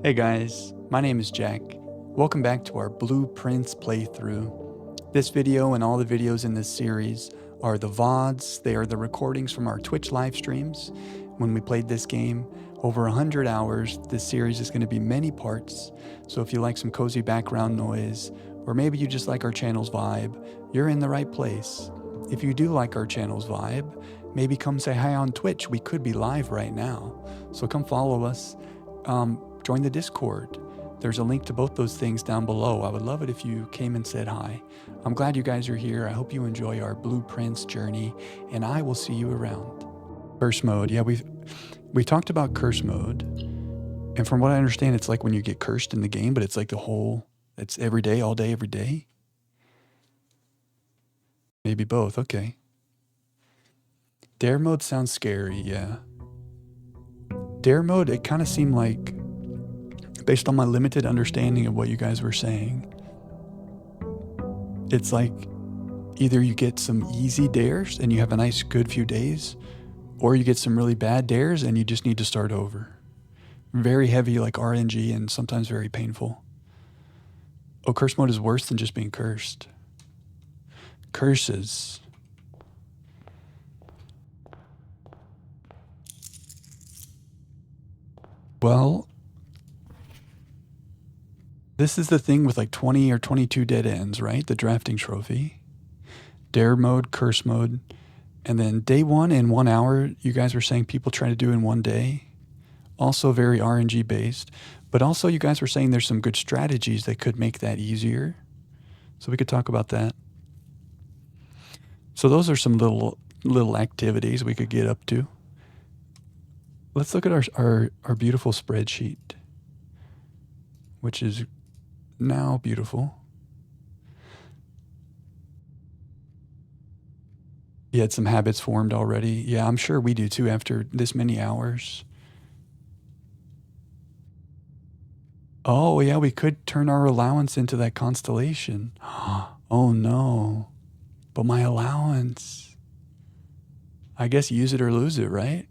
Hey guys, my name is Jack. Welcome back to our Blueprints playthrough. This video and all the videos in this series are the VODs. They are the recordings from our Twitch live streams when we played this game. Over 100 hours. This series is going to be many parts. So if you like some cozy background noise, or maybe you just like our channel's vibe, you're in the right place. If you do like our channel's vibe, maybe come say hi on Twitch. We could be live right now. So come follow us. Join the Discord. There's a link to both those things down below. I would love it if you came and said hi. I'm glad you guys are here. I hope you enjoy our Blueprints journey, and I will see you around. Curse mode. Yeah, we talked about curse mode, and from what I understand, it's like when you get cursed in the game, but it's like it's every day, all day, every day. Maybe both. Okay. Dare mode sounds scary. Yeah. Dare mode, it kind of seemed like, based on my limited understanding of what you guys were saying, it's like either you get some easy dares and you have a nice good few days, or you get some really bad dares and you just need to start over. Very heavy, like RNG, and sometimes very painful. Oh, curse mode is worse than just being cursed. Curses. Well, this is the thing with like 20 or 22 dead ends, right? The drafting trophy. Dare mode, curse mode. And then day one in 1 hour, you guys were saying people try to do in one day. Also very RNG based. But also you guys were saying there's some good strategies that could make that easier. So we could talk about that. So those are some little activities we could get up to. Let's look at our beautiful spreadsheet, which is now beautiful. You had some habits formed already. Yeah, I'm sure we do too after this many hours. Oh, yeah, we could turn our allowance into that constellation. Oh, no. But my allowance. I guess use it or lose it, right?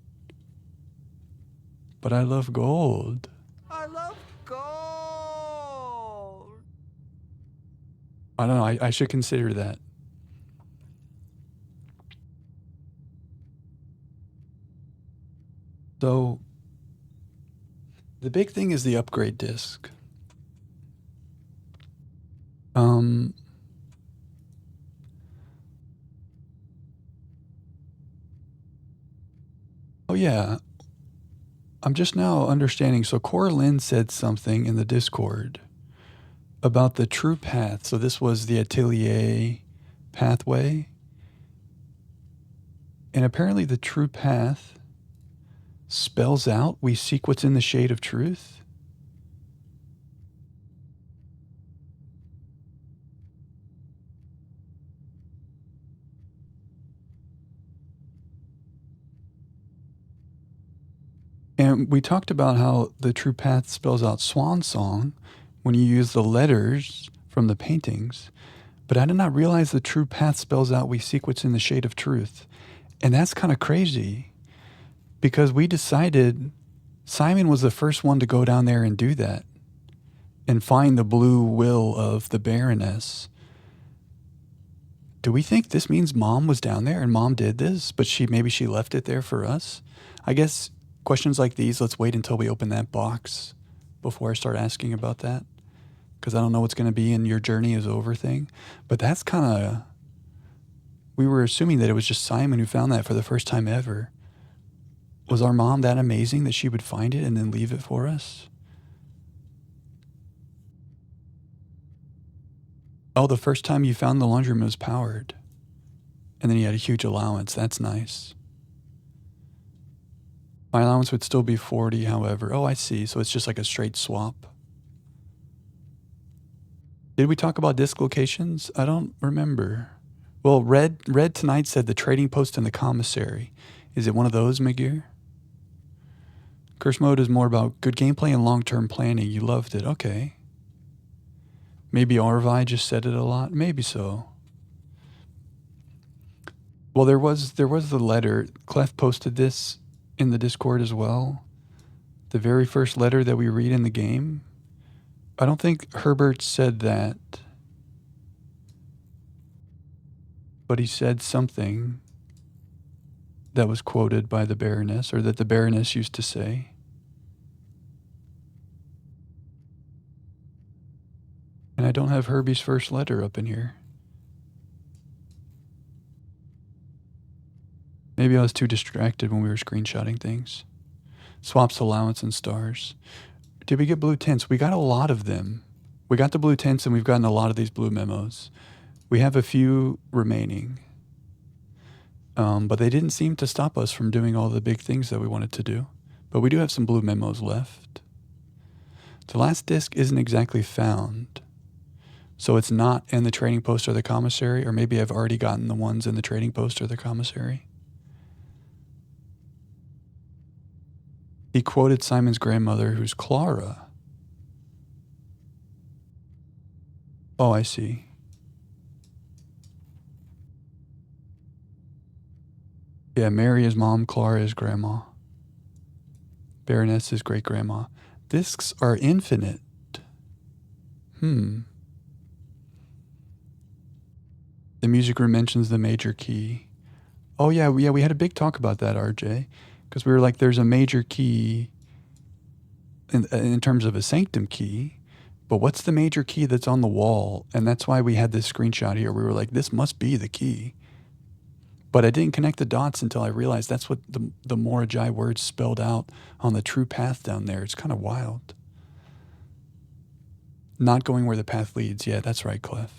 But I love gold. I love gold. I don't know. I should consider that. So the big thing is the upgrade disc. Oh yeah, I'm just now understanding. So Cora Lynn said something in the Discord about the true path. So this was the Atelier pathway. And apparently the true path spells out we seek what's in the shade of truth. And we talked about how the true path spells out swan song when you use the letters from the paintings. But I did not realize the true path spells out we seek what's in the shade of truth. And that's kind of crazy because we decided Simon was the first one to go down there and do that and find the blue will of the Baroness. Do we think this means Mom was down there and Mom did this, but maybe she left it there for us? I guess questions like these, let's wait until we open that box before I start asking about that, because I don't know what's going to be in your journey is over thing. But that's kind of, we were assuming that it was just Simon who found that for the first time ever. Was our mom that amazing that she would find it and then leave it for us? Oh, the first time you found the laundromat was powered. And then you had a huge allowance. That's nice. My allowance would still be 40, however. Oh, I see. So it's just like a straight swap. Did we talk about disc locations? I don't remember. Well, Red tonight said the trading post and the commissary. Is it one of those, McGear? Curse mode is more about good gameplay and long-term planning. You loved it. Okay. Maybe Arvi just said it a lot. Maybe so. Well, there was the letter. Clef posted this in the Discord as well. The very first letter that we read in the game? I don't think Herbert said that. But he said something that was quoted by the Baroness, or that the Baroness used to say. And I don't have Herbie's first letter up in here. Maybe I was too distracted when we were screenshotting things. Swaps, allowance, and stars. Did we get blue tints? We got a lot of them. We got the blue tints, and we've gotten a lot of these blue memos. We have a few remaining. But they didn't seem to stop us from doing all the big things that we wanted to do. But we do have some blue memos left. The last disc isn't exactly found. So it's not in the trading post or the commissary, or maybe I've already gotten the ones in the trading post or the commissary. He quoted Simon's grandmother, who's Clara. Oh, I see. Yeah, Mary is mom, Clara is grandma. Baroness is great-grandma. Discs are infinite. The music room mentions the major key. Oh, yeah, we had a big talk about that, RJ. Because we were like, there's a major key in terms of a sanctum key. But what's the major key that's on the wall? And that's why we had this screenshot here. We were like, this must be the key. But I didn't connect the dots until I realized that's what the Morajai words spelled out on the true path down there. It's kind of wild. Not going where the path leads. Yeah, that's right, Clef.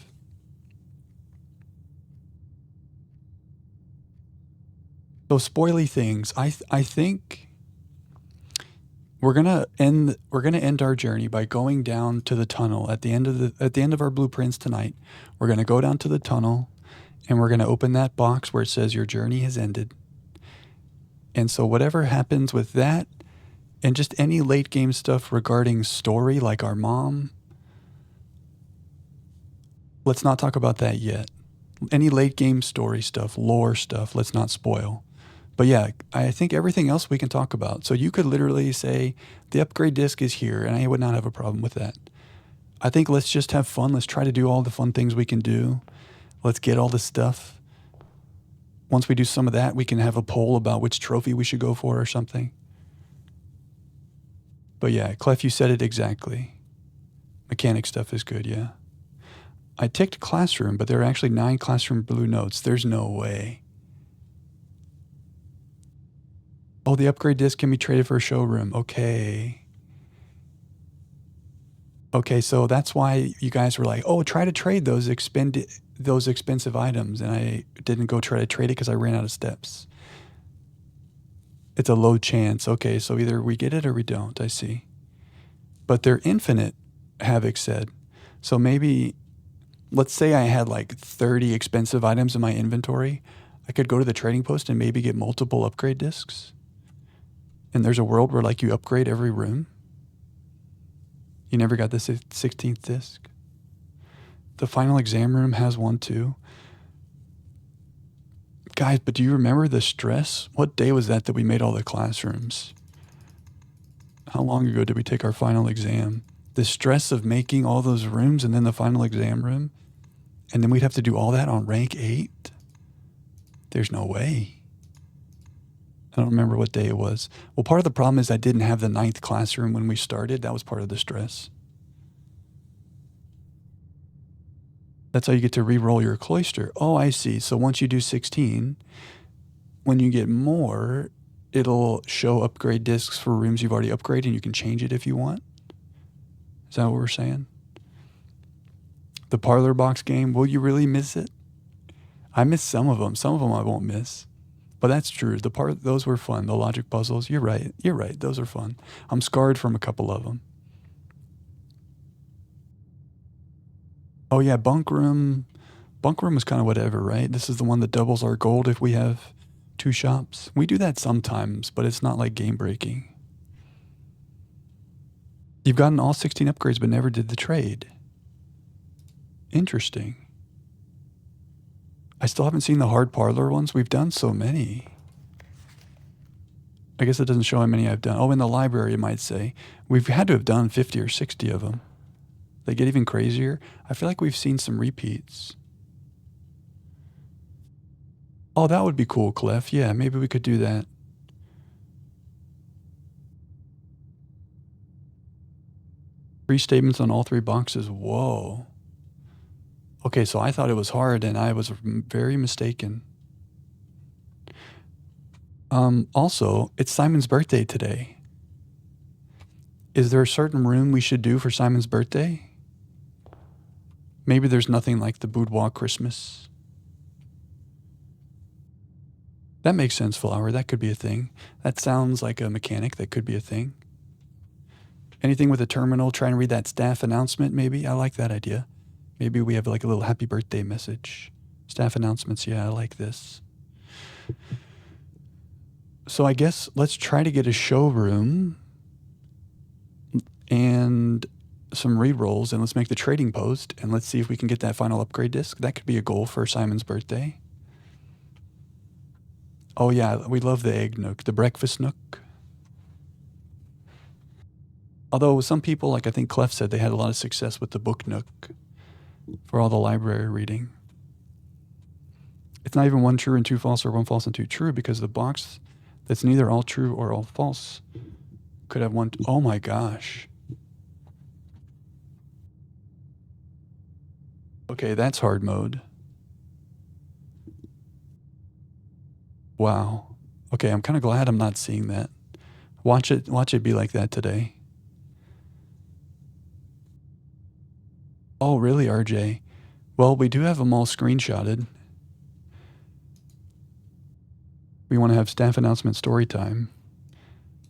So spoily things. I think we're gonna end our journey by going down to the tunnel at the end of our blueprints tonight. We're gonna go down to the tunnel, and we're gonna open that box where it says your journey has ended. And so whatever happens with that, and just any late game stuff regarding story, like our mom, let's not talk about that yet. Any late game story stuff, lore stuff, let's not spoil. But yeah, I think everything else we can talk about. So you could literally say, the upgrade disc is here, and I would not have a problem with that. I think let's just have fun. Let's try to do all the fun things we can do. Let's get all the stuff. Once we do some of that, we can have a poll about which trophy we should go for or something. But yeah, Clef, you said it exactly. Mechanic stuff is good, yeah. I ticked classroom, but there are actually 9 classroom blue notes. There's no way. Oh, the upgrade disc can be traded for a showroom. Okay. Okay, so that's why you guys were like, oh, try to trade those expensive items. And I didn't go try to trade it because I ran out of steps. It's a low chance. Okay, so either we get it or we don't. I see. But they're infinite, Havoc said. So maybe, let's say I had like 30 expensive items in my inventory. I could go to the trading post and maybe get multiple upgrade discs. And there's a world where like you upgrade every room. You never got the 16th disc. The final exam room has one too. Guys, but do you remember the stress? What day was that we made all the classrooms? How long ago did we take our final exam? The stress of making all those rooms and then the final exam room. And then we'd have to do all that on rank 8? There's no way. I don't remember what day it was. Well, part of the problem is I didn't have the 9th classroom when we started. That was part of the stress. That's how you get to re-roll your cloister. Oh, I see. So once you do 16, when you get more, it'll show upgrade discs for rooms you've already upgraded, and you can change it if you want. Is that what we're saying? The Parlor Box game, will you really miss it? I miss some of them. Some of them I won't miss. But that's true. Those were fun. The logic puzzles. You're right. Those are fun. I'm scarred from a couple of them. Oh yeah, bunk room. Bunk room was kind of whatever, right? This is the one that doubles our gold if we have 2 shops. We do that sometimes, but it's not like game breaking. You've gotten all 16 upgrades, but never did the trade. Interesting. I still haven't seen the hard parlor ones. We've done so many. I guess it doesn't show how many I've done. Oh, in the library, it might say. We've had to have done 50 or 60 of them. They get even crazier. I feel like we've seen some repeats. Oh, that would be cool, Clef. Yeah, maybe we could do that. Three statements on all three boxes. Whoa. Okay, so I thought it was hard, and I was very mistaken. Also, it's Simon's birthday today. Is there a certain room we should do for Simon's birthday? Maybe there's nothing like the Boudoir Christmas. That makes sense, Flower. That could be a thing. That sounds like a mechanic. That could be a thing. Anything with a terminal, try and read that staff announcement, maybe? I like that idea. Maybe we have like a little happy birthday message. Staff announcements, yeah, I like this. So I guess let's try to get a showroom and some re-rolls, and let's make the trading post, and let's see if we can get that final upgrade disc. That could be a goal for Simon's birthday. Oh yeah, we love the egg nook, the breakfast nook. Although some people, like I think Clef said, they had a lot of success with the book nook for all the library reading. It's not even one true and two false, or one false and two true, because the box that's neither all true or all false could have one. Oh my gosh. Okay, that's hard mode. Wow. Okay, I'm kind of glad I'm not seeing that. Watch it be like that today. Oh, really, RJ? Well, we do have them all screenshotted. We want to have staff announcement story time.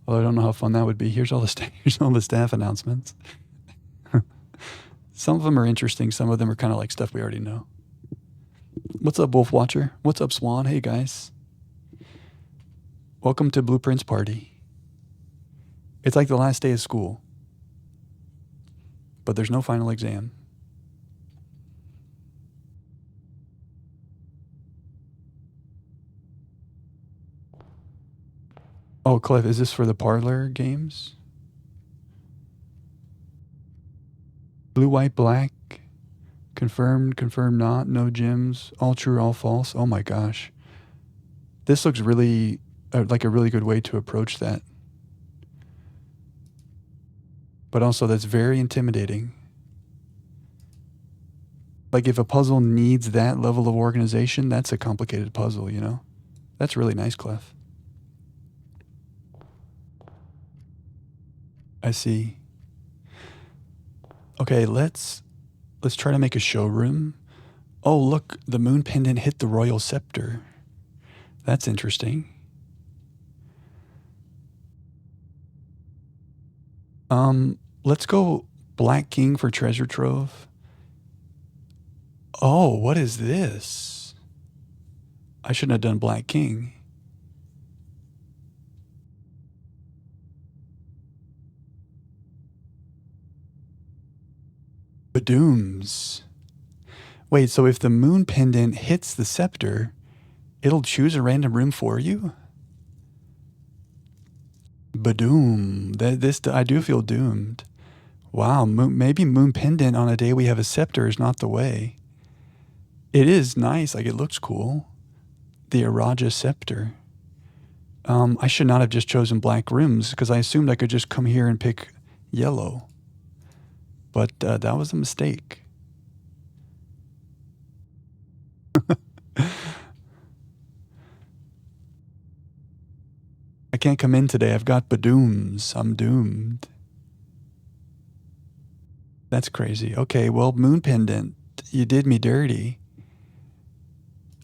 Although I don't know how fun that would be. Here's all the staff announcements. Some of them are interesting. Some of them are kind of like stuff we already know. What's up, Wolf Watcher? What's up, Swan? Hey, guys. Welcome to Blueprints Party. It's like the last day of school, but there's no final exam. Oh, Clef, is this for the parlor games? Blue, white, black. Confirmed, confirmed not. No gyms. All true, all false. Oh my gosh. This looks really like a really good way to approach that. But also that's very intimidating. Like if a puzzle needs that level of organization, that's a complicated puzzle, you know? That's really nice, Clef. I see. Okay, let's try to make a showroom. Oh, look, the moon pendant hit the royal scepter. That's interesting. Let's go Black King for treasure trove. Oh, what is this? I shouldn't have done Black King. Badooms. Wait, so if the moon pendant hits the scepter, it'll choose a random room for you? Badoom. I do feel doomed. Wow, maybe moon pendant on a day we have a scepter is not the way. It is nice, like it looks cool. The Araja scepter. I should not have just chosen black rooms because I assumed I could just come here and pick yellow. But that was a mistake. I can't come in today. I've got badooms. I'm doomed. That's crazy. Okay, well, moon pendant, you did me dirty.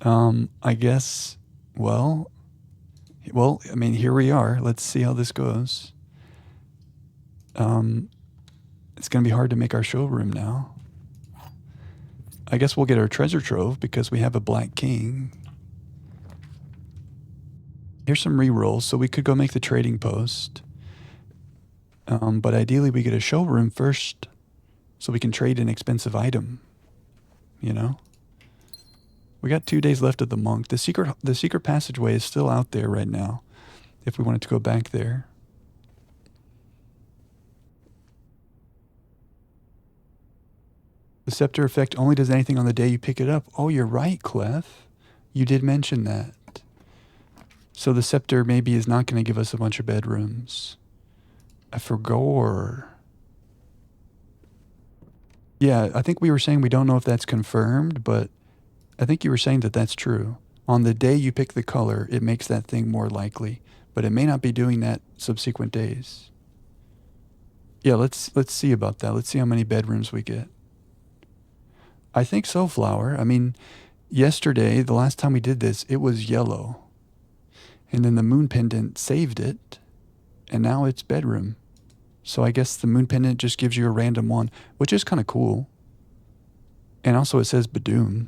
I guess, well, I mean, here we are. Let's see how this goes. It's going to be hard to make our showroom now. I guess we'll get our treasure trove because we have a Black King. Here's some re-rolls, so we could go make the trading post. But ideally we get a showroom first so we can trade an expensive item, you know? We got 2 days left of the monk. The secret passageway is still out there right now. if we wanted to go back there. The scepter effect only does anything on the day you pick it up. Oh, you're right, Clef. You did mention that. So the scepter maybe is not going to give us a bunch of bedrooms. I forgot. Yeah, I think we were saying we don't know if that's confirmed, but I think you were saying that that's true. On the day you pick the color, it makes that thing more likely, but it may not be doing that subsequent days. Yeah, let's see about that. Let's see how many bedrooms we get. I think so, Flower. I mean, yesterday, the last time we did this, it was yellow. And then the moon pendant saved it, and now it's bedroom. So I guess the moon pendant just gives you a random one, which is kind of cool. And also it says Badoom.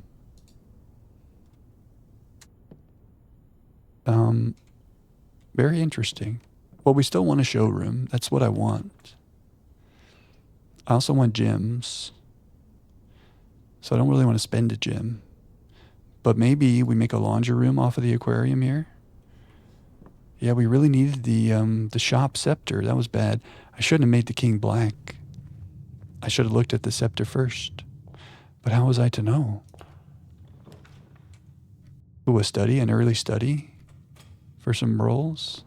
Very interesting. Well, we still want a showroom. That's what I want. I also want gems. So I don't really want to spend a gem. But maybe we make a laundry room off of the aquarium here. Yeah, we really needed the shop scepter. That was bad. I shouldn't have made the king black. I should have looked at the scepter first. But how was I to know? Ooh, a study, an early study for some rolls.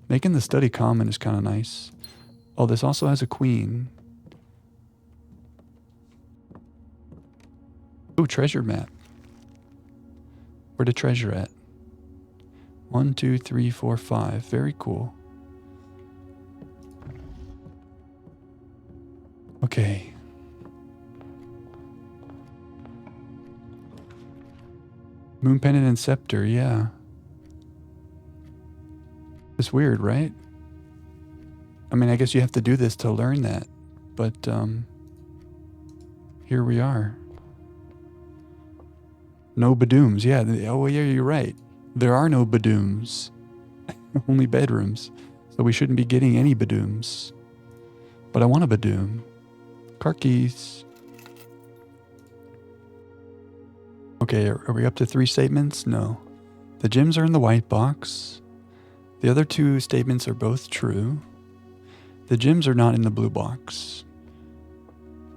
Making the study common is kind of nice. Oh, this also has a queen. Ooh, treasure map. Where the treasure at? 1, 2, 3, 4, 5. Very cool. Okay. Moon pendant and scepter, yeah. It's weird, right? I mean, I guess you have to do this to learn that. But here we are. No Badooms. Yeah. Oh, yeah, you're right. There are no Badooms. Only bedrooms. So we shouldn't be getting any Badooms. But I want a Badoom. Car keys. Okay, are we up to 3 statements? No. The gems are in the white box. The other 2 statements are both true. The gems are not in the blue box.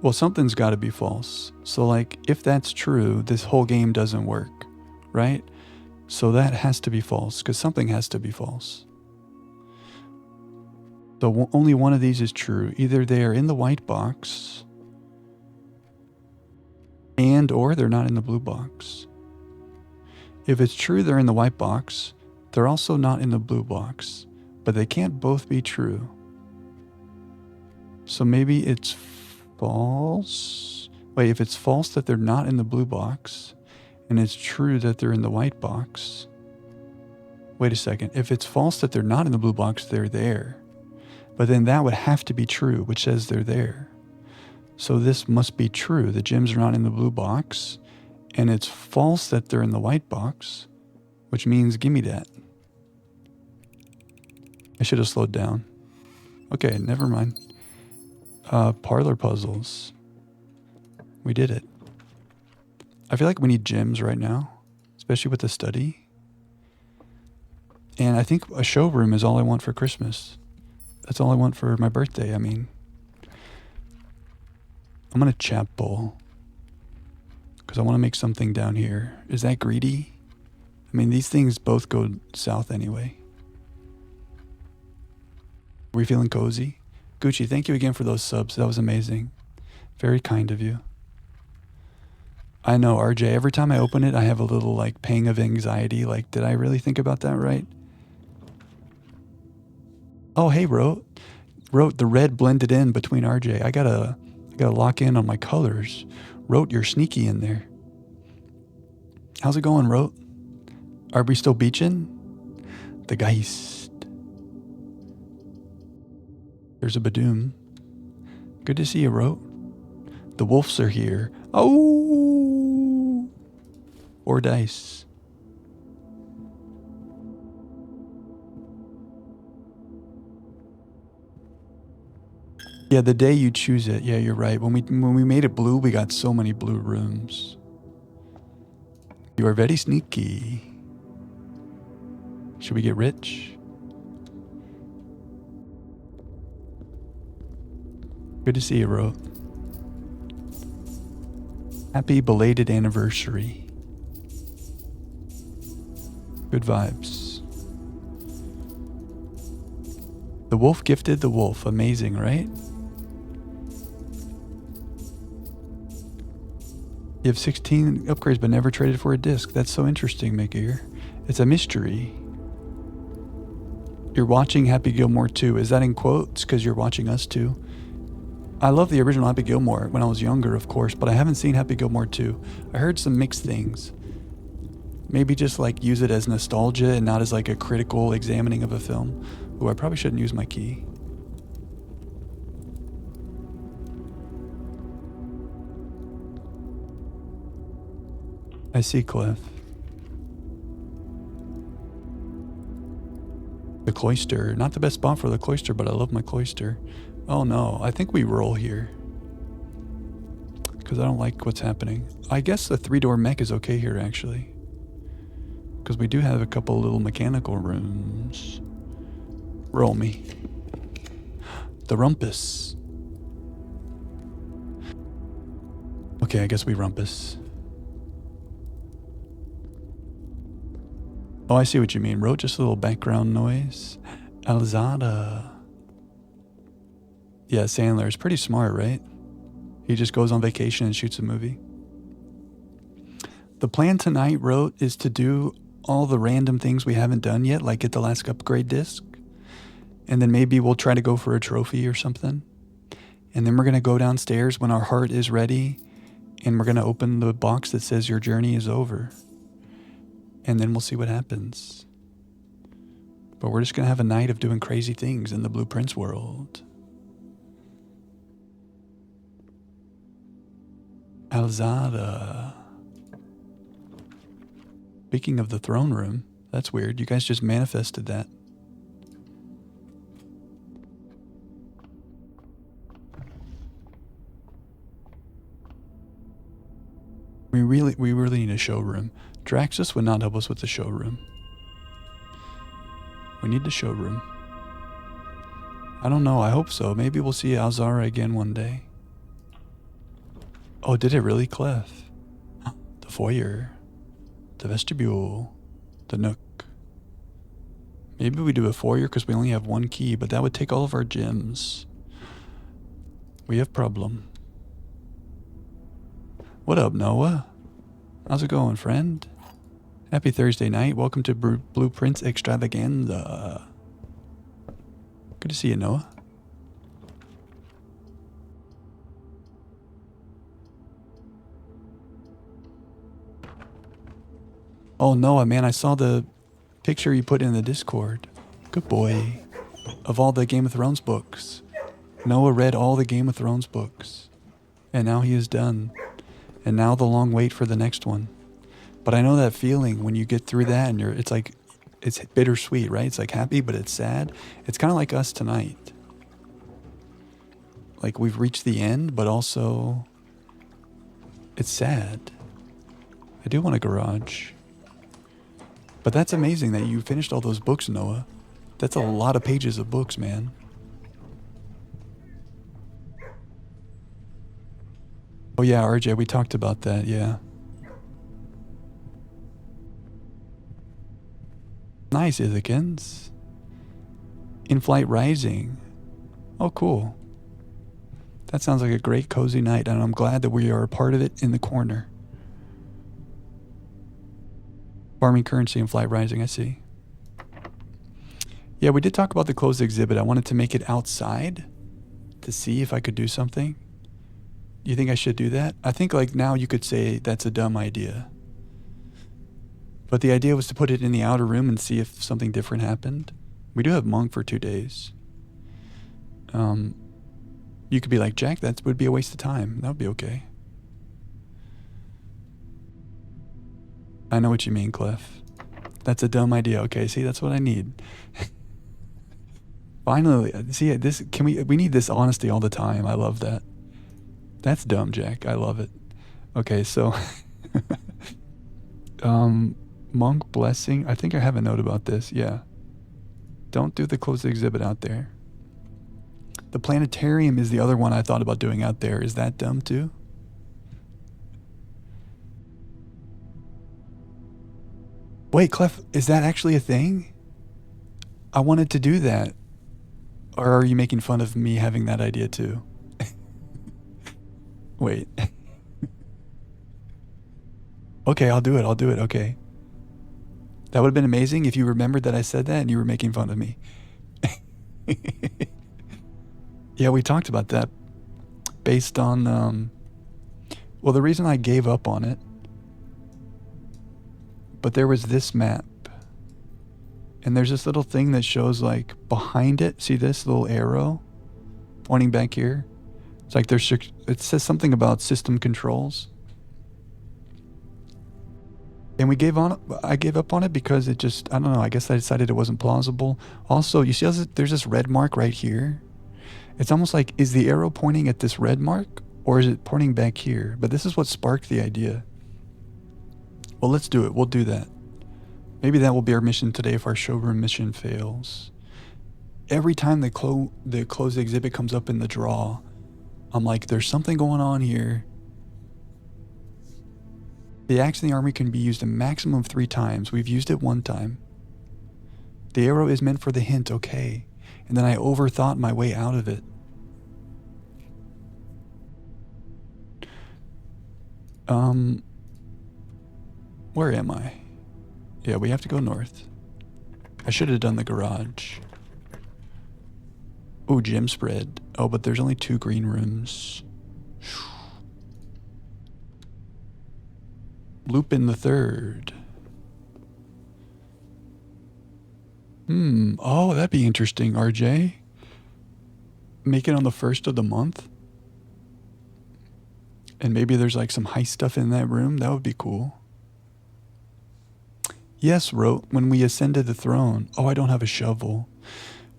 Well, something's got to be false. So, like, if that's true, this whole game doesn't work, right? So that has to be false, because something has to be false. So only one of these is true. Either they are in the white box, or they're not in the blue box. If it's true they're in the white box, they're also not in the blue box. But they can't both be true. So maybe it's false. Wait, if it's false that they're not in the blue box, and it's true that they're in the white box. Wait a second. If it's false that they're not in the blue box, they're there. But then that would have to be true, which says they're there. So this must be true. The gems are not in the blue box, and it's false that they're in the white box, which means give me that. I should have slowed down. Okay, never mind. Parlor puzzles. We did it. I feel like we need gems right now, especially with the study. And I think a showroom is all I want for Christmas. That's all I want for my birthday. I mean, I'm going to chapel because I want to make something down here. Is that greedy? I mean, these things both go south anyway. Are we feeling cozy? Gucci, thank you again for those subs. That was amazing. Very kind of you. I know, RJ, every time I open it, I have a little like pang of anxiety. Like, did I really think about that right? Oh, hey, Wrote, the red blended in between RJ. I gotta lock in on my colors. Wrote, you're sneaky in there. How's it going, Wrote? Are we still beaching? The Geist. There's a Badoom. Good to see you, Wrote. The wolves are here. Oh! Or dice. Yeah, the day you choose it. Yeah, you're right. When we made it blue, we got so many blue rooms. You are very sneaky. Should we get rich? Good to see you, Ro. Happy belated anniversary. Good vibes. The wolf gifted the wolf. Amazing, right? You have 16 upgrades but never traded for a disc. That's so interesting, Mickey. It's a mystery. You're watching Happy Gilmore 2. Is that in quotes? Because you're watching us too. I love the original Happy Gilmore when I was younger, of course, but I haven't seen Happy Gilmore 2. I heard some mixed things. Maybe just like use it as nostalgia and not as like a critical examining of a film. Ooh, I probably shouldn't use my key. I see, Cliff. The cloister. Not the best spot for the cloister, but I love my cloister. Oh no, I think we roll here. Because I don't like what's happening. I guess the 3-door mech is okay here, actually. Because we do have a couple little mechanical rooms. Roll me. The rumpus. Okay, I guess we rumpus. Oh, I see what you mean. Wrote just a little background noise. Alzada. Yeah, Sandler is pretty smart, right? He just goes on vacation and shoots a movie. The plan tonight, Wrote, is to do all the random things we haven't done yet, like get the last upgrade disc. And then maybe we'll try to go for a trophy or something. And then we're going to go downstairs when our heart is ready. And we're going to open the box that says your journey is over. And then we'll see what happens. But we're just going to have a night of doing crazy things in the Blue Prince world. Alzada. Speaking of the throne room, that's weird. You guys just manifested that. We really need a showroom. Draxus would not help us with the showroom. We need the showroom. I don't know. I hope so. Maybe we'll see Alzara again one day. Oh, did it really, Clef? The foyer. The vestibule. The nook. Maybe we do a foyer because we only have one key, but that would take all of our gems. We have problem. What up, Noah? How's it going, friend? Happy Thursday night. Welcome to Blue Prince Extravaganza. Good to see you, Noah. Oh, Noah, man, I saw the picture you put in the Discord. Good boy. Of all the Game of Thrones books. Noah read all the Game of Thrones books. And now he is done. And now the long wait for the next one. But I know that feeling when you get through that and it's bittersweet, right? It's like happy, but it's sad. It's kind of like us tonight. Like we've reached the end, but also it's sad. I do want a garage. But that's amazing that you finished all those books, Noah. That's a lot of pages of books, man. Oh yeah, RJ, we talked about that, yeah. Nice, Ithakins. In-Flight Rising. Oh, cool. That sounds like a great cozy night, and I'm glad that we are a part of it in the corner. Farming currency in Flight Rising, I see. Yeah, we did talk about the closed exhibit. I wanted to make it outside to see if I could do something. You think I should do that? I think like now you could say that's a dumb idea. But the idea was to put it in the outer room and see if something different happened. We do have Monk for 2 days. You could be like, Jack, that would be a waste of time. That would be okay. I know what you mean, Clef. That's a dumb idea. Okay, see, that's what I need. Finally, see, we need this honesty all the time. I love that. That's dumb, Jack. I love it. Okay, so Monk Blessing. I think I have a note about this. Yeah. Don't do the closed exhibit out there. The planetarium is the other one I thought about doing out there. Is that dumb too? Wait, Clef, is that actually a thing? I wanted to do that. Or are you making fun of me having that idea too? Wait. Okay, I'll do it. Okay. That would have been amazing if you remembered that I said that and you were making fun of me. Yeah, we talked about that based on, well, the reason I gave up on it, but there was this map. And there's this little thing that shows like behind it. See this little arrow pointing back here? It's like it says something about system controls. And I gave up on it because it just, I don't know, I guess I decided it wasn't plausible. Also, you see how there's this red mark right here? It's almost like, is the arrow pointing at this red mark or is it pointing back here? But this is what sparked the idea. Well, let's do it. We'll do that. Maybe that will be our mission today if our showroom mission fails. Every time the closed exhibit comes up in the draw, I'm like, there's something going on here. The axe in the army can be used a maximum of 3 times. We've used it 1 time. The arrow is meant for the hint, okay. And then I overthought my way out of it. Where am I? Yeah, we have to go north. I should have done the garage. Oh, gym spread. Oh, but there's only 2 green rooms. Lupin the Third. Oh, that'd be interesting, RJ. Make it on the 1st of the month. And maybe there's like some heist stuff in that room. That would be cool. Yes, wrote, when we ascended the throne. Oh, I don't have a shovel.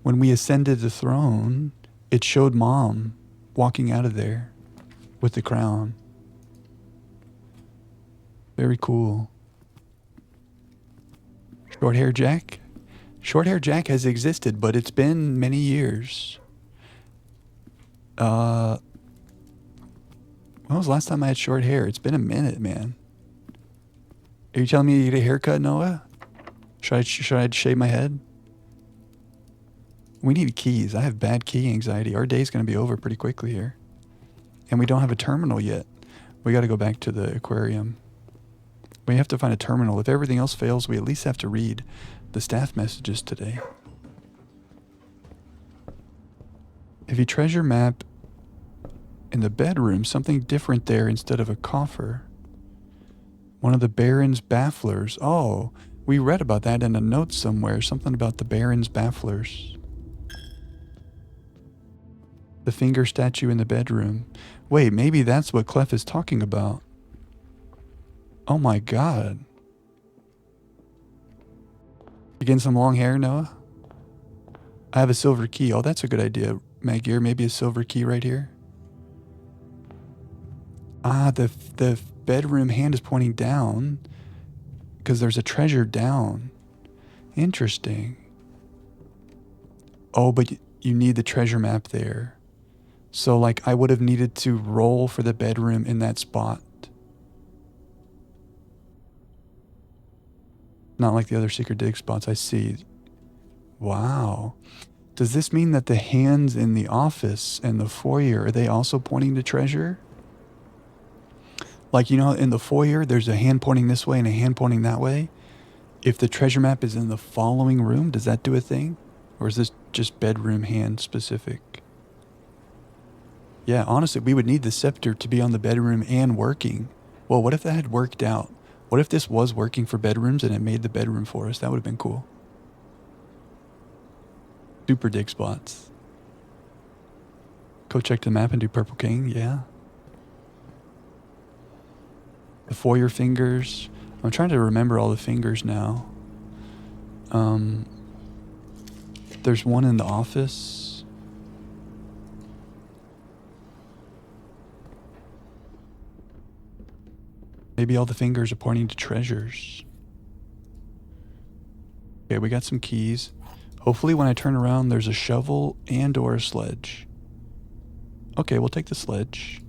When we ascended the throne, it showed Mom walking out of there with the crown. Very cool. Short Hair Jack? Short Hair Jack has existed, but it's been many years. When was the last time I had short hair? It's been a minute, man. Are you telling me to get a haircut, Noah? Should I shave my head? We need keys. I have bad key anxiety. Our day's going to be over pretty quickly here. And we don't have a terminal yet. We got to go back to the aquarium. We have to find a terminal. If everything else fails, we at least have to read the staff messages today. If you treasure map in the bedroom, something different there instead of a coffer. One of the Baron's bafflers. Oh, we read about that in a note somewhere. Something about the Baron's bafflers. The finger statue in the bedroom. Wait, maybe that's what Clef is talking about. Oh my god. You getting some long hair, Noah? I have a silver key. Oh, that's a good idea, Magir. Maybe a silver key right here. Ah, the bedroom hand is pointing down because there's a treasure down. Interesting. Oh, but you need the treasure map there. So, like, I would have needed to roll for the bedroom in that spot. Not like the other secret dig spots. I see. Wow. Does this mean that the hands in the office and the foyer, are they also pointing to treasure? Like, you know, in the foyer, there's a hand pointing this way and a hand pointing that way. If the treasure map is in the following room, does that do a thing? Or is this just bedroom hand specific? Yeah, honestly, we would need the scepter to be on the bedroom and working. Well, what if that had worked out? What if this was working for bedrooms and it made the bedroom for us? That would have been cool. Super dig spots. Go check the map and do Purple King, yeah. The foyer fingers. I'm trying to remember all the fingers now. There's one in the office. Maybe all the fingers are pointing to treasures. Okay, we got some keys. Hopefully when I turn around, there's a shovel and or a sledge. Okay, we'll take the sledge.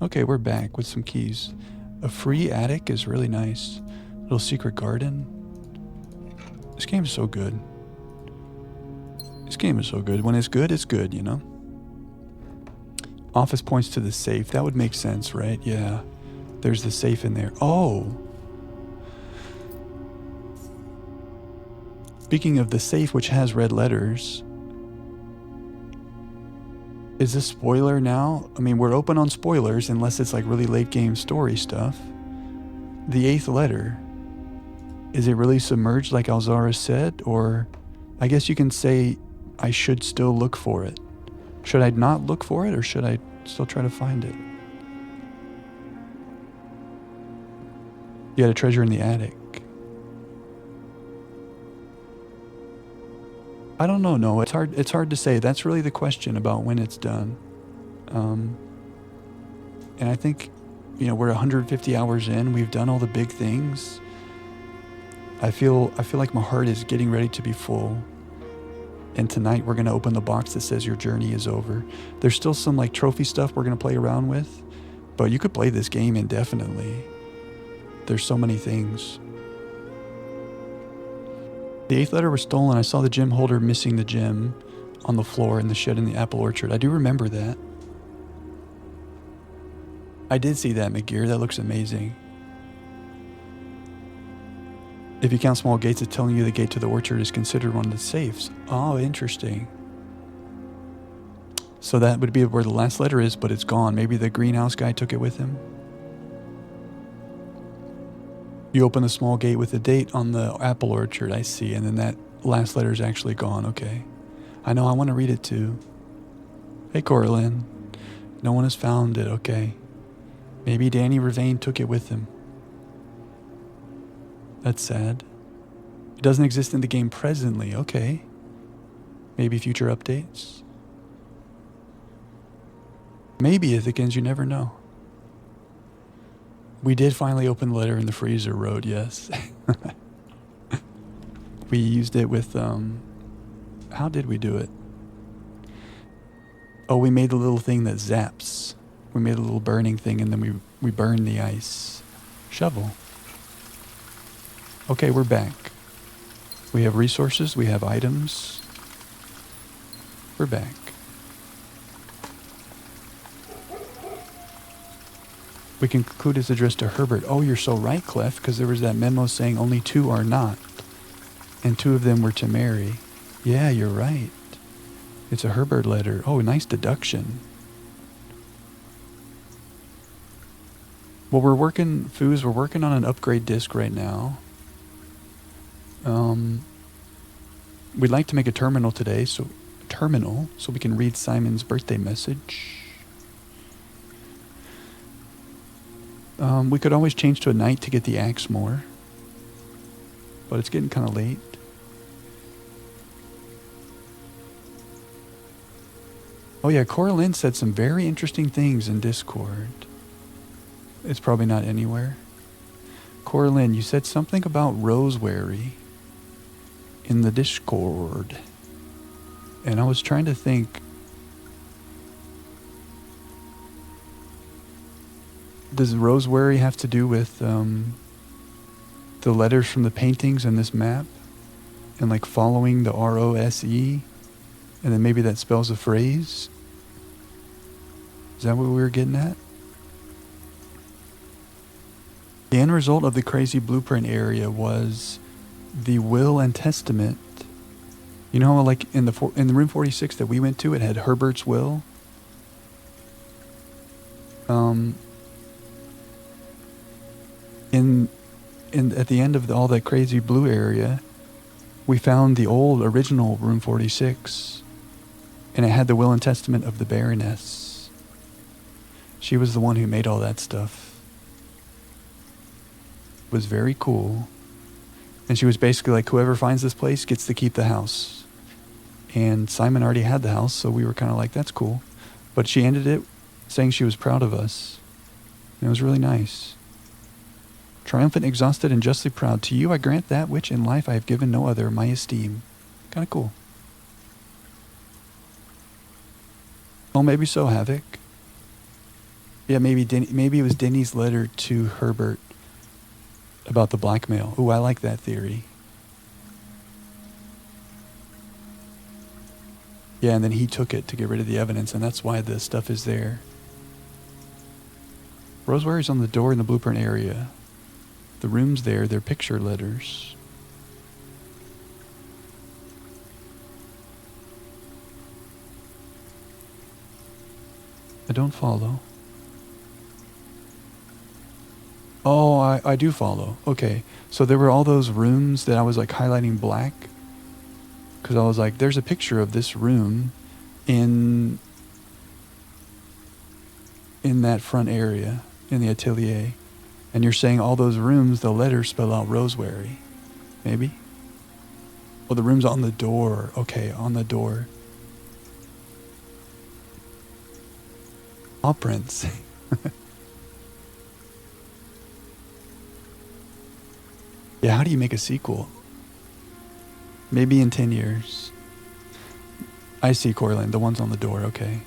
Okay, we're back with some keys. A free attic is really nice. Little secret garden. This game is so good. This game is so good. When it's good, you know? Office points to the safe. That would make sense, right? Yeah. There's the safe in there. Oh! Speaking of the safe, which has red letters, is this spoiler now? I mean, we're open on spoilers unless it's like really late game story stuff. The 8th letter. Is it really submerged like Alzara said? Or I guess you can say I should still look for it. Should I not look for it or should I still try to find it? You had a treasure in the attic. I don't know. No, it's hard to say. That's really the question about when it's done. And I think, you know, we're 150 hours in. We've done all the big things. I feel like my heart is getting ready to be full. And tonight we're going to open the box that says your journey is over. There's still some like trophy stuff we're going to play around with, but you could play this game indefinitely. There's so many things. The 8th letter was stolen. I saw the gem holder missing the gem on the floor in the shed in the apple orchard. I do remember that. I did see that, McGear. That looks amazing. If you count small gates, it's telling you the gate to the orchard is considered one of the safes. Oh, interesting. So that would be where the last letter is, but it's gone. Maybe the greenhouse guy took it with him. You open the small gate with the date on the apple orchard, I see, and then that last letter is actually gone. Okay. I know, I want to read it too. Hey, Coraline. No one has found it. Okay. Maybe Danny Ravane took it with him. That's sad. It doesn't exist in the game presently. Okay. Maybe future updates. Maybe, Ithacans, you never know. We did finally open the letter in the freezer road, yes. We used it with, how did we do it? Oh, we made the little thing that zaps. We made a little burning thing and then we burned the ice. Shovel. Okay, we're back. We have resources, we have items. We're back. We can conclude it's addressed to Herbert. Oh, you're so right, Clef, because there was that memo saying only 2 are not. And 2 of them were to Mary. Yeah, you're right. It's a Herbert letter. Oh, nice deduction. Well, we're working on an upgrade disc right now. We'd like to make a terminal today, so we can read Simon's birthday message. We could always change to a night to get the axe more, but it's getting kind of late. Oh yeah, Coraline said some very interesting things in Discord. It's probably not anywhere. Coraline, you said something about Roseberry in the Discord, and I was trying to think. Does Roseberry have to do with the letters from the paintings and this map? And like following the ROSE? And then maybe that spells a phrase? Is that what we were getting at? The end result of the crazy blueprint area was the will and testament. You know how like in the room 46 that we went to, it had Herbert's will? At the end of all that crazy blue area, we found the old original room 46, and it had the will and testament of the Baroness. She was the one who made all that stuff. It was very cool. And she was basically like, whoever finds this place gets to keep the house. And Simon already had the house, so we were kind of like, that's cool. But she ended it saying she was proud of us. And it was really nice. Triumphant, exhausted, and justly proud. To you I grant that which in life I have given no other my esteem. Kind of cool. Well, maybe so, Havoc. Yeah, maybe it was Denny's letter to Herbert about the blackmail. Ooh, I like that theory. Yeah, and then he took it to get rid of the evidence, and that's why the stuff is there. Rosewary's on the door in the blueprint area. The rooms there, they're picture letters. I don't follow. Oh, I do follow. Okay. So there were all those rooms that I was like highlighting black. Because I was like, there's a picture of this room in that front area, in the atelier. And you're saying all those rooms, the letters spell out Rosewary. Maybe? Oh, the room's on the door. Okay, on the door. Paw prints. Yeah, how do you make a sequel? Maybe in 10 years. I see, Corlin. The one's on the door. Okay.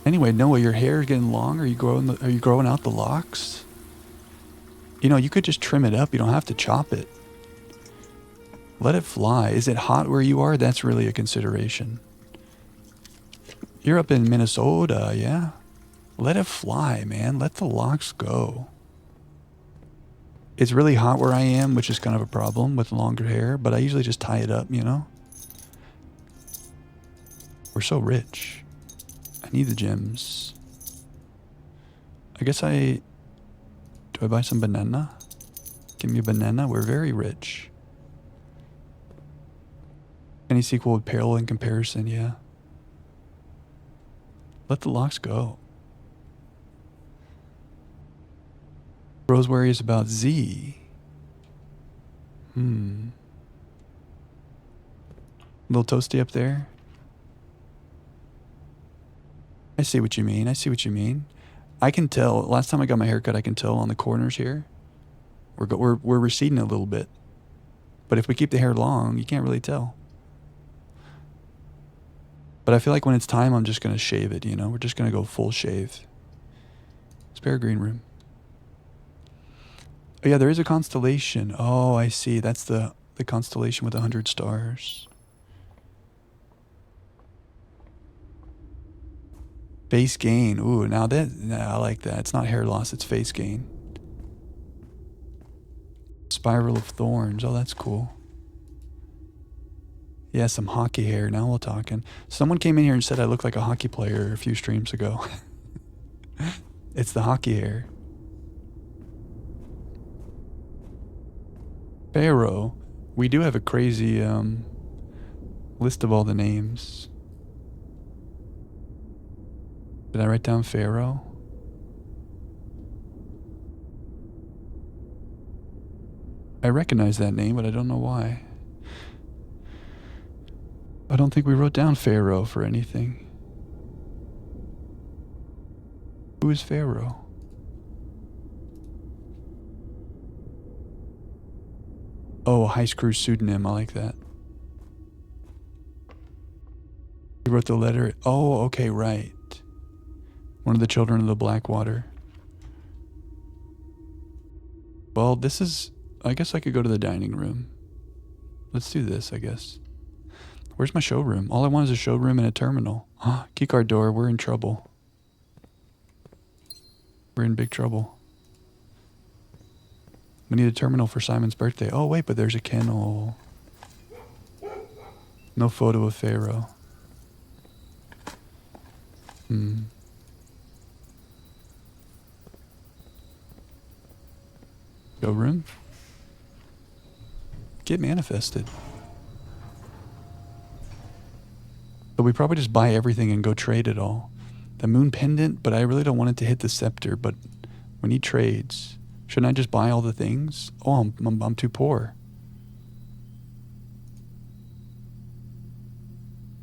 Anyway, Noah, your hair is getting long. Are you growing out the locks? You know, you could just trim it up. You don't have to chop it. Let it fly. Is it hot where you are? That's really a consideration. You're up in Minnesota, yeah? Let it fly, man. Let the locks go. It's really hot where I am, which is kind of a problem with longer hair, but I usually just tie it up, you know? We're so rich. I need the gems. I guess do I buy some banana? Give me a banana. We're very rich. Any sequel would pale in comparison, yeah. Let the locks go. Rosewary is about Z. Little toasty up there. I see what you mean. I see what you mean. I can tell. Last time I got my haircut, I can tell on the corners here. We're receding a little bit. But if we keep the hair long, you can't really tell. But I feel like when it's time, I'm just going to shave it, you know? We're just going to go full shave. Spare green room. Oh, yeah, there is a constellation. Oh, I see. That's the constellation with 100 stars. Face gain. Ooh, I like that. It's not hair loss, it's face gain. Spiral of thorns. Oh, that's cool. Yeah, some hockey hair. Now we're talking. Someone came in here and said I look like a hockey player a few streams ago. It's the hockey hair. Pharaoh. We do have a crazy list of all the names. Did I write down Pharaoh? I recognize that name, but I don't know why. I don't think we wrote down Pharaoh for anything. Who is Pharaoh? Oh, a high screw pseudonym. I like that. He wrote the letter. Oh, okay, right. One of the children of the Blackwater. Well, this is... I guess I could go to the dining room. Let's do this, I guess. Where's my showroom? All I want is a showroom and a terminal. Keycard door. We're in trouble. We're in big trouble. We need a terminal for Simon's birthday. Oh, wait, but there's a kennel. No photo of Pharaoh. Showroom? Get manifested. But we probably just buy everything and go trade it all. The moon pendant, but I really don't want it to hit the scepter, but we need trades. Shouldn't I just buy all the things? Oh, I'm too poor.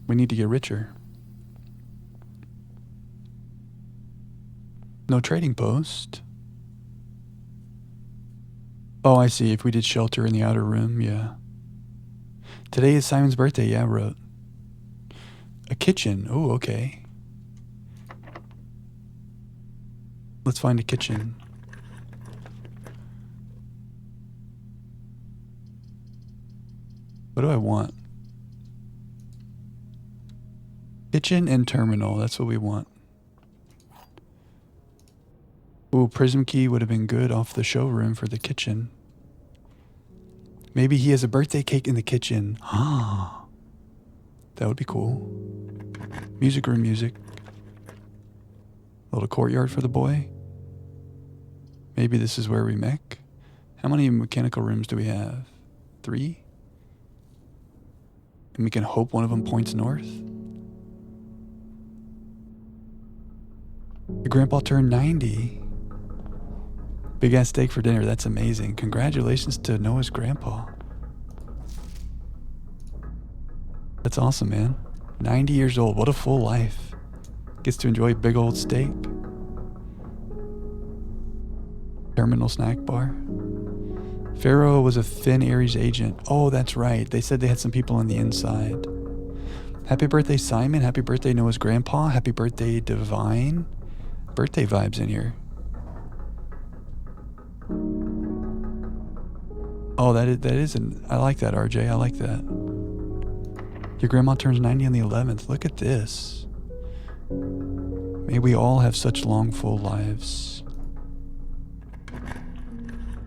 We need to get richer. No trading post. Oh, I see. If we did shelter in the outer room, yeah. Today is Simon's birthday, yeah, I wrote. A kitchen. Oh, okay. Let's find a kitchen. What do I want? Kitchen and terminal. That's what we want. Ooh, prism key would have been good off the showroom for the kitchen. Maybe he has a birthday cake in the kitchen. Ah, that would be cool. Music room music. A little courtyard for the boy. Maybe this is where we mech. How many mechanical rooms do we have? 3? And we can hope one of them points north. Your grandpa turned 90. Big ass steak for dinner. That's amazing. Congratulations to Noah's grandpa. That's awesome, man. 90 years old. What a full life. Gets to enjoy big old steak. Terminal snack bar. Pharaoh was a Finn Aries agent. Oh, that's right. They said they had some people on the inside. Happy birthday, Simon. Happy birthday, Noah's grandpa. Happy birthday, Divine. Birthday vibes in here. Oh, that is I like that, RJ. I like that. Your grandma turns 90 on the 11th. Look at this. May we all have such long, full lives.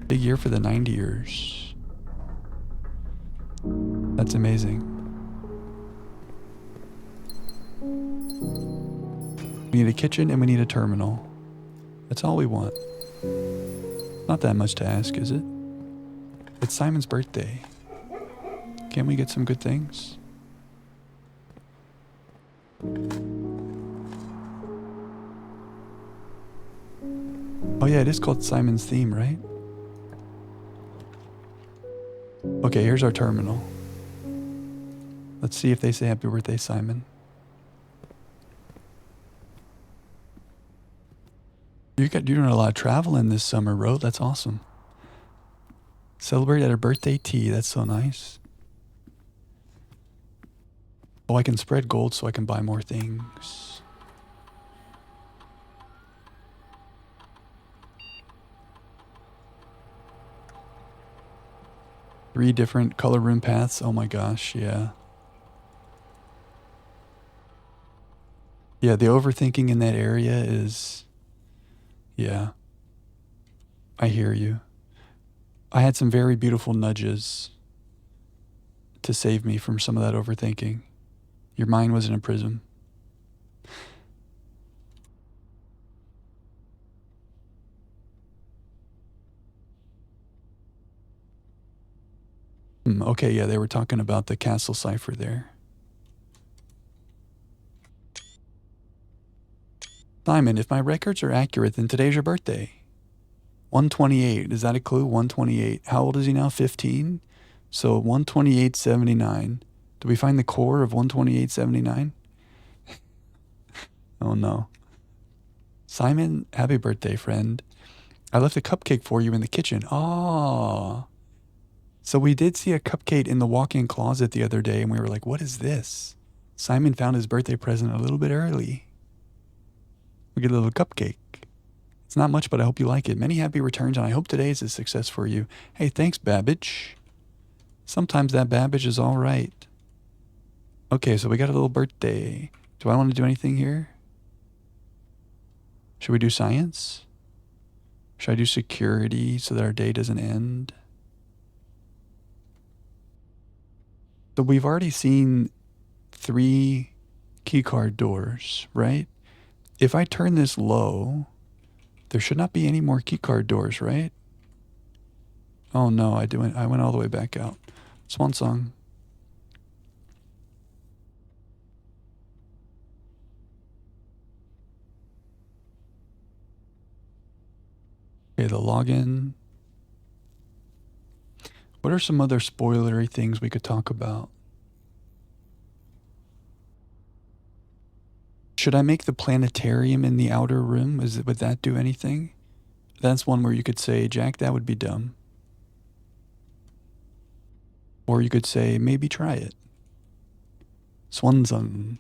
Big year for the 90ers. That's amazing. We need a kitchen and we need a terminal. That's all we want. Not that much to ask, is it? It's Simon's birthday. Can't we get some good things? Oh yeah, it is called Simon's Theme, right? Okay, here's our terminal. Let's see if they say happy birthday, Simon. You're doing a lot of traveling this summer, Ro. That's awesome. Celebrate at her birthday tea. That's so nice. Oh, I can spread gold so I can buy more things. Three different color room paths. Oh my gosh, yeah. Yeah, the overthinking in that area is... Yeah. I hear you. I had some very beautiful nudges to save me from some of that overthinking. Your mind was in a prism. Okay, yeah, they were talking about the castle cipher there. Simon, if my records are accurate, then today's your birthday. 128. Is that a clue? 128. How old is he now? 15? So 128.79. Do we find the core of 128.79? Oh no. Simon, happy birthday, friend. I left a cupcake for you in the kitchen. Oh. So we did see a cupcake in the walk-in closet the other day, and we were like, what is this? Simon found his birthday present a little bit early. We get a little cupcake. It's not much, but I hope you like it. Many happy returns, and I hope today is a success for you. Hey, thanks, Babbage. Sometimes that Babbage is all right. Okay, so we got a little birthday. Do I want to do anything here? Should we do science? Should I do security so that our day doesn't end? So we've already seen 3 keycard doors, right? If I turn this low, there should not be any more keycard doors, right? Oh no, I went all the way back out. Swan song. Okay, the login. What are some other spoilery things we could talk about? Should I make the planetarium in the outer room? Would that do anything? That's one where you could say, Jack, that would be dumb. Or you could say, maybe try it. Swansung.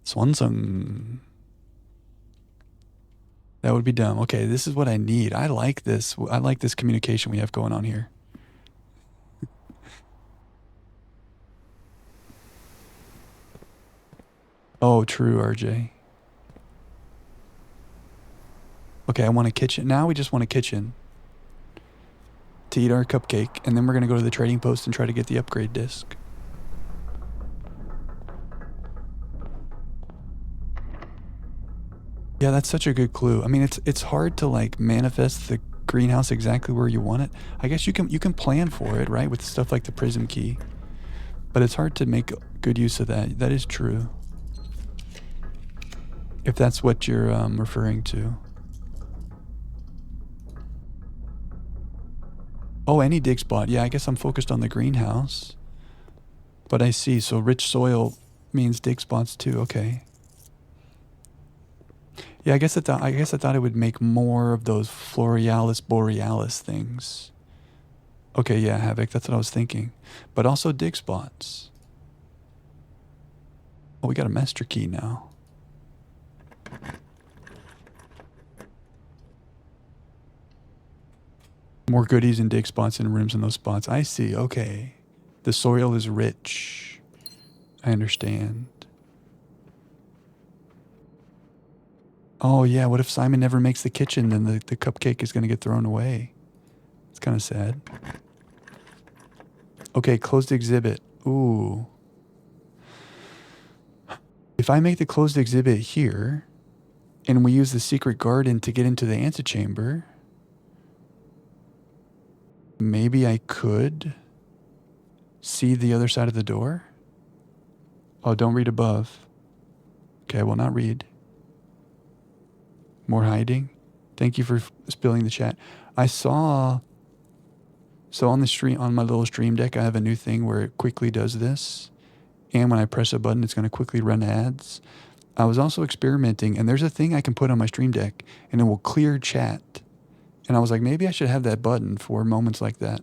Swansung. That would be dumb. Okay, this is what I need. I like this. I like this communication we have going on here. Oh, true, RJ. Okay, I want a kitchen. Now we just want a kitchen to eat our cupcake, and then we're going to go to the trading post and try to get the upgrade disc. Yeah, that's such a good clue. I mean, it's hard to like manifest the greenhouse exactly where you want it. I guess you can plan for it, right, with stuff like the prism key. But it's hard to make good use of that. That is true. If that's what you're referring to. Oh, any dig spot. Yeah, I guess I'm focused on the greenhouse. But I see. So rich soil means dig spots too. Okay. Yeah, I guess I thought it would make more of those Floralis Borealis things. Okay, yeah, Havoc, that's what I was thinking. But also dig spots. Oh, we got a master key now. More goodies and dig spots and rooms in those spots. I see, okay. The soil is rich. I understand. Oh, yeah, what if Simon never makes the kitchen? Then the cupcake is going to get thrown away. It's kind of sad. Okay, closed exhibit. Ooh. If I make the closed exhibit here, and we use the secret garden to get into the antechamber, maybe I could see the other side of the door? Oh, don't read above. Okay, I will not read. More hiding. Thank you for spilling the chat. I saw, so on the stream, on my little stream deck, I have a new thing where it quickly does this. And when I press a button, it's going to quickly run ads. I was also experimenting, and there's a thing I can put on my stream deck, and it will clear chat. And I was like, maybe I should have that button for moments like that.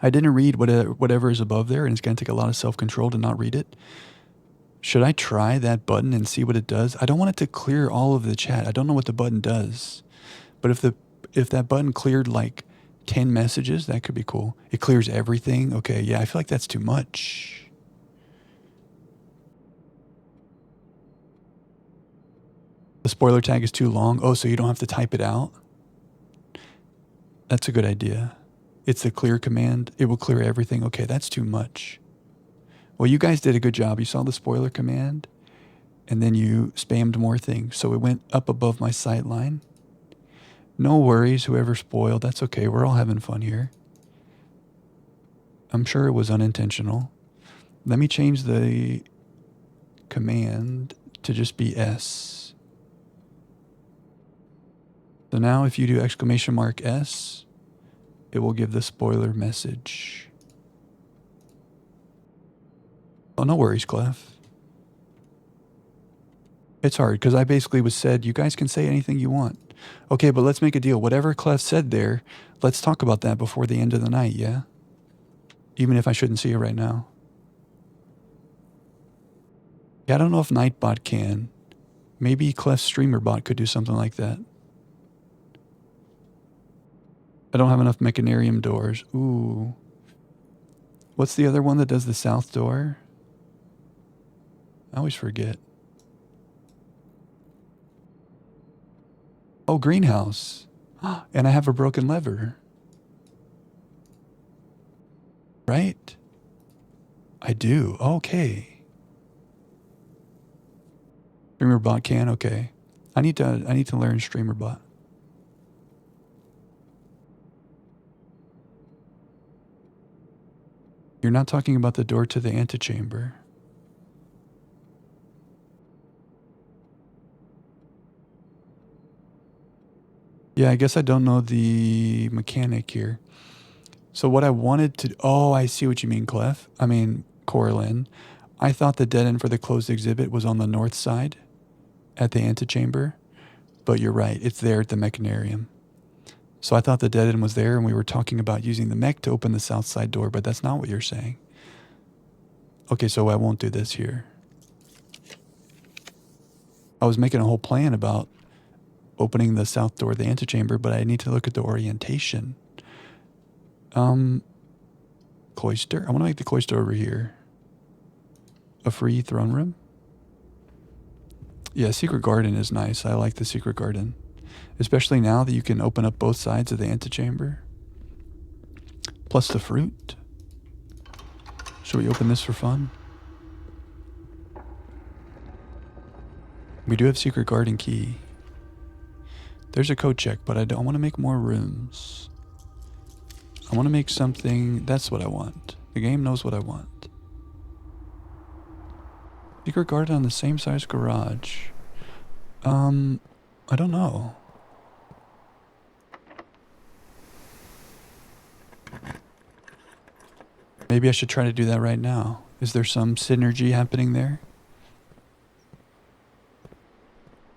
I didn't read whatever is above there, and it's going to take a lot of self-control to not read it. Should I try that button and see what it does? I don't want it to clear all of the chat. I don't know what the button does. But if that button cleared like 10 messages, that could be cool. It clears everything. Okay, yeah, I feel like that's too much. The spoiler tag is too long. Oh, so you don't have to type it out? That's a good idea. It's the clear command. It will clear everything. Okay, that's too much. Well, you guys did a good job. You saw the spoiler command, and then you spammed more things. So it went up above my sight line. No worries, whoever spoiled. That's okay. We're all having fun here. I'm sure it was unintentional. Let me change the command to just be S. So now if you do !S, it will give the spoiler message. Oh, no worries, Clef. It's hard because I basically was said, you guys can say anything you want. Okay, but let's make a deal. Whatever Clef said there, let's talk about that before the end of the night, yeah? Even if I shouldn't see it right now. Yeah, I don't know if Nightbot can. Maybe Clef's streamer bot could do something like that. I don't have enough Mechanarium doors. Ooh. What's the other one that does the south door? I always forget. Oh, greenhouse. And I have a broken lever. Right? I do. Okay. Streamer bot can? Okay. I need to learn streamer bot. You're not talking about the door to the antechamber. Yeah, I guess I don't know the mechanic here. So what I wanted to... Oh, I see what you mean, Clef. I mean, Corlin. I thought the dead end for the closed exhibit was on the north side at the antechamber. But you're right. It's there at the Mechanarium. So I thought the dead end was there, and we were talking about using the mech to open the south side door, but that's not what you're saying. Okay, so I won't do this here. I was making a whole plan about opening the south door of the antechamber, but I need to look at the orientation. Cloister. I want to make the cloister over here a free throne room. Yeah, secret garden is nice. I like the secret garden, especially now that you can open up both sides of the antechamber. Plus the fruit. Should we open this for fun? We do have secret garden key. There's a code check, but I don't want to make more rooms. I want to make something. That's what I want. The game knows what I want. Secret garden on the same size garage. I don't know. Maybe I should try to do that right now. Is there some synergy happening there?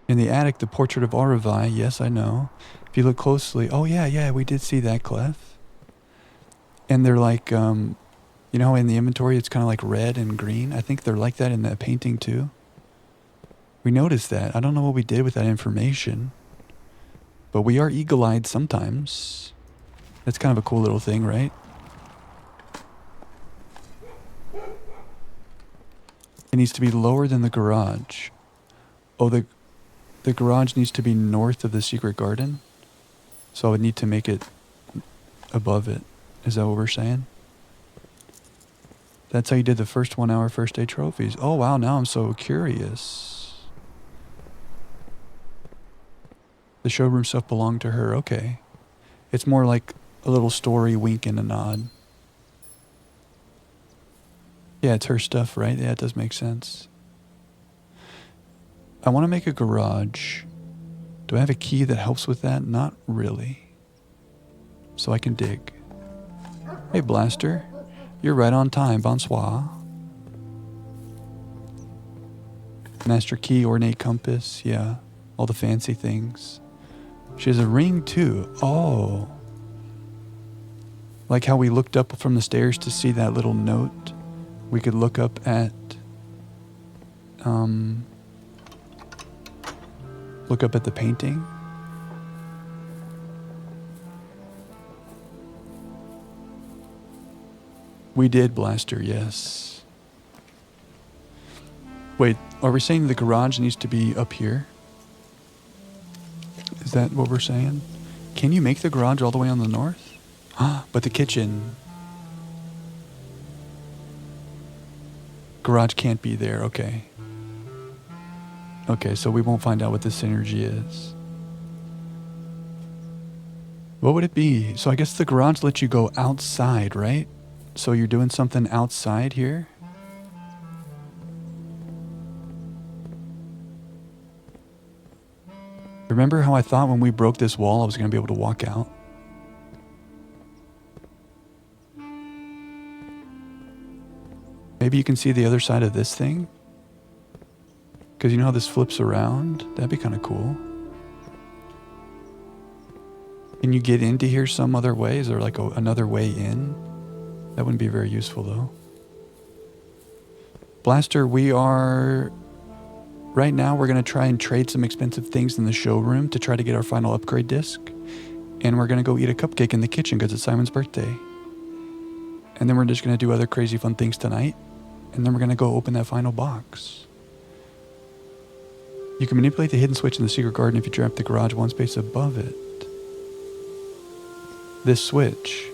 In the attic, the portrait of Aravai. Yes, I know. If you look closely. Oh, yeah, we did see that, Clef. And they're like, you know, in the inventory, it's kind of like red and green. I think they're like that in the painting, too. We noticed that. I don't know what we did with that information. But we are eagle-eyed sometimes. That's kind of a cool little thing, right? It needs to be lower than the garage. Oh, the garage needs to be north of the secret garden. So I would need to make it above it. Is that what we're saying? That's how you did the first 1 hour first day trophies. Oh, wow. Now I'm so curious. The showroom stuff belonged to her. Okay. It's more like a little story wink and a nod. Yeah, it's her stuff, right? Yeah, it does make sense. I want to make a garage. Do I have a key that helps with that? Not really. So I can dig. Hey, Blaster. You're right on time. Bonsoir. Master key, ornate compass. Yeah, all the fancy things. She has a ring, too. Oh. Like how we looked up from the stairs to see that little note. We could look up at, the painting. We did, Blaster, yes. Wait, are we saying the garage needs to be up here? Is that what we're saying? Can you make the garage all the way on the north? But the kitchen. Garage can't be there, okay. Okay, so we won't find out what the synergy is. What would it be? So I guess the garage lets you go outside, right? So you're doing something outside here? Remember how I thought when we broke this wall I was going to be able to walk out? Maybe you can see the other side of this thing? Because you know how this flips around? That'd be kind of cool. Can you get into here some other way? Is there like another way in? That wouldn't be very useful though. Blaster, right now we're going to try and trade some expensive things in the showroom to try to get our final upgrade disc. And we're going to go eat a cupcake in the kitchen because it's Simon's birthday. And then we're just going to do other crazy fun things tonight. And then we're going to go open that final box. You can manipulate the hidden switch in the secret garden if you drop the garage one space above it. This switch.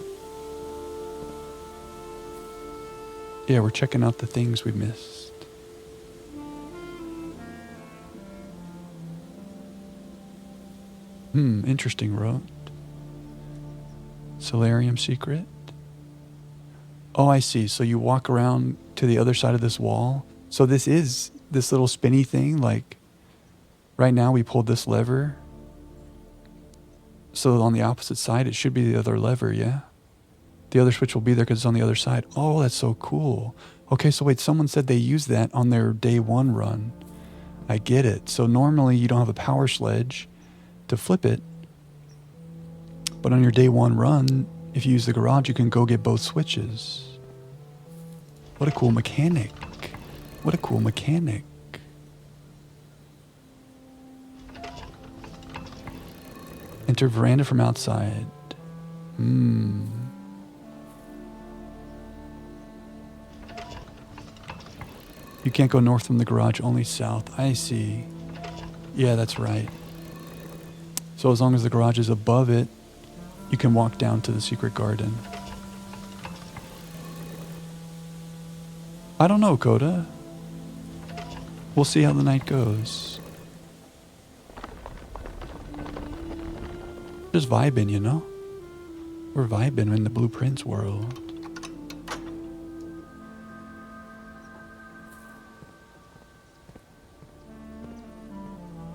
Yeah, we're checking out the things we missed. Interesting road. Solarium secret. Oh, I see. So you walk around to the other side of this wall. So this is this little spinny thing. Like right now we pulled this lever. So on the opposite side, it should be the other lever, yeah? The other switch will be there because it's on the other side. Oh, that's so cool. Okay, so wait, someone said they used that on their day one run. I get it. So normally you don't have a power sledge to flip it. But on your day one run, if you use the garage, you can go get both switches. What a cool mechanic. What a cool mechanic. Enter veranda from outside. You can't go north from the garage, only south. I see. Yeah, that's right. So as long as the garage is above it, you can walk down to the secret garden. I don't know, Coda. We'll see how the night goes. Just vibing, you know? We're vibing in the Blue Prince world.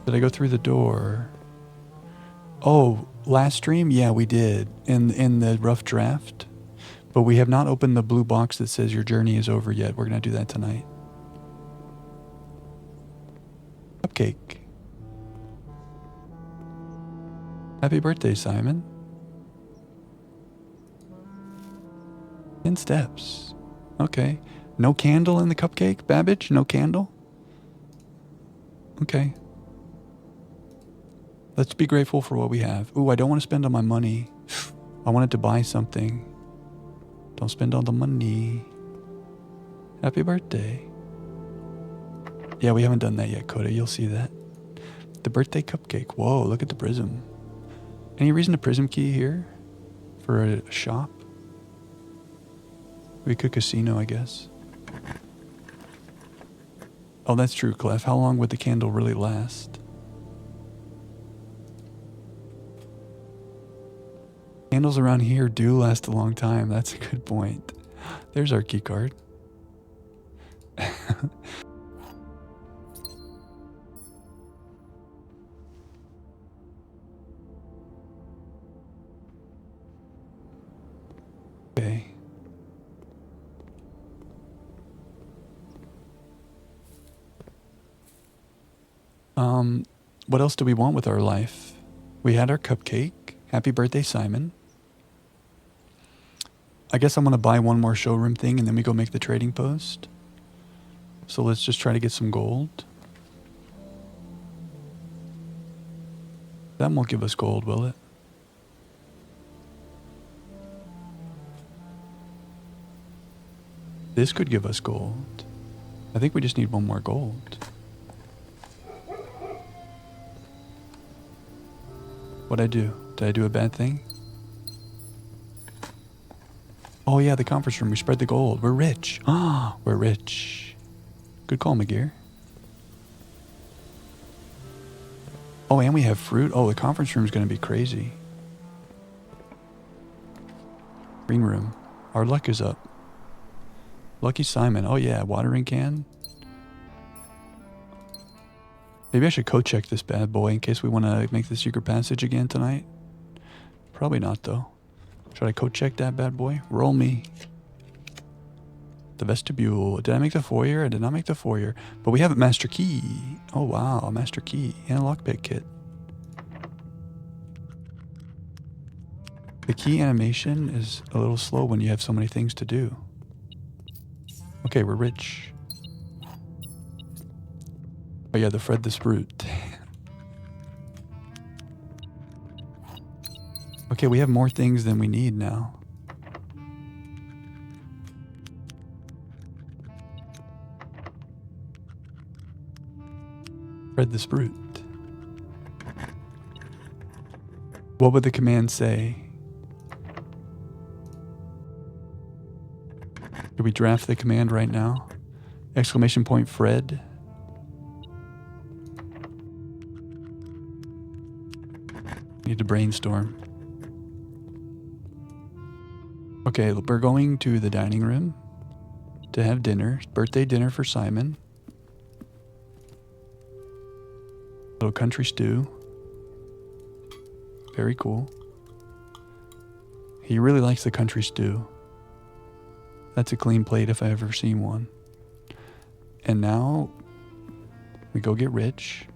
Did I go through the door? Oh, last stream? Yeah, we did. In the rough draft. But we have not opened the blue box that says your journey is over yet. We're going to do that tonight. Cupcake. Happy birthday, Simon. 10 steps. Okay. No candle in the cupcake, Babbage? No candle? Okay. Let's be grateful for what we have. Ooh, I don't want to spend all my money. I wanted to buy something. Don't spend all the money. Happy birthday. Yeah, we haven't done that yet, Coda. You'll see that. The birthday cupcake. Whoa, look at the prism. Any reason a prism key here? For a shop? We could casino, I guess. Oh, that's true, Clef. How long would the candle really last? Candles around here do last a long time. That's a good point. There's our key card. Okay. What else do we want with our life? We had our cupcake. Happy birthday, Simon. I guess I'm going to buy one more showroom thing and then we go make the trading post. So let's just try to get some gold. That won't give us gold, will it? This could give us gold. I think we just need one more gold. What'd I do? Did I do a bad thing? Oh yeah, the conference room. We spread the gold. We're rich. Ah, we're rich. Good call, McGear. Oh, and we have fruit. Oh, the conference room is going to be crazy. Green room. Our luck is up. Lucky Simon. Oh yeah, watering can. Maybe I should code check this bad boy in case we want to make the secret passage again tonight. Probably not though. Should I code check that bad boy? Roll me. The vestibule. Did I make the foyer? I did not make the foyer. But we have a master key. Oh wow, a master key and a lockpick kit. The key animation is a little slow when you have so many things to do. Okay, we're rich. Oh yeah, the Fred the Sprute. Okay, we have more things than we need now. Fred the Sprute. What would the command say? Should we draft the command right now? Exclamation point Fred. Need to brainstorm. Okay, we're going to the dining room to have dinner. Birthday dinner for Simon. Little country stew. Very cool. He really likes the country stew. That's a clean plate if I've ever seen one. And now we go get rich.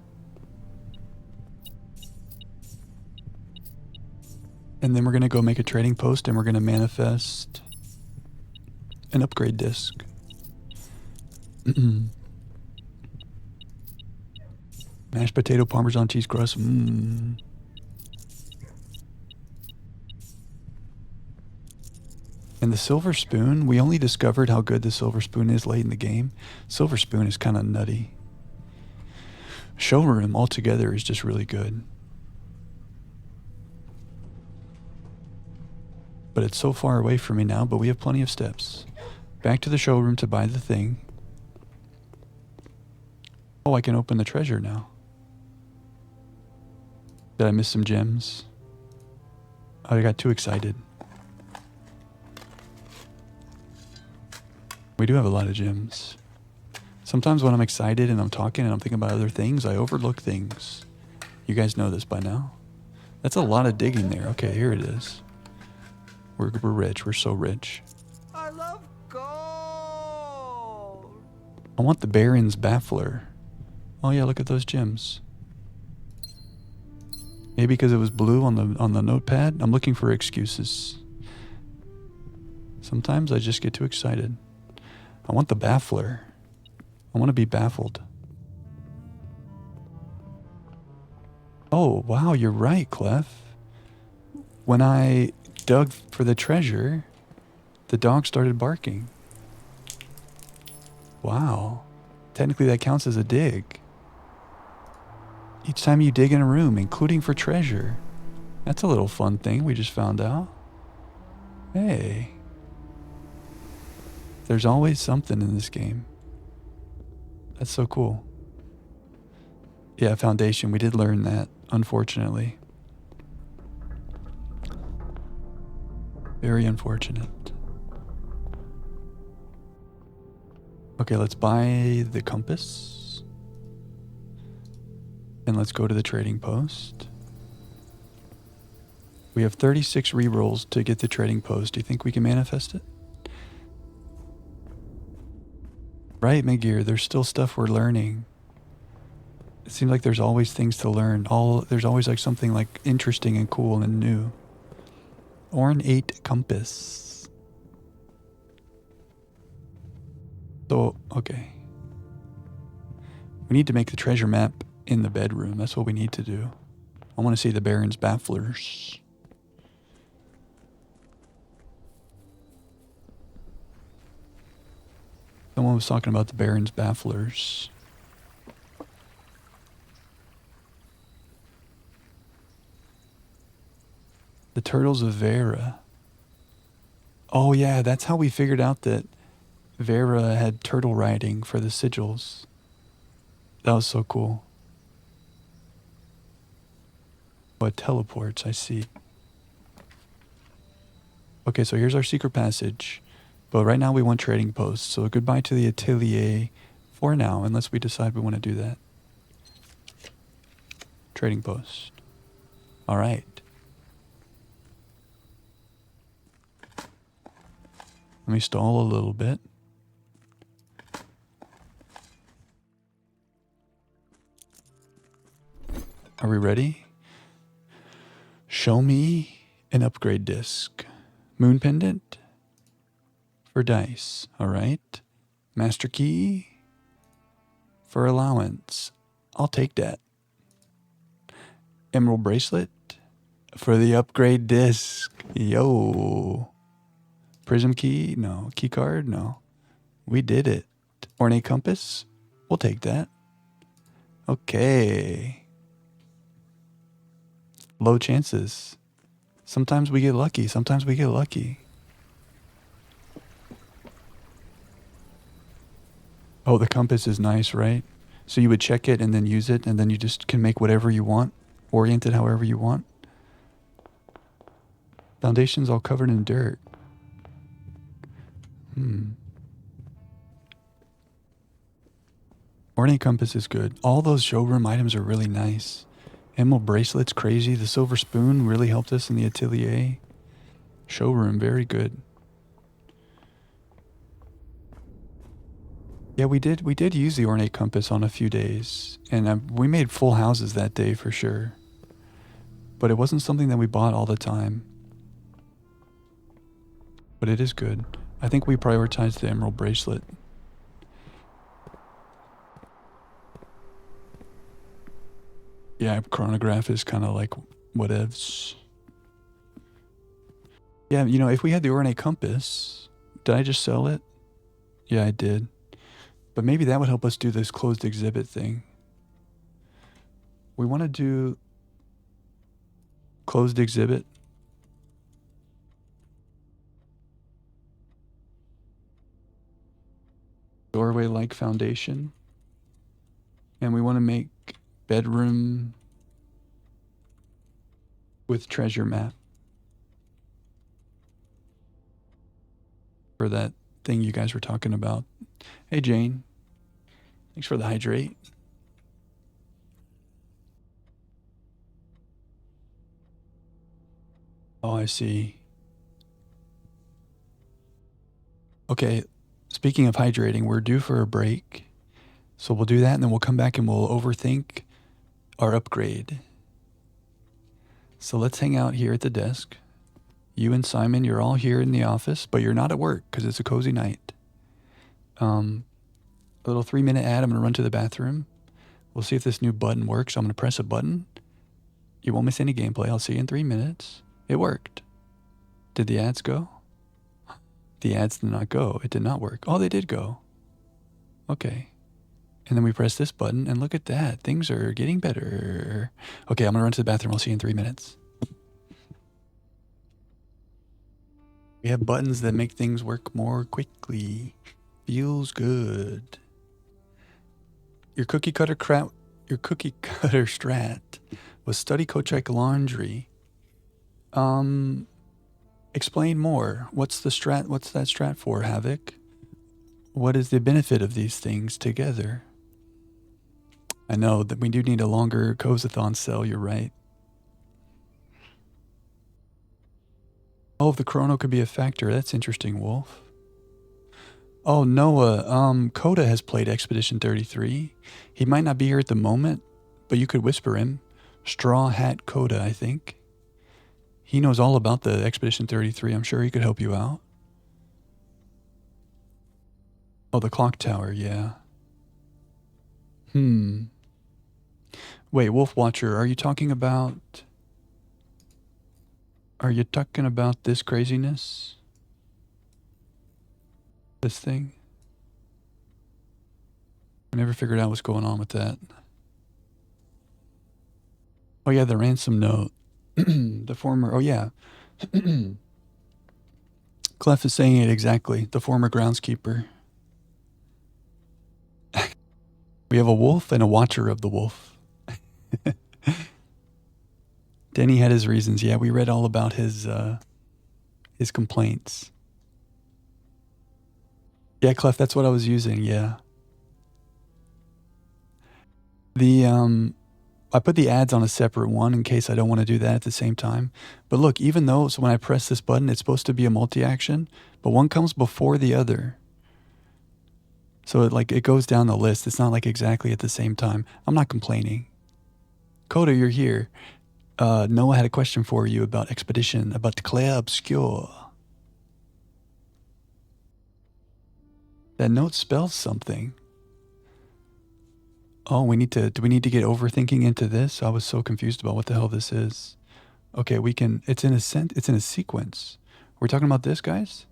And then we're going to go make a trading post and we're going to manifest an upgrade disc. Mashed potato, Parmesan cheese crust. And the silver spoon, we only discovered how good the silver spoon is late in the game. Silver spoon is kind of nutty. Showroom altogether is just really good. But it's so far away from me now, but we have plenty of steps. Back to the showroom to buy the thing. Oh, I can open the treasure now. Did I miss some gems? Oh, I got too excited. We do have a lot of gems. Sometimes when I'm excited and I'm talking and I'm thinking about other things, I overlook things. You guys know this by now. That's a lot of digging there. Okay, here it is. We're rich. We're so rich. I love gold. I want the Baron's Baffler. Oh yeah, look at those gems. Maybe because it was blue on the notepad. I'm looking for excuses. Sometimes I just get too excited. I want the Baffler. I want to be baffled. Oh, wow, you're right, Clef. When I dug for the treasure, the dog started barking. Wow. Technically, that counts as a dig. Each time you dig in a room, including for treasure. That's a little fun thing we just found out. Hey. There's always something in this game. That's so cool. Yeah, foundation. We did learn that, unfortunately. Very unfortunate. Okay, let's buy the compass. And let's go to the trading post. We have 36 rerolls to get the trading post. Do you think we can manifest it? Right, Megir, there's still stuff we're learning. It seems like there's always things to learn. There's always like something like interesting and cool and new. Ornate compass. So, okay. We need to make the treasure map in the bedroom. That's what we need to do. I want to see the Baron's Bafflers. Someone was talking about the Baron's Bafflers. The Turtles of Vera. Oh yeah, that's how we figured out that Vera had turtle riding for the sigils. That was so cool. Oh, it teleports, I see. Okay, so here's our secret passage. But right now we want trading posts. So goodbye to the atelier for now, unless we decide we want to do that. Trading post. All right. Let me stall a little bit. Are we ready? Show me an upgrade disc. Moon pendant for dice. All right. Master key for allowance. I'll take that. Emerald bracelet for the upgrade disc. Yo. Prism key? No. Key card? No. We did it. Ornate compass? We'll take that. Okay. Low chances. Sometimes we get lucky. Sometimes we get lucky. Oh, the compass is nice, right? So you would check it and then use it, and then you just can make whatever you want, orient it however you want. Foundation's all covered in dirt. Ornate compass is good. All those showroom items are really nice. Emerald bracelet's crazy. The silver spoon really helped us in the atelier. Showroom, very good. Yeah, we did use the ornate compass on a few days, and we made full houses that day for sure. But it wasn't something that we bought all the time. But it is good. I think we prioritized the emerald bracelet. Yeah, chronograph is kind of like whatevs. Yeah, you know, if we had the ornate compass, did I just sell it? Yeah, I did. But maybe that would help us do this closed exhibit thing. We want to do closed exhibit. Doorway-like foundation. And we want to make bedroom with treasure map. For that thing you guys were talking about. Hey, Jane. Thanks for the hydrate. Oh, I see. Okay, speaking of hydrating, we're due for a break. So we'll do that and then we'll come back and we'll overthink our upgrade. So let's hang out here at the desk. You and Simon, you're all here in the office, but you're not at work because it's a cozy night. A little 3-minute ad. I'm going to run to the bathroom. We'll see if this new button works. I'm going to press a button. You won't miss any gameplay. I'll see you in 3 minutes. It worked. Did the ads go? The ads did not go. It did not work. Oh, they did go. Okay. And then we press this button, and look at that. Things are getting better. Okay, I'm going to run to the bathroom. I'll see you in 3 minutes. We have buttons that make things work more quickly. Feels good. Your cookie cutter strat was study Kochek laundry. Explain more. What's that strat for, Havoc? What is the benefit of these things together? I know that we do need a longer Kozathon cell, you're right. Oh, the chrono could be a factor. That's interesting, Wolf. Oh, Noah, Coda has played Expedition 33. He might not be here at the moment, but you could whisper him. Straw Hat Coda, I think. He knows all about the Expedition 33. I'm sure he could help you out. Oh, the clock tower, yeah. Wait, Wolf Watcher, are you talking about this craziness? This thing? I never figured out what's going on with that. Oh yeah, the ransom note. The former, oh yeah. Clef is saying it exactly. The former groundskeeper. We have a wolf and a watcher of the wolf. Denny had his reasons. Yeah, we read all about his complaints. Yeah, Clef, that's what I was using, yeah. I put the ads on a separate one in case I don't want to do that at the same time. But look, even though, so when I press this button, it's supposed to be a multi-action, but one comes before the other. So it goes down the list. It's not like exactly at the same time. I'm not complaining. Coda, you're here. Noah had a question for you about Expedition, about Clair Obscure. That note spells something. Oh, do we need to get overthinking into this? I was so confused about what the hell this is. Okay, it's in a sequence. We're talking about this, guys?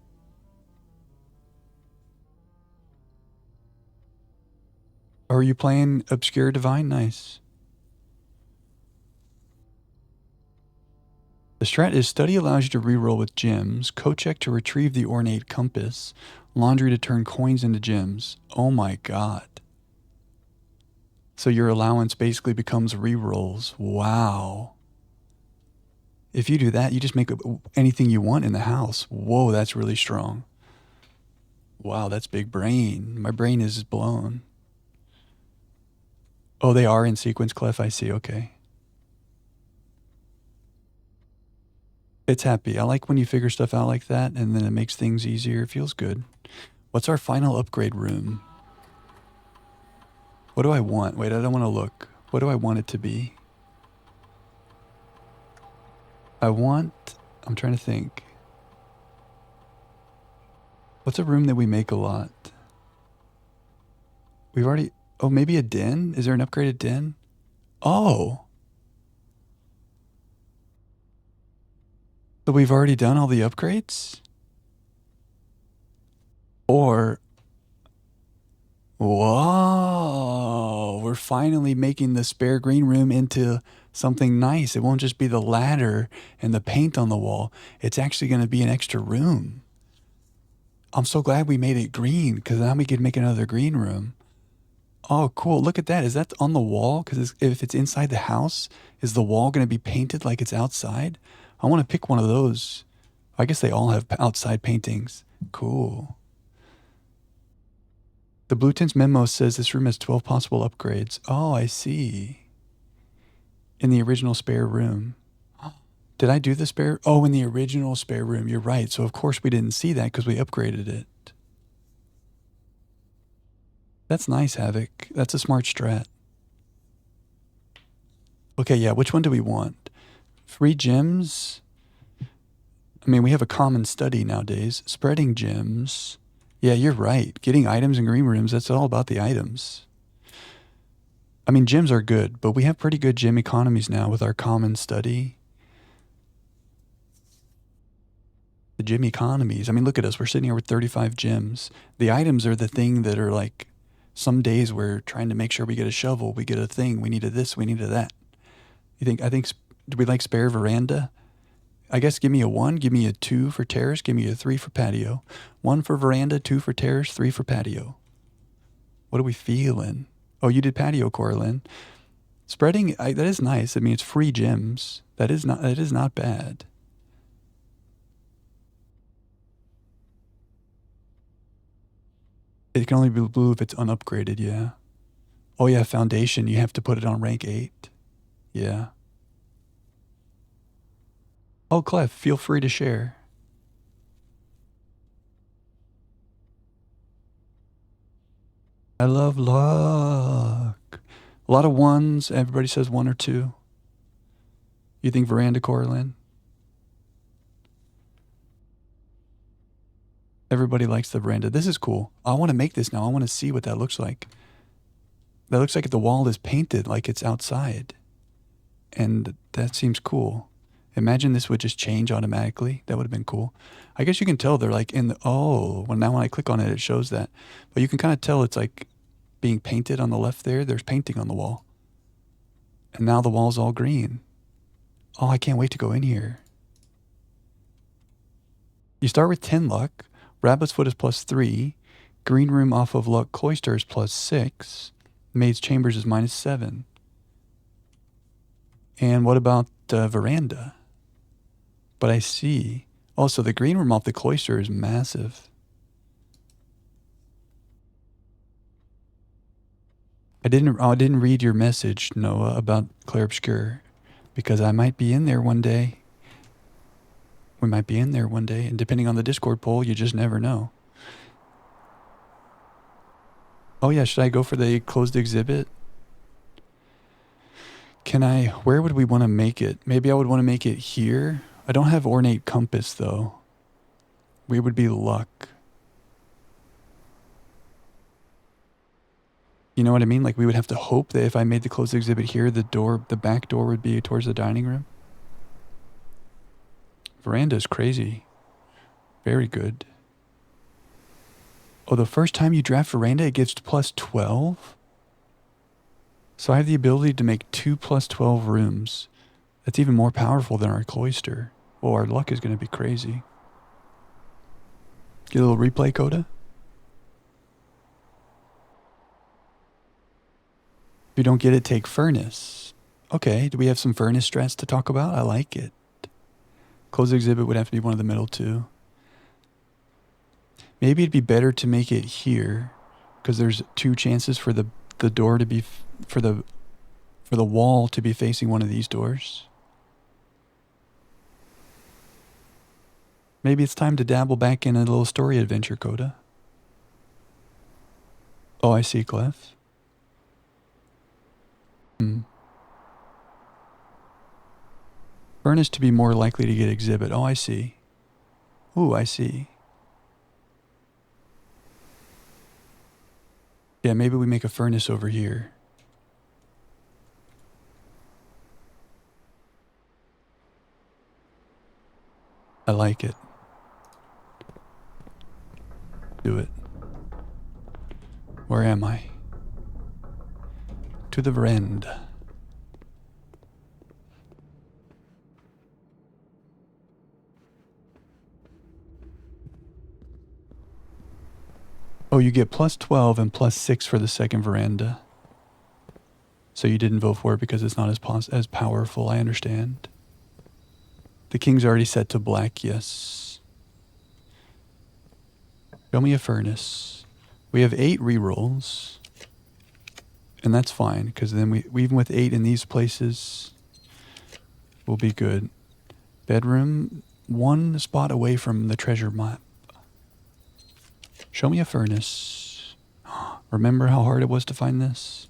Or are you playing Obscure Divine? Nice. The strat is study allows you to reroll with gems, Kochek to retrieve the ornate compass, laundry to turn coins into gems. Oh my god. So your allowance basically becomes rerolls. Wow. If you do that, you just make anything you want in the house. Whoa, that's really strong. Wow, that's big brain. My brain is blown. Oh, they are in sequence, Clef. I see. Okay. It's happy. I like when you figure stuff out like that and then it makes things easier. It feels good. What's our final upgrade room? What do I want? Wait, I don't want to look. What do I want it to be? I'm trying to think. What's a room that we make a lot? Oh, maybe a den? Is there an upgraded den? Oh. So we've already done all the upgrades? Or, whoa, we're finally making the spare green room into something nice. It won't just be the ladder and the paint on the wall. It's actually going to be an extra room. I'm so glad we made it green because now we could make another green room. Oh, cool. Look at that. Is that on the wall? Because if it's inside the house, is the wall going to be painted like it's outside? I want to pick one of those. I guess they all have outside paintings. Cool. The Blue Tints memo says this room has 12 possible upgrades. Oh, I see. In the original spare room. Did I do the spare? Oh, in the original spare room. You're right. So, of course, we didn't see that because we upgraded it. That's nice, Havoc. That's a smart strat. Okay, yeah. Which one do we want? Free gems? I mean, we have a common study nowadays. Spreading gems. Yeah, you're right. Getting items in green rooms, that's all about the items. I mean, gems are good, but we have pretty good gem economies now with our common study. The gem economies. I mean, look at us. We're sitting here with 35 gems. The items are the thing that are like, some days we're trying to make sure we get a shovel, we get a thing, we need a this, we need a that. Do we like spare veranda? I guess give me a 1, give me a 2 for terrace, give me a 3 for patio. 1 for veranda, 2 for terrace, 3 for patio. What are we feeling? Oh, you did patio, Coraline. Spreading, that is nice. I mean, it's free gems. That is not bad. It can only be blue if it's unupgraded, yeah. Oh yeah, foundation, you have to put it on rank 8. Yeah. Oh, Clef, feel free to share. I love luck. A lot of 1s. Everybody says 1 or 2. You think veranda, Coraline? Everybody likes the veranda. This is cool. I want to make this now. I want to see what that looks like. That looks like the wall is painted like it's outside. And that seems cool. Imagine this would just change automatically. That would have been cool. I guess you can tell they're like in the, now when I click on it, it shows that. But you can kind of tell it's like being painted on the left there. There's painting on the wall. And now the wall's all green. Oh, I can't wait to go in here. You start with 10 luck. Rabbit's Foot is +3. Green Room off of Luck Cloister is +6. Maid's Chambers is -7. And what about veranda? But I see. Also, the green room off the cloister is massive. I didn't read your message, Noah, about Clair Obscur, because I might be in there one day. We might be in there one day, and depending on the Discord poll, you just never know. Oh yeah, should I go for the closed exhibit? Where would we want to make it? Maybe I would want to make it here. I don't have ornate compass though. We would be luck. You know what I mean? Like we would have to hope that if I made the closed exhibit here, the back door would be towards the dining room. Veranda is crazy. Very good. Oh, the first time you draft veranda, it gives +12? So I have the ability to make 2 +12 rooms. That's even more powerful than our cloister. Oh, our luck is going to be crazy. Get a little replay, Coda? If you don't get it, take furnace. Okay, do we have some furnace strats to talk about? I like it. Closed exhibit would have to be one of the middle two. Maybe it'd be better to make it here, because there's 2 chances for the door to be for the wall to be facing one of these doors. Maybe it's time to dabble back in a little story adventure, Coda. Oh, I see, Clef. Furnace to be more likely to get exhibit. Oh, I see. Ooh, I see. Yeah, maybe we make a furnace over here. I like it. Do it. Where am I? To the veranda. Oh, you get plus 12 and plus 6 for the second veranda. So you didn't vote for it because it's not as powerful, I understand. The king's already set to black, yes. Show me a furnace. We have 8 rerolls. And that's fine, because then we even with 8 in these places, we'll be good. Bedroom, 1 spot away from the treasure map. Show me a furnace. Remember how hard it was to find this?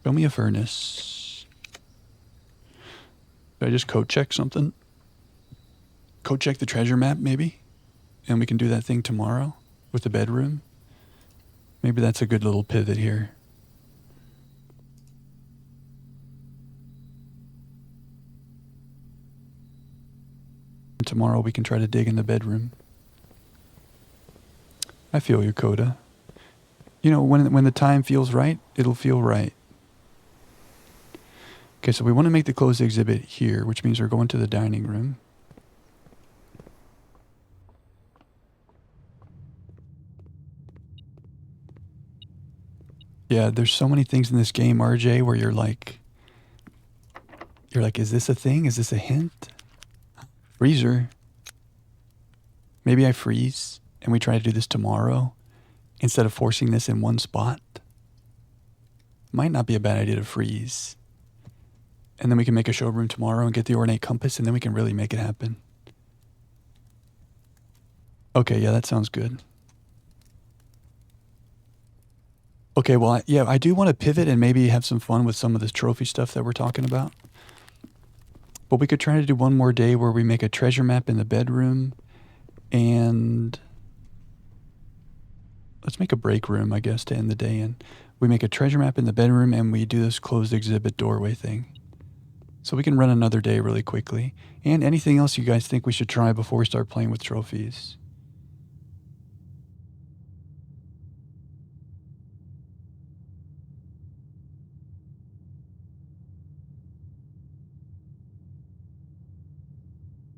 Show me a furnace. Did I just code check something? Code check the treasure map, maybe? And we can do that thing tomorrow with the bedroom. Maybe that's a good little pivot here. And tomorrow we can try to dig in the bedroom. I feel you, Coda. You know, when the time feels right, it'll feel right. Okay, so we want to make the closed exhibit here, which means we're going to the dining room. Yeah, there's so many things in this game, RJ, where you're like, is this a thing? Is this a hint? Freezer. Maybe I freeze and we try to do this tomorrow instead of forcing this in one spot. Might not be a bad idea to freeze. And then we can make a showroom tomorrow and get the ornate compass, and then we can really make it happen. Okay, yeah, that sounds good. Okay, well, I do want to pivot and maybe have some fun with some of this trophy stuff that we're talking about. But we could try to do one more day where we make a treasure map in the bedroom, and let's make a break room, I guess, to end the day in. We make a treasure map in the bedroom, and we do this closed exhibit doorway thing. So we can run another day really quickly. And anything else you guys think we should try before we start playing with trophies?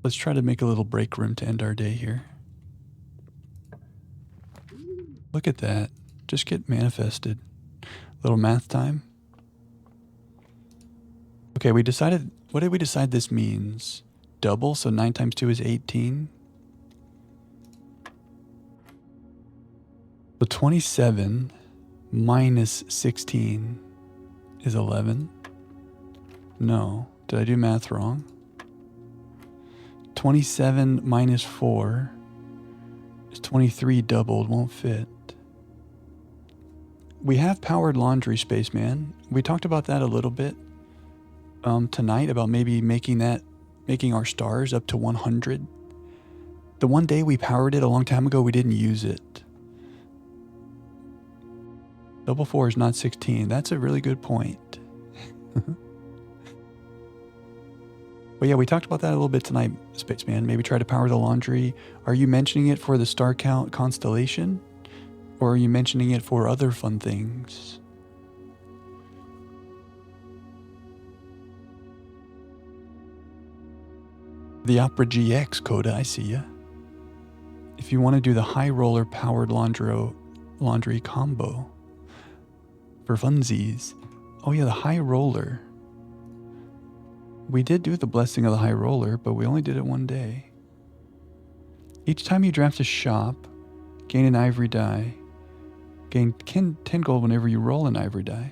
Let's try to make a little break room to end our day here. Look at that. Just get manifested. Little math time. Okay, we decided, what did we decide this means? Double, so 9 times 2 is 18. So 27 minus 16 is 11. No, did I do math wrong? 27 minus 4 is 23 doubled, won't fit. We have powered laundry, Spaceman. We talked about that a little bit tonight, about maybe making our stars up to 100. The one day we powered it a long time ago, we didn't use it. Double 4 is not 16. That's a really good point. But yeah, we talked about that a little bit tonight, Spaceman. Maybe try to power the laundry. Are you mentioning it for the star count constellation? Or are you mentioning it for other fun things? The Opera GX, Coda, I see ya. If you want to do the high roller powered laundry combo for funsies. Oh yeah, the high roller. We did do the blessing of the high roller, but we only did it one day. Each time you draft a shop, gain an ivory die. Gain 10 gold whenever you roll an ivory die.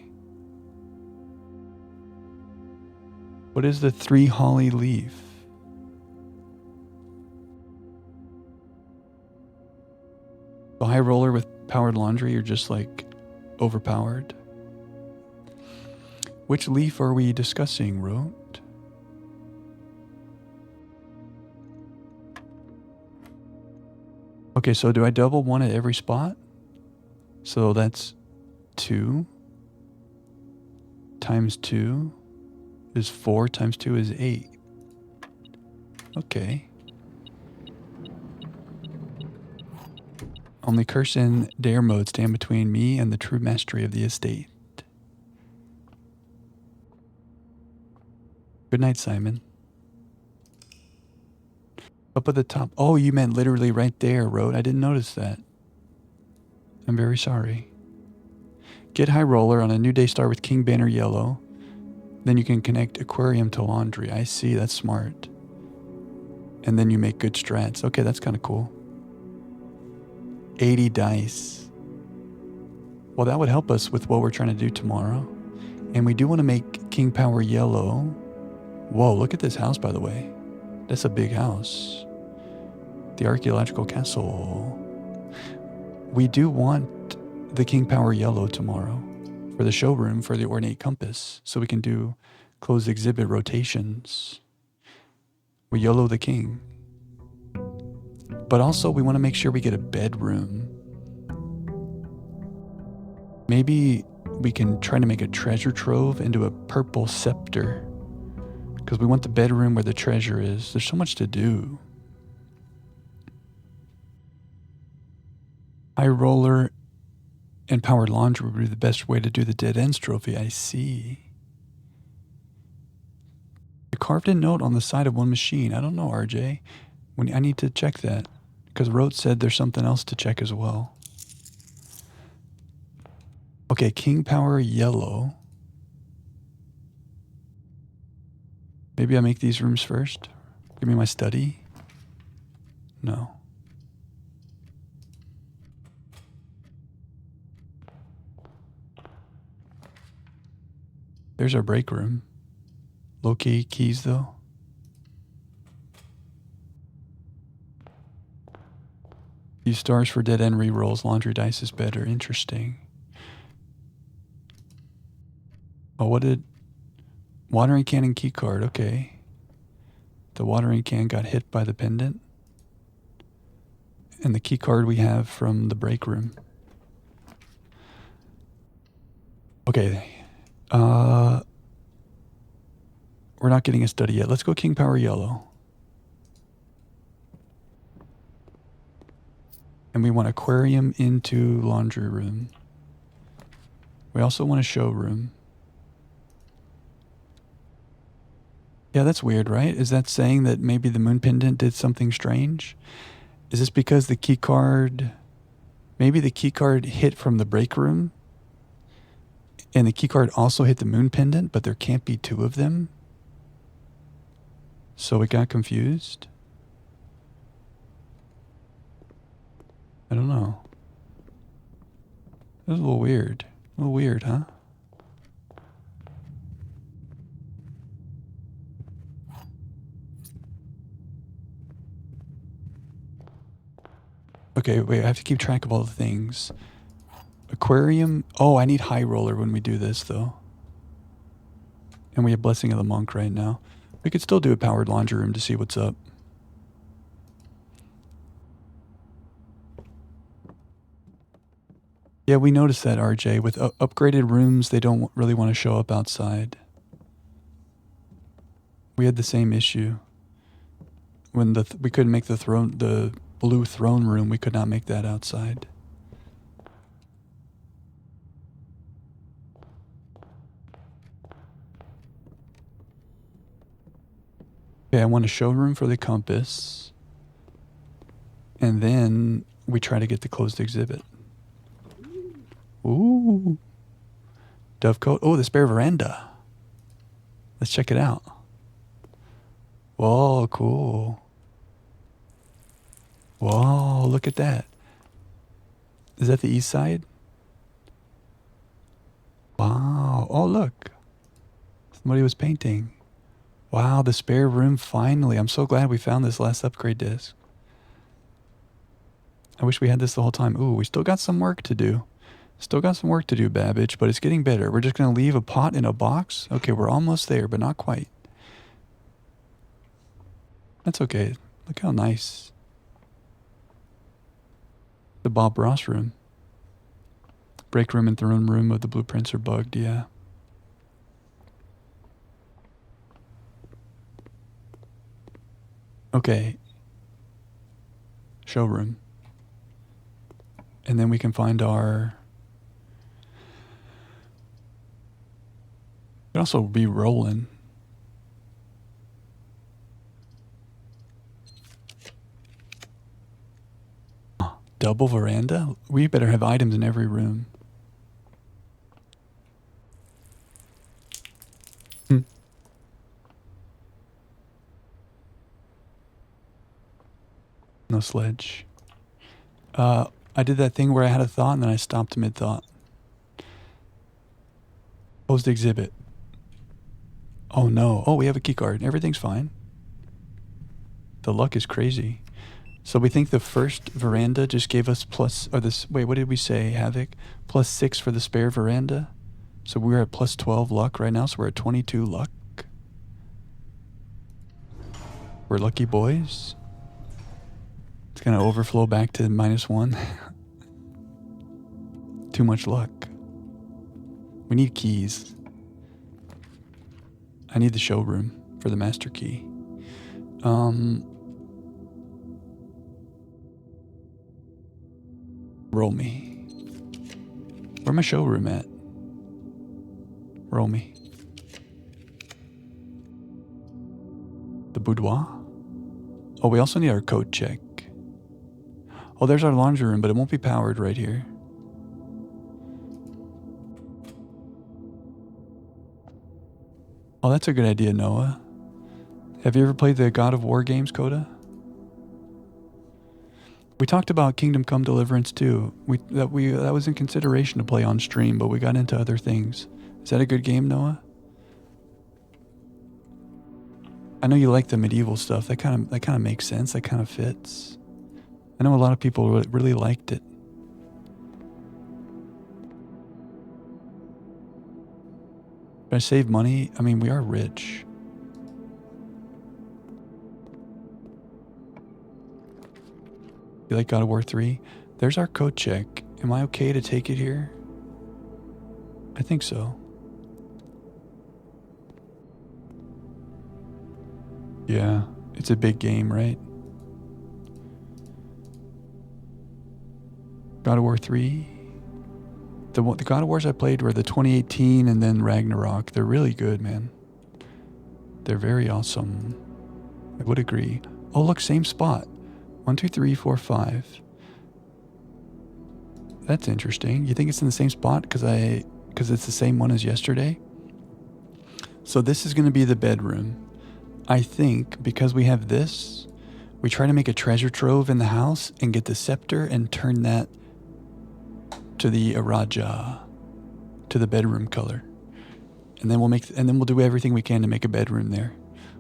What is the 3 holly leaf? The high roller with powered laundry are just like overpowered. Which leaf are we discussing, Rote? Okay, so do I double 1 at every spot? So that's 2 times 2 is 4 times 2 is 8. Okay. Only curse and dare mode stand between me and the true mastery of the estate. Good night, Simon. Up at the top. Oh, you meant literally right there, Road. I didn't notice that. I'm very sorry. Get High Roller on a new day start with King Banner Yellow. Then you can connect Aquarium to Laundry. I see, that's smart. And then you make good strats. Okay, that's kind of cool. 80 dice. Well, that would help us with what we're trying to do tomorrow. And we do want to make King Power Yellow. Whoa, look at this house, by the way. That's a big house. The Archaeological Castle. We do want the King Power Yellow tomorrow for the showroom for the Ornate Compass, so we can do closed exhibit rotations. We YOLO the King. But also we want to make sure we get a bedroom. Maybe we can try to make a treasure trove into a purple scepter, because we want the bedroom where the treasure is. There's so much to do. High Roller and Powered Laundry would be the best way to do the Dead Ends trophy. I see. You carved a note on the side of one machine. I don't know, RJ. I need to check that, because Rote said there's something else to check as well. Okay, King Power Yellow. Maybe I make these rooms first. Give me my study. No. There's our break room. Low-key keys, though. Use stars for dead end rerolls. Laundry dice is better. Interesting. Oh, what did... Watering can and key card. Okay. The watering can got hit by the pendant. And the key card we have from the break room. Okay. We're not getting a study yet. Let's go King Power Yellow. And we want aquarium into laundry room. We also want a showroom. Yeah, that's weird, right? Is that saying that maybe the moon pendant did something strange? Is this because the key card... Maybe the key card hit from the break room? And the key card also hit the moon pendant, but there can't be two of them? So it got confused? I don't know. That was a little weird. A little weird, huh? Okay, wait, I have to keep track of all the things. Aquarium. Oh, I need High Roller when we do this, though. And we have Blessing of the Monk right now. We could still do a powered laundry room to see what's up. Yeah, we noticed that, RJ. With upgraded rooms, they don't really want to show up outside. We had the same issue. When we couldn't make the blue throne room, we could not make that outside. Okay, I want a showroom for the compass. And then we try to get the closed exhibit. Ooh. Dovecote. Oh, the spare veranda. Let's check it out. Whoa, cool. Whoa, look at that. Is that the east side? Wow. Oh, look. Somebody was painting. Wow, the spare room finally. I'm so glad we found this last upgrade disc. I wish we had this the whole time. Ooh, we still got some work to do. Still got some work to do, Babbage, but it's getting better. We're just going to leave a pot in a box. Okay, we're almost there, but not quite. That's okay. Look how nice. The Bob Ross room. Break room and throne room of the blueprints are bugged, yeah. Okay. Showroom. And then we can find our... It could also be rolling. Double veranda? We better have items in every room. No sledge. I did that thing where I had a thought and then I stopped mid-thought. Closed exhibit. Oh no. Oh, we have a key card. Everything's fine. The luck is crazy. So we think the first veranda just gave us plus, or this, wait, what did we say, Havoc? Plus 6 for the spare veranda. So we're at plus 12 luck right now, so we're at 22 luck. We're lucky boys. It's gonna overflow back to -1. Too much luck. We need keys. I need the showroom for the master key. Roll me. Where my showroom at? Roll me. The boudoir? Oh, we also need our coat check. Oh, there's our laundry room, but it won't be powered right here. Oh, that's a good idea, Noah. Have you ever played the God of War games, Coda? We talked about Kingdom Come Deliverance too. That was in consideration to play on stream, but we got into other things. Is that a good game, Noah? I know you like the medieval stuff. That kind of makes sense. That kind of fits. I know a lot of people really liked it. Did I save money? I mean, we are rich. You like God of War 3? There's our code check. Am I okay to take it here? I think so. Yeah, it's a big game, right? God of War 3. The God of Wars I played were the 2018 and then Ragnarok. They're really good, man. They're very awesome. I would agree. Oh, look, same spot. 1, 2, 3, 4, 5. That's interesting. You think it's in the same spot because it's the same one as yesterday? So this is going to be the bedroom. I think because we have this, we try to make a treasure trove in the house and get the scepter and turn that to the Araja, to the bedroom color. And then we'll do everything we can to make a bedroom there.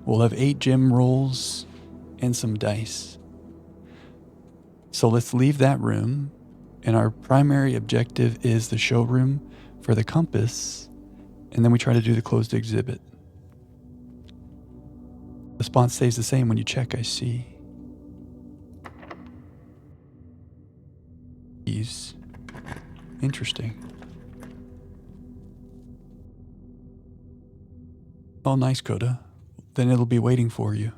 We'll have 8 gem rolls and some dice. So let's leave that room. And our primary objective is the showroom for the compass. And then we try to do the closed exhibit. The spot stays the same when you check, I see. Interesting. Oh, nice, Coda. Then it'll be waiting for you.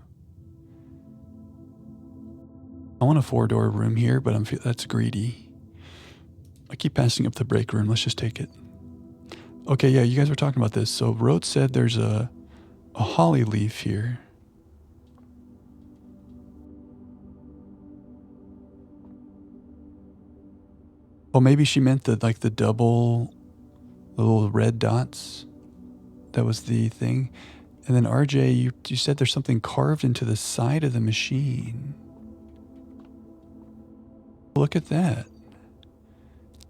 I want a 4-door room here, but that's greedy. I keep passing up the break room. Let's just take it. Okay, yeah, you guys were talking about this. So Rote said there's a holly leaf here. Oh, maybe she meant the double, the little red dots. That was the thing. And then RJ, you said there's something carved into the side of the machine. Look at that.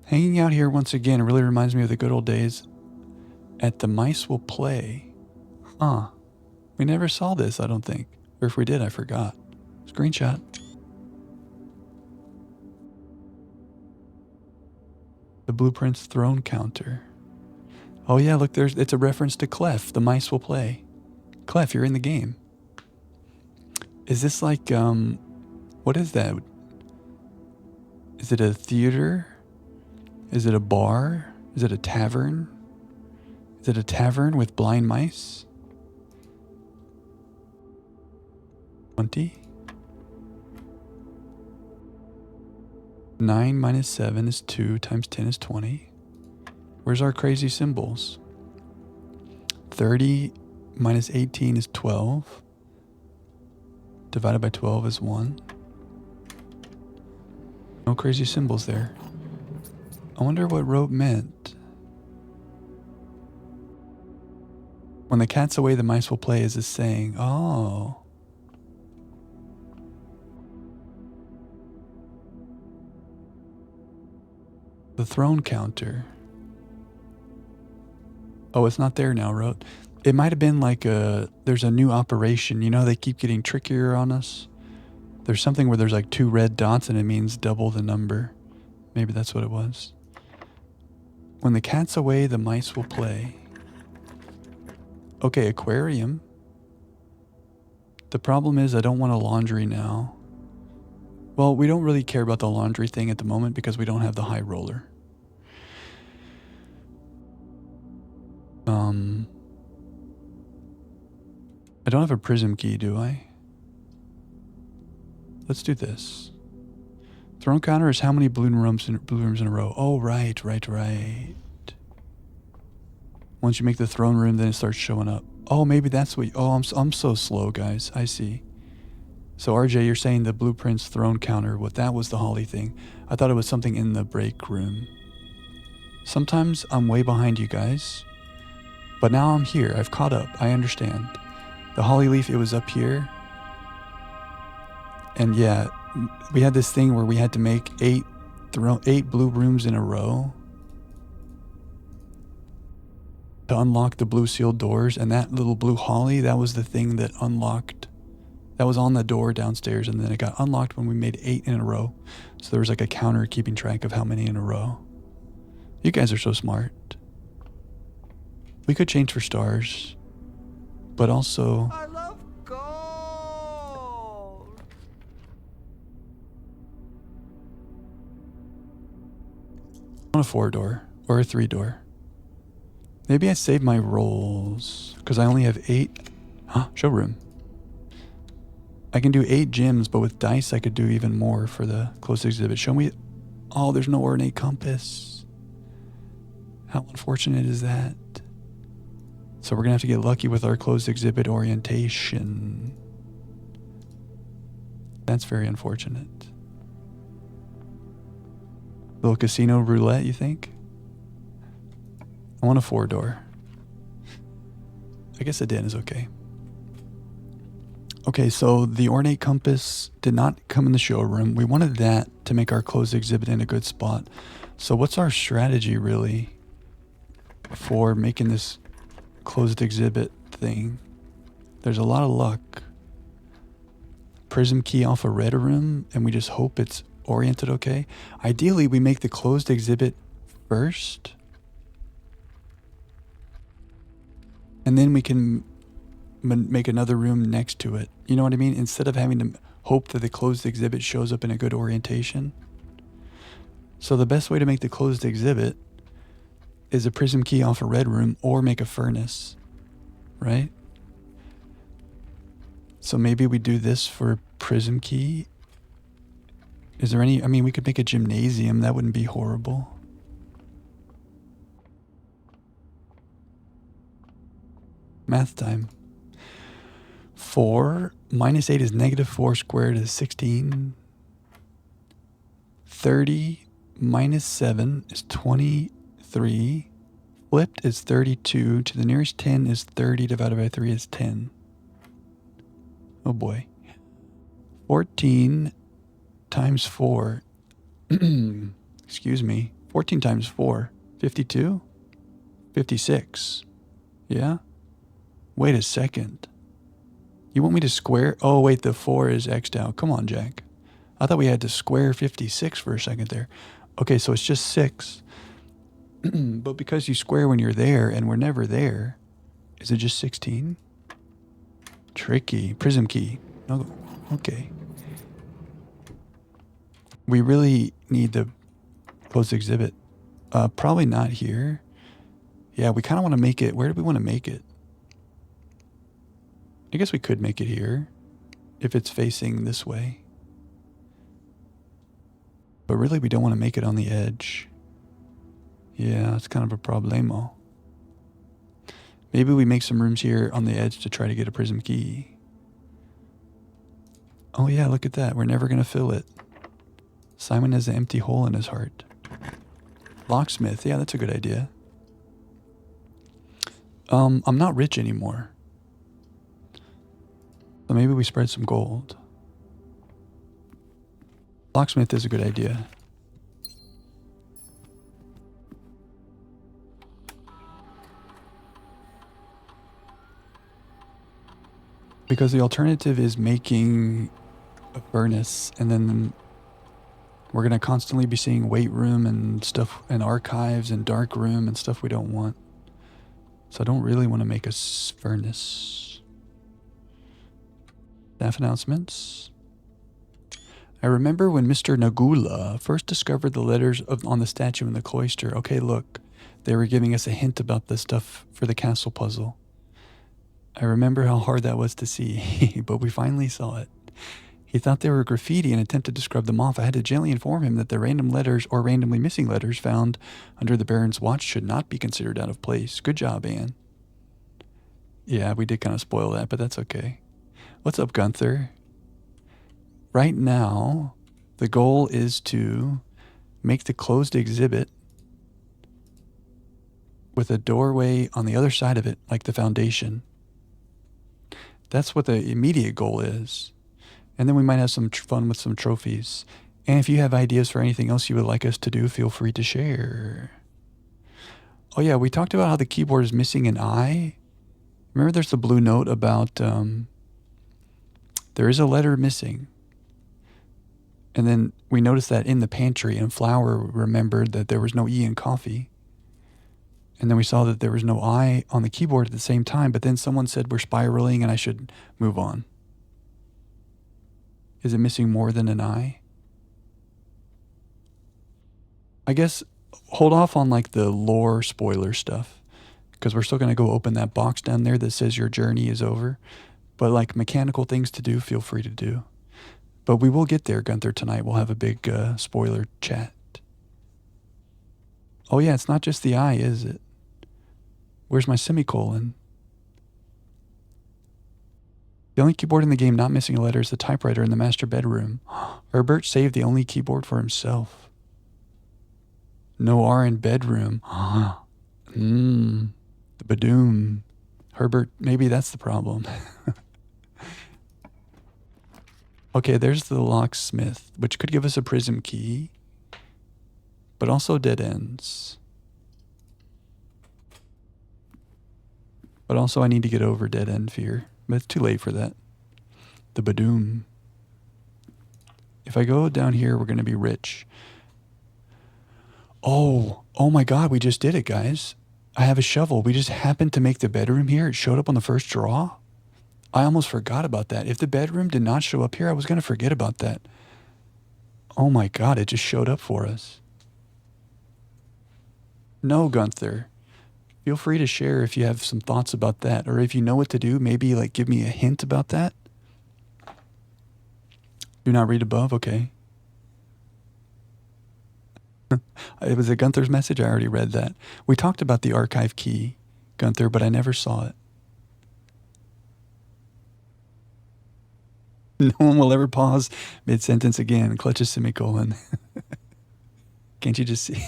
Hanging out here once again, it really reminds me of the good old days at The Mice Will Play. Huh. We never saw this, I don't think. Or if we did, I forgot. Screenshot. The Blueprint's throne counter. Oh yeah, look, it's a reference to Clef, The Mice Will Play. Clef, you're in the game. Is this like, what is that? Is it a theater? Is it a bar? Is it a tavern? Is it a tavern with blind mice? 20? 9 minus 7 is 2 times 10 is 20. Where's our crazy symbols? 30 minus 18 is 12. Divided by 12 is 1. No crazy symbols there. I wonder what rope meant. When the cat's away, the mice will play is a saying. Oh. The throne counter. Oh, it's not there now, Rote. It might have been like there's a new operation. You know, they keep getting trickier on us. There's something where there's like 2 red dots and it means double the number. Maybe that's what it was. When the cat's away, the mice will play. Okay, aquarium. The problem is I don't want a laundry now. Well, we don't really care about the laundry thing at the moment because we don't have the high roller. I don't have a prism key, do I? Let's do this. Throne counter is how many blue rooms in a row. Oh, right. Once you make the throne room, then it starts showing up. Oh, maybe that's what... Oh, I'm so slow, guys. I see. So, RJ, you're saying the Blueprints throne counter, that was the Holly thing. I thought it was something in the break room. Sometimes I'm way behind you guys. But now I'm here. I've caught up. I understand. The Holly leaf, it was up here. And yeah, we had this thing where we had to make 8 blue rooms in a row to unlock the blue sealed doors. And that little blue Holly, that was the thing that unlocked. That was on the door downstairs, and then it got unlocked when we made 8 in a row. So there was like a counter keeping track of how many in a row. You guys are so smart. We could change for stars, but also... I love gold. I want a 4-door or a 3-door. Maybe I save my rolls because I only have 8. Showroom. I can do 8 gems, but with dice I could do even more for the closed exhibit. Show me... Oh, there's no ornate compass. How unfortunate is that? So we're going to have to get lucky with our closed exhibit orientation. That's very unfortunate. Little casino roulette, you think? I want a 4-door. I guess a den is okay. Okay, so the ornate compass did not come in the showroom. We wanted that to make our closed exhibit in a good spot. So what's our strategy really for making this closed exhibit thing? There's a lot of luck. Prism key off a red room and we just hope it's oriented okay. Ideally, we make the closed exhibit first. And then we can make another room next to it. You know what I mean? Instead of having to hope that the closed exhibit shows up in a good orientation. So the best way to make the closed exhibit is a prism key off a red room or make a furnace, right? So maybe we do this for prism key. Is there any... I mean, we could make a gymnasium. That wouldn't be horrible. Math time. 4 minus 8 is negative 4 squared is 16. 30 minus 7 is 23. Flipped is 32. To the nearest 10 is 30 divided by 3 is 10. Oh boy. 14 times 4. Excuse me. 14 times 4. 52? 56. Yeah? Wait a second. You want me to square? Oh, wait, the 4 is x'd out. Come on, Jack. I thought we had to square 56 for a second there. Okay, so it's just 6. But because you square when you're there and we're never there, is it just 16? Tricky. Prism key. No. Okay. We really need the closed exhibit. Probably not here. Yeah, we kind of want to make it. Where do we want to make it? I guess we could make it here if it's facing this way. But really, we don't want to make it on the edge. Yeah, it's kind of a problemo. Maybe we make some rooms here on the edge to try to get a prism key. Oh yeah, look at that. We're never going to fill it. Simon has an empty hole in his heart. Locksmith. Yeah, that's a good idea. I'm not rich anymore. So maybe we spread some gold. Locksmith is a good idea. Because the alternative is making a furnace, and then we're going to constantly be seeing weight room and stuff and archives and dark room and stuff we don't want. So I don't really want to make a furnace. Staff announcements. I remember when Mr. Nagula first discovered the letters on the statue in the cloister. Okay, look, they were giving us a hint about the stuff for the castle puzzle. I remember how hard that was to see, but we finally saw it. He thought they were graffiti and attempted to scrub them off. I had to gently inform him that the random letters or randomly missing letters found under the Baron's watch should not be considered out of place. Good job, Anne. Yeah, we did kind of spoil that, but that's okay. What's up, Gunther? Right now, the goal is to make the closed exhibit with a doorway on the other side of it, like the foundation. That's what the immediate goal is. And then we might have some fun with some trophies. And if you have ideas for anything else you would like us to do, feel free to share. Oh yeah, we talked about how the keyboard is missing an eye. Remember there's the blue note about there is a letter missing. And then we noticed that in the pantry, and Flower remembered that there was no E in coffee. And then we saw that there was no I on the keyboard at the same time, but then someone said we're spiraling and I should move on. Is it missing more than an I? I guess hold off on like the lore spoiler stuff, because we're still going to go open that box down there that says your journey is over. But like mechanical things to do, feel free to do. But we will get there, Gunther, tonight. We'll have a big spoiler chat. Oh yeah, it's not just the I, is it? Where's my semicolon? The only keyboard in the game not missing a letter is the typewriter in the master bedroom. Herbert saved the only keyboard for himself. No R in bedroom. The badoom. Herbert, maybe that's the problem. Okay, there's the locksmith, which could give us a prism key, but also dead ends. But also I need to get over dead end fear. But it's too late for that. The badoom. If I go down here, we're going to be rich. Oh my God, we just did it, guys. I have a shovel. We just happened to make the bedroom here. It showed up on the first draw. I almost forgot about that. If the bedroom did not show up here, I was going to forget about that. Oh my God, it just showed up for us. No, Gunther. Feel free to share if you have some thoughts about that, or if you know what to do, maybe like give me a hint about that. Do not read above, okay. It was a Gunther's message, I already read that. We talked about the archive key, Gunther, but I never saw it. No one will ever pause mid-sentence again, clutch a semicolon. Can't you just see?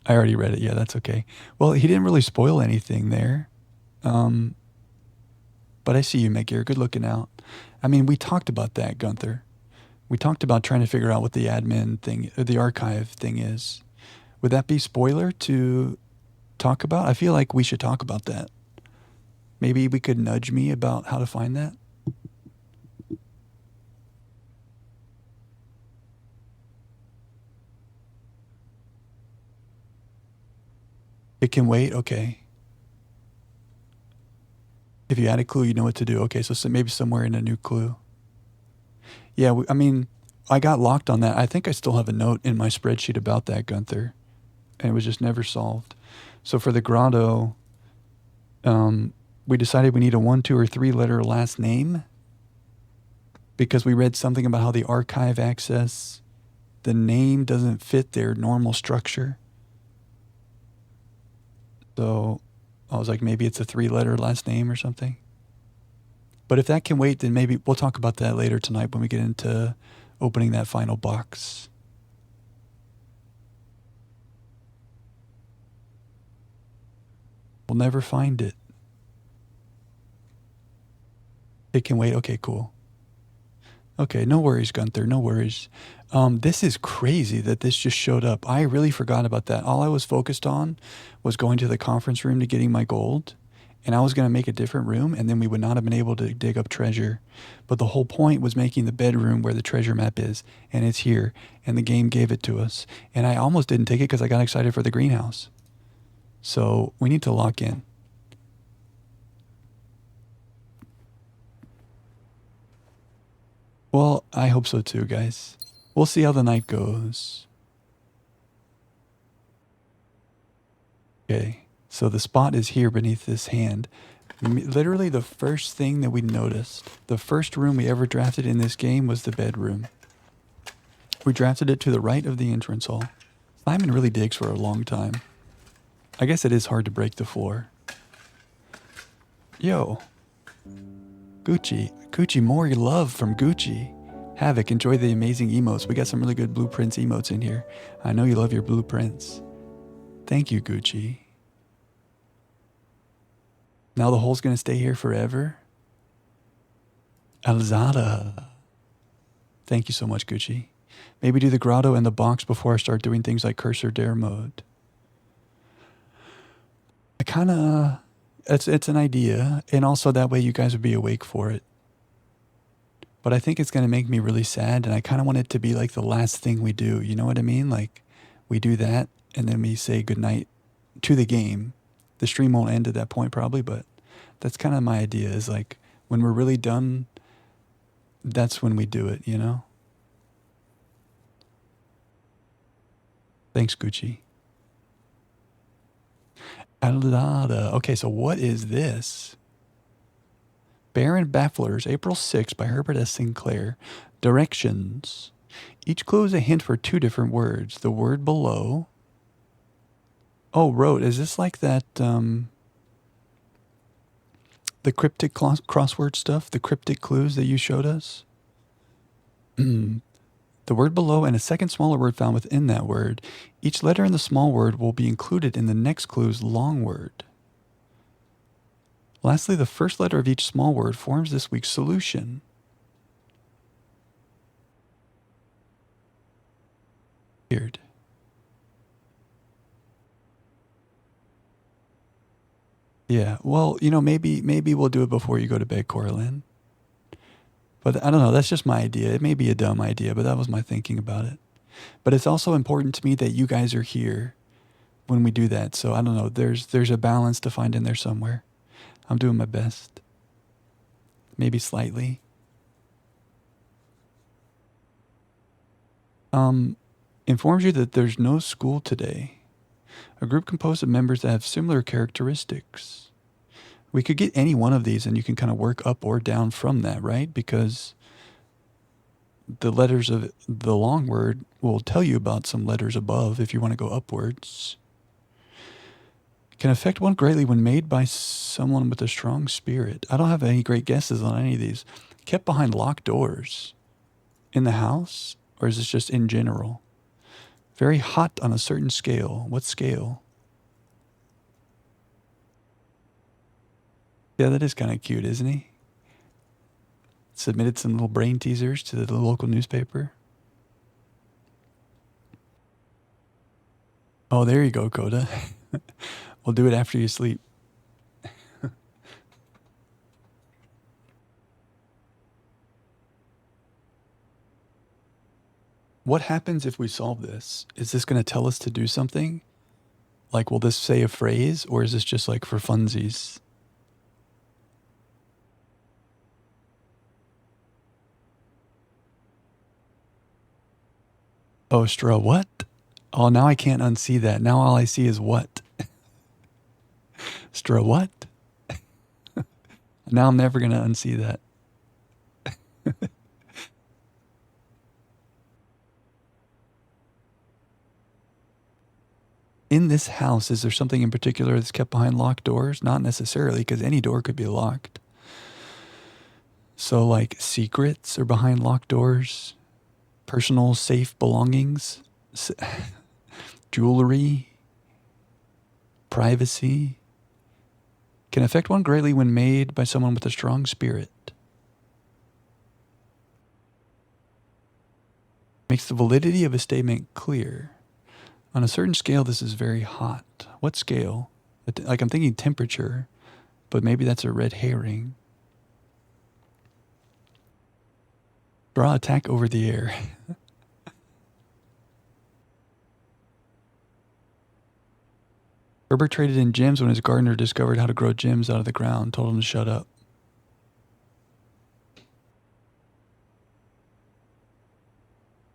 I already read it. Yeah, that's okay. Well, he didn't really spoil anything there. But I see you, Megir. Good looking out. I mean, we talked about that, Gunther. We talked about trying to figure out what the admin thing, or the archive thing is. Would that be spoiler to talk about? I feel like we should talk about that. Maybe we could nudge me about how to find that. It can wait? Okay. If you add a clue, you know what to do. Okay, so maybe somewhere in a new clue. Yeah, I mean, I got locked on that. I think I still have a note in my spreadsheet about that, Gunther. And it was just never solved. So for the grotto, we decided we need a 1, 2, or 3 letter last name. because we read something about how the archive access, the name doesn't fit their normal structure. So I was like, maybe it's a 3-letter last name or something. But if that can wait, then maybe we'll talk about that later tonight when we get into opening that final box. We'll never find it. It can wait. Okay, cool. Okay, no worries, Gunther. No worries. This is crazy that this just showed up. I really forgot about that. All I was focused on was going to the conference room to getting my gold, and I was going to make a different room, and then we would not have been able to dig up treasure. But the whole point was making the bedroom where the treasure map is, and it's here, and the game gave it to us. And I almost didn't take it because I got excited for the greenhouse. So we need to lock in. Well, I hope so too, guys. We'll see how the night goes. Okay, so the spot is here beneath this hand. Literally the first thing that we noticed, the first room we ever drafted in this game was the bedroom. We drafted it to the right of the entrance hall. Simon really digs for a long time. I guess it is hard to break the floor. Yo. Gucci, more love from Gucci. Havoc, enjoy the amazing emotes. We got some really good blueprints emotes in here. I know you love your blueprints. Thank you, Gucci. Now the hole's gonna stay here forever. Alzada. Thank you so much, Gucci. Maybe do the grotto and the box before I start doing things like cursor dare mode. I kinda... It's an idea, and also that way you guys would be awake for it. But I think it's going to make me really sad, and I kind of want it to be like the last thing we do. You know what I mean? Like, we do that, and then we say goodnight to the game. The stream won't end at that point probably, but that's kind of my idea, is like, when we're really done, that's when we do it, you know? Thanks, Gucci. Alada. Okay, so what is this? Baron Bafflers, April 6th by Herbert S. Sinclair. Directions. Each clue is a hint for 2 different words. The word below. Oh, wrote. Is this like that, the cryptic crossword stuff? The cryptic clues that you showed us? The word below and a second smaller word found within that word. Each letter in the small word will be included in the next clue's long word. Lastly, the first letter of each small word forms this week's solution. Weird. Yeah, well, you know, maybe we'll do it before you go to bed, Coraline. But I don't know, that's just my idea. It may be a dumb idea, but that was my thinking about it. But it's also important to me that you guys are here when we do that. So I don't know, there's a balance to find in there somewhere. I'm doing my best. Maybe slightly. Informs you that there's no school today. A group composed of members that have similar characteristics. We could get any one of these and you can kind of work up or down from that, right? Because the letters of the long word will tell you about some letters above if you want to go upwards. Can affect one greatly when made by someone with a strong spirit. I don't have any great guesses on any of these. Kept behind locked doors. In the house? Or is this just in general? Very hot on a certain scale. What scale? Yeah, that is kind of cute, isn't he? Submitted some little brain teasers to the local newspaper. Oh, there you go, Coda. We'll do it after you sleep. What happens if we solve this? Is this going to tell us to do something? Like, will this say a phrase, or is this just like for funsies? Oh, Stra, what? Oh, now I can't unsee that. Now all I see is what? Stra, what? Now I'm never going to unsee that. this house, is there something in particular that's kept behind locked doors? Not necessarily, because any door could be locked. So, like, secrets are behind locked doors, personal safe belongings, jewelry, privacy can affect one greatly when made by someone with a strong spirit. Makes the validity of a statement clear. On a certain scale, this is very hot. What scale? Like, I'm thinking temperature, but maybe that's a red herring. Draw attack over the air. Herbert traded in gems when his gardener discovered how to grow gems out of the ground, told him to shut up.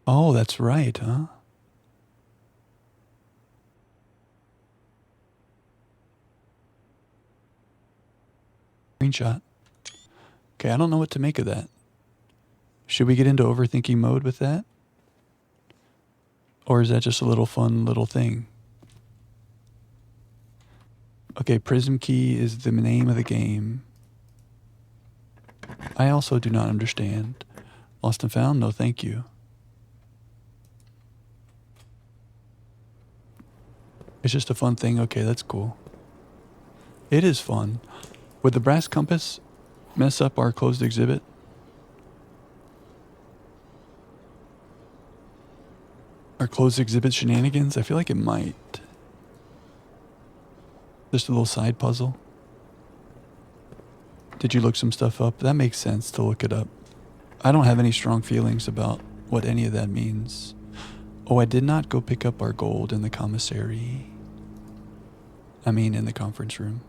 Oh, that's right, huh? Screenshot. Okay, I don't know what to make of that. Should we get into overthinking mode with that? Or is that just a little fun little thing? Okay, Prism Key is the name of the game. I also do not understand. Lost and found? No, thank you. It's just a fun thing. Okay, that's cool. It is fun. Would the brass compass mess up our closed exhibit? Our closed exhibit shenanigans? I feel like it might. Just a little side puzzle. Did you look some stuff up? That makes sense to look it up. I don't have any strong feelings about what any of that means. Oh, I did not go pick up our gold in the commissary. I mean, in the conference room.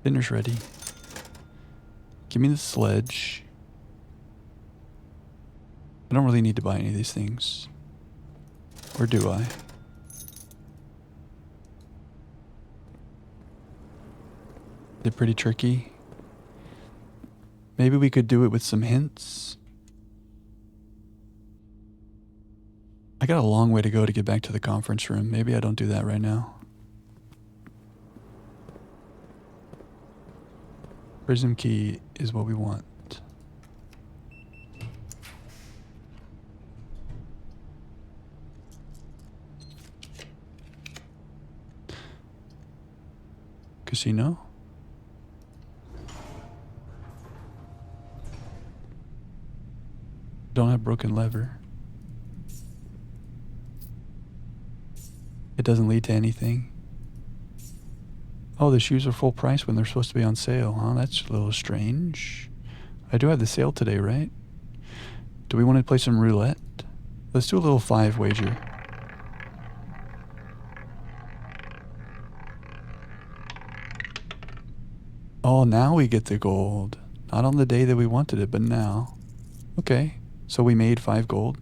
Dinner's ready. Give me the sledge. I don't really need to buy any of these things. Or do I? They're pretty tricky. Maybe we could do it with some hints. I got a long way to go to get back to the conference room. Maybe I don't do that right now. Prism key is what we want. Casino? Don't have broken lever. It doesn't lead to anything. Oh, the shoes are full price when they're supposed to be on sale, huh? That's a little strange. I do have the sale today, right? Do we want to play some roulette? Let's do a little 5 wager. Oh, now we get the gold. Not on the day that we wanted it, but now. Okay, so we made 5 gold.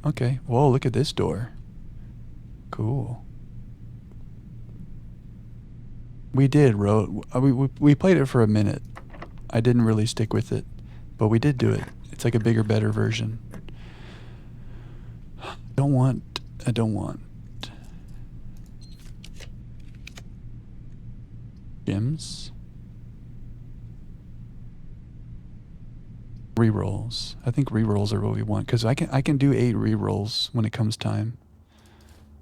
Okay, whoa, look at this door. Cool. We did, we played it for a minute. I didn't really stick with it, but we did do it. It's like a bigger, better version. I don't want. Gems. Rerolls. I think rerolls are what we want, because I can do 8 rerolls when it comes time.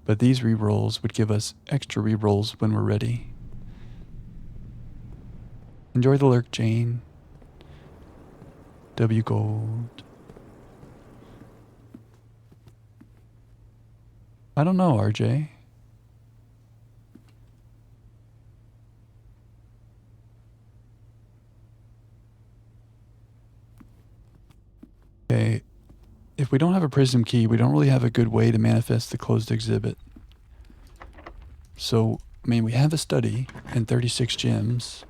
But these rerolls would give us extra rerolls when we're ready. Enjoy the lurk, Jane. W gold. I don't know, RJ. Okay. If we don't have a prism key, we don't really have a good way to manifest the closed exhibit. So, I mean, we have a study and 36 gems.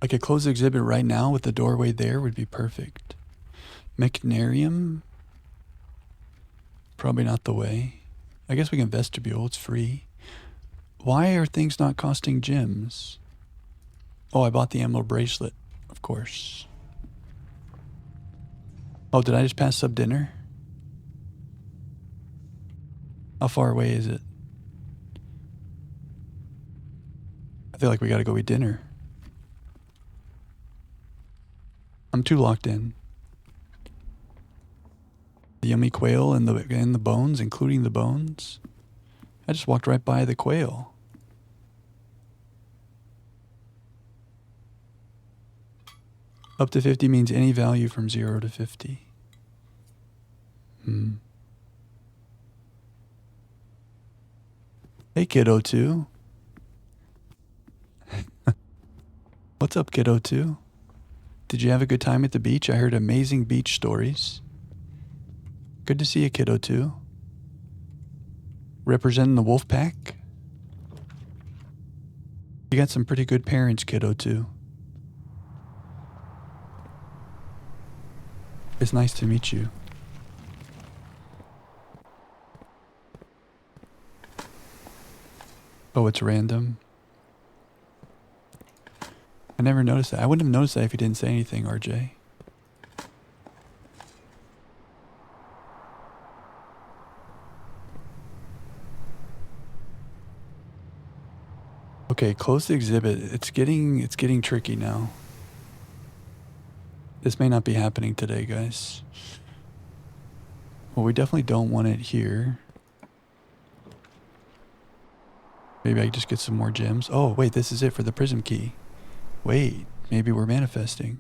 Like a closed exhibit right now with the doorway there would be perfect. Mechanarium? Probably not the way. I guess we can vestibule, it's free. Why are things not costing gems? Oh, I bought the emerald bracelet, of course. Oh, did I just pass sub dinner? How far away is it? I feel like we gotta go eat dinner. I'm too locked in. The yummy quail and the bones, including the bones. I just walked right by the quail. Up to 50 means any value from 0 to 50. Hey, Kiddo 2. What's up, Kiddo 2? Did you have a good time at the beach? I heard amazing beach stories. Good to see you, Kiddo 2. Representing the wolf pack. You got some pretty good parents, Kiddo 2. It's nice to meet you. Oh, it's random. I never noticed that. I wouldn't have noticed that if you didn't say anything, RJ. Okay, close the exhibit. It's getting tricky now. This may not be happening today, guys. Well, we definitely don't want it here. Maybe I can just get some more gems. Oh, wait, this is it for the prism key. Wait, maybe we're manifesting.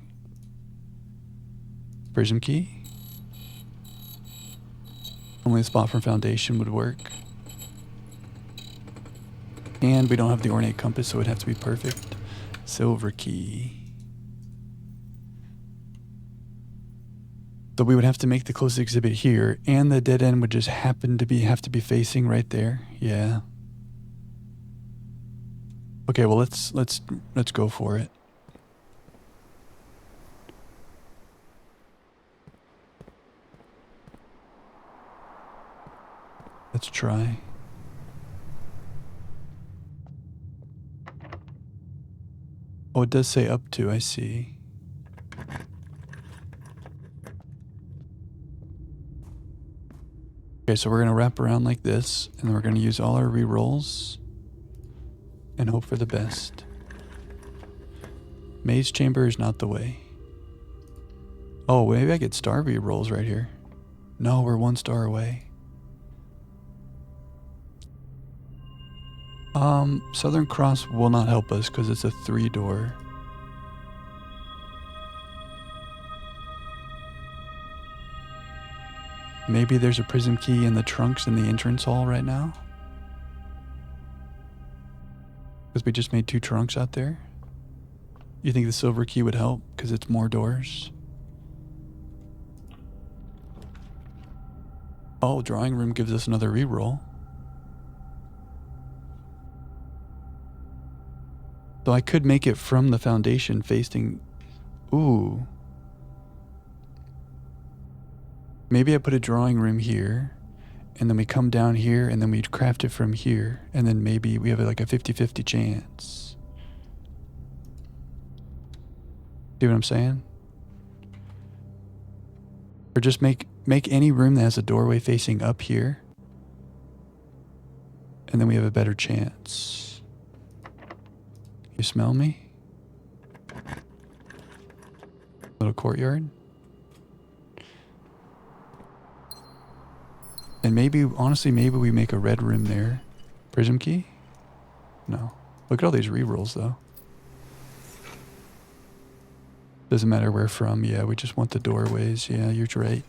Prism key? Only a spot from foundation would work. And we don't have the ornate compass, so it'd have to be perfect. Silver key. So we would have to make the closest exhibit here, and the dead end would just happen to have to be facing right there. Yeah. Okay, well let's go for it. Let's try. Oh, it does say up to, I see. Okay, so we're gonna wrap around like this, and we're gonna use all our rerolls and hope for the best. Maze chamber is not the way. Oh, maybe I get star rerolls right here. No, we're 1 star away. Southern Cross will not help us because it's a 3-door. Maybe there's a prism key in the trunks in the entrance hall right now. Because we just made 2 trunks out there. You think the silver key would help because it's more doors? Oh, drawing room gives us another reroll. So I could make it from the foundation facing... Ooh. Maybe I put a drawing room here, and then we come down here, and then we craft it from here, and then maybe we have like a 50-50 chance. See what I'm saying? Or just make any room that has a doorway facing up here, and then we have a better chance. You smell me? Little courtyard. And maybe, honestly, maybe we make a red room there. Prism key? No. Look at all these rerolls, though. Doesn't matter where from. Yeah, we just want the doorways. Yeah, you're right.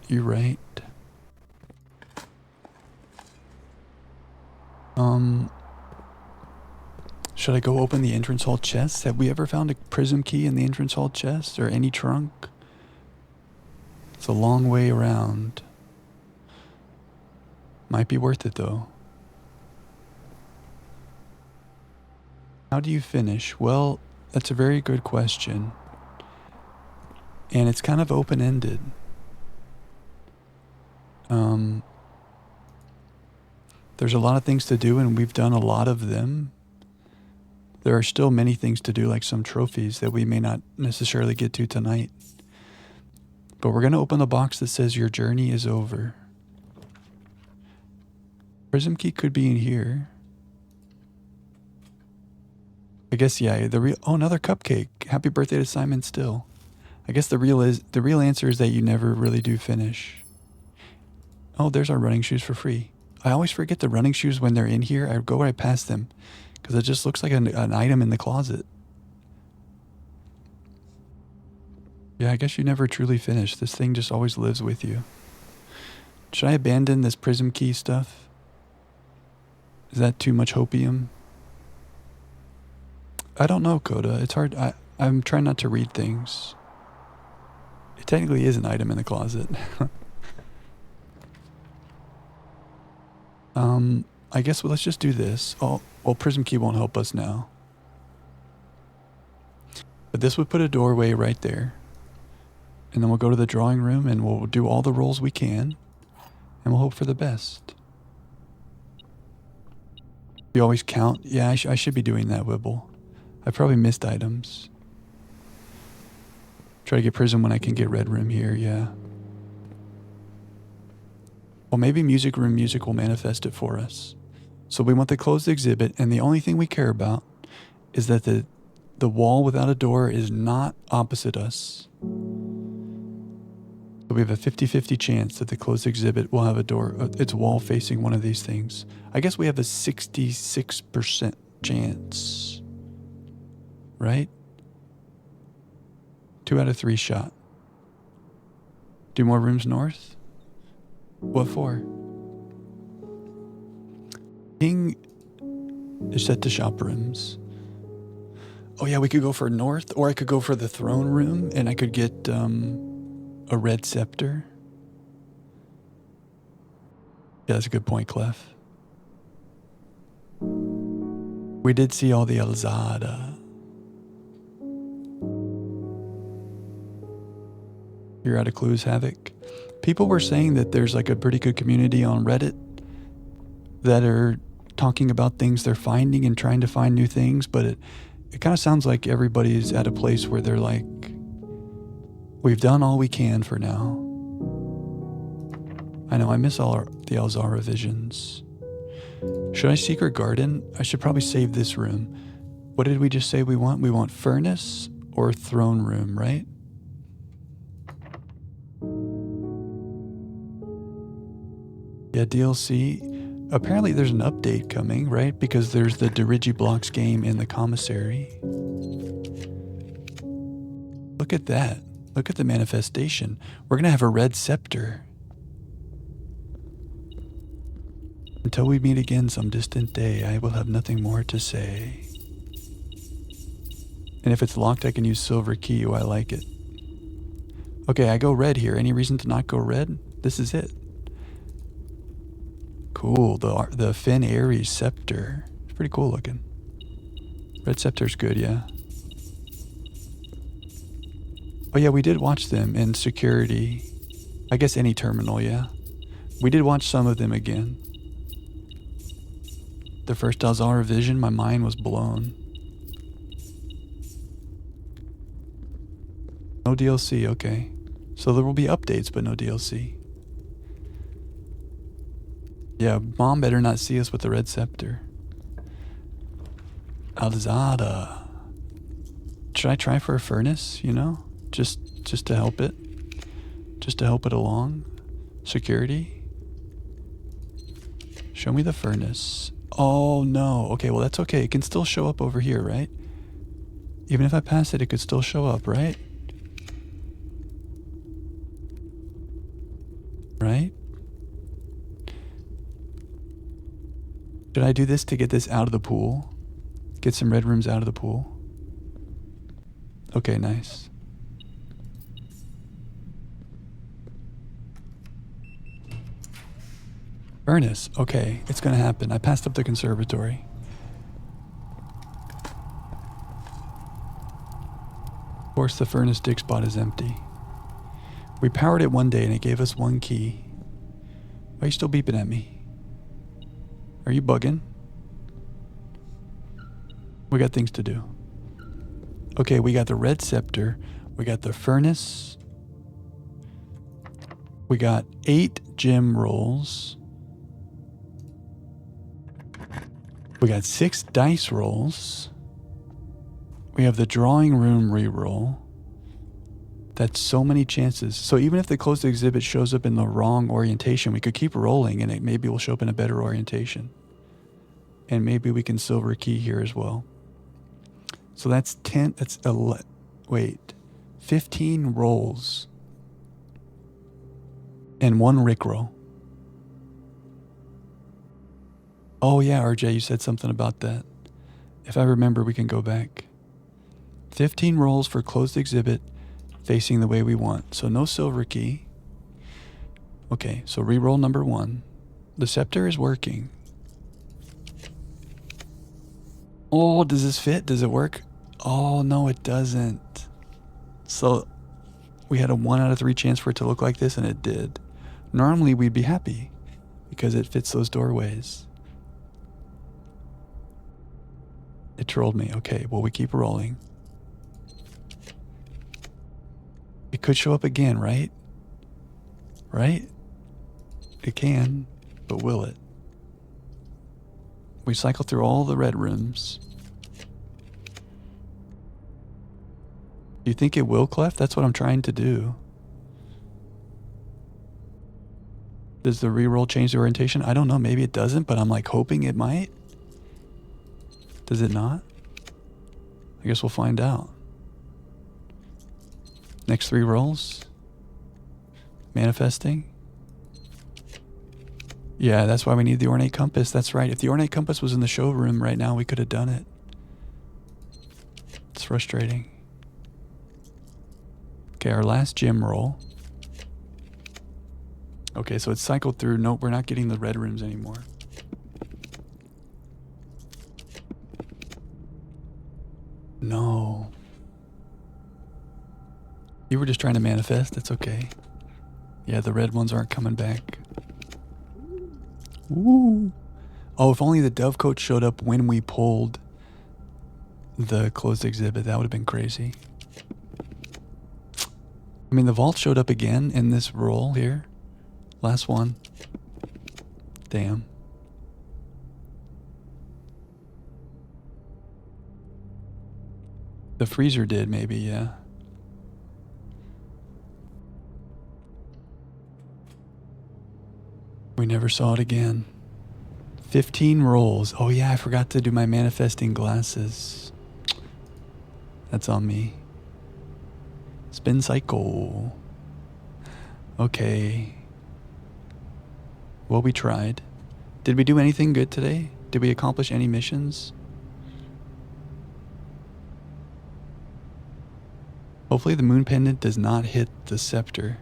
You're right. Should I go open the entrance hall chest? Have we ever found a prism key in the entrance hall chest or any trunk? It's a long way around. Might be worth it though. How do you finish? Well, that's a very good question. And it's kind of open-ended. There's a lot of things to do and we've done a lot of them. There are still many things to do, like some trophies that we may not necessarily get to tonight. But we're going to open the box that says your journey is over. Prism key could be in here. I guess, yeah, oh, another cupcake. Happy birthday to Simon Still. I guess the real answer is that you never really do finish. Oh, there's our running shoes for free. I always forget the running shoes when they're in here. I go right past them because it just looks like an item in the closet. Yeah, I guess you never truly finish. This thing just always lives with you. Should I abandon this prism key stuff? Is that too much hopium? I don't know, Coda. It's hard. I'm trying not to read things. It technically is an item in the closet. I guess let's just do this. Oh, well, prism key won't help us now. But this would put a doorway right there. And then we'll go to the drawing room and we'll do all the rolls we can. And we'll hope for the best. You always count? Yeah, I should be doing that, Wibble. I probably missed items. Try to get prism when I can get red room here, yeah. Well, maybe music room music will manifest it for us. So we want the closed exhibit, and the only thing we care about is that the wall without a door is not opposite us. So we have a 50-50 chance that the closed exhibit will have a door, its wall facing one of these things. I guess we have a 66% chance. Right? 2 out of 3 shot. Do more rooms north? What for? King is set to shop rooms. Oh yeah, we could go for north, or I could go for the throne room, and I could get a red scepter. Yeah, that's a good point, Clef. We did see all the Alzada. You're out of clues, Havoc. People were saying that there's like a pretty good community on Reddit that are talking about things they're finding and trying to find new things, but it kind of sounds like everybody's at a place where they're like, we've done all we can for now. I know, I miss all the Alzara visions. Should I Secret Garden? I should probably save this room. What did we just say we want? We want Furnace or Throne Room, right? Yeah, DLC. Apparently there's an update coming, right? Because there's the Dirigiblocks game in the commissary. Look at that. Look at the manifestation. We're going to have a red scepter. Until we meet again some distant day, I will have nothing more to say. And if it's locked, I can use silver key. Oh, I like it. Okay, I go red here. Any reason to not go red? This is it. Cool, the Finn Ares scepter. It's pretty cool looking. Red scepter's good, yeah. Oh yeah, we did watch them in security. I guess any terminal, yeah. We did watch some of them again. The first Alzara vision, my mind was blown. No DLC, okay. So there will be updates, but no DLC. Yeah, Mom better not see us with the red scepter. Alzada. Should I try for a furnace, you know? Just to help it? Just to help it along? Security? Show me the furnace. Oh no, okay, well that's okay. It can still show up over here, right? Even if I pass it, it could still show up, right? Right? Should I do this to get this out of the pool? Get some red rooms out of the pool? Okay, nice. Furnace, okay, it's gonna happen. I passed up the conservatory. Of course, the furnace dig spot is empty. We powered it one day and it gave us 1 key. Why are you still beeping at me? Are you bugging? We got things to do. Okay, we got the red scepter. We got the furnace. We got 8 gem rolls. We got 6 dice rolls. We have the drawing room reroll. That's so many chances. So even if the closed exhibit shows up in the wrong orientation, we could keep rolling and it maybe will show up in a better orientation. And maybe we can silver key here as well. So that's 10, that's 11, wait, 15 rolls and 1 Rickroll. Oh yeah, RJ, you said something about that. If I remember, we can go back. 15 rolls for closed exhibit facing the way we want. So no silver key. Okay, so reroll number 1. The scepter is working. Oh, does this fit? Does it work? Oh, no, it doesn't. So we had a 1 out of 3 chance for it to look like this, and it did. Normally, we'd be happy because it fits those doorways. It trolled me. Okay, well, we keep rolling. It could show up again, right? Right? It can, but will it? We cycle through all the red rooms. Do you think it will, Clef? That's what I'm trying to do. Does the reroll change the orientation? I don't know. Maybe it doesn't, but I'm like hoping it might. Does it not? I guess we'll find out. Next 3 rolls. Manifesting. Yeah, that's why we need the ornate compass. That's right. If the ornate compass was in the showroom right now, we could have done it. It's frustrating. Okay, our last gem roll. Okay, so it's cycled through. Nope, we're not getting the red rooms anymore. No. You were just trying to manifest. That's okay. Yeah, the red ones aren't coming back. Ooh. Oh, if only the Dovecoat showed up when we pulled the closed exhibit. That would have been crazy. I mean, the vault showed up again in this roll here. Last one. Damn. The freezer did, maybe, yeah. We never saw it again. 15 rolls. Oh yeah, I forgot to do my manifesting glasses. That's on me. Spin cycle. Okay. Well, we tried. Did we do anything good today? Did we accomplish any missions? Hopefully the moon pendant does not hit the scepter,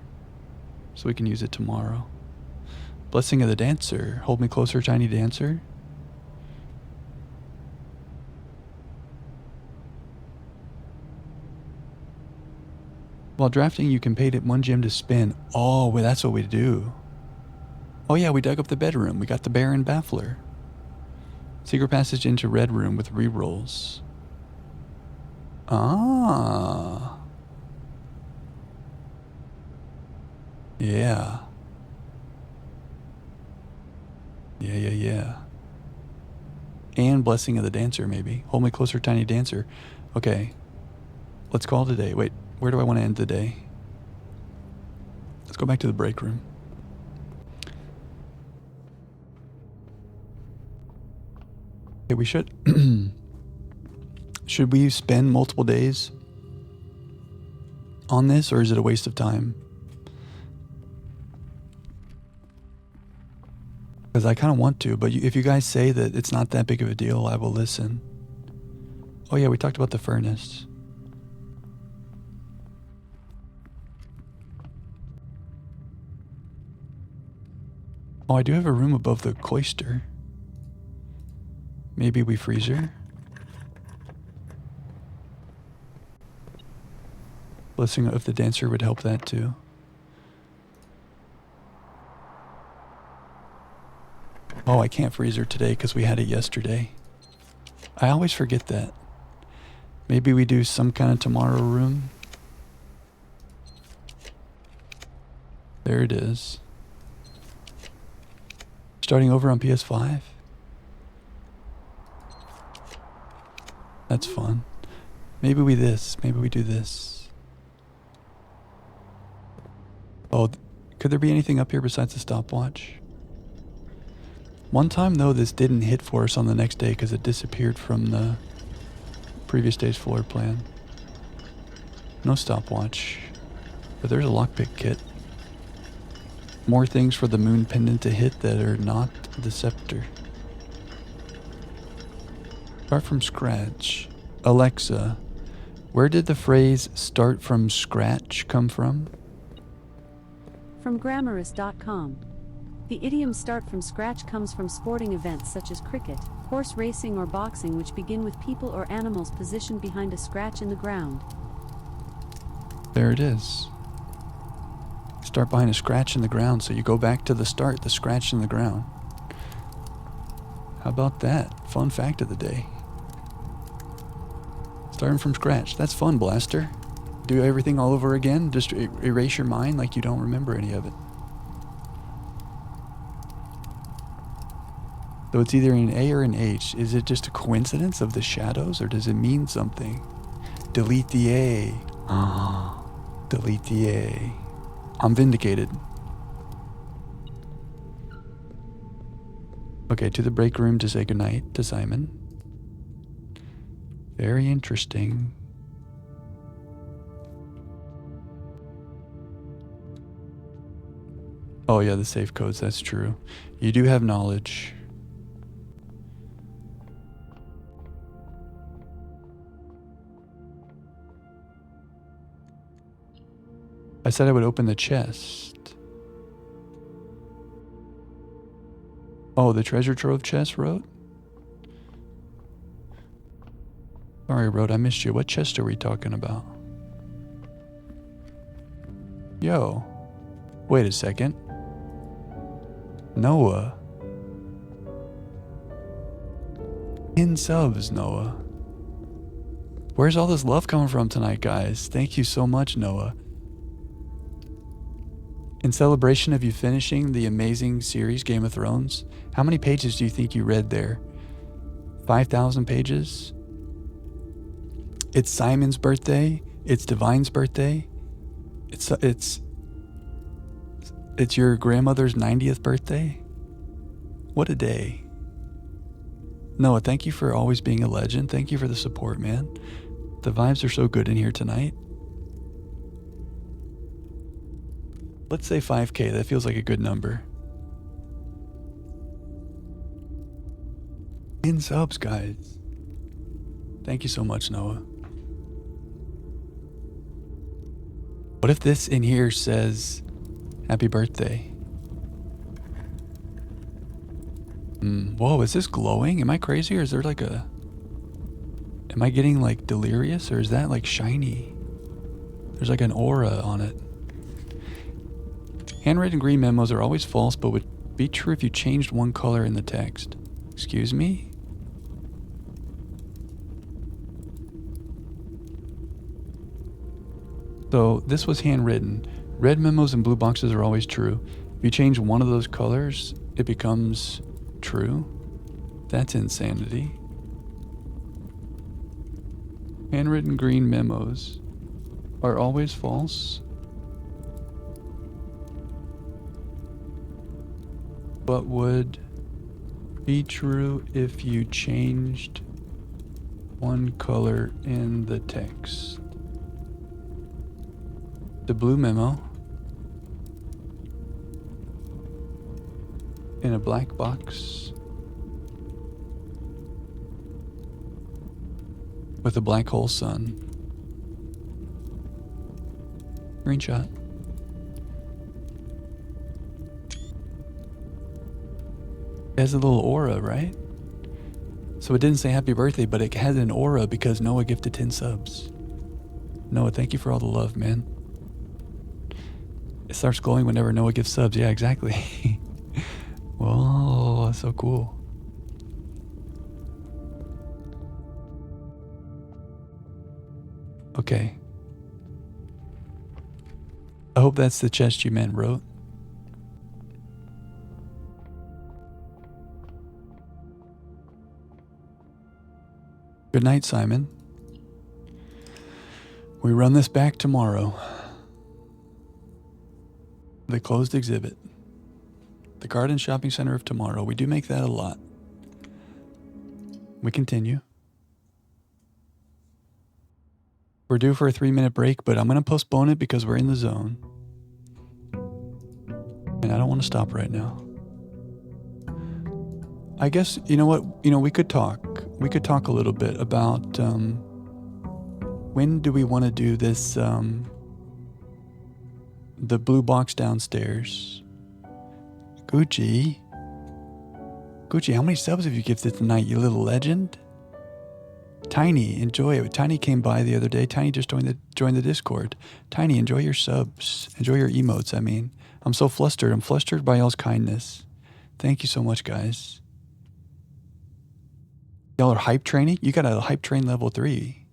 so we can use it tomorrow. Blessing of the Dancer. Hold me closer, tiny dancer. While drafting, you can pay it 1 gem to spin. Oh, well, that's what we do. Oh yeah, we dug up the bedroom. We got the Baron Baffler. Secret passage into red room with rerolls. Ah. Yeah. Yeah. And Blessing of the Dancer, maybe. Hold me closer, tiny dancer. Okay. Let's call it a day. Wait, where do I want to end the day? Let's go back to the break room. Okay, we should... Should we spend multiple days on this, or is it a waste of time? Because I kind of want to, but if you guys say that it's not that big of a deal, I will listen. Oh yeah, we talked about the furnace. Oh, I do have a room above the cloister. Maybe we freeze her? Blessing of the Dancer would help that too. Oh, I can't freeze her today because we had it yesterday. I always forget that. Maybe we do some kind of tomorrow room. There it is. Starting over on PS5. That's fun. Maybe we do this. Oh, could there be anything up here besides the stopwatch? One time though, this didn't hit for us on the next day because it disappeared from the previous day's floor plan. No stopwatch, but there's a lockpick kit. More things for the moon pendant to hit that are not the scepter. Start from scratch. Alexa, where did the phrase start from scratch come from? From Grammarist.com. The idiom start from scratch comes from sporting events such as cricket, horse racing or boxing, which begin with people or animals positioned behind a scratch in the ground. There it is. Start behind a scratch in the ground, so you go back to the start, the scratch in the ground. How about that? Fun fact of the day. Starting from scratch. That's fun, Blaster. Do everything all over again. Just erase your mind like you don't remember any of it. So it's either an A or an H. Is it just a coincidence of the shadows, or does it mean something? Delete the A. Delete the A. I'm vindicated. Okay, to the break room to say goodnight to Simon. Very interesting. Oh yeah, the safe codes, that's true. You do have knowledge. I said I would open the chest. Oh, the treasure trove chest, Road? Sorry, Road, I missed you. What chest are we talking about? Yo. Wait a second. Noah. 10 subs, Noah. Where's all this love coming from tonight, guys? Thank you so much, Noah. In celebration of you finishing the amazing series, Game of Thrones, how many pages do you think you read there? 5,000 pages? It's Simon's birthday. It's Divine's birthday. It's your grandmother's 90th birthday. What a day. Noah, thank you for always being a legend. Thank you for the support, man. The vibes are so good in here tonight. Let's say 5K. That feels like a good number. 10 subs, guys. Thank you so much, Noah. What if this in here says happy birthday? Whoa, is this glowing? Am I crazy, or is there like a... Am I getting like delirious, or is that like shiny? There's like an aura on it. Handwritten green memos are always false, but would be true if you changed one color in the text. Excuse me? So this was handwritten. Red memos and blue boxes are always true. If you change one of those colors, it becomes true. That's insanity. Handwritten green memos are always false, but would be true if you changed one color in the text. The blue memo in a black box with a black hole sun. Screenshot. It has a little aura, right? So it didn't say happy birthday, but it had an aura because Noah gifted 10 subs. Noah, thank you for all the love, man. It starts glowing whenever Noah gives subs. Yeah, exactly. Whoa, that's so cool. Okay. I hope that's the chest you meant, wrote. Good night, Simon. We run this back tomorrow. The closed exhibit. The Garden Shopping Center of tomorrow. We do make that a lot. We continue. We're due for a 3-minute break, but I'm going to postpone it because we're in the zone. And I don't want to stop right now. I guess, you know what? We could talk. We could talk a little bit about when do we want to do this, the blue box downstairs. Gucci, how many subs have you gifted tonight, you little legend? Tiny, enjoy it. Tiny came by the other day. Tiny just joined the Discord. Tiny, enjoy your subs. Enjoy your emotes, I mean. I'm so flustered. I'm flustered by y'all's kindness. Thank you so much, guys. Y'all are hype training? You got a hype train level 3.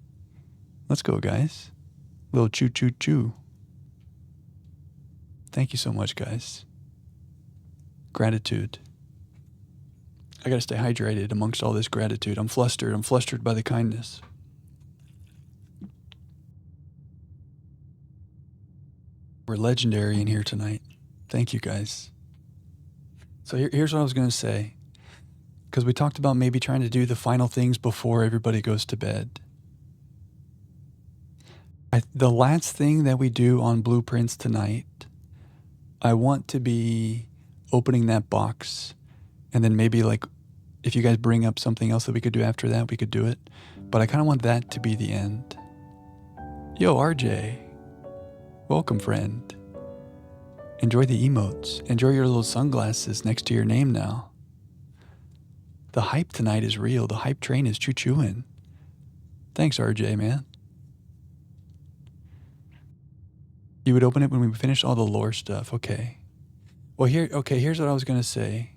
Let's go, guys. Little choo choo choo. Thank you so much, guys. Gratitude. I gotta stay hydrated amongst all this gratitude. I'm flustered. I'm flustered by the kindness. We're legendary in here tonight. Thank you, guys. So here's what I was gonna say. Because we talked about maybe trying to do the final things before everybody goes to bed. The last thing that we do on Blueprints tonight, I want to be opening that box, and then maybe like if you guys bring up something else that we could do after that, we could do it. But I kind of want that to be the end. Yo, RJ. Welcome, friend. Enjoy the emotes. Enjoy your little sunglasses next to your name now. The hype tonight is real. The hype train is choo-chooing. Thanks, RJ, man. You would open it when we finish all the lore stuff. Okay. Well, here's what I was going to say.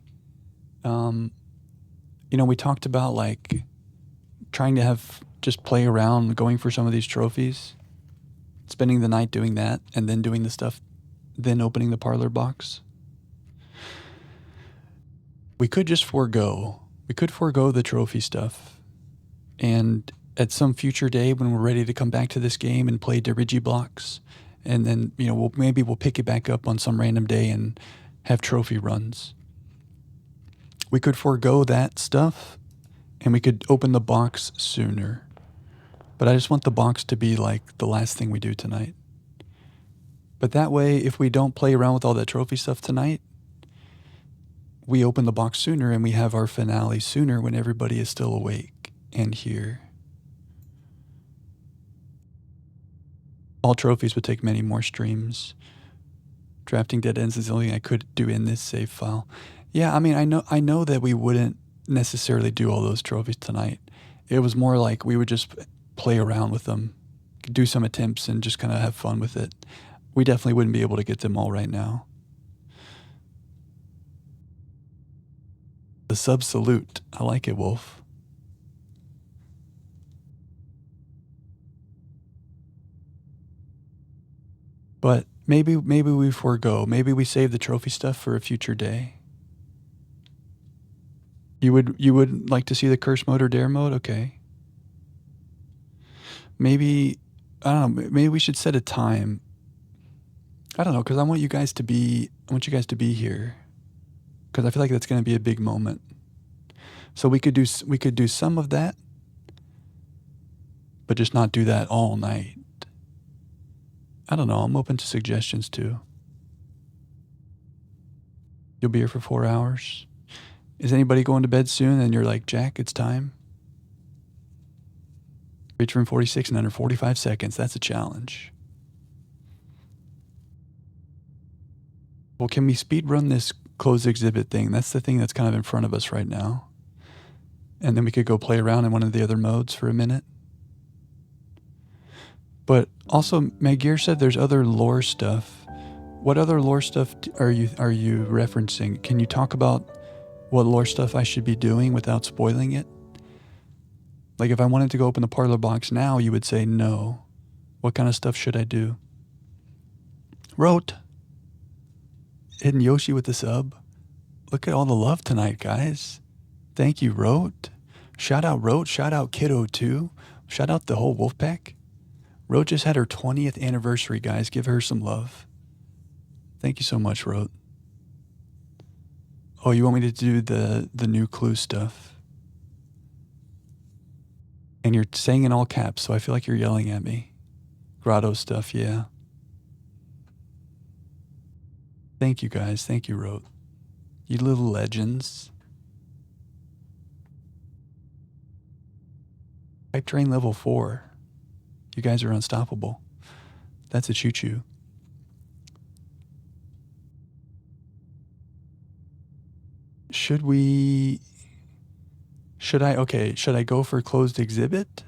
We talked about like trying to just play around, going for some of these trophies, spending the night doing that, and then doing the stuff, then opening the parlor box. We could just forego the trophy stuff. And at some future day when we're ready to come back to this game and play Digiblocks, and then, we'll pick it back up on some random day and have trophy runs. We could forego that stuff and we could open the box sooner. But I just want the box to be like the last thing we do tonight. But that way, if we don't play around with all that trophy stuff tonight, we open the box sooner and we have our finale sooner when everybody is still awake and here. All trophies would take many more streams. Drafting dead ends is the only thing I could do in this save file. Yeah, I mean, I know that we wouldn't necessarily do all those trophies tonight. It was more like we would just play around with them, do some attempts, and just kind of have fun with it. We definitely wouldn't be able to get them all right now. The sub salute. I like it, Wolf. But maybe we forego. Maybe we save the trophy stuff for a future day. You would like to see the curse mode or dare mode? Okay. Maybe, I don't know, maybe we should set a time. I don't know, because I want you guys to be here. Because I feel like that's going to be a big moment. So we could do some of that, but just not do that all night. I don't know, I'm open to suggestions too. You'll be here for 4 hours. Is anybody going to bed soon and you're like, Jack, it's time? Reach room 46 in under 45 seconds. That's a challenge. Well, can we speed run this closed exhibit thing? That's the thing that's kind of in front of us right now. And then we could go play around in one of the other modes for a minute. But also, Magir said there's other lore stuff. What other lore stuff are you referencing? Can you talk about what lore stuff I should be doing without spoiling it? Like if I wanted to go open the parlor box now, you would say no. What kind of stuff should I do? Wrote. Hidden Yoshi with the sub. Look at all the love tonight, guys. Thank you, Wrote. Shout out Wrote. Shout out Kiddo too. Shout out the whole Wolfpack. Wrote just had her 20th anniversary, guys. Give her some love. Thank you so much, Wrote. Oh, you want me to do the new clue stuff? And you're saying in all caps, so I feel like you're yelling at me. Grotto stuff, yeah. Thank you, guys. Thank you, Wrote. You little legends. Hype Train level 4. You guys are unstoppable. That's a choo-choo. Should I go for closed exhibit?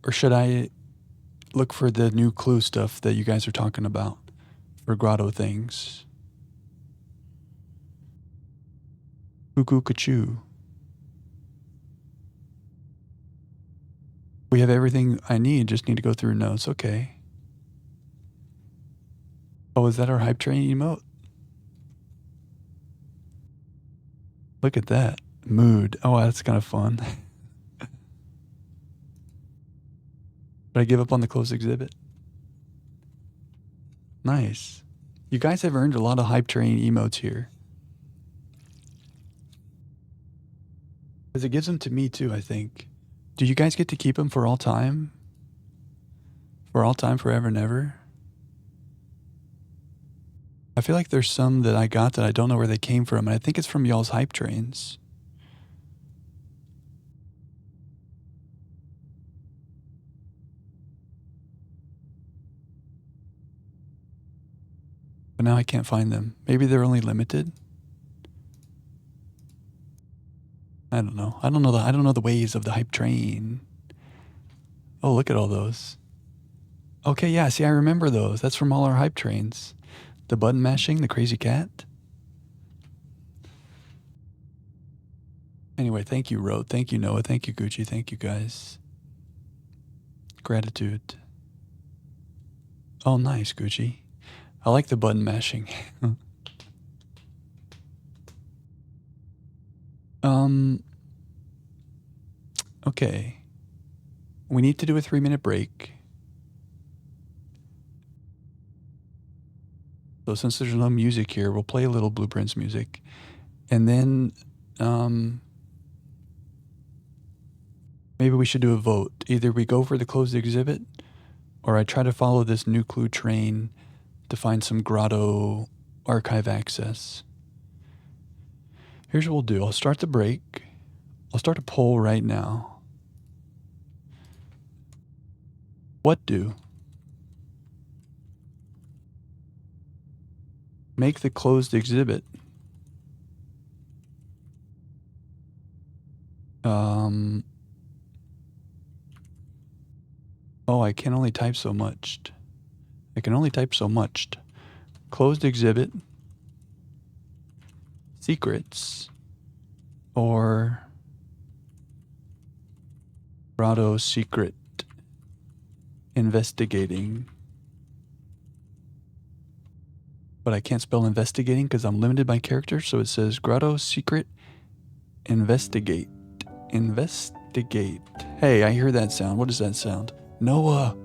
Or should I look for the new clue stuff that you guys are talking about for grotto things? Cuckoo Kachoo. We have everything I need, just need to go through notes. Okay. Oh, is that our Hype Train emote? Look at that. Mood. Oh, that's kind of fun. Should I give up on the closed exhibit? Nice. You guys have earned a lot of Hype Train emotes here. Because it gives them to me too, I think. Do you guys get to keep them for all time? For all time, forever and ever? I feel like there's some that I got that I don't know where they came from, and I think it's from y'all's Hype Trains. But now I can't find them. Maybe they're only limited? I don't know. I don't know the ways of the Hype Train. Oh, look at all those. Okay, yeah, see, I remember those. That's from all our Hype Trains. The button mashing, the crazy cat. Anyway, thank you, Road. Thank you, Noah. Thank you, Gucci. Thank you, guys. Gratitude. Oh, nice, Gucci. I like the button mashing. Okay. We need to do a 3-minute break. So since there's no music here, we'll play a little Blueprints music. And then maybe we should do a vote. Either we go for the closed exhibit, or I try to follow this new clue train to find some grotto archive access. Here's what we'll do. I'll start the break. I'll start a poll right now. What do? Make the closed exhibit. Oh, I can only type so much. I can only type so much. Closed exhibit. Secrets. Or grotto secret. Investigating. But I can't spell investigating because I'm limited by characters, so it says grotto secret investigate. Investigate. Hey, I hear that sound. What does that sound? Noah.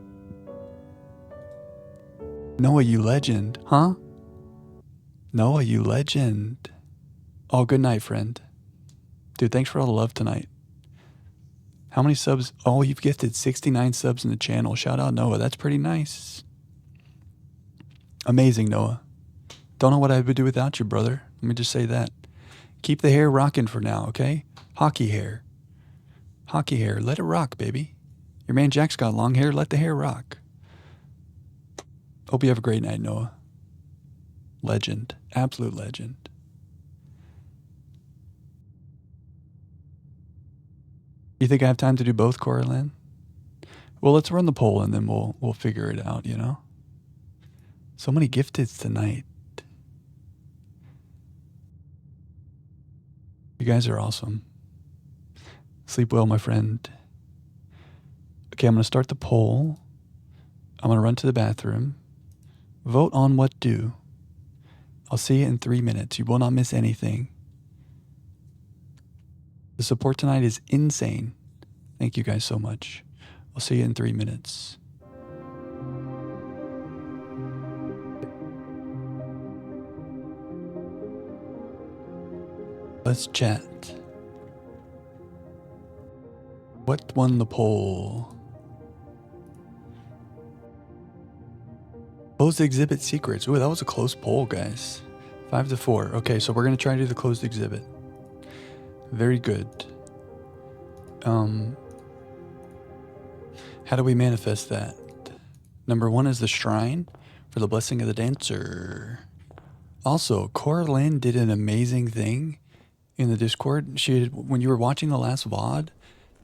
Noah, you legend. Huh? Noah, you legend. Oh, good night, friend. Dude, thanks for all the love tonight. How many subs? Oh, you've gifted 69 subs in the channel. Shout out, Noah. That's pretty nice. Amazing, Noah. Don't know what I would do without you, brother. Let me just say that. Keep the hair rocking for now, okay? Hockey hair. Hockey hair. Let it rock, baby. Your man Jack's got long hair. Let the hair rock. Hope you have a great night, Noah. Legend. Absolute legend. You think I have time to do both, Coraline? Well, let's run the poll and then we'll figure it out, you know? So many gifteds tonight. You guys are awesome. Sleep well, my friend. Okay, I'm going to start the poll. I'm going to run to the bathroom. Vote on what do. I'll see you in 3 minutes. You will not miss anything. The support tonight is insane. Thank you guys so much. I'll see you in 3 minutes. Let's chat. What won the poll? Closed exhibit secrets. Ooh, that was a close poll, guys. 5-4. Okay, so we're going to try to do the closed exhibit. Very good. How do we manifest that? Number 1 is the shrine for the blessing of the dancer. Also, Coraline did an amazing thing in the Discord. When you were watching the last VOD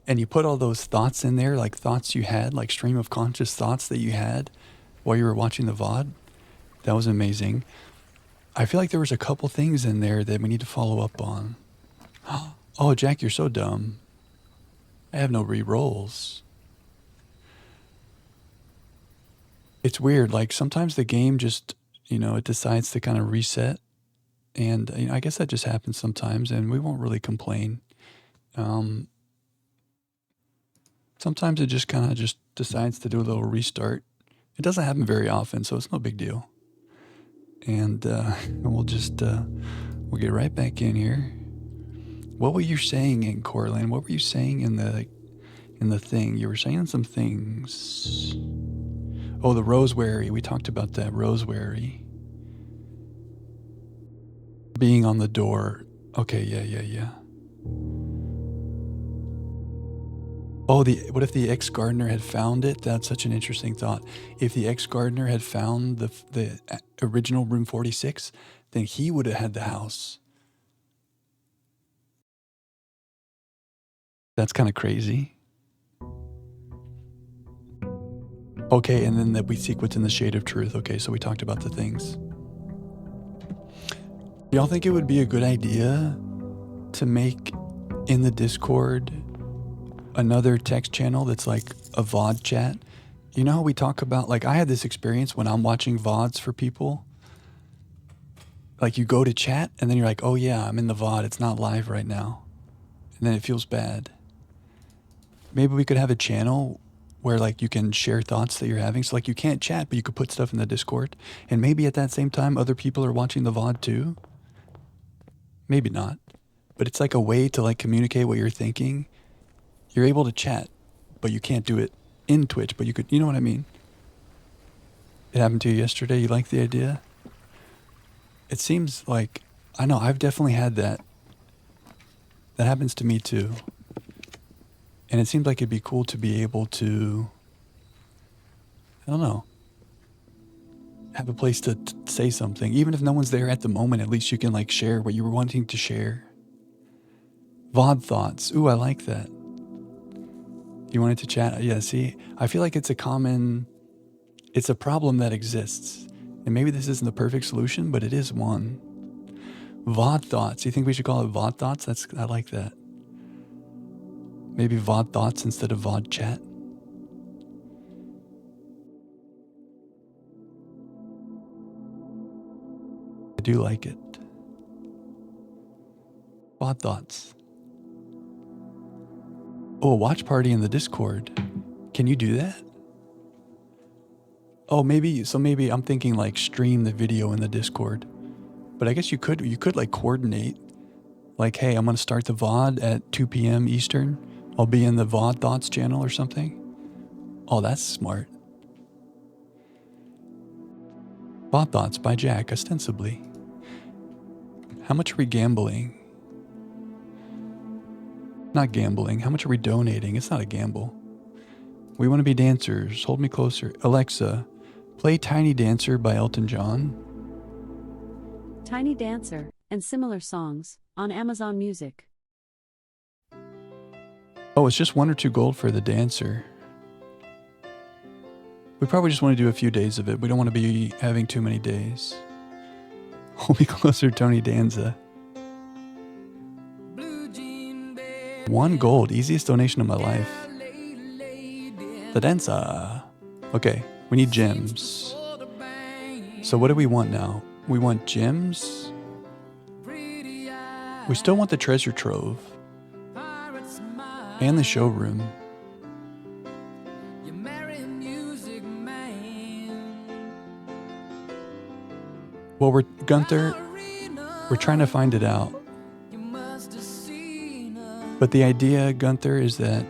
and you put all those thoughts in there, like thoughts you had, like stream of conscious thoughts that you had while you were watching the VOD, that was amazing. I feel like there was a couple things in there that we need to follow up on. Oh, Jack, you're so dumb. I have no re-rolls. It's weird. Like sometimes the game just, it decides to kind of reset. And I guess that just happens sometimes and we won't really complain. Sometimes it just kind of just decides to do a little restart. It doesn't happen very often, so it's no big deal. And we'll get right back in here. What were you saying in Coraline? What were you saying in the thing? You were saying some things. Oh, the Rosewary. We talked about that Rosewary. Being on the door. Okay, yeah. Oh, what if the ex-gardener had found it? That's such an interesting thought. If the ex-gardener had found the original room 46, then he would have had the house. That's kind of crazy. Okay, and then that we sequence in the shade of truth. Okay, so we talked about the things. Y'all think it would be a good idea to make in the Discord another text channel that's like a VOD chat? You know how we talk about, like I had this experience when I'm watching VODs for people. Like you go to chat and then you're like, oh yeah, I'm in the VOD. It's not live right now. And then it feels bad. Maybe we could have a channel where like you can share thoughts that you're having. So like you can't chat, but you could put stuff in the Discord. And maybe at that same time, other people are watching the VOD too. Maybe not. But it's like a way to like communicate what you're thinking. You're able to chat, but you can't do it in Twitch, but you could, you know what I mean? It happened to you yesterday. You like the idea? It seems like, I know, I've definitely had that. That happens to me too. And it seems like it'd be cool to be able to, I don't know, have a place to say something. Even if no one's there at the moment, at least you can like share what you were wanting to share. VOD thoughts. Ooh, I like that. You wanted to chat? Yeah, see, I feel like it's a problem that exists. And maybe this isn't the perfect solution, but it is one. VOD thoughts. You think we should call it VOD thoughts? I like that. Maybe VOD thoughts instead of VOD chat. I do like it. VOD thoughts. Oh, a watch party in the Discord. Can you do that? Oh, maybe I'm thinking like stream the video in the Discord. But I guess you could like coordinate. Like, hey, I'm going to start the VOD at 2 p.m. Eastern. I'll be in the VOD Thoughts channel or something. Oh, that's smart. VOD Thoughts by Jack, ostensibly. How much are we gambling? Not gambling. How much are we donating? It's not a gamble. We want to be dancers. Hold me closer. Alexa, play Tiny Dancer by Elton John. Tiny Dancer and similar songs on Amazon Music. Oh, it's just 1 or 2 gold for the dancer. We probably just want to do a few days of it. We don't want to be having too many days. Hold me closer, Tony Danza. 1 gold, easiest donation of my life. The dancer. Okay, We need gems. So what do we want now? We want gems. We still want the treasure trove. And the showroom. Well, Gunther, we're trying to find it out. But the idea, Gunther, is that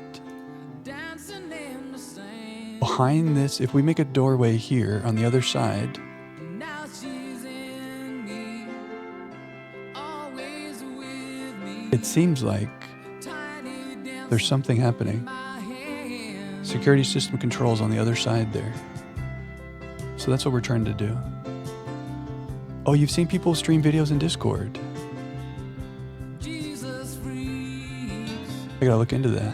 behind this, if we make a doorway here on the other side, it seems like there's something happening. Security system controls on the other side there. So that's what we're trying to do. Oh, you've seen people stream videos in Discord. I gotta look into that.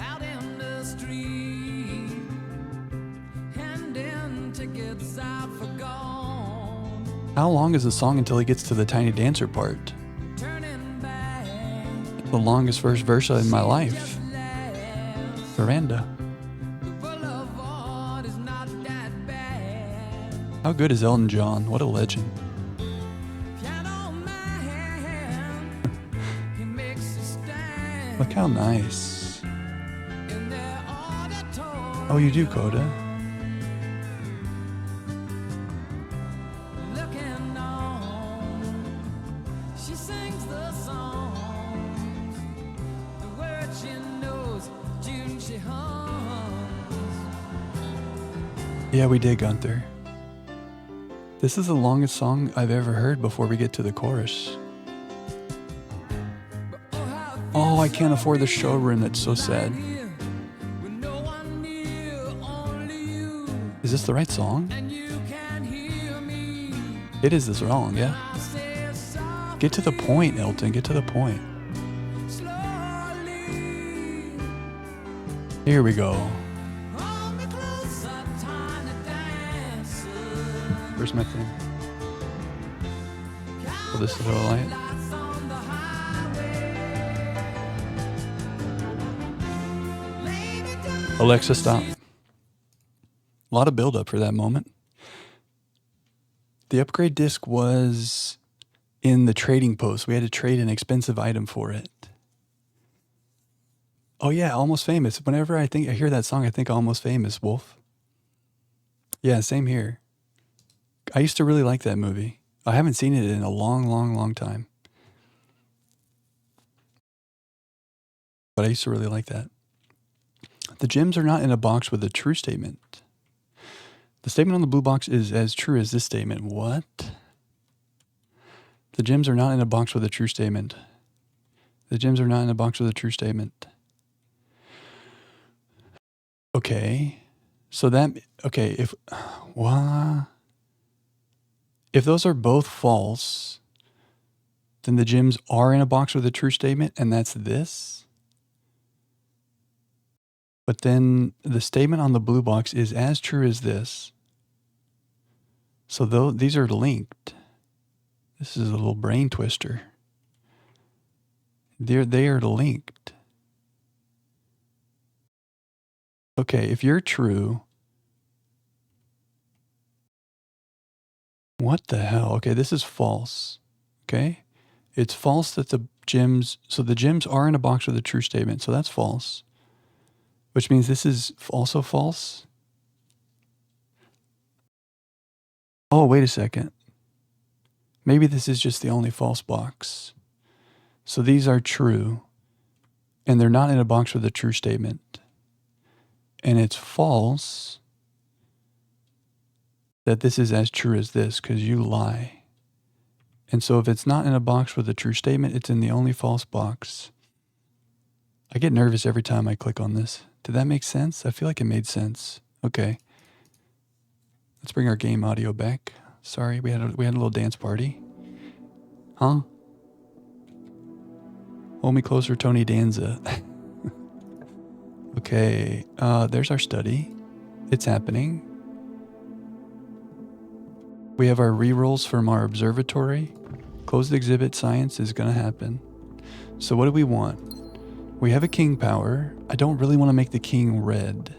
How long is the song until he gets to the Tiny Dancer part? The longest first verse in my life. Miranda. How good is Elton John? What a legend. Look how nice. Oh, you do, Coda. Yeah, we did, Gunther. This is the longest song I've ever heard before we get to the chorus. Oh, I can't afford the showroom. That's so sad. Is this the right song? It is the song, yeah. Get to the point, Elton. Get to the point. Here we go. Where's my thing? Oh, this is a light. Alexa, stop. A lot of build-up for that moment. The upgrade disc was in the trading post. We had to trade an expensive item for it. Oh yeah, Almost Famous. Whenever I hear that song, I think Almost Famous, Wolf. Yeah, same here. I used to really like that movie. I haven't seen it in a long time. But I used to really like that. The gems are not in a box with a true statement. The statement on the blue box is as true as this statement. What? The gems are not in a box with a true statement. The gems are not in a box with a true statement. Okay. So that, okay, if, what? If those are both false, then the gems are in a box with a true statement, and that's this. But then the statement on the blue box is as true as this. So these are linked. This is a little brain twister. They are linked. Okay, if you're true, what the hell? Okay, this is false. Okay, it's false that the gems, so the gems are in a box with a true statement, so that's false. Which means this is also false. Oh, wait a second. Maybe this is just the only false box. So these are true, and they're not in a box with a true statement. And it's false that this is as true as this, because you lie. And so if it's not in a box with a true statement, it's in the only false box. I get nervous every time I click on this. Did that make sense? I feel like it made sense. Okay. Let's bring our game audio back. Sorry, we had a little dance party. Huh? Hold me closer, Tony Danza. Okay, there's our study. It's happening. We have our rerolls from our observatory. Closed exhibit science is gonna happen. So what do we want? We have a king power. I don't really want to make the king red.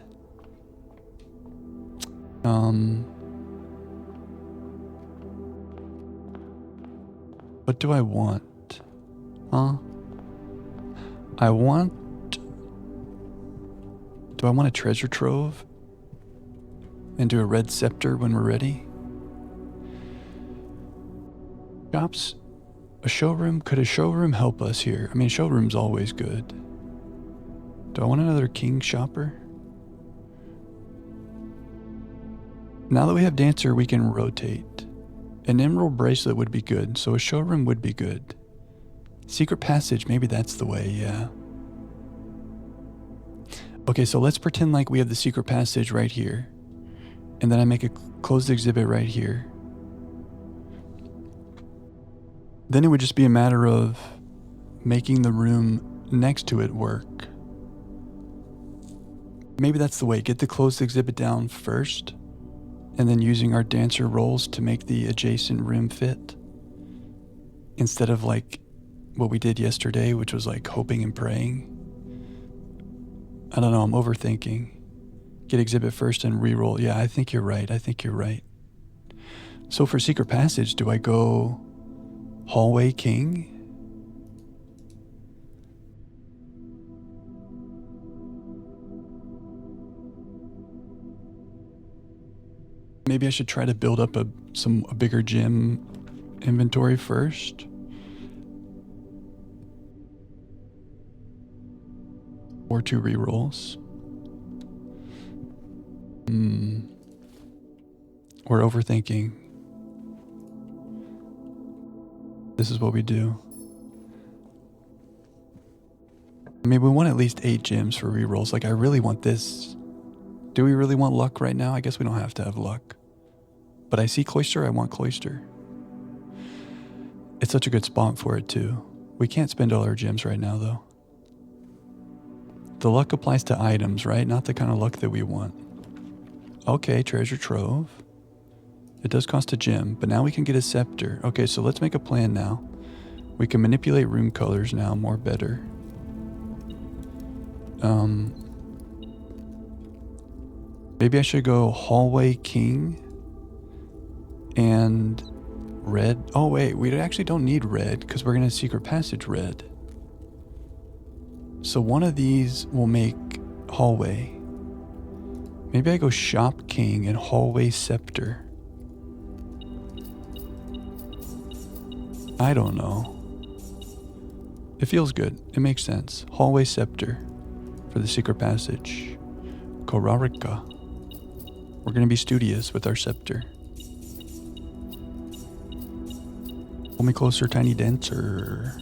What do I want? Huh? Do I want a treasure trove? And do a red scepter when we're ready? Shops? A showroom? Could a showroom help us here? I mean, showroom's always good. Do I want another king shopper? Now that we have dancer, we can rotate. An emerald bracelet would be good, so a showroom would be good. Secret passage, maybe that's the way, yeah. Okay, so let's pretend like we have the secret passage right here. And then I make a closed exhibit right here. Then it would just be a matter of making the room next to it work. Maybe that's the way. Get the closed exhibit down first, and then using our dancer rolls to make the adjacent room fit. Instead of like what we did yesterday, which was like hoping and praying. I don't know, I'm overthinking. Get exhibit first and re-roll. Yeah, I think you're right. So for secret passage, do I go hallway king? Maybe I should try to build up a bigger gym inventory first. Or 2 rerolls. We're overthinking. This is what we do. I mean, we want at least 8 gems for rerolls. Like, I really want this. Do we really want luck right now? I guess we don't have to have luck. But I see cloister, I want cloister. It's such a good spot for it too. We can't spend all our gems right now though. The luck applies to items, right? Not the kind of luck that we want. Okay, treasure trove. It does cost a gem, but now we can get a scepter. Okay, so let's make a plan now. We can manipulate room colors now more better. Maybe I should go hallway king and red. Oh wait, we actually don't need red because we're gonna secret passage red. So one of these will make hallway. Maybe I go shop king and hallway scepter. I don't know. It feels good. It makes sense. Hallway scepter for the secret passage. Korarika. We're going to be studious with our scepter. Pull me closer, tiny dancer.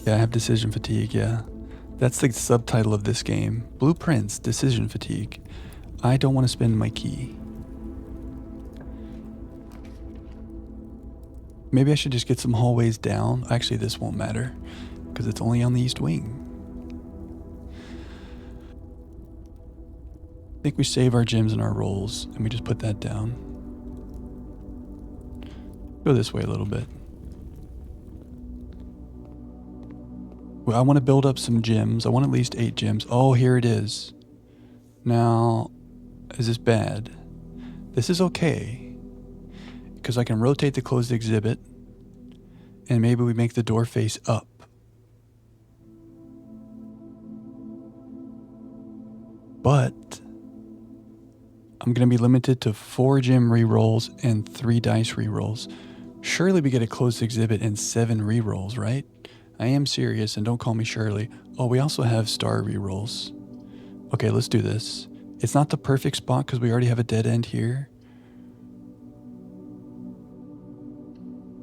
Yeah, I have decision fatigue, yeah. That's the subtitle of this game. Blueprints, decision fatigue. I don't want to spend my key. Maybe I should just get some hallways down. Actually, this won't matter because it's only on the east wing. I think we save our gems and our rolls and we just put that down. Go this way a little bit. Well, I want to build up some gems. I want at least 8 gems. Oh, here it is. Now, is this bad? This is okay. Because I can rotate the closed exhibit. And maybe we make the door face up. But I'm going to be limited to 4 gem rerolls and 3 dice rerolls. Surely we get a closed exhibit and 7 rerolls, right? I am serious, and don't call me Shirley. Oh, we also have star rerolls. Okay, let's do this. It's not the perfect spot because we already have a dead end here.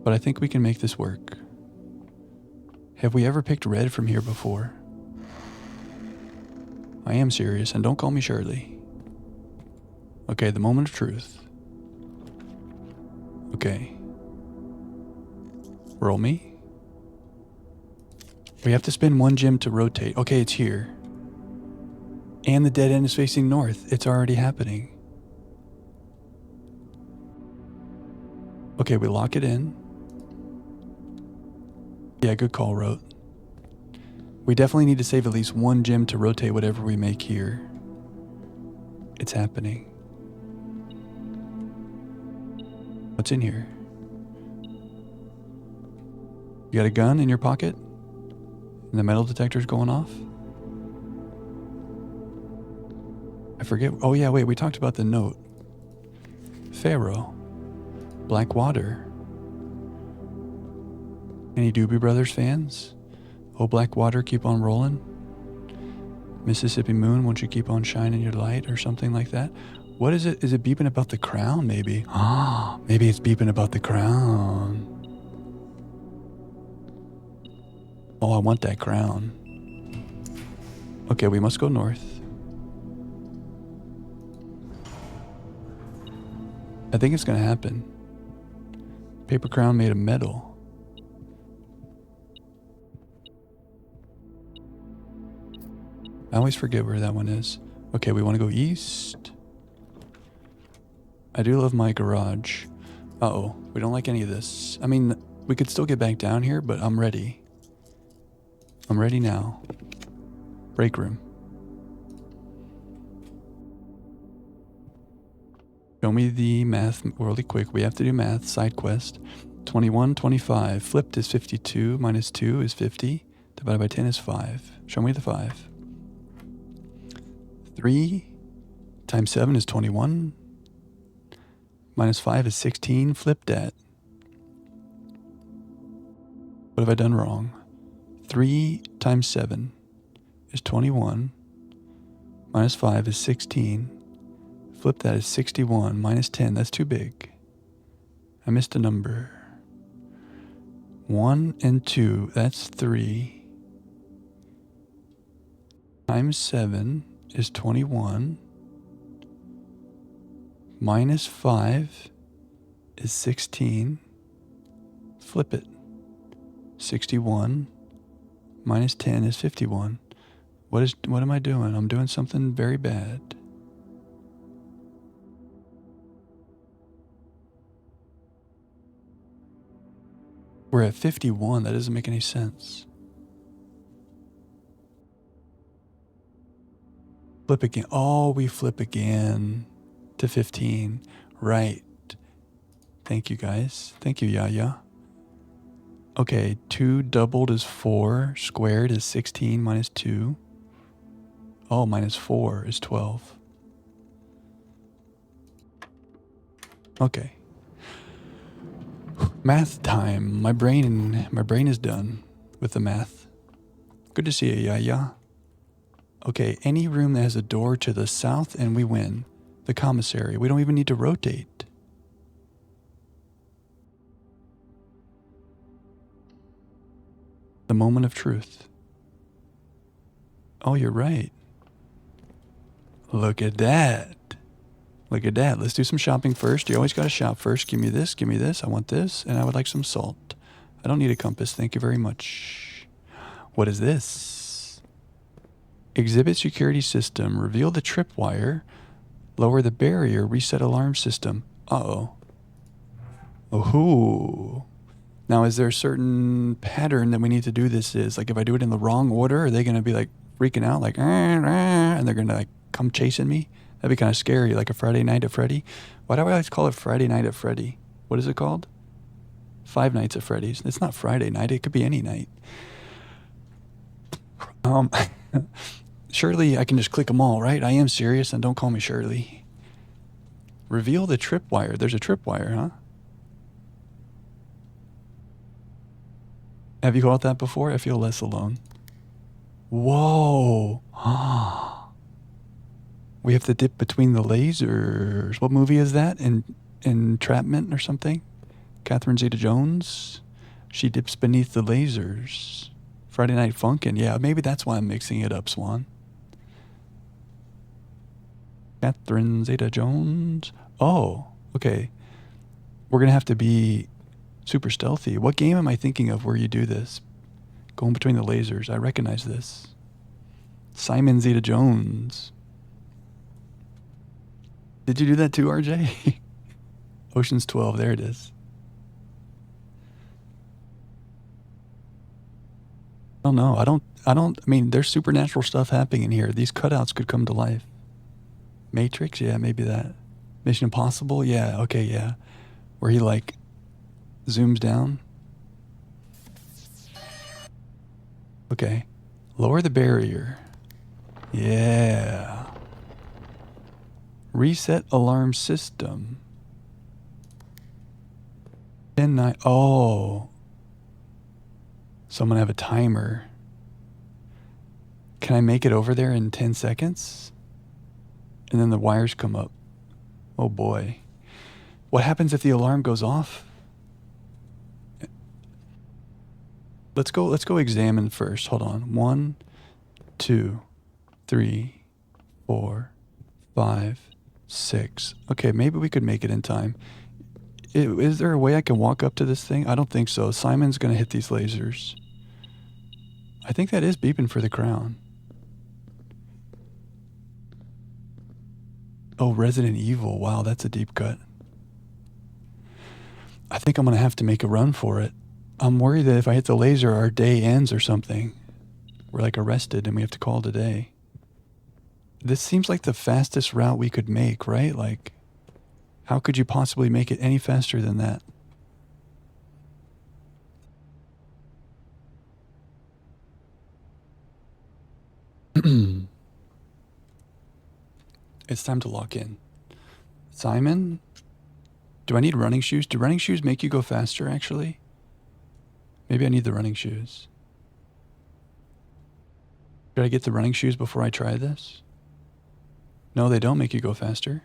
But I think we can make this work. Have we ever picked red from here before? I am serious, and don't call me Shirley. Okay, the moment of truth. Okay. Roll me. We have to spend 1 gem to rotate. Okay, it's here. And the dead end is facing north. It's already happening. Okay, we lock it in. Yeah, good call, Rote. We definitely need to save at least 1 gem to rotate whatever we make here. It's happening. What's in here? You got a gun in your pocket? And the metal detector's going off? I forget. Oh yeah, wait, we talked about the note. Pharaoh. Black Water. Any Doobie Brothers fans? Oh, Black Water, keep on rolling. Mississippi Moon, won't you keep on shining your light, or something like that? What is it? Is it beeping about the crown, maybe? Ah, maybe it's beeping about the crown. Oh, I want that crown. Okay, we must go north. I think it's gonna happen. Paper crown made of metal. I always forget where that one is. Okay, we want to go east. I do love my garage. Uh-oh, we don't like any of this. I mean, we could still get back down here, but I'm ready. I'm ready now. Break room. Show me the math really quick. We have to do math. Side quest. 21, 25. Flipped is 52. Minus 2 is 50. Divided by 10 is 5. Show me the 5. 3 times 7 is 21. Minus 5 is 16. Flip that. What have I done wrong? 3 times 7 is 21. Minus 5 is 16. Flip that is 61. Minus 10, that's too big. I missed a number. 1 and 2, that's 3. Times 7 is 21. Minus 5 is 16. Flip it. 61 minus 10 is 51. What am I doing? I'm doing something very bad. We're at 51. That doesn't make any sense. Flip again. Oh, we flip again to 15. Right. Thank you, guys. Thank you, Yaya. Okay, 2 doubled is 4. Squared is 16 minus 2. Oh, minus 4 is 12. Okay. Math time. My brain is done with the math. Good to see you, Yaya. Okay, any room that has a door to the south and we win. The commissary. We don't even need to rotate. The moment of truth. Oh, you're right. Look at that. Look at that. Let's do some shopping first. You always got to shop first. Give me this. Give me this. I want this. And I would like some salt. I don't need a compass. Thank you very much. What is this? Exhibit security system. Reveal the tripwire. Lower the barrier. Reset alarm system. Uh-oh. Oh. Now, is there a certain pattern that we need to do this is? Like, if I do it in the wrong order, are they going to be, like, freaking out? Like, and they're going to, like, come chasing me? That'd be kind of scary, like a Friday Night at Freddy. Why do I always call it Friday Night at Freddy? What is it called? Five Nights at Freddy's. It's not Friday night. It could be any night. Surely I can just click them all, right? I am serious, and don't call me Shirley. Reveal the tripwire. There's a tripwire, huh? Have you caught that before? I feel less alone. Whoa. We have to dip between the lasers. What movie is that? Entrapment or something? Catherine Zeta-Jones? She dips beneath the lasers. Friday Night Funkin'. Yeah, maybe that's why I'm mixing it up, Swan. Catherine Zeta-Jones. Oh, okay. We're going to have to be super stealthy. What game am I thinking of where you do this? Going between the lasers. I recognize this. Simon Zeta-Jones. Did you do that too, RJ? Ocean's 12, there it is. I don't know. I mean, there's supernatural stuff happening in here. These cutouts could come to life. Matrix? Yeah, maybe that. Mission Impossible? Yeah, okay, yeah. where he like zooms down. Okay. Lower the barrier. Yeah. Reset alarm system. 10, 9. Oh. So I'm going to have a timer. Can I make it over there in 10 seconds? And then the wires come up. Oh boy. What happens if the alarm goes off? Let's go examine first. Hold on. 1, 2, 3, 4, 5, 6. Okay, maybe we could make it in time. Is there a way I can walk up to this thing? I don't think so. Simon's going to hit these lasers. I think that is beeping for the crown. Oh, Resident Evil. Wow, that's a deep cut. I think I'm going to have to make a run for it. I'm worried that if I hit the laser, our day ends or something. We're like arrested and we have to call it a day. This seems like the fastest route we could make, right? Like, how could you possibly make it any faster than that? It's time to lock in. Simon? Do I need running shoes? Do running shoes make you go faster, actually? Maybe I need the running shoes. Should I get the running shoes before I try this? No, they don't make you go faster.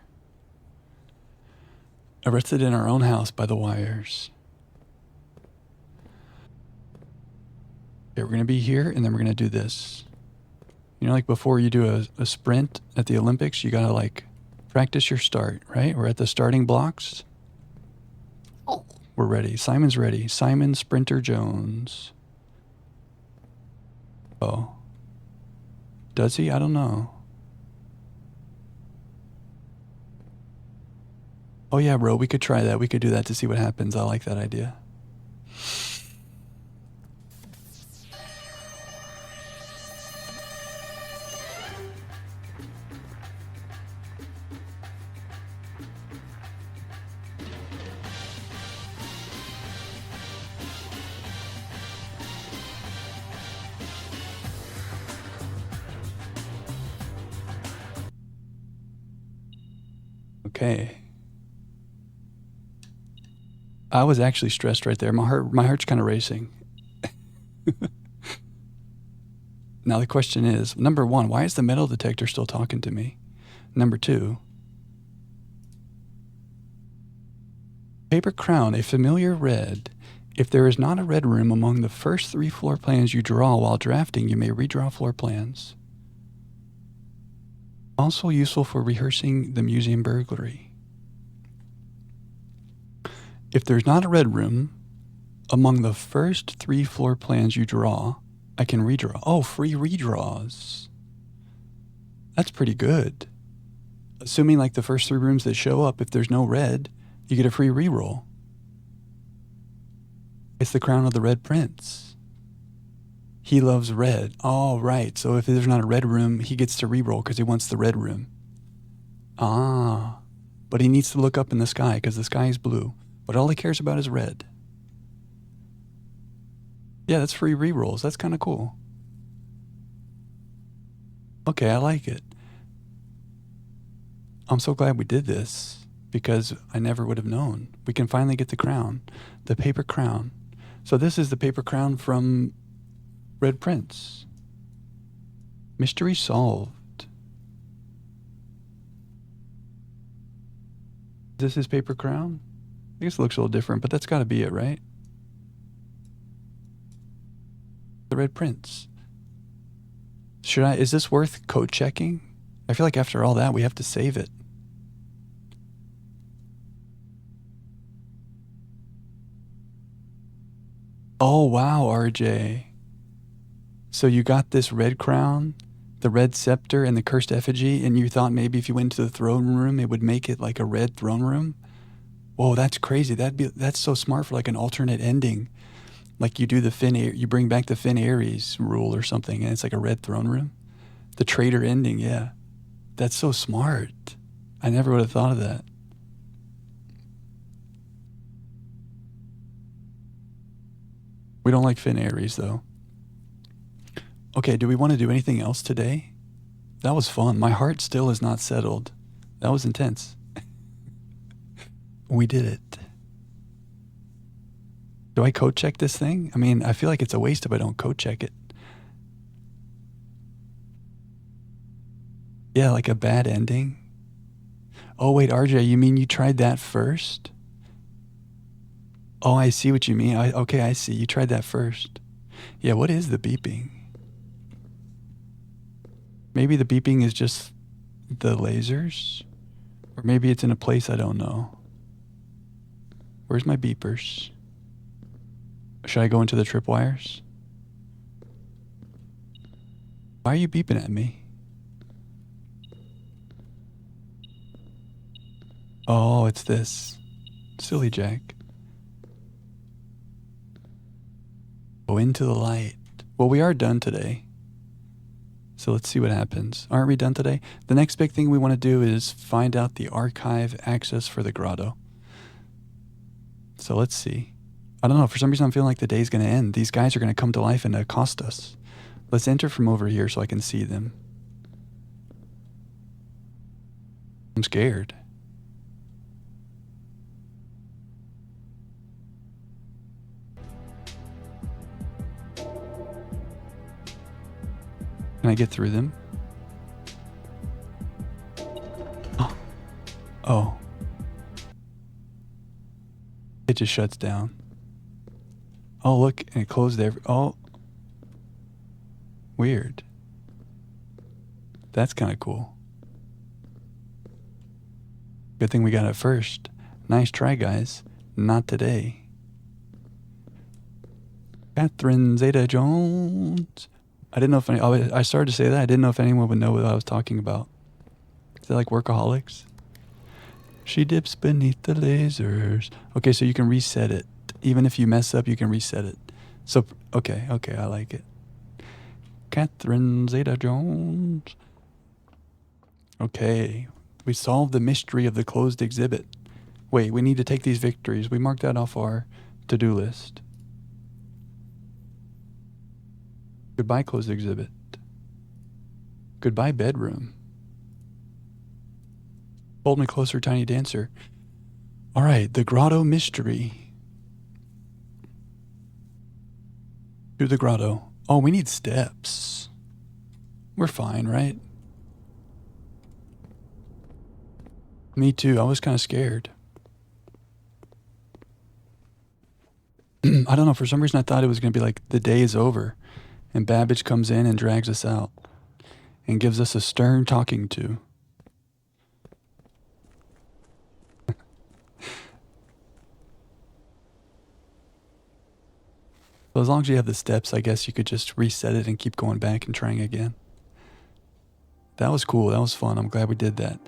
Arrested in our own house by the wires. Okay, we're going to be here, and then we're going to do this. You know, like before you do a sprint at the Olympics, you got to like practice your start, right? We're at the starting blocks. We're ready. Simon's ready. Simon Sprinter Jones. Oh. Does he? I don't know. Oh yeah, bro, we could try that. We could do that to see what happens. I like that idea. Okay. I was actually stressed right there. My heart's kind of racing. Now the question is, number one, why is the metal detector still talking to me? Number two, paper crown, a familiar red. If there is not a red room among the first 3 floor plans you draw while drafting, you may redraw floor plans. Also useful for rehearsing the museum burglary. If there's not a red room among the first 3 floor plans you draw, I can redraw. Oh, free redraws. That's pretty good. Assuming like the first 3 rooms that show up, if there's no red, you get a free reroll. It's the crown of the Red Prince. He loves red. Oh, right. So if there's not a red room, he gets to reroll because he wants the red room. Ah. But he needs to look up in the sky because the sky is blue. But all he cares about is red. Yeah, that's free rerolls. That's kind of cool. Okay, I like it. I'm so glad we did this because I never would have known. We can finally get the crown, the paper crown. So this is the paper crown from Red Prince. Mystery solved. Is this his paper crown? I guess it looks a little different, but that's got to be it, right? The Red Prince. Is this worth code checking? I feel like after all that, we have to save it. Oh, wow, RJ. So you got this red crown, the red scepter, and the cursed effigy, and you thought maybe if you went to the throne room, it would make it like a red throne room? Whoa, that's crazy. That's so smart for like an alternate ending. Like you do you bring back the Finn Ares rule or something, and it's like a red throne room. The traitor ending, yeah. That's so smart. I never would have thought of that. We don't like Finn Aries, though. Okay, do we want to do anything else today? That was fun. My heart still is not settled. That was intense. We did it. Do I code check this thing? I mean, I feel like it's a waste if I don't code check it. Yeah, like a bad ending. Oh, wait, RJ, you mean you tried that first? Oh, I see what you mean. Okay, I see. You tried that first. Yeah, what is the beeping? Maybe the beeping is just the lasers? Or maybe it's in a place I don't know. Where's my beepers? Should I go into the tripwires? Why are you beeping at me? Oh, it's this. Silly Jack. Go into the light. Well, we are done today. So let's see what happens. Aren't we done today? The next big thing we want to do is find out the archive access for the grotto. So let's see. I don't know. For some reason, I'm feeling like the day's going to end. These guys are going to come to life and accost us. Let's enter from over here so I can see them. I'm scared. Can I get through them? Oh. It just shuts down. Oh, look, and it closed there. Oh. Weird. That's kind of cool. Good thing we got it first. Nice try, guys. Not today. Catherine Zeta-Jones. I didn't know if I started to say that. I didn't know if anyone would know what I was talking about. Is that like Workaholics? She dips beneath the lasers. Okay, so you can reset it. Even if you mess up, you can reset it. So, okay, I like it. Catherine Zeta-Jones. Okay, we solved the mystery of the closed exhibit. Wait, we need to take these victories. We marked that off our to-do list. Goodbye, closed exhibit. Goodbye, bedroom. Hold me closer, tiny dancer. All right, the grotto mystery. To the grotto. Oh, we need steps. We're fine, right? Me too. I was kind of scared. I don't know. For some reason, I thought it was going to be like the day is over. And Babbage comes in and drags us out. And gives us a stern talking to. So as long as you have the steps, I guess you could just reset it and keep going back and trying again. That was cool. That was fun. I'm glad we did that.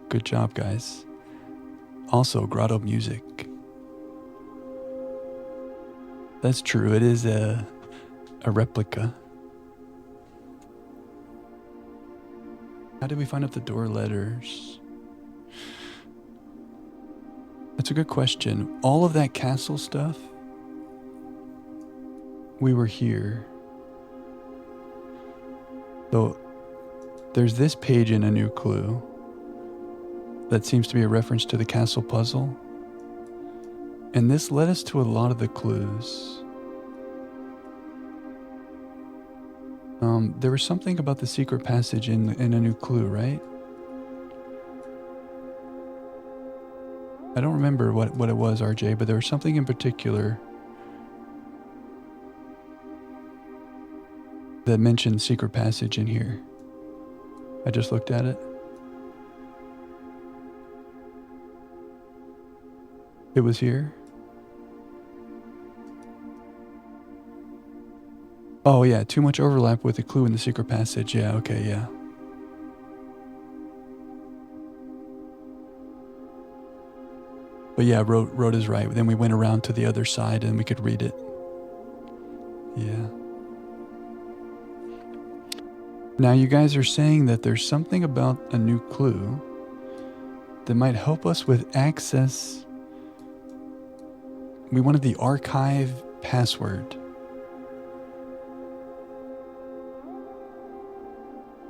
Good job, guys. Also, grotto music. That's true. It is a replica. How did we find out the door letters? That's a good question. All of that castle stuff, we were here. So there's this page in A New Clue that seems to be a reference to the castle puzzle. And this led us to a lot of the clues. There was something about the secret passage in A New Clue, right? I don't remember what it was, RJ, but there was something in particular that mentioned secret passage in here. I just looked at it. It was here. Oh yeah, too much overlap with the clue in the secret passage. Yeah, okay, yeah. But yeah, Rhoda is right. Then we went around to the other side and we could read it. Yeah. Now you guys are saying that there's something about A New Clue that might help us with access. We wanted the archive password.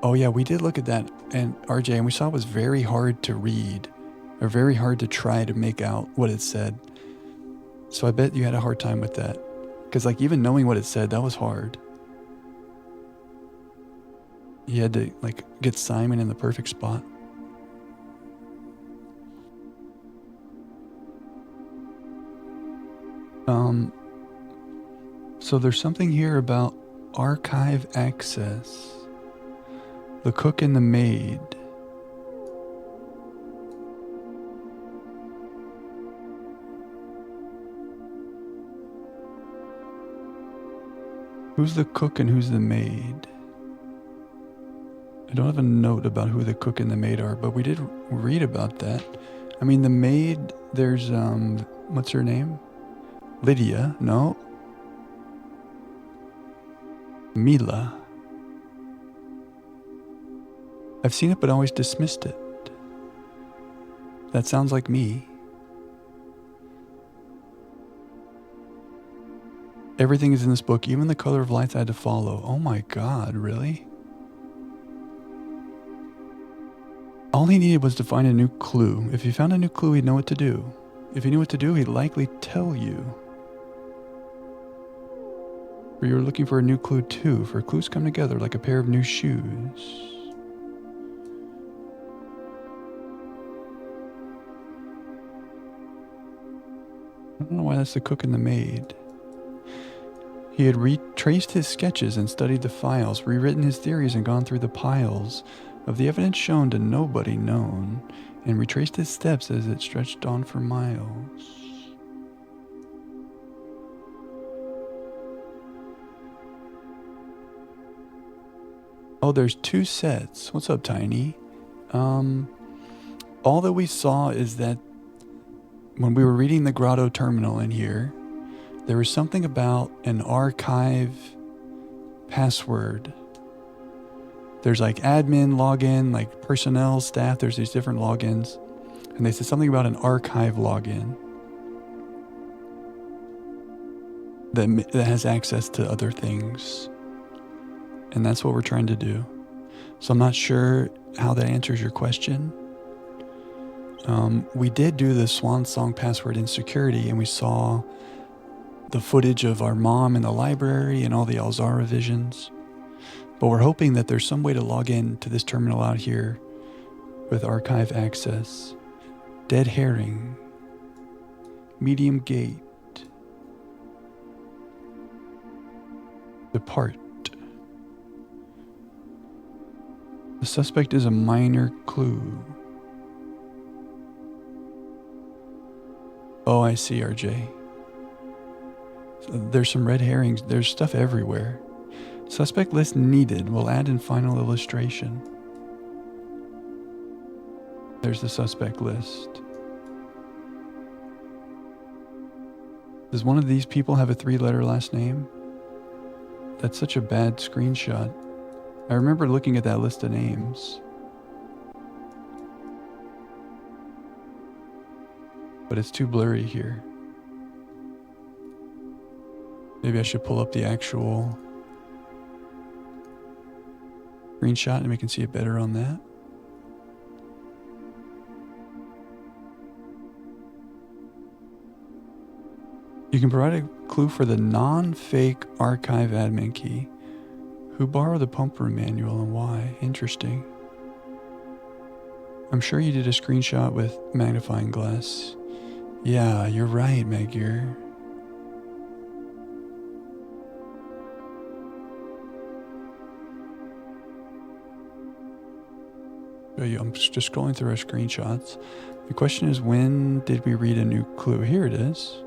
Oh yeah, we did look at that, and RJ, and we saw it was very hard to read, or very hard to try to make out what it said. So I bet you had a hard time with that. Because like even knowing what it said, that was hard. You had to like get Simon in the perfect spot. So there's something here about archive access. The cook and the maid. Who's the cook and who's the maid? I don't have a note about who the cook and the maid are, but we did read about that. I mean, the maid, there's, what's her name? Lydia, no. Mila. I've seen it but always dismissed it. That sounds like me. Everything is in this book, even the color of lights I had to follow. Oh my God, really? All he needed was to find a new clue. If he found a new clue, he'd know what to do. If he knew what to do, he'd likely tell you. Or you were looking for a new clue too, for clues come together like a pair of new shoes. I don't know why that's the cook and the maid. He had retraced his sketches and studied the files, rewritten his theories and gone through the piles of the evidence shown to nobody known, and retraced his steps as it stretched on for miles. Oh, there's 2 sets. What's up, Tiny? All that we saw is that when we were reading the Grotto Terminal in here, there was something about an archive password. There's like admin login, like personnel, staff, there's these different logins. And they said something about an archive login that has access to other things. And that's what we're trying to do. So I'm not sure how that answers your question. We did do the Swan Song password in security, and we saw the footage of our mom in the library and all the Alzara visions. But we're hoping that there's some way to log in to this terminal out here with archive access. Dead herring. Medium gate. Depart. The suspect is a minor clue. Oh, I see, RJ. So there's some red herrings. There's stuff everywhere. Suspect list needed. We'll add in final illustration. There's the suspect list. Does one of these people have a 3-letter last name? That's such a bad screenshot. I remember looking at that list of names. But it's too blurry here. Maybe I should pull up the actual screenshot and we can see it better on that. You can provide a clue for the non-fake archive admin key. Who borrowed the pump room manual and why? Interesting. I'm sure you did a screenshot with magnifying glass. Yeah, you're right, Magyar. I'm just scrolling through our screenshots. The question is, when did we read a new clue? Here it is.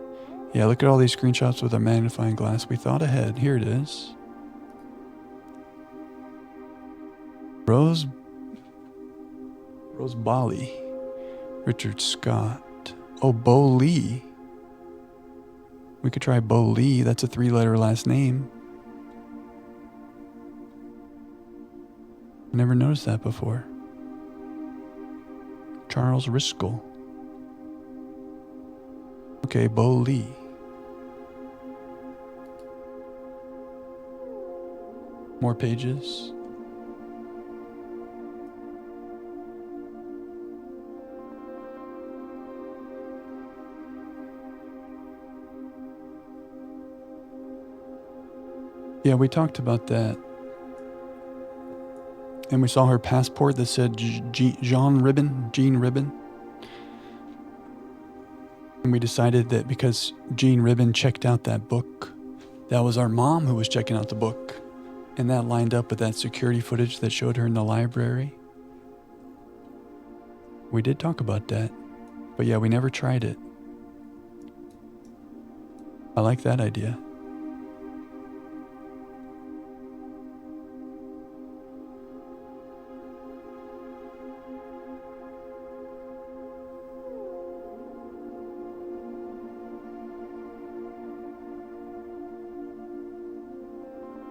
Yeah, look at all these screenshots with a magnifying glass. We thought ahead. Here it is. Rose Bali. Richard Scott. Oh, Bo Lee. We could try Bo Lee. That's a 3-letter last name. I never noticed that before. Charles Riskel. Okay, Bo Lee. More pages. Yeah, we talked about that. And we saw her passport that said Jean Ribbon. And we decided that because Jean Ribbon checked out that book, that was our mom who was checking out the book. And that lined up with that security footage that showed her in the library. We did talk about that. But yeah, we never tried it. I like that idea.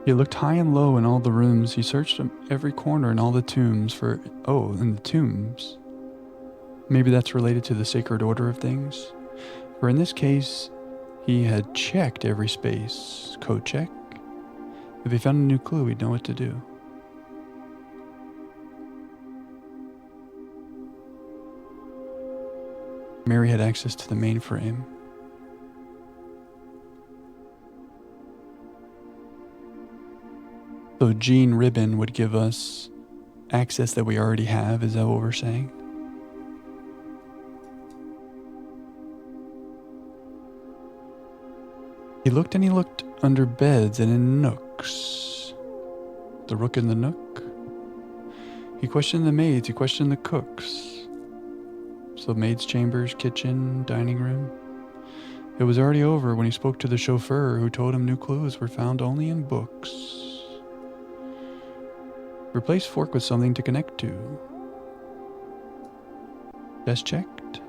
He looked high and low in all the rooms. He searched every corner in all the tombs for... Oh, in the tombs. Maybe that's related to the sacred order of things. For in this case, he had checked every space. Code check. If he found a new clue, he'd know what to do. Mary had access to the mainframe. So Jean Ribbon would give us access that we already have. Is that what we're saying? He looked and he looked under beds and in nooks. The rook in the nook. He questioned the maids. He questioned the cooks. So maids' chambers, kitchen, dining room. It was already over when he spoke to the chauffeur who told him new clues were found only in books. Replace fork with something to connect to. Best checked.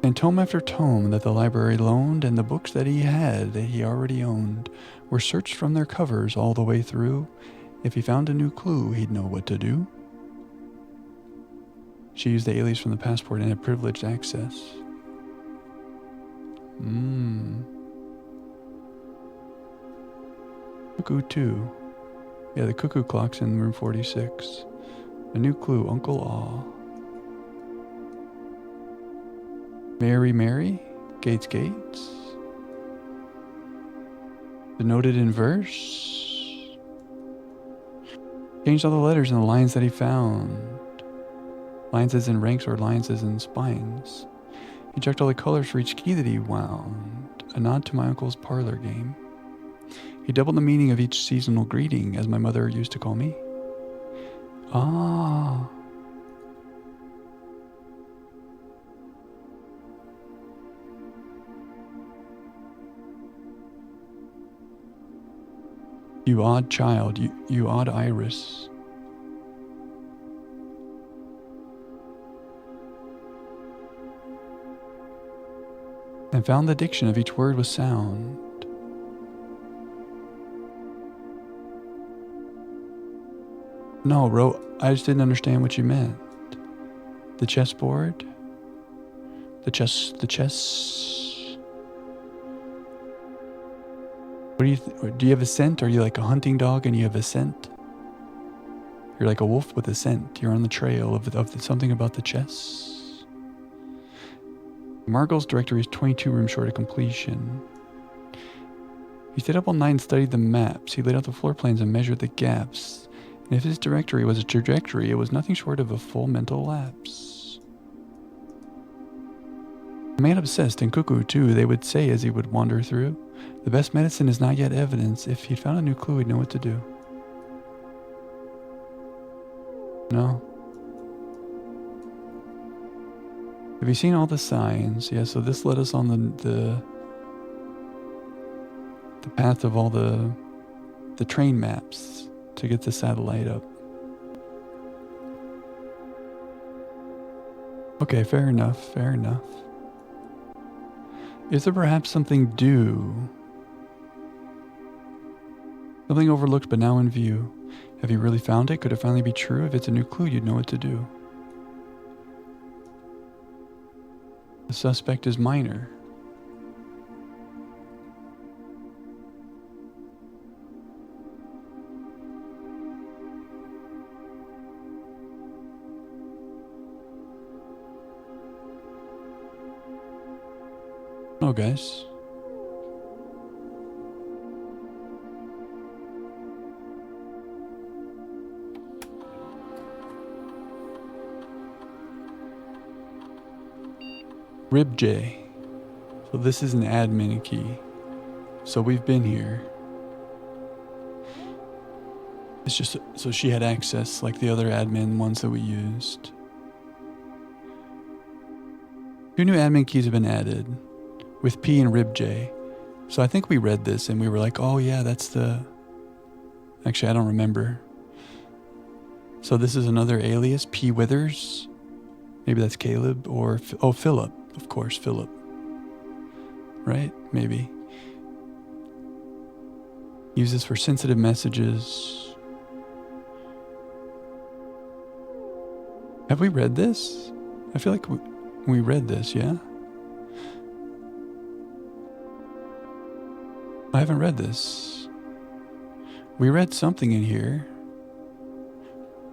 And tome after tome that the library loaned and the books that he had that he already owned were searched from their covers all the way through. If he found a new clue, he'd know what to do. She used the alias from the passport and had privileged access. Cuckoo 2. Yeah, the cuckoo clock's in room 46. A new clue, Uncle Aw. Mary, Gates. Denoted in verse. Changed all the letters in the lines that he found. Lines as in ranks or lines as in spines. He checked all the colors for each key that he wound. A nod to my uncle's parlor game. He doubled the meaning of each seasonal greeting, as my mother used to call me. Ah. You odd child, you odd iris. And found the diction of each word with sound. No, I just didn't understand what you meant. The chessboard? The chess. What do you have a scent? Are you like a hunting dog and you have a scent? You're like a wolf with a scent. You're on the trail of something about the chess. Margot's directory is 22 rooms short of completion. He stayed up all night and studied the maps. He laid out the floor plans and measured the gaps. And if his directory was a trajectory, it was nothing short of a full mental lapse. A man obsessed and cuckoo too, they would say as he would wander through. The best medicine is not yet evidence. If he'd found a new clue, he'd know what to do. No. Have you seen all the signs? Yeah, so this led us on the path of all the train maps to get the satellite up. Okay, fair enough. Is there perhaps something due? Something overlooked but now in view. Have you really found it? Could it finally be true? If it's a new clue, you'd know what to do. The suspect is minor. know, guys. RibJ. So this is an admin key. So we've been here. It's just so she had access like the other admin ones that we used. 2 new admin keys have been added with P and RibJ. So I think we read this and we were like, oh yeah, that's the... Actually, I don't remember. So this is another alias, P Withers. Maybe that's Caleb or... Oh, Philip. Of course, Philip. Right? Maybe. Use this for sensitive messages. Have we read this? I feel like we read this, yeah? I haven't read this. We read something in here.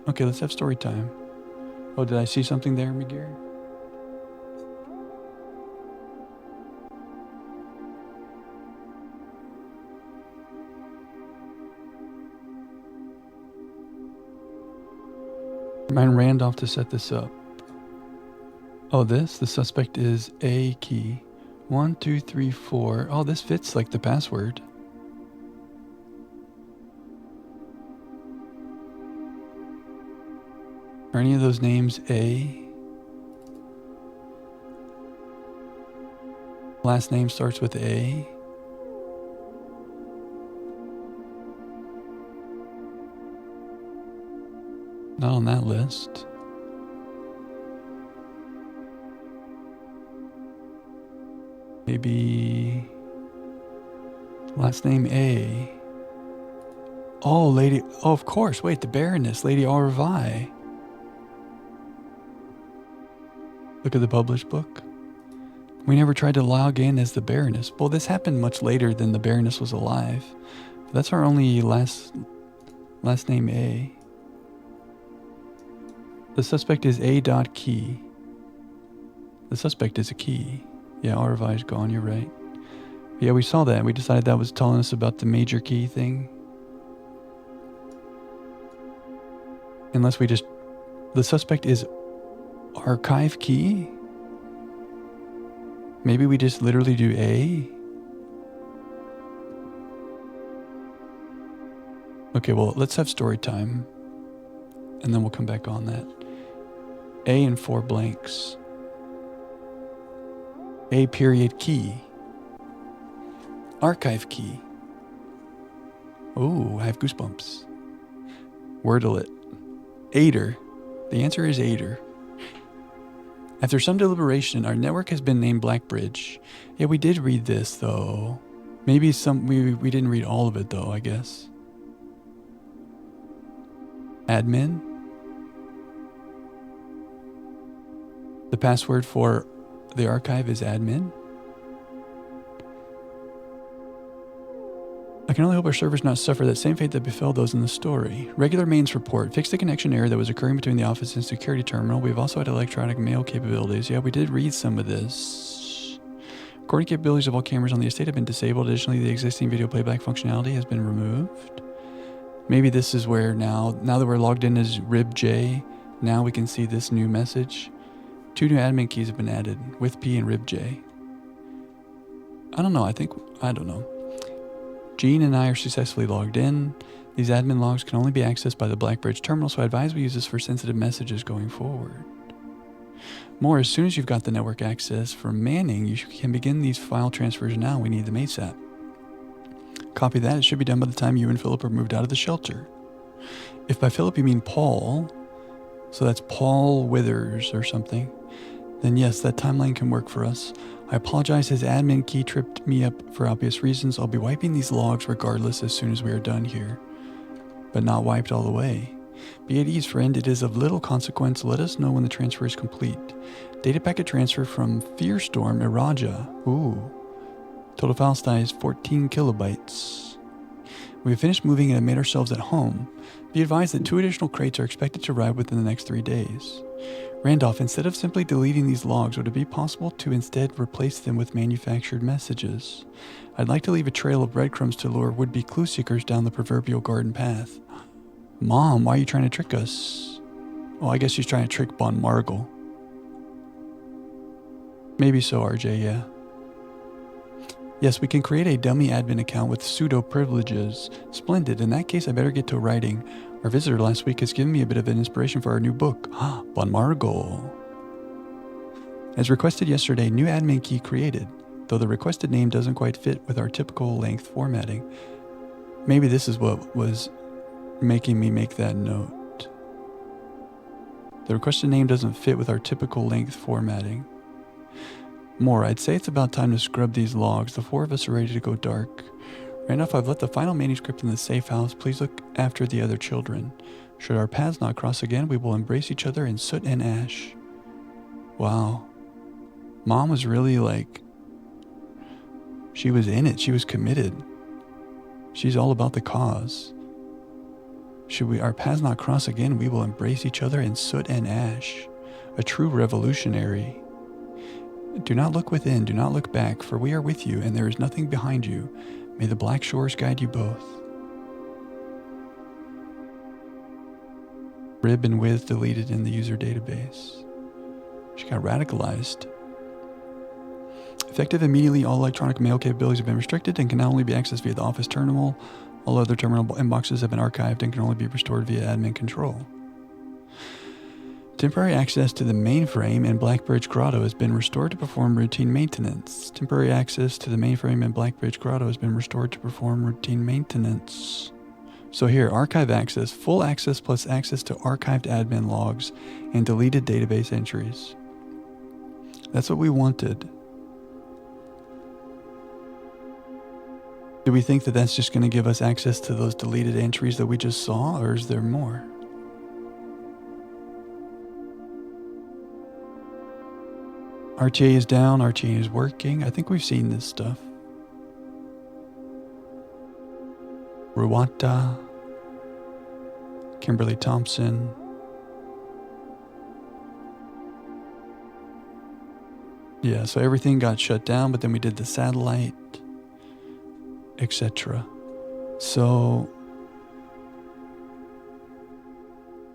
Okay, let's have story time. Oh, did I see something there, McGear? Remind Randolph to set this up. Oh, this? The suspect is A key. 1, 2, 3, 4. Oh, this fits like the password. Are any of those names A? Last name starts with A. Not on that list. Maybe last name A. Oh, Lady... Oh, of course. Wait, the Baroness. Lady Arvai. Look at the published book. We never tried to log in as the Baroness. Well, this happened much later than the Baroness was alive. That's our only last name A. The suspect is A.Key. The suspect is a key. Yeah, Arvai's gone, you're right. Yeah, we saw that. We decided that was telling us about the major key thing. Unless we just... The suspect is archive key? Maybe we just literally do A? Okay, well, let's have story time. And then we'll come back on that. A and 4 blanks. A period key. Archive key. Oh, I have goosebumps. Wordle it. Aider. The answer is Aider. After some deliberation, our network has been named Blackbridge. Yeah, we did read this, though. Maybe we didn't read all of it, though, I guess. Admin. The password for the archive is admin. I can only hope our servers not suffer that same fate that befell those in the story. Regular mains report. Fix the connection error that was occurring between the office and security terminal. We've also had electronic mail capabilities. Yeah, we did read some of this. Recording capabilities of all cameras on the estate have been disabled. Additionally, the existing video playback functionality has been removed. Maybe this is where now that we're logged in as RibJ, now we can see this new message. 2 new admin keys have been added with P and RibJ. I don't know. Gene and I are successfully logged in. These admin logs can only be accessed by the Blackbridge terminal, so I advise we use this for sensitive messages going forward. More, as soon as you've got the network access from Manning, you can begin these file transfers now. We need them ASAP. Copy that. It should be done by the time you and Philip are moved out of the shelter. If by Philip you mean Paul, so that's Paul Withers or something, then yes, that timeline can work for us. I apologize, his admin key tripped me up for obvious reasons. I'll be wiping these logs regardless as soon as we are done here. But not wiped all the way. Be at ease, friend. It is of little consequence. Let us know when the transfer is complete. Data packet transfer from Fearstorm Iraja. Ooh. Total file size 14 kilobytes. We have finished moving and have made ourselves at home. Be advised that 2 additional crates are expected to arrive within the next 3 days. Randolph, instead of simply deleting these logs, would it be possible to instead replace them with manufactured messages? I'd like to leave a trail of breadcrumbs to lure would-be clue seekers down the proverbial garden path. Mom, why are you trying to trick us? Oh, I guess she's trying to trick Bon Margle. Maybe so, RJ, yeah. Yes, we can create a dummy admin account with pseudo privileges. Splendid. In that case, I better get to writing. Our visitor last week has given me a bit of an inspiration for our new book, Bon Margle. As requested yesterday, new admin key created, though the requested name doesn't quite fit with our typical length formatting. Maybe this is what was making me make that note. The requested name doesn't fit with our typical length formatting. More, I'd say it's about time to scrub these logs. The four of us are ready to go dark. Randolph, I've left the final manuscript in the safe house. Please look after the other children. Should our paths not cross again, we will embrace each other in soot and ash. Wow. Mom was really like, she was in it. She was committed. She's all about the cause. Should our paths not cross again, we will embrace each other in soot and ash. A true revolutionary. Do not look within, do not look back, for we are with you, and there is nothing behind you. May the black shores guide you both. Rib and with deleted in the user database. She got radicalized. Effective immediately, all electronic mail capabilities have been restricted and can now only be accessed via the office terminal. All other terminal inboxes have been archived and can only be restored via admin control. Temporary access to the mainframe and Blackbridge Grotto has been restored to perform routine maintenance. Temporary access to the mainframe and Blackbridge Grotto has been restored to perform routine maintenance. So here, archive access, full access plus access to archived admin logs and deleted database entries. That's what we wanted. Do we think that that's just going to give us access to those deleted entries that we just saw, or is there more? RTA is down, RTA is working. I think we've seen this stuff. Ruwata, Kimberly Thompson. Yeah, so everything got shut down, but then we did the satellite, etc. So,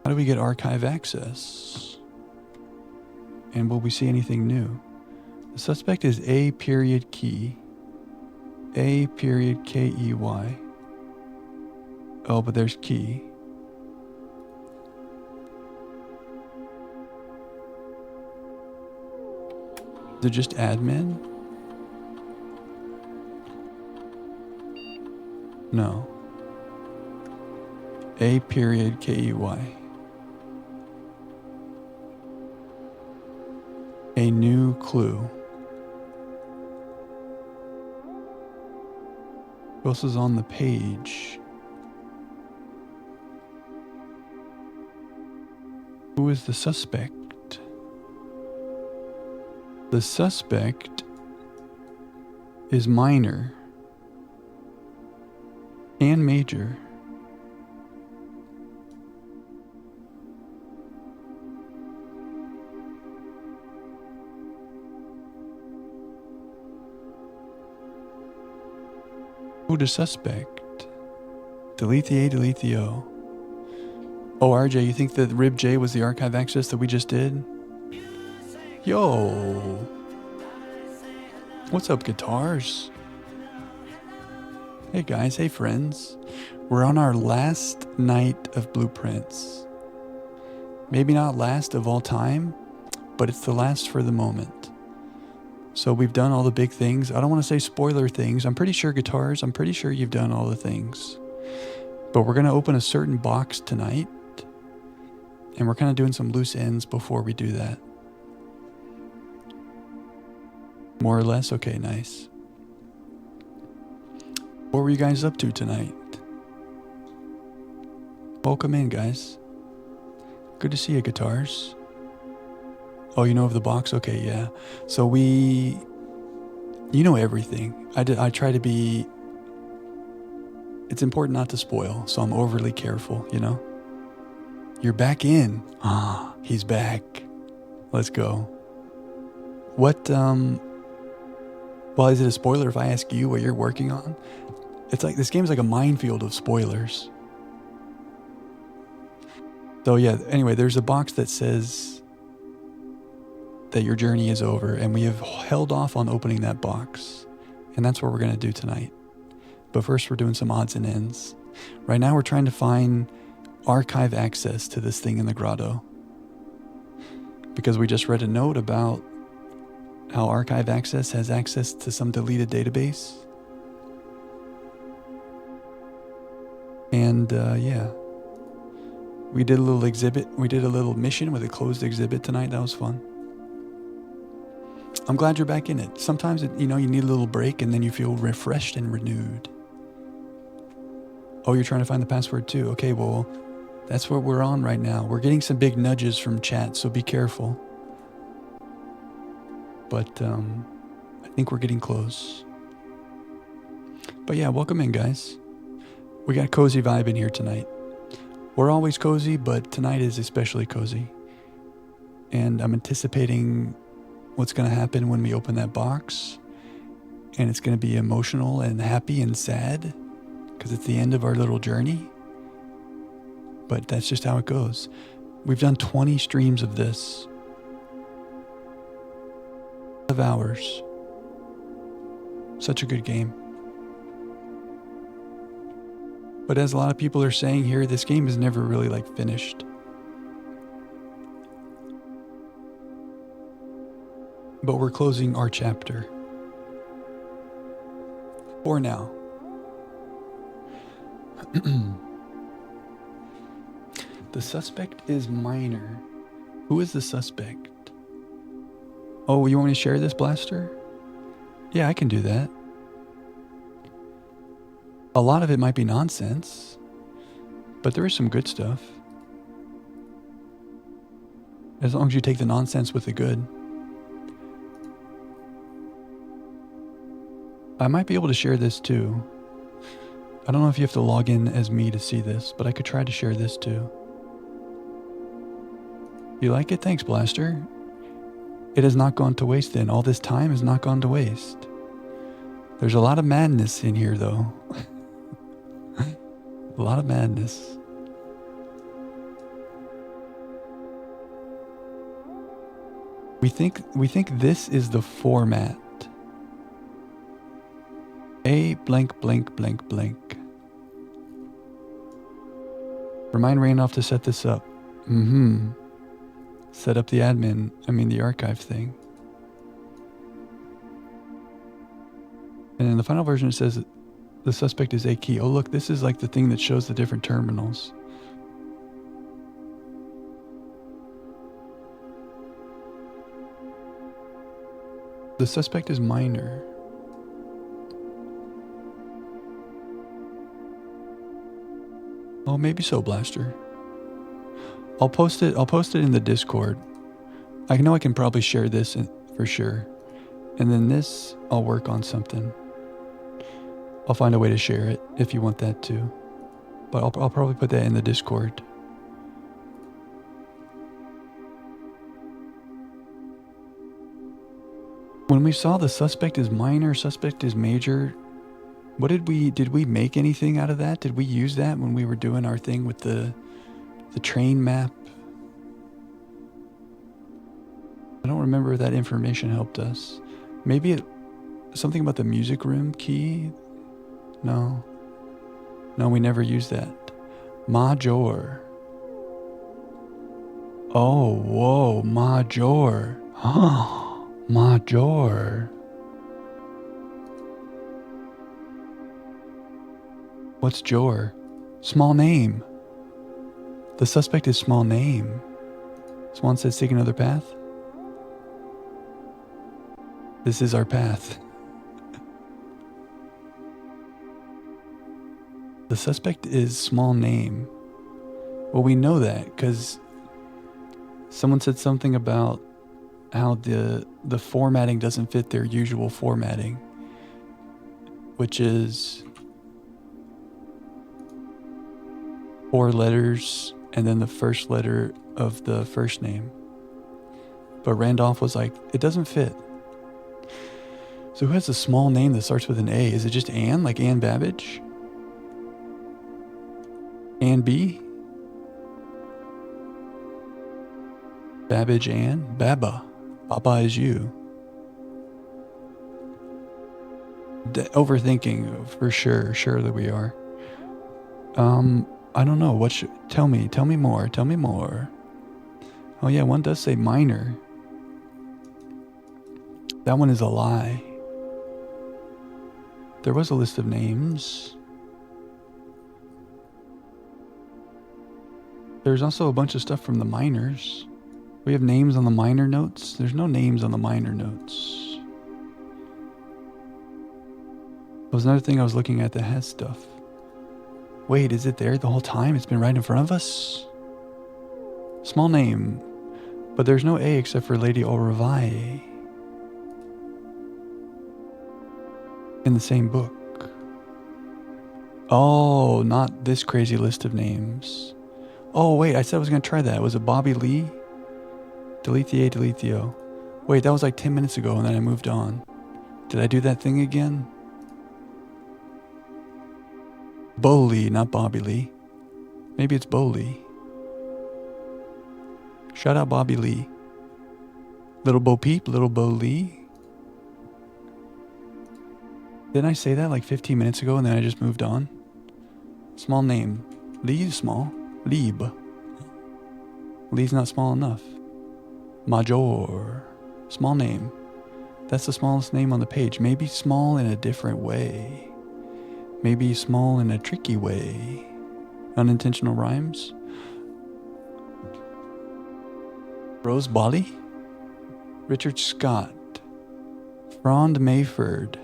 how do we get archive access? And will we see anything new? The suspect is A period key. A period K-E-Y. Oh, but there's key. Is it just admin? No. A period K-E-Y. A new clue. Who else is on the page? Who is the suspect? The suspect is minor and major. Who to suspect? Delete the A, delete the O. Oh, RJ, you think that Rib J was the archive access that we just did? Yo! What's up, guitars? Hey guys, hey friends. We're on our last night of Blueprints. Maybe not last of all time, but it's the last for the moment. So we've done all the big things. I don't want to say spoiler things. I'm pretty sure guitars, I'm pretty sure you've done all the things. But we're going to open a certain box tonight. And we're kind of doing some loose ends before we do that. More or less? Okay, nice. What were you guys up to tonight? Welcome in, guys. Good to see you, guitars. Oh, you know of the box? Okay, yeah. So you know everything. I try to be, it's important not to spoil, so I'm overly careful, you know? You're back in. He's back. Let's go. What, well, is it a spoiler if I ask you what you're working on? It's like, this game's like a minefield of spoilers. So yeah, anyway, there's a box that says that your journey is over, and we have held off on opening that box. And that's what we're going to do tonight. But first, we're doing some odds and ends. Right now, we're trying to find archive access to this thing in the grotto. Because we just read a note about how archive access has access to some deleted database. And yeah, we did a little exhibit. We did a little mission with a closed exhibit tonight. That was fun. I'm glad you're back in it. Sometimes, you need a little break and then you feel refreshed and renewed. Oh, you're trying to find the password too. Okay, well, that's what we're on right now. We're getting some big nudges from chat, so be careful. But I think we're getting close. But yeah, welcome in, guys. We got a cozy vibe in here tonight. We're always cozy, but tonight is especially cozy. And I'm anticipating what's going to happen when we open that box. And it's going to be emotional and happy and sad because it's the end of our little journey. But that's just how it goes. We've done 20 streams of this. Of hours. Such a good game. But as a lot of people are saying here, this game is never really finished. But we're closing our chapter. For now. The suspect is minor. Who is the suspect? Oh, you want me to share this, Blaster? Yeah, I can do that. A lot of it might be nonsense, but there is some good stuff. As long as you take the nonsense with the good. I might be able to share this too. I don't know if you have to log in as me to see this, but I could try to share this too. You like it? Thanks, Blaster. It has not gone to waste then. All this time has not gone to waste. There's a lot of madness in here though. A lot of madness. We think this is the format. A blank blank blank blank. Remind Rainoff to set this up. Set up the the archive thing. And in the final version it says the suspect is a key. Oh look, this is like the thing that shows the different terminals. The suspect is minor. Oh, maybe so, Blaster. I'll post it in the Discord. I know I can probably share this for sure. And then this, I'll work on something. I'll find a way to share it if you want that too. But I'll probably put that in the Discord. When we saw the suspect is minor, suspect is major, what did we make anything out of that? Did we use that when we were doing our thing with the train map? I don't remember if that information helped us. Maybe something about the music room key? No, we never used that. Major. Oh, whoa, Major. Major. What's Jor? Small name. The suspect is small name. Swan says take another path. This is our path. The suspect is small name. Well, we know that because someone said something about how the formatting doesn't fit their usual formatting, which is 4 letters and then the first letter of the first name. But Randolph was like, it doesn't fit. So who has a small name that starts with an A? Is it just Anne, like Anne Babbage? Anne B? Babbage Anne? Baba. Baba is you. Overthinking for sure. Sure that we are. I don't know. Tell me more. Tell me more. Oh yeah, one does say minor. That one is a lie. There was a list of names. There's also a bunch of stuff from the minors. We have names on the minor notes. There's no names on the minor notes. That was another thing I was looking at that has stuff. Wait, is it there the whole time? It's been right in front of us? Small name. But there's no A except for Lady Oravai. In the same book. Oh, not this crazy list of names. Oh, wait, I said I was going to try that. Was it Bobby Lee? Delete the A, delete the O. Wait, that was like 10 minutes ago and then I moved on. Did I do that thing again? Bo Lee, not Bobby Lee. Maybe it's Bo Lee. Shout out Bobby Lee. Little Bo Peep, Little Bo Lee. Didn't I say that like 15 minutes ago and then I just moved on? Small name. Lee is small. Lieb. Lee's not small enough. Major. Small name. That's the smallest name on the page. Maybe small in a different way. Maybe small in a tricky way. Unintentional rhymes. Rose Bolly. Richard Scott. Frond Mayford.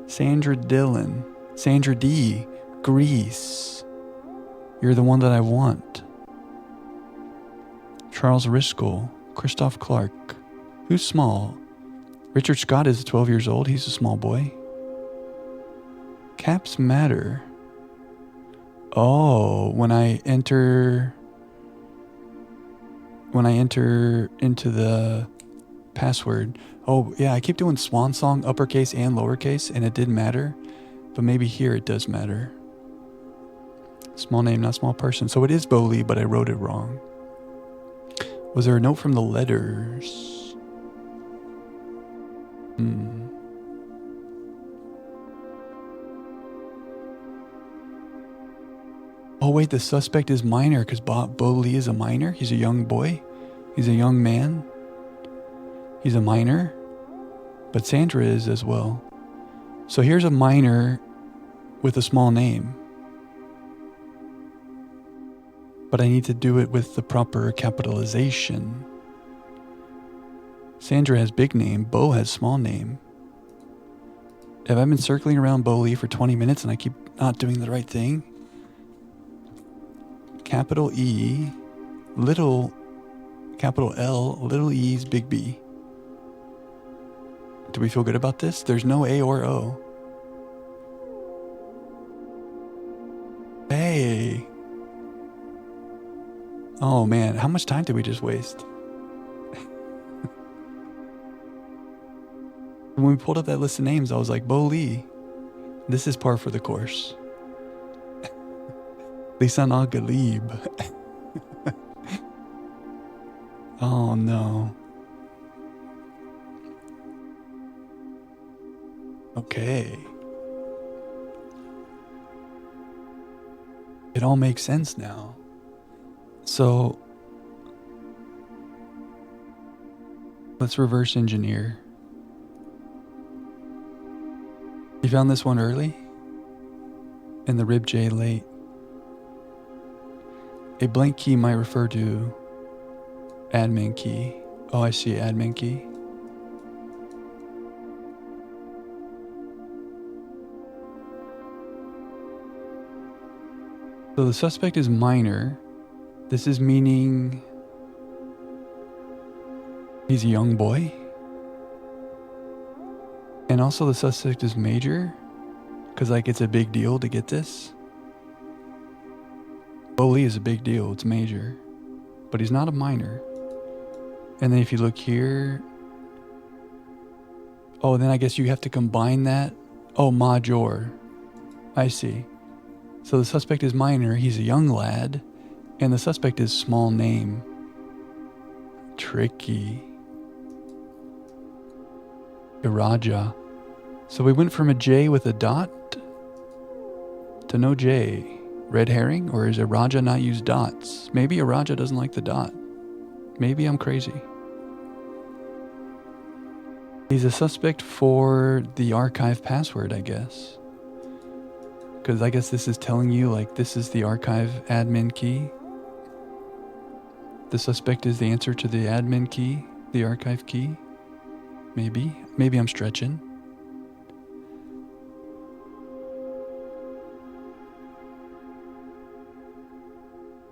Sandra Dillon. Sandra D. Grease. You're the one that I want. Charles Riskel. Christoph Clark. Who's small? Richard Scott is 12 years old. He's a small boy. Caps matter. Oh, when I enter into the password. Oh, yeah, I keep doing swan song, uppercase and lowercase, and it didn't matter. But maybe here it does matter. Small name, not small person. So it is Bo Lee, but I wrote it wrong. Was there a note from the letters? Oh, wait, the suspect is minor because Bo Lee is a minor? He's a young boy? He's a young man? He's a minor? But Sandra is as well. So here's a minor with a small name. But I need to do it with the proper capitalization. Sandra has big name, Bo has small name. Have I been circling around Bo Lee for 20 minutes and I keep not doing the right thing? Capital E, little, capital L, little e's, big B. Do we feel good about this? There's no A or O. Hey. Oh man, how much time did we just waste? When we pulled up that list of names, I was like, Bo Lee, this is par for the course. Lisan Al-Galib. Oh no. Okay. It all makes sense now. So let's reverse engineer. You found this one early? And the rib J late. A blank key might refer to admin key. Oh, I see, admin key. So the suspect is minor. This is meaning he's a young boy. And also the suspect is major, because like it's a big deal to get this. Bo Lee is a big deal, it's major. but he's not a minor. And then if you look here, oh, then I guess you have to combine that. Oh, major. I see. So the suspect is minor, he's a young lad, and the suspect is small name. Tricky. Iraja. So we went from a J with a dot to no J. Red herring? Or is Iraja not use dots? Maybe Iraja doesn't like the dot. Maybe I'm crazy. He's a suspect for the archive password, I guess. Because I guess this is telling you, like, this is the archive admin key. The suspect is the answer to the admin key, the archive key. Maybe. Maybe I'm stretching.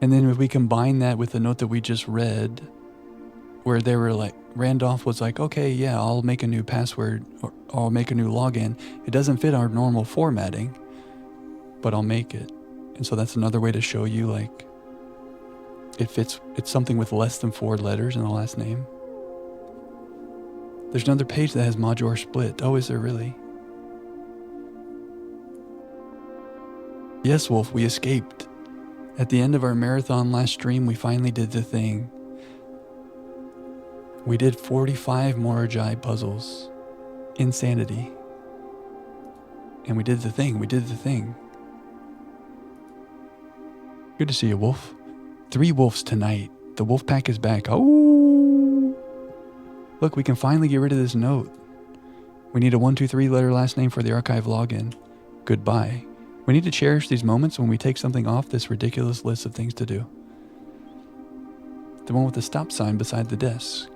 And then if we combine that with the note that we just read, where they were like, Randolph was like, okay, yeah, I'll make a new password or I'll make a new login. It doesn't fit our normal formatting, but I'll make it. And so that's another way to show you, like, it fits. It's something with less than 4 letters in the last name. There's another page that has Major split. Oh, is there really? Yes, Wolf, we escaped. At the end of our marathon last stream, we finally did the thing. We did 45 Morajai puzzles. Insanity. And we did the thing. We did the thing. Good to see you, Wolf. 3 wolves tonight. The wolf pack is back. Oh! Look, we can finally get rid of this note. We need a 1, 2, 3 letter last name for the archive login. Goodbye. We need to cherish these moments when we take something off this ridiculous list of things to do. The one with the stop sign beside the desk.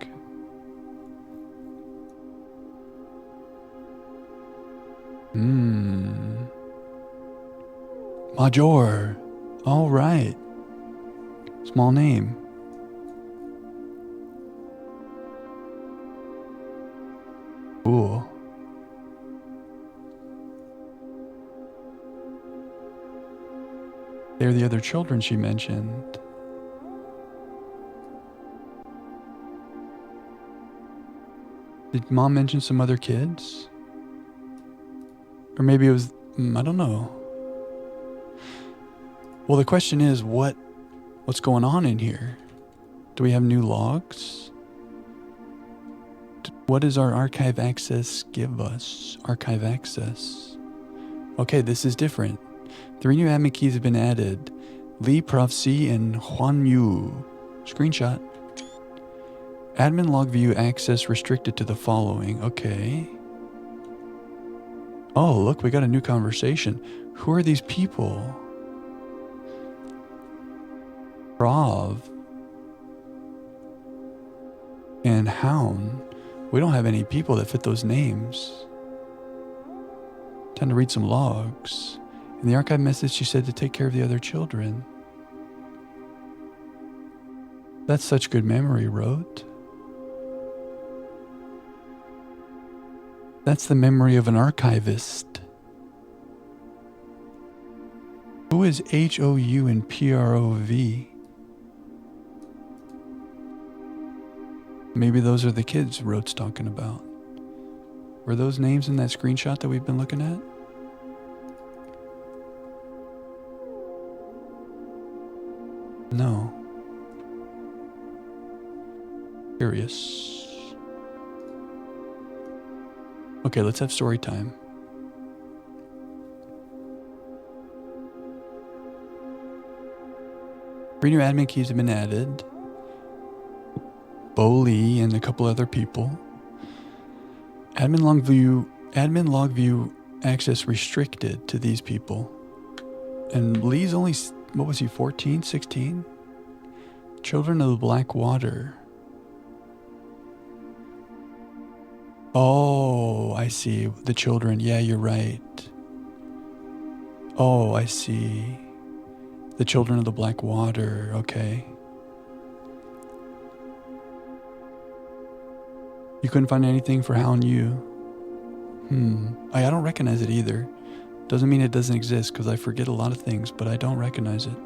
Major. All right. Small name. Cool. They're the other children she mentioned. Did Mom mention some other kids? Or maybe it was, I don't know. Well, the question is, what's going on in here? Do we have new logs? What does our archive access give us? Archive access. Okay, this is different. 3 new admin keys have been added. Lee, Prof. C, and Huan Yu. Screenshot. Admin log view access restricted to the following. Okay. Oh, look, we got a new conversation. Who are these people? Prov and Hound. We don't have any people that fit those names. Time to read some logs. In the archive message, she said to take care of the other children. That's such good memory, wrote. That's the memory of an archivist. Who is HOU and PROV? Maybe those are the kids Rote's talking about. Were those names in that screenshot that we've been looking at? No. Curious. Okay, let's have story time. Three new admin keys have been added. Bo Lee and a couple other people. Admin log view access restricted to these people. And Lee's only, what was he, 14, 16? Children of the Black Water. Oh, I see. The children. Yeah, you're right. Oh, I see. The children of the Black Water. Okay. You couldn't find anything for How and You? I don't recognize it either. Doesn't mean it doesn't exist, because I forget a lot of things, but I don't recognize it.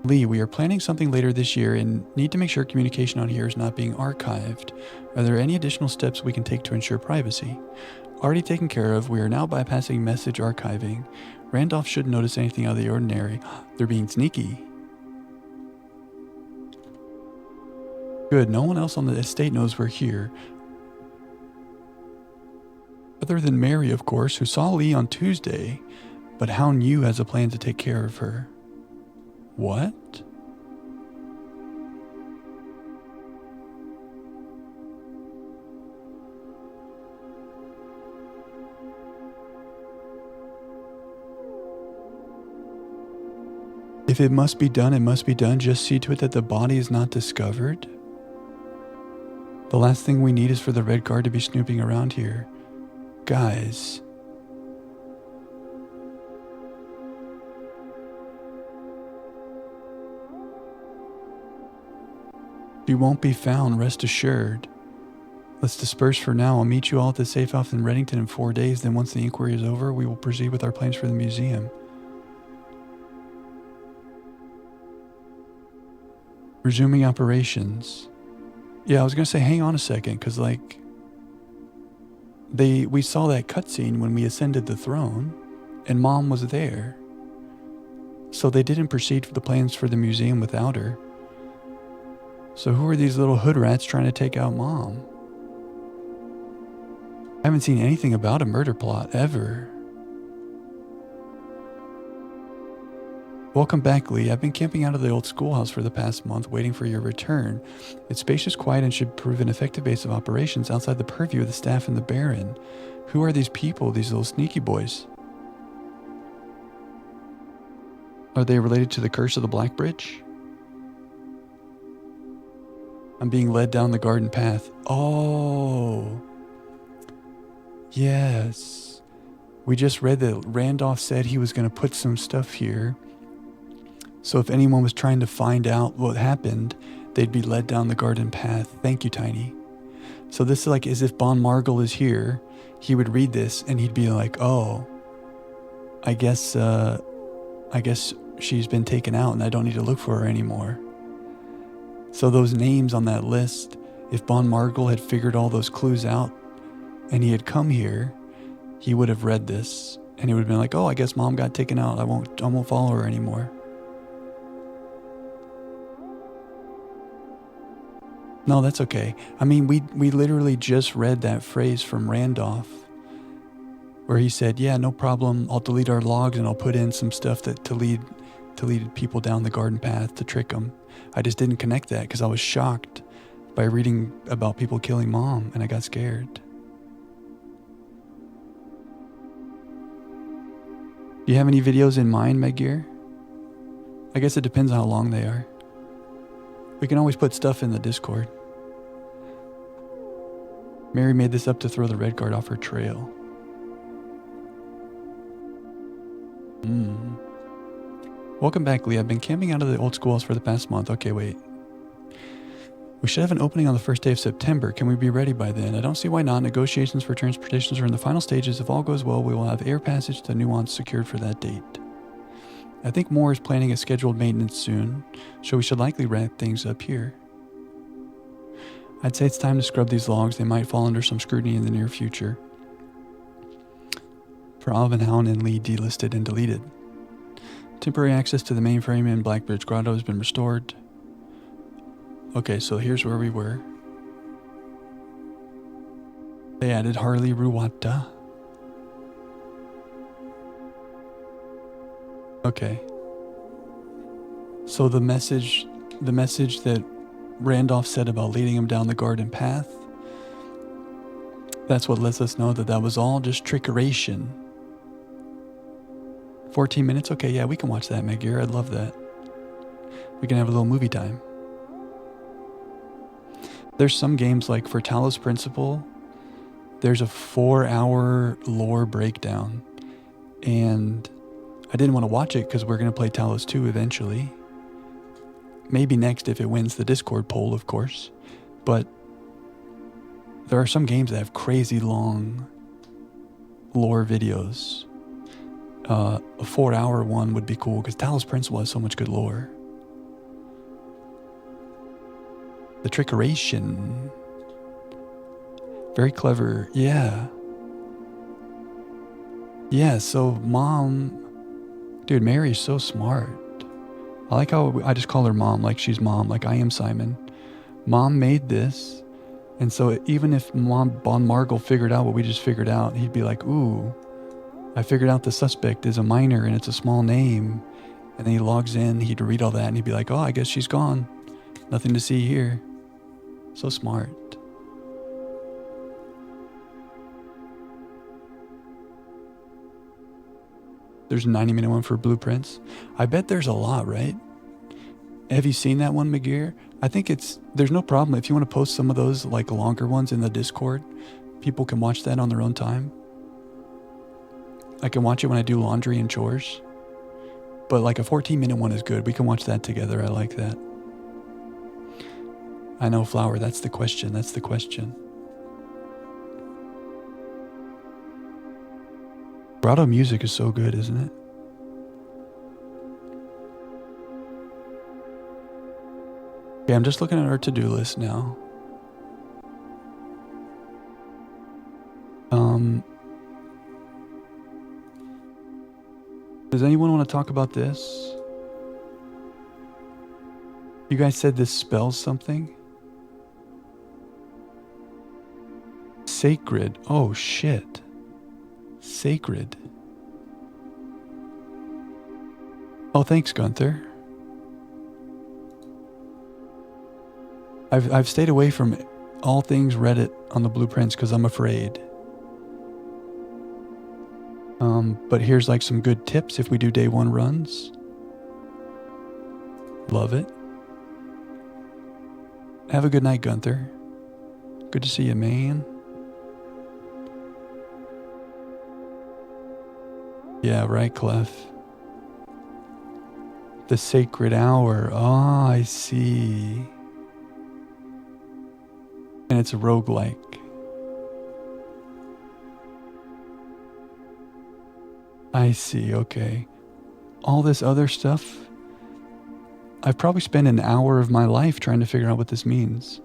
Lee, we are planning something later this year and need to make sure communication on here is not being archived. Are there any additional steps we can take to ensure privacy? Already taken care of. We are now bypassing message archiving. Randolph shouldn't notice anything out of the ordinary. They're being sneaky. Good. No one else on the estate knows we're here. Other than Mary, of course, who saw Lee on Tuesday, but Hound Yu has a plan to take care of her. What? If it must be done, it must be done. Just see to it that the body is not discovered. The last thing we need is for the Red Guard to be snooping around here. Guys. She won't be found, rest assured. Let's disperse for now. I'll meet you all at the safe house in Reddington in 4 days. Then once the inquiry is over, we will proceed with our plans for the museum. Resuming operations. Yeah, I was going to say hang on a second, because like we saw that cutscene when we ascended the throne and Mom was there. So they didn't proceed with the plans for the museum without her. So who are these little hood rats trying to take out Mom? I haven't seen anything about a murder plot ever. Welcome back, Lee. I've been camping out of the old schoolhouse for the past month, waiting for your return. It's spacious, quiet, and should prove an effective base of operations outside the purview of the staff and the Baron. Who are these people, these little sneaky boys? Are they related to the curse of the Black Bridge? I'm being led down the garden path. Oh. Yes. We just read that Randolph said he was going to put some stuff here. So if anyone was trying to find out what happened, they'd be led down the garden path. Thank you, Tiny. So this is like as if Bon Margle is here. He would read this and he'd be like, oh, I guess she's been taken out and I don't need to look for her anymore. So those names on that list, if Bon Margle had figured all those clues out and he had come here, he would have read this and he would have been like, oh, I guess Mom got taken out. I won't follow her anymore. No, that's okay. I mean, we literally just read that phrase from Randolph where he said, yeah, no problem. I'll delete our logs and I'll put in some stuff to lead people down the garden path to trick them. I just didn't connect that because I was shocked by reading about people killing Mom and I got scared. Do you have any videos in mind, Meggear? I guess it depends on how long they are. We can always put stuff in the Discord. Mary made this up to throw the Red Guard off her trail. Welcome back, Lee. I've been camping out of the old schoolhouse for the past month. Okay, wait. We should have an opening on the first day of September. Can we be ready by then? I don't see why not. Negotiations for transportations are in the final stages. If all goes well, we will have air passage to Nuance secured for that date. I think Moore is planning a scheduled maintenance soon, so we should likely wrap things up here. I'd say it's time to scrub these logs. They might fall under some scrutiny in the near future. For Alvin, Hound, and Lee delisted and deleted. Temporary access to the mainframe in Blackbridge Grotto has been restored. Okay, so here's where we were. They added Harley Ruwata. Okay. So the message that Randolph said about leading him down the garden path, that's what lets us know that was all just trickeration. 14 minutes? Okay, yeah, we can watch that, Meggear. I'd love that. We can have a little movie time. There's some games like for Talos Principle, there's a 4-hour lore breakdown. And I didn't want to watch it because we're going to play Talos 2 eventually. Maybe next if it wins the Discord poll, of course. But there are some games that have crazy long lore videos. A 4-hour one would be cool because Talos Principle has so much good lore. The trickeration. Very clever. Yeah. Yeah, so mom... Dude, Mary's so smart. I like how I just call her mom like she's mom, like I am Simon. Mom made this, and so even if Mom Bon Margle figured out what we just figured out, he'd be like, ooh, I figured out the suspect is a minor and it's a small name. And then he logs in, he'd read all that, and he'd be like, oh, I guess she's gone. Nothing to see here. So smart. There's a 90-minute one for blueprints. I bet there's a lot, right? Have you seen that one, McGear? I think there's no problem. If you want to post some of those like longer ones in the Discord, people can watch that on their own time. I can watch it when I do laundry and chores. But like a 14-minute one is good. We can watch that together. I like that. I know, Flower, that's the question. That's the question. Grotto music is so good, isn't it? Okay, I'm just looking at our to-do list now. Does anyone want to talk about this? You guys said this spells something? Sacred. Oh, shit. Sacred. Oh, thanks, Gunther. I've stayed away from all things Reddit on the blueprints because I'm afraid. But here's like some good tips if we do day one runs. Love it. Have a good night, Gunther. Good to see you, man. Yeah, right, Clef. The sacred hour. Ah, I see. And it's a roguelike. I see, okay. All this other stuff, I've probably spent an hour of my life trying to figure out what this means.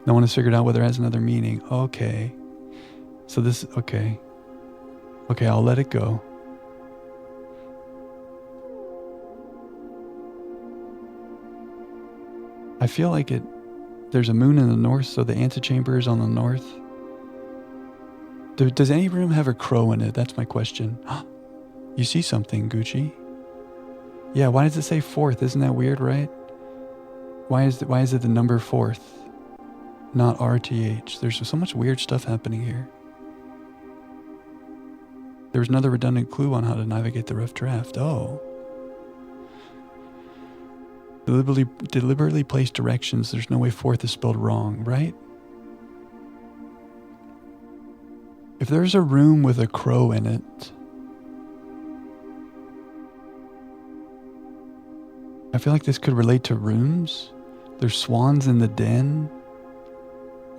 No one has figured out whether it has another meaning. Okay. So this, okay. Okay, I'll let it go. I feel like there's a moon in the north, so the antechamber is on the north. Does any room have a crow in it? That's my question. You see something, Gucci? Yeah, why does it say fourth? Isn't that weird, right? Why is it the number fourth, not RTH? There's so much weird stuff happening here. There was another redundant clue on how to navigate the rough draft. Oh. Deliberately placed directions. There's no way fourth is spelled wrong, right? If there's a room with a crow in it, I feel like this could relate to rooms. There's swans in the den.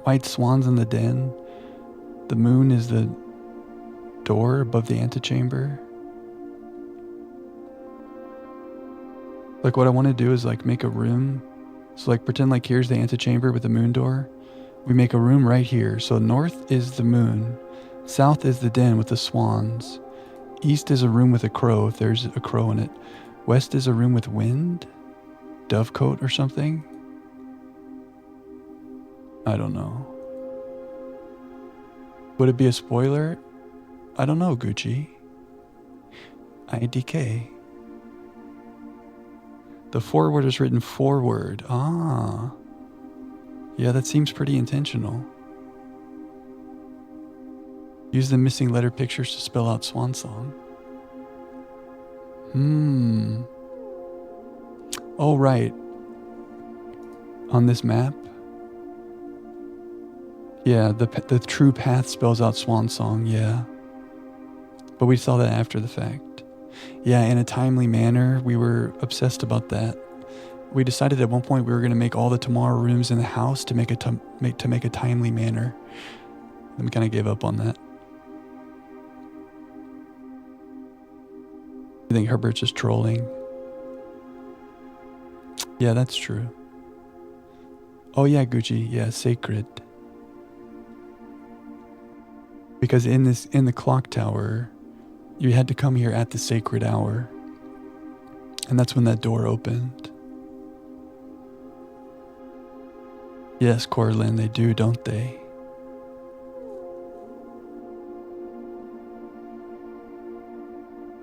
White swans in the den. The moon is the door above the antechamber. Like what I want to do is like make a room. So like pretend like here's the antechamber with the moon door. We make a room right here. So north is the moon. South is the den with the swans. East is a room with a crow if there's a crow in it. West is a room with wind. Dovecote or something. I don't know. Would it be a spoiler? I don't know, Gucci. IDK. The forward is written forward. Ah. Yeah, that seems pretty intentional. Use the missing letter pictures to spell out swan song. Oh, right. On this map. Yeah, the true path spells out swan song, yeah. But we saw that after the fact. Yeah, in a timely manner. We were obsessed about that. We decided at one point we were going to make all the tomorrow rooms in the house to make a timely manner. Then we kind of gave up on that. You think Herbert's just trolling? Yeah, that's true. Oh yeah, Gucci. Yeah, sacred. Because in the clock tower, you had to come here at the sacred hour. And that's when that door opened. Yes, Corlin, they do, don't they?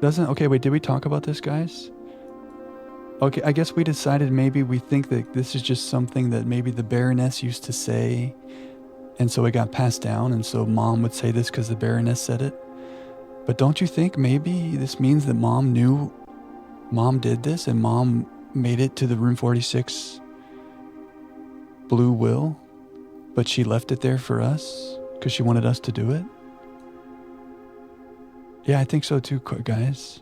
Okay, wait, did we talk about this, guys? Okay, I guess we decided maybe we think that this is just something that maybe the Baroness used to say, and so it got passed down, and so Mom would say this because the Baroness said it. But don't you think maybe this means that Mom knew Mom did this and Mom made it to the room 46 blue will, but she left it there for us because she wanted us to do it? Yeah, I think so too, guys.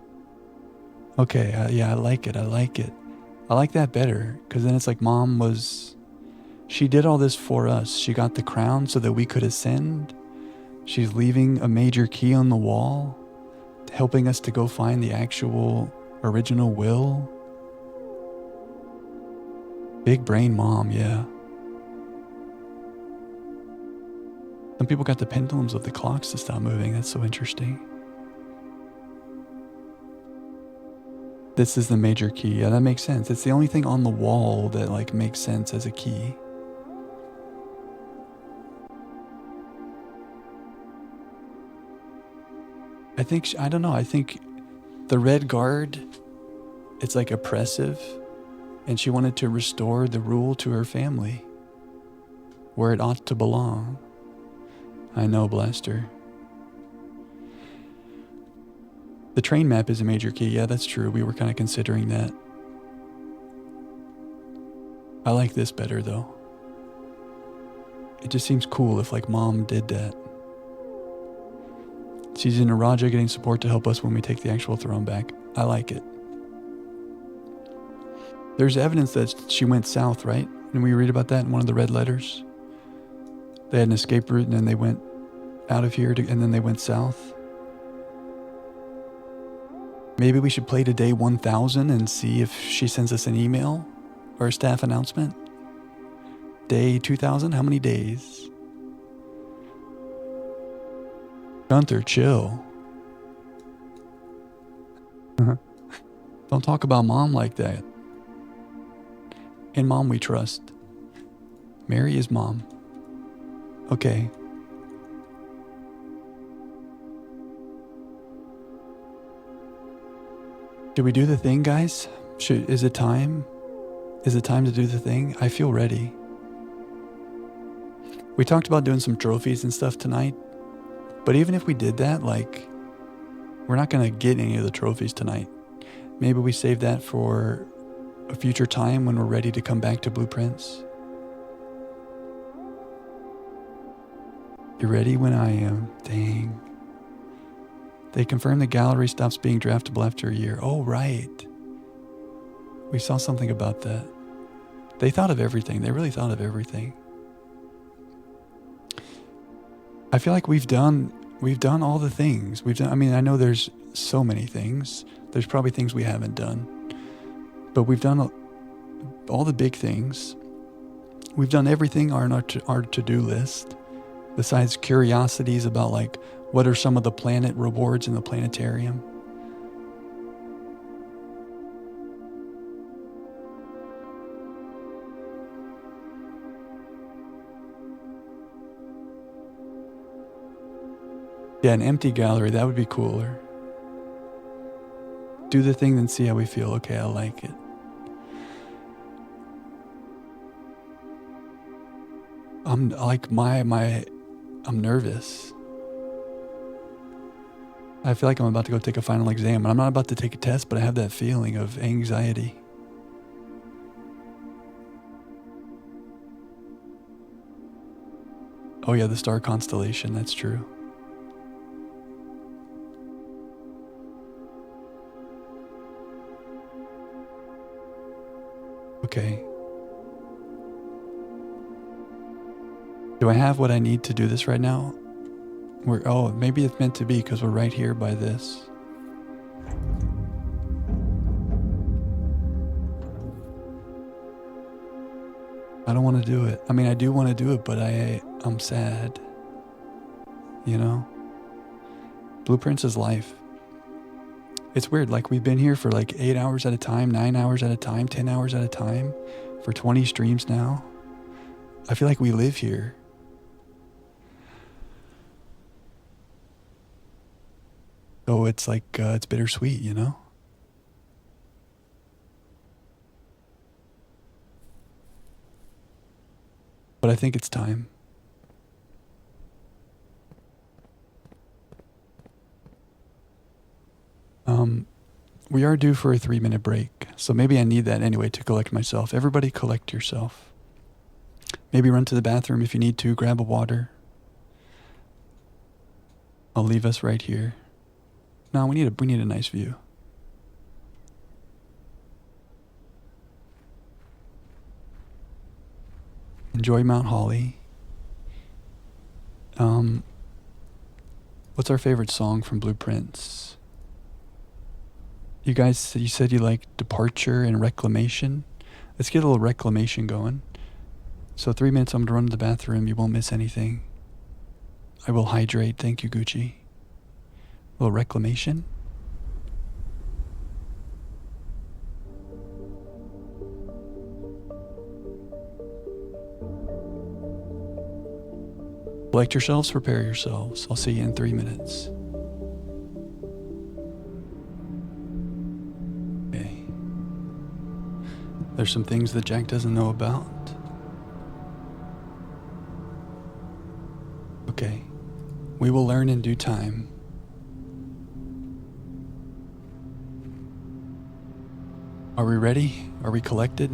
Okay, yeah, I like it. I like that better because then it's like she did all this for us. She got the crown so that we could ascend. She's leaving a major key on the wall, helping us to go find the actual original will. Big brain Mom, yeah. Some people got the pendulums of the clocks to stop moving. That's so interesting. This is the major key. Yeah, that makes sense. It's the only thing on the wall that like makes sense as a key. I don't know. I think the Red Guard, it's like oppressive, and she wanted to restore the rule to her family where it ought to belong. I know, Blaster. The train map is a major key. Yeah, that's true. We were kind of considering that. I like this better, though. It just seems cool if, like, Mom did that. She's in Naraja getting support to help us when we take the actual throne back. I like it. There's evidence that she went south, right? And we read about that in one of the red letters. They had an escape route, and then they went out of here, and then they went south. Maybe we should play to day 1000 and see if she sends us an email or a staff announcement. Day 2000? How many days? Gunther, chill. Don't talk about Mom like that. In Mom we trust. Mary is Mom. Okay. Should we do the thing, guys? Is it time? Is it time to do the thing? I feel ready. We talked about doing some trophies and stuff tonight, but even if we did that, like, we're not going to get any of the trophies tonight. Maybe we save that for a future time when we're ready to come back to Blueprints. You ready when I am? Dang. They confirmed the gallery stops being draftable after a year. Oh, right. We saw something about that. They thought of everything. They really thought of everything. I feel like we've done all the things. I mean, I know there's so many things. There's probably things we haven't done. But we've done all the big things. We've done everything on our to-do list. Besides curiosities about, like, what are some of the planet rewards in the planetarium? Yeah, an empty gallery, that would be cooler. Do the thing, then see how we feel. Okay, I like it. I'm nervous. I feel like I'm about to go take a final exam. I'm not about to take a test, but I have that feeling of anxiety. Oh yeah, the star constellation, that's true. Okay. Do I have what I need to do this right now? Maybe it's meant to be because we're right here by this. I don't want to do it. I mean, I do want to do it, but I'm sad. You know? Blueprints is life. It's weird. Like, we've been here for like 8 hours at a time, 9 hours at a time, 10 hours at a time for 20 streams now. I feel like we live here. So it's like, it's bittersweet, you know? But I think it's time. We are due for a 3-minute break, so maybe I need that anyway to collect myself. Everybody collect yourself. Maybe run to the bathroom if you need to, grab a water. I'll leave us right here. No, we need a nice view. Enjoy Mount Holly. What's our favorite song from Blueprints? You guys, you said you like Departure and Reclamation. Let's get a little Reclamation going. So 3 minutes, I'm gonna run to the bathroom. You won't miss anything. I will hydrate. Thank you, Gucci. A little Reclamation. Collect yourselves, prepare yourselves. I'll see you in 3 minutes. Okay. There's some things that Jack doesn't know about. Okay. We will learn in due time. Are we ready? Are we collected?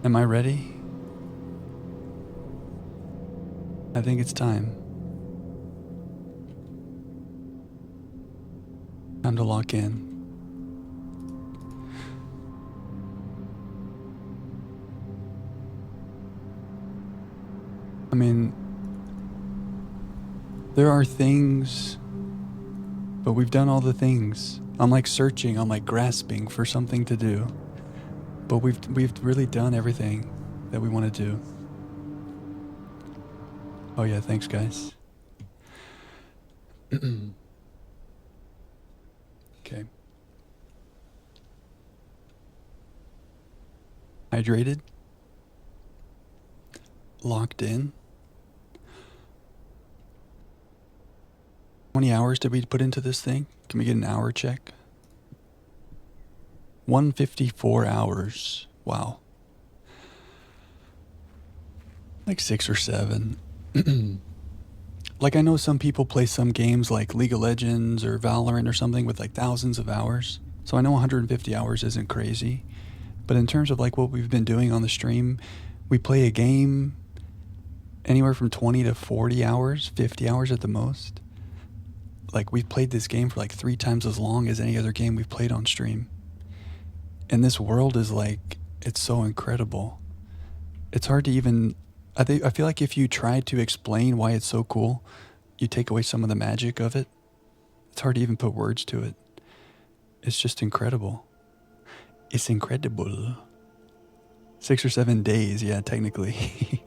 Am I ready? I think it's time. Time to lock in. I mean, there are things, but we've done all the things. I'm like searching, I'm like grasping for something to do. But we've really done everything that we want to do. Oh yeah, thanks guys. Okay. Hydrated. Locked in. How many hours did we put into this thing? Can we get an hour check? 154 hours. Wow. Like 6 or 7. Like, I know some people play some games like League of Legends or Valorant or something with like thousands of hours. So I know 150 hours isn't crazy. But in terms of like what we've been doing on the stream, we play a game anywhere from 20 to 40 hours, 50 hours at the most. Like, we've played this game for like 3 times as long as any other game we've played on stream. And this world is like, it's so incredible. It's hard to even, I feel like if you tried to explain why it's so cool, you take away some of the magic of it. It's hard to even put words to it. It's just incredible. It's incredible. 6 or 7 days, yeah, technically.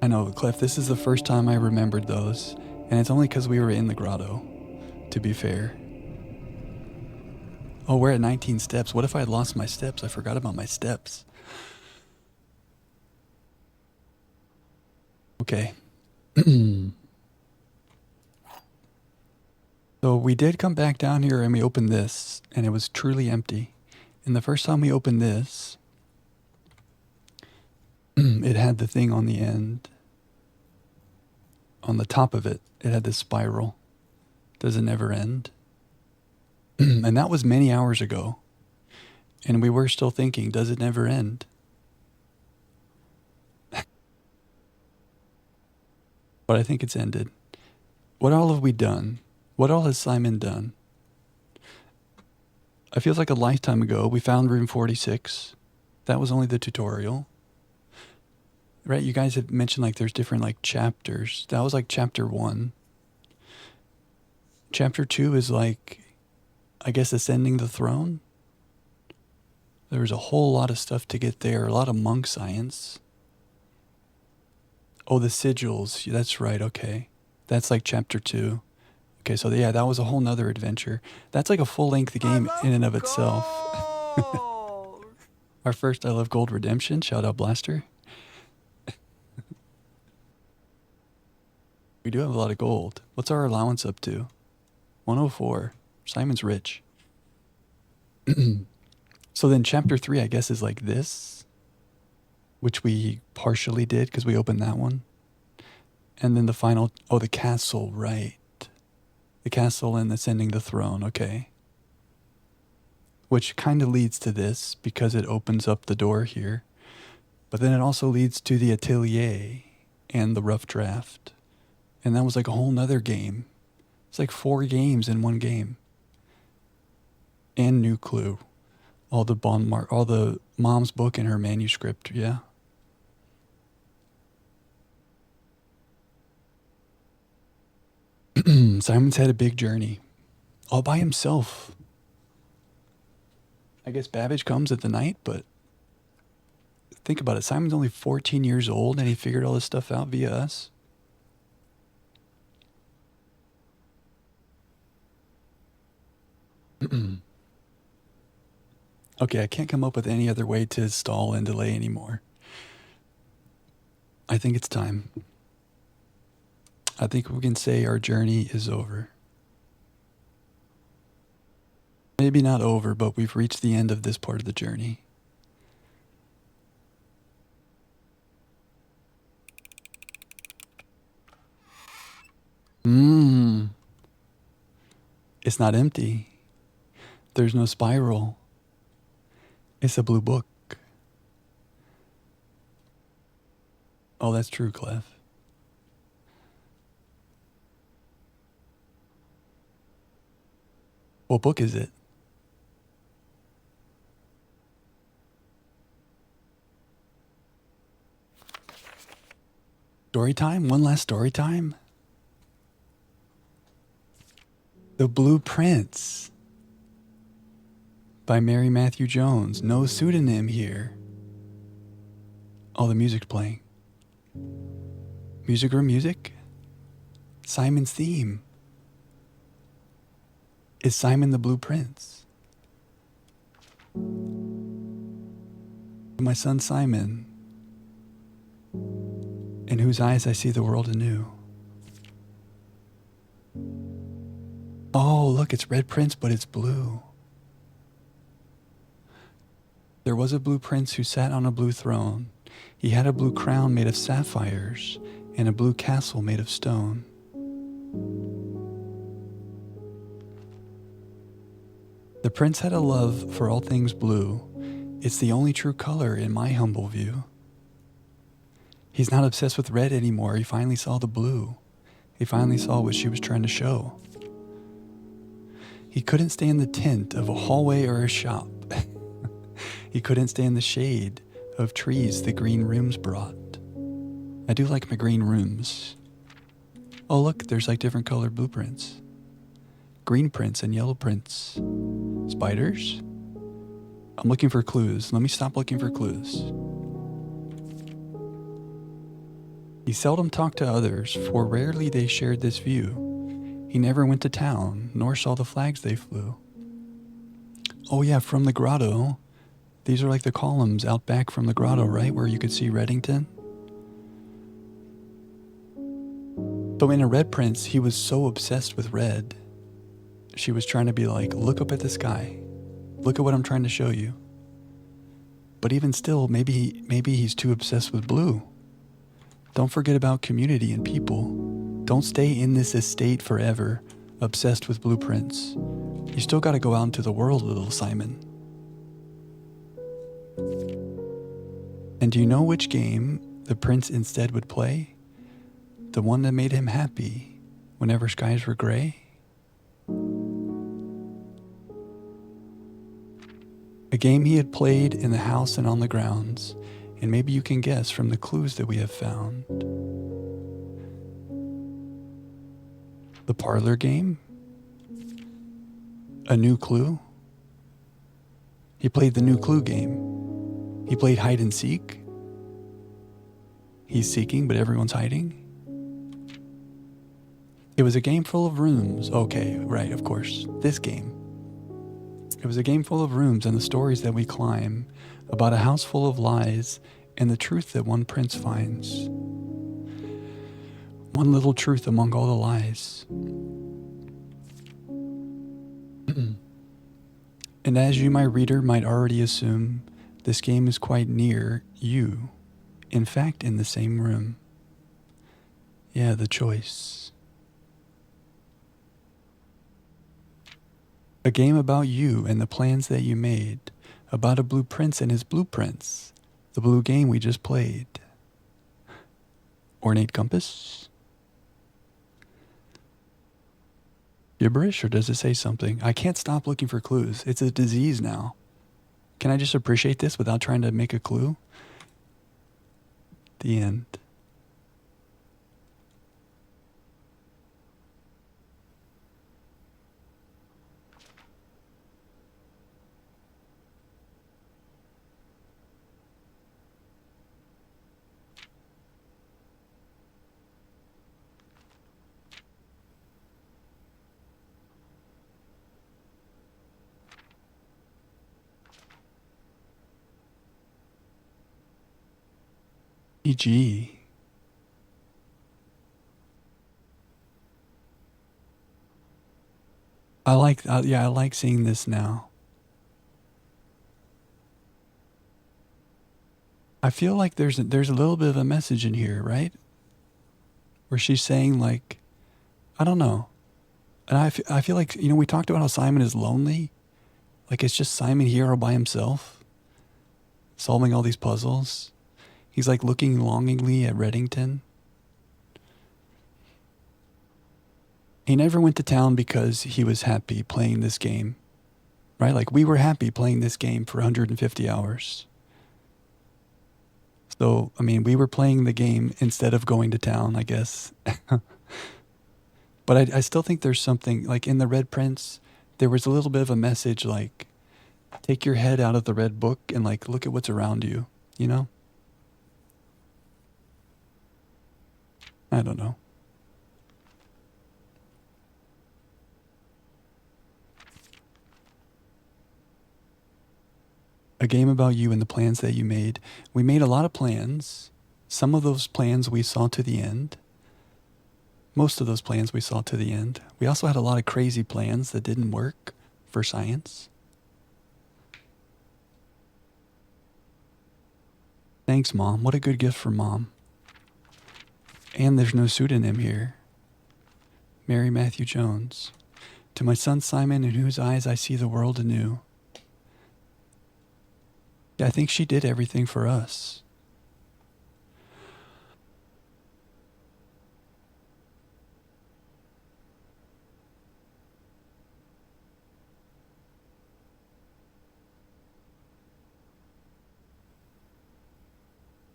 I know, Cliff, this is the first time I remembered those, and it's only because we were in the grotto, to be fair. Oh, we're at 19 steps. What if I had lost my steps? I forgot about my steps. Okay. So we did come back down here and we opened this, and it was truly empty. And the first time we opened this, it had the thing on the end. On the top of it, it had this spiral. Does it never end? And that was many hours ago. And we were still thinking, does it never end? But I think it's ended. What all have we done? What all has Simon done? It feels like a lifetime ago. We found room 46. That was only the tutorial. Right, you guys have mentioned like there's different like chapters. That was like chapter 1. Chapter 2 is like, I guess, ascending the throne. There was a whole lot of stuff to get there, a lot of monk science. Oh, the sigils. That's right, okay. That's like chapter 2. Okay, so yeah, that was a whole nother adventure. That's like a full-length game in and of itself. Our first I Love Gold redemption. Shout out Blaster. We do have a lot of gold. What's our allowance up to? 104. Simon's rich. So then chapter 3, I guess, is like this, which we partially did because we opened that one. And then the final, oh, the castle, right. The castle and ascending the throne, okay. Which kind of leads to this because it opens up the door here. But then it also leads to the atelier and the rough draft. And that was like a whole nother game. It's like 4 games in one game. And New Clue. All the mom's book and her manuscript, yeah. Simon's had a big journey. All by himself. I guess Babbage comes at the night, but think about it. Simon's only 14 years old and he figured all this stuff out via us. Okay, I can't come up with any other way to stall and delay anymore. I think it's time. I think we can say our journey is over. Maybe not over, but we've reached the end of this part of the journey. It's not empty. There's no spiral. It's a blue book. Oh, that's true, Clef. What book is it? Story time? One last story time? The Blue Prince by Mary Matthew Jones. No pseudonym here. Oh, the music's playing. Music or music? Simon's theme. Is Simon the Blue Prince? My son Simon, in whose eyes I see the world anew. Oh, look, it's Red Prince, but it's blue. There was a blue prince who sat on a blue throne. He had a blue crown made of sapphires and a blue castle made of stone. The prince had a love for all things blue. It's the only true color in my humble view. He's not obsessed with red anymore. He finally saw the blue. He finally saw what she was trying to show. He couldn't stand the tint of a hallway or a shop. He couldn't stand the shade of trees the green rooms brought. I do like my green rooms. Oh, look, there's like different colored blueprints. Green prints and yellow prints. Spiders? I'm looking for clues. Let me stop looking for clues. He seldom talked to others, for rarely they shared this view. He never went to town, nor saw the flags they flew. Oh yeah, from the grotto. These are like the columns out back from the grotto, right? Where you could see Reddington. But in a Red Prince, he was so obsessed with red. She was trying to be like, look up at the sky. Look at what I'm trying to show you. But even still, maybe he's too obsessed with blue. Don't forget about community and people. Don't stay in this estate forever, obsessed with blueprints. You still got to go out into the world, little Simon. And do you know which game the prince instead would play? The one that made him happy whenever skies were gray? A game he had played in the house and on the grounds, and maybe you can guess from the clues that we have found. The parlor game? A new clue? He played the new clue game. He played hide and seek. He's seeking, but everyone's hiding. It was a game full of rooms. Okay, right, of course. This game. It was a game full of rooms and the stories that we climb about a house full of lies and the truth that one prince finds. One little truth among all the lies. And as you, my reader, might already assume, this game is quite near you. In fact, in the same room. Yeah, The Choice. A game about you and the plans that you made. About a blue prince and his blueprints. The blue game we just played. Ornate compass? Gibberish, or does it say something? I can't stop looking for clues. It's a disease now. Can I just appreciate this without trying to make a clue? The end. E.G. I like seeing this now. I feel like there's a little bit of a message in here, right? Where she's saying, like, I don't know. And I feel like, we talked about how Simon is lonely. Like, it's just Simon here all by himself, solving all these puzzles. He's like looking longingly at Reddington. He never went to town because he was happy playing this game, right? Like, we were happy playing this game for 150 hours. So, I mean, we were playing the game instead of going to town, I guess. But I still think there's something, like in the Red Prince, there was a little bit of a message, like, take your head out of the red book and, like, look at what's around you, you know? I don't know. A game about you and the plans that you made. We made a lot of plans. Some of those plans we saw to the end. Most of those plans we saw to the end. We also had a lot of crazy plans that didn't work for science. Thanks, Mom. What a good gift for Mom. And there's no pseudonym here. Mary Matthew Jones. To my son Simon, in whose eyes I see the world anew. Yeah, I think she did everything for us.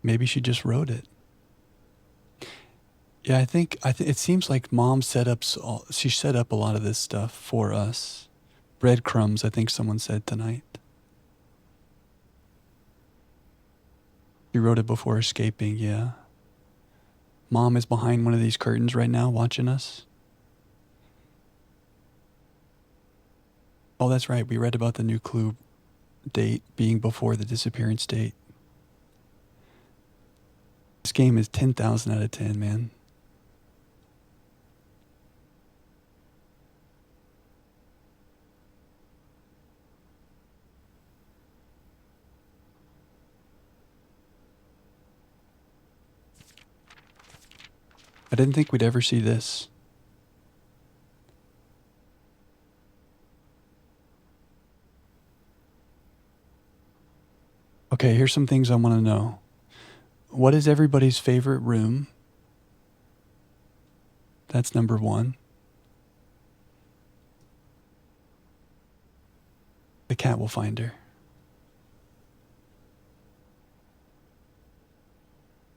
Maybe she just wrote it. Yeah, I think it seems like Mom she set up a lot of this stuff for us. Breadcrumbs, I think someone said tonight. She wrote it before escaping, yeah. Mom is behind one of these curtains right now watching us. Oh, that's right. We read about the new clue date being before the disappearance date. This game is 10,000 out of 10, man. I didn't think we'd ever see this. Okay, here's some things I want to know. What is everybody's favorite room? That's number 1. The cat will find her.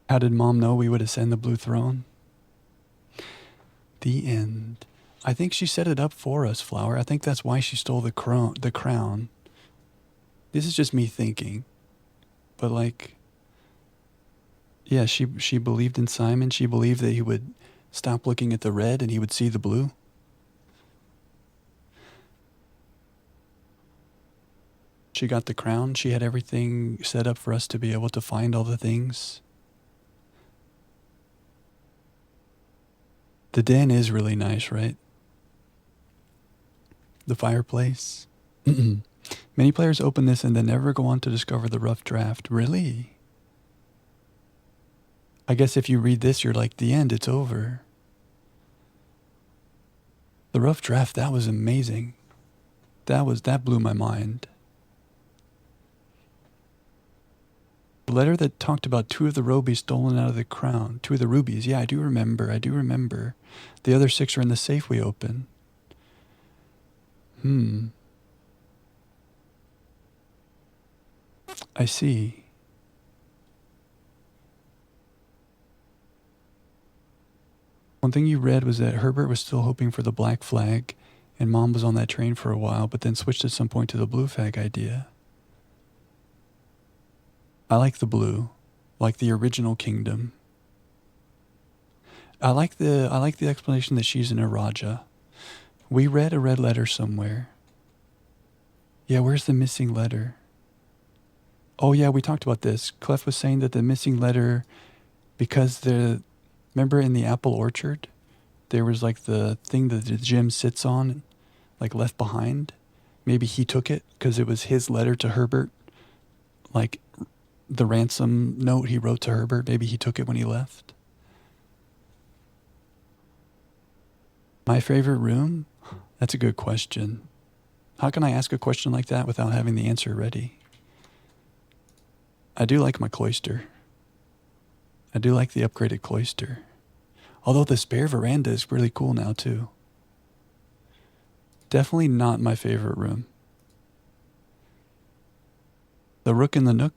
How did Mom know we would ascend the blue throne? The end. I think she set it up for us, Flower. I think that's why she stole the crown. This is just me thinking. But like, yeah, she believed in Simon. She believed that he would stop looking at the red and he would see the blue. She got the crown. She had everything set up for us to be able to find all the things. The den is really nice, right? The fireplace. Many players open this and then never go on to discover the rough draft. Really? I guess if you read this, you're like, the end, it's over. The rough draft, that was amazing. That blew my mind. The letter that talked about 2 of the rubies stolen out of the crown. 2 of the rubies. Yeah, I do remember. The other 6 are in the safe we open. I see. One thing you read was that Herbert was still hoping for the black flag, and Mom was on that train for a while, but then switched at some point to the blue flag idea. I like the blue, like the original kingdom. I like the explanation that she's an Araja. We read a red letter somewhere. Yeah, where's the missing letter? Oh yeah, we talked about this. Clef was saying that the missing letter, because remember in the apple orchard, there was like the thing that the Jim sits on, like left behind. Maybe he took it because it was his letter to Herbert, like the ransom note he wrote to Herbert. Maybe he took it when he left. My favorite room? That's a good question. How can I ask a question like that without having the answer ready? I do like my cloister. I do like the upgraded cloister. Although the spare veranda is really cool now too. Definitely not my favorite room. The Rook in the Nook.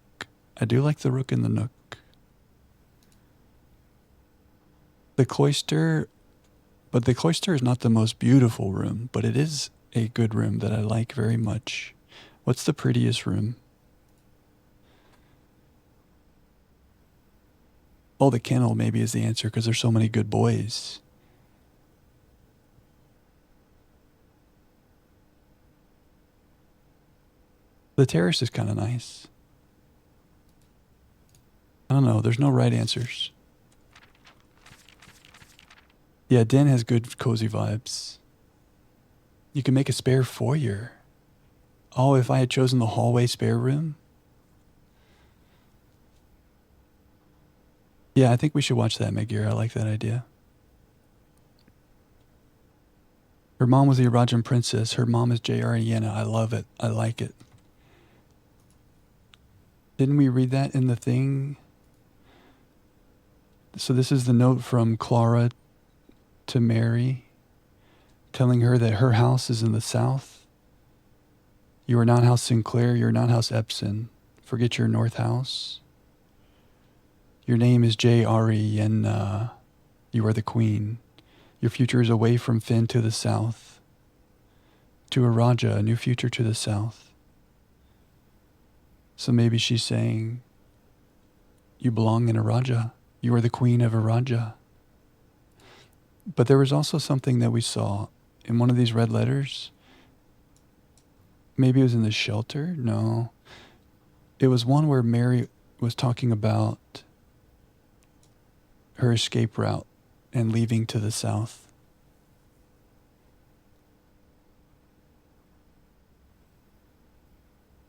I do like the Rook in the Nook. The cloister, but the cloister is not the most beautiful room, but it is a good room that I like very much. What's the prettiest room? Oh, the kennel maybe is the answer because there's so many good boys. The terrace is kind of nice. I don't know. There's no right answers. Yeah, den has good cozy vibes. You can make a spare foyer. Oh, if I had chosen the hallway spare room? Yeah, I think we should watch that, Megir. I like that idea. Her mom was the Arajan princess. Her mom is J.R. Yenna. I love it. I like it. Didn't we read that in the thing? So this is the note from Clara to Mary, telling her that her house is in the south. You are not House Sinclair. You are not House Epson. Forget your north house. Your name is J.R. Yenna. You are the queen. Your future is away from Finn to the south. To Araja, a new future to the south. So maybe she's saying, you belong in Araja. You are the queen of Araja. But there was also something that we saw in one of these red letters. Maybe it was in the shelter? No. It was one where Mary was talking about her escape route and leaving to the south.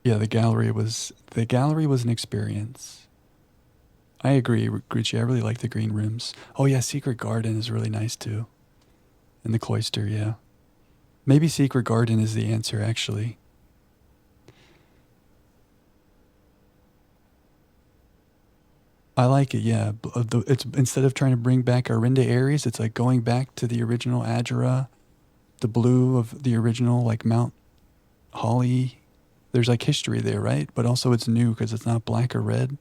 Yeah, the gallery was an experience. I agree, Gucci. I really like the green rooms. Oh yeah, Secret Garden is really nice too. And the cloister, yeah. Maybe Secret Garden is the answer, actually. I like it, yeah. It's instead of trying to bring back Arinda Aries, it's like going back to the original Adjara, the blue of the original, like Mount Holly. There's like history there, right? But also it's new because it's not black or red.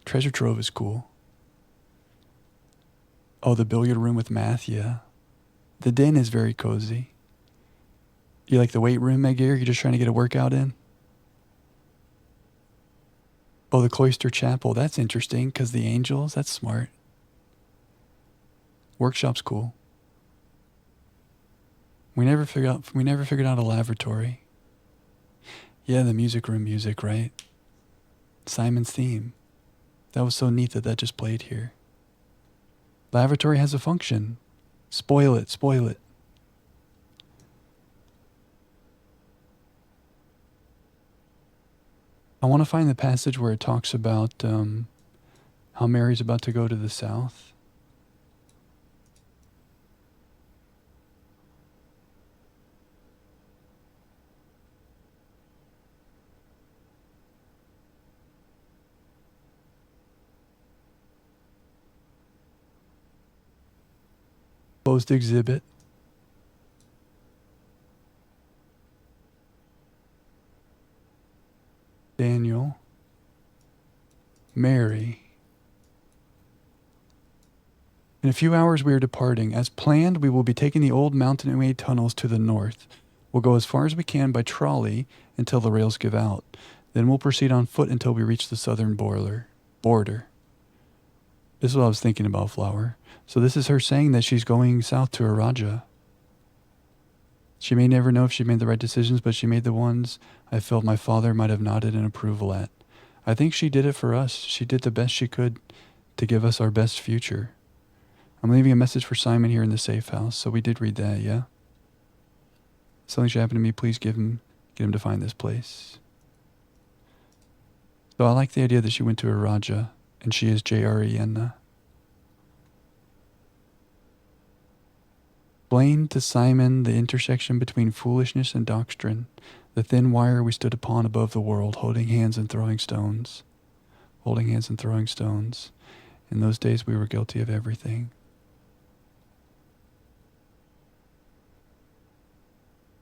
Treasure trove is cool. Oh, the billiard room with math, yeah. The den is very cozy. You like the weight room, Megir? You're just trying to get a workout in? Oh, the cloister chapel. That's interesting because the angels, that's smart. Workshop's cool. We never figured out a lavatory. Yeah, the music room music, right? Simon's theme. That was so neat that just played here. Lavatory has a function. Spoil it, spoil it. I want to find the passage where it talks about how Mary's about to go to the south. Closed exhibit. Daniel. Mary. In a few hours we are departing. As planned, we will be taking the old mountain-way tunnels to the north. We'll go as far as we can by trolley until the rails give out. Then we'll proceed on foot until we reach the southern border. This is what I was thinking about, Flower. So this is her saying that she's going south to Araja. She may never know if she made the right decisions, but she made the ones I felt my father might have nodded in approval at. I think she did it for us. She did the best she could to give us our best future. I'm leaving a message for Simon here in the safe house. So we did read that, yeah? Something should happen to me. Please get him to find this place. So I like the idea that she went to Araja, and she is Jarianna. Explain to Simon the intersection between foolishness and doctrine, the thin wire we stood upon above the world, holding hands and throwing stones. Holding hands and throwing stones. In those days we were guilty of everything.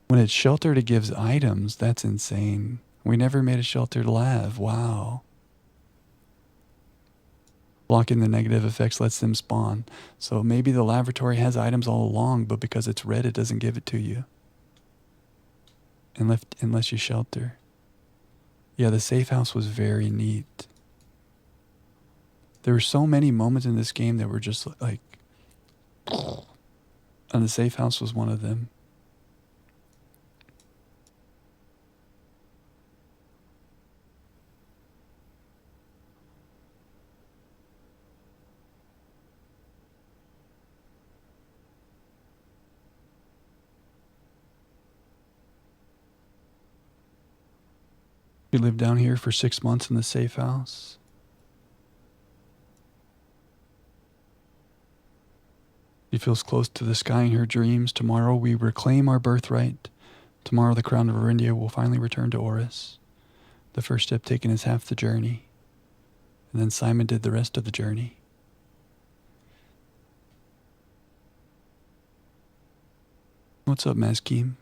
When it's sheltered, it gives items. That's insane. We never made a sheltered lav. Wow. Blocking the negative effects lets them spawn. So maybe the lavatory has items all along, but because it's red, it doesn't give it to you. Unless you shelter. Yeah, the safe house was very neat. There were so many moments in this game that were just like... And the safe house was one of them. She lived down here for 6 months in the safe house. She feels close to the sky in her dreams. Tomorrow we reclaim our birthright. Tomorrow the crown of Arindia will finally return to Oris. The first step taken is half the journey. And then Simon did the rest of the journey. What's up, Mazkeem?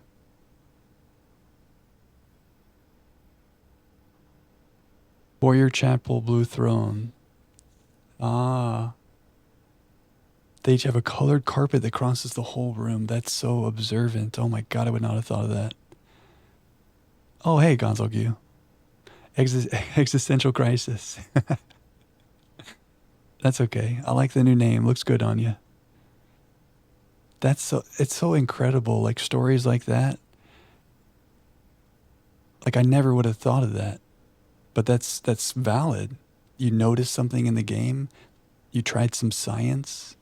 Warrior Chapel, Blue Throne. Ah. They each have a colored carpet that crosses the whole room. That's so observant. Oh my god, I would not have thought of that. Oh, hey, Gonzalgu. Existential crisis. That's okay. I like the new name. Looks good on you. It's so incredible. Like stories like that. Like I never would have thought of that. But that's valid. You noticed something in the game. You tried some science.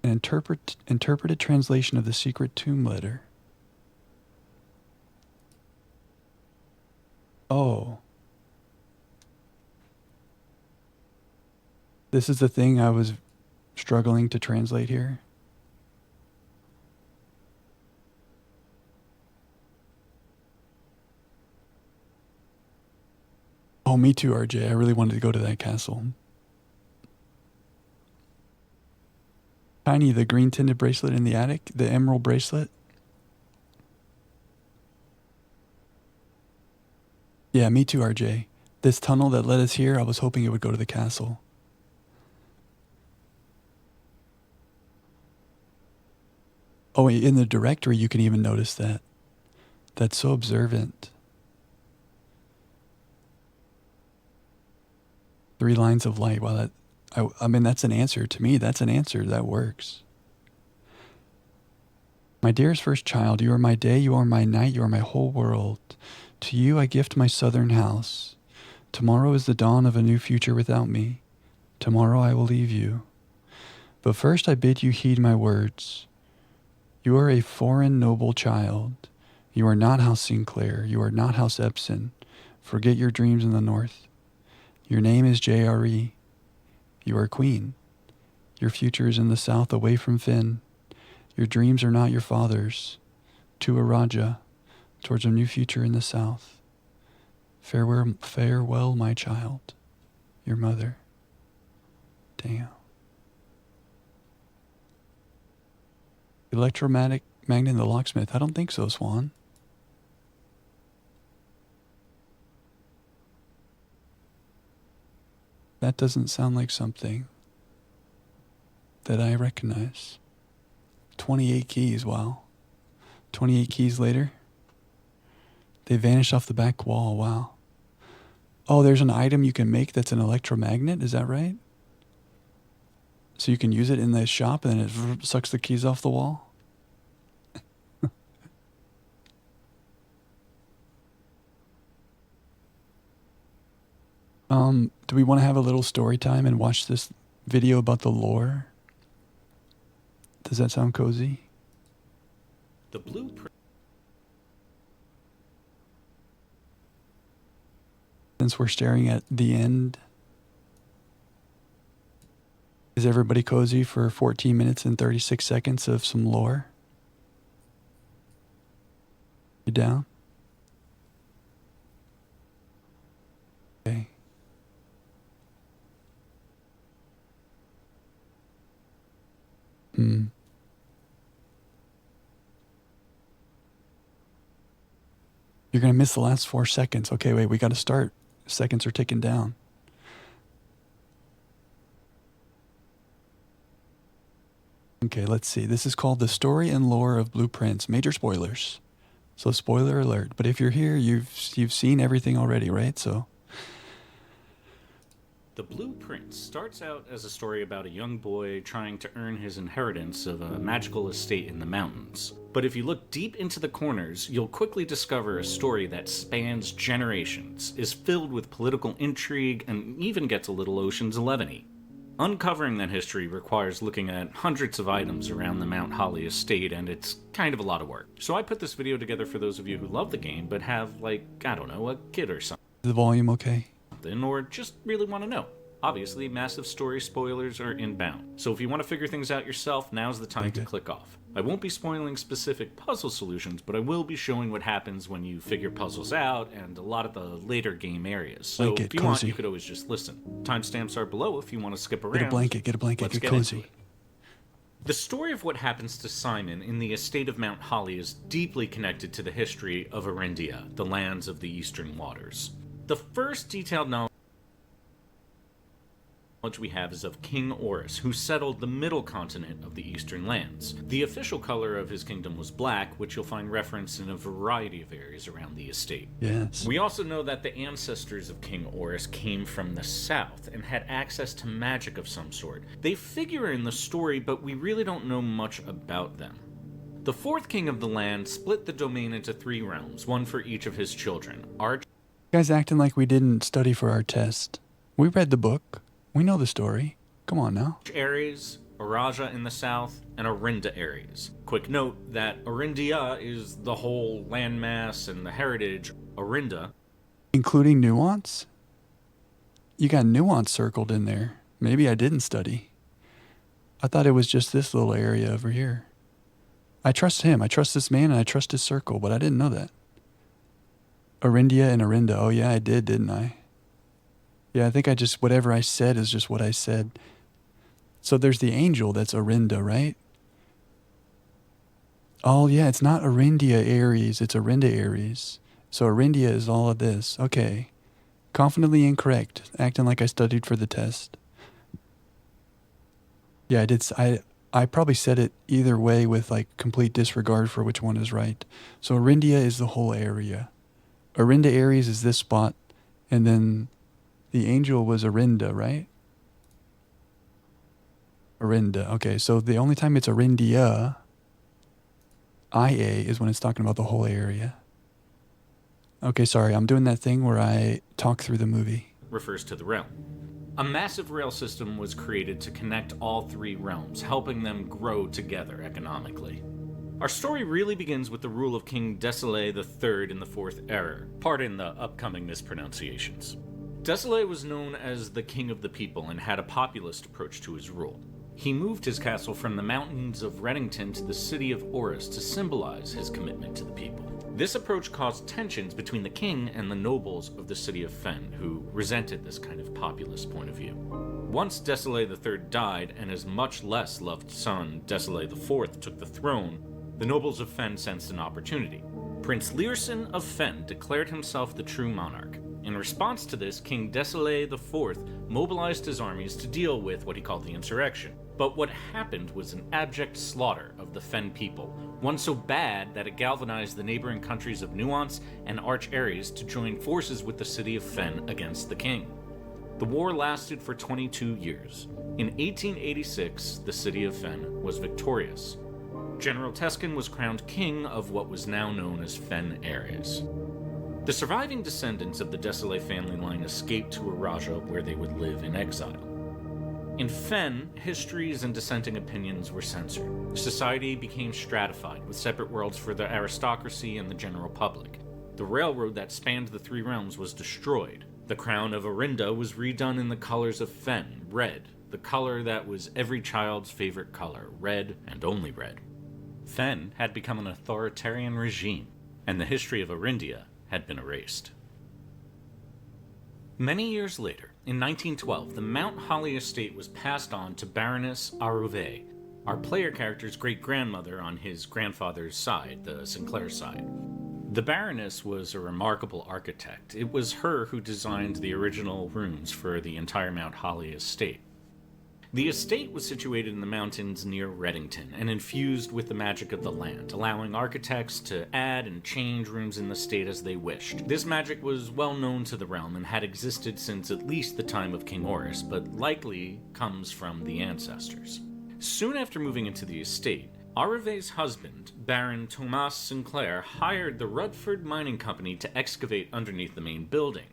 An interpreted translation of the secret tomb letter. Oh. This is the thing I was struggling to translate here. Oh, me too, RJ. I really wanted to go to that castle. Tiny, the green tinted bracelet in the attic, the emerald bracelet. Yeah, me too, RJ. This tunnel that led us here, I was hoping it would go to the castle. Oh, wait, in the directory, you can even notice that. That's so observant. 3 lines of light. Wow, I mean, that's an answer. To me, that's an answer. That works. My dearest first child, you are my day, you are my night, you are my whole world. To you I gift my southern house. Tomorrow is the dawn of a new future without me. Tomorrow I will leave you. But first I bid you heed my words. You are a foreign noble child. You are not House Sinclair. You are not House Epson. Forget your dreams in the north. Your name is JRE. You are queen. Your future is in the south away from Finn. Your dreams are not your father's. To a Raja, towards a new future in the south. Farewell, farewell, my child. Your mother. Damn. Electromagnet the locksmith. I don't think so, Swan. That doesn't sound like something that I recognize. 28 keys, wow. 28 keys later. They vanish off the back wall, wow. Oh, there's an item you can make that's an electromagnet, is that right? So you can use it in the shop and then it sucks the keys off the wall? Do we want to have a little story time and watch this video about the lore? Does that sound cozy? The blueprint. Since we're staring at the end, is everybody cozy for 14 minutes and 36 seconds of some lore? You down? Okay. You're going to miss the last 4 seconds. Okay, wait, we got to start. Seconds are ticking down. Okay, let's see. This is called The Story and Lore of Blueprints. Major spoilers. So spoiler alert. But if you're here, you've seen everything already, right? So The Blueprint starts out as a story about a young boy trying to earn his inheritance of a magical estate in the mountains. But if you look deep into the corners, you'll quickly discover a story that spans generations, is filled with political intrigue, and even gets a little Ocean's 11-y. Uncovering that history requires looking at hundreds of items around the Mount Holly estate, and it's kind of a lot of work. So I put this video together for those of you who love the game, but have, like, I don't know, a kid or something. the volume okay? Or just really want to know. Obviously, massive story spoilers are inbound, so if you want to figure things out yourself, now's the time to click off. I won't be spoiling specific puzzle solutions, but I will be showing what happens when you figure puzzles out and a lot of the later game areas. So if you want, you could always just listen. Timestamps are below if you want to skip around. Get a blanket, get cozy. The story of what happens to Simon in the estate of Mount Holly is deeply connected to the history of Arindia, the lands of the Eastern Waters. The first detailed knowledge we have is of King Orus, who settled the middle continent of the eastern lands. The official color of his kingdom was black, which you'll find referenced in a variety of areas around the estate. Yes. We also know that the ancestors of King Orus came from the south and had access to magic of some sort. They figure in the story, but we really don't know much about them. The fourth king of the land split the domain into 3 realms, one for each of his children. You guys acting like we didn't study for our test. We read the book. We know the story. Come on now. Ares, Araja in the south, and Orinda Ares. Quick note that Orindia is the whole landmass and the heritage. Orinda, including nuance? You got nuance circled in there. Maybe I didn't study. I thought it was just this little area over here. I trust him. I trust this man, and I trust his circle, but I didn't know that. Orindia and Orinda. Oh, yeah, I did, didn't I? Yeah, I think whatever I said is just what I said. So there's the angel that's Orinda, right? Oh, yeah, it's not Orindia Ares, it's Orinda Ares. So Arindia is all of this. Okay. Confidently incorrect. Acting like I studied for the test. Yeah, I did. I probably said it either way with like complete disregard for which one is right. So Arindia is the whole area. Arinda Aries is this spot. And then the angel was Arinda, right? Arinda. Okay, so the only time it's Arindia, IA, is when it's talking about the whole area. Okay, sorry, I'm doing that thing where I talk through the movie. Refers to the realm. A massive rail system was created to connect all three realms, helping them grow together economically. Our story really begins with the rule of King Desolé III in the Fourth Era. Pardon the upcoming mispronunciations. Desolé was known as the King of the People and had a populist approach to his rule. He moved his castle from the mountains of Reddington to the city of Orris to symbolize his commitment to the people. This approach caused tensions between the king and the nobles of the city of Fen, who resented this kind of populist point of view. Once Desolé III died and his much less loved son Desolé IV took the throne, the nobles of Fen sensed an opportunity. Prince Learson of Fen declared himself the true monarch. In response to this, King Desolé IV mobilized his armies to deal with what he called the insurrection. But what happened was an abject slaughter of the Fen people, one so bad that it galvanized the neighboring countries of Nuance and Arch Ares to join forces with the city of Fen against the king. The war lasted for 22 years. In 1886, the city of Fen was victorious. General Teskin was crowned king of what was now known as Fen Ares. The surviving descendants of the Desolé family line escaped to Araja, where they would live in exile. In Fen, histories and dissenting opinions were censored. Society became stratified, with separate worlds for the aristocracy and the general public. The railroad that spanned the three realms was destroyed. The crown of Arinda was redone in the colors of Fen, red, the color that was every child's favorite color, red and only red. Fen had become an authoritarian regime, and the history of Arindia had been erased. Many years later, in 1912, the Mount Holly estate was passed on to Baroness Arouvet, our player character's great-grandmother on his grandfather's side, the Sinclair side. The Baroness was a remarkable architect. It was her who designed the original rooms for the entire Mount Holly estate. The estate was situated in the mountains near Reddington and infused with the magic of the land, allowing architects to add and change rooms in the state as they wished. This magic was well known to the realm and had existed since at least the time of King Orris, but likely comes from the ancestors. Soon after moving into the estate, Arouvet's husband, Baron Thomas Sinclair, hired the Rutford Mining Company to excavate underneath the main building.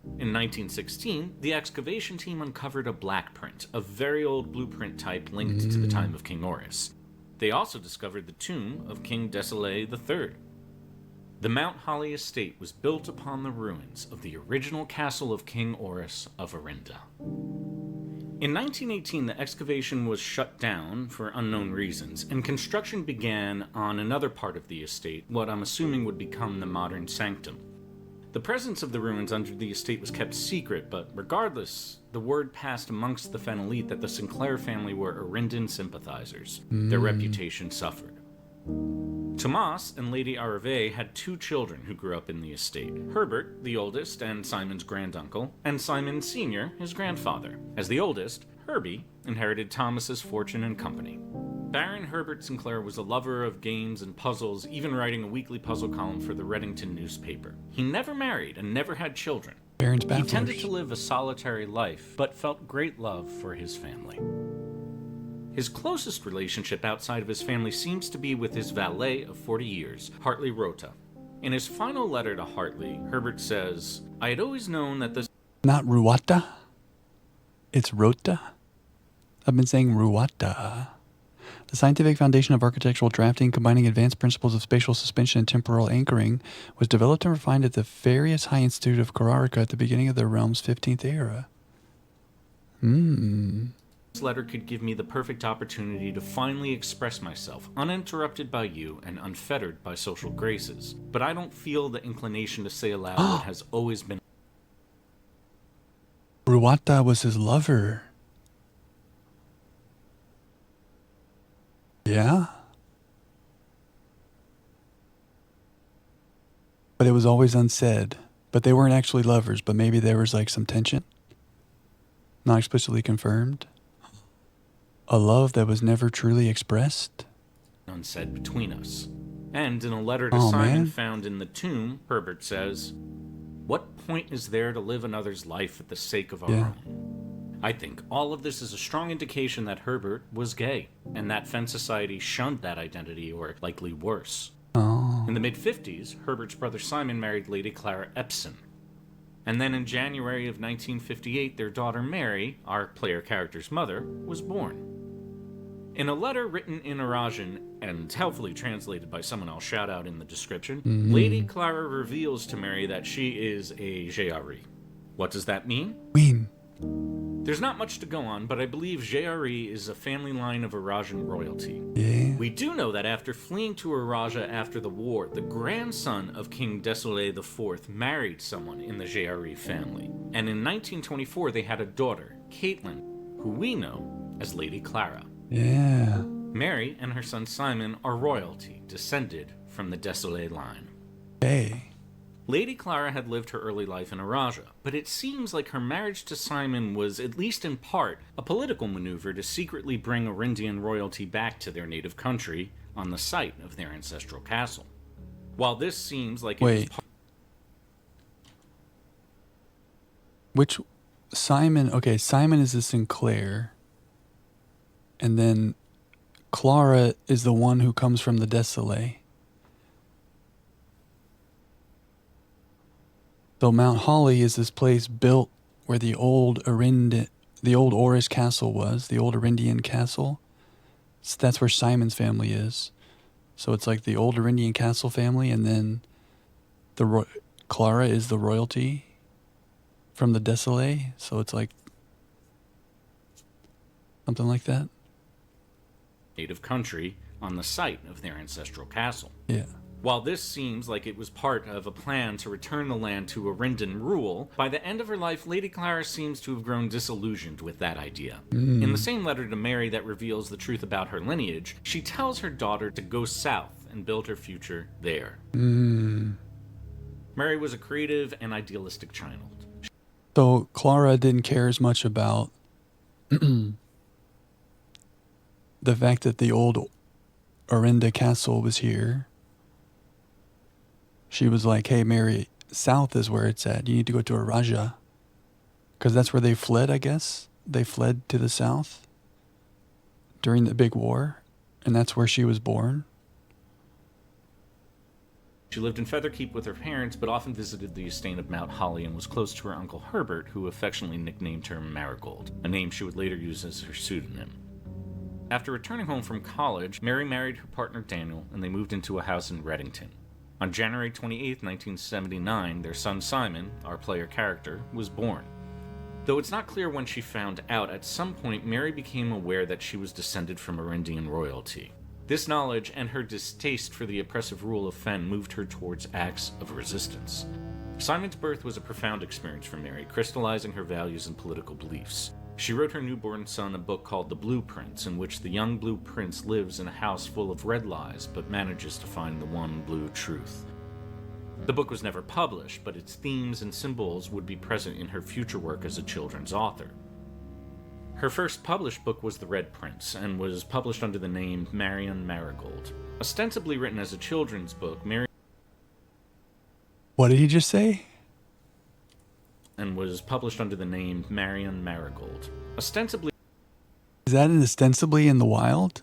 In 1916, the excavation team uncovered a black print, a very old blueprint type linked to the time of King Orris. They also discovered the tomb of King Desolé III. The Mount Holly estate was built upon the ruins of the original castle of King Orris of Arinda. In 1918, the excavation was shut down for unknown reasons, and construction began on another part of the estate, what I'm assuming would become the modern sanctum. The presence of the ruins under the estate was kept secret, but regardless, the word passed amongst the Fen elite that the Sinclair family were Arindan sympathizers. Their reputation suffered. Tomas and Lady Arouvet had two children who grew up in the estate. Herbert, the oldest and Simon's granduncle, and Simon Sr., his grandfather. As the oldest, Herbie inherited Thomas's fortune and company. Baron Herbert Sinclair was a lover of games and puzzles, even writing a weekly puzzle column for the Reddington newspaper. He never married and never had children. Baron's He Bafflers. tended to live a solitary life, but felt great love for his family. His closest relationship outside of his family seems to be with his valet of 40 years, Hartley Rota. In his final letter to Hartley, Herbert says, "I had always known that the Not Ruata. It's Rota. I've been saying Ruata. The scientific foundation of architectural drafting, combining advanced principles of spatial suspension and temporal anchoring, was developed and refined at the Various High Institute of Kararika at the beginning of the realm's 15th era." This letter could give me the perfect opportunity to finally express myself, uninterrupted by you and unfettered by social graces. But I don't feel the inclination to say aloud what has always been. Ruata was his lover. Yeah? but it was always unsaid. But they weren't actually lovers, but maybe there was like some tension, not explicitly confirmed. A love that was never truly expressed. Unsaid between us. And in a letter to Oh, Simon man. found in the tomb, Herbert says, "What point is there to live another's life at the sake of our Yeah. own?" I think all of this is a strong indication that Herbert was gay, and that Fen Society shunned that identity, or likely worse. Oh. In the mid-50s, Herbert's brother Simon married Lady Clara Epson. And then in January of 1958, their daughter Mary, our player character's mother, was born. In a letter written in Eurasian and helpfully translated by someone I'll shout out in the description, Lady Clara reveals to Mary that she is a Jari. What does that mean? Queen. There's not much to go on, but I believe Jari is a family line of Eurasian royalty. Yeah. We do know that after fleeing to Eurasia after the war, the grandson of King Desolé IV married someone in the Jari family. And in 1924, they had a daughter, Caitlin, who we know as Lady Clara. Yeah. Mary and her son Simon are royalty, descended from the Desolé line. Hey. Lady Clara had lived her early life in Eurasia, but it seems like her marriage to Simon was, at least in part, a political maneuver to secretly bring Arindian royalty back to their native country on the site of their ancestral castle. While this seems like it was Wait. Which Simon? Okay, Simon is the Sinclair, and then Clara is the one who comes from the Desolé. So Mount Holly is this place built where the old Oris castle was, the old Arindian castle. So that's where Simon's family is. So it's like the old Arindian castle family, and then Clara is the royalty from the Desolé. So it's like something like that. native country on the site of their ancestral castle. Yeah. While this seems like it was part of a plan to return the land to Arindan rule, by the end of her life, Lady Clara seems to have grown disillusioned with that idea. In the same letter to Mary that reveals the truth about her lineage, she tells her daughter to go south and build her future there. Mary was a creative and idealistic child. So Clara didn't care as much about the fact that the old Arinda castle was here. She was like, hey, Mary, south is where it's at. You need to go to Araja. Because that's where they fled, I guess. They fled to the south during the big war. And that's where she was born. She lived in Featherkeep with her parents, but often visited the estate of Mount Holly and was close to her uncle Herbert, who affectionately nicknamed her Marigold, a name she would later use as her pseudonym. After returning home from college, Mary married her partner Daniel, and they moved into a house in Reddington. On January 28, 1979, their son Simon, our player character, was born. Though it's not clear when she found out, at some point Mary became aware that she was descended from Arindian royalty. This knowledge and her distaste for the oppressive rule of Fen moved her towards acts of resistance. Simon's birth was a profound experience for Mary, crystallizing her values and political beliefs. She wrote her newborn son a book called The Blue Prince, in which the young Blue Prince lives in a house full of red lies, but manages to find the one blue truth. The book was never published, but its themes and symbols would be present in her future work as a children's author. Her first published book was The Red Prince, and was published under the name Marion Marigold. Ostensibly written as a children's book, What did he just say? and was published under the name Marion Marigold. Ostensibly Is that an ostensibly in the wild?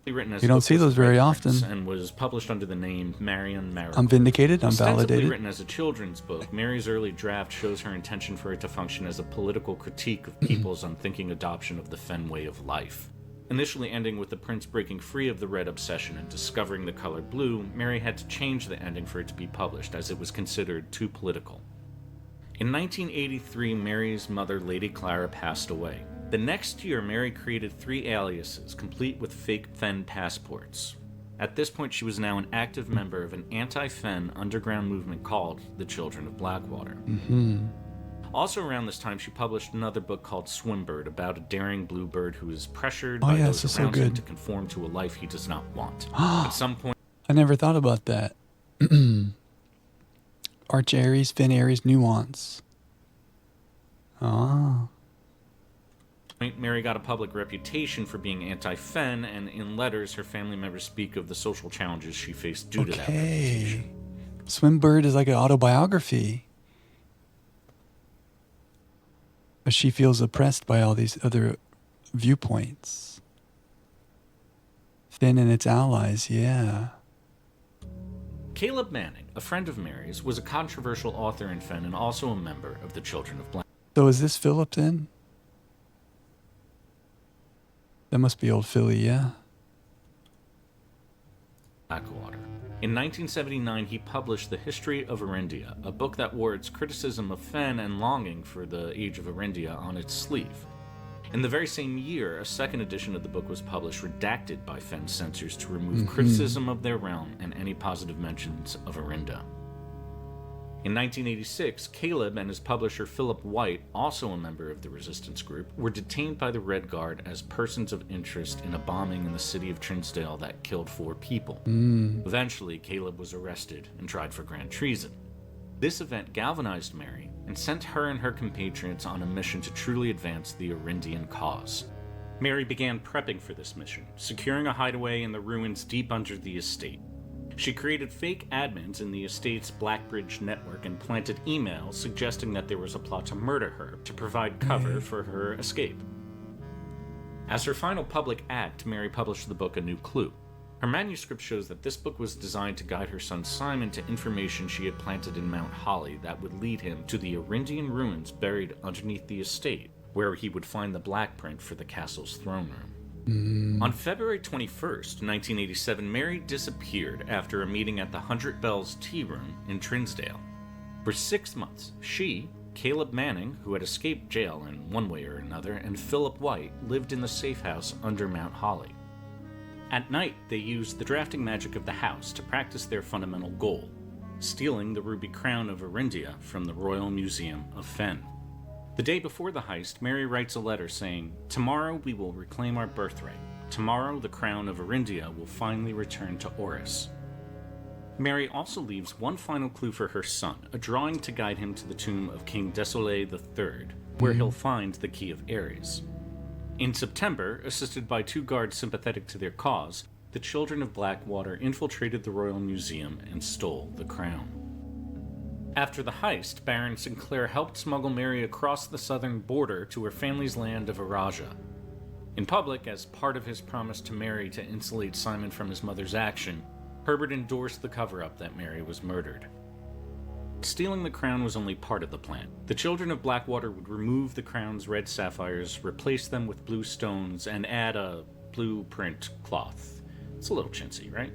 written as You a don't book see was those The Red very Prince, often. and was published under the name Marion Marigold. I'm vindicated. I'm Ostensibly validated. written as a children's book, Mary's early draft shows her intention for it to function as a political critique of people's unthinking adoption of the Fen way of life. Initially ending with the prince breaking free of the red obsession and discovering the color blue, Mary had to change the ending for it to be published, as it was considered too political. In 1983, Mary's mother, Lady Clara, passed away. The next year, Mary created 3 aliases, complete with fake Fen passports. At this point, she was now an active member of an anti-Fen underground movement called the Children of Blackwater. Also around this time, she published another book called Swimbird, about a daring bluebird who is pressured by yes, those that's so around him good. to conform to a life he does not want. At some point, I never thought about that. Arch Aries, Finn Aries, nuance. Ah. Mary got a public reputation for being anti-Fen, and in letters, her family members speak of the social challenges she faced due to that reputation. Swimbird is like an autobiography. But she feels oppressed by all these other viewpoints. Finn and its allies, yeah. Caleb Manning, a friend of Mary's, was a controversial author in Fen and also a member of the Children of Black. So is this Philip then? That must be old Philly, yeah. Blackwater. In 1979, he published The History of Arindia, a book that wore its criticism of Fen and longing for the Age of Arindia on its sleeve. In the very same year, a second edition of the book was published, redacted by Fen censors to remove criticism of their realm and any positive mentions of Arinda. In 1986, Caleb and his publisher Philip White, also a member of the resistance group, were detained by the Red Guard as persons of interest in a bombing in the city of Trinsdale that killed 4 people. Eventually, Caleb was arrested and tried for grand treason. This event galvanized Mary and sent her and her compatriots on a mission to truly advance the Arindian cause. Mary began prepping for this mission, securing a hideaway in the ruins deep under the estate. She created fake admins in the estate's Blackbridge network and planted emails suggesting that there was a plot to murder her to provide cover for her escape. As her final public act, Mary published the book A New Clue. Her manuscript shows that this book was designed to guide her son Simon to information she had planted in Mount Holly that would lead him to the Arindian ruins buried underneath the estate, where he would find the black print for the castle's throne room. On February 21st, 1987, Mary disappeared after a meeting at the 100 Bells Tea Room in Trinsdale. For 6 months, she, Caleb Manning, who had escaped jail in one way or another, and Philip White lived in the safe house under Mount Holly. At night, they used the drafting magic of the house to practice their fundamental goal, stealing the ruby crown of Arindia from the Royal Museum of Fen. The day before the heist, Mary writes a letter saying, "Tomorrow we will reclaim our birthright. Tomorrow the crown of Arindia will finally return to Oris." Mary also leaves one final clue for her son, a drawing to guide him to the tomb of King Desolé III, where he'll find the Key of Ares. In September, assisted by 2 guards sympathetic to their cause, the Children of Blackwater infiltrated the Royal Museum and stole the crown. After the heist, Baron Sinclair helped smuggle Mary across the southern border to her family's land of Araja. In public, as part of his promise to Mary to insulate Simon from his mother's action, Herbert endorsed the cover-up that Mary was murdered. Stealing the crown was only part of the plan. The Children of Blackwater would remove the crown's red sapphires, replace them with blue stones, and add a blue print cloth. It's a little chintzy, right?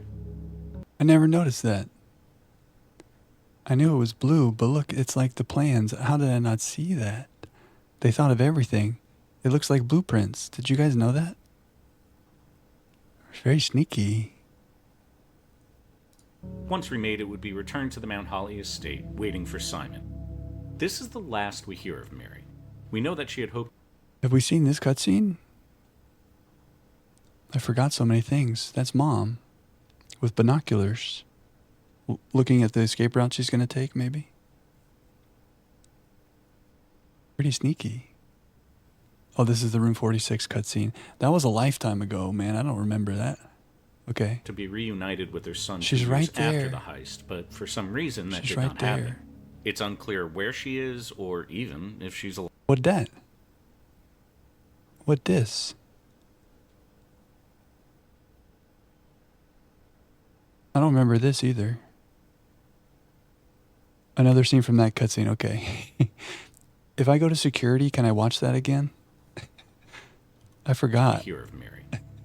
I never noticed that. I knew it was blue, but look, it's like the plans. How did I not see that? They thought of everything. It looks like blueprints. Did you guys know that? It's very sneaky. Once remade, it would be returned to the Mount Holly estate, waiting for Simon. This is the last we hear of Mary. We know that she had hoped... Have we seen this cutscene? I forgot so many things. That's Mom. With binoculars. Looking at the escape route she's going to take, maybe? Pretty sneaky. Oh, this is the Room 46 cutscene. That was a lifetime ago, man. I don't remember that. Okay. To be reunited with her son She's 2 right years there. after the heist, but for some reason that She's did right not there. happen. It's unclear where she is, or even if she's alive. What that? What this? I don't remember this either. Another scene from that cutscene, okay. If I go to security, can I watch that again? I forgot. Hear of Mary.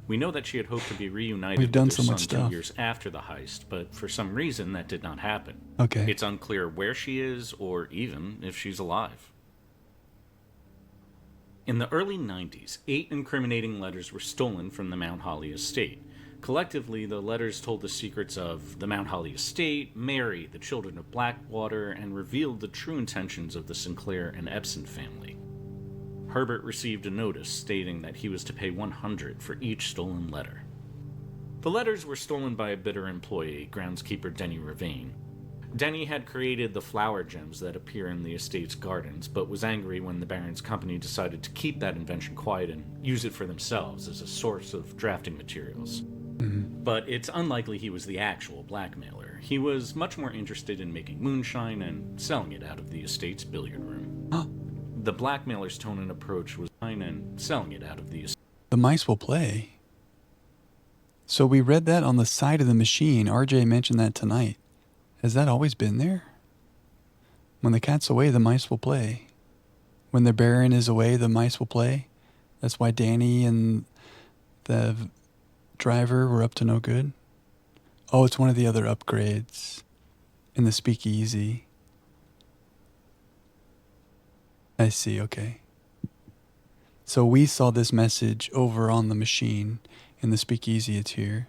We know that she had hoped to be reunited We've done with her so much son stuff. 2 years after the heist, but for some reason that did not happen. Okay. It's unclear where she is, or even if she's alive. In the early 90s, 8 incriminating letters were stolen from the Mount Holly estate. Collectively, the letters told the secrets of the Mount Holly estate, Mary, the Children of Blackwater, and revealed the true intentions of the Sinclair and Epson family. Herbert received a notice stating that he was to pay $100 for each stolen letter. The letters were stolen by a bitter employee, groundskeeper Denny Ravane. Denny had created the flower gems that appear in the estate's gardens, but was angry when the Baron's company decided to keep that invention quiet and use it for themselves as a source of drafting materials. But it's unlikely he was the actual blackmailer. He was much more interested in making moonshine and selling it out of the estate's billiard room. The blackmailer's tone and approach was fine and selling it out of the estate. The mice will play. So we read that on the side of the machine. RJ mentioned that tonight. Has that always been there? When the cat's away, the mice will play. When the Baron is away, the mice will play. That's why Danny and the driver were up to no good. Oh, it's one of the other upgrades in the speakeasy. I see, okay. So we saw this message over on the machine. In the speakeasy, it's here.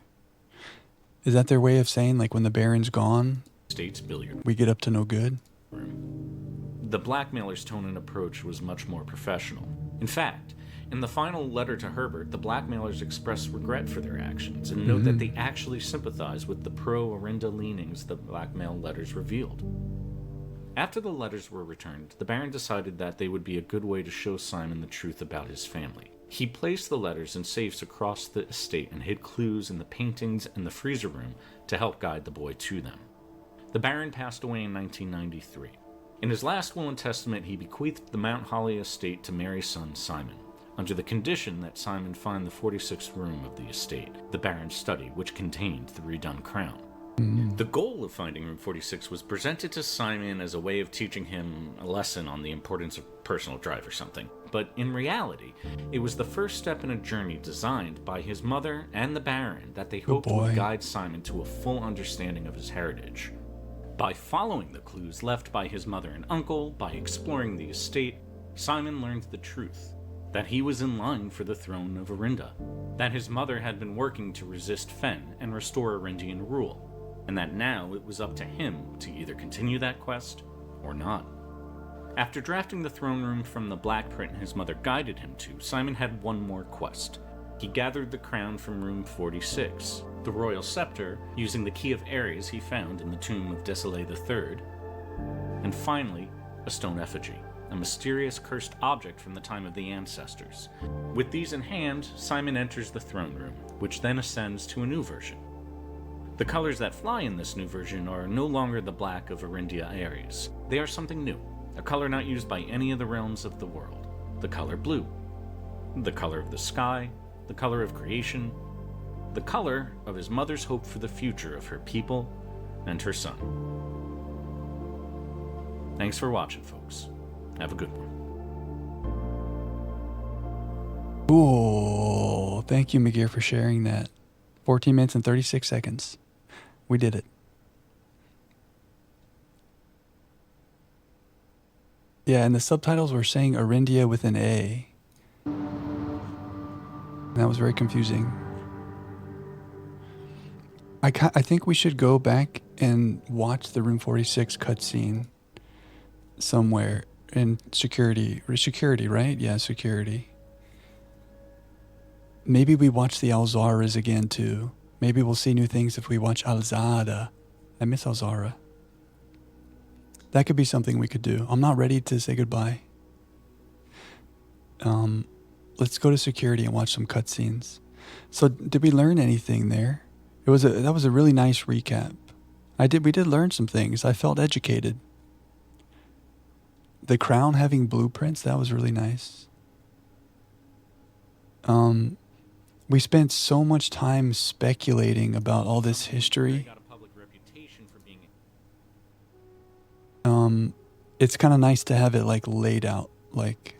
Is that their way of saying, like, when the Baron's gone, State's billiard we get up to no good? room. The blackmailer's tone and approach was much more professional. In fact, in the final letter to Herbert, the blackmailers express regret for their actions and note that they actually sympathize with the pro-Orinda leanings the blackmail letters revealed. After the letters were returned, the Baron decided that they would be a good way to show Simon the truth about his family. He placed the letters in safes across the estate and hid clues in the paintings and the freezer room to help guide the boy to them. The Baron passed away in 1993. In his last will and testament, he bequeathed the Mount Holly estate to Mary's son Simon, under the condition that Simon find the 46th room of the estate, the Baron's study, which contained the redone crown. The goal of finding room 46 was presented to Simon as a way of teaching him a lesson on the importance of personal drive or something. But in reality, it was the first step in a journey designed by his mother and the Baron that they hoped would guide Simon to a full understanding of his heritage. By following the clues left by his mother and uncle, by exploring the estate, Simon learned the truth. That he was in line for the throne of Orinda. That his mother had been working to resist Fen and restore Orindian rule. And that now it was up to him to either continue that quest or not. After drafting the throne room from the black print his mother guided him to, Simon had one more quest. He gathered the crown from room 46, the royal scepter, using the key of Ares he found in the tomb of Desolé III, and finally, a stone effigy, a mysterious cursed object from the time of the ancestors. With these in hand, Simon enters the throne room, which then ascends to a new version. The colors that fly in this new version are no longer the black of Orindia Ares. They are something new, a color not used by any of the realms of the world. The color blue. The color of the sky, the color of creation, the color of his mother's hope for the future of her people and her son. Thanks for watching, folks. Have a good one. Cool. Thank you, McGear, for sharing that. 14 minutes and 36 seconds. We did it. Yeah, and the subtitles were saying Orindia with an A. That was very confusing. I think we should go back and watch the Room 46 cutscene somewhere in security. Security, right? Yeah, security. Maybe we watch the Alzaras again, too. Maybe we'll see new things if we watch Alzada. I miss Alzara. That could be something we could do. I'm not ready to say goodbye. Let's go to security and watch some cutscenes. So, did we learn anything there? That was a really nice recap. We did learn some things. I felt educated. The crown having blueprints, that was really nice. We spent so much time speculating about all this history. It's kind of nice to have it like laid out. Like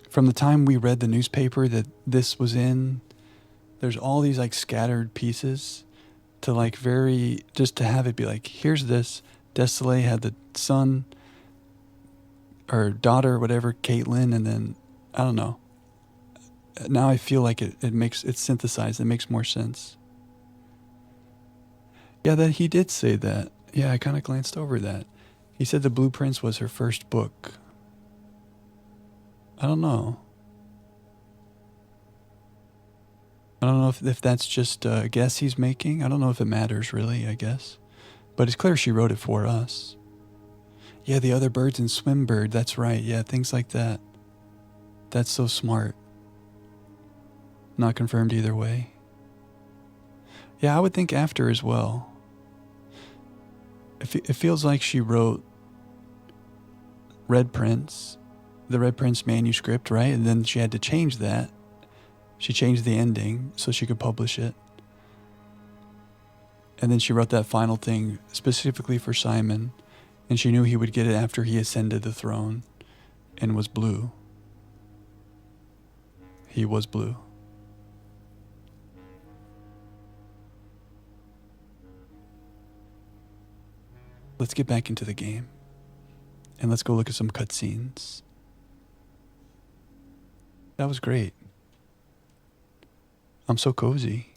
from the time we read the newspaper that this was in, there's all these like scattered pieces to like just to have it be like, here's this. Desolé had the son or daughter, whatever, Caitlin, and then I don't know. Now I feel like it's synthesized. It makes more sense. Yeah, that he did say that. Yeah, I kind of glanced over that. He said the Blueprints was her first book. I don't know. I don't know if that's just a guess he's making. I don't know if it matters really, I guess. But it's clear she wrote it for us. Yeah, the other birds in Swimbird, that's right. Yeah, things like that. That's so smart. Not confirmed either way. Yeah, I would think after as well. It feels like she wrote Red Prince, the Red Prince manuscript, right? And then she had to change that. She changed the ending so she could publish it. And then she wrote that final thing specifically for Simon. And she knew he would get it after he ascended the throne and was blue. He was blue. Let's get back into the game. And let's go look at some cutscenes. That was great. I'm so cozy.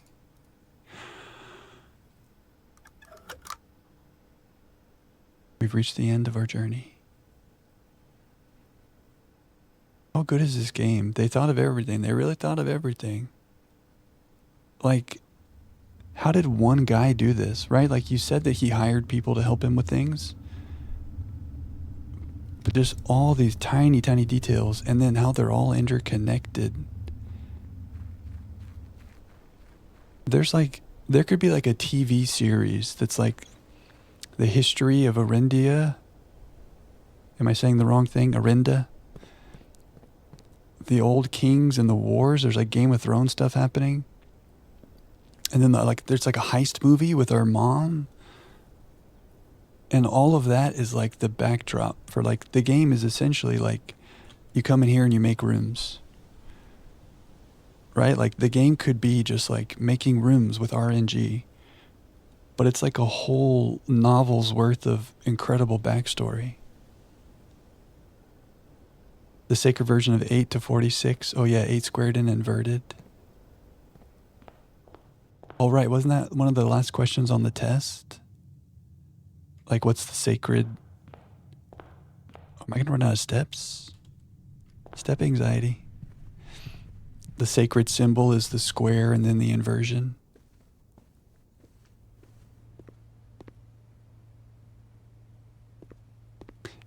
We've reached the end of our journey. How good is this game? They thought of everything. They really thought of everything. Like, how did one guy do this, right? Like, you said that he hired people to help him with things. But there's all these tiny, tiny details, and then how they're all interconnected. There could be like a TV series that's like the history of Arindia. Am I saying the wrong thing? Arinda? The old kings and the wars. There's like Game of Thrones stuff happening. And then there's like a heist movie with our mom. And all of that is like the backdrop for like the game is essentially like you come in here and you make rooms. Right? Like the game could be just like making rooms with RNG. But it's like a whole novel's worth of incredible backstory. The sacred version of 8 to 46. Oh yeah, 8 squared and inverted. Oh right, wasn't that one of the last questions on the test? Like what's the sacred... Am I going to run out of steps? Step anxiety. The sacred symbol is the square and then the inversion.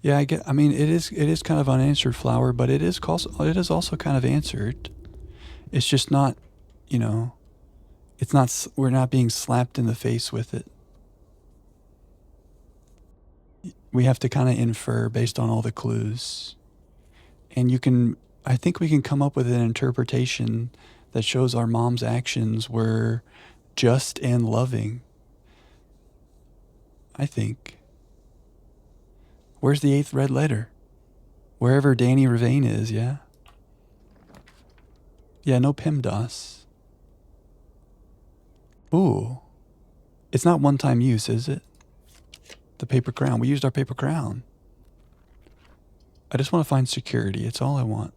Yeah, I mean, it is kind of unanswered, Flower, but it is also kind of answered. It's just not, we're not being slapped in the face with it. We have to kind of infer based on all the clues. And I think we can come up with an interpretation that shows our mom's actions were just and loving. I think. Where's the 8th red letter? Wherever Danny Ravane is, yeah? Yeah, no PEMDAS. Ooh. It's not one-time use, is it? The paper crown. We used our paper crown. I just want to find security. It's all I want.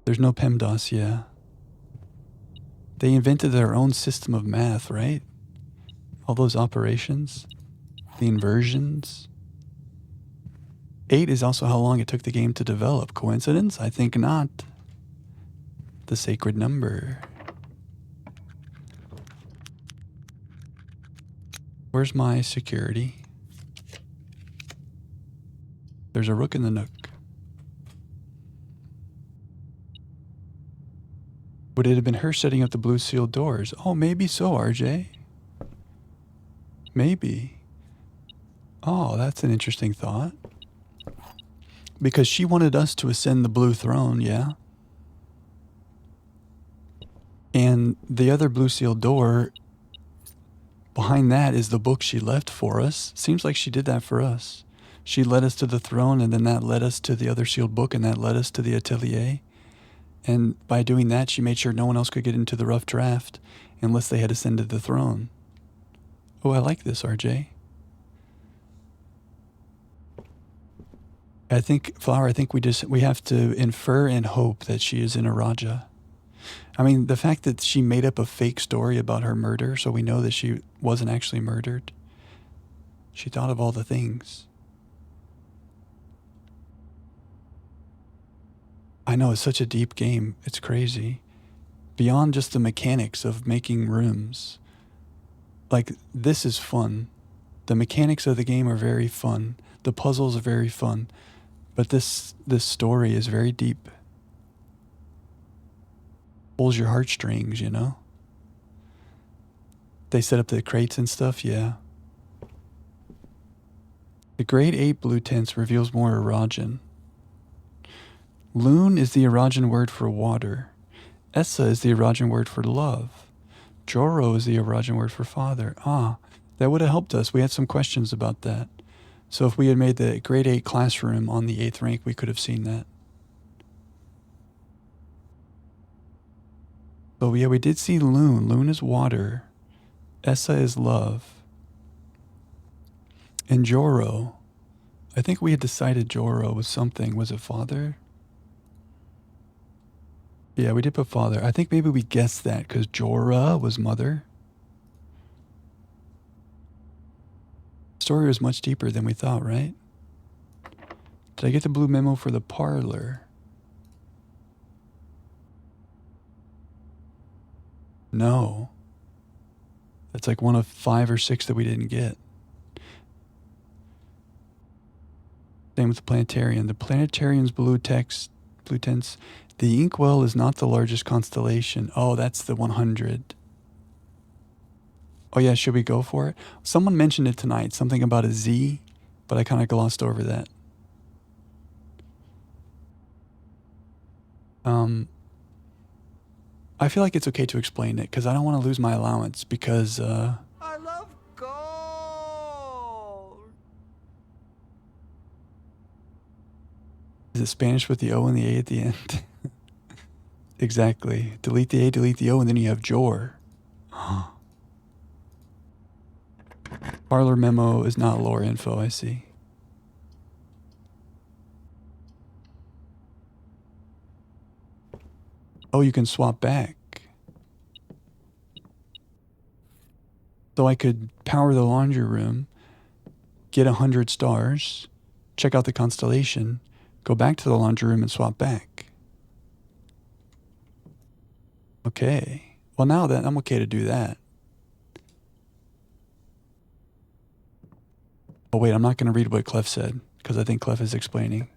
There's no PEMDAS, yeah. They invented their own system of math, right? All those operations, the inversions. 8 is also how long it took the game to develop. Coincidence? I think not. The sacred number. Where's my security? There's a rook in the nook. Would it have been her setting up the blue sealed doors? Oh, maybe so, RJ. Maybe. Oh, that's an interesting thought. Because she wanted us to ascend the blue throne, yeah? And the other blue sealed door, behind that is the book she left for us. Seems like she did that for us. She led us to the throne, and then that led us to the other sealed book, and that led us to the atelier. And by doing that, she made sure no one else could get into the rough draft unless they had ascended the throne. Oh, I like this, RJ. I think, Flower, we have to infer and hope that she is in a Raja. I mean, the fact that she made up a fake story about her murder, so we know that she wasn't actually murdered. She thought of all the things. I know, it's such a deep game. It's crazy. beyond just the mechanics of making rooms. Like, this is fun. The mechanics of the game are very fun. The puzzles are very fun. But this story is very deep. Pulls your heartstrings, you know? They set up the crates and stuff, yeah. The grade 8 blue tents reveals more erogen. Loon is the erogen word for water. Essa is the erogen word for love. Joro is the erogen word for father. Ah, that would have helped us. We had some questions about that. So if we had made the grade 8 classroom on the 8th rank, we could have seen that. So yeah, we did see Loon. Loon is water. Essa is love. And Joro, I think we had decided Joro was something. Was it father? Yeah, we did put father. I think maybe we guessed that because Jorah was mother. The story was much deeper than we thought, right? Did I get the blue memo for the parlor? No. That's like one of 5 or 6 that we didn't get. Same with the planetarium. The planetarium's blue tents. The Inkwell is not the largest constellation. Oh, that's the 100. Oh yeah, should we go for it? Someone mentioned it tonight, something about a Z, but I kind of glossed over that. I feel like it's okay to explain it because I don't want to lose my allowance because I love gold. Is it Spanish with the O and the A at the end? Exactly. Delete the A, delete the O, and then you have Jor. Parlor memo is not lore info, I see. Oh, you can swap back. So I could power the laundry room, get 100 stars, check out the constellation, go back to the laundry room and swap back. Okay. Well, now that I'm okay to do that. Oh, wait, I'm not going to read what Clef said because I think Clef is explaining.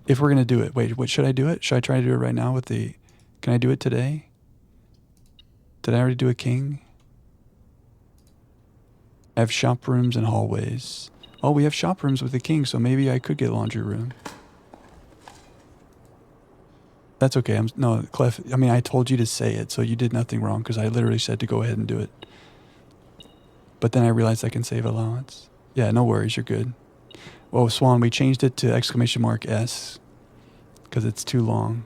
If we're going to do it. Wait, what should I do it? Should I try to do it right now with the... Can I do it today? Did I already do a king? I have shop rooms and hallways. Oh, we have shop rooms with the king, so maybe I could get laundry room. That's okay. No, Clef, I mean, I told you to say it, so you did nothing wrong because I literally said to go ahead and do it. But then I realized I can save allowance. Yeah, no worries. You're good. Well, Swan, we changed it to !S because it's too long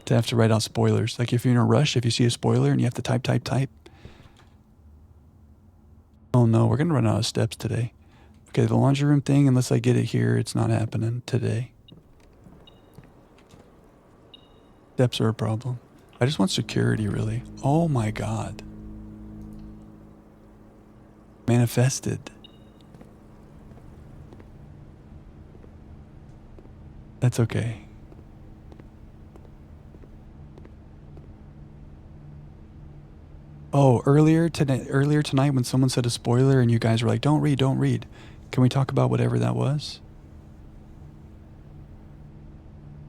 to have to write out spoilers. Like if you're in a rush, if you see a spoiler and you have to type. Oh no, we're going to run out of steps today. Okay, the laundry room thing, unless I get it here, it's not happening today. Steps are a problem. I just want security, really. Oh my god. Manifested. That's okay. Oh, earlier tonight when someone said a spoiler and you guys were like, don't read. Can we talk about whatever that was?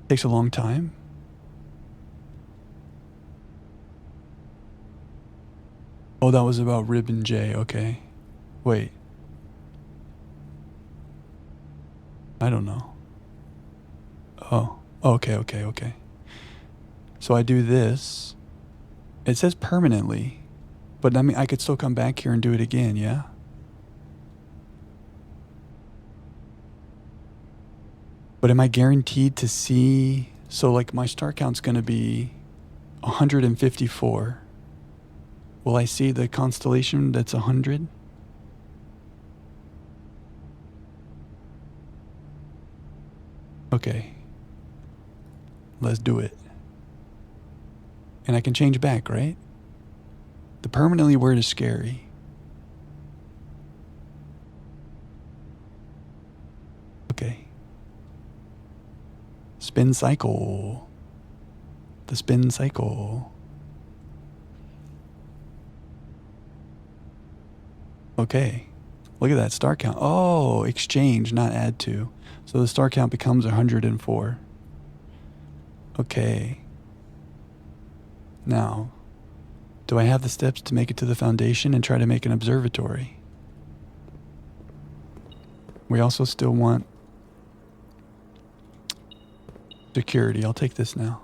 Takes a long time. Oh, that was about Ribbon J. Okay. Wait. I don't know. Oh. Okay. So I do this. It says permanently. But I mean, I could still come back here and do it again, yeah? But am I guaranteed to see... So, like, my star count's going to be 154. Will I see the constellation that's 100? Okay. Let's do it. And I can change back, right? The permanently word is scary. Okay. Spin cycle. The spin cycle. Okay. Look at that star count. Oh, exchange, not add to. So the star count becomes 104. Okay. Now, do I have the steps to make it to the foundation and try to make an observatory? We also still want security. I'll take this now.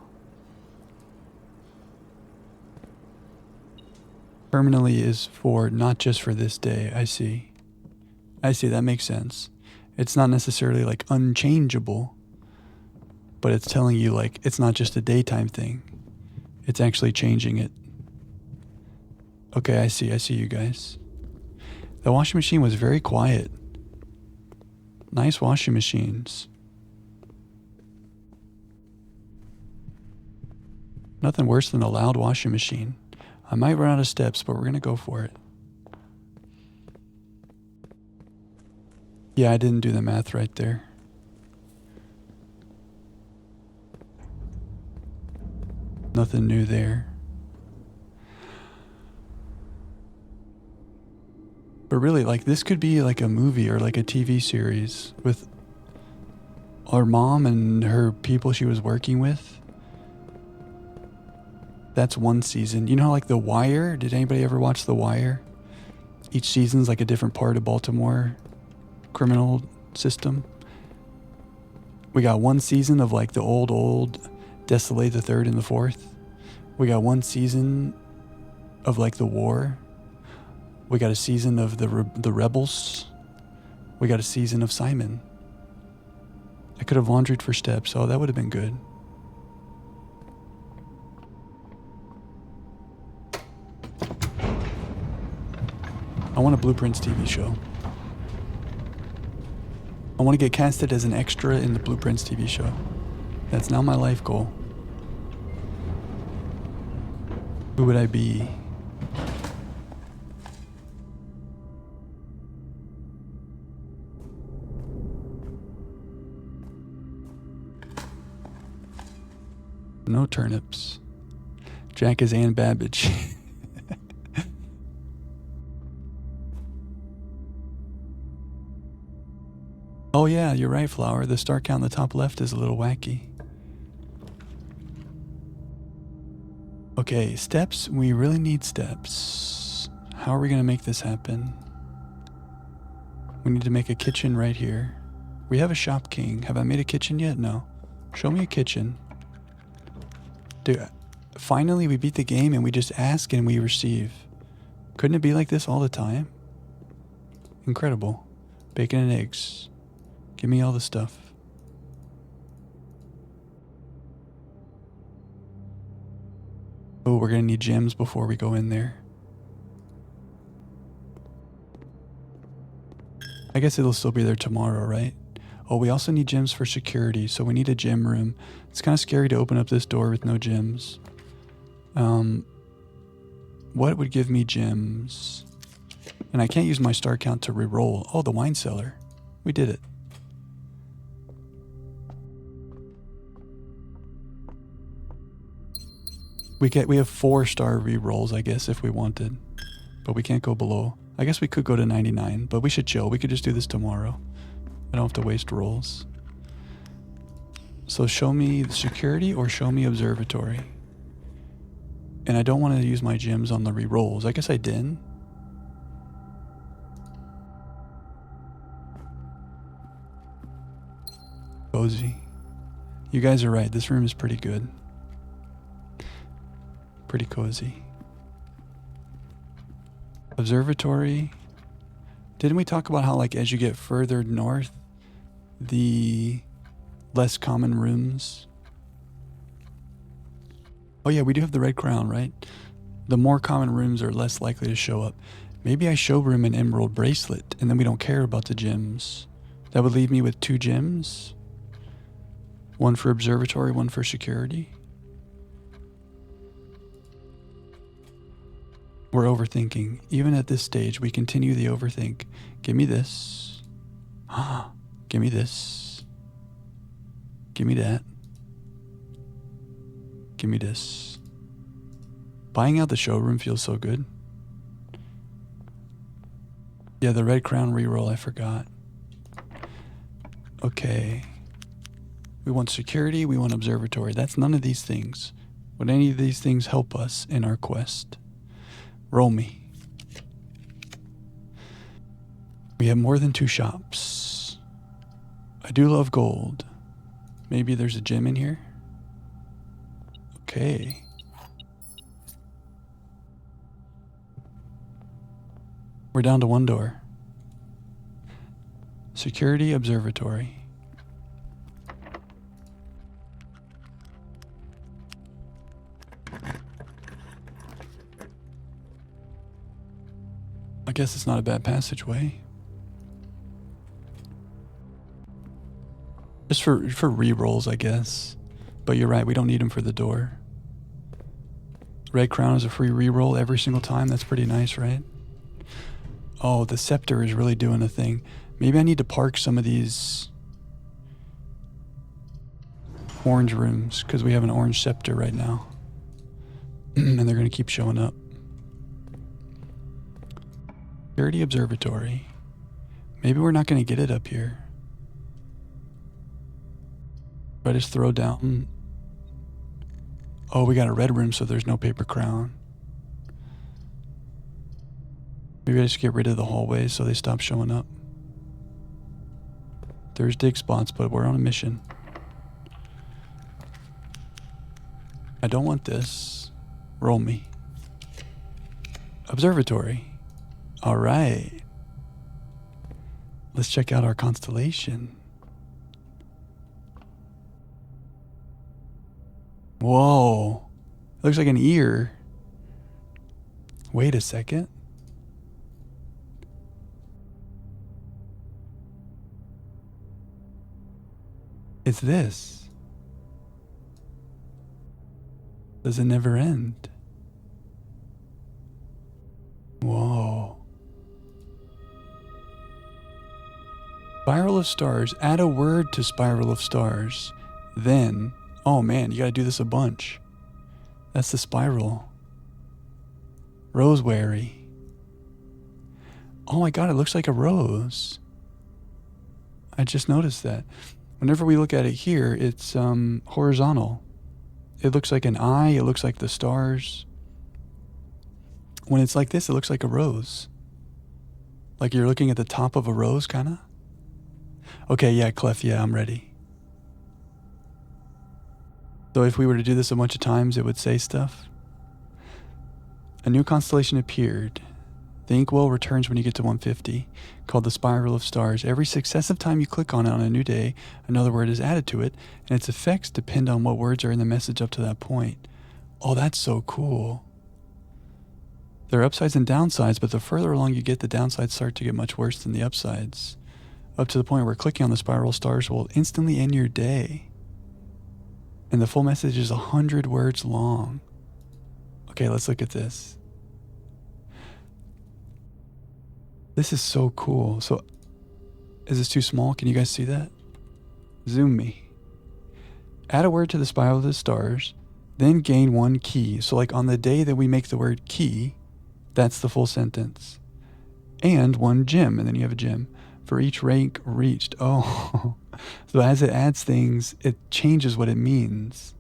Permanently is for not just for this day. I see. That makes sense. It's not necessarily like unchangeable, but it's telling you like it's not just a daytime thing. It's actually changing it. Okay, I see you guys. The washing machine was very quiet. Nice washing machines. Nothing worse than a loud washing machine. I might run out of steps, but we're gonna go for it. Yeah, I didn't do the math right there. Nothing new there. But really, like, this could be like a movie or like a TV series with our mom and her people she was working with. That's one season. You know how like The Wire? Did anybody ever watch The Wire? Each season's like a different part of Baltimore criminal system. We got one season of like the old Desolate the Third and the Fourth. We got one season of like the war. We got a season of the rebels. We got a season of Simon. I could have laundried for steps. Oh, that would have been good. I want a Blueprints TV show. I want to get casted as an extra in the Blueprints TV show. That's now my life goal. Who would I be? No turnips. Jack is Ann Babbage. Oh yeah, you're right, Flower. The star count in the top left is a little wacky. Okay, steps. We really need steps. How are we going to make this happen? We need to make a kitchen right here. We have a Shop King. Have I made a kitchen yet? No. Show me a kitchen. Dude, finally we beat the game and we just ask and we receive. Couldn't it be like this all the time? Incredible. Bacon and eggs. Give me all the stuff. Oh, we're gonna need gems before we go in there. I guess it'll still be there tomorrow, right? Oh, we also need gems for security, so we need a gem room. It's kind of scary to open up this door with no gems. What would give me gems? And I can't use my star count to reroll. Oh, the wine cellar. We did it. We have 4-star rerolls, I guess, if we wanted. But we can't go below. I guess we could go to 99, but we should chill. We could just do this tomorrow. I don't have to waste rolls. So show me the security or show me observatory. And I don't want to use my gems on the rerolls. I guess I did. Cozy. You guys are right. This room is pretty good. Pretty cozy. Observatory. Didn't we talk about how, like, as you get further north, the less common rooms? Oh yeah, we do have the red crown, right? The more common rooms are less likely to show up. Maybe I showroom an emerald bracelet, and then we don't care about the gems. That would leave me with 2 gems. One for observatory, one for security. We're overthinking. Even at this stage, we continue the overthink. Give me this. Give me this. Give me that. Give me this. Buying out the showroom feels so good. Yeah, the red crown reroll, I forgot. Okay. We want security, we want observatory. That's none of these things. Would any of these things help us in our quest? Roll me. We have more than 2 shops. I do love gold. Maybe there's a gem in here? Okay. We're down to 1 door. Security observatory. I guess it's not a bad passageway. Just for re-rolls, I guess. But you're right, we don't need them for the door. Red crown is a free re-roll every single time. That's pretty nice, right? Oh, the scepter is really doing a thing. Maybe I need to park some of these orange rooms because we have an orange scepter right now. And they're going to keep showing up. Security observatory. Maybe we're not going to get it up here. If I just throw down... Oh, we got a red room, so there's no paper crown. Maybe I just get rid of the hallways so they stop showing up. There's dig spots, but we're on a mission. I don't want this. Roll me. Observatory. All right. Let's check out our constellation. Whoa. It looks like an ear. Wait a second. It's this. Does it never end? Whoa. Spiral of stars. Add a word to spiral of stars. Then, oh man, you gotta do this a bunch. That's the spiral. Rosewary. Oh my god, it looks like a rose. I just noticed that. Whenever we look at it here, it's horizontal. It looks like an eye, it looks like the stars. When it's like this, it looks like a rose. Like you're looking at the top of a rose, kinda? Okay, yeah, Clef, yeah, I'm ready. So if we were to do this a bunch of times, it would say stuff. A new constellation appeared. The inkwell returns when you get to 150, called the Spiral of Stars. Every successive time you click on it on a new day, another word is added to it, and its effects depend on what words are in the message up to that point. Oh, that's so cool. There are upsides and downsides, but the further along you get, the downsides start to get much worse than the upsides. Up to the point where clicking on the Spiral of Stars will instantly end your day. And the full message is 100 words long. Okay, let's look at this. This is so cool. So, is this too small? Can you guys see that? Zoom me. Add a word to the Spiral of the Stars, then gain 1 key. So like on the day that we make the word key, that's the full sentence. And 1 gem, and then you have a gem for each rank reached. Oh, so as it adds things, it changes what it means.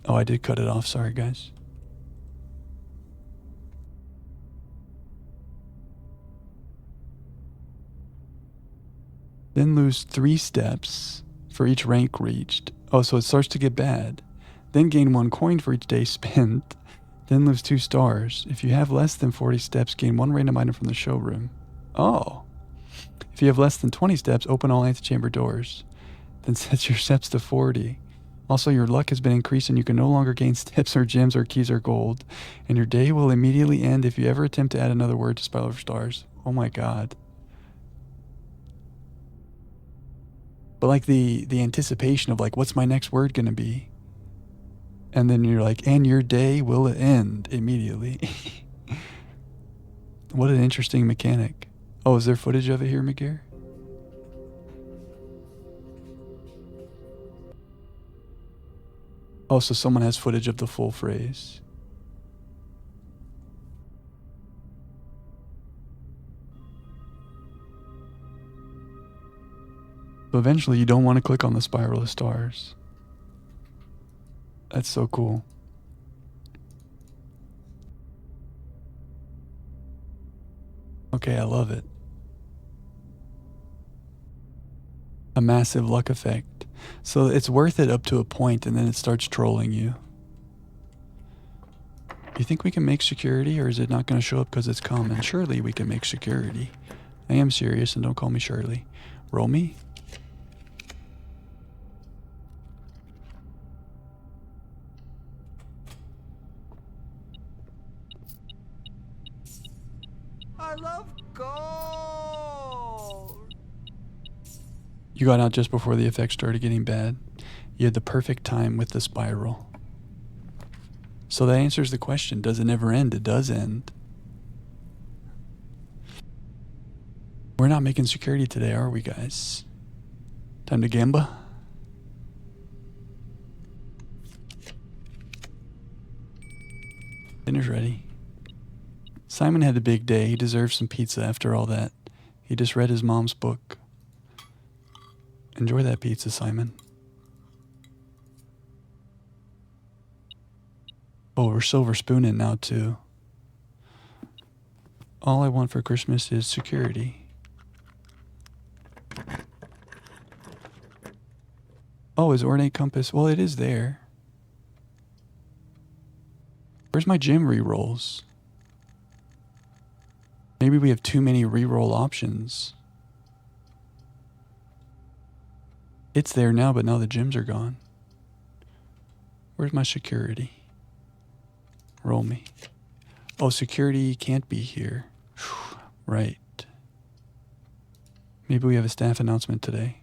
Oh, I did cut it off. Sorry, guys. Then lose 3 steps for each rank reached. Oh, so it starts to get bad. Then gain 1 coin for each day spent. Then lose 2 stars. If you have less than 40 steps, gain 1 random item from the showroom. Oh. If you have less than 20 steps, open all antechamber doors. Then set your steps to 40. Also, your luck has been increased and you can no longer gain steps or gems or keys or gold. And your day will immediately end if you ever attempt to add another word to Spiral of Stars. Oh my god. But like the anticipation of like, what's my next word gonna be? And then you're like, and your day will end immediately. What an interesting mechanic. Oh, is there footage of it here, McGear? Oh, so someone has footage of the full phrase. So eventually you don't want to click on the spiral of stars. That's so cool. Okay, I love it. A massive luck effect. So it's worth it up to a point and then it starts trolling you. You think we can make security, or is it not going to show up because it's common? Surely we can make security. I am serious, and don't call me Shirley. Roll me? I love gold. You got out just before the effects started getting bad. You had the perfect time with the spiral. So that answers the question. Does it never end? It does end. We're not making security today, are we, guys? Time to gamba? Dinner's ready. Simon had a big day. He deserves some pizza after all that. He just read his mom's book. Enjoy that pizza, Simon. Oh, we're silver spooning now, too. All I want for Christmas is security. Oh, is ornate compass? Well, it is there. Where's my gym rerolls? Maybe we have too many reroll options. It's there now, but now the gyms are gone. Where's my security? Roll me. Oh, security can't be here. Right. Maybe we have a staff announcement today.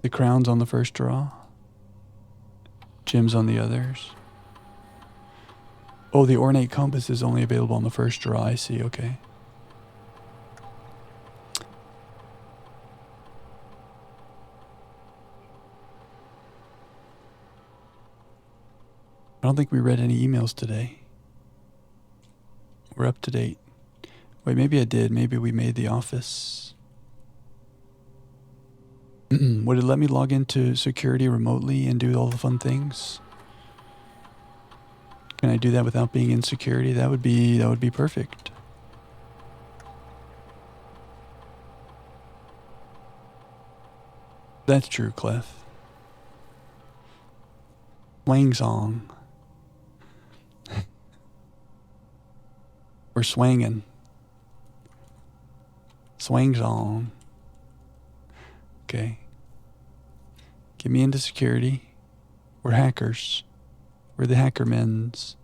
The crown's on the first draw. Gyms on the others. Oh, the ornate compass is only available on the first draw. I see, okay. I don't think we read any emails today. We're up to date. Wait, maybe I did. Maybe we made the office. Would it let me log into security remotely and do all the fun things? Can I do that without being in security? That would be perfect. That's true, Clef. Swang song. We're swanging. Swang song. Okay. Get me into security. We're hackers. We're the hacker men's.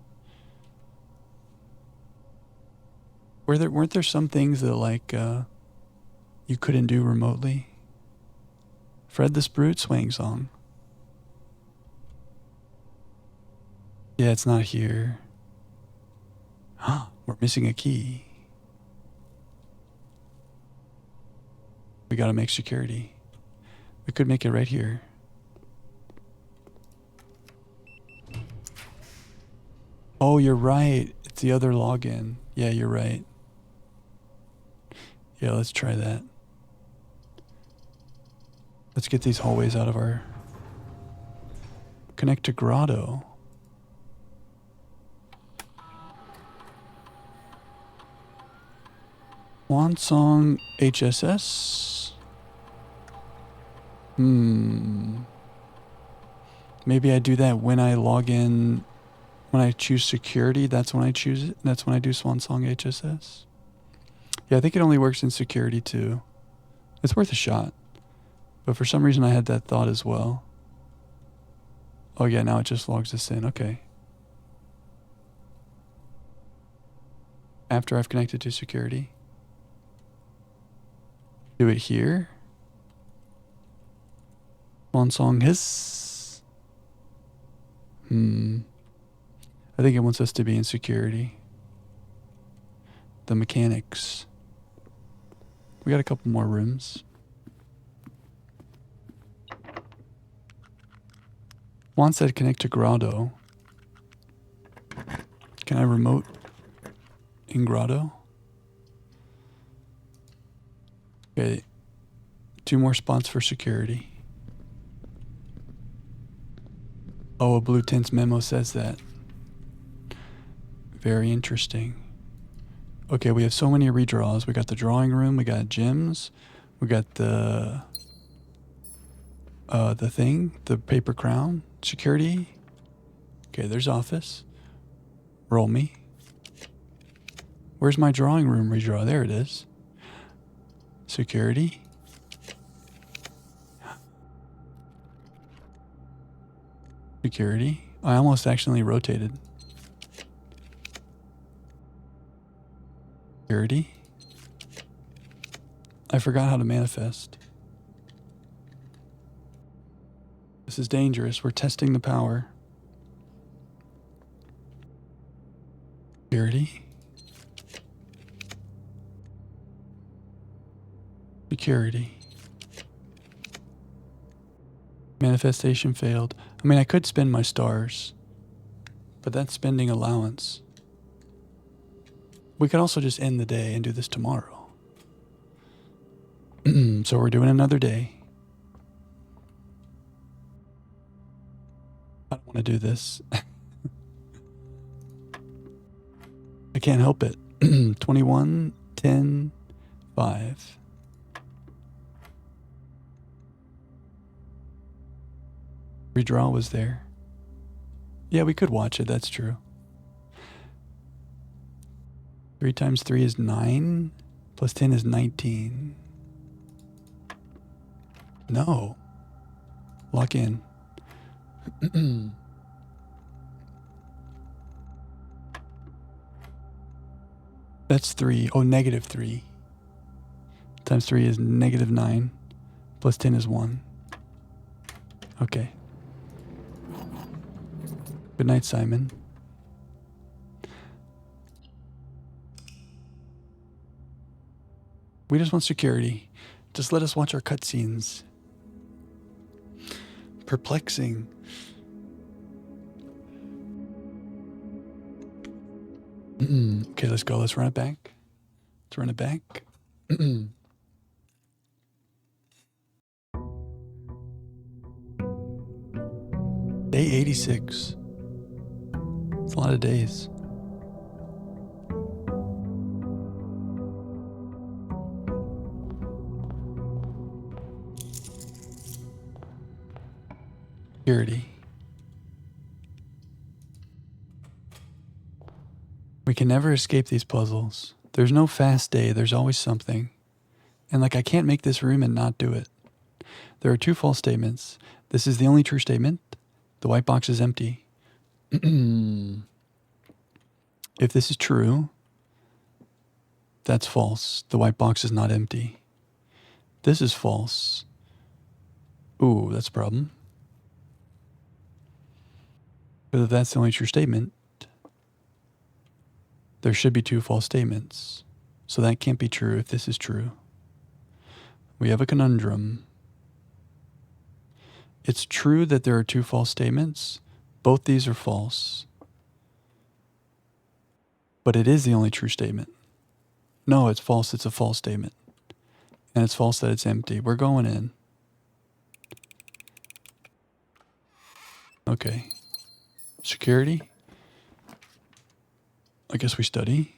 Weren't there some things that like you couldn't do remotely? Fred the Sprout swang song. Yeah, it's not here. We're missing a key. We gotta make security. We could make it right here. Oh, you're right. It's the other login. Yeah, you're right. Yeah, let's try that. Let's get these hallways out of our... Connect to Grotto. Swansong HSS? Maybe I do that when I log in, when I choose security, that's when I choose it. That's when I do Swansong HSS. Yeah, I think it only works in security too. It's worth a shot. But for some reason I had that thought as well. Oh yeah, now it just logs us in. Okay. After I've connected to security. Do it here. Swansong hiss. I think it wants us to be in security. The mechanics. We got a couple more rooms. Juan said connect to Grotto. Can I remote in Grotto? Okay. 2 more spots for security. Oh, a blue tint's memo says that. Very interesting. Okay, we have so many redraws. We got the drawing room, we got gyms, we got the thing, the paper crown, security. Okay, there's office. Roll me. Where's my drawing room redraw? There it is. Security. Security. I almost accidentally rotated. Security. I forgot how to manifest. This is dangerous. We're testing the power. Security. Security. Manifestation failed. I mean, I could spend my stars, but that's spending allowance. We could also just end the day and do this tomorrow. So we're doing another day. I don't want to do this. I can't help it. 21, 10, 5. Redraw was there. Yeah, we could watch it. That's true. 3 times 3 is 9. Plus 10 is 19. No. Lock in. That's 3. Oh, negative 3. Times 3 is negative 9. Plus 10 is 1. Okay. Good night, Simon. We just want security. Just let us watch our cutscenes. Perplexing. Okay, let's go. Let's run it back. Let's run it back. Day 86. It's a lot of days. Security. We can never escape these puzzles. There's no fast day. There's always something. And like, I can't make this room and not do it. There are 2 false statements. This is the only true statement. The white box is empty. If this is true, that's false. The white box is not empty. This is false. Ooh, that's a problem. But if that's the only true statement, there should be 2 false statements. So that can't be true if this is true. We have a conundrum. It's true that there are 2 false statements. Both these are false. But it is the only true statement. No, it's false. It's a false statement. And it's false that it's empty. We're going in. Okay. Security. I guess we study.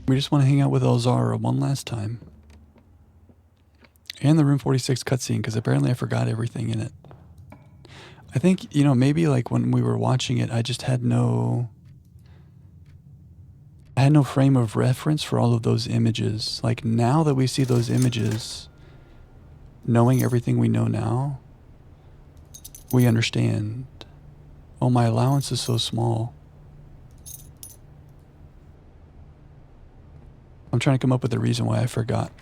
We just want to hang out with Elzara one last time. And the Room 46 cutscene, because apparently I forgot everything in it. I think, you know, maybe like when we were watching it, I just had no frame of reference for all of those images. Like, now that we see those images, knowing everything we know now, we understand. Oh, my allowance is so small. I'm trying to come up with a reason why I forgot.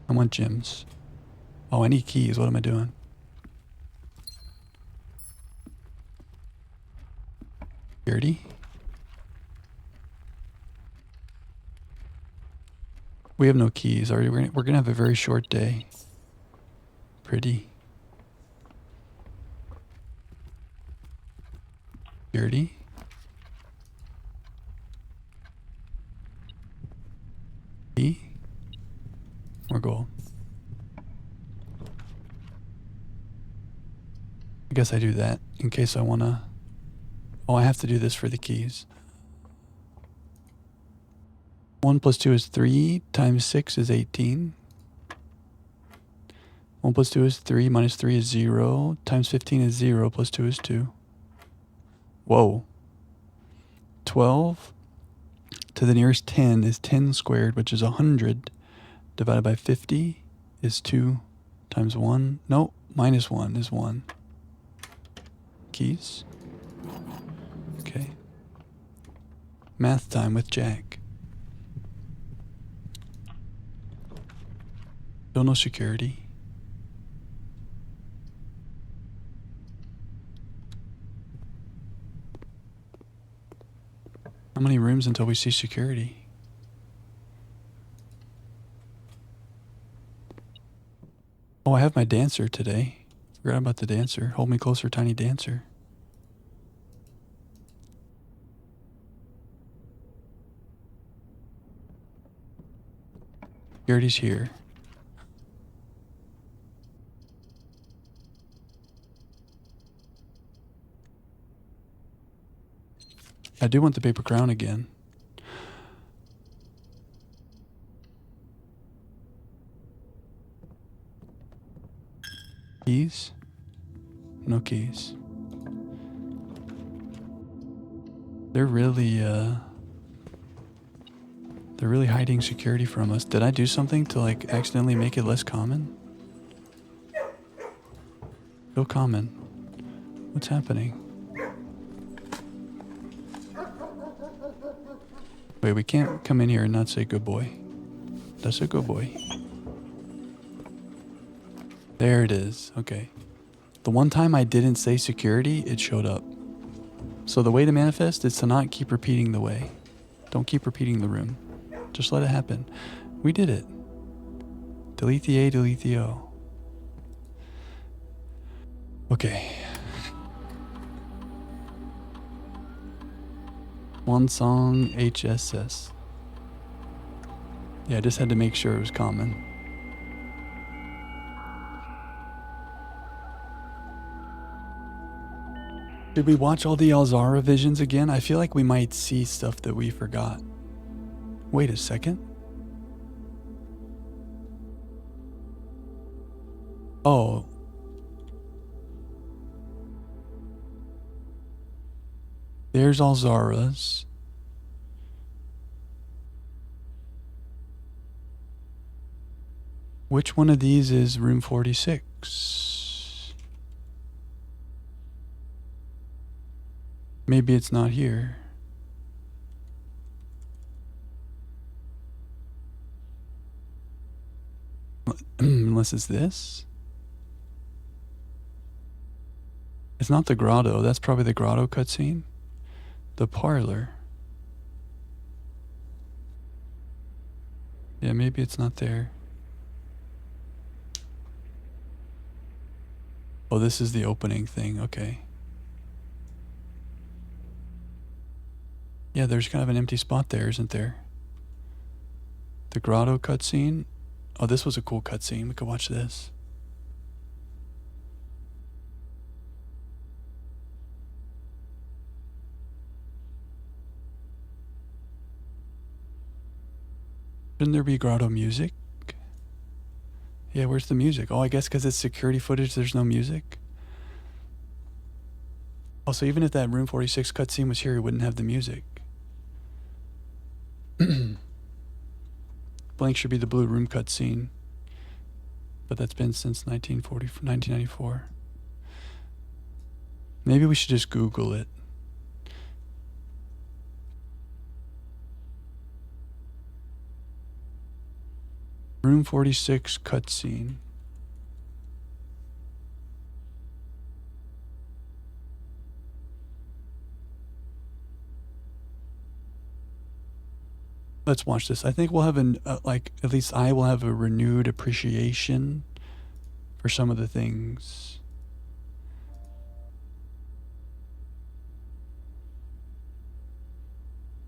I want gems. Oh, I need keys. What am I doing? Security? We have no keys. We're gonna have a very short day. Pretty. security. E. More gold. I guess I do that in case I wanna... Oh, I have to do this for the keys. 1 plus 2 is 3, times 6 is 18. 1 plus 2 is 3, minus 3 is 0, times 15 is 0, plus 2 is 2. Whoa. 12 to the nearest 10 is 10 squared, which is 100, divided by 50 is 2, times 1. No, minus 1 is 1. Keys. Okay. Math time with Jack. Still no security. How many rooms until we see security? Oh, I have my dancer today. Forgot about the dancer. Hold me closer, tiny dancer. Security's here. I do want the paper crown again. Keys? No keys. They're really hiding security from us. Did I do something to like accidentally make it less common? Still common. What's happening? Wait, we can't come in here and not say good boy. That's a good boy. There it is. Okay. The one time I didn't say security, it showed up. So the way to manifest is to not keep repeating the way. Don't keep repeating the room. Just let it happen. We did it. Delete the A, delete the O. Okay. One song, HSS. Yeah, I just had to make sure it was common. Did we watch all the Alzara visions again? I feel like we might see stuff that we forgot. Wait a second. Oh. There's Alzara's. Which one of these is room 46? Maybe it's not here. Unless it's this? It's not the grotto. That's probably the grotto cutscene. The parlor. Yeah, maybe it's not there. Oh, this is the opening thing. Okay. Yeah, there's kind of an empty spot there, isn't there? The grotto cutscene. Oh, this was a cool cutscene. We could watch this. Shouldn't there be grotto music? Yeah, where's the music? Oh, I guess because it's security footage, there's no music. Also, even if that room 46 cutscene was here, it wouldn't have the music. Blank should be the blue room cutscene. But that's been since 1994. Maybe we should just Google it. Room 46 cutscene. Let's watch this. I think we'll have at least I will have a renewed appreciation for some of the things.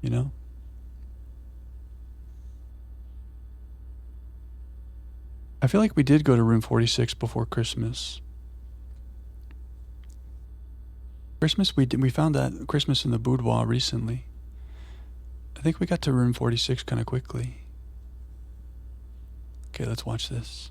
you know? I feel like we did go to room 46 before Christmas. We found that Christmas in the boudoir recently. I think we got to room 46 kind of quickly. Okay, let's watch this.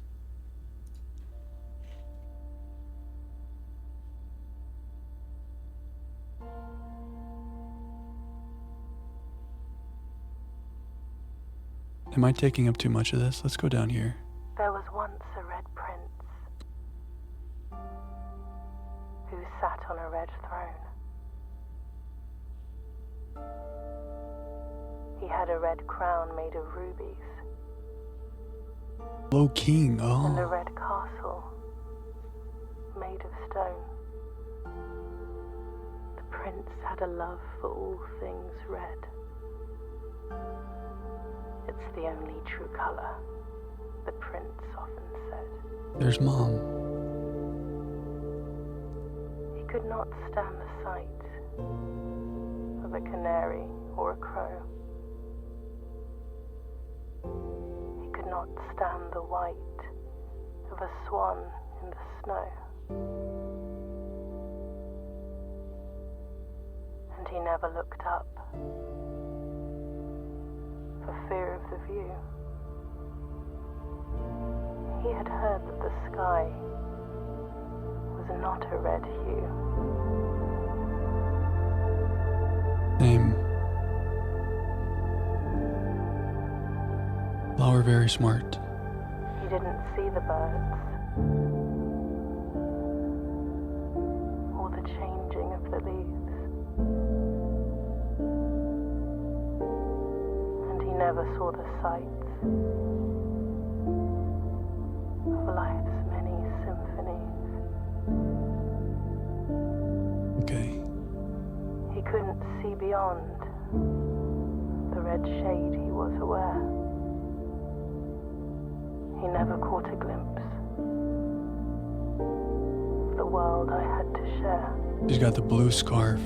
Am I taking up too much of this? Let's go down here. There was once a red prince who sat on a red throne. He had a red crown made of rubies Low King, and a oh. red castle made of stone. The prince had a love for all things red. It's the only true color, the prince often said. There's Mom. He could not stand the sight of a canary or a crow. He could not stand the white of a swan in the snow. And he never looked up for fear of the view. He had heard that the sky was not a red hue. Name. Flower very smart. He didn't see the birds or the changing of the leaves. And he never saw the sights of life's many symphonies. Okay. He couldn't see beyond the red shade he was aware. He never caught a glimpse of the world I had to share. She's got the blue scarf.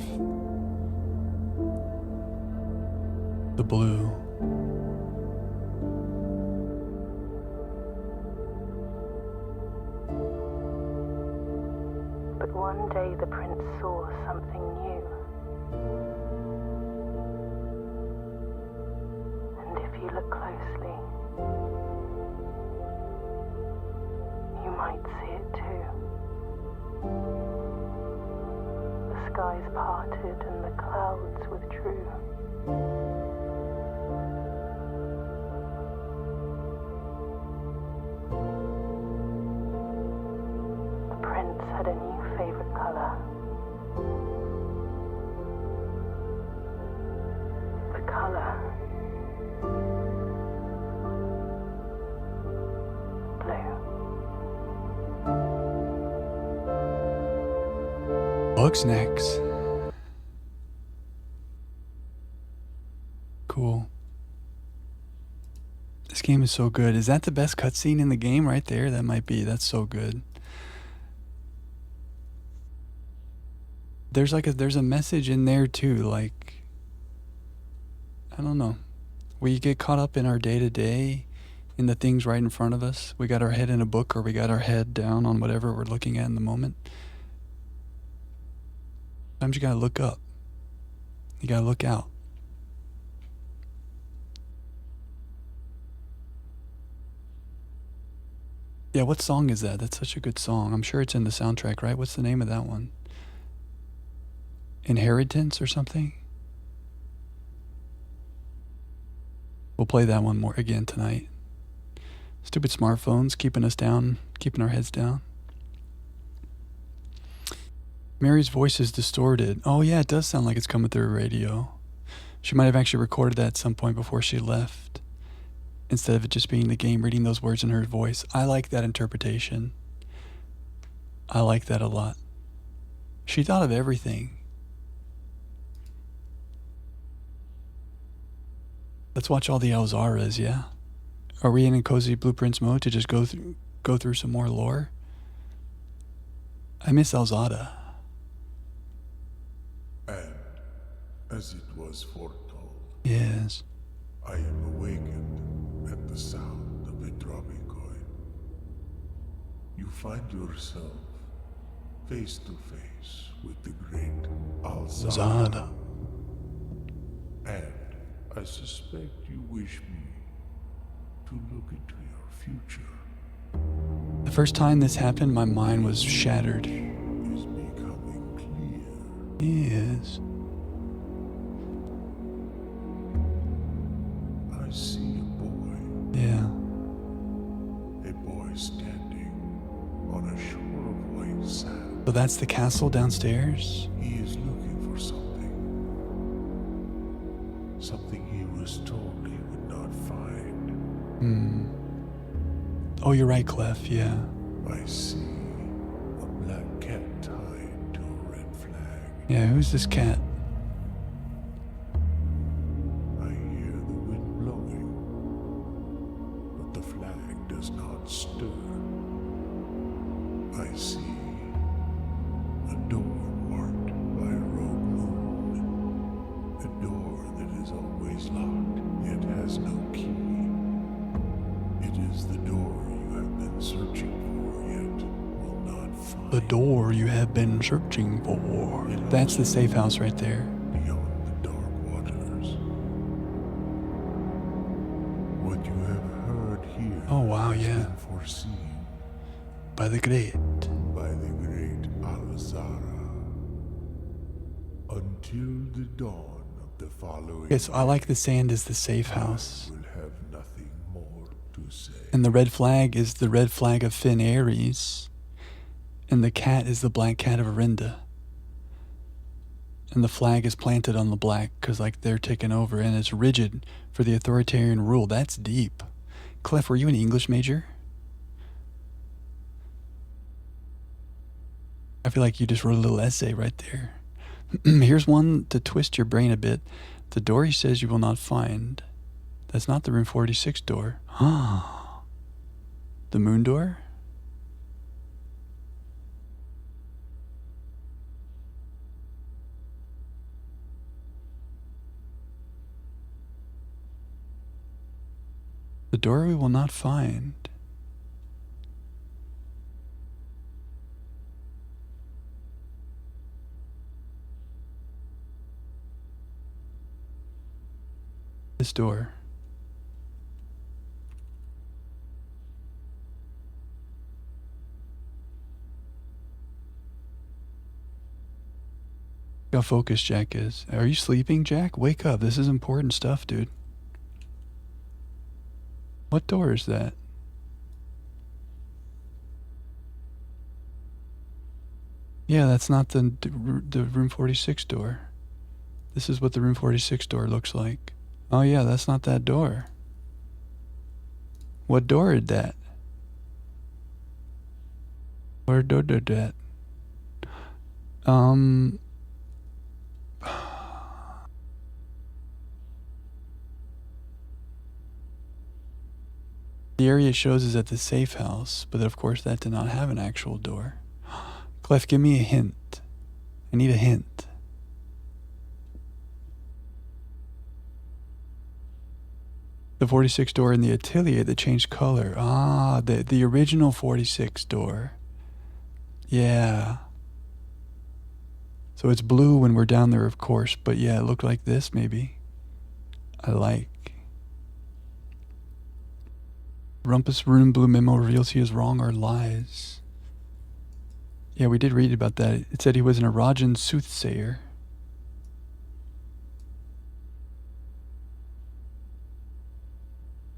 The blue. But one day the prince saw something new. And if you look closely, you might see it too. The skies parted and the clouds withdrew. The prince had a new favorite color. The color blue. Bugsnax. Cool. This game is so good. Is that the best cutscene in the game right there? That might be. That's so good. There's a message in there too, like, I don't know. We get caught up in our day-to-day, in the things right in front of us. We got our head in a book or we got our head down on whatever we're looking at in the moment. Sometimes you gotta look up. You gotta look out. Yeah, what song is that? That's such a good song. I'm sure it's in the soundtrack, right? What's the name of that one? Inheritance or something? We'll play that one more again tonight. Stupid smartphones keeping us down, keeping our heads down. Mary's voice is distorted. Oh yeah, it does sound like it's coming through a radio. She might have actually recorded that at some point before she left, instead of it just being the game reading those words in her voice. I like that interpretation. I like that a lot. She thought of everything. Let's watch all the Alzaras, yeah? Are we in a cozy blueprints mode to just go through some more lore? I miss Alzada. And as it was foretold, Yes. I am awakened at the sound of a dropping coin. You find yourself face to face with the great Alzada. Zada. And I suspect you wish me to look into your future. The first time this happened, my mind was shattered. Is becoming clear. Yes. I see a boy. Yeah. A boy standing on a shore of white sand. So that's the castle downstairs? He is looking for something. Something he was told he would not find. Oh, you're right, Clef, yeah. I see a black cat tied to a red flag. Yeah, who's this cat? I hear the wind blowing, but the flag does not stir. I see a door marked by a rogue moon. A door that is always locked, yet has no key. It is the door you have been searching for, yet will not find. The door you have been searching for. That's the safe house right there. Beyond the dark waters. What you have heard here Oh, wow, has yeah. been foreseen By the great. by the great Alzara until the dawn of the following Yes, I like the sand is the safe house. I will have nothing more to say. And the red flag is the red flag of Finn Ares. And the cat is the black cat of Arinda. And the flag is planted on the black because, like, they're taking over. And it's rigid for the authoritarian rule. That's deep. Clef, were you an English major? I feel like you just wrote a little essay right there. Here's one to twist your brain a bit. The door he says you will not find. That's not the room 46 door. The moon door? The door we will not find. This door. Look how focused Jack is. Are you sleeping, Jack? Wake up. This is important stuff, dude. What door is that? Yeah, that's not the room 46 door. This is what the room 46 door looks like. Oh yeah, that's not that door. What door is that? Where door did that? The area it shows is at the safe house, but of course that did not have an actual door. Clef, give me a hint. I need a hint. The 46 door in the atelier that changed color. Ah, the original 46 door. Yeah. So it's blue when we're down there, of course, but yeah, it looked like this maybe. I like. Rumpus Rune Blue memo reveals he is wrong or lies. Yeah, we did read about that. It said he was an Arajan soothsayer.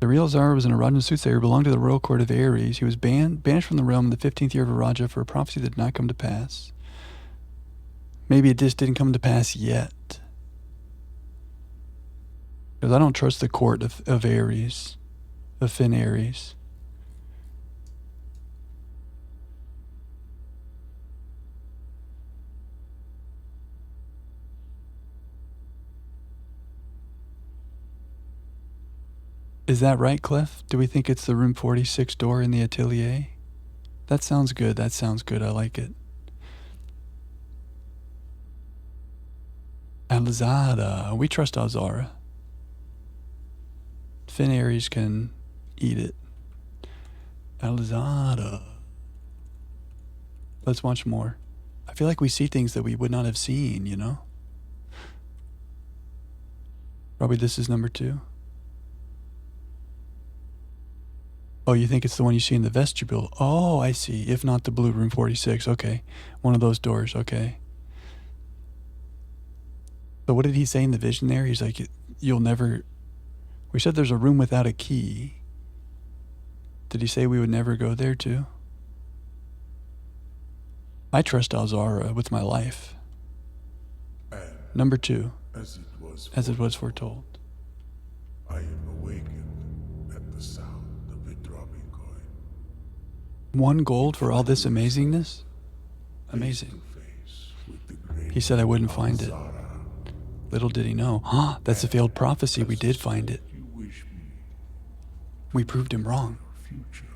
The real Zara was an Arajan soothsayer, belonged to the royal court of Ares. He was banished from the realm in the 15th year of Araja for a prophecy that did not come to pass. Maybe it just didn't come to pass yet. Because I don't trust the court of Ares, of Finn Ares. Is that right, Clef? Do we think it's the room 46 door in the atelier? That sounds good. That sounds good. I like it. Alzada. We trust Alzara. Finn Ares can eat it. Alzada. Let's watch more. I feel like we see things that we would not have seen, you know? Probably this is number 2. Oh, you think it's the one you see in the vestibule? Oh, I see. If not the blue room 46. Okay. One of those doors. Okay. So what did he say in the vision there? He's like, you'll never... We said there's a room without a key. Did he say we would never go there too? I trust Alzara with my life. And Number 2. as it was foretold. I am awakened at the sound of a dropping coin. 1 gold for all this amazingness? Amazing. Face to face with the great He said I wouldn't find it. Alzara. Little did he know. That's a failed prophecy. We did find it. You wish me We proved him wrong. future.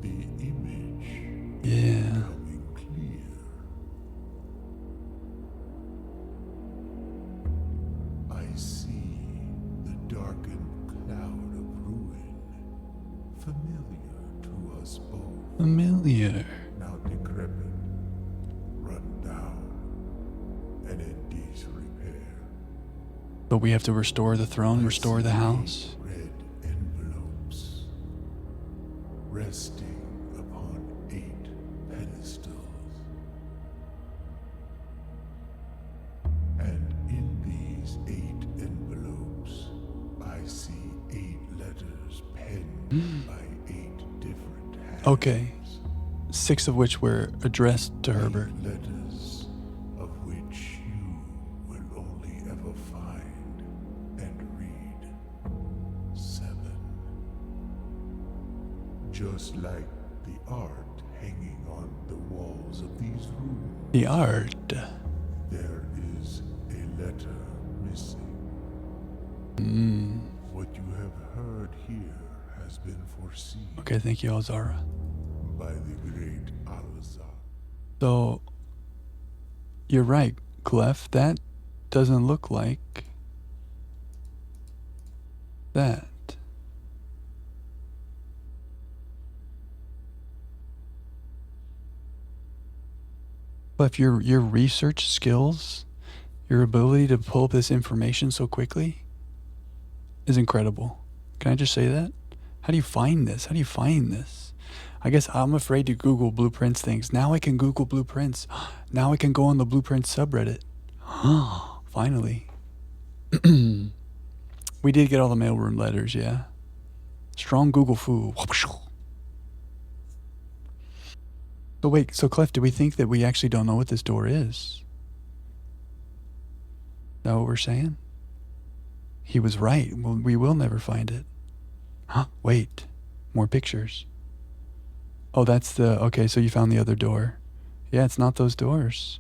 The image Yeah. becoming clear. I see the darkened cloud of ruin, familiar to us both, Familiar. now decrepit, run down, and in disrepair. But we have to restore the throne, I restore the see house. Red envelopes resting upon 8 pedestals. And in these 8 envelopes, I see 8 letters penned by 8 different hands. Okay. 6 of which were addressed to 8 Herbert. letters of which you will only ever find and read 7. Just like the art hanging on the walls of these rooms, The art. there is a letter missing. Mm. What you have heard here has been foreseen Okay, thank you, Alzara. by the great Alza. So, you're right, Clef. That doesn't look like that. Clef, your research skills, your ability to pull up this information so quickly is incredible. Can I just say that? How do you find this? How do you find this? I guess I'm afraid to Google blueprints things. Now I can Google blueprints. Now I can go on the blueprints subreddit. Finally. We did get all the mailroom letters, yeah. Strong Google foo. So wait, so Clef, do we think that we actually don't know what this door is? Is that what we're saying? He was right. Well, we will never find it. Wait. More pictures. Oh, that's the... Okay, so you found the other door. Yeah, it's not those doors.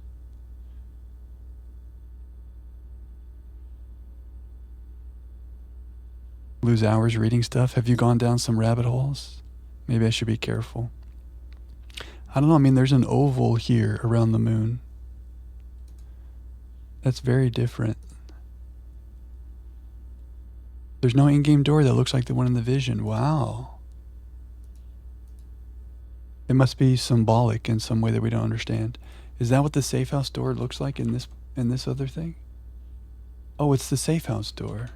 Lose hours reading stuff. Have you gone down some rabbit holes? Maybe I should be careful. I don't know. I mean, there's an oval here around the moon. That's very different. There's no in-game door that looks like the one in the vision. Wow. It must be symbolic in some way that we don't understand. Is that what the safe house door looks like in this other thing? Oh, it's the safe house door.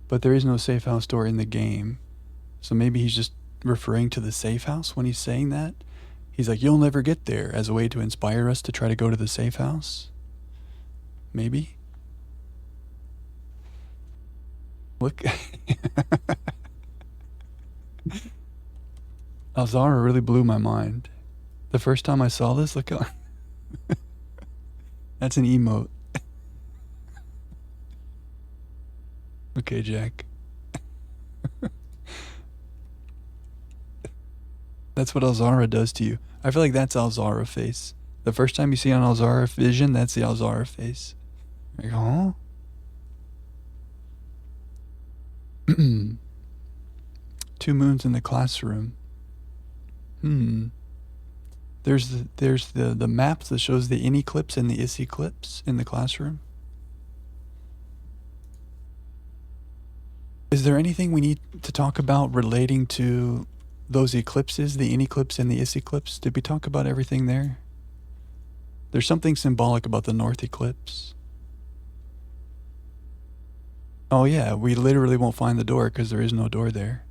But there is no safe house door in the game. So maybe he's just referring to the safe house when he's saying that. He's like, you'll never get there, as a way to inspire us to try to go to the safe house. Maybe. Look. Alzara really blew my mind. The first time I saw this, look how... That's an emote. Okay, Jack. That's what Alzara does to you. I feel like that's Alzara face. The first time you see an Alzara vision, that's the Alzara face. Like, huh? 2 moons in the classroom. There's the maps that shows the in eclipse and the is eclipse in the classroom. Is there anything we need to talk about relating to those eclipses, the in-eclipse and the is-eclipse? Did we talk about everything there? There's something symbolic about the north eclipse. Oh yeah, we literally won't find the door because there is no door there.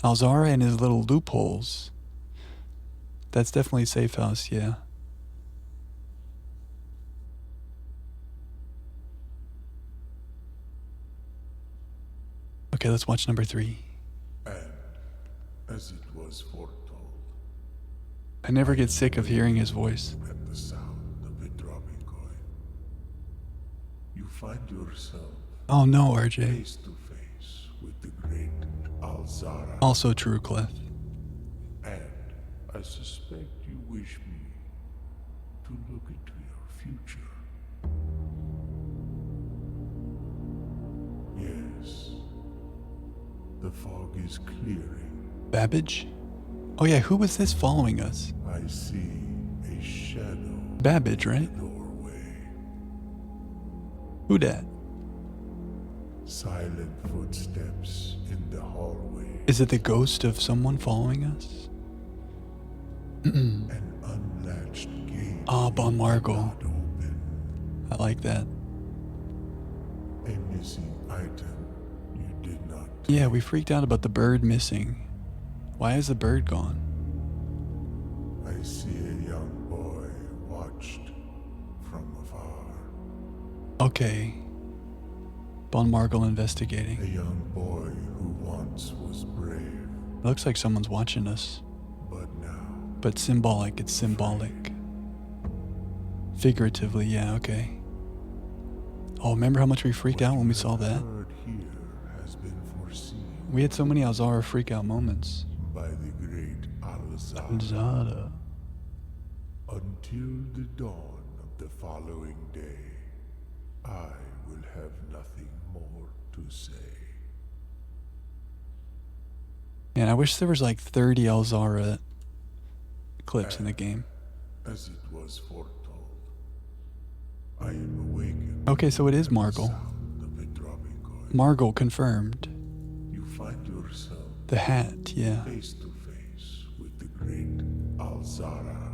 Alzara and his little loopholes. That's definitely a safe house, yeah. Okay, let's watch number 3. And as it was foretold, I never get sick of hearing his voice. at the sound of a dropping coin, you find yourself Oh no, RJ. face to face with the great Alzara. Also true, Clef. And I suspect you wish me to look into your future. Yes, the fog is clearing. Babbage? Oh yeah, who was this following us? I see a shadow Babbage, in right? the doorway. Who dat? Silent footsteps in the hallway. Is it the ghost of someone following us? An unlatched gate. Ah, Bon Margo. Not open. I like that. A missing item you did not. Yeah, we freaked out about the bird missing. Why is the bird gone? I see a young boy watched from afar. Okay. Bon Margle A investigating. young boy who once was brave, Looks like someone's watching us. but now But symbolic, it's symbolic. Figuratively, yeah, okay. Oh, remember how much we freaked out when we saw that? Heard here has been foreseen We had so many Alzara freak out moments. by the great Alzara. Zada. Until the dawn of the following day, I will have nothing more to say. Man, I wish there was like 30 Alzara clips in the game. As it was foretold, I am awakened. Okay, so it is at the Margle. sound of a dropping coin. Margle confirmed. You find yourself The hat, yeah. face to face with the great Alzara.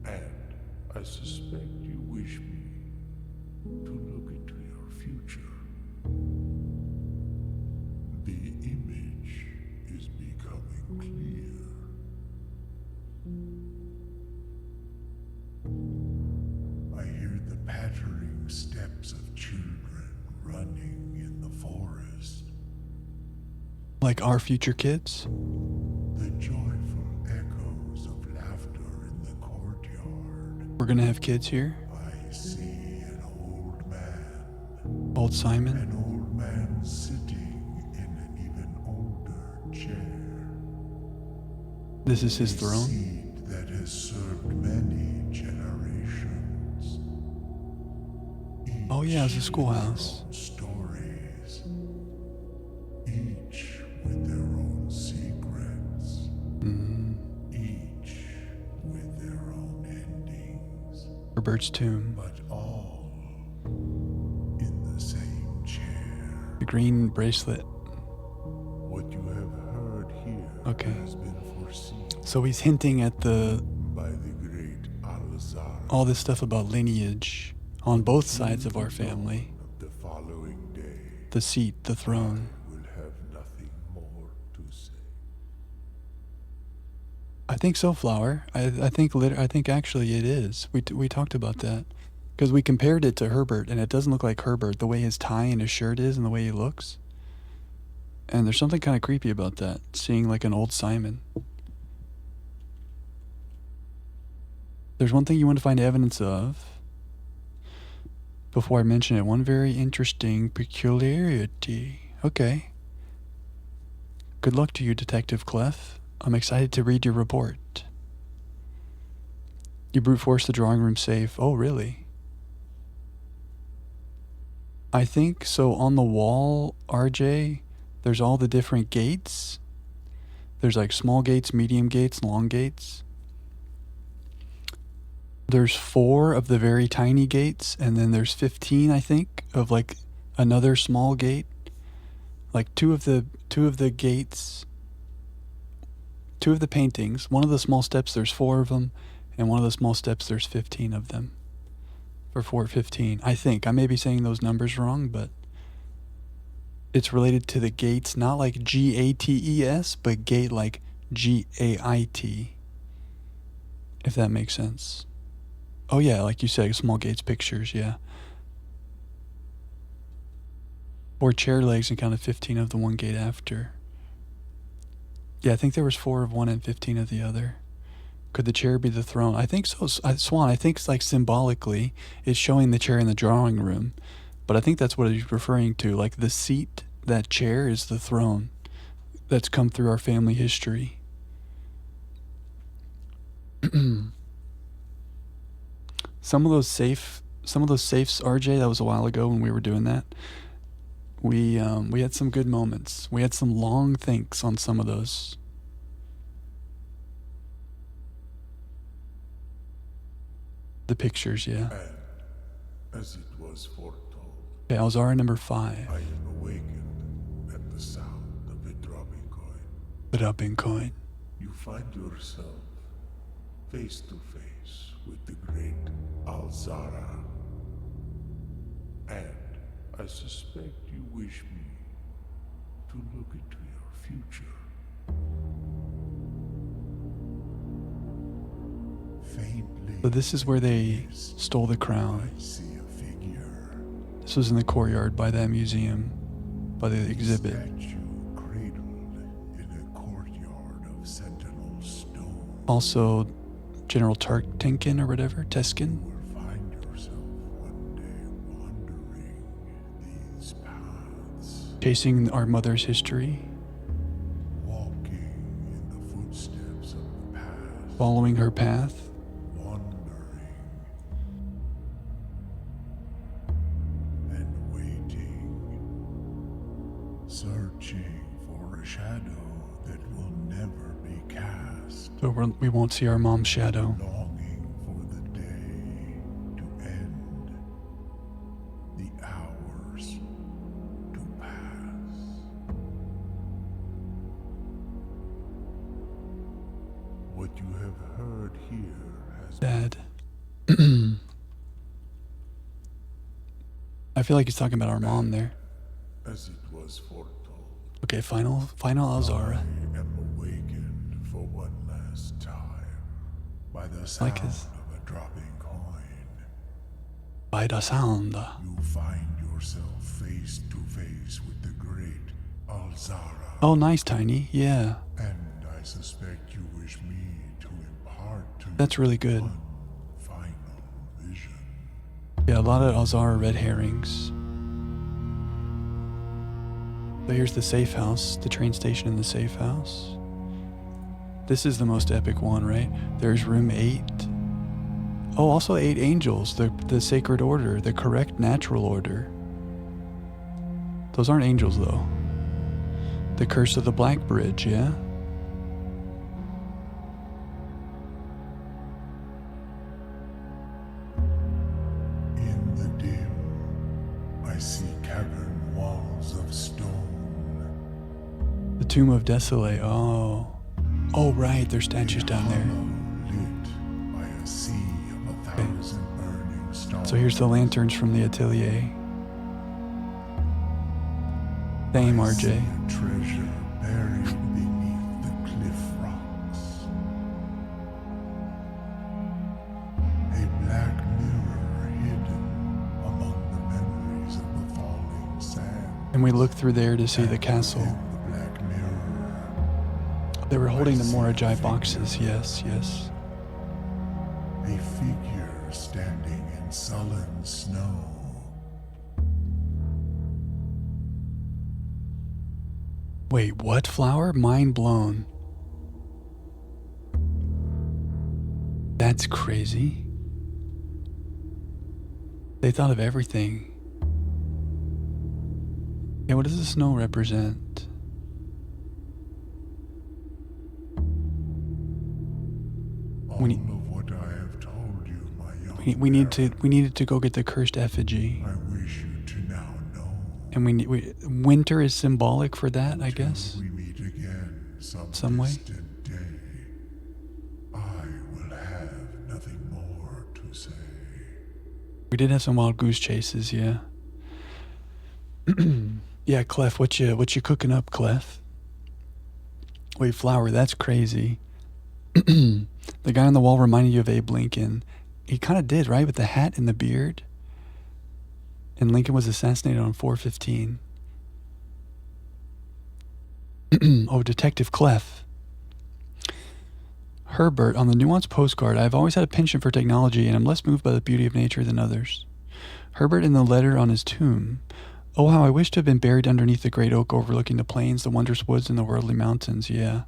And I suspect you wish me to look into your future. The image is becoming clear. I hear the pattering steps of children running in the forest. Like our future kids? The joyful echoes of laughter in the courtyard. We're gonna have kids here? I see an old man. Old Simon? An old man sitting in an even older chair. This is his A throne? seed that has served many generations. Oh yeah, it's a Each schoolhouse. with their own stories. Each with their own secrets. Mm, Each with their own endings. Herbert's tomb. But all in the same chair. The green bracelet. What you have heard here Okay. has been foreseen So he's hinting at by the great Alzara. all this stuff about lineage on both sides of our family. Of the following day, The seat, the throne. I will have nothing more to say. I think so, Flower. I think actually it is. We talked about that because we compared it to Herbert, and it doesn't look like Herbert. The way his tie and his shirt is, and the way he looks. And there's something kind of creepy about that. Seeing like an old Simon. There's one thing you want to find evidence of. Before I mention it, one very interesting peculiarity. Okay. Good luck to you, Detective Clef. I'm excited to read your report. You brute forced the drawing room safe. Oh, really? I think so. On the wall, RJ, there's all the different gates. There's like small gates, medium gates, long gates. There's 4 of the very tiny gates, and then there's 15, I think, of like another small gate. Like two of the gates, two of the paintings. One of the small steps, there's 4 of them, and one of the small steps, there's 15 of them. For 415, I think. I may be saying those numbers wrong, but it's related to the gates, not like Gates, but gate like Gait. If that makes sense. Oh yeah, like you said, small gates pictures, yeah. 4 chair legs and kind of 15 of the one gate after. Yeah, I think there was 4 of one and 15 of the other. Could the chair be the throne? I think so. Swan, I think it's like symbolically, it's showing the chair in the drawing room. But I think that's what he's referring to. Like the seat, that chair is the throne that's come through our family history. Some of those safes, RJ, that was a while ago when we were doing that. We had some good moments. We had some long thinks on some of those. The pictures, yeah. And as it was foretold, Okay, Alzara number 5. I am awakened at the sound of a dropping coin. The dropping coin. You find yourself face to face with the great Alzara. And I suspect you wish me to look into your future. Faintly, So this is where they stole the crown. I see a figure. This was in the courtyard by that museum, by the exhibit. Statue cradled in a courtyard of sentinel stone. Also, General Tartinkin or whatever, Teskin. You will find yourself one day wandering these paths, Chasing our mother's history, walking in the footsteps of the past, following her path. wandering and waiting, searching for a shadow that will never be cast. So we won't see our mom's shadow. Longing for the day to end, the hours to pass. What you have heard here has Dad. I feel like he's talking about our mom there. as it was foretold. Okay, final Alzara. I am awakened for one last time by the sound Like his- of a dropping coin. By the sound. You find yourself face to face with the great Alzara. Oh, nice, Tiny. Yeah, And I suspect you wish me to impart to that's really good. you one final vision. Yeah, a lot of Alzara red herrings. So here's the safe house, the train station in the safe house. This is the most epic one, right? There's room 8. Oh, also 8 angels, the sacred order, the correct natural order. Those aren't angels, though. The curse of the Black Bridge, yeah? In the dim, I see cavern walls of stone. The Tomb of Desolate, oh. Oh, right, there's statues down there. Lit by a sea of 1,000 burning stars. So here's the lanterns from the atelier. Same, I see RJ. a treasure buried beneath the cliff rocks. A black mirror hidden among the memories of the falling sand. And we look through there to see the castle. In the black mirror, They were holding the Morajai boxes, yes, yes. a figure standing in sullen snow. Wait, what flower? Mind blown. That's crazy. They thought of everything. Yeah, what does the snow represent? All We need- of what I have told you, my young We needed to go get the cursed effigy. I wish you to now know. And winter is symbolic for that, I guess. We meet again Some way. distant day. I will have nothing more to say. We did have some wild goose chases, yeah. Yeah, Clef, what you cooking up, Clef? Wait, Flower, that's crazy. The guy on the wall reminded you of Abe Lincoln. He kind of did, right? With the hat and the beard. And Lincoln was assassinated on 4/15. Oh, Detective Clef. Herbert, on the Nuance postcard, I've always had a penchant for technology, and I'm less moved by the beauty of nature than others. Herbert in the letter on his tomb. Oh, how I wish to have been buried underneath the great oak overlooking the plains, the wondrous woods, and the worldly mountains. Yeah.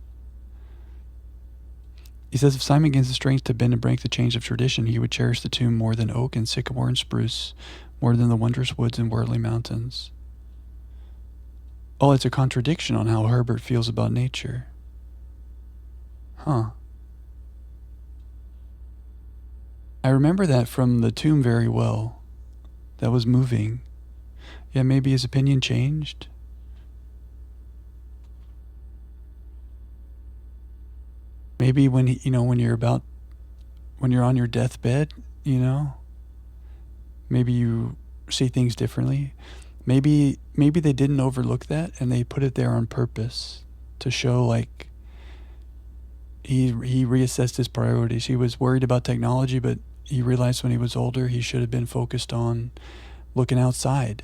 He says if Simon gains the strength to bend and break the chains of tradition, he would cherish the tomb more than oak and sycamore and spruce, more than the wondrous woods and worldly mountains. Oh, it's a contradiction on how Herbert feels about nature. Huh. I remember that from the tomb very well. That was moving. Yeah, maybe his opinion changed. Maybe when when you're on your deathbed, maybe you see things differently. Maybe they didn't overlook that and they put it there on purpose to show like he reassessed his priorities. He was worried about technology, but he realized when he was older he should have been focused on looking outside.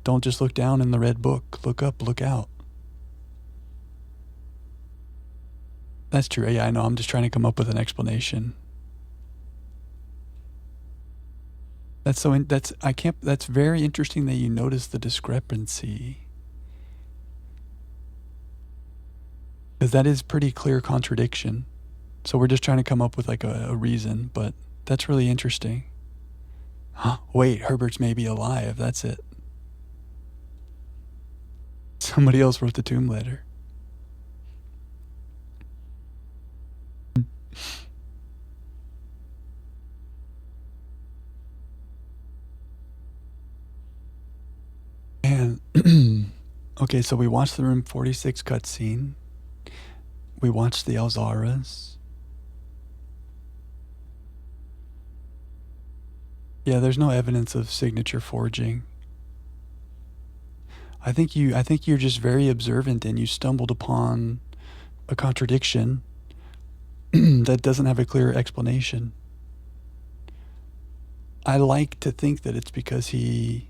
Don't just look down in the red book. Look up, look out. That's true. Yeah, I know. I'm just trying to come up with an explanation. That's very interesting that you notice the discrepancy. Because that is pretty clear contradiction. So we're just trying to come up with like a reason, but that's really interesting. Huh? Wait, Herbert's maybe alive. That's it. Somebody else wrote the tomb letter. And okay, so we watched the Room 46 cutscene. We watched the Alzaras. Yeah, there's no evidence of signature forging. I think you're just very observant and you stumbled upon a contradiction that doesn't have a clear explanation. I like to think that it's because he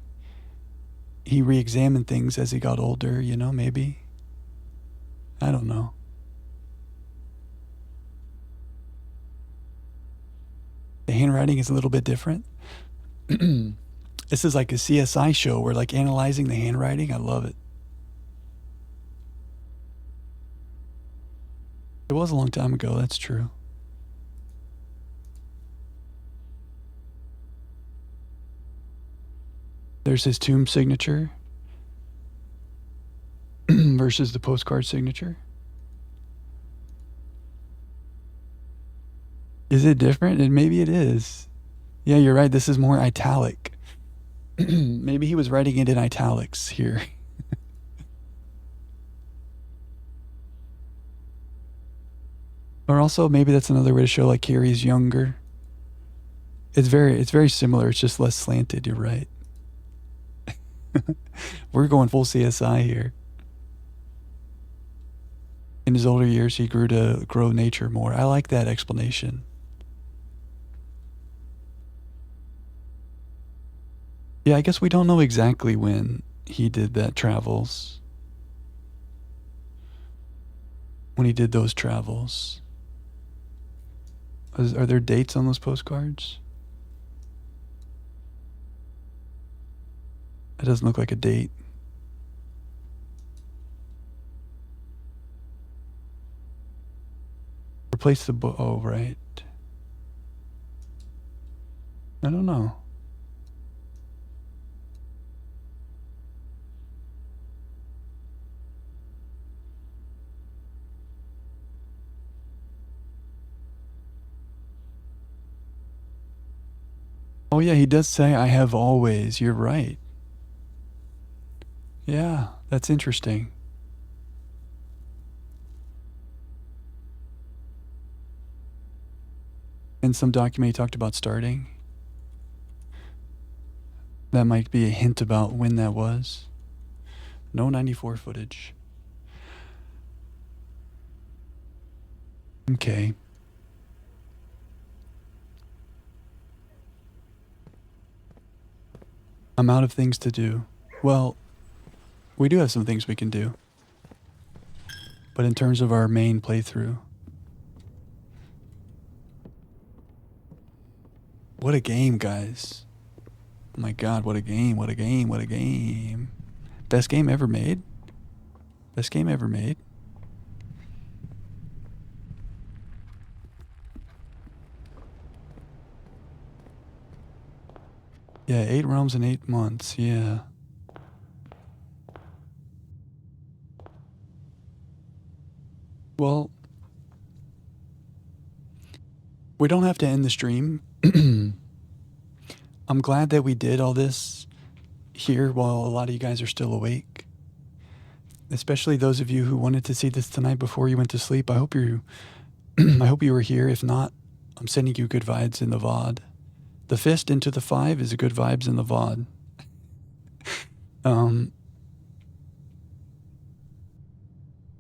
re-examined things as he got older, maybe. I don't know. The handwriting is a little bit different. This is like a CSI show. We're like analyzing the handwriting. I love it. It was a long time ago, that's true. There's his tomb signature versus the postcard signature. Is it different? And maybe it is. Yeah, you're right. This is more italic. Maybe he was writing it in italics here. Or also maybe that's another way to show like here he's younger. It's very similar. It's just less slanted. You're right. We're going full CSI here. In his older years, he grew to grow nature more. I like that explanation. Yeah, I guess we don't know exactly when he did that travels. When he did those travels. Are there dates on those postcards? It doesn't look like a date. Replace the book. Oh, right. I don't know. Oh yeah, he does say, I have always. You're right. Yeah, that's interesting. In some document he talked about starting. That might be a hint about when that was. No 94 footage. Okay. I'm out of things to do. Well, we do have some things we can do. But in terms of our main playthrough, what a game, guys. Oh my god, what a game, what a game, what a game. Best game ever made. Best game ever made. Yeah, 8 realms in 8 months, yeah. Well, we don't have to end the stream. I'm glad that we did all this here while a lot of you guys are still awake. Especially those of you who wanted to see this tonight before you went to sleep. I hope you I hope you were here. If not, I'm sending you good vibes in the VOD. The fist into the 5 is a good vibes in the VOD.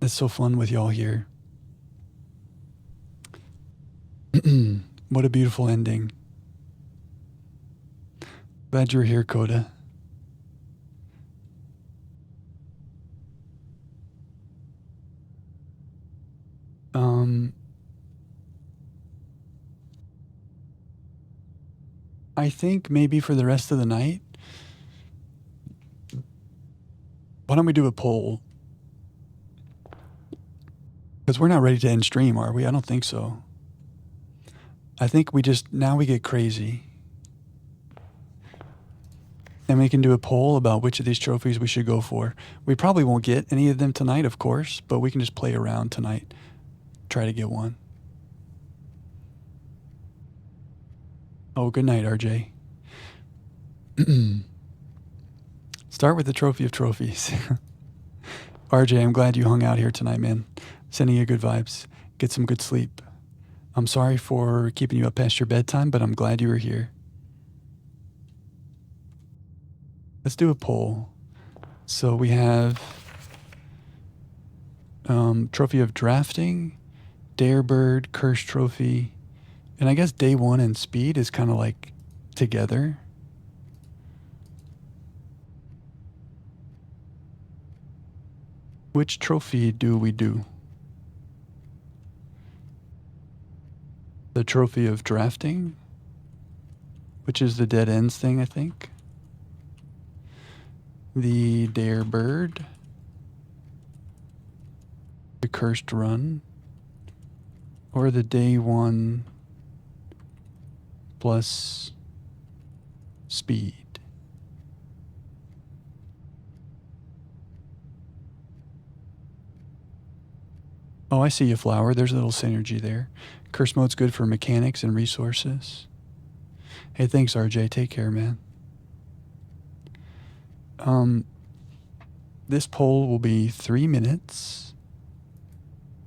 It's so fun with y'all here. What a beautiful ending. Glad you're here, Coda. I think maybe for the rest of the night, why don't we do a poll? Because we're not ready to end stream, are we? I don't think so. I think now we get crazy. And we can do a poll about which of these trophies we should go for. We probably won't get any of them tonight, of course, but we can just play around tonight. Try to get one. Oh, good night, RJ. Start with the trophy of trophies. RJ, I'm glad you hung out here tonight, man. Sending you good vibes. Get some good sleep. I'm sorry for keeping you up past your bedtime, but I'm glad you were here. Let's do a poll. So we have Trophy of Drafting, Darebird, Curse Trophy, and I guess Day 1 and Speed is kind of like together. Which trophy do we do? The Trophy of Drafting, which is the Dead Ends thing, I think. The Darebird, the Cursed Run, or the Day 1 plus Speed. Oh, I see you, Flower. There's a little synergy there. Curse mode's good for mechanics and resources. Hey, thanks, RJ. Take care, man. This poll will be 3 minutes.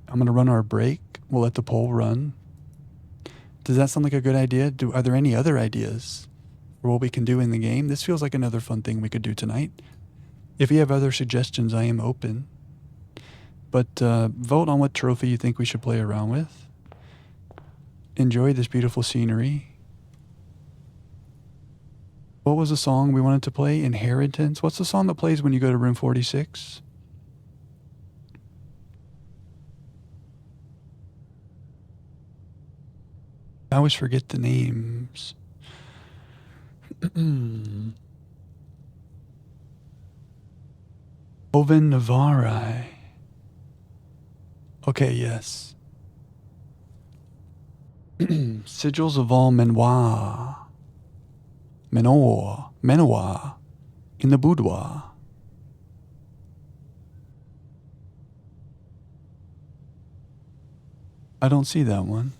I'm going to run our break. We'll let the poll run. Does that sound like a good idea? Are there any other ideas for what we can do in the game? This feels like another fun thing we could do tonight. If you have other suggestions, I am open. But vote on what trophy you think we should play around with. Enjoy this beautiful scenery. What was the song we wanted to play? Inheritance? What's the song that plays when you go to room 46? I always forget the names. Oven Navarai. Okay, yes. Sigils of all Menoir. Menoir. In the boudoir. I don't see that one.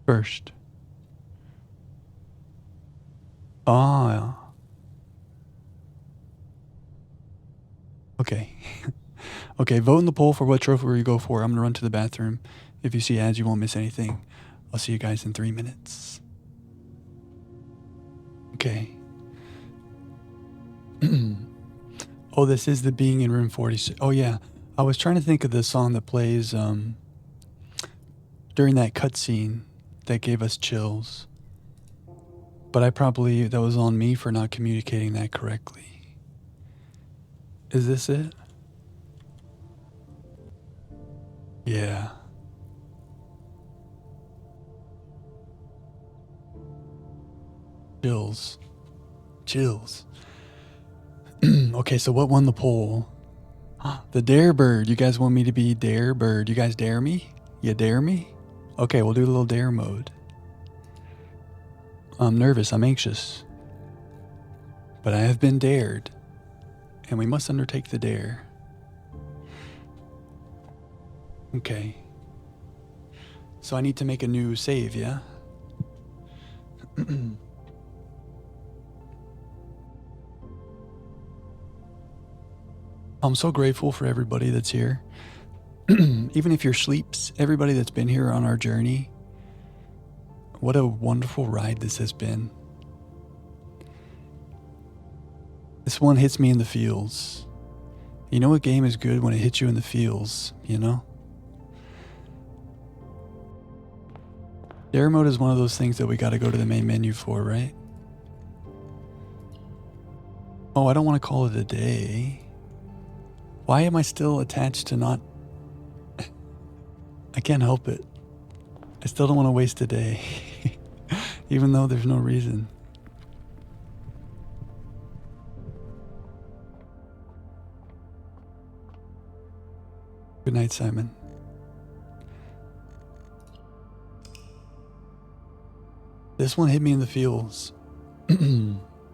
First. Ah. Okay. Okay, vote in the poll for what trophy you go for. I'm going to run to the bathroom. If you see ads, you won't miss anything. I'll see you guys in 3 minutes. Okay. Oh, this is the being in room 46. Oh, yeah. I was trying to think of the song that plays during that cutscene that gave us chills. But that was on me for not communicating that correctly. Is this it? Yeah. Chills. Chills. Okay, so what won the poll? The Dare Bird. You guys want me to be Dare Bird? You guys dare me? You dare me? Okay, we'll do a little dare mode. I'm nervous. I'm anxious. But I have been dared. And we must undertake the dare. Okay. So I need to make a new save, yeah? I'm so grateful for everybody that's here. Even if you're sleeps, everybody that's been here on our journey. What a wonderful ride this has been. This one hits me in the feels. You know what game is good when it hits you in the feels, you know? Dare mode is one of those things that we gotta go to the main menu for, right? Oh, I don't want to call it a day. Why am I still attached to not... I can't help it. I still don't want to waste a day. Even though there's no reason. Good night, Simon. This one hit me in the feels.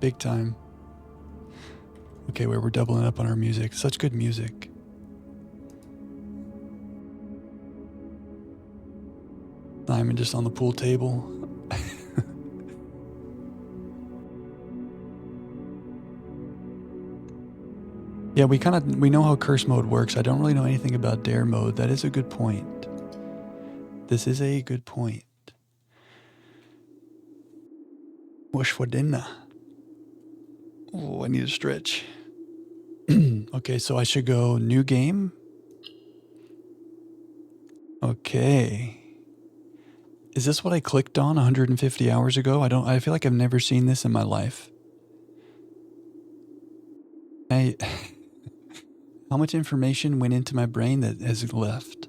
Big time. Okay, where we're doubling up on our music. Such good music. Simon just on the pool table. Yeah, we know how curse mode works. I don't really know anything about dare mode. That is a good point. This is a good point. What's for dinner? Oh, I need a stretch. Okay, so I should go new game. Okay. Is this what I clicked on 150 hours ago? I feel like I've never seen this in my life. How much information went into my brain that has left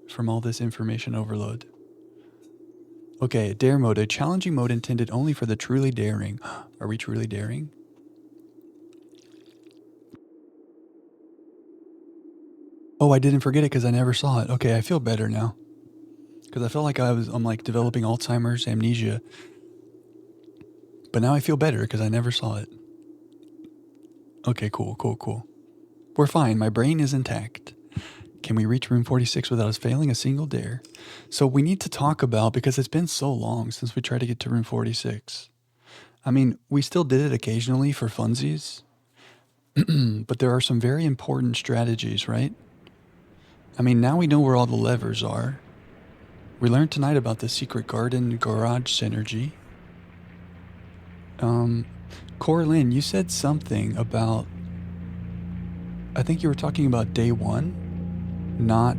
from all this information overload? Okay, dare mode, a challenging mode intended only for the truly daring. Are we truly daring? Oh, I didn't forget it because I never saw it. Okay, I feel better now. Because I felt like I'm like developing Alzheimer's, amnesia. But now I feel better because I never saw it. Okay, cool. We're fine. My brain is intact. Can we reach room 46 without us failing a single dare? So we need to talk about, because it's been so long since we tried to get to room 46. I mean, we still did it occasionally for funsies. But there are some very important strategies, right? I mean, now we know where all the levers are. We learned tonight about the secret garden garage synergy. Corlin, you said something about... I think you were talking about day one, not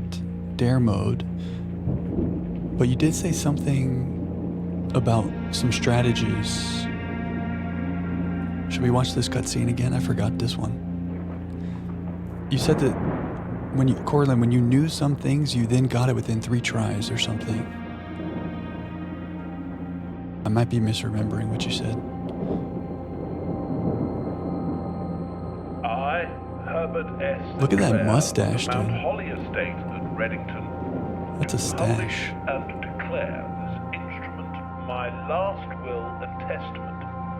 dare mode. But you did say something about some strategies. Should we watch this cutscene again? I forgot this one. You said that Corlin, when you knew some things, you then got it within 3 tries or something. I might be misremembering what you said. I, Herbert S. Look at that Sinclair, mustache, of Mount dude. Holly Estate at Reddington. That's a to stash. Publish and declare this instrument my last will and testament.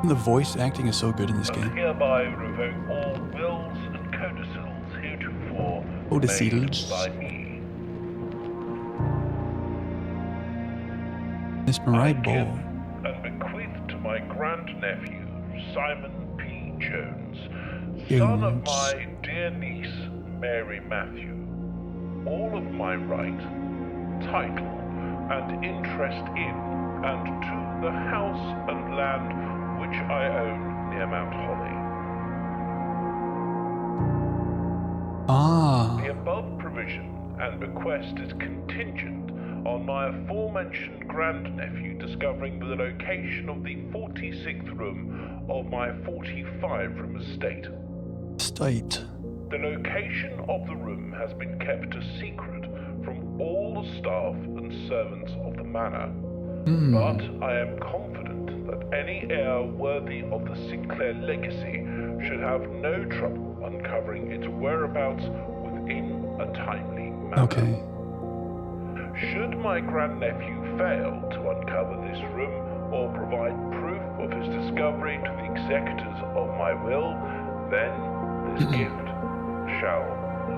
The voice acting is so good in this And game. hereby revoke all wills and codicils heretofore Codicils. made by me. Miss I Mariah give Bowl. and bequeath to my grandson grandnephew, Simon P. Jones, son of my dear niece, Mary Matthew, all of my right, title, and interest in and to the house and land which I own near Mount Holly. The above provision and bequest is contingent on my aforementioned grandnephew discovering the location of the 46th room of my 45-room estate. The location of the room has been kept a secret from all the staff and servants of the manor, but I am confident that any heir worthy of the Sinclair legacy should have no trouble uncovering its whereabouts within a timely manner. Okay. Should my grandnephew fail to uncover this room or provide proof of his discovery to the executors of my will, then this gift shall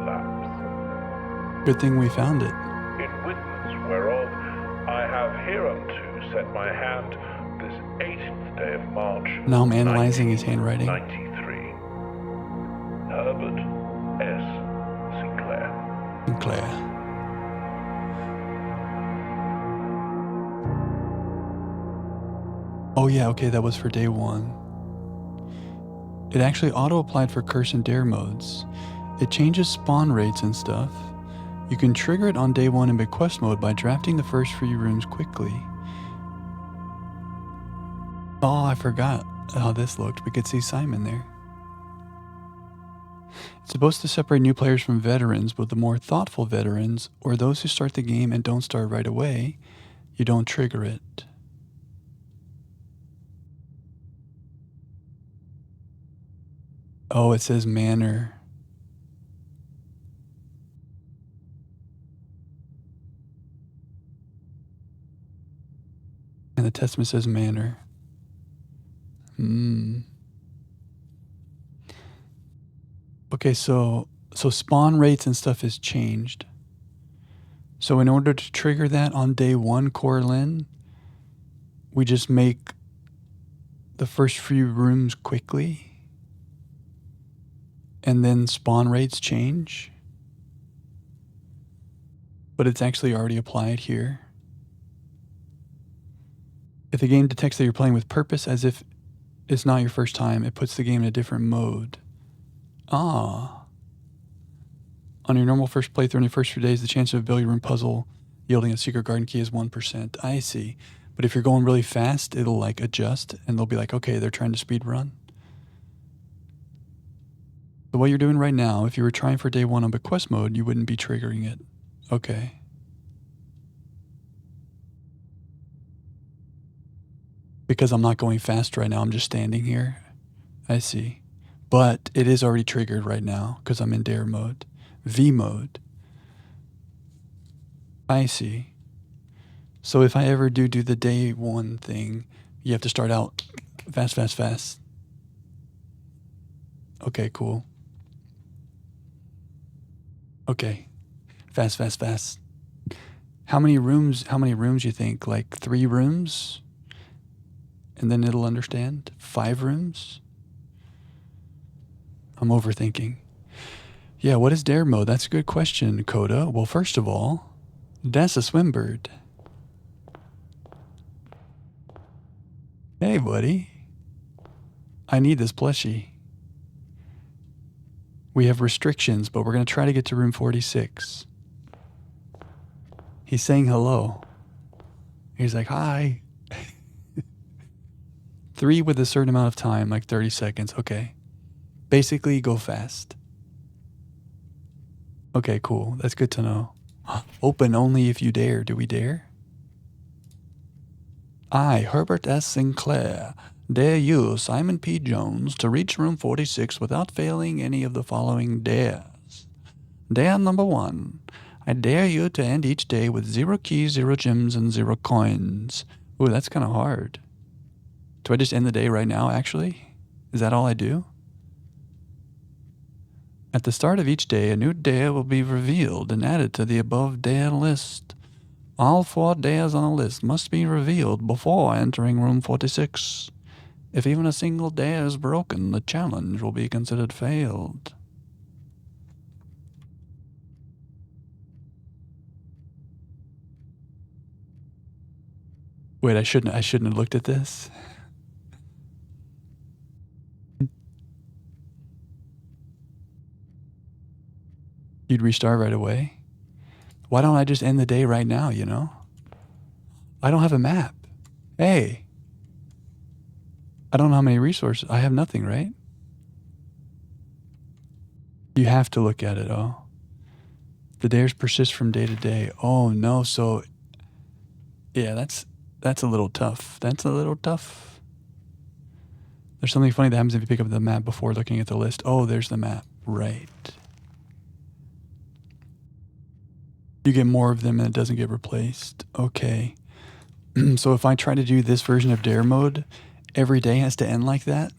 lapse. Good thing we found it. In witness whereof I have hereunto set my hand this 18th day of March. Now I'm analyzing his handwriting. 1993. Herbert S. Sinclair. Sinclair. Oh yeah, okay, that was for day 1. It actually auto-applied for curse and dare modes. It changes spawn rates and stuff. You can trigger it on day 1 in bequest mode by drafting the first few rooms quickly. Oh, I forgot how this looked. We could see Simon there. It's supposed to separate new players from veterans, but the more thoughtful veterans, or those who start the game and don't start right away, you don't trigger it. Oh, it says manor. And the testament says manor. Okay, so spawn rates and stuff has changed. So in order to trigger that on day 1, Corlin, we just make the first few rooms quickly. And then spawn rates change. But it's actually already applied here. If the game detects that you're playing with purpose as if it's not your first time, it puts the game in a different mode. On your normal first playthrough in your first few days, the chance of a billiard room puzzle yielding a secret garden key is 1%. I see. But if you're going really fast, it'll like adjust and they'll be like, okay, they're trying to speed run. So what you're doing right now, if you were trying for day 1 on bequest mode, you wouldn't be triggering it. Okay. Because I'm not going fast right now, I'm just standing here. I see. But it is already triggered right now because I'm in dare mode. V mode. I see. So if I ever do the day 1 thing, you have to start out fast, fast, fast. Okay, cool. Okay. Fast, fast, fast. How many rooms you think? Like 3 rooms? And then it'll understand? 5 rooms? I'm overthinking. Yeah, what is dare mode? That's a good question, Coda. Well, first of all, that's a swim bird. Hey, buddy. I need this plushie. We have restrictions, but we're going to try to get to room 46. He's saying hello. He's like, hi. 3 with a certain amount of time, like 30 seconds. Okay. Basically, go fast. Okay, cool. That's good to know. Open only if you dare. Do we dare? I, Herbert S. Sinclair, dare you, Simon P. Jones, to reach room 46 without failing any of the following dares. Dare number 1. I dare you to end each day with 0 keys, 0 gems, and 0 coins. Ooh, that's kind of hard. Do I just end the day right now, actually? Is that all I do? At the start of each day, a new dare will be revealed and added to the above dare list. All 4 dares on the list must be revealed before entering room 46. If even a single dare is broken, the challenge will be considered failed. Wait, I shouldn't have looked at this. You'd restart right away? Why don't I just end the day right now, you know? I don't have a map. Hey. I don't know how many resources. I have nothing, right? You have to look at it, oh. The dares persist from day to day. Oh no, so yeah, that's a little tough. That's a little tough. There's something funny that happens if you pick up the map before looking at the list. Oh, there's the map. Right. You get more of them and it doesn't get replaced. Okay. So if I try to do this version of dare mode, every day has to end like that?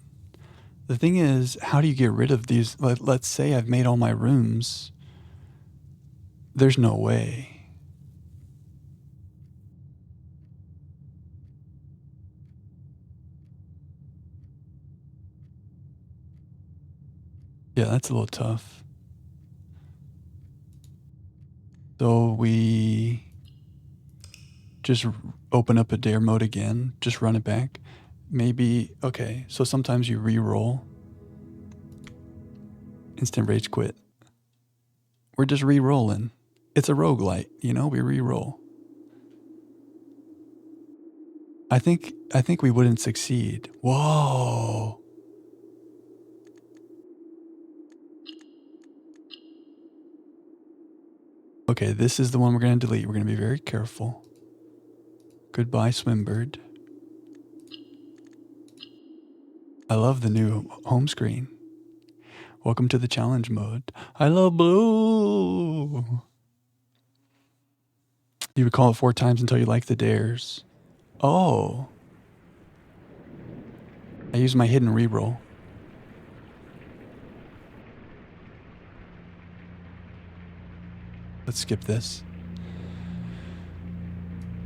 The thing is, how do you get rid of these? Let's say I've made all my rooms. There's no way. Yeah, that's a little tough. So we just open up a dare mode again, just run it back. Maybe, okay, so sometimes you re-roll. Instant rage quit. We're just re-rolling. It's a roguelite, you know, we re-roll. I think we wouldn't succeed. Whoa. Okay, this is the one we're going to delete. We're going to be very careful. Goodbye, Swimbird. I love the new home screen. Welcome to the challenge mode. I love blue. You would call it 4 times until you like the dares. Oh. I use my hidden reroll. Let's skip this.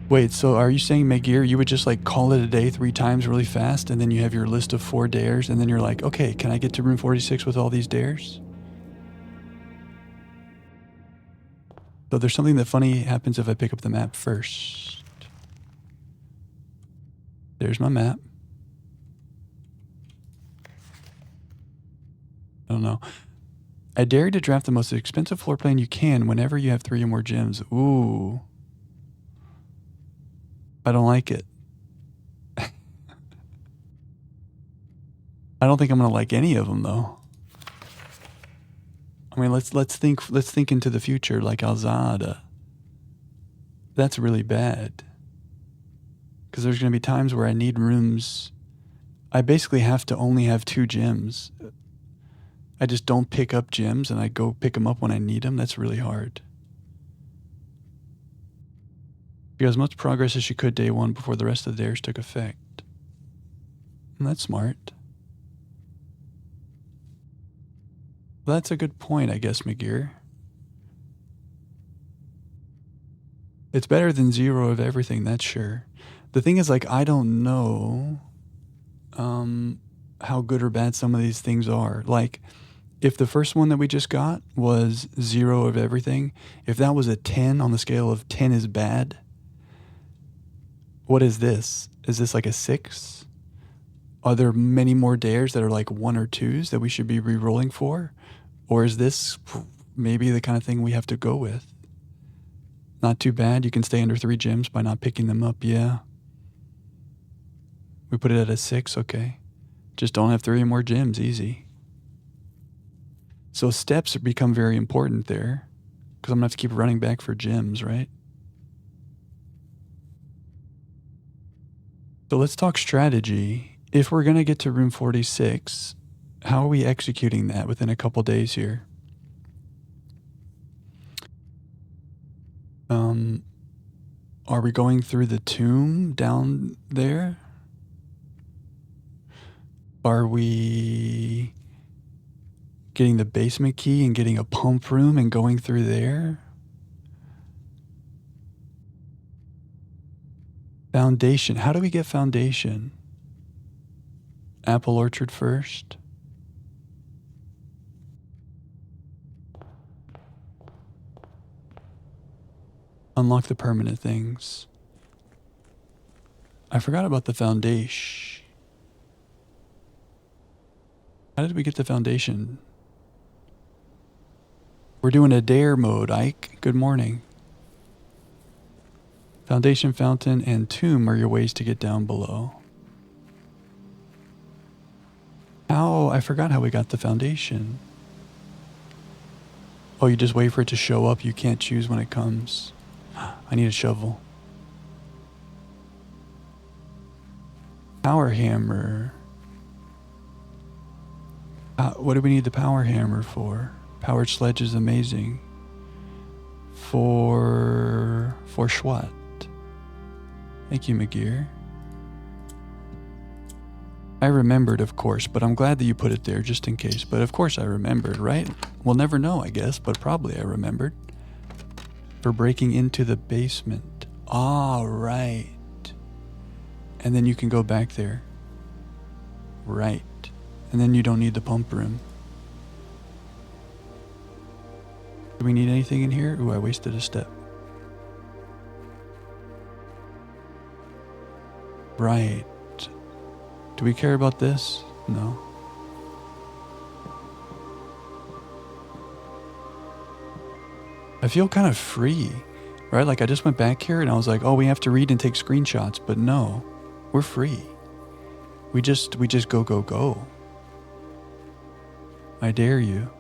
Wait, so are you saying, Megir, you would just like call it a day 3 times really fast and then you have your list of 4 dares and then you're like, okay, can I get to room 46 with all these dares? So there's something that funny happens if I pick up the map first. There's my map. I don't know. I dare you to draft the most expensive floor plan you can whenever you have 3 or more gems. Ooh. I don't like it. I don't think I'm gonna like any of them though. I mean, let's think into the future, like Alzada. That's really bad. Because there's gonna be times where I need rooms. I basically have to only have 2 gems. I just don't pick up gems and I go pick them up when I need them. That's really hard. You got as much progress as you could day 1 before the rest of the dares took effect. That's smart. Well, that's a good point, I guess, Megir. It's better than 0 of everything, that's sure. The thing is, like, I don't know how good or bad some of these things are. Like, if the first one that we just got was 0 of everything, if that was a 10 on the scale of 10 is bad, what is this? Is this like a 6? Are there many more dares that are like 1 or 2s that we should be re-rolling for? Or is this maybe the kind of thing we have to go with? Not too bad. You can stay under 3 gems by not picking them up. Yeah. We put it at a 6. Okay. Just don't have 3 or more gems. Easy. So steps become very important there. Because I'm going to have to keep running back for gems, right? So let's talk strategy. If we're going to get to room 46, how are we executing that within a couple days here? Are we going through the tomb down there? Are we getting the basement key and getting a pump room and going through there? Foundation. How do we get foundation? Apple orchard first. Unlock the permanent things. I forgot about the foundation. How did we get the foundation? We're doing a dare mode, Ike. Good morning. Foundation, fountain, and tomb are your ways to get down below. How? I forgot how we got the foundation. Oh, you just wait for it to show up. You can't choose when it comes. I need a shovel. Power hammer. What do we need the power hammer for? Powered sledge is amazing. For Schwat. Thank you, McGear. I remembered, of course, but I'm glad that you put it there just in case. But of course I remembered, right? We'll never know, I guess, but probably I remembered. For breaking into the basement. Ah, right. And then you can go back there. Right. And then you don't need the pump room. Do we need anything in here? Ooh, I wasted a step. Right. Do we care about this? No. I feel kind of free, right? Like I just went back here and I was like, oh, we have to read and take screenshots, but no, we're free. We just go, go, go. I dare you.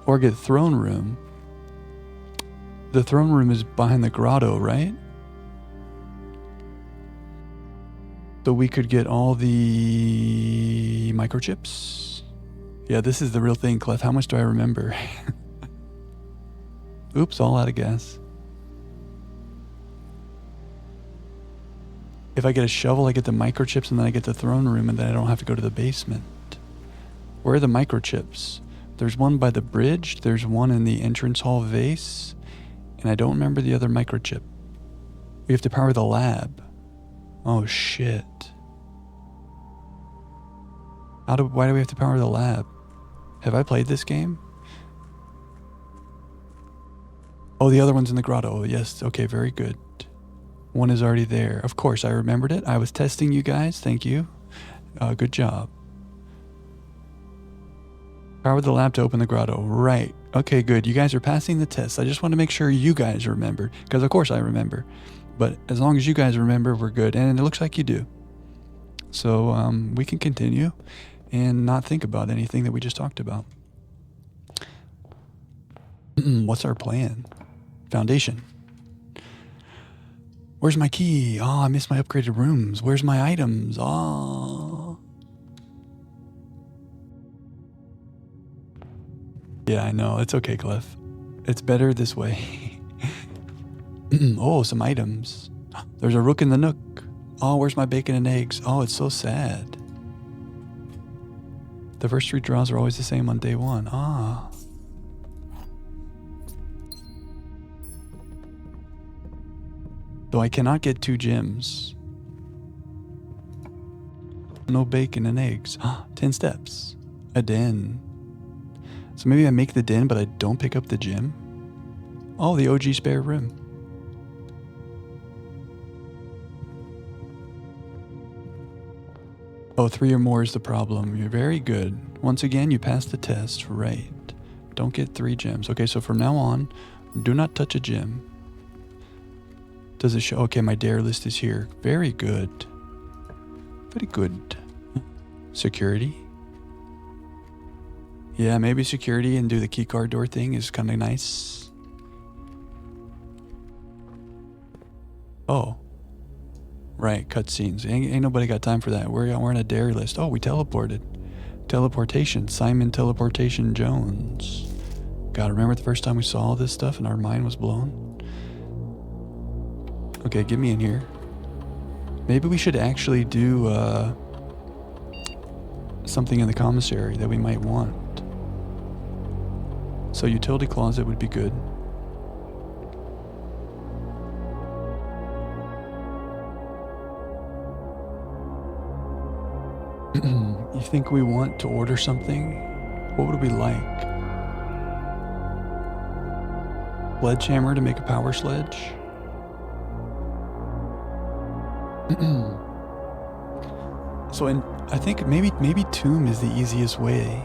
Or get throne room. The throne room is behind the grotto, right? So we could get all the microchips. Yeah, this is the real thing, Clef. How much do I remember? Oops, all out of gas. If I get a shovel, I get the microchips, and then I get the throne room, and then I don't have to go to the basement. Where are the microchips? There's one by the bridge, there's one in the entrance hall vase, and I don't remember the other microchip. We have to power the lab. Oh shit. Why do we have to power the lab? Have I played this game? Oh, the other one's in the grotto. Oh, yes, okay, very good. One is already there. Of course, I remembered it. I was testing you guys, thank you. Good job. Power the lab to open the grotto. Right. Okay, good. You guys are passing the test. I just want to make sure you guys remember. Because of course I remember. But as long as you guys remember, we're good. And it looks like you do. So we can continue and not think about anything that we just talked about. What's our plan? Foundation. Where's my key? Oh, I missed my upgraded rooms. Where's my items? Oh. Yeah, I know. It's okay, Clef. It's better this way. Oh, some items. There's a rook in the nook. Oh, where's my bacon and eggs? Oh, it's so sad. The first 3 draws are always the same on day 1. Ah. So I cannot get 2 gems. No bacon and eggs. 10 steps. A den. So maybe I make the den, but I don't pick up the gem. Oh, the OG spare room. Oh, 3 or more is the problem. You're very good. Once again, you passed the test. Right. Don't get 3 gems. Okay, so from now on, do not touch a gem. Does it show? Okay, my dare list is here. Very good. Very good. Security. Yeah, maybe security and do the keycard door thing is kind of nice. Oh. Right, cutscenes. Ain't nobody got time for that. We're on a dare list. Oh, we teleported. Teleportation. Simon Teleportation Jones. God, remember the first time we saw all this stuff and our mind was blown? Okay, get me in here. Maybe we should actually do something in the commissary that we might want. So utility closet would be good. You think we want to order something? What would we like? Sledgehammer to make a power sledge? I think maybe tomb is the easiest way.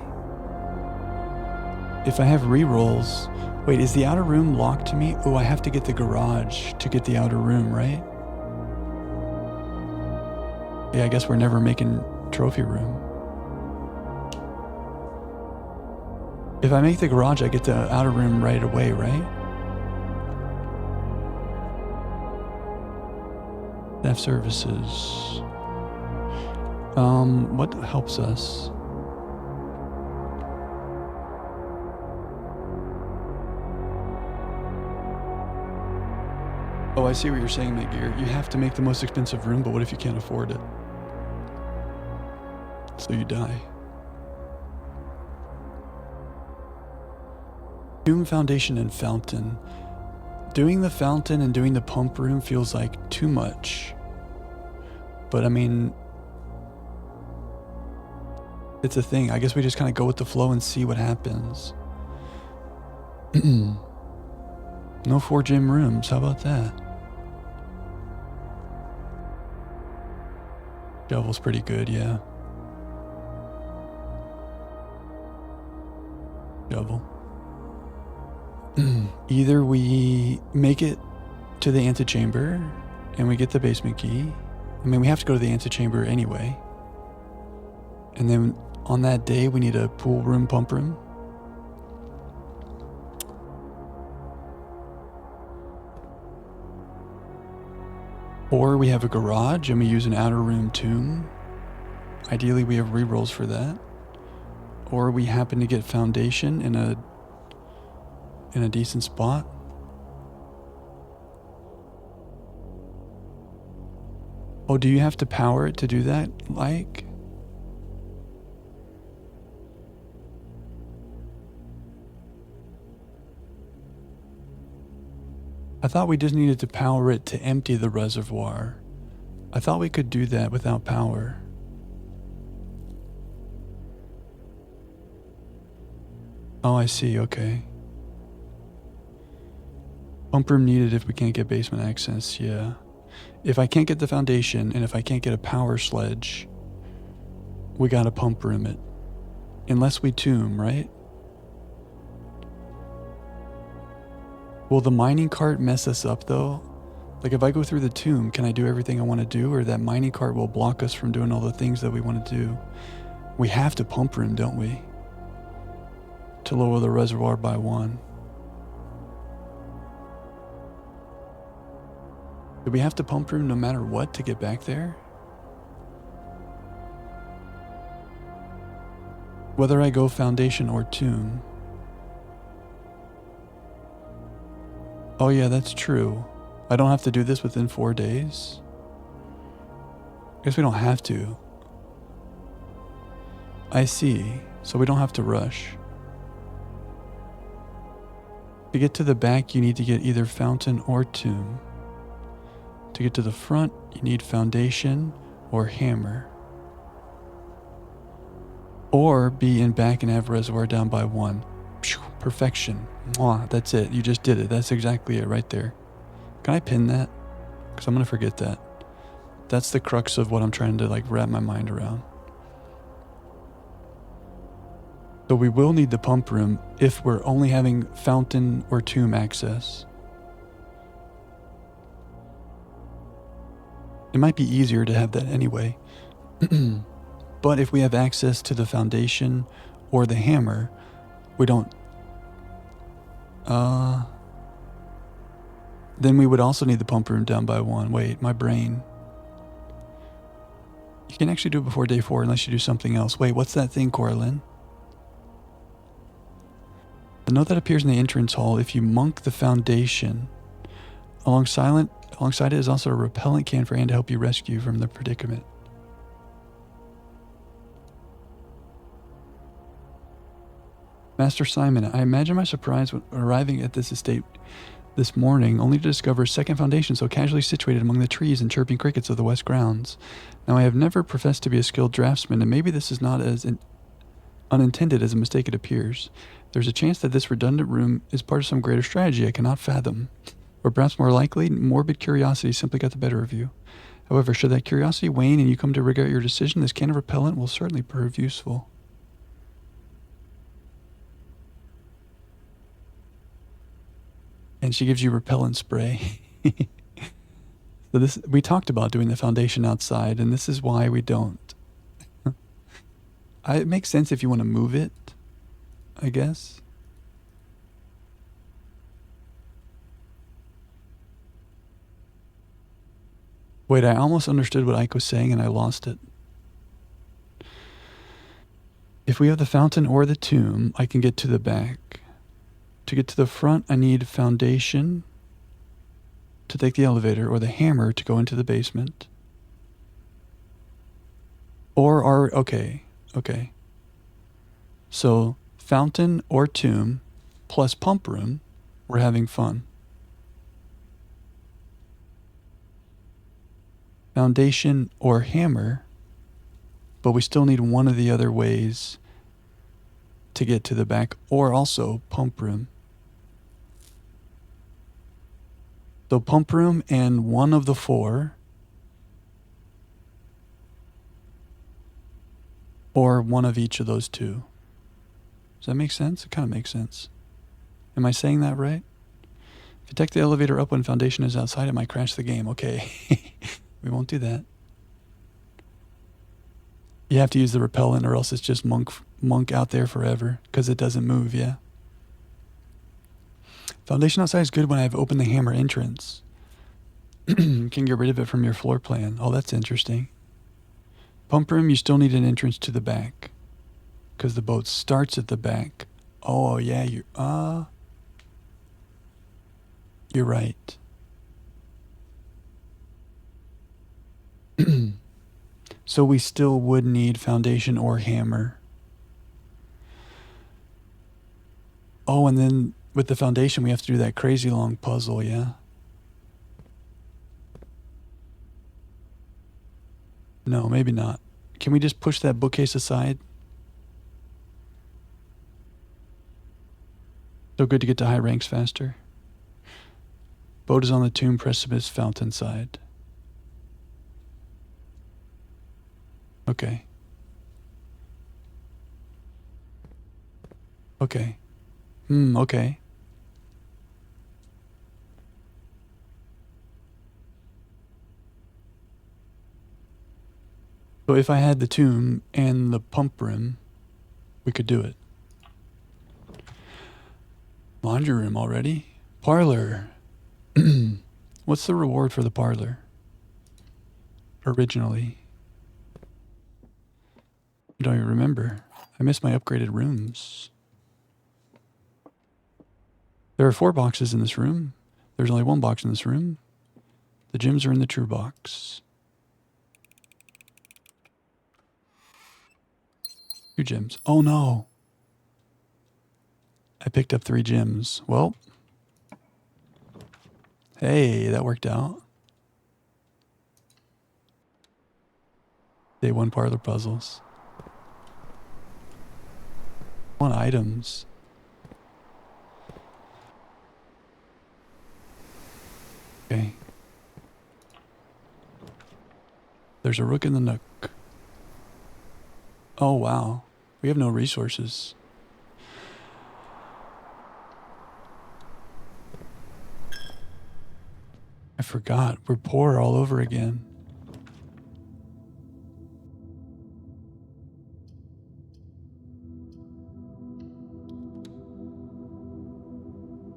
If I have rerolls, wait, is the outer room locked to me? Oh, I have to get the garage to get the outer room, right? Yeah, I guess we're never making trophy room. If I make the garage, I get the outer room right away, right? Staff services. What helps us? Oh, I see what you're saying, Megear. You have to make the most expensive room, but what if you can't afford it? So you die. Tomb, foundation, and fountain. Doing the fountain and doing the pump room feels like too much. But I mean, it's a thing. I guess we just kind of go with the flow and see what happens. No 4 gym rooms. How about that? Shovel's pretty good, yeah. Shovel. Either we make it to the antechamber and we get the basement key. I mean, we have to go to the antechamber anyway. And then on that day, we need a pool room, pump room. Or we have a garage and we use an outer room tomb. Ideally, we have rerolls for that. Or we happen to get foundation in a decent spot. Oh, do you have to power it to do that, like? I thought we just needed to power it to empty the reservoir. I thought we could do that without power. Oh, I see, okay. Pump room needed if we can't get basement access, yeah. If I can't get the foundation and if I can't get a power sledge, we gotta pump room it. Unless we tomb, right? Will the mining cart mess us up though? Like if I go through the tomb, can I do everything I want to do, or that mining cart will block us from doing all the things that we want to do? We have to pump room, don't we? To lower the reservoir by 1. Do we have to pump room no matter what to get back there? Whether I go foundation or tomb. Oh yeah, that's true. I don't have to do this within 4 days. I guess we don't have to. I see. So we don't have to rush. To get to the back, you need to get either fountain or tomb. To get to the front, you need foundation or hammer. Or be in back and have reservoir down by 1. Perfection. Mwah, that's it. You just did it. That's exactly it right there. Can I pin that? Because I'm going to forget that. That's the crux of what I'm trying to like wrap my mind around. So we will need the pump room if we're only having fountain or tomb access. It might be easier to have that anyway. But if we have access to the foundation or the hammer, we don't. Then we would also need the pump room down by 1. Wait, my brain. You can actually do it before day 4 unless you do something else. Wait, what's that thing, Corlin? The note that appears in the entrance hall, if you monk the foundation, alongside it is also a repellent can for Anne to help you rescue from the predicament. Master Simon, I imagine my surprise when arriving at this estate this morning, only to discover a second foundation so casually situated among the trees and chirping crickets of the west grounds. Now, I have never professed to be a skilled draftsman, and maybe this is not as unintended as a mistake it appears. There's a chance that this redundant room is part of some greater strategy I cannot fathom. Or perhaps more likely, morbid curiosity simply got the better of you. However, should that curiosity wane and you come to regret your decision, this can of repellent will certainly prove useful. And she gives you repellent spray. So we talked about doing the foundation outside, and this is why we don't. It makes sense if you want to move it, I guess. Wait, I almost understood what Ike was saying and I lost it. If we have the fountain or the tomb, I can get to the back. To get to the front, I need foundation to take the elevator or the hammer to go into the basement. Okay. So, fountain or tomb plus pump room, we're having fun. Foundation or hammer, but we still need one of the other ways to get to the back, or also pump room. So pump room and one of the four, or one of each of those two. Does that make sense? It kind of makes sense. Am I saying that right? If you take the elevator up when foundation is outside, it might crash the game. Okay. We won't do that. You have to use the repellent or else it's just monk out there forever because it doesn't move, yeah. Foundation outside is good when I've opened the hammer entrance. You can get rid of it from your floor plan. Oh, that's interesting. Pump room, you still need an entrance to the back because the boat starts at the back. Oh, yeah, you're right. So we still would need foundation or hammer. Oh, and then with the foundation, we have to do that crazy long puzzle, yeah? No, maybe not. Can we just push that bookcase aside? So good to get to high ranks faster. Boat is on the tomb precipice fountain side. Okay. Okay. Okay. So if I had the tomb and the pump room, we could do it. Laundry room already? Parlor. What's the reward for the parlor? Originally. I don't even remember. I miss my upgraded rooms. There are 4 boxes in this room. There's only 1 box in this room. The gems are in the true box. 2 gems. Oh no! I picked up 3 gems. Well. Hey, that worked out. Day 1 parlor puzzles. 1 items. Okay. There's a rook in the nook. Oh wow. We have no resources. I forgot. We're poor all over again.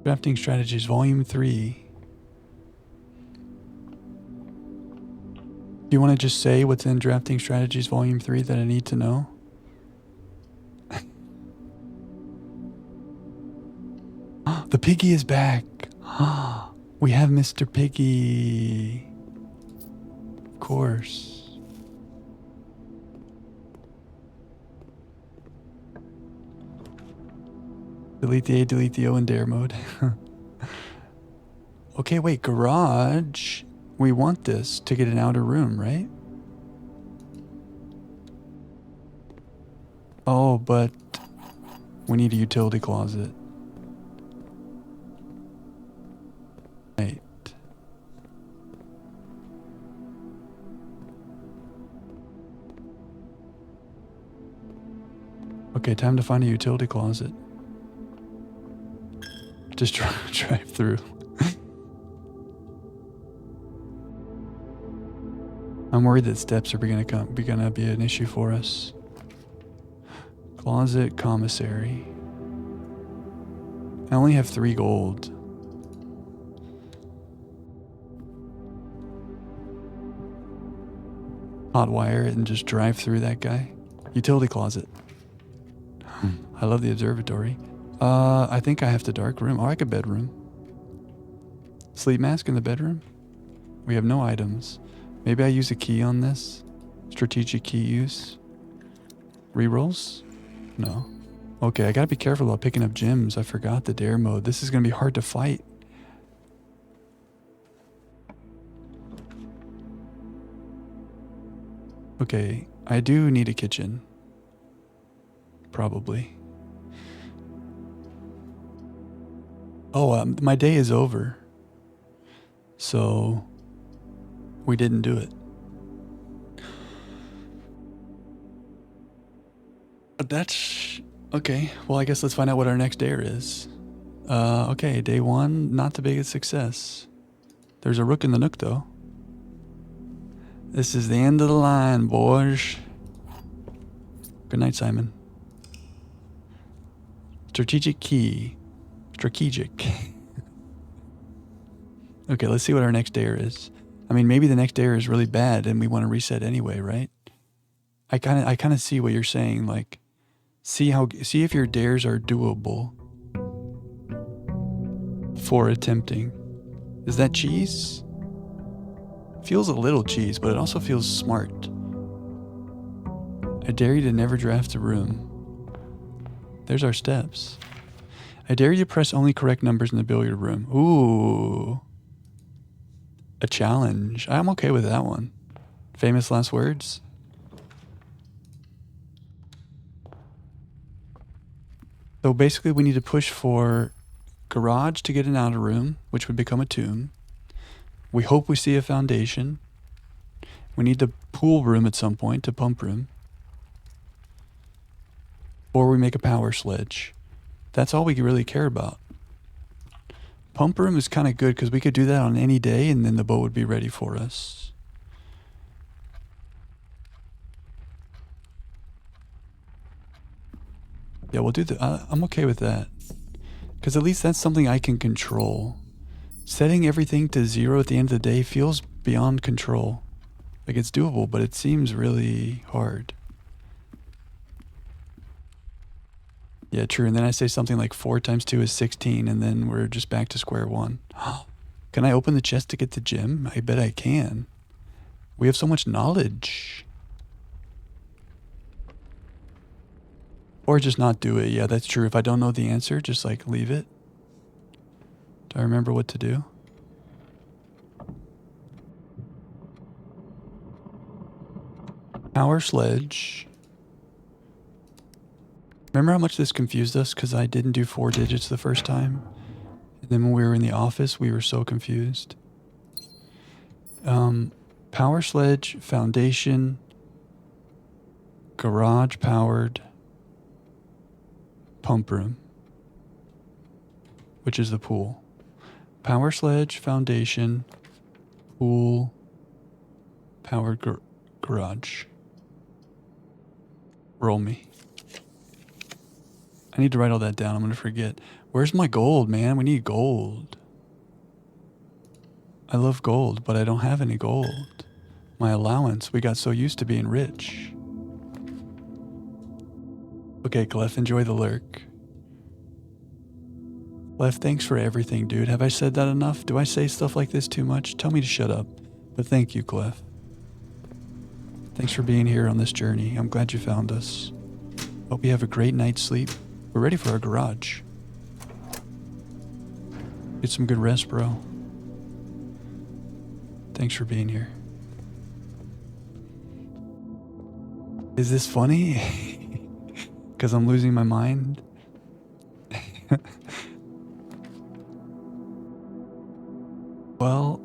Drafting Strategies, Volume 3. Do you want to just say what's in Drafting Strategies, Volume 3 that I need to know? The piggy is back. We have Mr. Piggy. Of course. Delete the A, delete the O in dare mode. Okay, wait, garage. We want this to get an outer room, right? Oh, but we need a utility closet. Right. Okay, time to find a utility closet. Just drive through. I'm worried that steps are gonna be an issue for us. Closet commissary. I only have 3 gold. Hotwire it and just drive through that guy. Utility closet. I love the observatory. I think I have the dark room. Oh, I could bedroom. Sleep mask in the bedroom? We have no items. Maybe I use a key on this. Strategic key use. Rerolls? No. Okay, I gotta be careful about picking up gems. I forgot the dare mode. This is gonna be hard to fight. Okay, I do need a kitchen. Probably. Oh, my day is over. So, we didn't do it. But that's... Okay, well, I guess let's find out what our next dare is. Okay, day 1, not the biggest success. There's a rook in the nook, though. This is the end of the line, boys. Good night, Simon. Strategic key. Strategic. Okay, let's see what our next dare is. I mean, maybe the next dare is really bad and we want to reset anyway, right? I kind of see what you're saying. Like, see if your dares are doable for attempting. Is that cheese? Feels a little cheese, but it also feels smart. I dare you to never draft a room. There's our steps. I dare you to press only correct numbers in the billiard room. Ooh. A challenge. I'm okay with that one. Famous last words. So basically we need to push for garage to get an outer room, which would become a tomb. We hope we see a foundation. We need the pool room at some point, to pump room. Or we make a power sledge. That's all we really care about. Pump room is kind of good because we could do that on any day and then the boat would be ready for us. Yeah, we'll do that. I'm okay with that. Because at least that's something I can control. Setting everything to 0 at the end of the day feels beyond control. Like it's doable, but it seems really hard. Yeah, true. And then I say something like 4 times 2 is 16, and then we're just back to square one. Can I open the chest to get the gem? I bet I can. We have so much knowledge. Or just not do it. Yeah, that's true. If I don't know the answer, just like leave it. Do I remember what to do? Power sledge. Remember how much this confused us because I didn't do 4 digits the first time? And then when we were in the office, we were so confused. Power sledge, foundation, garage powered, pump room, which is the pool. Power sledge, foundation, pool, powered garage. Roll me. I need to write all that down. I'm going to forget. Where's my gold, man? We need gold. I love gold, but I don't have any gold. My allowance. We got so used to being rich. Okay, Clef, enjoy the lurk. Clef, thanks for everything, dude. Have I said that enough? Do I say stuff like this too much? Tell me to shut up. But thank you, Clef. Thanks for being here on this journey. I'm glad you found us. Hope you have a great night's sleep. We're ready for our garage. Get some good rest, bro. Thanks for being here. Is this funny? Because I'm losing my mind? Well,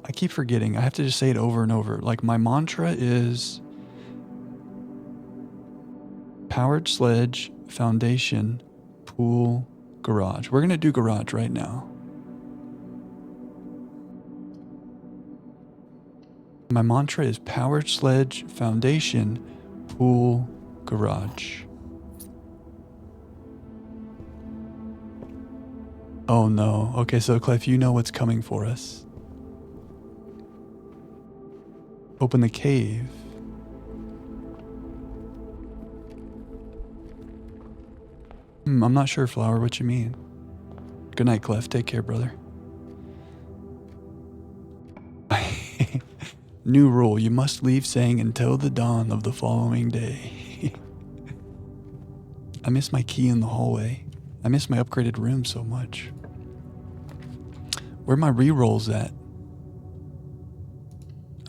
I keep forgetting. I have to just say it over and over. Like, my mantra is powered sledge, foundation, pool, garage. We're going to do garage right now. My mantra is powered sledge, foundation, pool, garage. Oh no. Okay, so Clef, you know what's coming for us. Open the cave. I'm not sure, Flower, what you mean. Good night, Clef. Take care, brother. New rule. You must leave saying until the dawn of the following day. I miss my key in the hallway. I miss my upgraded room so much. Where are my rerolls at?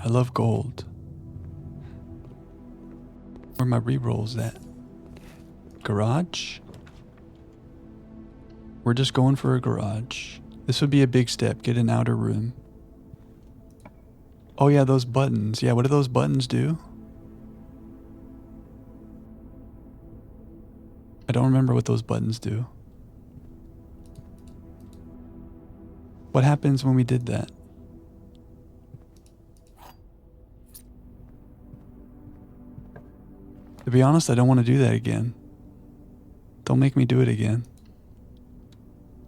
I love gold. Where are my rerolls at? Garage? We're just going for a garage. This would be a big step. Get an outer room. Oh yeah, those buttons. Yeah, what do those buttons do? I don't remember what those buttons do. What happens when we did that? To be honest, I don't want to do that again. Don't make me do it again.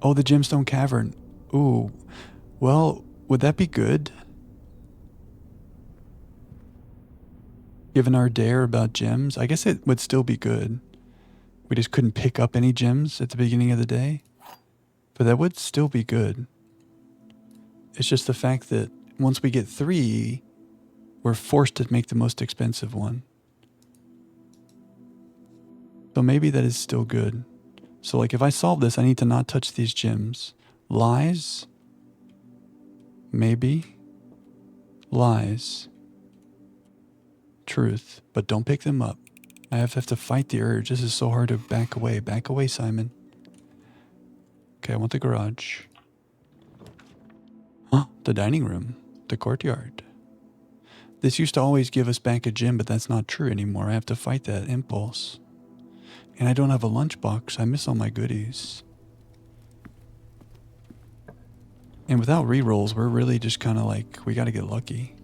Oh, the gemstone cavern. Ooh. Well, would that be good? Given our dare about gems, I guess it would still be good. We just couldn't pick up any gems at the beginning of the day. But that would still be good. It's just the fact that once we get 3, we're forced to make the most expensive one. So maybe that is still good. So like if I solve this, I need to not touch these gems. Lies? Maybe. Lies. Truth. But don't pick them up. I have to fight the urge. This is so hard to back away. Back away, Simon. Okay, I want the garage. Huh? The dining room. The courtyard. This used to always give us back a gem, but that's not true anymore. I have to fight that impulse. And I don't have a lunchbox. I miss all my goodies. And without rerolls, we're really just kind of like, we got to get lucky.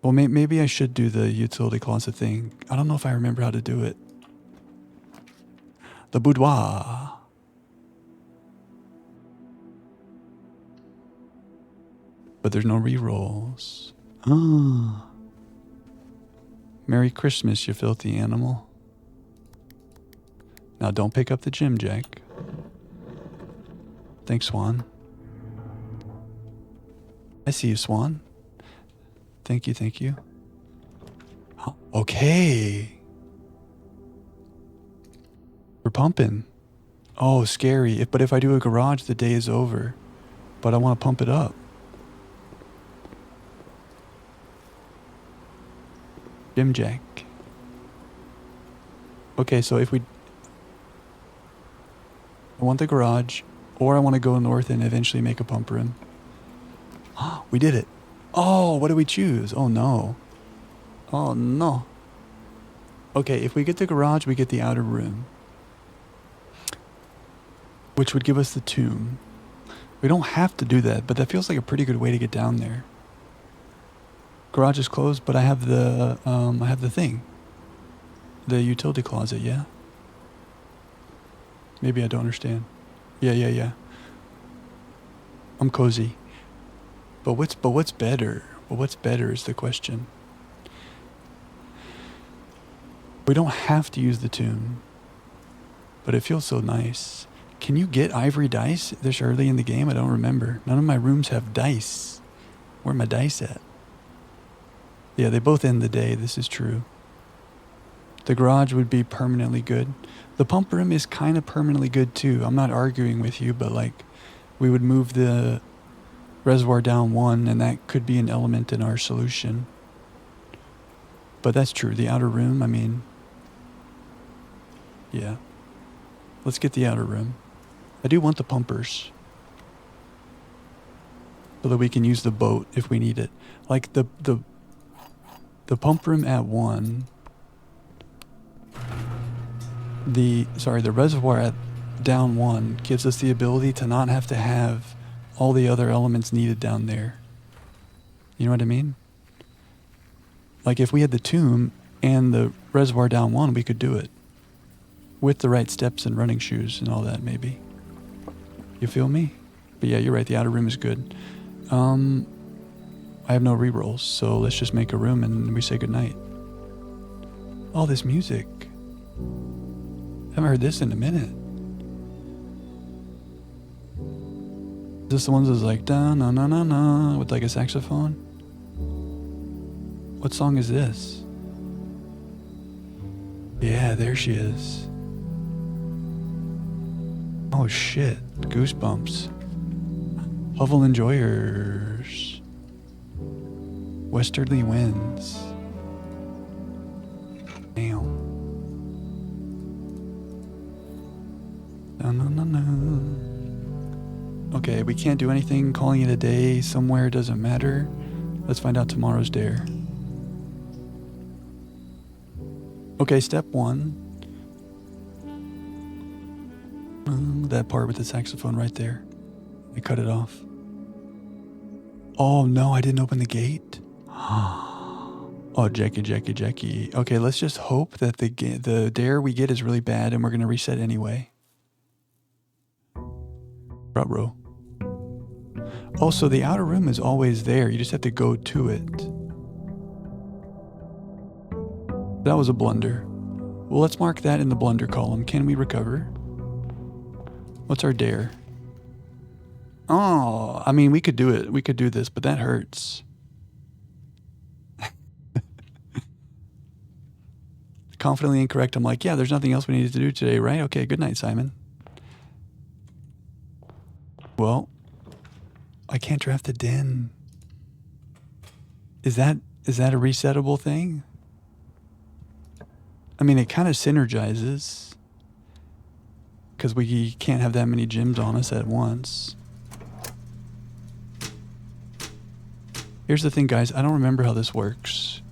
Well, maybe I should do the utility closet thing. I don't know if I remember how to do it. The boudoir. But there's no rerolls. Ah. Merry Christmas, you filthy animal. Now don't pick up the gem, Jack. Thanks, Swan. I see you, Swan. Thank you, thank you. Oh, okay. We're pumping. Oh, scary. But if I do a garage, the day is over. But I want to pump it up. Gem Jack. Okay, so if I want the garage, or I want to go north and eventually make a pump room. We did it. Oh, what do we choose? Oh no. Oh no. Okay, if we get the garage, we get the outer room, which would give us the tomb. We don't have to do that, but that feels like a pretty good way to get down there. Garage is closed, but I have the thing. The utility closet, yeah? Maybe I don't understand. Yeah. I'm cozy. But what's better? Well, what's better is the question. We don't have to use the tomb, but it feels so nice. Can you get ivory dice this early in the game? I don't remember. None of my rooms have dice. Where are my dice at? Yeah, they both end the day. This is true. The garage would be permanently good. The pump room is kind of permanently good too. I'm not arguing with you, but like, we would move the reservoir down 1, and that could be an element in our solution. But that's true. The outer room, I mean, yeah. Let's get the outer room. I do want the pumpers, so that we can use the boat if we need it. Like the pump room at 1, the reservoir at down 1 gives us the ability to not have to have all the other elements needed down there. You know what I mean? Like if we had the tomb and the reservoir down 1, we could do it. With the right steps and running shoes and all that, maybe. You feel me? But yeah, you're right, the outer room is good. I have no rerolls, so let's just make a room and we say goodnight. Oh, this music. Haven't heard this in a minute. Is this the ones that's like da na na na na with like a saxophone? What song is this? Yeah, there she is. Oh shit, goosebumps. Hovel Enjoyers. Westerly Winds. Damn. No, no, no, no. Okay, we can't do anything. Calling it a day somewhere doesn't matter. Let's find out tomorrow's dare. Okay, step 1. That part with the saxophone right there. I cut it off. Oh no, I didn't open the gate. Oh, Jackie. Okay, let's just hope that the dare we get is really bad and we're going to reset anyway. Ruh-roh. Also, the outer room is always there. You just have to go to it. That was a blunder. Well, let's mark that in the blunder column. Can we recover? What's our dare? Oh, I mean, we could do it. We could do this, but that hurts. Confidently incorrect. I'm like, yeah, there's nothing else we needed to do today, right? Okay, good night, Simon. Well, I can't draft a den. Is that a resettable thing? I mean, it kind of synergizes because we can't have that many gyms on us at once. Here's the thing, guys. I don't remember how this works.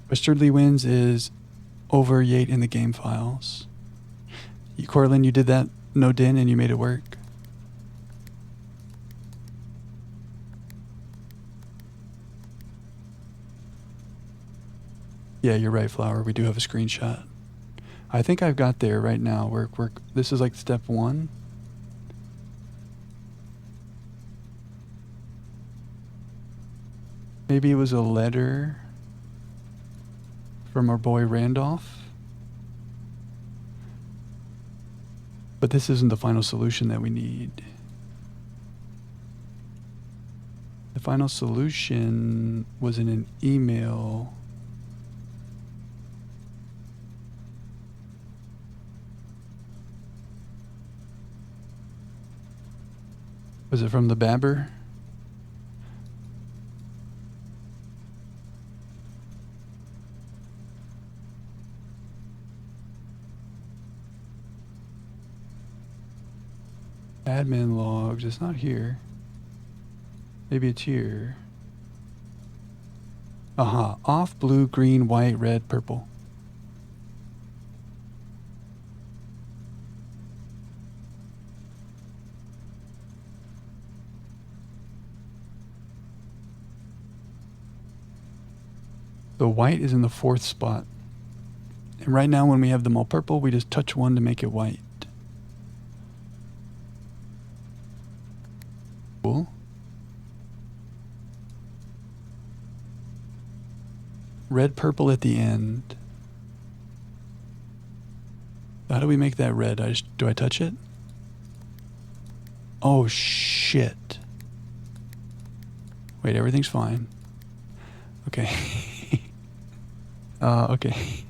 Westerly Winds is over Yate in the game files. Corlin, you did that no din and you made it work. Yeah, you're right, Flower. We do have a screenshot. I think I've got there right now. This is like step 1. Maybe it was a letter from our boy Randolph. But this isn't the final solution that we need. The final solution was in an email. Was it from the Babber? Admin logs, it's not here. Maybe it's here. Aha, off, blue, green, white, red, purple. The white is in the 4th spot. And right now when we have them all purple, we just touch one to make it white. red purple at the end. How do we make that red? Do I touch it? Oh shit. Wait, everything's fine. Okay. Okay.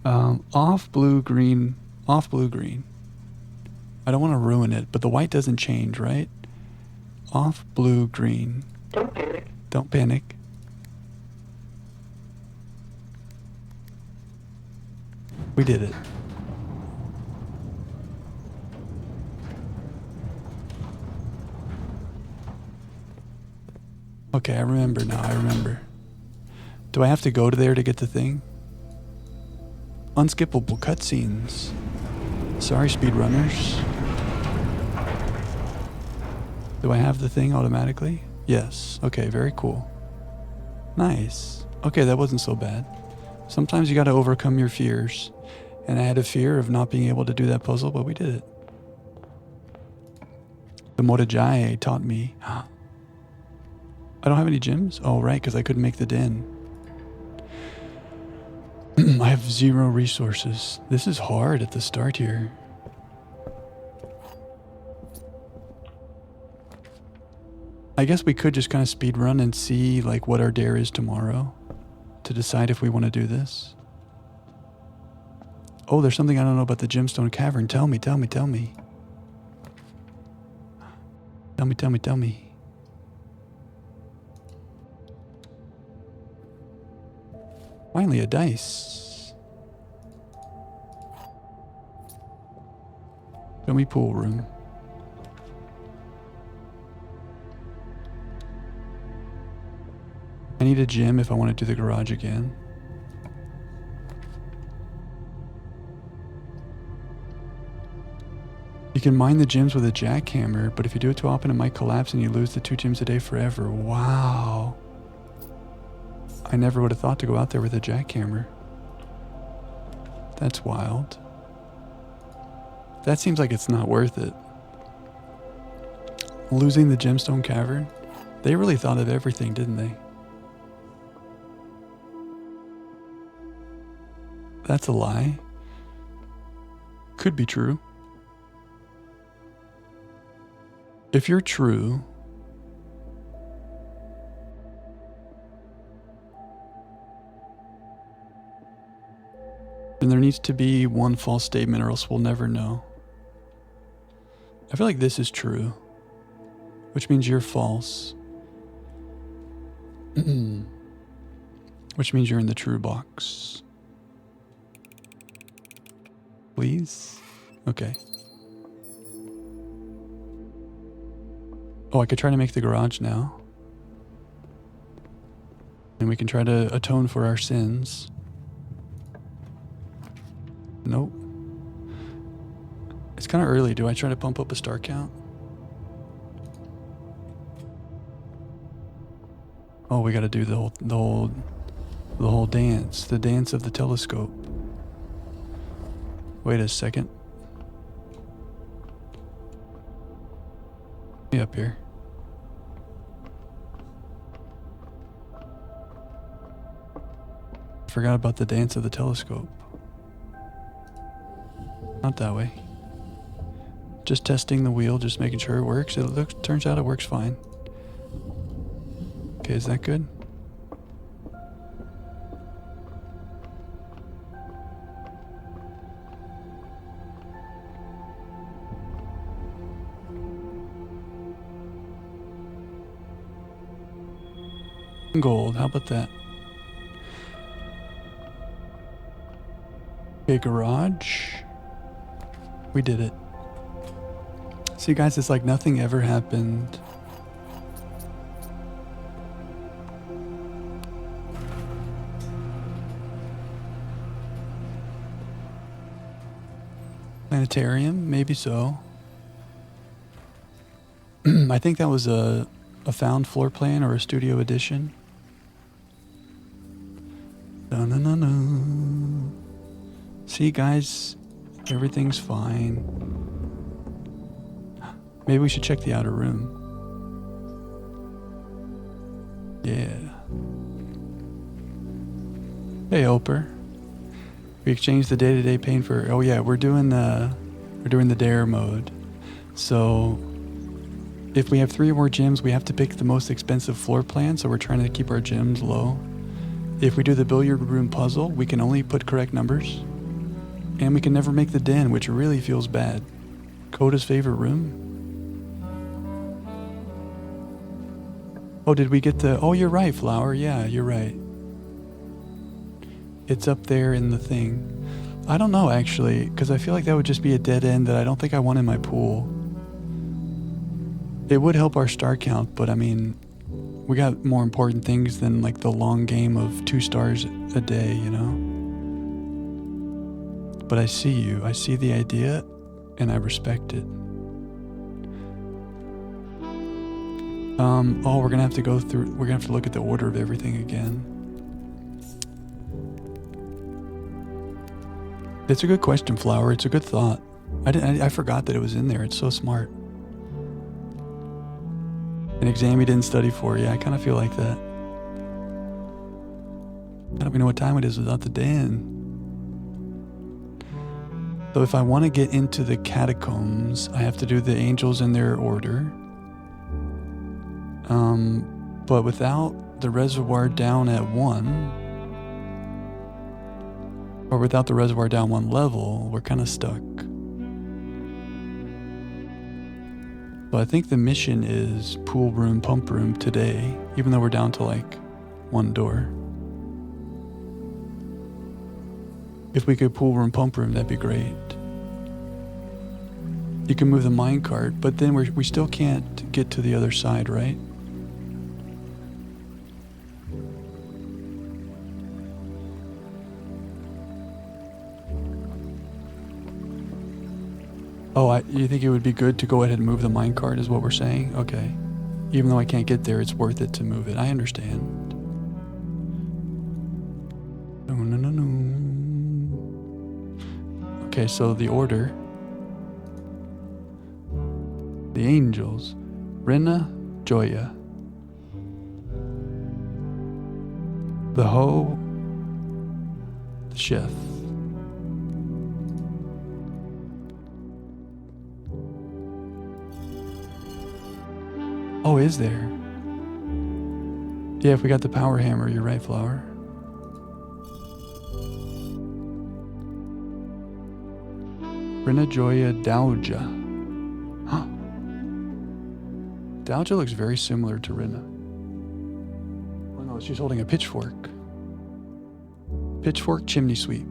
Off blue, green. Off blue, green. I don't want to ruin it, but the white doesn't change, right? Off blue, green. Don't panic. Don't panic. We did it. Okay, I remember now. I remember. Do I have to go to there to get the thing? Unskippable cutscenes. Sorry, speedrunners. Do I have the thing automatically? Yes. Okay, very cool. Nice. Okay, that wasn't so bad. Sometimes you gotta overcome your fears. And I had a fear of not being able to do that puzzle, but we did it. The Morajai taught me. I don't have any gems? Oh, right, because I couldn't make the den. I have 0 resources. This is hard at the start here. I guess we could just kind of speed run and see like what our dare is tomorrow to decide if we want to do this. Oh, there's something I don't know about the Gemstone Cavern. Tell me, tell me, tell me. Tell me, tell me, tell me. Finally, a dice. Show me pool room. I need a gem if I want to do the garage again. You can mine the gems with a jackhammer, but if you do it too often, it might collapse and you lose the 2 gems a day forever. Wow. I never would have thought to go out there with a jackhammer. That's wild. That seems like it's not worth it. Losing the Gemstone Cavern? They really thought of everything, didn't they? That's a lie. Could be true. If you're true, then there needs to be one false statement or else we'll never know. I feel like this is true, which means you're false. Which means you're in the true box. Please? Okay. Oh, I could try to make the garage now. And we can try to atone for our sins. Nope. It's kind of early. Do I try to pump up a star count? Oh, we got to do the whole dance. The dance of the telescope. Wait a second. Me up here. Forgot about the dance of the telescope. Not that way. Just testing the wheel, just making sure it works. Turns out it works fine. Okay, is that good? Gold, how about that? Okay, garage. We did it. See, guys, it's like nothing ever happened. Planetarium, maybe so. I think that was a found floor plan or a studio edition. No. See, guys, everything's fine. Maybe we should check the outer room. Yeah. Hey, Oper. We exchanged the day-to-day pain for... Oh yeah, we're doing the dare mode. So if we have 3 or more gyms, we have to pick the most expensive floor plan, so we're trying to keep our gyms low. If we do the billiard room puzzle, we can only put correct numbers. And we can never make the den, which really feels bad. Coda's favorite room? Oh, did we get the... Oh, you're right, Flower. Yeah, you're right. It's up there in the thing. I don't know, actually, because I feel like that would just be a dead end that I don't think I want in my pool. It would help our star count, but I mean, we got more important things than like the long game of 2 stars a day, you know? But I see you. I see the idea, and I respect it. Oh, we're gonna have to go through... We're gonna have to look at the order of everything again. It's a good question, Flower. It's a good thought. I forgot that it was in there. It's so smart. An exam you didn't study for. Yeah, I kind of feel like that. I don't even know what time it is without the den. So if I want to get into the catacombs, I have to do the angels in their order. But without the reservoir down at 1... Or without the reservoir down 1 level, we're kind of stuck. So I think the mission is pool room, pump room today, even though we're down to like 1 door. If we could pool room, pump room, that'd be great. You can move the minecart, but then we still can't get to the other side, right? Oh, you think it would be good to go ahead and move the minecart is what we're saying? Okay. Even though I can't get there, it's worth it to move it. I understand. No. Okay, so the order. The angels. Rinna, Joya. The Ho, the chef. Oh, is there? Yeah, if we got the power hammer, you're right, Flower. Rinna, Joya, Dauja. Huh. Dauja looks very similar to Rinna. Oh no, she's holding a pitchfork. Pitchfork chimney sweep.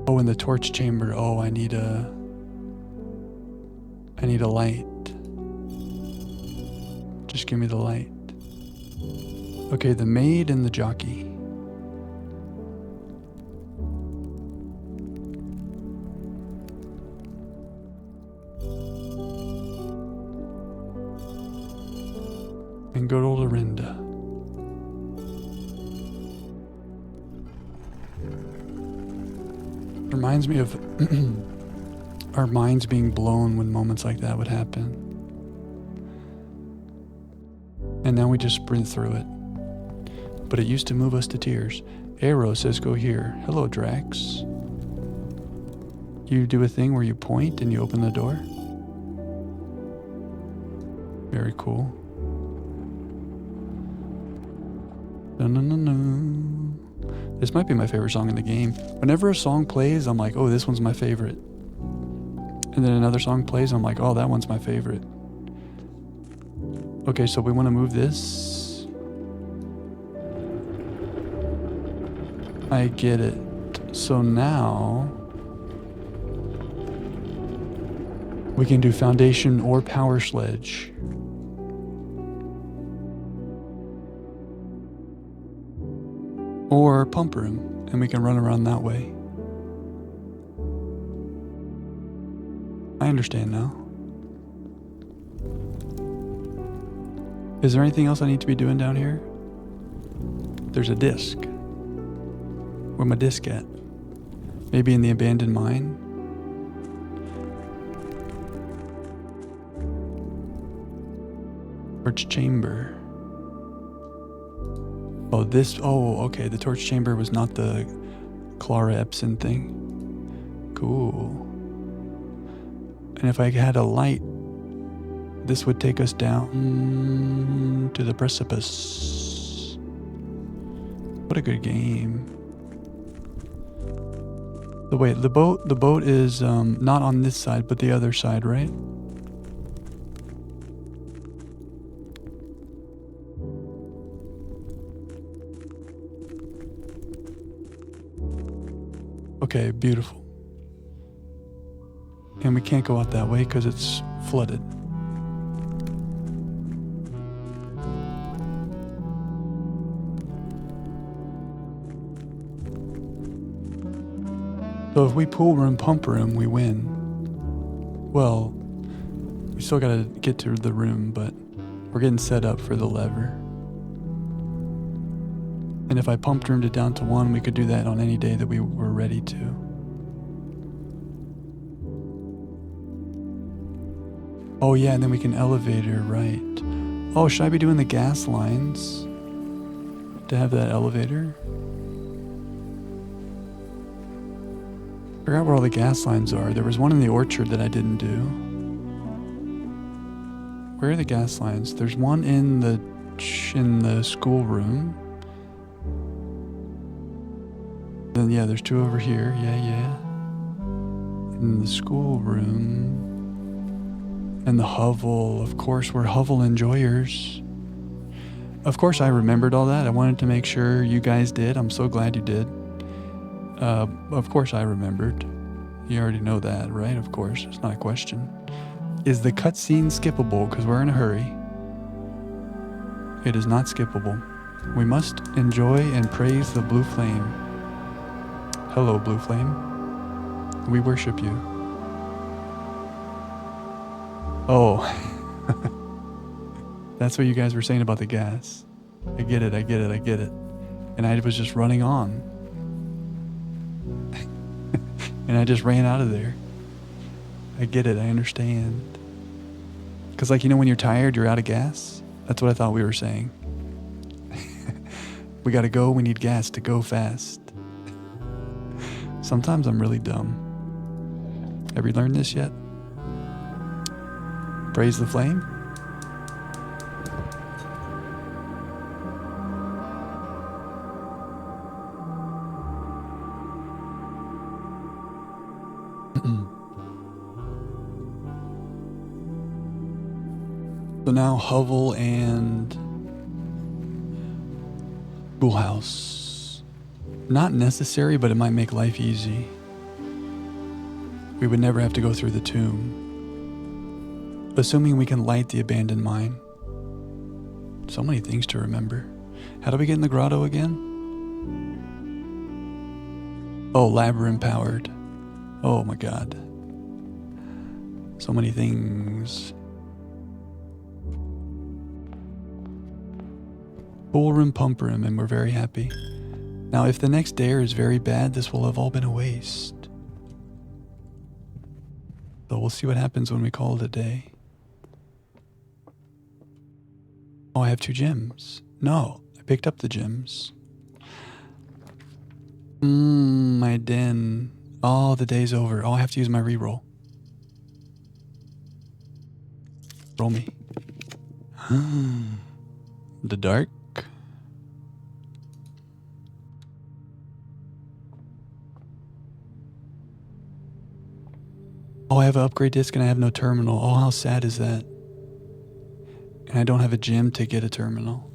Oh, in the torch chamber. Oh, I need a light. Just give me the light. Okay, the maid and the jockey. And good old Arinda. Reminds me of our minds being blown when moments like that would happen. And now we just sprint through it. But it used to move us to tears. Arrow says go here. Hello, Drax. You do a thing where you point and you open the door? Very cool. No. This might be my favorite song in the game. Whenever a song plays, I'm like, oh, this one's my favorite. And then another song plays, I'm like, oh, that one's my favorite. Okay, so we want to move this. I get it. So now we can do foundation or power sledge. Or pump room, and we can run around that way. I understand now. Is there anything else I need to be doing down here? There's a disc. Where's my disc at? Maybe in the abandoned mine? Torch chamber. Oh, this. Oh, okay. The torch chamber was not the Clara Epson thing. Cool. And if I had a light, this would take us down to the precipice. What a good game. So wait, the boat is not on this side, but the other side, right? Okay, beautiful. And we can't go out that way because it's flooded. So if we pool room, pump room, we win. Well, we still gotta get to the room, but we're getting set up for the lever. And if I pumped roomed it down to 1, we could do that on any day that we were ready to. Oh yeah, and then we can elevator, right. Oh, should I be doing the gas lines to have that elevator? I forgot where all the gas lines are. There was one in the orchard that I didn't do. Where are the gas lines? There's one in the schoolroom. Then yeah, there's 2 over here. Yeah. In the schoolroom. And the hovel. Of course, we're hovel enjoyers. Of course, I remembered all that. I wanted to make sure you guys did. I'm so glad you did. Of course I remembered. You already know that, right? Of course, it's not a question. Is the cutscene skippable? Because we're in a hurry. It is not skippable. We must enjoy and praise the blue flame. Hello, blue flame. We worship you. Oh. That's what you guys were saying about the gas. I get it. And I was just running on. And I just ran out of there. I get it. I understand. Because like, when you're tired, you're out of gas. That's what I thought we were saying. We gotta go. We need gas to go fast. Sometimes I'm really dumb. Have you learned this yet? Praise the flame? So now hovel and schoolhouse. Not necessary, but it might make life easy. We would never have to go through the tomb. Assuming we can light the abandoned mine. So many things to remember. How do we get in the grotto again? Oh, labyrinth powered. Oh my god. So many things. Pool room, pump room, and we're very happy. Now, if the next dare is very bad, this will have all been a waste. So we'll see what happens when we call it a day. Oh, I have 2 gems. No, I picked up the gems. My den. Oh, the day's over. Oh, I have to use my reroll. Roll me. The dark. Oh, I have an upgrade disc and I have no terminal. Oh, how sad is that? And I don't have a gem to get a terminal.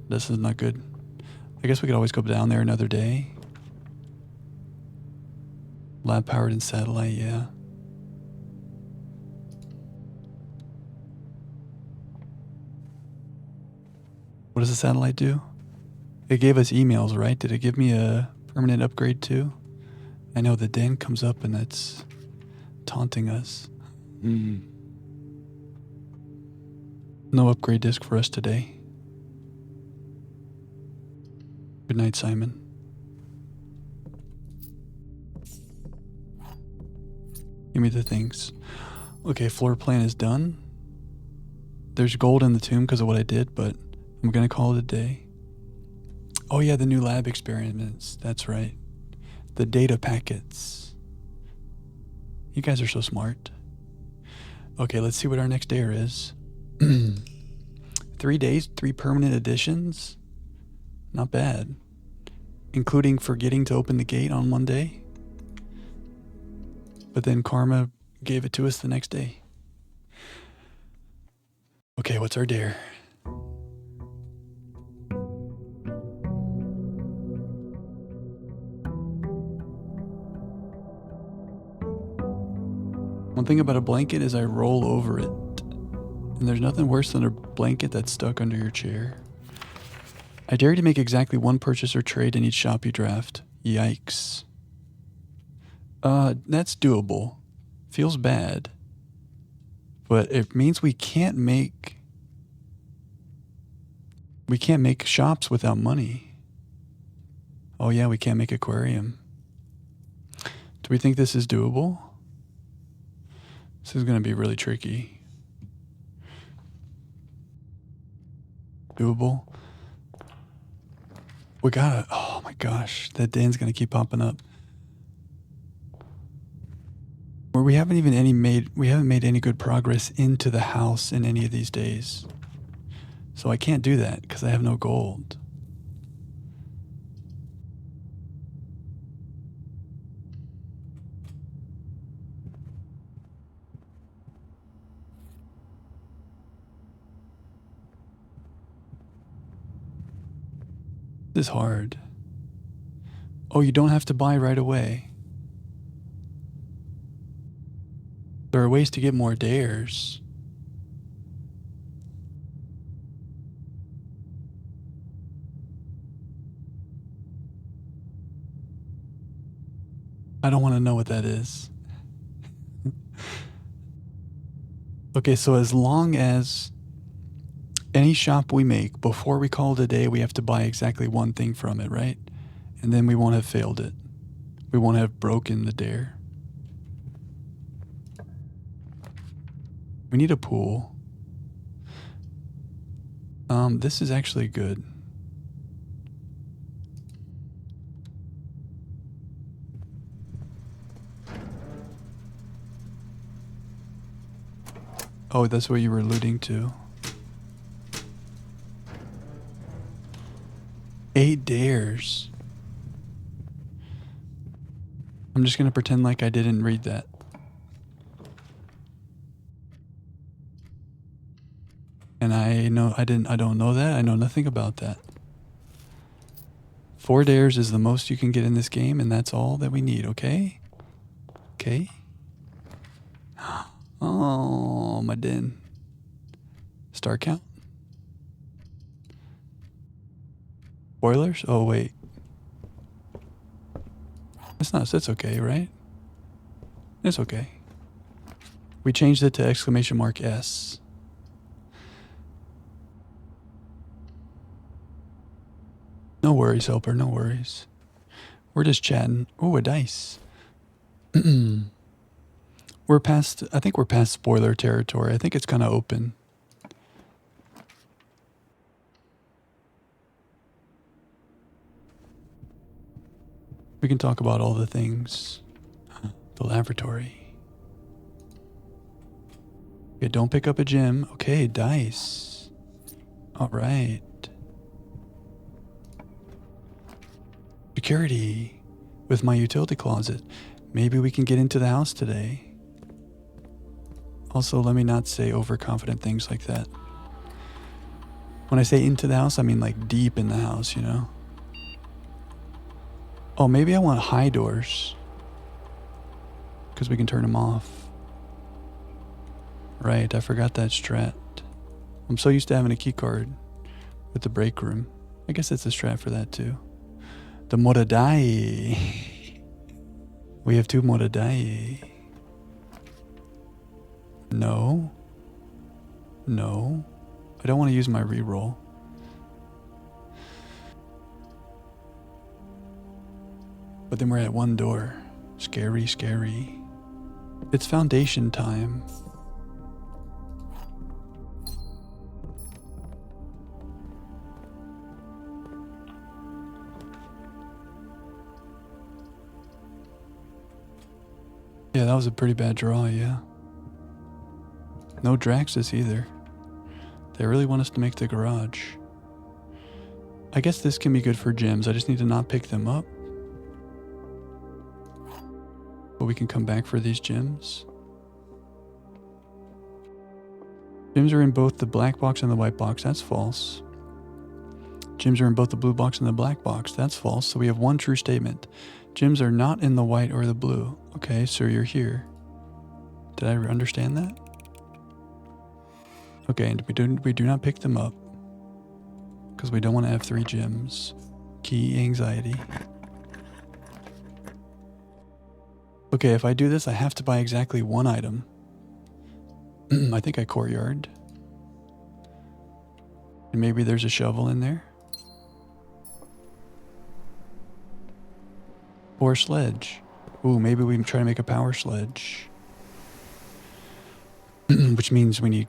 This is not good. I guess we could always go down there another day. Lab powered and satellite, yeah. What does the satellite do? It gave us emails, right? Did it give me a permanent upgrade too? I know the den comes up and it's taunting us. No upgrade disc for us today. Good night, Simon. Give me the things. Okay, floor plan is done. there's gold in the tomb because of what I did, but I'm gonna call it a day. Oh yeah, the new lab experiments. That's right. The data packets. You guys are so smart. Okay, let's see what our next dare is. 3 days, 3 permanent additions. Not bad. Including forgetting to open the gate on one day. But then Karma gave it to us the next day. Okay, what's our dare? One thing about a blanket is I roll over it. And there's nothing worse than a blanket that's stuck under your chair. I dare you to make exactly 1 purchase or trade in each shop you draft. Yikes. That's doable. Feels bad. But it means we can't make shops without money. Oh yeah, we can't make aquarium. Do we think this is doable? This is going to be really tricky. Doable. We gotta, oh my gosh, that Dan's going to keep popping up. Where we haven't made any good progress into the house in any of these days. So I can't do that because I have no gold. This is hard. Oh, you don't have to buy right away. There are ways to get more dares. I don't want to know what that is. Okay, so as long as any shop we make, before we call it a day, we have to buy exactly 1 thing from it, right? And then we won't have failed it. We won't have broken the dare. We need a pool. This is actually good. Oh, that's what you were alluding to. 8 dares. I'm just gonna pretend like I didn't read that. And I don't know that. I know nothing about that. 4 dares is the most you can get in this game, and that's all that we need, okay? Okay? Oh, my den. Star count? Spoilers? Oh, wait. That's okay, right? It's okay. We changed it to !S. No worries, helper, no worries. We're just chatting. Oh, a dice. I think we're past spoiler territory. I think it's kind of open. We can talk about all the things. The laboratory. Okay, don't pick up a gem. Okay, dice. All right. Security with my utility closet. Maybe we can get into the house today. Also, let me not say overconfident things like that. When I say into the house, I mean like deep in the house, you know? Oh, maybe I want high doors. Because we can turn them off. Right, I forgot that strat. I'm so used to having a key card with the break room. I guess it's a strat for that too. The Moradai. We have 2 Moradai. No. No. I don't want to use my reroll. But then we're at 1 door. Scary, scary. It's foundation time. Yeah, that was a pretty bad draw, yeah. No Draxus either. They really want us to make the garage. I guess this can be good for gems. I just need to not pick them up. But we can come back for these gems. Gems are in both the black box and the white box. That's false. Gems are in both the blue box and the black box. That's false. So we have one true statement. Gems are not in the white or the blue. Okay, so you're here. Did I understand that? Okay, and we do not pick them up because we don't want to have 3 gems. Key anxiety. Okay, if I do this, I have to buy exactly 1 item. I think I courtyard. And maybe there's a shovel in there. Or a sledge. Ooh, maybe we can try to make a power sledge. Which means we need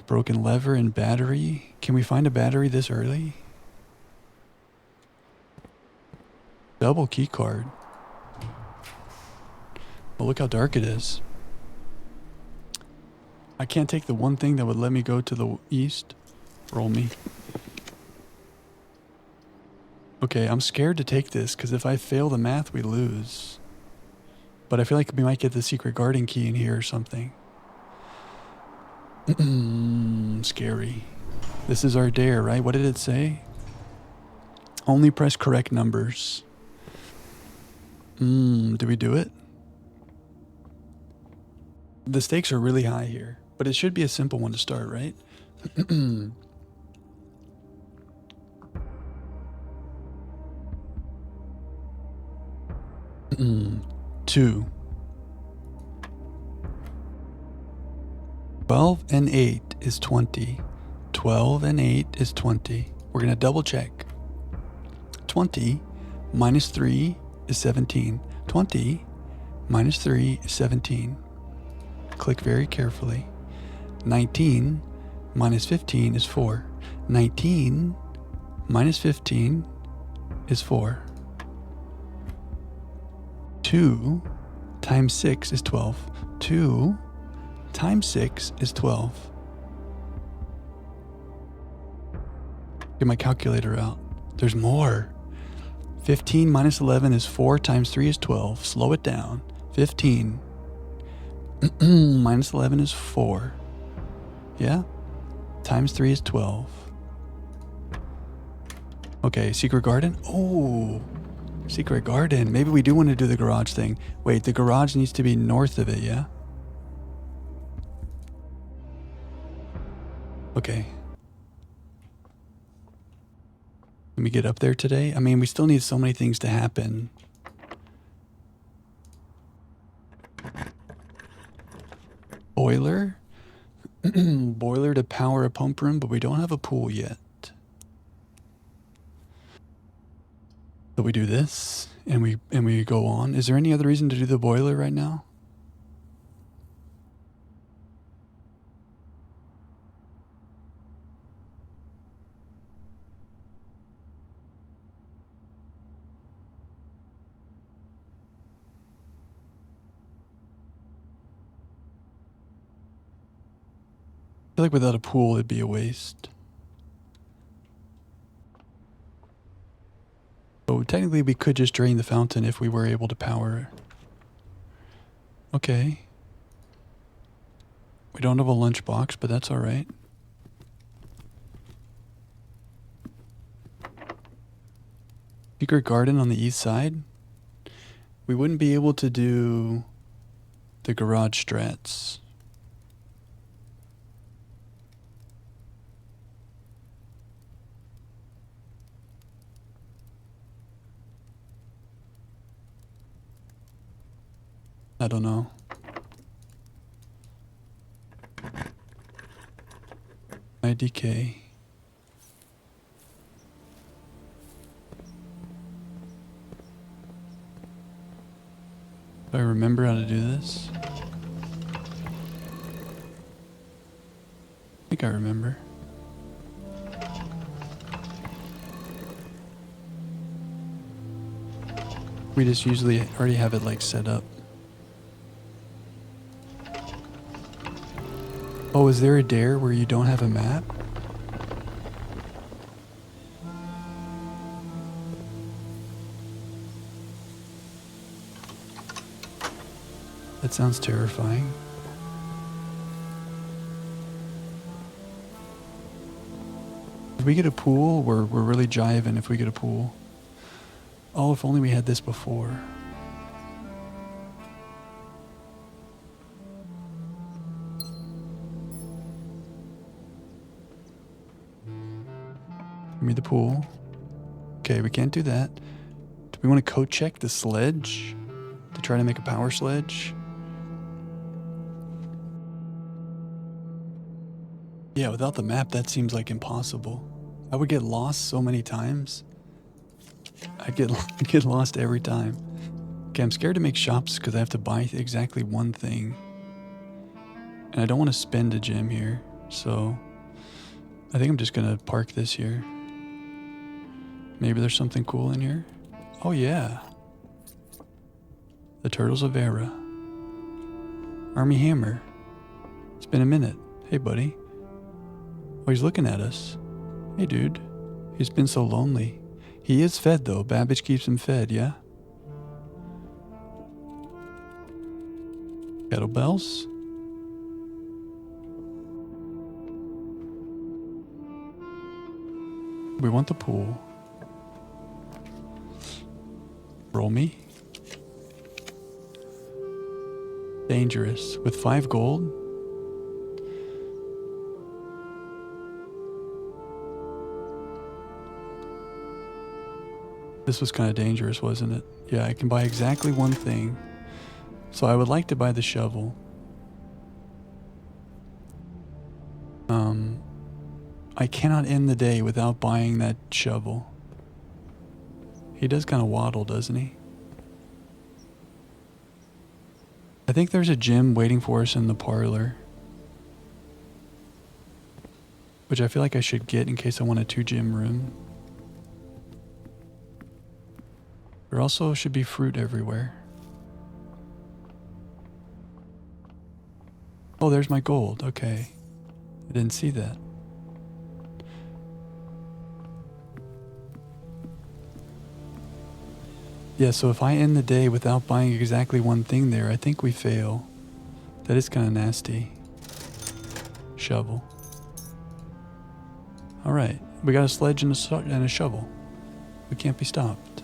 broken lever and battery. Can we find a battery this early? Double key card. Well, look how dark it is. I can't take the one thing that would let me go to the east. Roll me. Okay, I'm scared to take this because if I fail the math, we lose. But I feel like we might get the secret garden key in here or something. Scary. This is our dare, right? What did it say? Only press correct numbers. Do we do it? The stakes are really high here, but it should be a simple one to start, right? 2. 12 and 8 is 20. 12 and 8 is 20. We're going to double check. 20 minus 3 is 17. 20 minus 3 is 17. Click very carefully. 19 minus 15 is 4. 19 minus 15 is 4. 2 times 6 is 12. 2 times 6 is 12. Get my calculator out. There's more. 15 minus 11 is 4 times 3 is 12. Slow it down. 15 minus 11 is 4. Yeah? Times 3 is 12. Okay, secret garden? Oh, secret garden. Maybe we do want to do the garage thing. Wait, the garage needs to be north of it, yeah? Okay. Let me get up there today. I mean, we still need so many things to happen. Boiler? Boiler to power a pump room, but we don't have a pool yet. So we do this, and we go on. Is there any other reason to do the boiler right now? I feel like without a pool, it'd be a waste. So technically, we could just drain the fountain if we were able to power. Okay. We don't have a lunchbox, but that's all right. Secret garden on the east side. We wouldn't be able to do the garage strats. I don't know. IDK. Do I remember how to do this? I think I remember. We just usually already have it like set up. Oh, is there a dare where you don't have a map? That sounds terrifying. If we get a pool, we're really jiving if we get a pool. Oh, if only we had this before. Give me the pool. Okay, we can't do that. Do we want to code check the sledge to try to make a power sledge? Yeah, without the map, that seems like impossible. I would get lost so many times. I get lost every time. Okay, I'm scared to make shops because I have to buy exactly one thing. And I don't want to spend a gem here, so I think I'm just going to park this here. Maybe there's something cool in here. Oh yeah. The Turtles of Era. Army Hammer. It's been a minute. Hey buddy. Oh, he's looking at us. Hey dude. He's been so lonely. He is fed though. Babbage keeps him fed, yeah? Kettlebells. We want the pool. Roll me. Dangerous. With 5 gold? This was kind of dangerous, wasn't it? Yeah, I can buy exactly one thing. So I would like to buy the shovel. I cannot end the day without buying that shovel. He does kind of waddle, doesn't he? I think there's a gym waiting for us in the parlor, which I feel like I should get in case I want a 2-gym room. There also should be fruit everywhere. Oh, there's my gold. Okay. I didn't see that. Yeah, so if I end the day without buying exactly one thing there, I think we fail. That is kind of nasty. Shovel. Alright, we got a sledge and a shovel. We can't be stopped.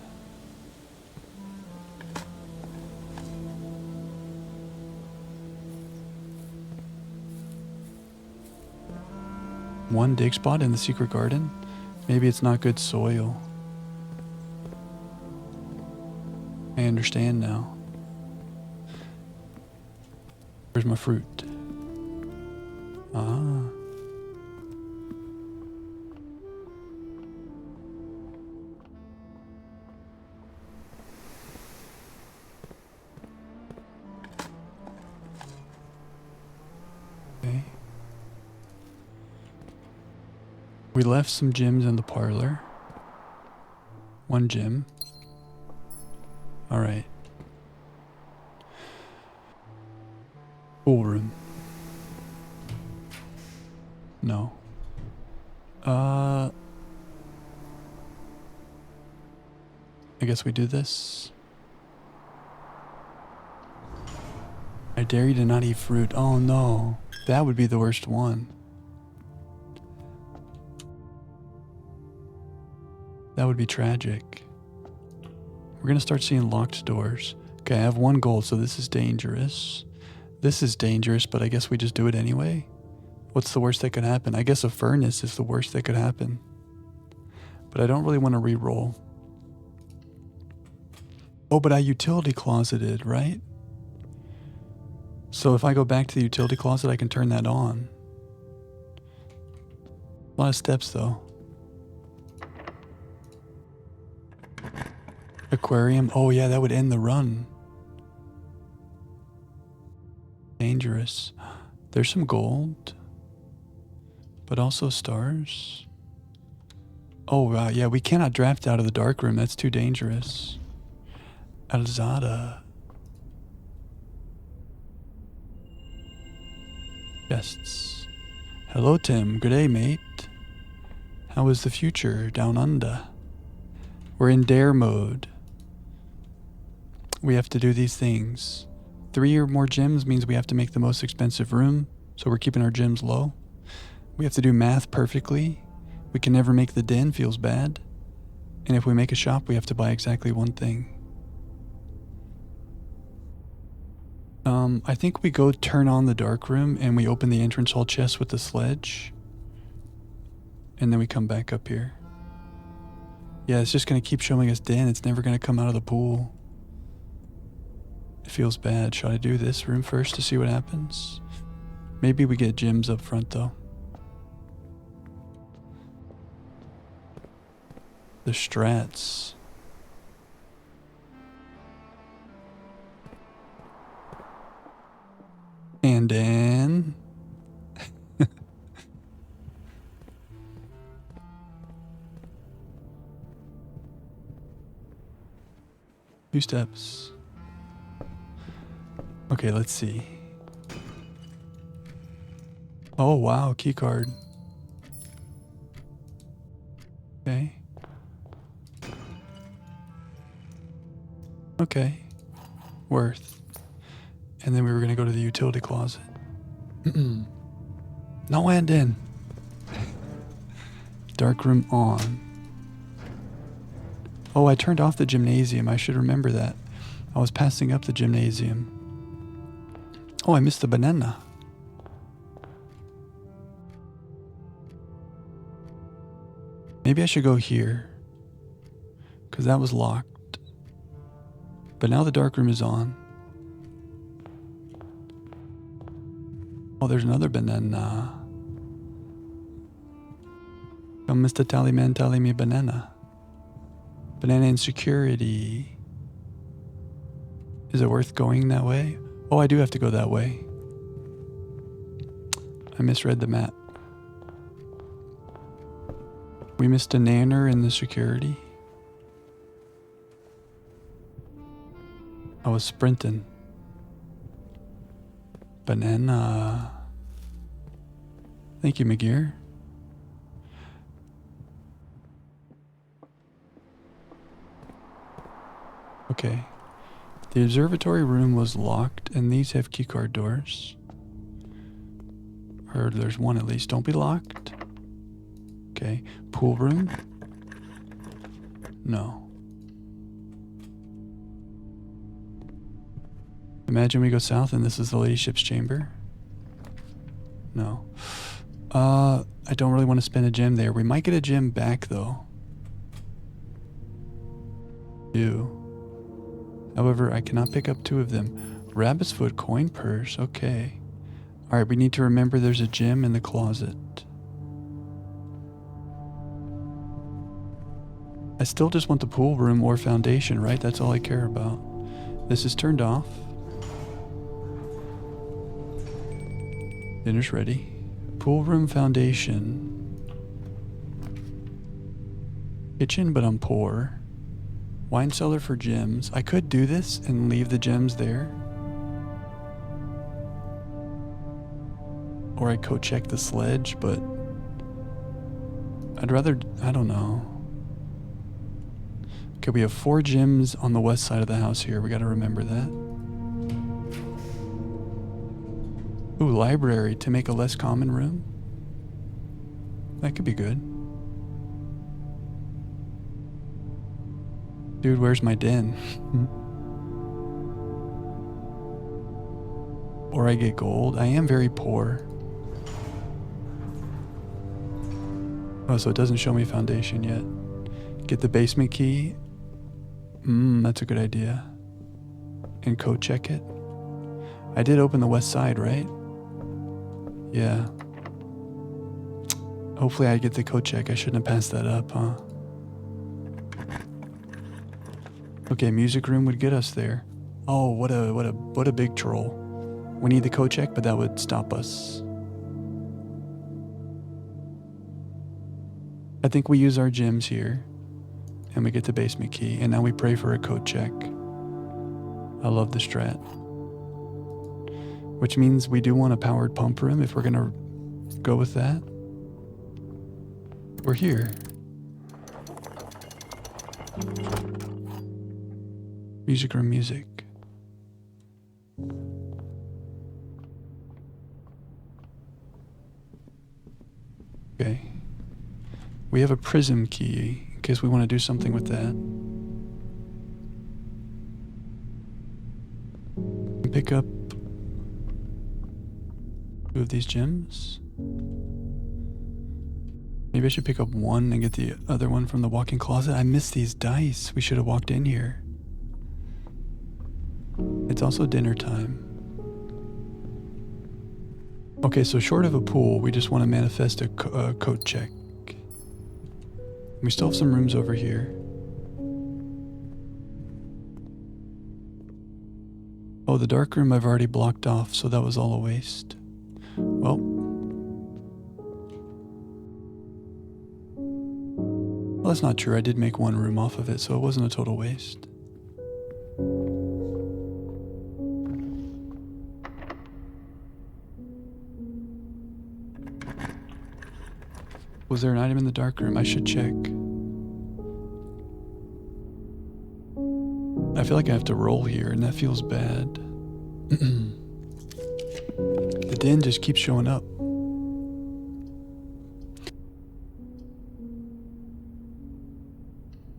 One dig spot in the secret garden? Maybe it's not good soil. I understand now. Where's my fruit? Ah. Okay. We left some gems in the parlor. 1 gem. All right. Pool room. No. I guess we do this. I dare you to not eat fruit. Oh no. That would be the worst one. That would be tragic. We're going to start seeing locked doors. Okay, I have 1 gold, so this is dangerous. This is dangerous, but I guess we just do it anyway. What's the worst that could happen? I guess a furnace is the worst that could happen. But I don't really want to re-roll. Oh, but I utility closeted, right? So if I go back to the utility closet, I can turn that on. A lot of steps, though. Aquarium. Oh yeah, that would end the run. Dangerous. There's some gold, but also stars. Oh wow, yeah, we cannot draft out of the dark room. That's too dangerous. Alzada. Chests. Hello, Tim. Good day, mate. How is the future down under? We're in dare mode. We have to do these things. 3 or more gems means we have to make the most expensive room, so we're keeping our gems low. We have to do math perfectly. We can never make the den, feels bad. And if we make a shop, we have to buy exactly one thing. I think we go turn on the dark room and we open the entrance hall chest with the sledge. And then we come back up here. Yeah, it's just going to keep showing us den. It's never going to come out of the pool. It feels bad. Should I do this room first to see what happens? Maybe we get gems up front though. The strats. And then... 2 steps. Okay, let's see. Oh wow, key card. Okay. Okay. Worth. And then we were gonna go to the utility closet. No end in. Dark room on. Oh, I turned off the gymnasium. I should remember that. I was passing up the gymnasium. Oh, I missed the banana. Maybe I should go here, because that was locked. But now the dark room is on. Oh, there's another banana. Come, Mr. Tallyman, tally me banana. Banana insecurity. Is it worth going that way? Oh, I do have to go that way. I misread the map. We missed a nanner in the security. I was sprinting. Banana. Thank you, McGear. Okay. The observatory room was locked, and these have keycard doors. Or there's one at least. Don't be locked. Okay. Pool room? No. Imagine we go south and this is the ladyship's chamber. No. I don't really want to spend a gem there. We might get a gem back though. Ew. However, I cannot pick up 2 of them. Rabbit's foot coin purse. Okay. Alright, we need to remember there's a gem in the closet. I still just want the pool room or foundation, right? That's all I care about. This is turned off. Dinner's ready. Pool room, foundation. Kitchen, but I'm poor. Wine cellar for gems. I could do this and leave the gems there. Or I could check the sledge, but I'd rather, I don't know. Okay, we have 4 gems on the west side of the house here. We gotta remember that. Ooh, library to make a less common room. That could be good. Dude, where's my den? Or I get gold. I am very poor. Oh, so it doesn't show me foundation yet. Get the basement key. That's a good idea. And code check it. I did open the west side, right? Yeah. Hopefully I get the code check. I shouldn't have passed that up, huh? Okay, music room would get us there. Oh, what a big troll. We need the code check, but that would stop us. I think we use our gems here. And we get the basement key. And now we pray for a code check. I love the strat. Which means we do want a powered pump room if we're going to go with that. We're here. Music room music. Okay. We have a prism key in case we want to do something with that. Pick up 2 of these gems. Maybe I should pick up 1 and get the other one from the walk-in closet. I missed these dice. We should have walked in here. It's also dinner time. Okay, so short of a pool, we just want to manifest a coat check. We still have some rooms over here. Oh, the dark room I've already blocked off, so that was all a waste. Well, that's not true. I did make 1 room off of it, so it wasn't a total waste. Was there an item in the dark room? I should check. I feel like I have to roll here, and that feels bad. The den just keeps showing up.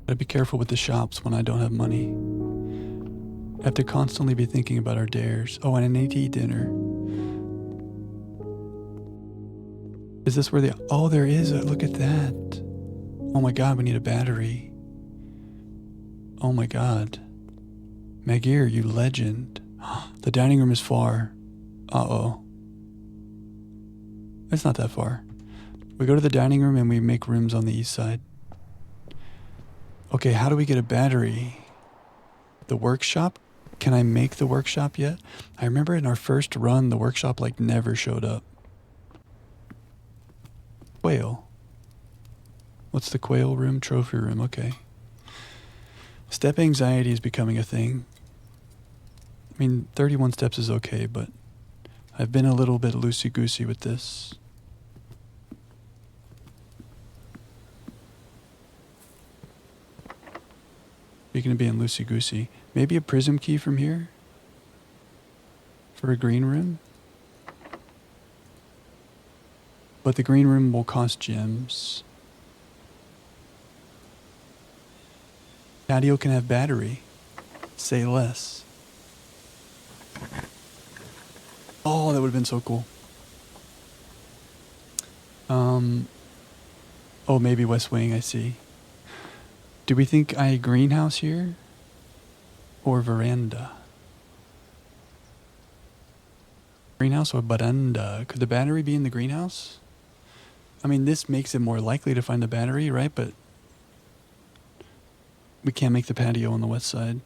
Gotta be careful with the shops when I don't have money. I have to constantly be thinking about our dares. Oh, and I need to eat dinner. Is this where the... Oh, there is a... Look at that. Oh my god, we need a battery. Oh my god. Magir, you legend. The dining room is far. Uh-oh. It's not that far. We go to the dining room and we make rooms on the east side. Okay, how do we get a battery? The workshop? Can I make the workshop yet? I remember in our first run, the workshop like never showed up. Quail. What's the quail room? Trophy room, okay. Step anxiety is becoming a thing. I mean, 31 steps is okay, but I've been a little bit loosey-goosey with this. Speaking of being loosey-goosey, maybe a prism key from here? For a green room? But the green room will cost gems. Patio can have battery. Say less. Oh, that would have been so cool. Oh, maybe West Wing, I see. Do we think I greenhouse here? Or veranda? Greenhouse or veranda? Could the battery be in the greenhouse? I mean, this makes it more likely to find the battery, right? But we can't make the patio on the west side.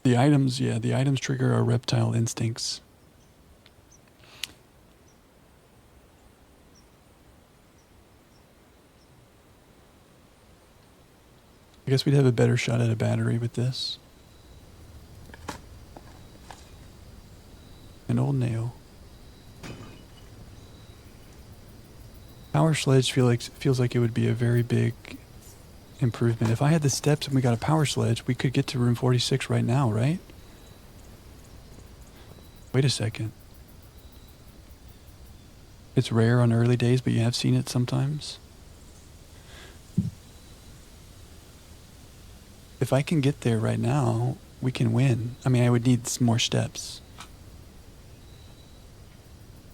The items, yeah, the items trigger our reptile instincts. I guess we'd have a better shot at a battery with this. An old nail. Power sledge feels like it would be a very big improvement. If I had the steps and we got a power sledge, we could get to room 46 right now, right? Wait a second. It's rare on early days, but you have seen it sometimes. If I can get there right now, we can win. I mean, I would need some more steps.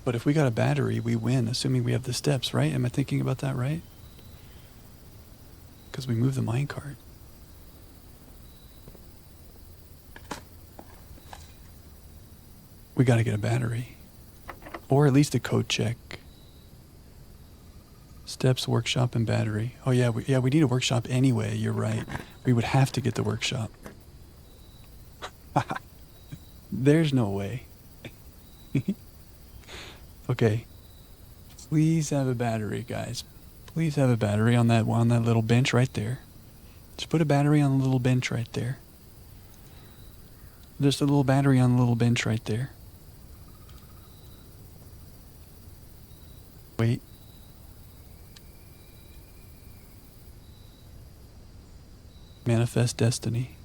But if we got a battery, we win, assuming we have the steps, right? Am I thinking about that right? Because we move the minecart. We got to get a battery. Or at least a code check. Steps, workshop, and battery. Oh yeah, we need a workshop anyway, you're right. We would have to get the workshop. There's no way. Okay. Please have a battery, guys. Please have a battery on that little bench right there. Just put a battery on the little bench right there. Just a little battery on the little bench right there. Wait. Manifest destiny.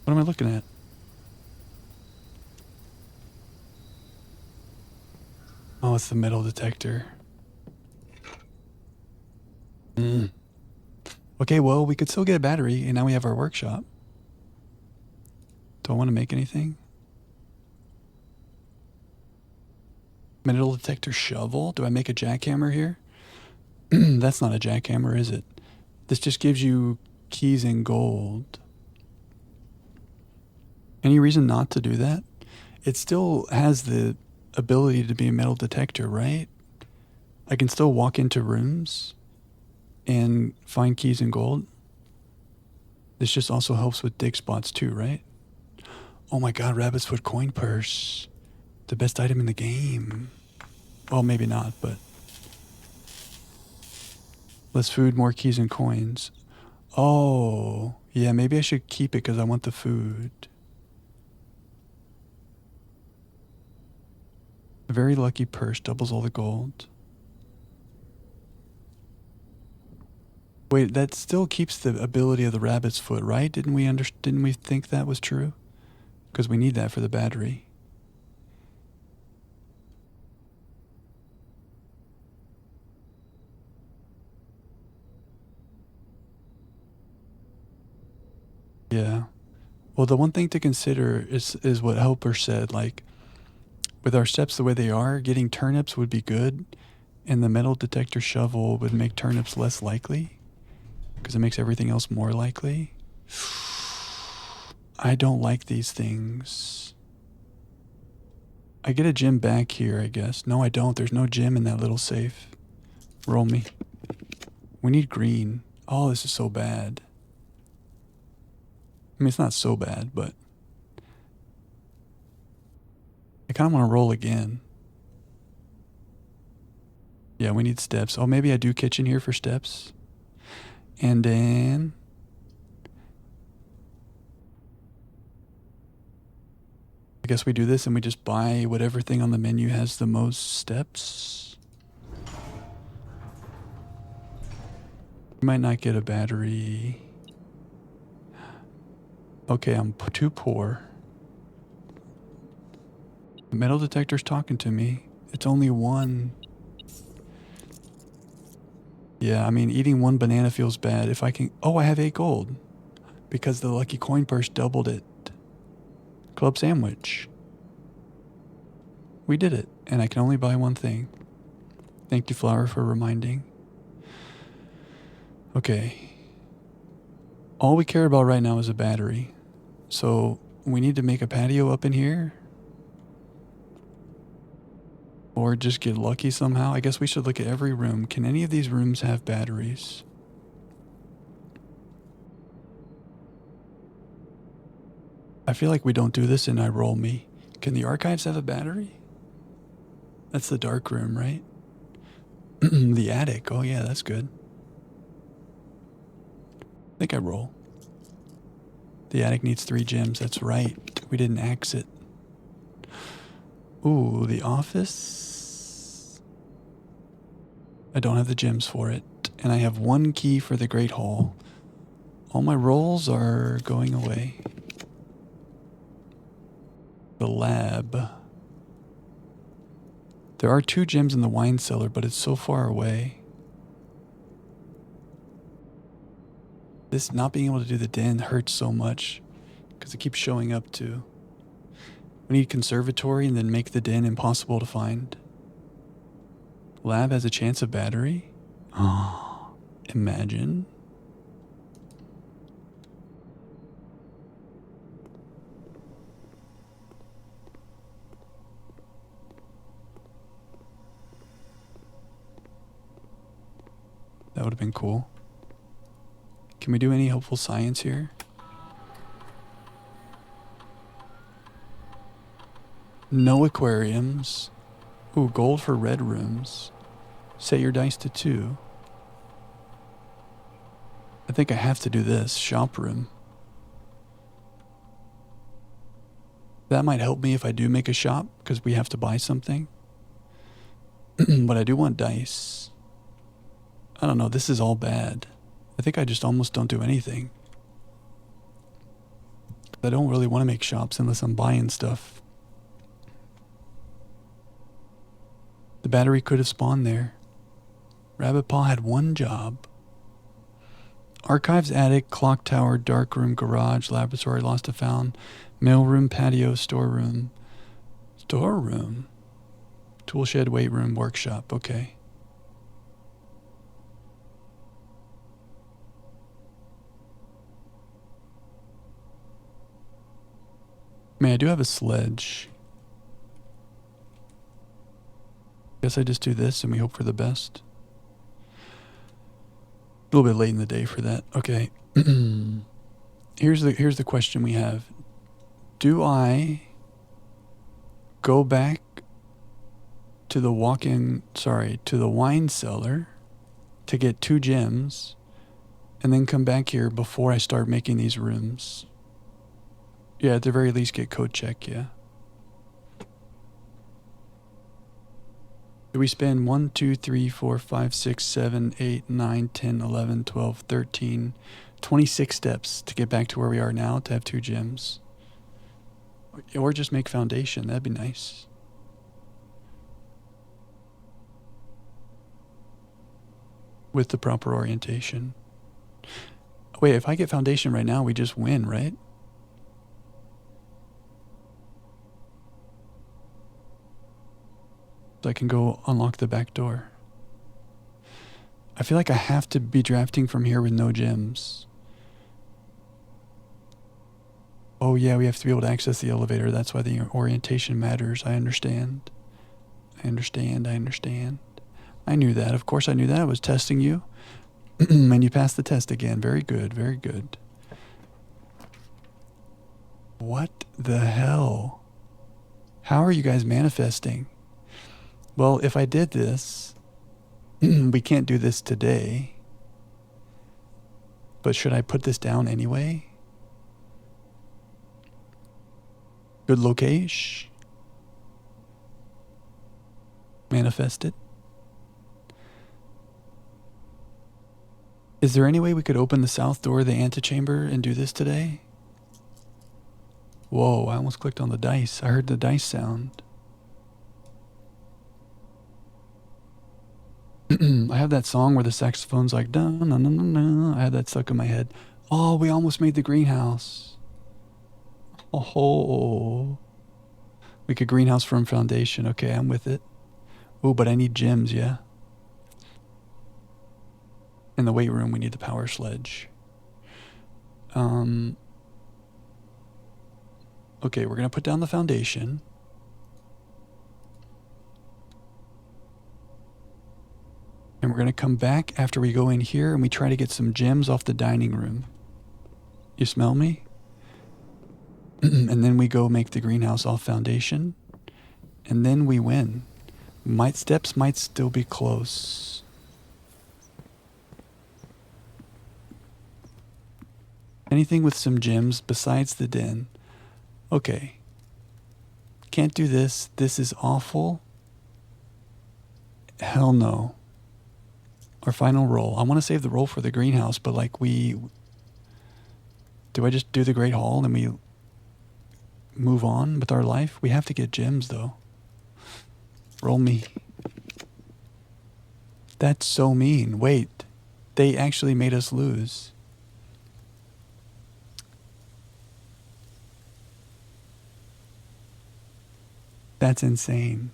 What am I looking at? Oh, it's the metal detector. Okay, well, we could still get a battery, and now we have our workshop. Do I want to make anything? Metal detector shovel? Do I make a jackhammer here? That's not a jackhammer, is it? This just gives you keys and gold. Any reason not to do that? It still has the ability to be a metal detector, right? I can still walk into rooms and find keys and gold. This just also helps with dig spots too, right? Oh my god, Rabbit's Foot coin purse. The best item in the game. Well, maybe not, but... less food, more keys and coins. Oh, yeah, maybe I should keep it because I want the food. A very lucky purse doubles all the gold. Wait, that still keeps the ability of the Rabbit's Foot, right? Didn't we think that was true? Because we need that for the battery. Yeah. Well, the one thing to consider is what Helper said, like, with our steps the way they are, getting turnips would be good, and the metal detector shovel would make turnips less likely, because it makes everything else more likely. I don't like these things. I get a gem back here, I guess. No, I don't. There's no gem in that little safe. Roll me. We need green. Oh, this is so bad. I mean, it's not so bad, but... I kind of want to roll again. Yeah, we need steps. Oh, maybe I do kitchen here for steps. And then... I guess we do this and we just buy whatever thing on the menu has the most steps. We might not get a battery. Okay, I'm too poor. The metal detector's talking to me. It's only one. Yeah, I mean, eating one banana feels bad. If I can... Oh, I have 8 gold. Because the lucky coin purse doubled it. Club sandwich. We did it. And I can only buy one thing. Thank you, Flower, for reminding. Okay. All we care about right now is a battery. So we need to make a patio up in here. Or just get lucky somehow. I guess we should look at every room. Can any of these rooms have batteries? I feel like we don't do this in I Roll Me. Can the archives have a battery? That's the dark room, right? The attic. Oh yeah, that's good. I think I roll. The attic needs 3 gems. That's right. We didn't axe it. Ooh, the office. I don't have the gems for it. And I have 1 key for the Great Hall. All my rolls are going away. The lab. There are 2 gems in the wine cellar, but it's so far away. This not being able to do the den hurts so much because it keeps showing up too. We need conservatory and then make the den impossible to find. Lab has a chance of battery? Oh, imagine. That would have been cool. Can we do any helpful science here? No aquariums. Ooh, gold for red rooms. Set your dice to 2. I think I have to do this. Shop room. That might help me if I do make a shop, because we have to buy something. But I do want dice. I don't know, this is all bad. I think I just almost don't do anything. I don't really want to make shops unless I'm buying stuff. The battery could have spawned there. Rabbit Paw had one job. Archives, attic, clock tower, dark room, garage, laboratory, lost and found, mail room, patio, storeroom. Storeroom? Tool shed, weight room, workshop. Okay. Man, I do have a sledge. Guess I just do this and we hope for the best. A little bit late in the day for that. Okay. Here's the question we have. Do I go back to the to the wine cellar to get 2 gems and then come back here before I start making these rooms? Yeah, at the very least get code check, yeah. Do we spend 1, 2, 3, 4, 5, 6, 7, 8, 9, 10, 11, 12, 13, 26 steps to get back to where we are now to have 2 gems? Or just make foundation, that'd be nice. With the proper orientation. Wait, if I get foundation right now, we just win, right? So I can go unlock the back door. I feel like I have to be drafting from here with no gems. Oh yeah, we have to be able to access the elevator. That's why the orientation matters. I understand. I understand. I knew that. Of course I knew that. I was testing you. And you passed the test again. Very good. Very good. What the hell? How are you guys manifesting? Well, if I did this, we can't do this today. But should I put this down anyway? Good location. Manifest it. Is there any way we could open the south door of the antechamber and do this today? Whoa, I almost clicked on the dice. I heard the dice sound. I have that song where the saxophone's like, dun, dun, dun, dun, dun. I had that stuck in my head. Oh, we almost made the greenhouse. Oh, we could greenhouse from foundation. Okay, I'm with it. Oh, but I need gems, yeah. In the weight room, we need the power sledge. Okay, we're going to put down the foundation. And we're going to come back after we go in here and we try to get some gems off the dining room. You smell me? And then we go make the greenhouse off foundation. And then we win. Steps might still be close. Anything with some gems besides the den. Okay. Can't do this. This is awful. Hell no. Our final roll. I want to save the roll for the greenhouse, but like do I just do the Great Hall and we move on with our life? We have to get gems though. Roll me. That's so mean. Wait. They actually made us lose. That's insane.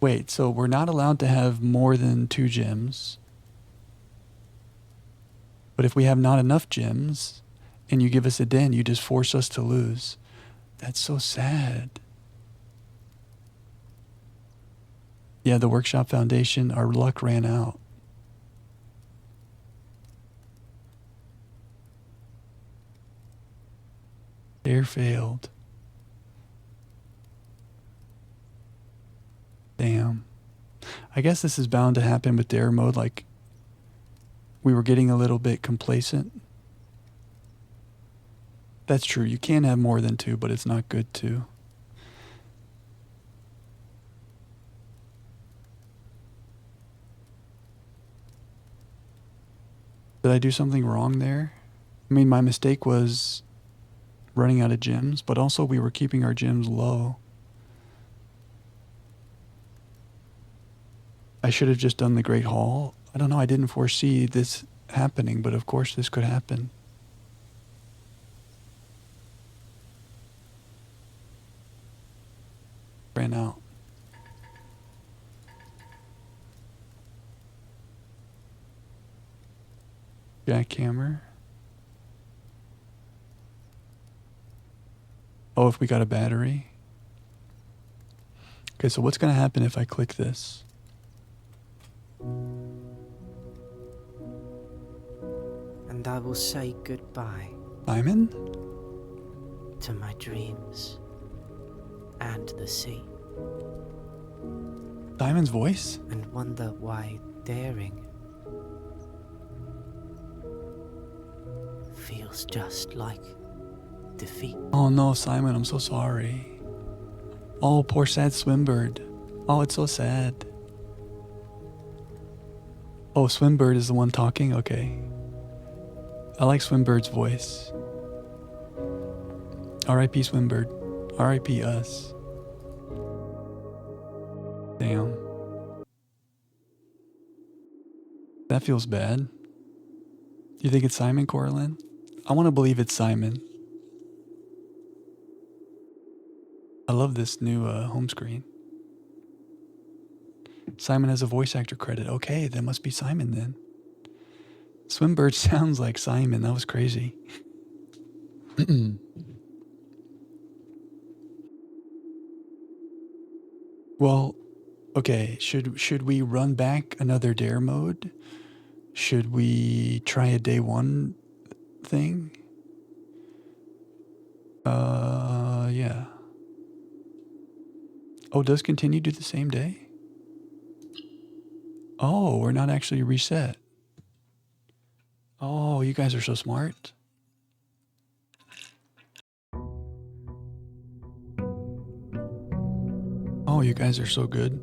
Wait, so we're not allowed to have more than 2 gems. But if we have not enough gems and you give us a den, you just force us to lose. That's so sad. Yeah, the workshop foundation, our luck ran out. Dare failed. Damn. I guess this is bound to happen with dare mode, like we were getting a little bit complacent. That's true. You can have more than 2, but it's not good to. Did I do something wrong there? I mean, my mistake was running out of gems, but also we were keeping our gems low. I should have just done the Great Hall. I don't know, I didn't foresee this happening, but of course this could happen. Ran out. Jackhammer. Oh, if we got a battery. Okay, so what's going to happen if I click this? And I will say goodbye Simon? to my dreams and the sea, Simon's voice? and wonder why daring feels just like defeat. Oh no, Simon, I'm so sorry. Oh, poor sad Swimbird. Oh, it's so sad. Oh, Swimbird is the one talking? Okay. I like Swimbird's voice. R.I.P. Swimbird. R.I.P. us. Damn. That feels bad. You think it's Simon, Coraline? I want to believe it's Simon. I love this new home screen. Simon has a voice actor credit. Okay, that must be Simon then. Swimbird sounds like Simon. That was crazy. Well, okay, should we run back another dare mode? Should we try a day 1 thing? Yeah. Oh, does continue do the same day? Oh, we're not actually reset. Oh, you guys are so smart. Oh, you guys are so good.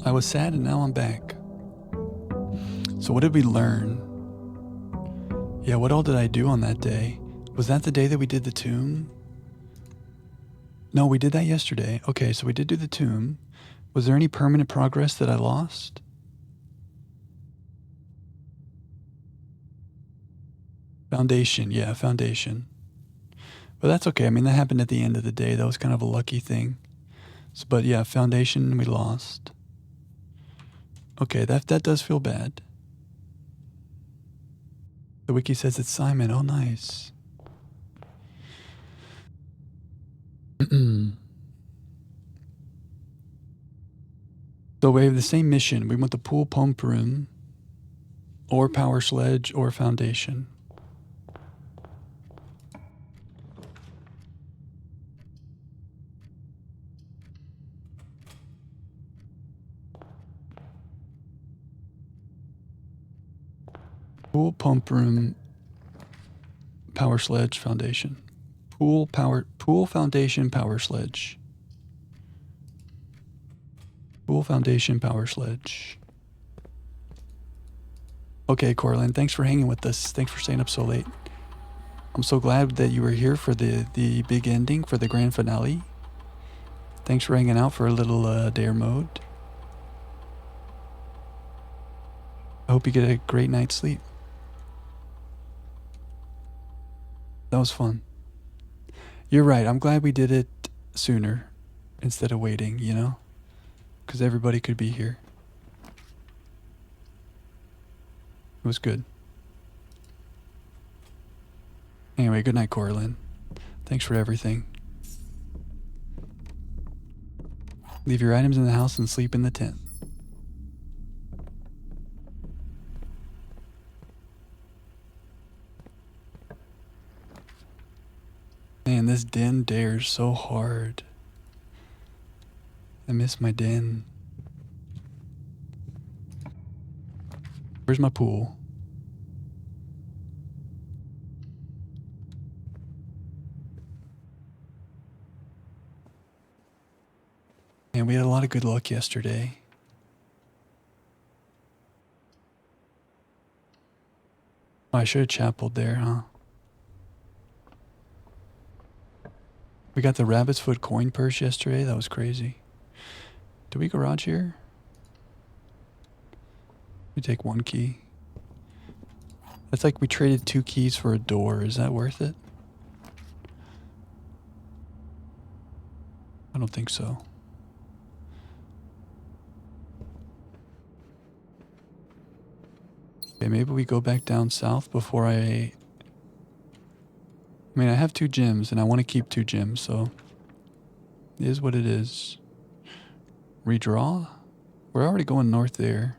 I was sad and now I'm back. So what did we learn? Yeah, what all did I do on that day? Was that the day that we did the tomb? No, we did that yesterday. Okay, so we did do the tomb. Was there any permanent progress that I lost? Foundation, yeah, foundation. But that's okay. I mean, that happened at the end of the day. That was kind of a lucky thing. So, but yeah, foundation we lost. Okay, that does feel bad. The wiki says it's Simon. Oh, nice. So we have the same mission. We want the pool pump room, or power sledge, or foundation. Pool pump room, power sledge, foundation. Pool foundation, power sledge. Pool foundation, power sledge. Okay, Coraline, thanks for hanging with us. Thanks for staying up so late. I'm so glad that you were here for the big ending, for the grand finale. Thanks for hanging out for a little dare mode. I hope you get a great night's sleep. That was fun. You're right. I'm glad we did it sooner instead of waiting, you know? Because everybody could be here. It was good. Anyway, good night, Coraline. Thanks for everything. Leave your items in the house and sleep in the tent. Man, this den dares so hard. I miss my den. Where's my pool? Man, we had a lot of good luck yesterday. Oh, I should have chapeled there, huh? We got the rabbit's foot coin purse yesterday. That was crazy. Did we garage here? We take one key. That's like we traded 2 keys for a door. Is that worth it? I don't think so. Okay, maybe we go back down south before I mean, I have 2 gems and I want to keep 2 gems, so it is what it is. Redraw? We're already going north there.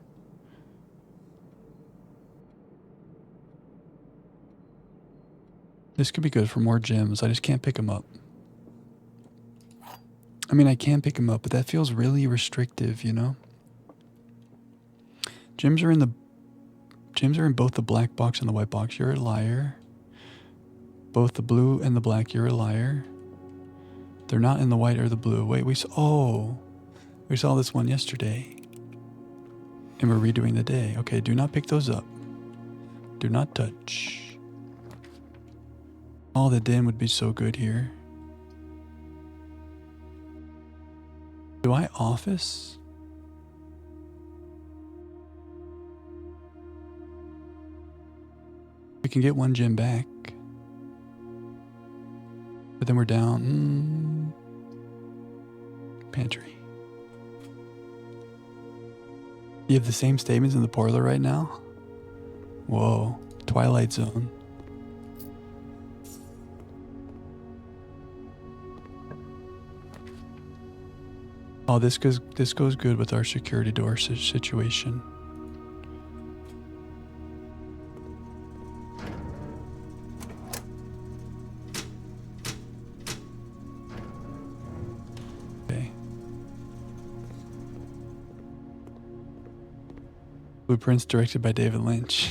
This could be good for more gems. I just can't pick them up. I mean, I can pick them up, but that feels really restrictive, you know? Gems are in both the black box and the white box. You're a liar. Both the blue and the black, you're a liar. They're not in the white or the blue. Wait, we saw this one yesterday. And we're redoing the day. Okay, do not pick those up. Do not touch. Oh, the den would be so good here. Do I office? We can get 1 gem back. But then we're down. Pantry. You have the same statements in the parlor right now? Whoa. Twilight Zone. Oh, this goes good with our security door situation. Okay. Blueprints directed by David Lynch.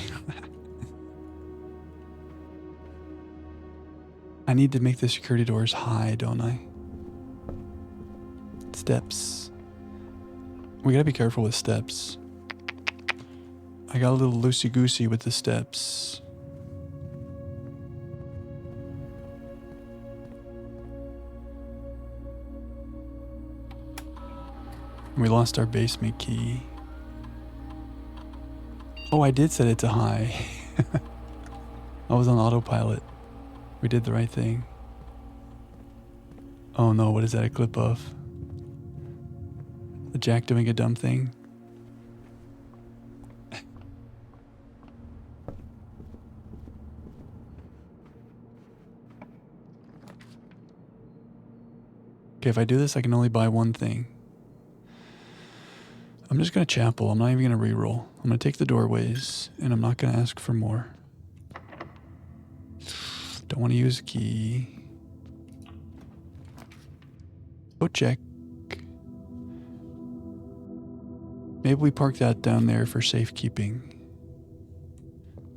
I need to make the security doors high, don't I? Steps. We gotta be careful with steps. I got a little loosey-goosey with the steps. We lost our basement key. Oh, I did set it to high. I was on autopilot. We did the right thing. Oh no, what is that a clip of? Jack doing a dumb thing. Okay, if I do this, I can only buy 1 thing. I'm just gonna chapel. I'm not even gonna reroll. I'm gonna take the doorways, and I'm not gonna ask for more. Don't want to use a key. Go check. Maybe we park that down there for safekeeping.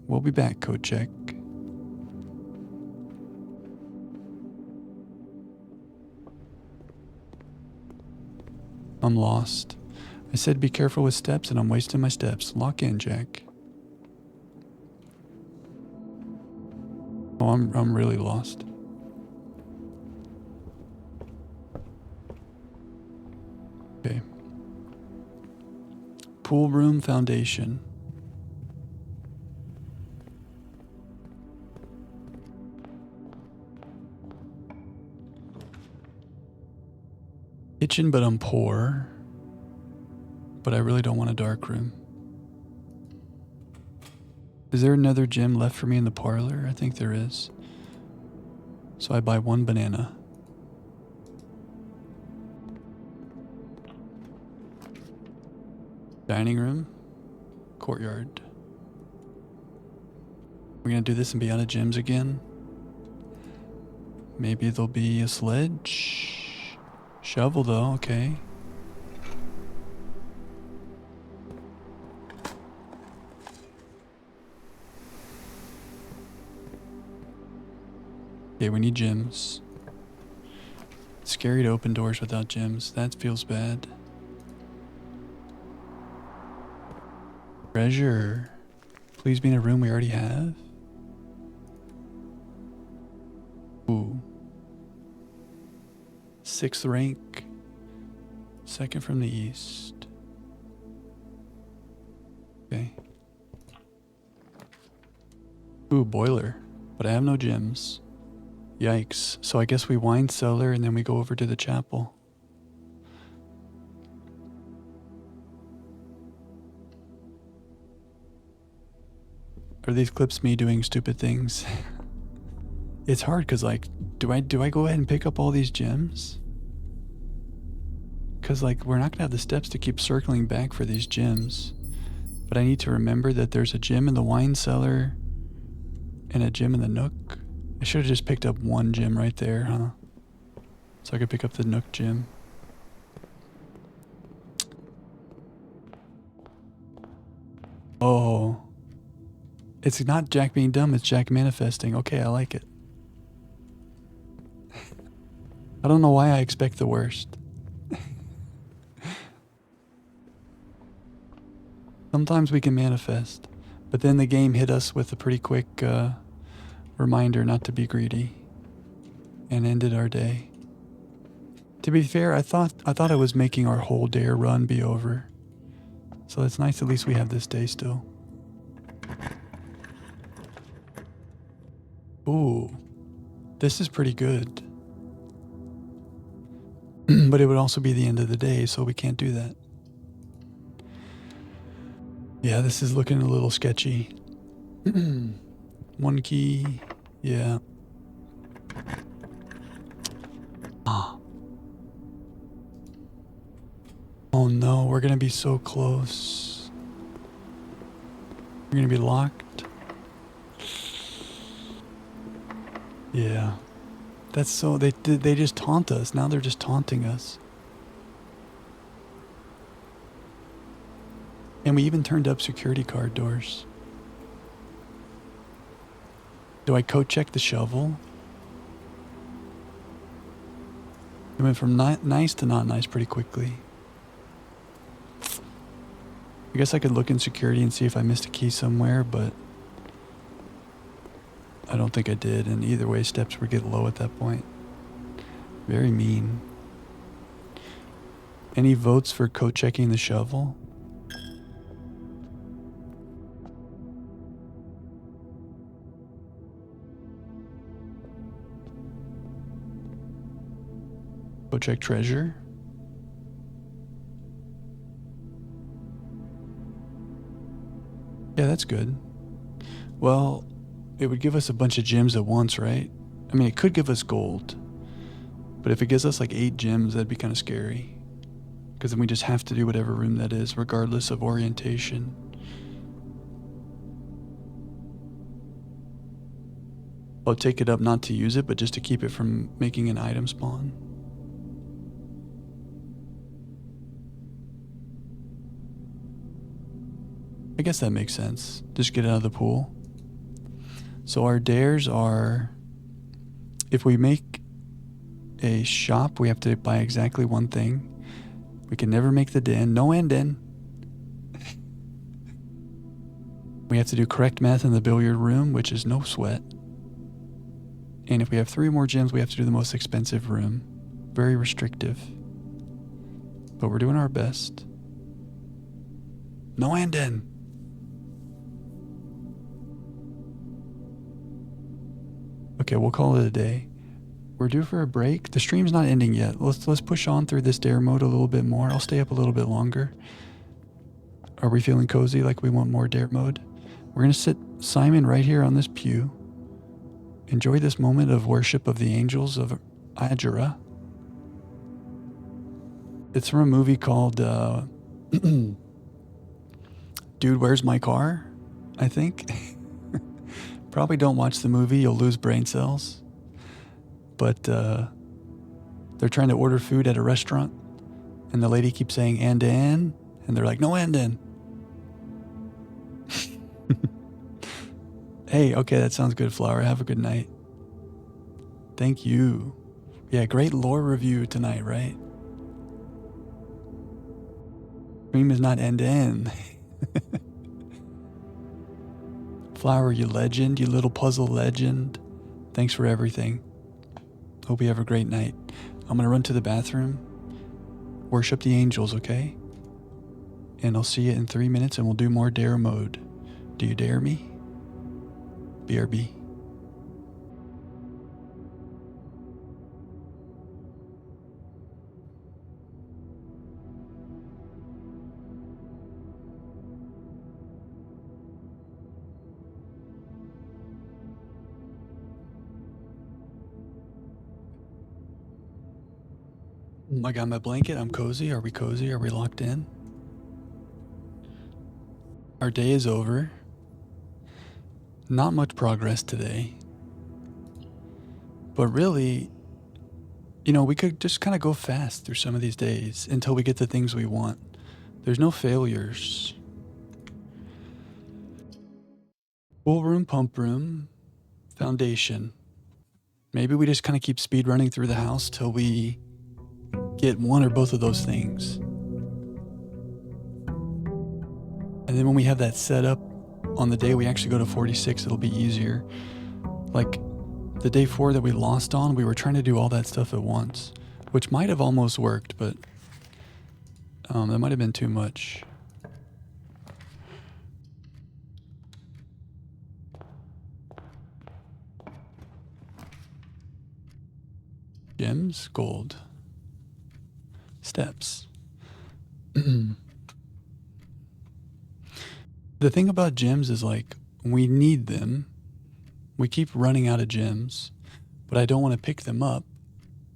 We'll be back, code check. I'm lost. I said be careful with steps and I'm wasting my steps. Lock in, Jack. Oh, I'm really lost. Okay. Pool room foundation. Kitchen, but I'm poor. But I really don't want a dark room. Is there another gem left for me in the parlor? I think there is. So I buy 1 banana. Dining room. Courtyard. We're gonna do this and be out of gems again. Maybe there'll be a sledge. Shovel though, okay. Okay, we need gems. Scary to open doors without gems. That feels bad. Treasure. Please be in a room we already have. Ooh. 6th rank. 2nd from the east. Okay. Ooh, boiler. But I have no gems. Yikes. So I guess we wine cellar and then we go over to the chapel. Are these clips me doing stupid things? It's hard because, like, do I go ahead and pick up all these gems? Because, like, we're not going to have the steps to keep circling back for these gems. But I need to remember that there's a gem in the wine cellar and a gem in the nook. I should have just picked up one gem right there, huh? So I could pick up the nook gem. Oh. It's not Jack being dumb, it's Jack manifesting. Okay, I like it. I don't know why I expect the worst. Sometimes we can manifest, but then the game hit us with a pretty quick reminder not to be greedy, and ended our day. To be fair, I thought I was making our whole dare run be over, so it's nice at least we have this day still. Ooh, this is pretty good. But it would also be the end of the day, so we can't do that. Yeah, this is looking a little sketchy. 1 key, yeah. Ah. Oh no, we're gonna be so close. We're gonna be locked. Yeah. That's so, they just taunt us. Now they're just taunting us. And we even turned up security card doors. Do I code check the shovel? It went from nice to not nice pretty quickly. I guess I could look in security and see if I missed a key somewhere, but I don't think I did, and either way, steps would get low at that point. Very mean. Any votes for code checking the shovel? Code check treasure? Yeah, that's good. Well, it would give us a bunch of gems at once, right? I mean, it could give us gold. But if it gives us like 8 gems, that'd be kind of scary. Because then we just have to do whatever room that is, regardless of orientation. I'll take it up not to use it, but just to keep it from making an item spawn. I guess that makes sense. Just get out of the pool. So our dares are, if we make a shop, we have to buy exactly one thing. We can never make the den. No end in. We have to do correct math in the billiard room, which is no sweat. And if we have 3 more gems, we have to do the most expensive room. Very restrictive. But we're doing our best. No end in. Okay, we'll call it a day. We're due for a break. The stream's not ending yet. Let's push on through this dare mode a little bit more. I'll stay up a little bit longer. Are we feeling cozy like we want more dare mode? We're going to sit Simon right here on this pew. Enjoy this moment of worship of the angels of Ajura. It's from a movie called Dude, Where's My Car? I think. Probably don't watch the movie, you'll lose brain cells. but they're trying to order food at a restaurant, and the lady keeps saying and they're like, no and. Hey, okay, that sounds good, Flower. Have a good night. Thank you. Yeah, great lore review tonight, right? Dream is not end. Flower, you legend, you little puzzle legend. Thanks for everything. Hope you have a great night. I'm gonna run to the bathroom, worship the angels, okay? And I'll see you in 3 minutes and we'll do more dare mode. Do you dare me? BRB. I got my blanket. I'm cozy. Are we cozy? Are we locked in? Our day is over. Not much progress today. But really, you know, we could just kind of go fast through some of these days until we get the things we want. There's no failures. Pool room, pump room, foundation. Maybe we just kind of keep speed running through the house till we get one or both of those things. And then when we have that set up on the day we actually go to 46, it'll be easier. Like the day 4 that we lost on, we were trying to do all that stuff at once, which might have almost worked, but that might have been too much. Gems, gold. Steps. The thing about gems is like, we need them. We keep running out of gems, but I don't want to pick them up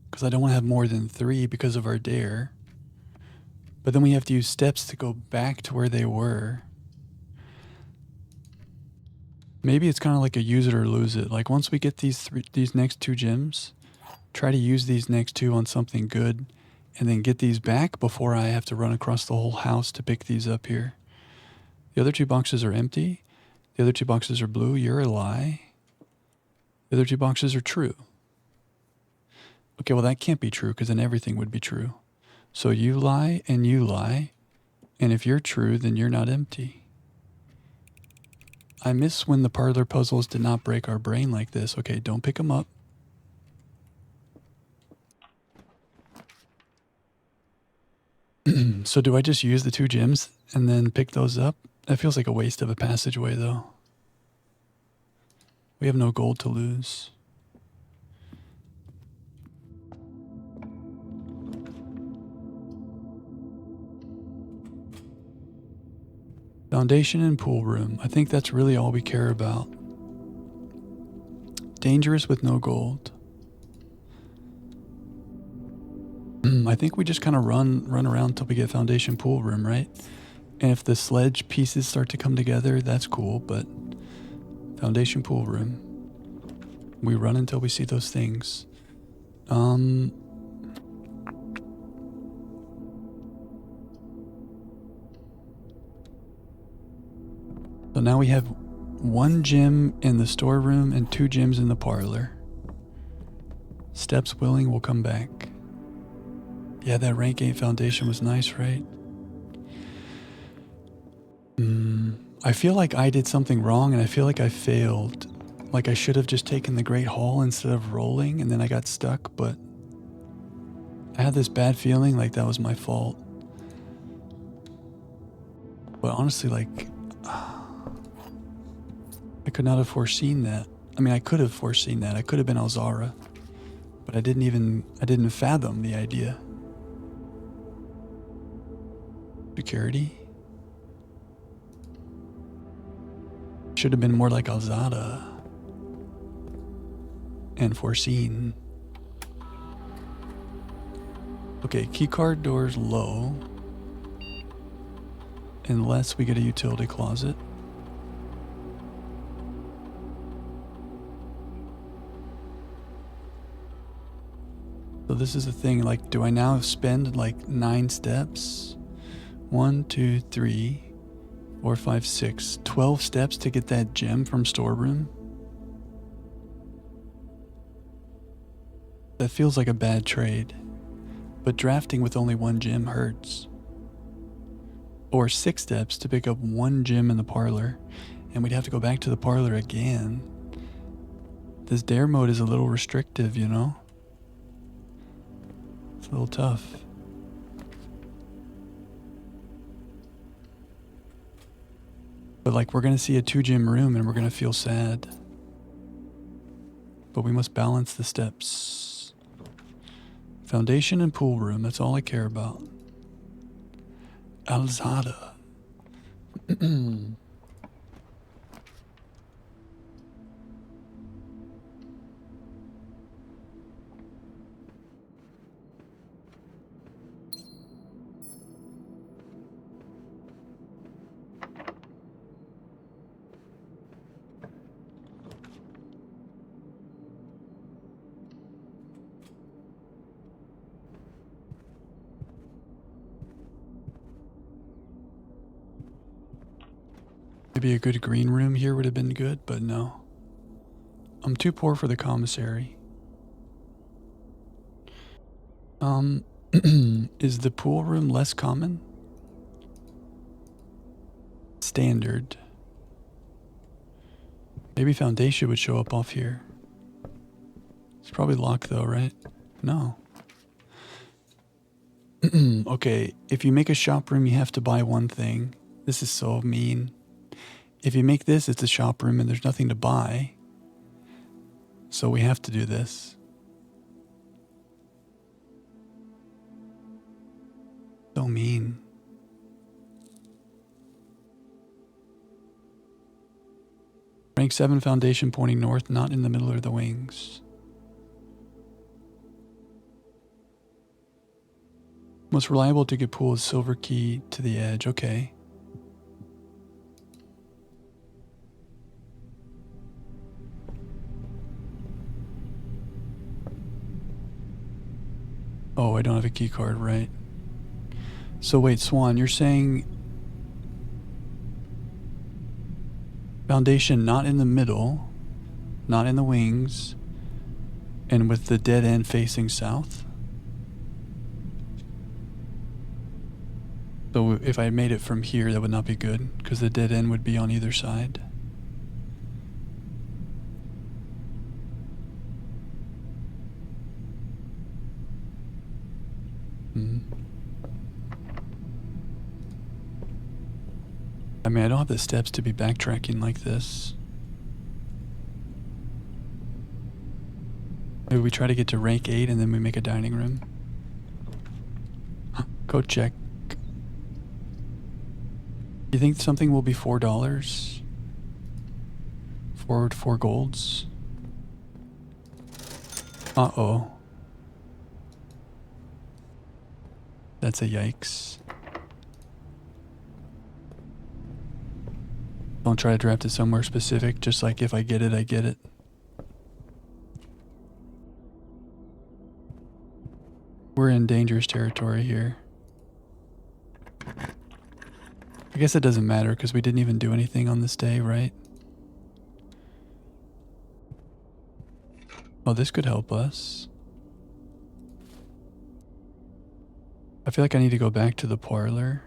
because I don't want to have more than 3 because of our dare. But then we have to use steps to go back to where they were. Maybe it's kind of like a use it or lose it. Like once we get these next 2 gems, try to use these next 2 on something good and then get these back before I have to run across the whole house to pick these up here. The other 2 boxes are empty. The other 2 boxes are blue. You're a lie. The other 2 boxes are true. Okay, well that can't be true because then everything would be true. So you lie and you lie. And if you're true, then you're not empty. I miss when the parlor puzzles did not break our brain like this. Okay, don't pick them up. So do I just use the 2 gems and then pick those up? That feels like a waste of a passageway though. We have no gold to lose. Foundation and pool room. I think that's really all we care about. Dangerous with no gold. I think we just kind of run around till we get foundation pool room, right? And if the sledge pieces start to come together, that's cool, but foundation pool room. We run until we see those things. So now we have 1 gem in the storeroom and 2 gems in the parlor. Steps willing, we'll come back. Yeah, that rank 8 foundation was nice, right? I feel like I did something wrong and I feel like I failed. Like I should have just taken the Great Hall instead of rolling and then I got stuck, but I had this bad feeling like that was my fault. But honestly, like, I could not have foreseen that. I mean, I could have foreseen that. I could have been Alzara, but I didn't fathom the idea. Security? Should have been more like Alzada and foreseen. Okay, keycard doors low. Unless we get a utility closet. So this is the thing, like, do I now spend like 9 steps? 1, 2, 3, 4, 5, 6, 12 steps to get that gem from storeroom? That feels like a bad trade, but drafting with only 1 gem hurts. Or 6 steps to pick up 1 gem in the parlor, and we'd have to go back to the parlor again. This dare mode is a little restrictive, you know? It's a little tough. But like, we're gonna see a 2 gem room and we're gonna feel sad. But we must balance the steps. Foundation and pool room, that's all I care about. Alzada. Maybe a good green room here would have been good, but no. I'm too poor for the commissary. Is the pool room less common? Standard. Maybe Foundation would show up off here. It's probably locked though, right? No. Okay, if you make a shop room, you have to buy 1 thing. This is so mean. If you make this, it's a shop room and there's nothing to buy. So we have to do this. So mean. Rank 7 Foundation pointing north, not in the middle of the wings. Most reliable ticket pool is silver key to the edge. Okay. Oh, I don't have a key card, right? So wait, Swan, you're saying Foundation not in the middle, not in the wings, and with the dead end facing south? So if I made it from here, that would not be good, because the dead end would be on either side. I mean, I don't have the steps to be backtracking like this. Maybe we try to get to rank 8 and then we make a dining room. Go check. You think something will be $4? 4 golds? Uh-oh. That's a yikes. Don't try to draft it somewhere specific, just like if I get it, I get it. We're in dangerous territory here. I guess it doesn't matter because we didn't even do anything on this day, right? Oh, this could help us. I feel like I need to go back to the parlor.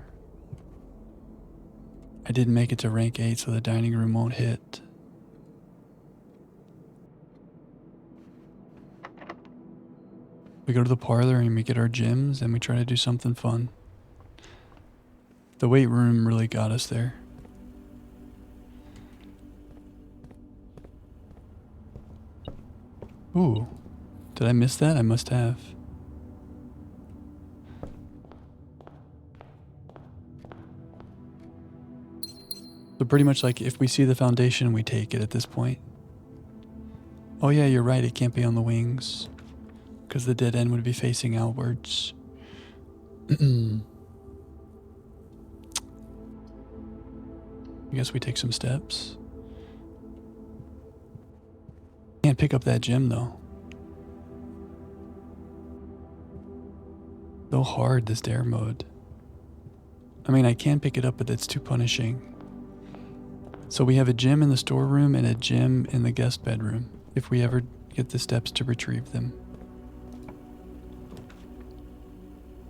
I didn't make it to rank 8, so the dining room won't hit. We go to the parlor and we get our gems and we try to do something fun. The weight room really got us there. Ooh, did I miss that? I must have. So pretty much like if we see the foundation, we take it at this point. Oh yeah, you're right, it can't be on the wings because the dead end would be facing outwards. I guess we take some steps. Can't pick up that gem though. So hard, this dare mode. I mean, I can pick it up, but that's too punishing. So we have a gym in the storeroom and a gym in the guest bedroom, if we ever get the steps to retrieve them.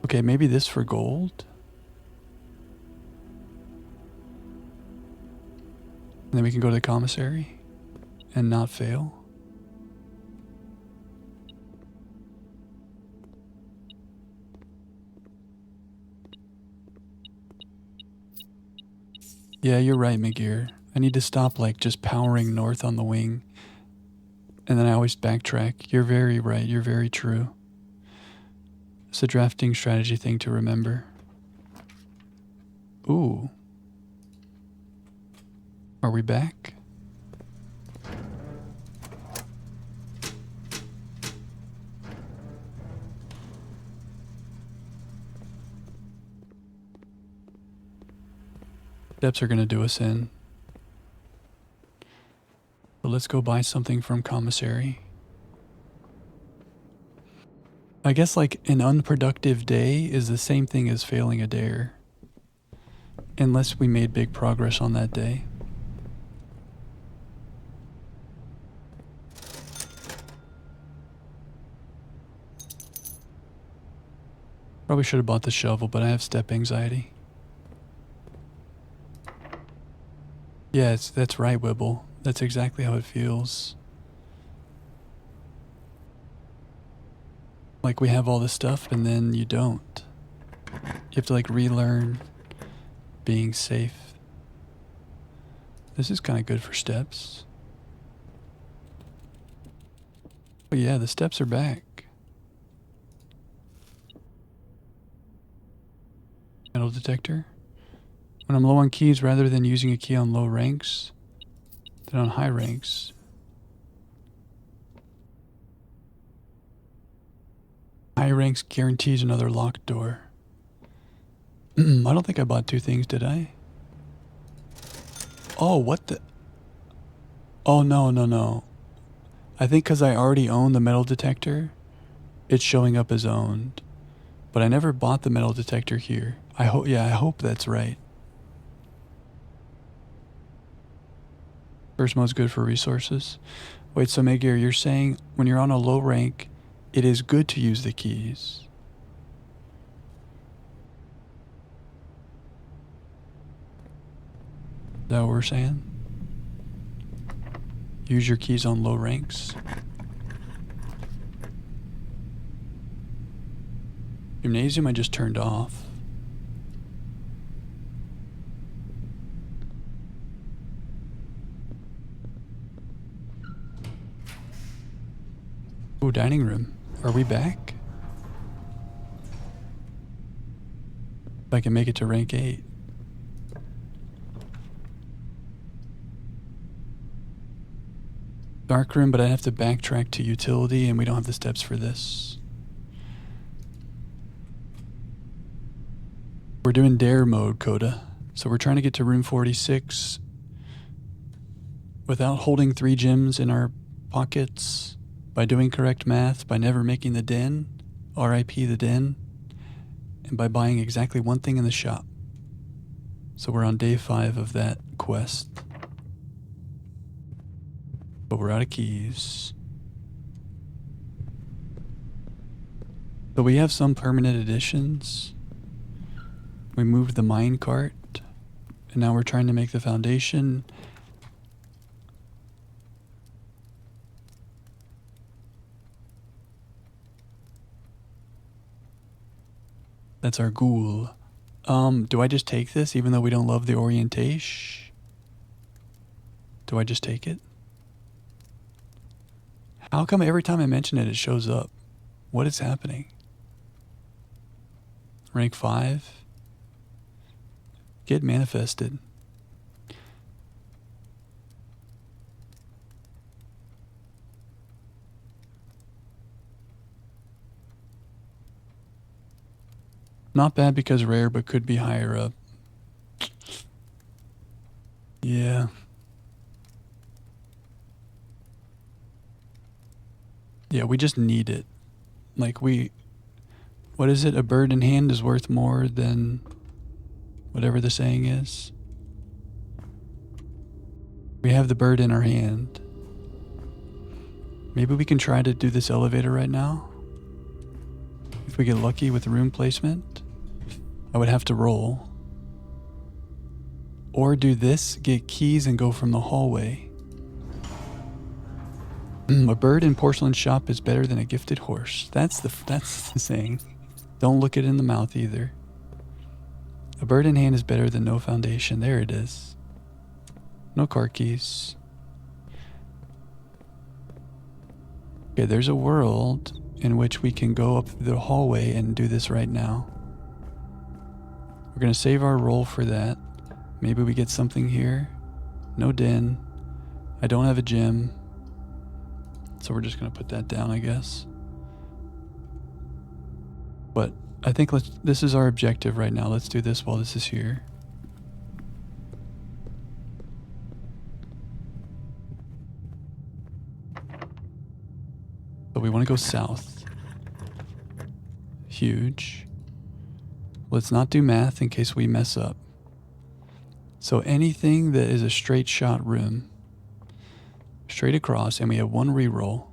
Okay, maybe this for gold? And then we can go to the commissary and not fail. Yeah, you're right, McGear. I need to stop like just powering north on the wing. And then I always backtrack. You're very right. You're very true. It's a drafting strategy thing to remember. Ooh. Are we back? Steps are gonna do us in. But let's go buy something from commissary. I guess like an unproductive day is the same thing as failing a dare. Unless we made big progress on that day. Probably should have bought the shovel, but I have step anxiety. Yeah, that's right, Wibble. That's exactly how it feels. Like we have all this stuff and then you don't. You have to like relearn being safe. This is kind of good for steps. But yeah, the steps are back. Metal detector. When I'm low on keys, rather than using a key on low ranks, then on high ranks. High ranks guarantees another locked door. I don't think I bought two things, did I? Oh, what the? Oh, no. I think because I already own the metal detector, it's showing up as owned. But I never bought the metal detector here. I hope that's right. First mode's good for resources. Wait, so Megir, you're saying when you're on a low rank, it is good to use the keys? Is that what we're saying? Use your keys on low ranks? Gymnasium I just turned off. Ooh, dining room. Are we back? If I can make it to rank 8. Dark room, but I have to backtrack to utility and we don't have the steps for this. We're doing dare mode, Coda. So we're trying to get to room 46 without holding 3 gems in our pockets, by doing correct math, by never making the den, RIP the den, and by buying exactly one thing in the shop. So we're on day 5 of that quest. But we're out of keys. But we have some permanent additions. We moved the mine cart, and now we're trying to make the foundation. That's our ghoul. Do I just take this even though we don't love the orientation? Do I just take it? How come every time I mention it, it shows up? What is happening? Rank 5? Get manifested. Not bad because rare, but could be higher up. Yeah. Yeah, we just need it. Like we What is it? A bird in hand is worth more than whatever the saying is. We have the bird in our hand. Maybe we can try to do this elevator right now. If we get lucky with room placement, I would have to roll. Or do this, get keys, and go from the hallway. A bird in porcelain shop is better than a gifted horse. That's the saying. Don't look it in the mouth either. A bird in hand is better than no foundation. There it is. No car keys. Okay, there's a world in which we can go up the hallway and do this right now. We're gonna save our roll for that. Maybe we get something here. No den. I don't have a gym. So we're just gonna put that down, I guess. But I think this is our objective right now. Let's do this while this is here. So we want to go south. Huge. Let's not do math in case we mess up. So anything that is a straight shot room, straight across, and we have one reroll.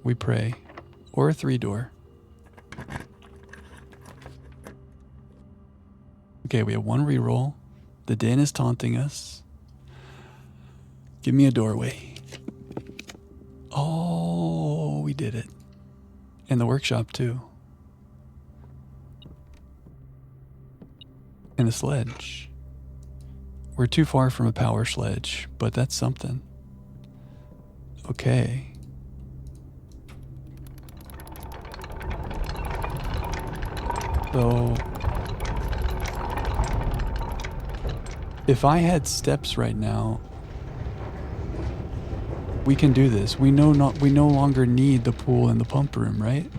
We pray. Or a 3-door. Okay, we have one reroll. The den is taunting us. Give me a doorway. Oh, we did it. And the workshop too. And a sledge. We're too far from a power sledge, but that's something. Okay. So if I had steps right now, we can do this. We no longer need the pool and the pump room, right?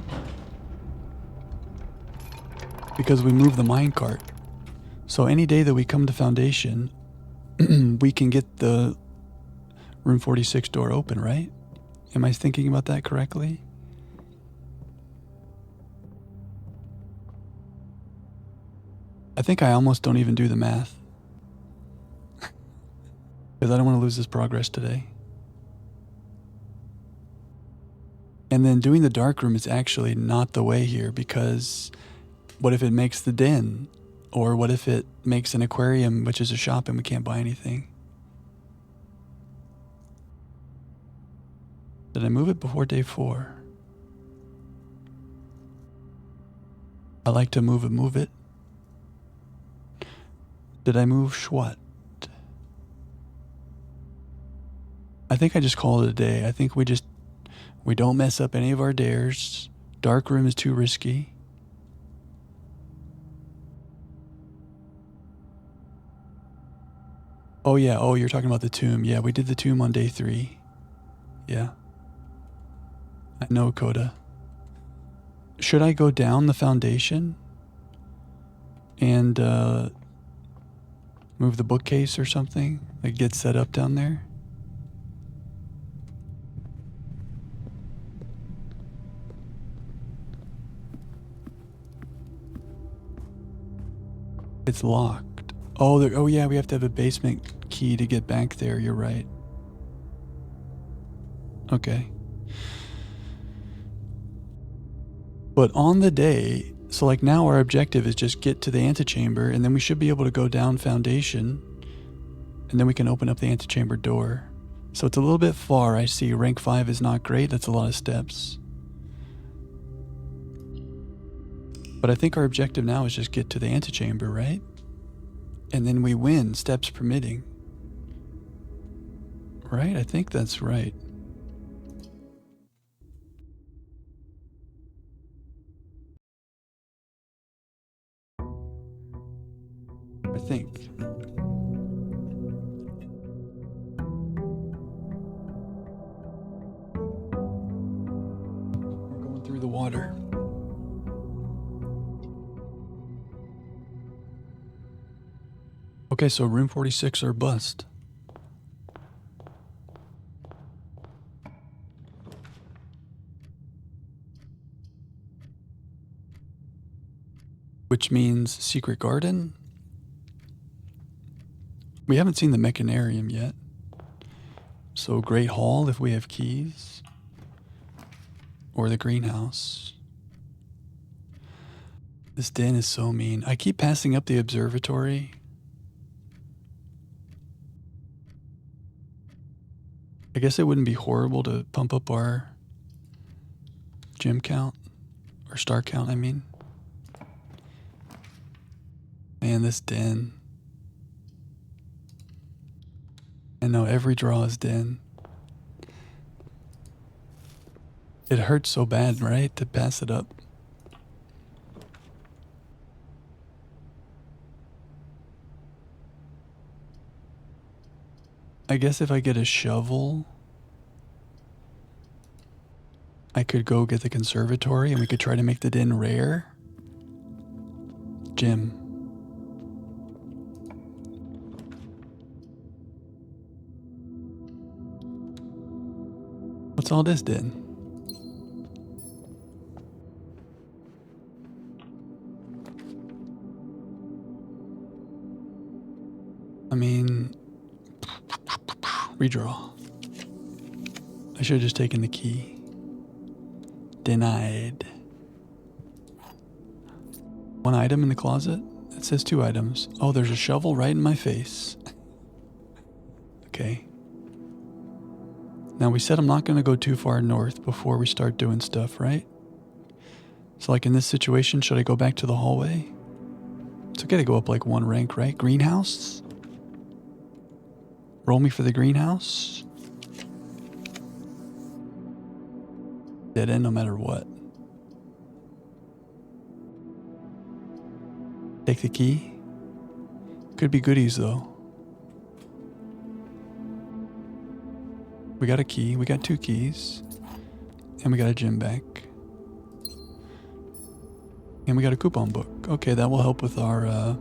Because we moved the minecart. So any day that we come to Foundation, we can get the room 46 door open, right? Am I thinking about that correctly? I think I almost don't even do the math. Because I don't want to lose this progress today. And then doing the dark room is actually not the way here, because what if it makes the den? Or what if it makes an aquarium, which is a shop, and we can't buy anything? Did I move it before day 4? I like to move it. Did I move Schwat? I think I just call it a day. I think we don't mess up any of our dares. Dark room is too risky. Oh yeah, oh, you're talking about the tomb. Yeah, we did the tomb on day 3. Yeah. I know, Coda. Should I go down the Foundation and move the bookcase or something? Like get set up down there? It's locked. Oh yeah, we have to have a basement key to get back there. You're right. Okay. But on the day, so like now our objective is just get to the antechamber, and then we should be able to go down Foundation, and then we can open up the antechamber door. So it's a little bit far. I see rank 5 is not great. That's a lot of steps. But I think our objective now is just get to the antechamber, right? And then we win, steps permitting. Right? I think that's right. I think. We're going through the water. Okay, so room 46 or bust. which means secret garden. We haven't seen the mechanarium yet. So Great Hall if we have keys. Or the greenhouse. This den is so mean. I keep passing up the observatory. I guess it wouldn't be horrible to pump up our gem count. Or star count, I mean. Man, this den. I know every draw is den. It hurts so bad, right, to pass it up. I guess if I get a shovel, I could go get the conservatory and we could try to make the den rare. Gem. What's all this den? I mean, redraw. I should have just taken the key. Denied. One item in the closet? It says 2 items. Oh, there's a shovel right in my face. Okay. Now we said I'm not going to go too far north before we start doing stuff, right? So like in this situation, should I go back to the hallway? It's okay to go up like 1 rank, right? Greenhouse? Roll me for the greenhouse. Dead end no matter what. Take the key. Could be goodies though. We got a key. We got 2 keys. And we got a gem back. And we got a coupon book. Okay, that will help with our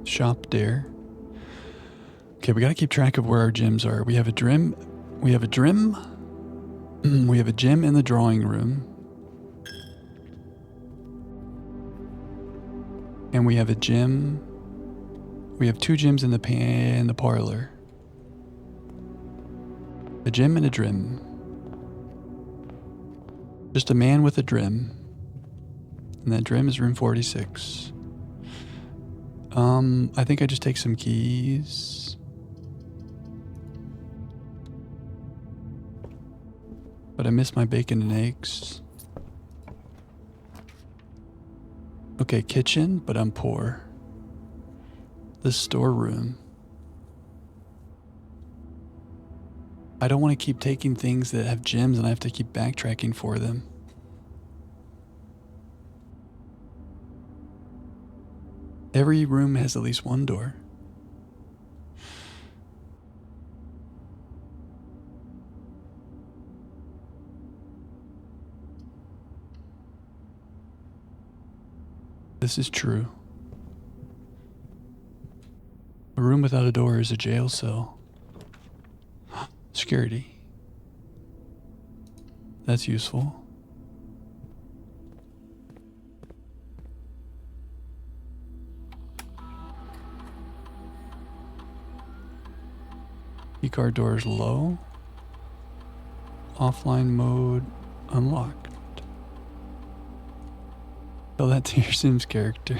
shop there. Okay, we got to keep track of where our gems are. We have a gem. We have a gem. We have a gem in the drawing room. And we have a gem. We have 2 gems in the parlor. A gem and a drim. Just a man with a drim. And that drim is room 46. I think I just take some keys. But I miss my bacon and eggs. Okay, kitchen, but I'm poor. The storeroom. I don't want to keep taking things that have gems and I have to keep backtracking for them. Every room has at least 1 door. This is true. A room without a door is a jail cell. Security. That's useful. Keycard door is low. Offline mode unlocked. Tell that to your Sims character.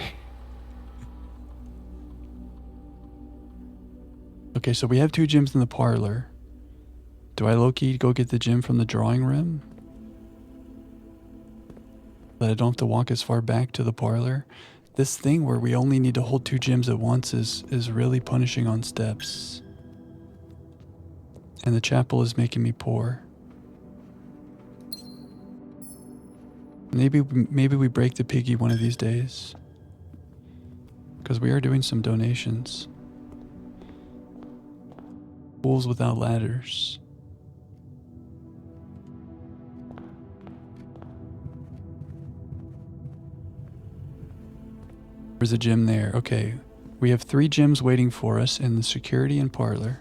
Okay, so we have 2 gems in the parlor. Do I low-key go get the gem from the drawing room? That I don't have to walk as far back to the parlor? This thing where we only need to hold 2 gems at once is really punishing on steps. And the chapel is making me poor. Maybe we break the piggy one of these days. Because we are doing some donations. Wolves without ladders. There's a gem there. Okay. We have 3 gems waiting for us in the security and parlor.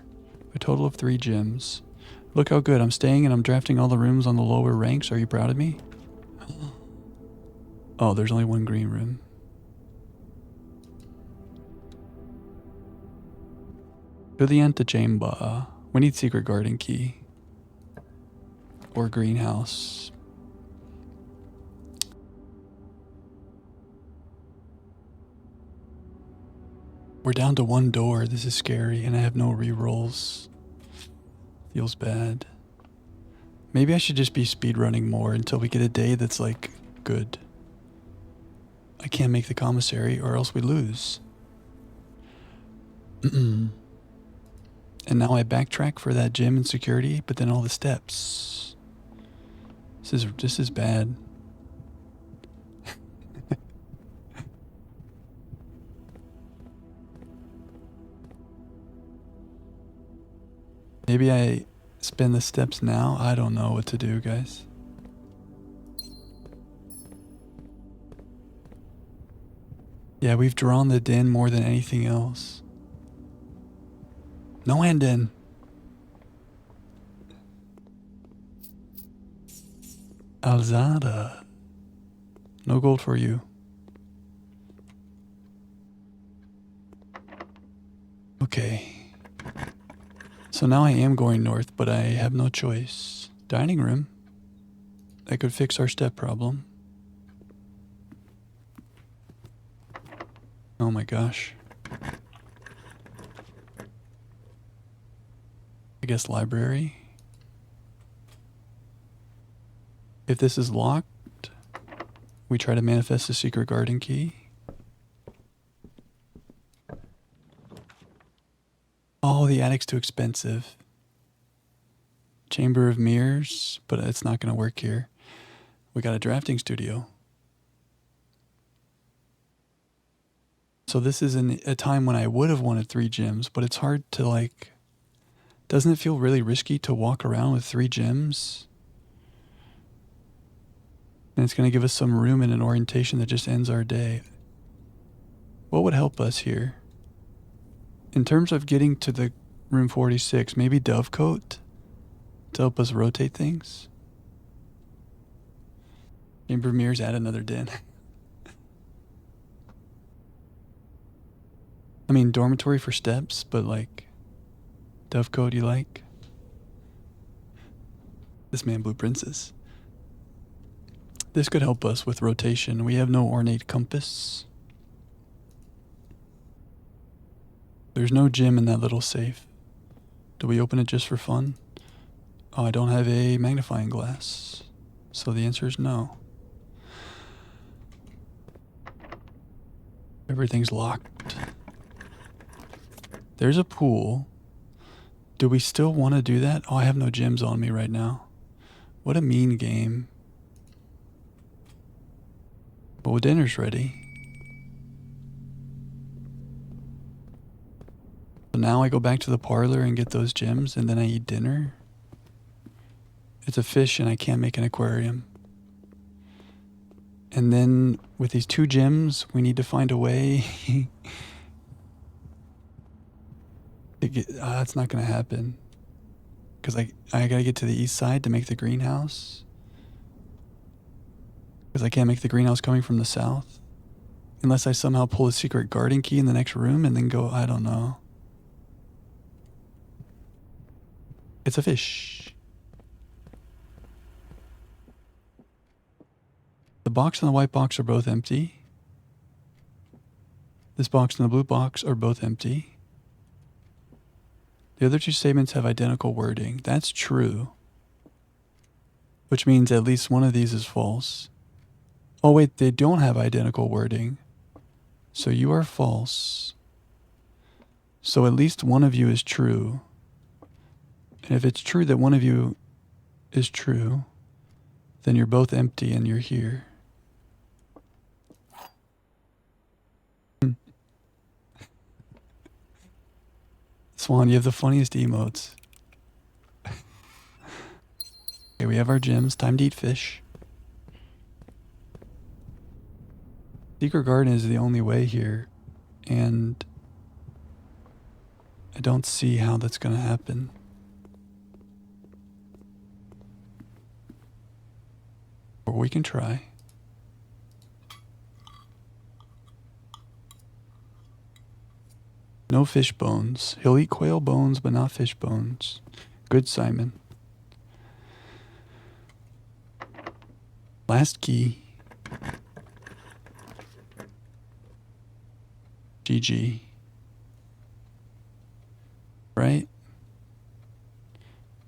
A total of 3 gems. Look how good. I'm staying and I'm drafting all the rooms on the lower ranks. Are you proud of me? Oh, there's only 1 green room. To the antechamber. We need secret garden key. Or greenhouse. We're down to one door. This is scary, and I have no rerolls. Feels bad. Maybe I should just be speedrunning more until we get a day that's like good. I can't make the commissary or else we lose. And now I backtrack for that gym and security, but then all the steps. This is bad. Maybe I spin the steps now. I don't know what to do, guys. Yeah, we've drawn the den more than anything else. No hand in. Alzada. No gold for you. Okay. So now I am going north, but I have no choice. Dining room. That could fix our step problem. Oh my gosh. I guess library. If this is locked, we try to manifest the secret garden key. Oh, the attic's too expensive. Chamber of mirrors, but it's not going to work here. We got a drafting studio. So this is in a time when I would have wanted 3 gems, but it's hard to like... Doesn't it feel really risky to walk around with 3 gems? And it's going to give us some room and an orientation that just ends our day. What would help us here? In terms of getting to the room 46, maybe Dovecote to help us rotate things. Chamber of mirrors, add another den. I mean, dormitory for steps, but like, Dovecote you like? This man, Blue Princess. This could help us with rotation. We have no ornate compass. There's no gem in that little safe. Do we open it just for fun? Oh, I don't have a magnifying glass. So the answer is no. Everything's locked. There's a pool. Do we still want to do that? Oh, I have no gems on me right now. What a mean game. Well, dinner's ready. So now I go back to the parlor and get those gems, and then I eat dinner. It's a fish, and I can't make an aquarium. And then with these 2 gems, we need to find a way. That's not going to happen. Because I got to get to the east side to make the greenhouse. Because I can't make the greenhouse coming from the south. Unless I somehow pull a secret garden key in the next room and then go, I don't know. It's a fish. The box and the white box are both empty. This box and the blue box are both empty. The other 2 statements have identical wording. That's true. Which means at least one of these is false. Oh wait, they don't have identical wording. So you are false. So at least one of you is true. And if it's true that one of you is true, then you're both empty and you're here. Swan, you have the funniest emotes. Okay, we have our gems. Time to eat fish. Secret garden is the only way here, and I don't see how that's going to happen. Or we can try. No fish bones. He'll eat quail bones, but not fish bones. Good, Simon. Last key. GG. Right?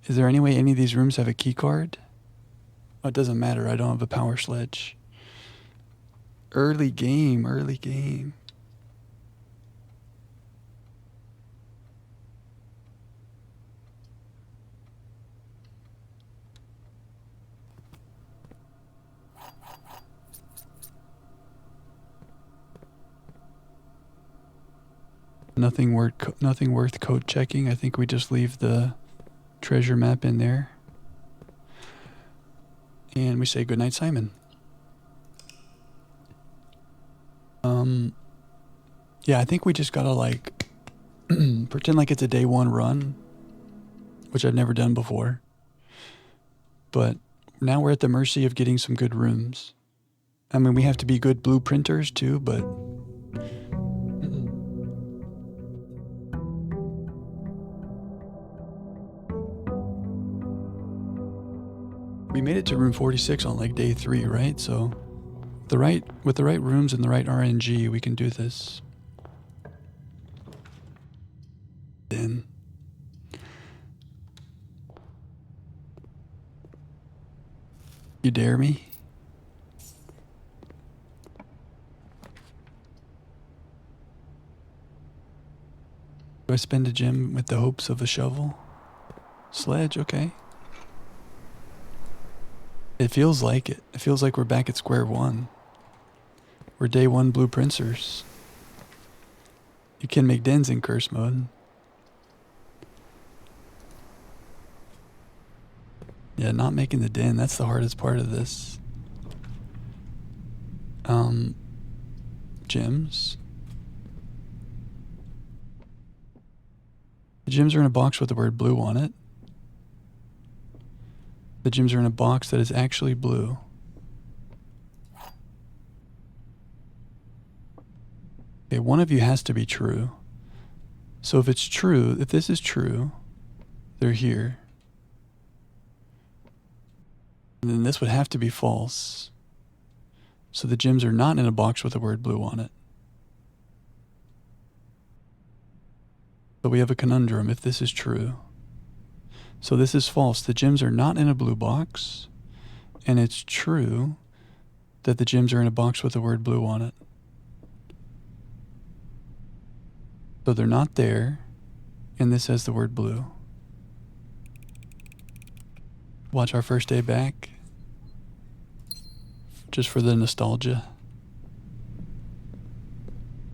Is there any way any of these rooms have a key card? Oh, it doesn't matter. I don't have a power sledge. Early game, early game. Nothing worth code checking. I think we just leave the treasure map in there. And we say goodnight, Simon. Yeah, I think we just gotta like pretend like it's a day one run, which I've never done before. But now we're at the mercy of getting some good rooms. I mean, we have to be good blueprinters too, but we made it to room 46 on like day 3, right? So with the right rooms and the right RNG, we can do this. Then you dare me? Do I spend a gem with the hopes of a shovel? Sledge, okay. It feels like it. It feels like we're back at square one. We're day one blueprinters. You can make dens in curse mode. Yeah, not making the den, that's the hardest part of this. Gems. The gems are in a box with the word blue on it. The gems are in a box that is actually blue. Okay, one of you has to be true. So if it's true, if this is true, they're here. And then this would have to be false. So the gems are not in a box with the word blue on it. So we have a conundrum if this is true. So this is false. The gems are not in a blue box. And it's true that the gems are in a box with the word blue on it. So they're not there. And this has the word blue. Watch our first day back. Just for the nostalgia.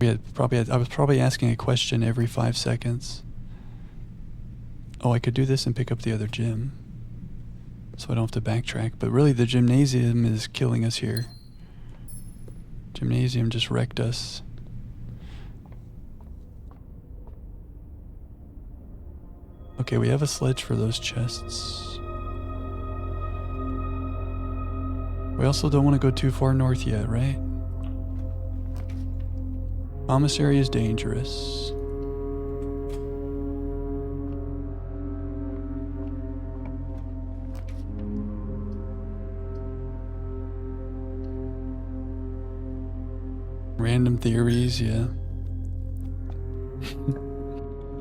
I was probably asking a question every 5 seconds. Oh, I could do this and pick up the other gym. So I don't have to backtrack. But really the gymnasium is killing us here. Gymnasium just wrecked us. Okay, we have a sledge for those chests. We also don't want to go too far north yet, right? Commissary is dangerous. Random theories, yeah.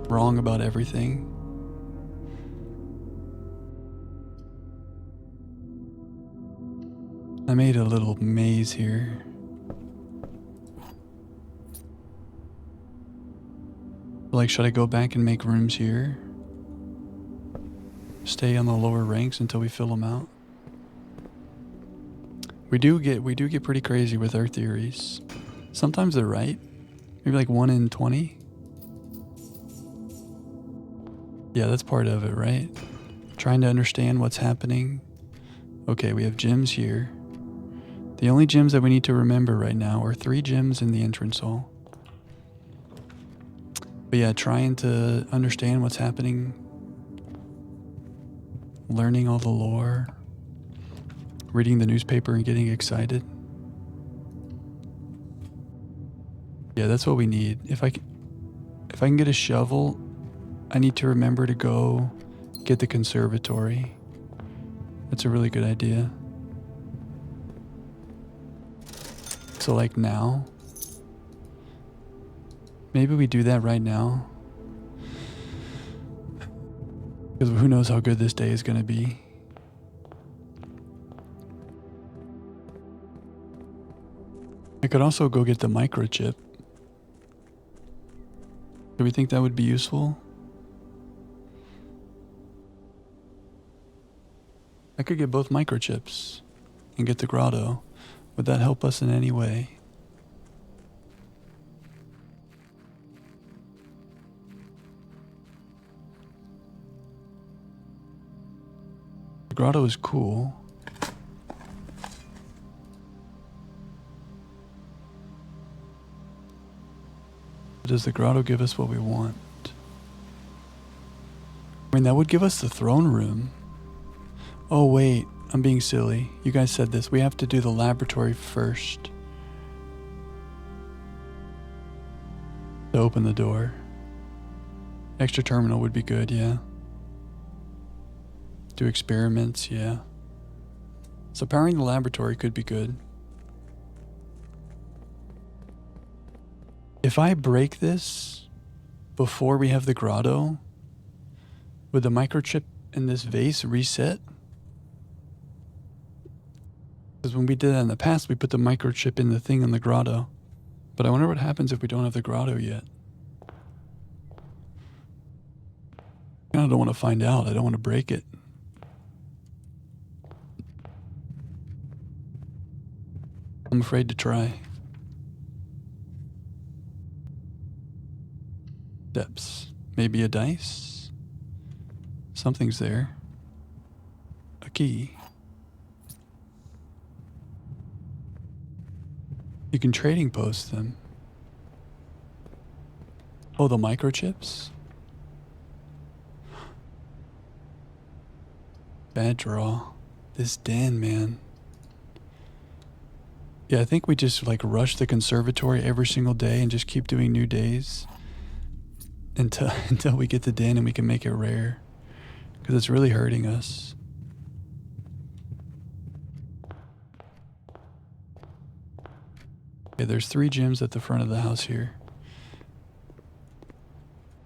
Wrong about everything. I made a little maze here. Like, should I go back and make rooms here? Stay on the lower ranks until we fill them out? We do get pretty crazy with our theories. Sometimes they're right. Maybe like 1 in 20. Yeah, that's part of it, right? Trying to understand what's happening. Okay, we have gems here. The only gems that we need to remember right now are 3 gems in the entrance hall. But yeah, trying to understand what's happening. Learning all the lore. Reading the newspaper and getting excited. Yeah, that's what we need. If I can get a shovel, I need to remember to go get the conservatory. That's a really good idea. So like now, maybe we do that right now. Because who knows how good this day is going to be. I could also go get the microchip. Do we think that would be useful? I could get both microchips and get the grotto. Would that help us in any way? The grotto is cool. Does the grotto give us what we want? I mean, that would give us the throne room. Oh wait, I'm being silly. You guys said this. We have to do the laboratory first to open the door. Extra terminal would be good, yeah. Do experiments, yeah. So powering the laboratory could be good. If I break this before we have the grotto, would the microchip in this vase reset? Because when we did that in the past, we put the microchip in the thing in the grotto. But I wonder what happens if we don't have the grotto yet. I don't want to find out. I don't want to break it. I'm afraid to try. Steps. Maybe a dice? Something's there. A key. You can trading post them. Oh, the microchips? Bad draw. This Dan, man. Yeah, I think we just like rush the conservatory every single day and just keep doing new days until we get the den and we can make it rare. Because it's really hurting us. Okay, there's 3 gyms at the front of the house here.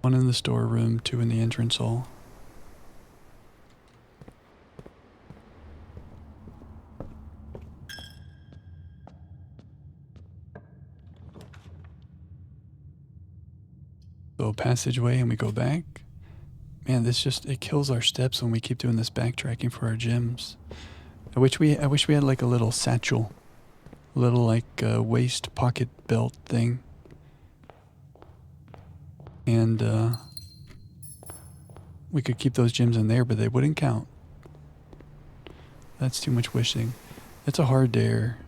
1 in the storeroom, 2 in the entrance hall. So passageway and we go back. Man, it kills our steps when we keep doing this backtracking for our gyms. I wish we had like a little satchel. A little like waist pocket belt thing. And we could keep those gyms in there, but they wouldn't count. That's too much wishing. It's a hard dare.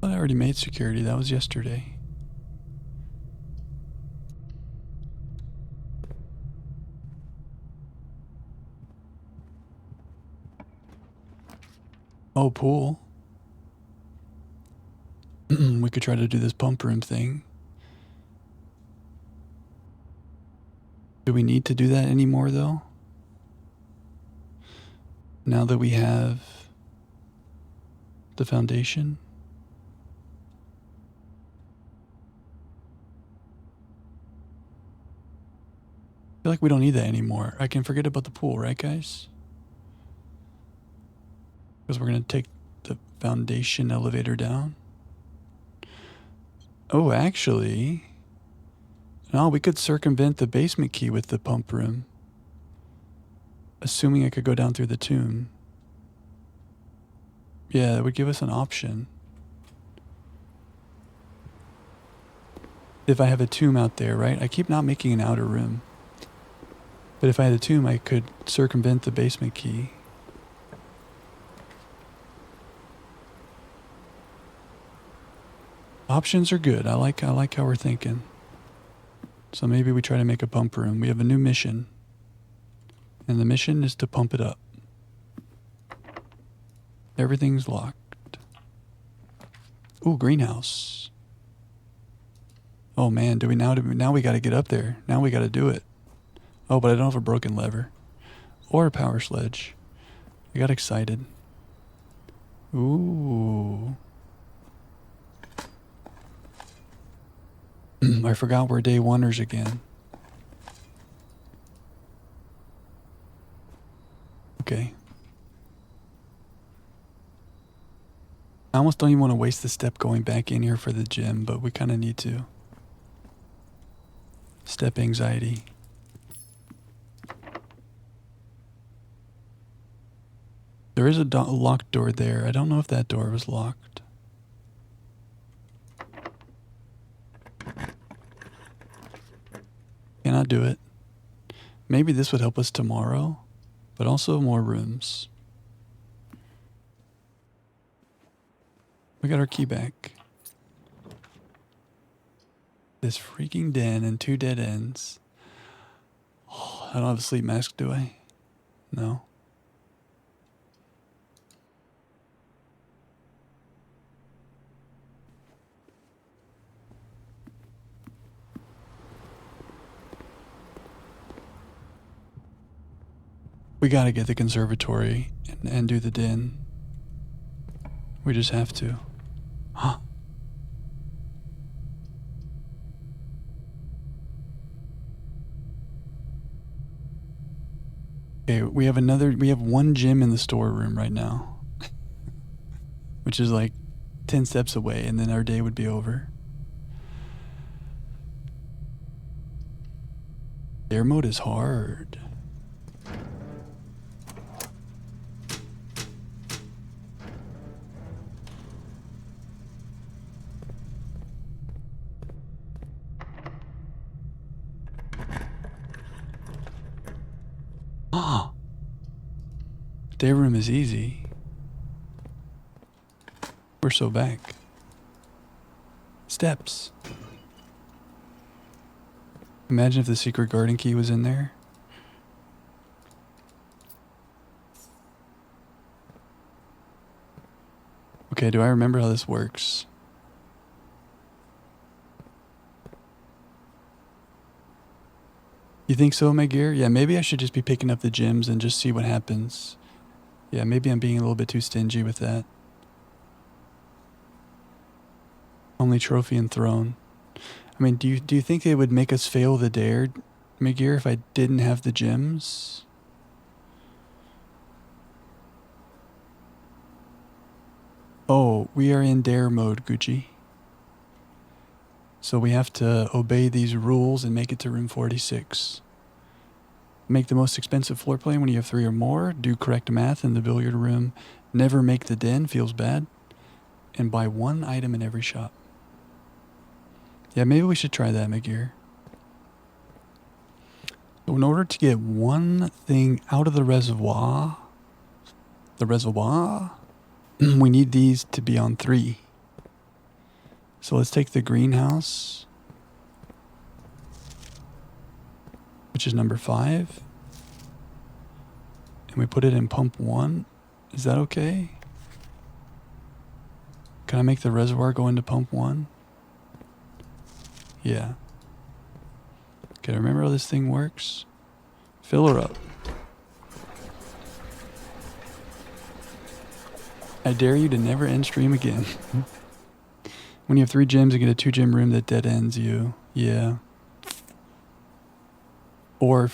I already made security. That was yesterday. Oh, pool. We could try to do this pump room thing. Do we need to do that anymore, though? Now that we have the foundation? I feel like we don't need that anymore. I can forget about the pool, right, guys? Because we're going to take the foundation elevator down. Oh, actually, no, we could circumvent the basement key with the pump room. Assuming I could go down through the tomb. Yeah, that would give us an option. If I have a tomb out there, right? I keep not making an outer room. But if I had a tomb, I could circumvent the basement key. Options are good. I like how we're thinking. So maybe we try to make a pump room. We have a new mission. And the mission is to pump it up. Everything's locked. Ooh, greenhouse. Oh man, now we gotta get up there. Now we gotta do it. Oh, but I don't have a broken lever. Or a power sledge. I got excited. Ooh. I forgot we're day oneers again. Okay. I almost don't even want to waste the step going back in here for the gym, but we kind of need to. Step anxiety. There is a locked door there. I don't know if that door was locked. Cannot do it. Maybe this would help us tomorrow, but also more rooms. We got our key back. This freaking den and 2 dead ends. Oh, I don't have a sleep mask, do I? No. We gotta get the conservatory and do the den. We just have to. Huh. Okay, we have one gym in the storeroom right now. Which is like 10 steps away, and then our day would be over. Dare mode is hard. Ah, day room is easy. We're so back. Steps. Imagine if the secret garden key was in there. Okay, do I remember how this works? You think so, Megir? Yeah, maybe I should just be picking up the gems and just see what happens. Yeah, maybe I'm being a little bit too stingy with that. Only trophy and throne. I mean, do you think they would make us fail the dare, Megir, if I didn't have the gems? Oh, we are in dare mode, Gucci. So we have to obey these rules and make it to room 46. Make the most expensive floor plan when you have 3 or more. Do correct math in the billiard room. Never make the den, feels bad. And buy 1 item in every shop. Yeah, maybe we should try that, Megir. So in order to get 1 thing out of the reservoir, we need these to be on 3. So let's take the greenhouse, which is number 5, and we put it in pump 1. Is that okay? Can I make the reservoir go into pump 1? Yeah. Okay, remember how this thing works? Fill her up. I dare you to never end stream again. When you have 3 gems and get a 2 gem room that dead ends you. Yeah. Or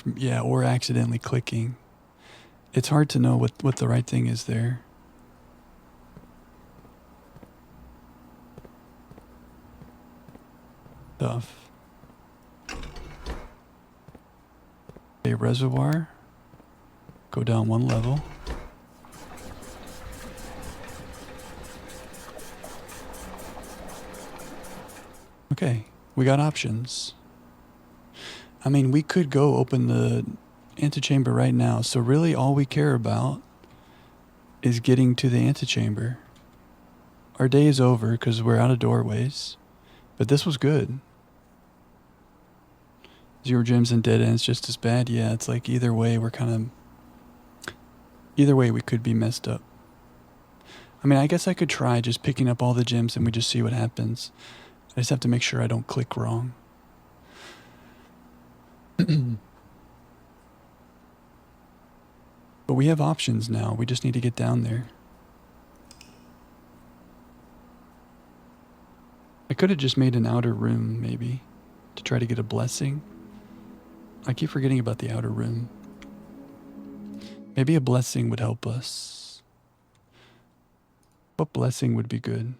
accidentally clicking. It's hard to know what the right thing is there. Tough. A reservoir. Go down 1 level. Okay, we got options. I mean, we could go open the antechamber right now, so really all we care about is getting to the antechamber. Our day is over because we're out of doorways, but this was good. 0 gems and dead ends just as bad. Yeah, it's like either way we're kind of... Either way we could be messed up. I mean, I guess I could try just picking up all the gems and we just see what happens. I just have to make sure I don't click wrong. But we have options now. We just need to get down there. I could have just made an outer room, maybe, to try to get a blessing. I keep forgetting about the outer room. Maybe a blessing would help us. What blessing would be good?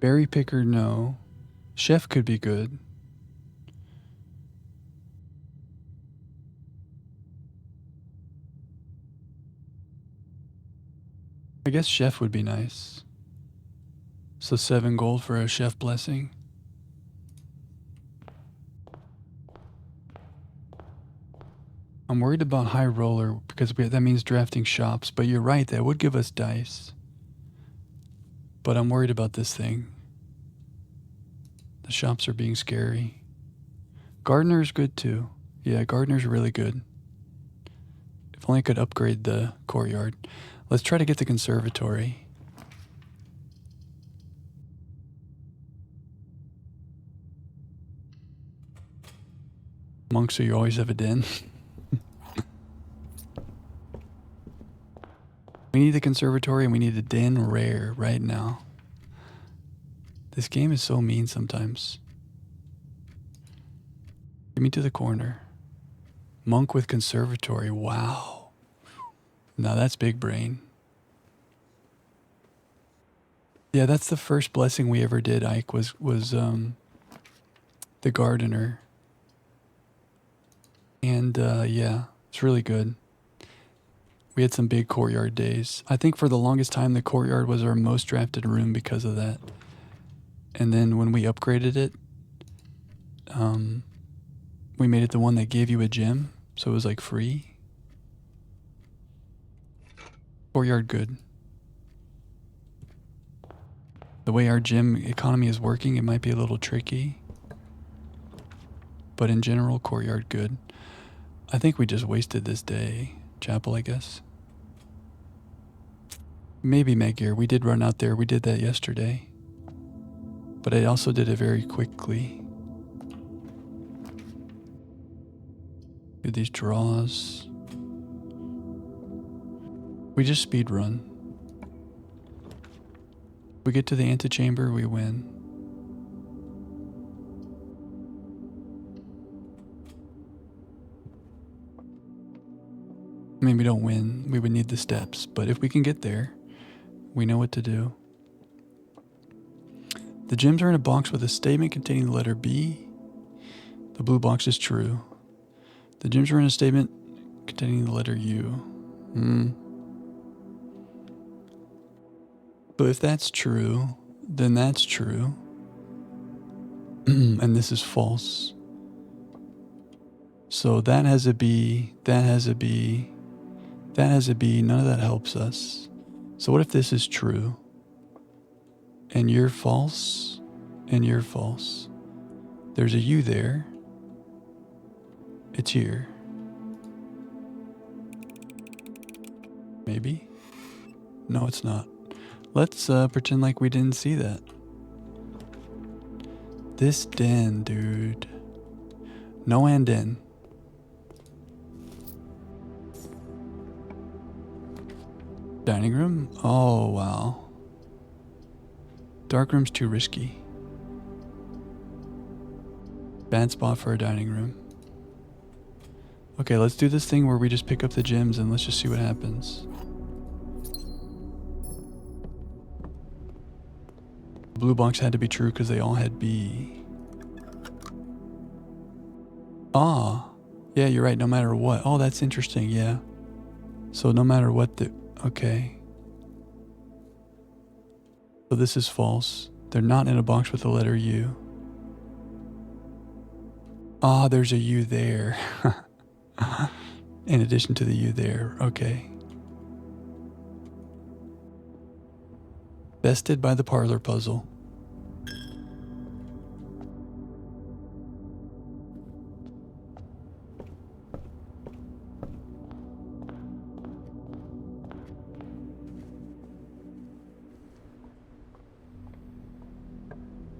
Berry picker, no. Chef could be good. I guess chef would be nice. So 7 gold for a chef blessing. I'm worried about high roller because that means drafting shops, but you're right, that would give us dice. But I'm worried about this thing. The shops are being scary. Gardener's good too. Yeah, gardener's really good. If only I could upgrade the courtyard. Let's try to get the conservatory. Monk, so you always have a den. We need the conservatory and we need a den rare right now. This game is so mean sometimes. Get me to the corner. Monk with conservatory. Wow. Now that's big brain. Yeah, that's the first blessing we ever did, Ike, was the gardener. And yeah, it's really good. We had some big courtyard days. I think for the longest time, the courtyard was our most drafted room because of that. And then when we upgraded it, we made it the one that gave you a gem. So it was like free. Courtyard good. The way our gym economy is working, it might be a little tricky. But in general, courtyard good. I think we just wasted this day. Chapel, I guess. Maybe Megir. We did run out there. We did that yesterday. But I also did it very quickly. Do these draws. We just speed run. We get to the antechamber, we win. I mean, we don't win. We would need the steps. But if we can get there, we know what to do. The gems are in a box with a statement containing the letter B. The blue box is true. The gems are in a statement containing the letter U. So if that's true, then that's true. And this is false. So that has a B, that has a B, that has a B. None of that helps us. So what if this is true? And you're false, and you're false. There's a U there. It's here. Maybe? No, it's not. Let's pretend like we didn't see that. This den, dude. No and den. Dining room? Oh, wow. Dark room's too risky. Bad spot for a dining room. Okay, let's do this thing where we just pick up the gems and let's just see what happens. Blue box had to be true because they all had B. Ah, yeah, you're right, no matter what. Oh, that's interesting, yeah. So no matter what the... Okay. So this is false. They're not in a box with the letter U. Ah, there's a U there. In addition to the U there. Okay. Bested by the parlor puzzle.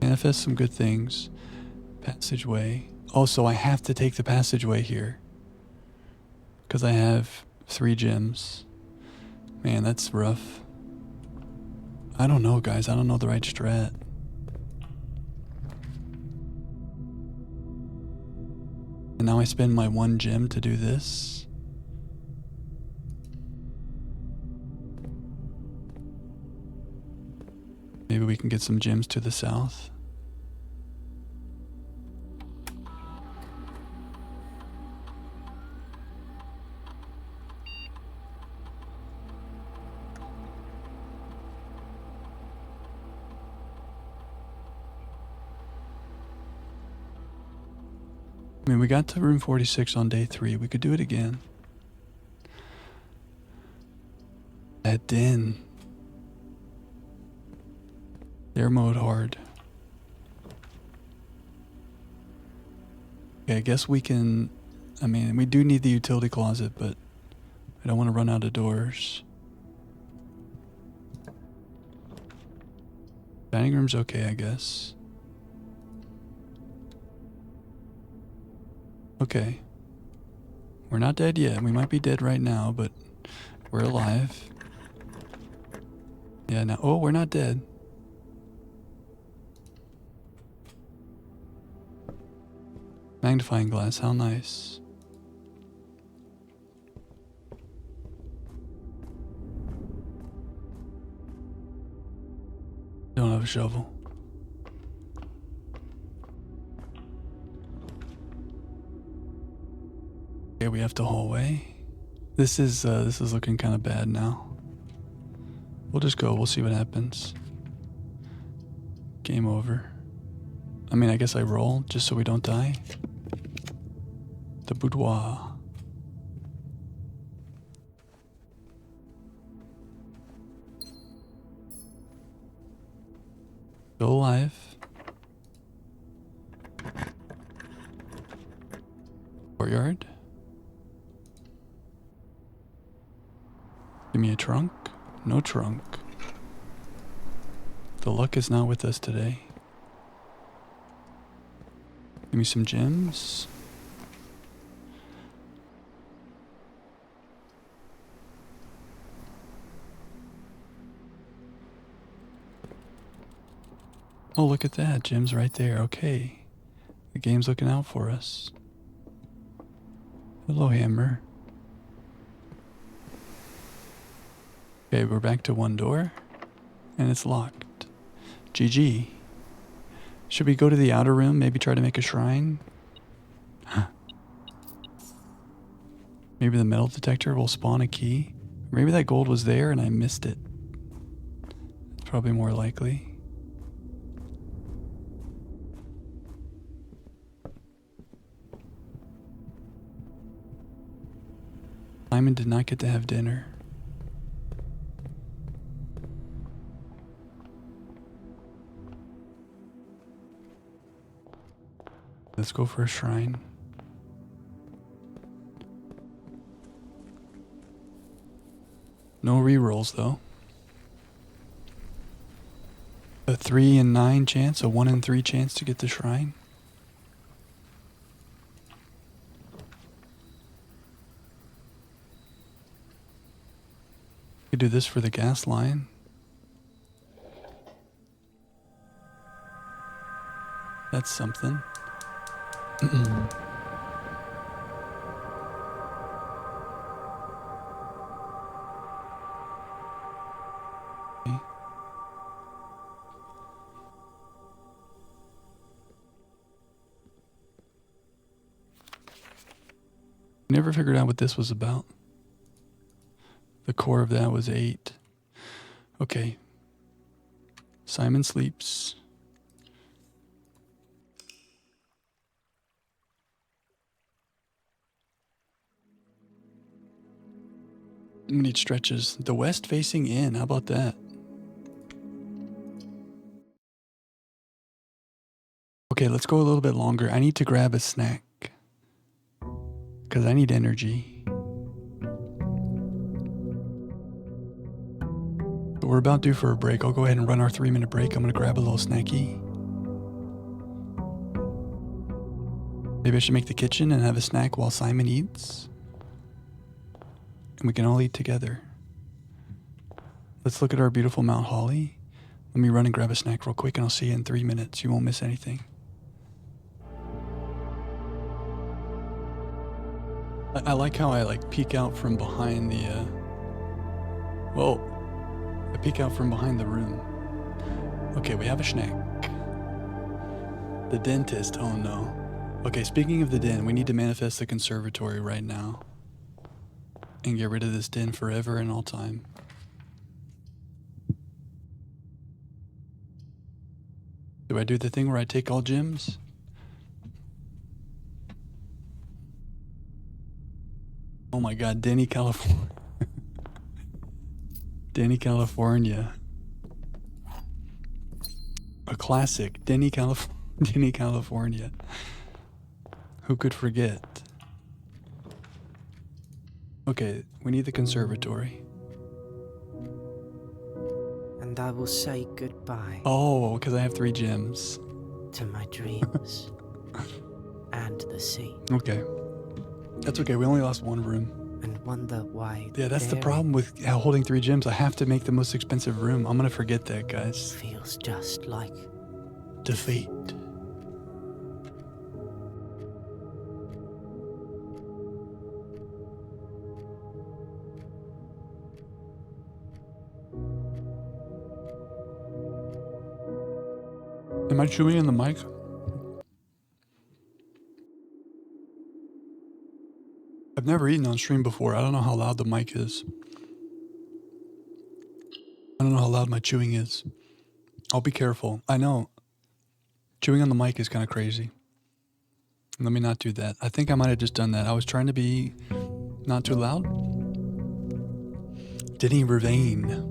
Manifest some good things. Passageway. Oh, so I have to take the passageway here. Because I have 3 gems. Man, that's rough. I don't know, guys. I don't know the right strat. And now I spend my 1 gem to do this. Maybe we can get some gems to the south. I mean, we got to room 46 on day 3. We could do it again. That den. Air mode hard. Okay, I guess we can... I mean, we do need the utility closet, but I don't want to run out of doors. Dining room's okay, I guess. Okay. We're not dead yet. We might be dead right now, but we're alive. Yeah, now... Oh, we're not dead. Magnifying glass, how nice. Don't have a shovel. Okay, we have to hallway. This is looking kind of bad now. We'll just go. We'll see what happens. Game over. I mean, I guess I roll just so we don't die. The boudoir. Still alive. Courtyard. Give me a trunk. No trunk. The luck is not with us today. Give me some gems. Oh, look at that. Gems right there. Okay. The game's looking out for us. Hello, hammer. Okay, we're back to 1 door. And it's locked. GG. Should we go to the outer room? Maybe try to make a shrine? Maybe the metal detector will spawn a key? Maybe that gold was there and I missed it. It's probably more likely. Simon did not get to have dinner. Let's go for a shrine. No rerolls though. A 3 in 9 chance, a 1 in 3 chance to get the shrine. Could do this for the gas line. That's something. Okay. Never figured out what this was about. The core of that was 8. Okay. Simon sleeps. We need stretches. The west facing in. How about that? Okay, let's go a little bit longer. I need to grab a snack. Because I need energy. But we're about due for a break. I'll go ahead and run our 3-minute break. I'm going to grab a little snacky. Maybe I should make the kitchen and have a snack while Simon eats. And we can all eat together. Let's look at our beautiful Mount Holly. Let me run and grab a snack real quick and I'll see you in 3 minutes. You won't miss anything. I like how I peek out from behind the, I peek out from behind the room. Okay, we have a snack. The dentist, oh no. Okay, speaking of the den, we need to manifest the conservatory right now. And get rid of this den forever and all time. Do I do the thing where I take all gems? Oh my god, Denny, California. Denny, California. A classic, Denny, Denny, California. Who could forget? Okay, we need the conservatory. And I will say goodbye Oh, because I have 3 gems. to my dreams and the sea, Okay. That's okay, we only lost 1 room. and wonder why Yeah, that's the daring problem with holding 3 gems. I have to make the most expensive room. I'm gonna forget that, guys. feels just like Defeat. Am I chewing in the mic? I've never eaten on stream before. I don't know how loud the mic is. I don't know how loud my chewing is. I'll be careful. I know. Chewing on the mic is kind of crazy. Let me not do that. I think I might have just done that. I was trying to be not too loud. Denny Ravine.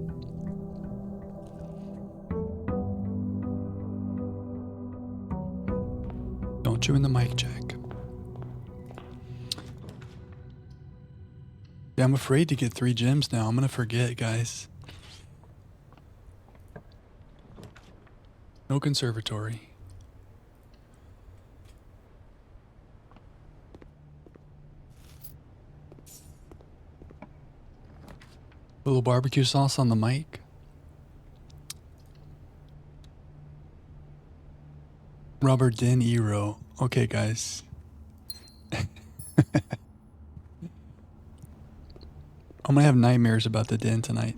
Don't chew in the mic, Jack. Yeah, I'm afraid to get 3 gems now. I'm gonna forget, guys. No conservatory. A little barbecue sauce on the mic. Robert De Niro. Okay, guys. I'm gonna have nightmares about the den tonight.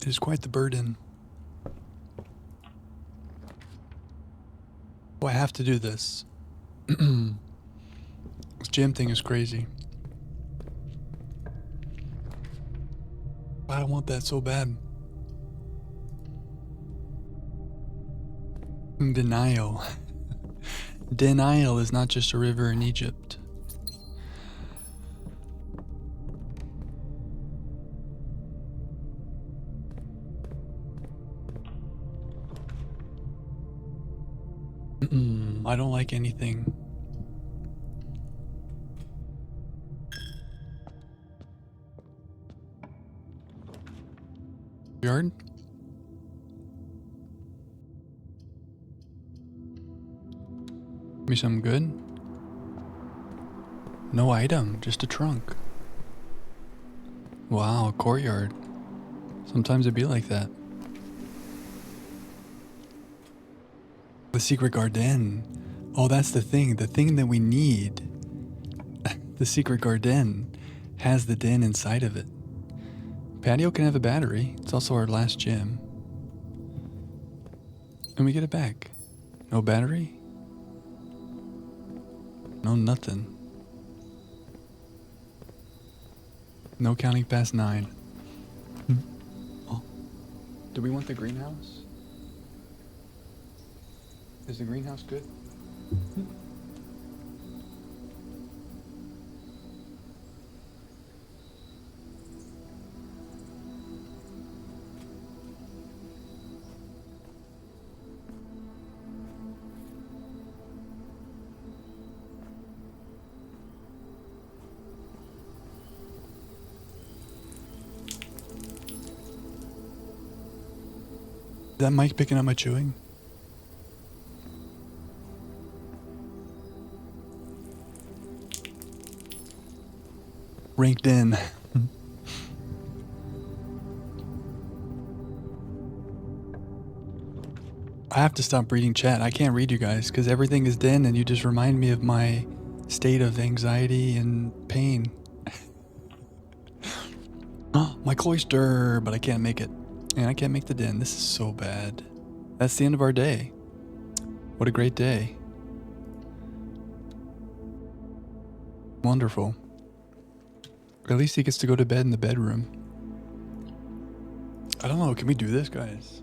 It is quite the burden. Oh, I have to do this. This gym thing is crazy. I don't want that so bad. Denial. Denial is not just a river in Egypt. I don't like anything. Yard? Give me something good? No item, just a trunk. Wow, a courtyard. Sometimes it'd be like that. The secret garden. Oh, that's the thing. The thing that we need. The secret garden has the den inside of it. Patio can have a battery. It's also our last gem. And we get it back. No battery? No nothing. No counting past 9. Oh. Do we want the greenhouse? Is the greenhouse good? Is that mic picking up my chewing? Ranked in. I have to stop reading chat. I can't read you guys because everything is den and you just remind me of my state of anxiety and pain. Oh, my cloister, but I can't make it. And I can't make the den. This is so bad. That's the end of our day. What a great day. Wonderful. At least he gets to go to bed in the bedroom. I don't know. Can we do this, guys?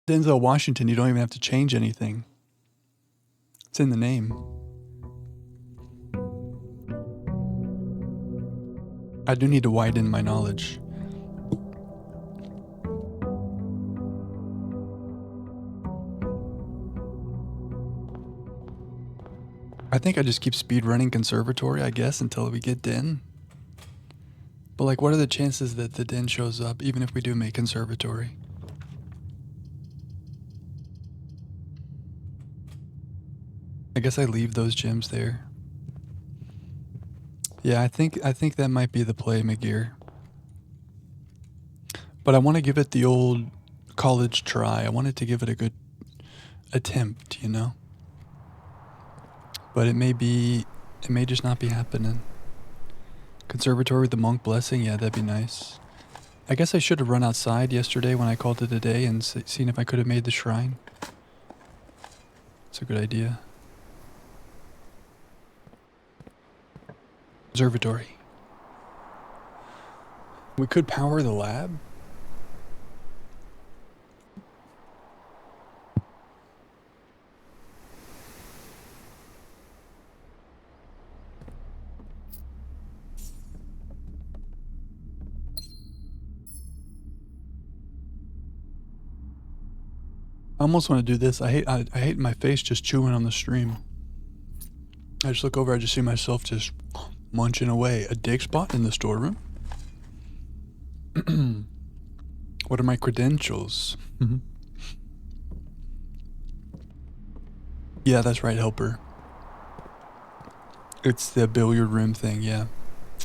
Denzel Washington, you don't even have to change anything. It's in the name. I do need to widen my knowledge. I think I just keep speedrunning Conservatory, I guess, until we get Den. But like, what are the chances that the Den shows up, even if we do make Conservatory? I guess I leave those gems there. Yeah, I think that might be the play, McGear. But I want to give it the old college try. I wanted to give it a good attempt, you know? But it may just not be happening. Conservatory with the monk blessing, yeah, that'd be nice. I guess I should have run outside yesterday when I called it a day and seen if I could have made the shrine. It's a good idea. Observatory. We could power the lab. I almost want to do this. I hate my face just chewing on the stream. I just look over, I just see myself just munching away. A dig spot in the storeroom? What are my credentials? Yeah, that's right, helper. It's the billiard room thing, yeah.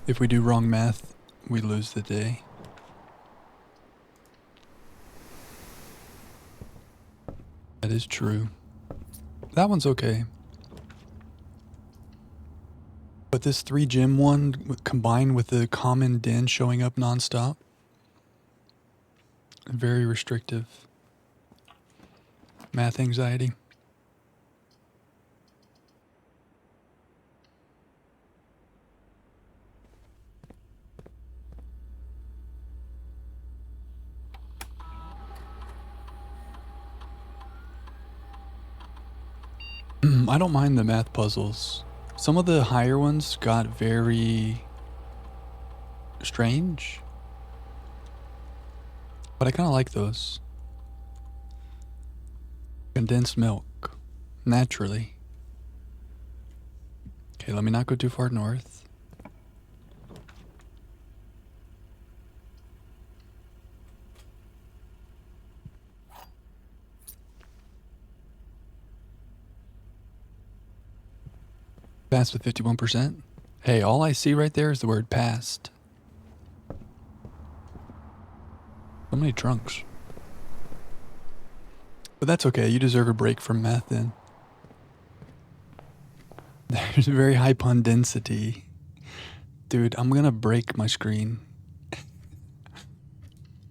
If we do wrong math, we lose the day. That is true. That one's okay. But this 3 gym one combined with the common den showing up nonstop, very restrictive. Math anxiety. I don't mind the math puzzles. Some of the higher ones got very strange, but I kind of like those. Condensed milk, naturally. Okay, let me not go too far north. Passed with 51%. Hey, all I see right there is the word passed. So many trunks. But that's okay, you deserve a break from math then. There's a very high pun density Dude, I'm gonna break my screen.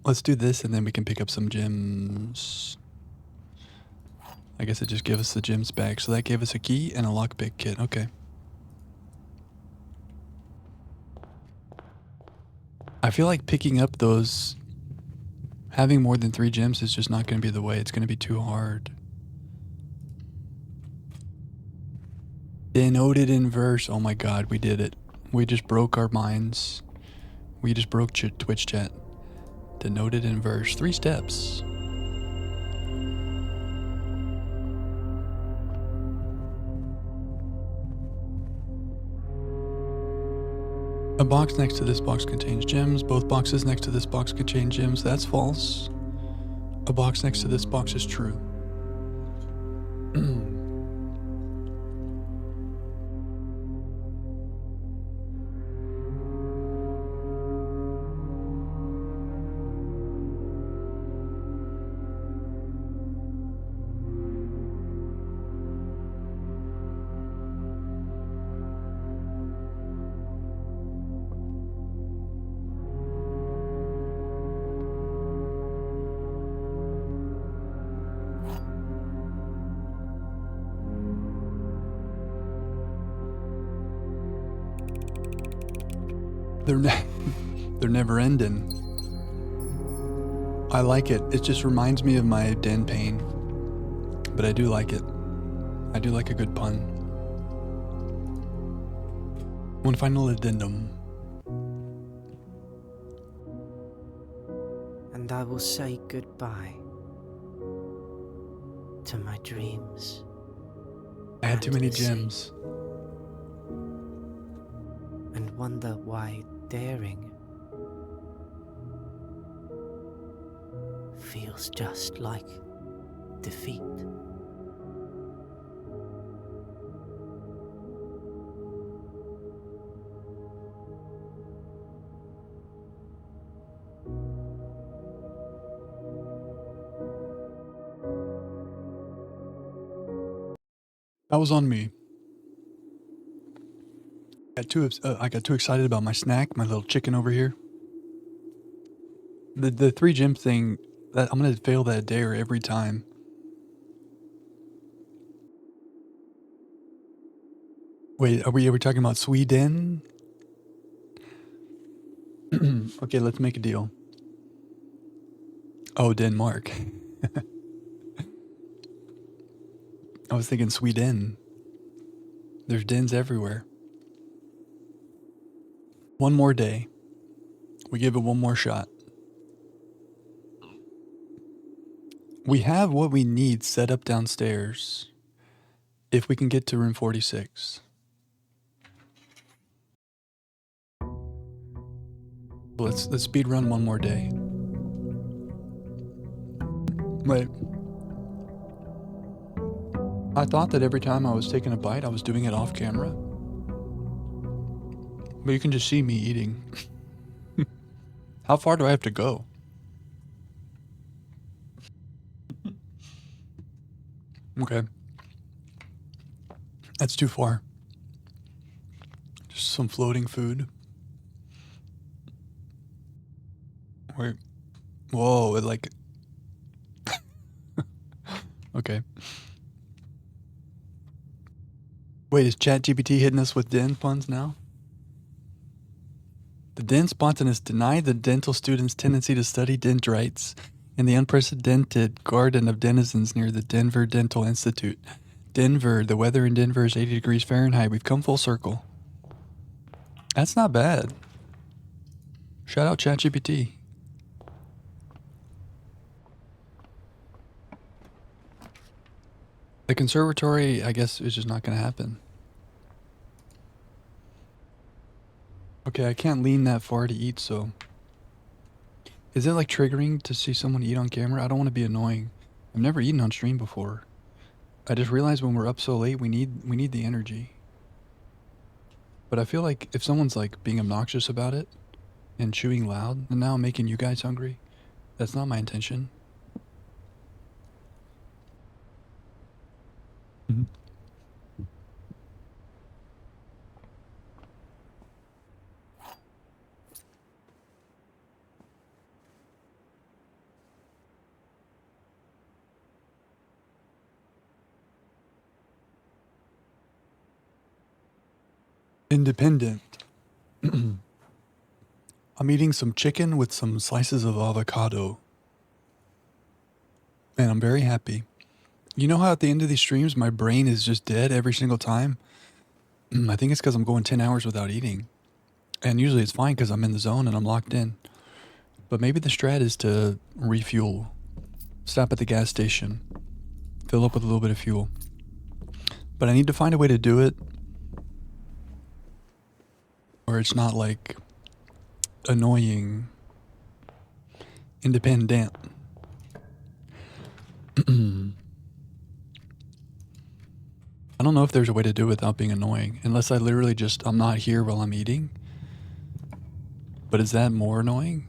Let's do this and then we can pick up some gems. I guess it just gave us the gems back. So that gave us a key and a lockpick kit. Okay. I feel like picking up those, having more than 3 gems is just not going to be the way. It's going to be too hard. Denoted in verse. Oh my god, we did it. We just broke our minds. We just broke Twitch chat. Denoted in verse. 3 steps. A box next to this box contains gems. Both boxes next to this box contain gems. That's false. A box next to this box is true. They're never ending. I like it. It just reminds me of my den pain. But I do like it. I do like a good pun. One final addendum. And I will say goodbye to my dreams. I had too many And the sea. gems. And wonder why daring feels just like defeat. That was on me. I got too excited about my snack, my little chicken over here. The 3 gem thing, that I'm gonna fail that dare every time. Wait, are we talking about Sweden? Okay, let's make a deal. Oh, Denmark. I was thinking Sweden. There's dens everywhere. One more day. We give it one more shot. We have what we need set up downstairs. If we can get to room 46. Let's speed run one more day. Wait. I thought that every time I was taking a bite, I was doing it off camera. But you can just see me eating. How far do I have to go? Okay. That's too far. Just some floating food. Wait. Whoa, it like... Okay. Wait, is ChatGPT hitting us with den puns now? The den spontanists deny the dental students' tendency to study dendrites in the unprecedented garden of denizens near the Denver Dental Institute. Denver, the weather in Denver is 80 degrees Fahrenheit. We've come full circle. That's not bad. Shout out ChatGPT. The conservatory, I guess, is just not going to happen. Okay, I can't lean that far to eat, so... Is it like triggering to see someone eat on camera? I don't want to be annoying. I've never eaten on stream before. I just realized when we're up so late, we need the energy. But I feel like if someone's like being obnoxious about it and chewing loud, and now I'm making you guys hungry, that's not my intention. Independent. I'm eating some chicken with some slices of avocado. And I'm very happy. You know how at the end of these streams, my brain is just dead every single time? I think it's because I'm going 10 hours without eating. And usually it's fine because I'm in the zone and I'm locked in. But maybe the strat is to refuel. Stop at the gas station. Fill up with a little bit of fuel. But I need to find a way to do it where it's not like annoying. Independent. I don't know if there's a way to do it without being annoying. Unless I literally just, I'm not here while I'm eating. But is that more annoying?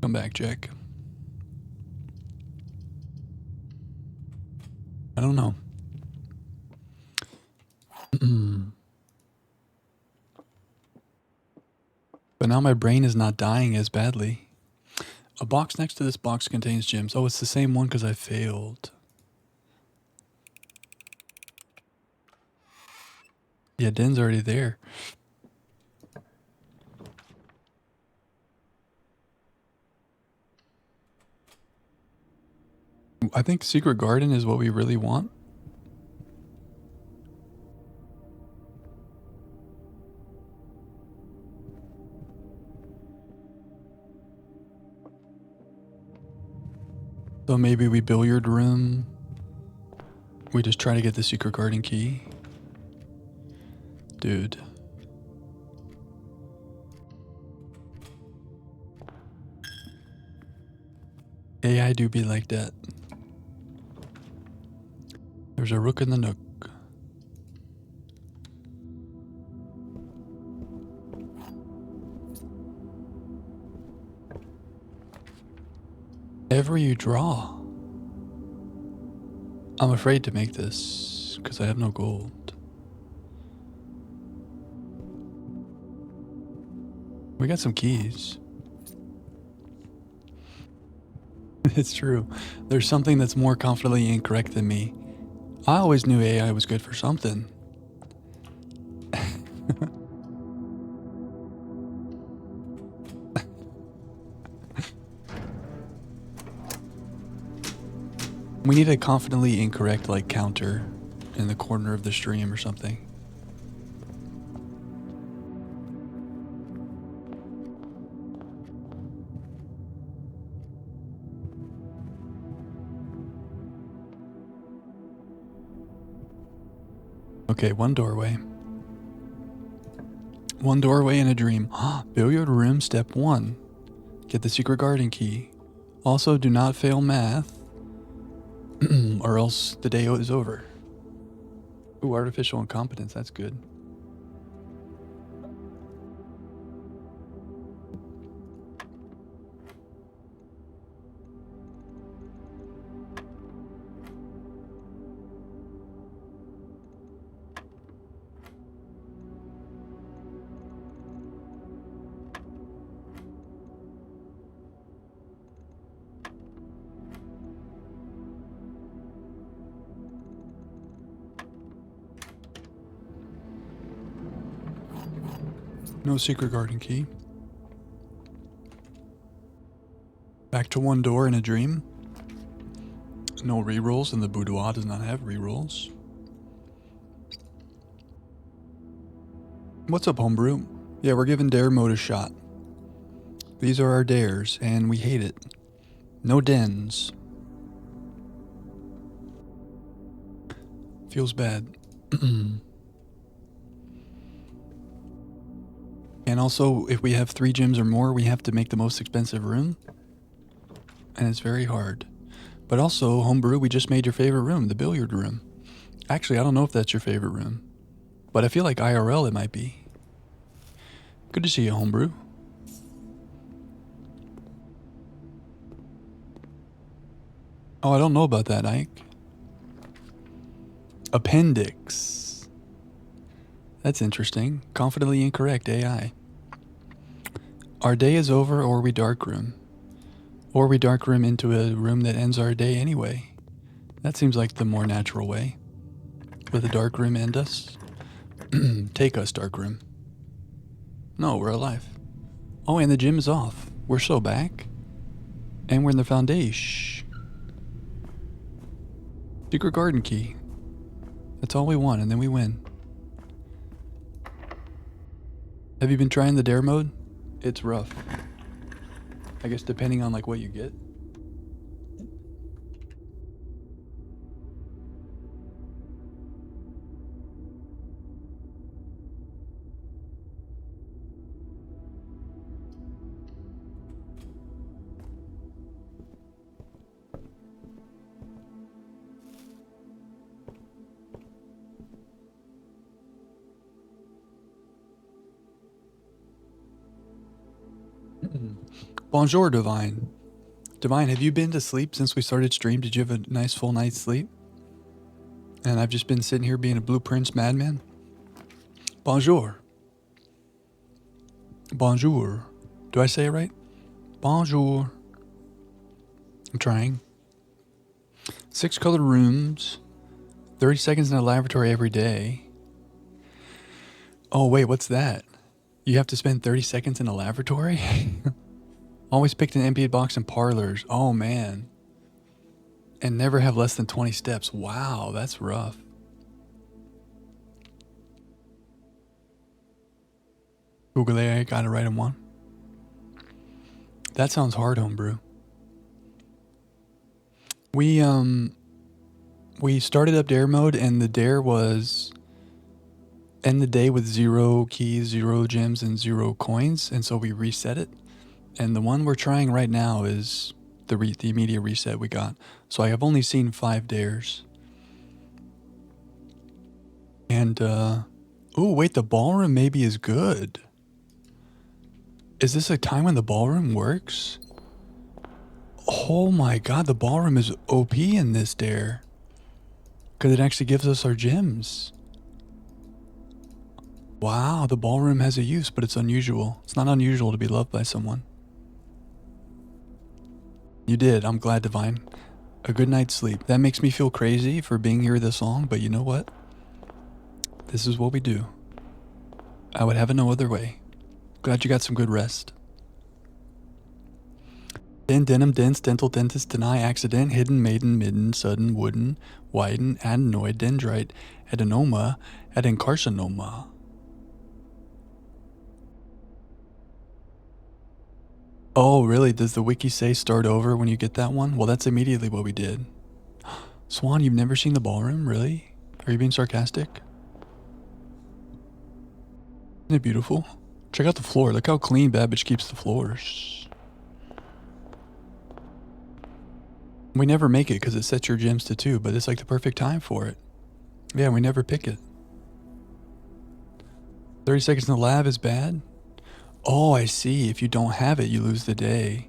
Come back, Jack. I don't know. But now my brain is not dying as badly. A box next to this box contains gems. Oh, it's the same one because I failed. Yeah, Den's already there. I think Secret Garden is what we really want. So maybe we billiard room. We just try to get the Secret Garden key. Dude. AI do be like that. There's a rook in the nook. Ever you draw. I'm afraid to make this because I have no gold. We got some keys. It's true. There's something that's more confidently incorrect than me. I always knew AI was good for something. We need a confidently incorrect like counter in the corner of the stream or something. Okay, one doorway. One doorway in a dream. Billiard room step 1. Get the secret garden key. Also, do not fail math. Or else the day is over. Ooh, artificial incompetence, that's good. No secret garden key. Back to one door in a dream. No rerolls, and the boudoir does not have rerolls. What's up, homebrew? Yeah, we're giving dare mode a shot. These are our dares, and we hate it. No dens. Feels bad. And also, if we have 3 gems or more, we have to make the most expensive room. And it's very hard. But also, homebrew, we just made your favorite room, the billiard room. Actually, I don't know if that's your favorite room. But I feel like IRL it might be. Good to see you, homebrew. Oh, I don't know about that, Ike. Appendix. That's interesting. Confidently incorrect, AI. Our day is over, or we dark room. Or we dark room into a room that ends our day anyway. That seems like the more natural way. Let the dark room end us. Take us, dark room. No, we're alive. Oh, and the gym is off. We're so back. And we're in the foundation. Secret garden key. That's all we want, and then we win. Have you been trying the dare mode? It's rough. I guess depending on like what you get. Bonjour, Divine. Divine, have you been to sleep since we started stream? Did you have a nice full night's sleep? And I've just been sitting here being a Blue Prince madman? Bonjour. Bonjour. Do I say it right? Bonjour. I'm trying. 6 colored rooms. 30 seconds in a laboratory every day. Oh, wait, what's that? You have to spend 30 seconds in a lavatory? Always picked an empty box in parlors. Oh, man. And never have less than 20 steps. Wow, that's rough. Google AI got it right in one. That sounds hard, homebrew. We started up dare mode, and the dare was end the day with 0 keys, 0 gems, and 0 coins, and so we reset it. And the one we're trying right now is the immediate reset we got. So I have only seen 5 dares. And oh wait, the ballroom maybe is good. Is this a time when the ballroom works? Oh my god, the ballroom is OP in this dare. Because it actually gives us our gems. Wow, the ballroom has a use, but it's unusual. It's not unusual to be loved by someone. You did. I'm glad, Divine. A good night's sleep. That makes me feel crazy for being here this long, but you know what? This is what we do. I would have it no other way. Glad you got some good rest. Den, denim, dense, dental, dentist, deny, accident, hidden, maiden, midden, sudden, wooden, widen, adenoid, dendrite, adenoma, adencarcinoma. Oh, really? Does the wiki say start over when you get that one? Well, that's immediately what we did. Swan, you've never seen the ballroom? Really? Are you being sarcastic? Isn't it beautiful? Check out the floor. Look how clean Babbage keeps the floors. We never make it because it sets your gems to 2, but it's like the perfect time for it. Yeah, we never pick it. 30 seconds in the lab is bad? Oh, I see. If you don't have it, you lose the day.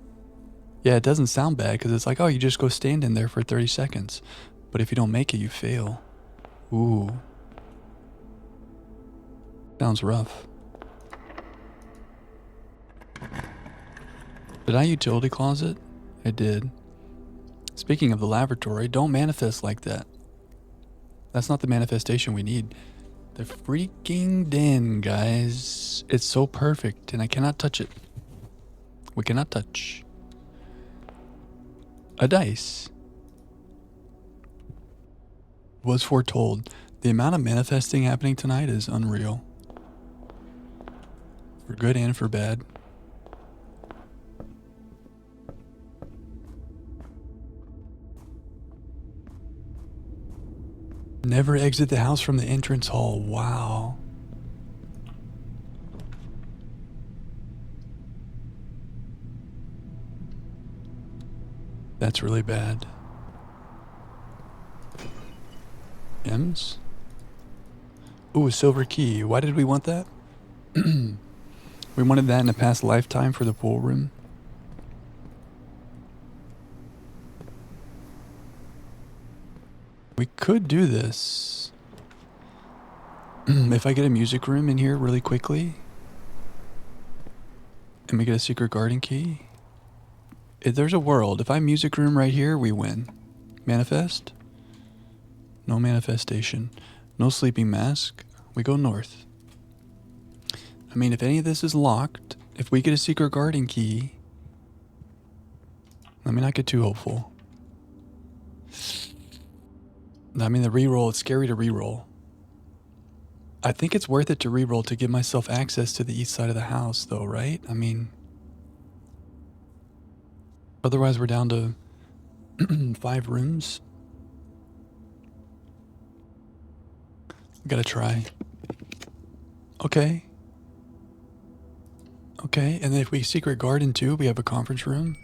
Yeah, it doesn't sound bad because it's like, oh, you just go stand in there for 30 seconds. But if you don't make it, you fail. Ooh. Sounds rough. Did I utility closet? I did. Speaking of the laboratory, don't manifest like that. That's not the manifestation we need. The freaking den, guys. It's so perfect, and I cannot touch it. We cannot touch. A dice. Was foretold. The amount of manifesting happening tonight is unreal. For good and for bad. Never exit the house from the entrance hall. Wow. That's really bad. M's? Ooh, a silver key. Why did we want that? We wanted that in a past lifetime for the pool room. We could do this. If I get a music room in here really quickly, and we get a secret garden key. If there's a world. If I music room right here, we win. Manifest? No manifestation. No sleeping mask. We go north. I mean, if any of this is locked, if we get a secret garden key, let me not get too hopeful. I mean, the reroll, it's scary to reroll. I think it's worth it to reroll to give myself access to the east side of the house, though, right? I mean, otherwise we're down to 5 rooms. Gotta try. Okay. Okay, and then if we secret garden too, we have a conference room.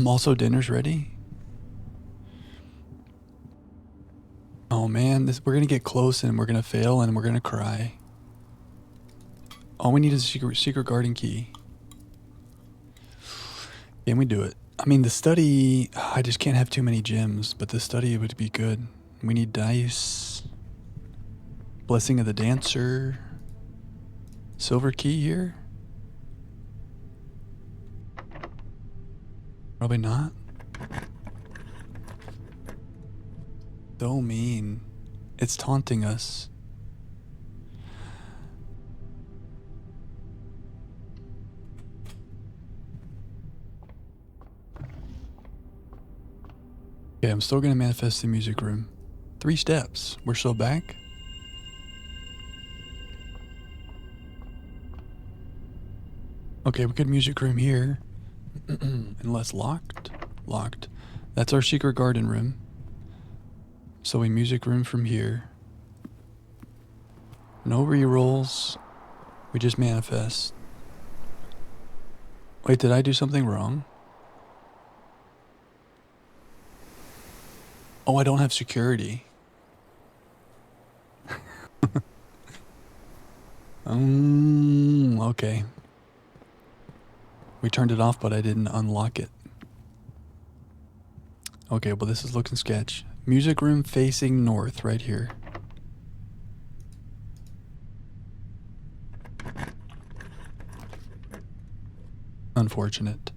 Also, dinner's ready. Oh man, we're gonna get close and we're gonna fail and we're gonna cry. All we need is a secret garden key. Can we do it? I mean, the study, I just can't have too many gems, but the study would be good. We need dice. Blessing of the Dancer. Silver key here? Probably not. So mean. It's taunting us. Okay, I'm still gonna manifest the music room. 3 steps. We're still back. Okay, we could music room here. Unless locked. Locked. That's our secret garden room. So we music room from here. No rerolls. We just manifest. Wait, did I do something wrong? Oh, I don't have security. Okay. We turned it off, but I didn't unlock it. Okay, well, this is looking sketch. Music room facing north, right here. Unfortunate.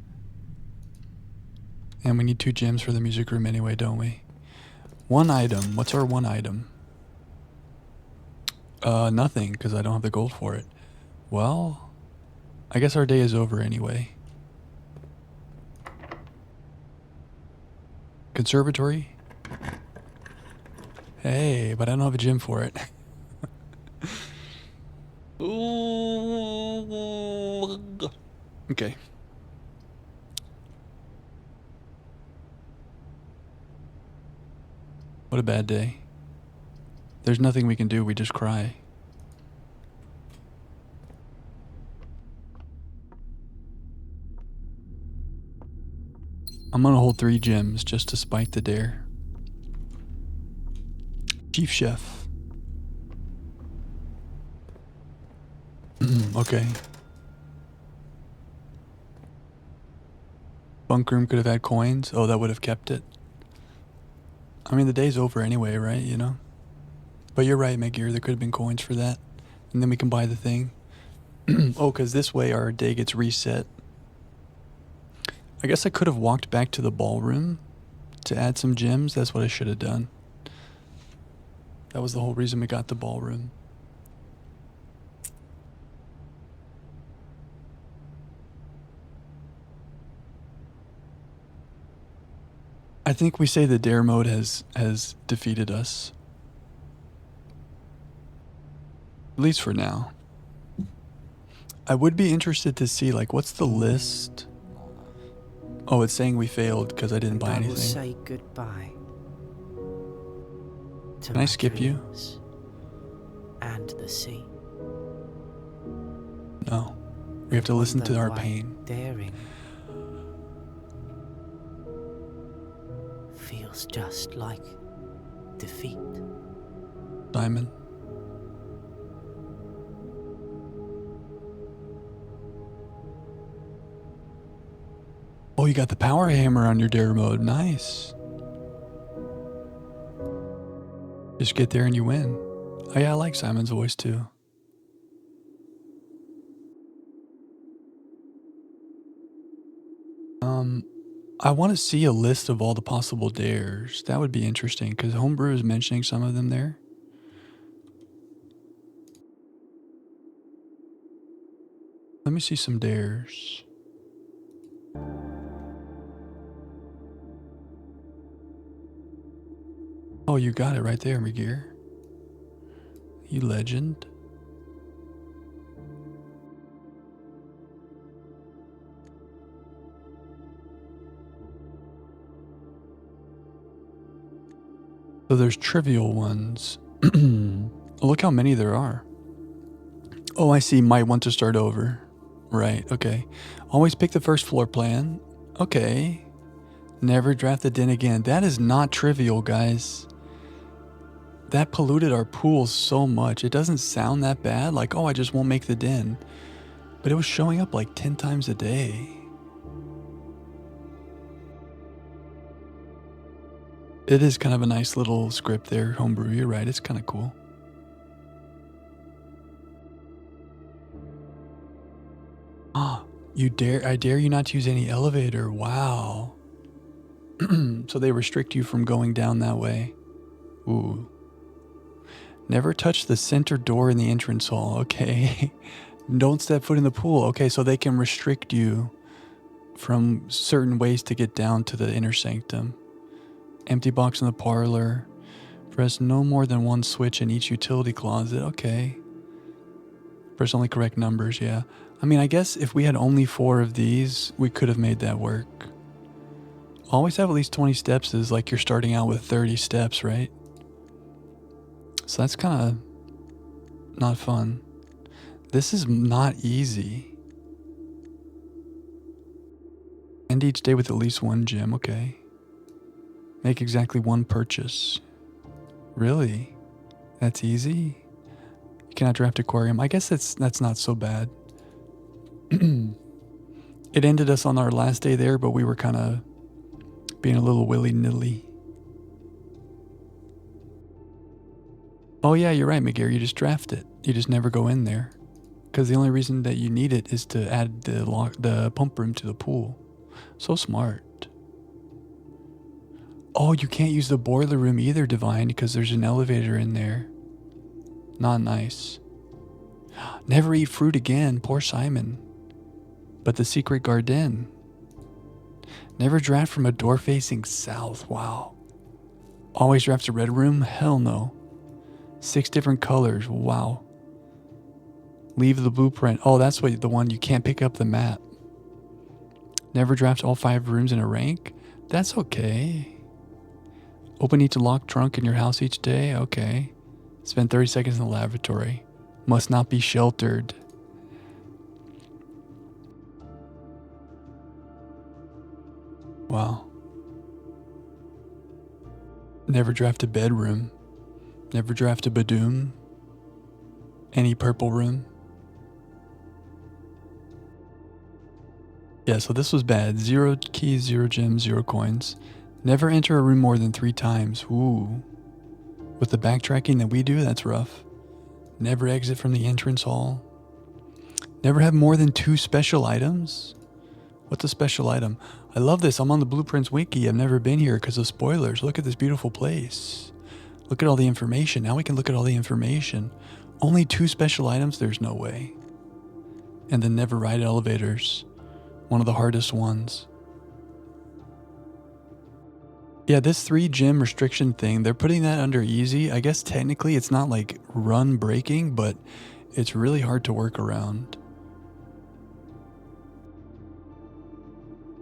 And we need 2 gems for the music room anyway, don't we? 1 item. What's our 1 item? Nothing, because I don't have the gold for it. Well, I guess our day is over anyway. Conservatory? Hey, but I don't have a gem for it. Okay. What a bad day. There's nothing we can do, we just cry. I'm gonna hold 3 gems just to spike the dare. Chief Chef. Okay. Bunk room could have had coins. Oh, that would have kept it. I mean, the day's over anyway, right? You know? But you're right, Megir. There could have been coins for that. And then we can buy the thing. Oh, because this way our day gets reset. I guess I could have walked back to the ballroom to add some gems. That's what I should have done. That was the whole reason we got the ballroom. I think we say the dare mode has defeated us. At least for now. I would be interested to see, like, what's the list? Oh, it's saying we failed because I didn't buy I will anything. say goodbye to Can I my skip you? dreams and the sea. No. We have to listen to Although our I'm pain. Daring feels just like defeat. Simon. Oh, you got the power hammer on your dare mode. Nice. Just get there and you win. Oh yeah, I like Simon's voice too. I want to see a list of all the possible dares. That would be interesting because Homebrew is mentioning some of them there. Let me see some dares. Oh, you got it right there, McGear. You legend. So there's trivial ones. Look how many there are. Oh, I see. Might want to start over. Right, okay. Always pick the first floor plan. Okay. Never draft the den again. That is not trivial, guys. That polluted our pool so much. It doesn't sound that bad. Like, oh, I just won't make the den. But it was showing up like 10 times a day. It is kind of a nice little script there, Homebrew. You're right. It's kind of cool. Ah, I dare you not to use any elevator. Wow. So they restrict you from going down that way. Ooh. Never touch the center door in the entrance hall. Okay. Don't step foot in the pool. Okay, so they can restrict you from certain ways to get down to the inner sanctum. Empty box in the parlor. Press no more than one switch in each utility closet. Okay. Press only correct numbers, yeah. I mean, I guess if we had only 4 of these, we could have made that work. Always have at least 20 steps is like you're starting out with 30 steps, right? So that's kind of not fun. This is not easy. End each day with at least 1 gem, okay. Make exactly 1 purchase. Really? That's easy? You cannot draft aquarium. I guess that's not so bad. It ended us on our last day there, but we were kind of being a little willy-nilly. Oh yeah, you're right, McGear. You just draft it. You just never go in there. Because the only reason that you need it is to add the pump room to the pool. So smart. Oh, you can't use the boiler room either, Divine, because there's an elevator in there. Not nice. Never eat fruit again. Poor Simon. But the secret garden. Never draft from a door facing south. Wow. Always draft a red room? Hell no. 6 different colors. Wow. Leave the blueprint. Oh, that's what the one you can't pick up the map. Never draft all 5 rooms in a rank? That's okay. Open each locked trunk in your house each day? Okay. Spend 30 seconds in the lavatory. Must not be sheltered. Wow. Never draft a bedroom. Never draft a badoom. Any purple room. Yeah, so this was bad. 0 keys, 0 gems, 0 coins. Never enter a room more than 3 times. Ooh. With the backtracking that we do, that's rough. Never exit from the entrance hall. Never have more than 2 special items. What's a special item? I love this. I'm on the Blueprints Wiki. I've never been here because of spoilers. Look at this beautiful place. Look at all the information. Now we can look at all the information. Only 2 special items? There's no way. And then never ride elevators. One of the hardest ones. Yeah, this 3 gem restriction thing, they're putting that under easy. I guess technically it's not like run breaking, but it's really hard to work around.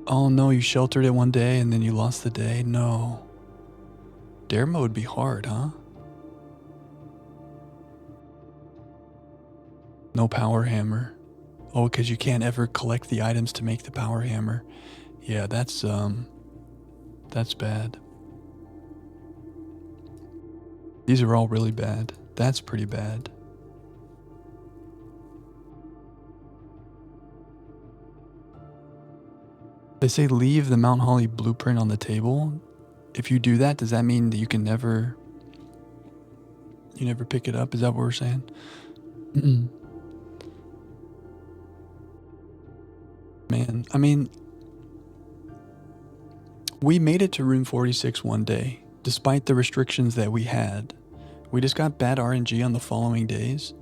Oh no, you sheltered it one day and then you lost the day? No. Dare mode would be hard, huh? No power hammer. Oh, because you can't ever collect the items to make the power hammer. Yeah, that's bad. These are all really bad. That's pretty bad. They say leave the Mount Holly blueprint on the table. If you do that, does that mean that you never pick it up? Is that what we're saying? Man, I mean, we made it to room 46 one day, despite the restrictions that we had. We just got bad RNG on the following days.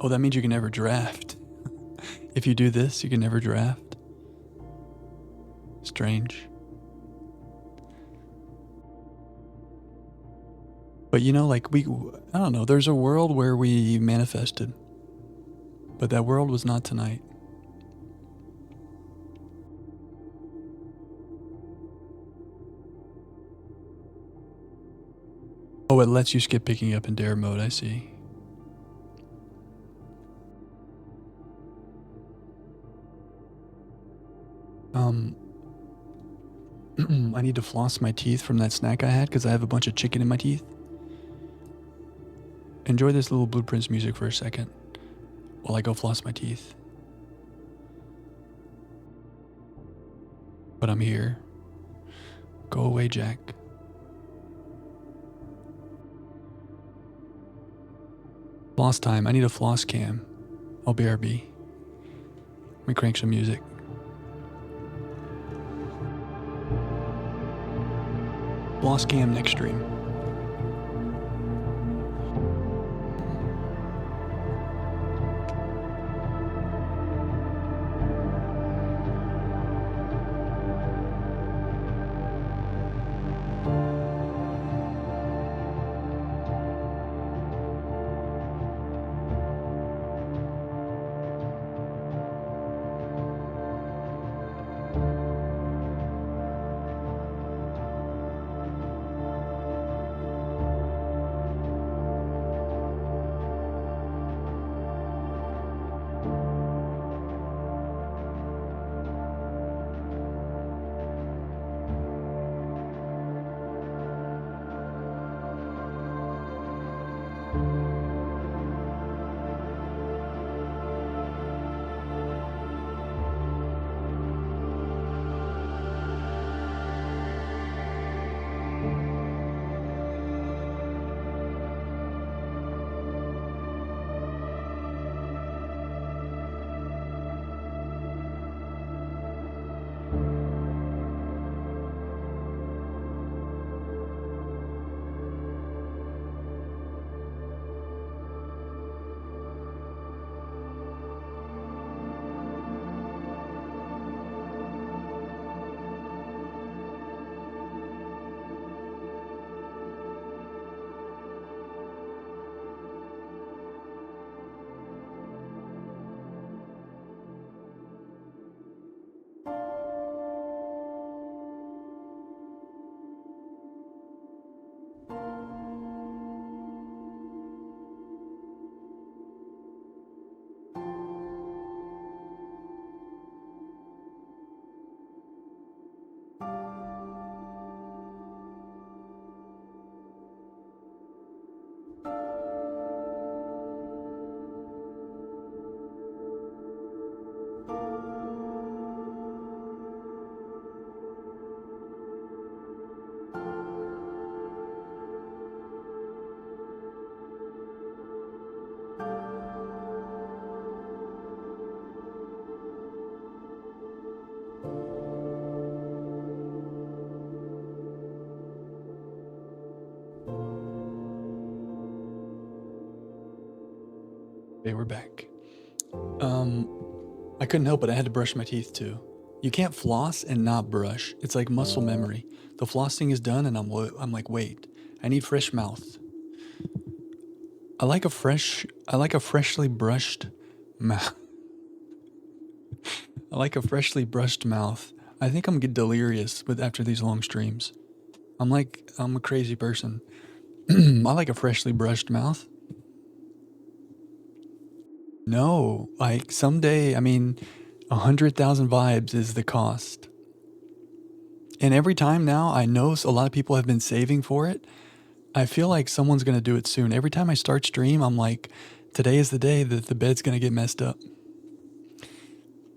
Oh, that means you can never draft. If you do this, you can never draft. Strange. But you know, like I don't know, there's a world where we manifested. But that world was not tonight. Oh, it lets you skip picking up in dare mode, I see. I need to floss my teeth from that snack I had because I have a bunch of chicken in my teeth. Enjoy this little Blueprints music for a second while I go floss my teeth. But I'm here. Go away, Jack. Floss time. I need a floss cam. I'll BRB. Let me crank some music. Floss cam next stream. Okay, we're back. I couldn't help it. I had to brush my teeth too. You can't floss and not brush. It's like muscle memory. The flossing is done and I'm like, wait, I need fresh mouth. I like a freshly brushed mouth. I like a freshly brushed mouth. I think I'm getting delirious after these long streams. I'm a crazy person. I like a freshly brushed mouth. No, like someday, 100,000 vibes is the cost. And every time now, I know a lot of people have been saving for it. I feel like someone's going to do it soon. Every time I start stream, I'm like, today is the day that the bed's going to get messed up.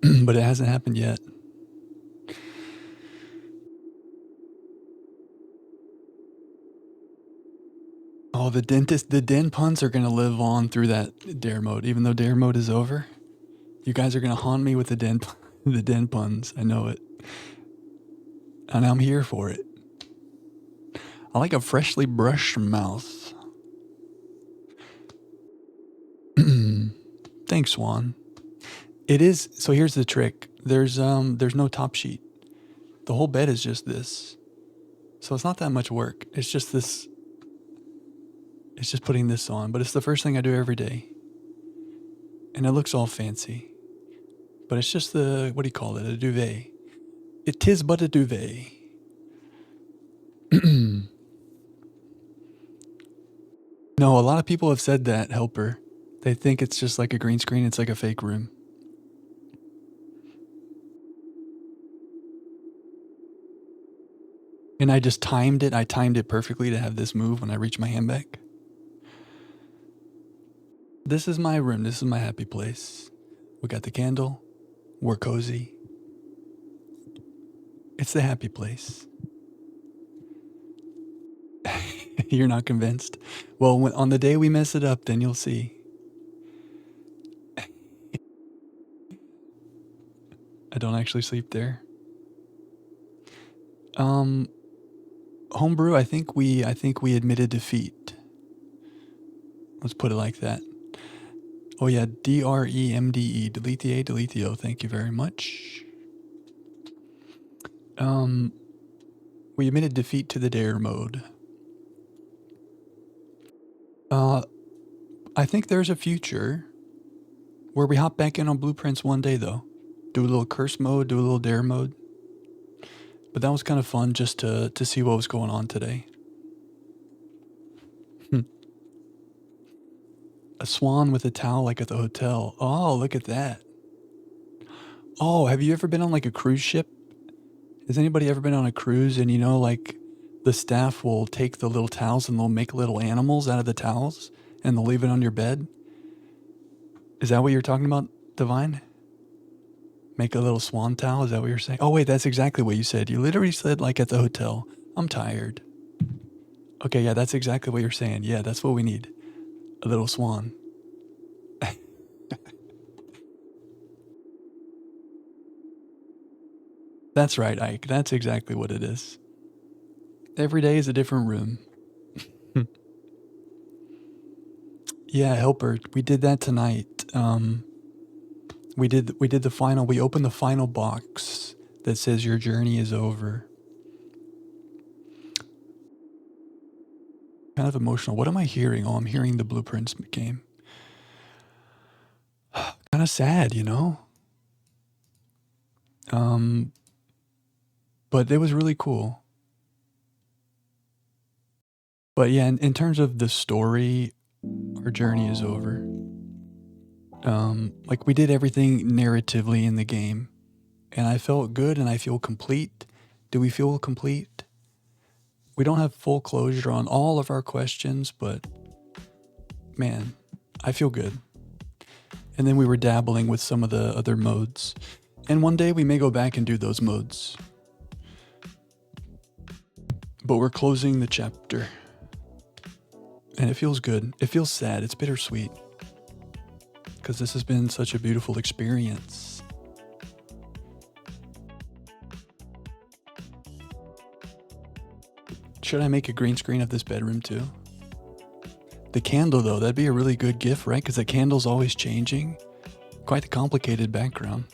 But it hasn't happened yet. Oh, the den puns are going to live on through that dare mode, even though dare mode is over. You guys are going to haunt me with the den puns. I know it. And I'm here for it. I like a freshly brushed mouth. Thanks, Swan. It is, so here's the trick. There's no top sheet. The whole bed is just this. So it's not that much work. It's just this, it's just putting this on, but it's the first thing I do every day. And it looks all fancy. But it's just the, what do you call it? A duvet. It is but a duvet. No, a lot of people have said that, Helper. They think it's just like a green screen. It's like a fake room. And I just timed it. I timed it perfectly to have this move when I reach my hand back. This is my room. This is my happy place. We got the candle. We're cozy. It's the happy place. You're not convinced? Well, on the day we mess it up, then you'll see. I don't actually sleep there. Homebrew, I think we admitted defeat. Let's put it like that. Oh yeah, DREMDE. Delete the A, delete the O. Thank you very much. We admitted defeat to the dare mode. I think there's a future where we hop back in on Blueprints one day though. Do a little curse mode, do a little dare mode. But that was kind of fun just to see what was going on today. A swan with a towel like at the hotel. Oh, look at that. Oh, have you ever been on like a cruise ship? Has anybody ever been on a cruise and you know like the staff will take the little towels and they'll make little animals out of the towels and they'll leave it on your bed? Is that what you're talking about, Divine? Make a little swan towel? Is that what you're saying? Oh, wait, that's exactly what you said. You literally said, like, at the hotel, I'm tired. Okay, yeah, that's exactly what you're saying. Yeah, that's what we need. A little swan. That's right, Ike. That's exactly what it is. Every day is a different room. Yeah, Helper, we did that tonight. We did the final, we opened the final box that says your journey is over. Kind of emotional. What am I hearing? Oh, I'm hearing the Blueprints game. Kind of sad, you know? But it was really cool. But yeah, in terms of the story, our journey is over. Like we did everything narratively in the game and I felt good and I feel complete. Do we feel complete? We don't have full closure on all of our questions, but man, I feel good. And then we were dabbling with some of the other modes. And one day we may go back and do those modes. But we're closing the chapter. And it feels good. It feels sad. It's bittersweet. Because this has been such a beautiful experience. Should I make a green screen of this bedroom too? The candle though, that'd be a really good gift, right? Because the candle's always changing. Quite the complicated background.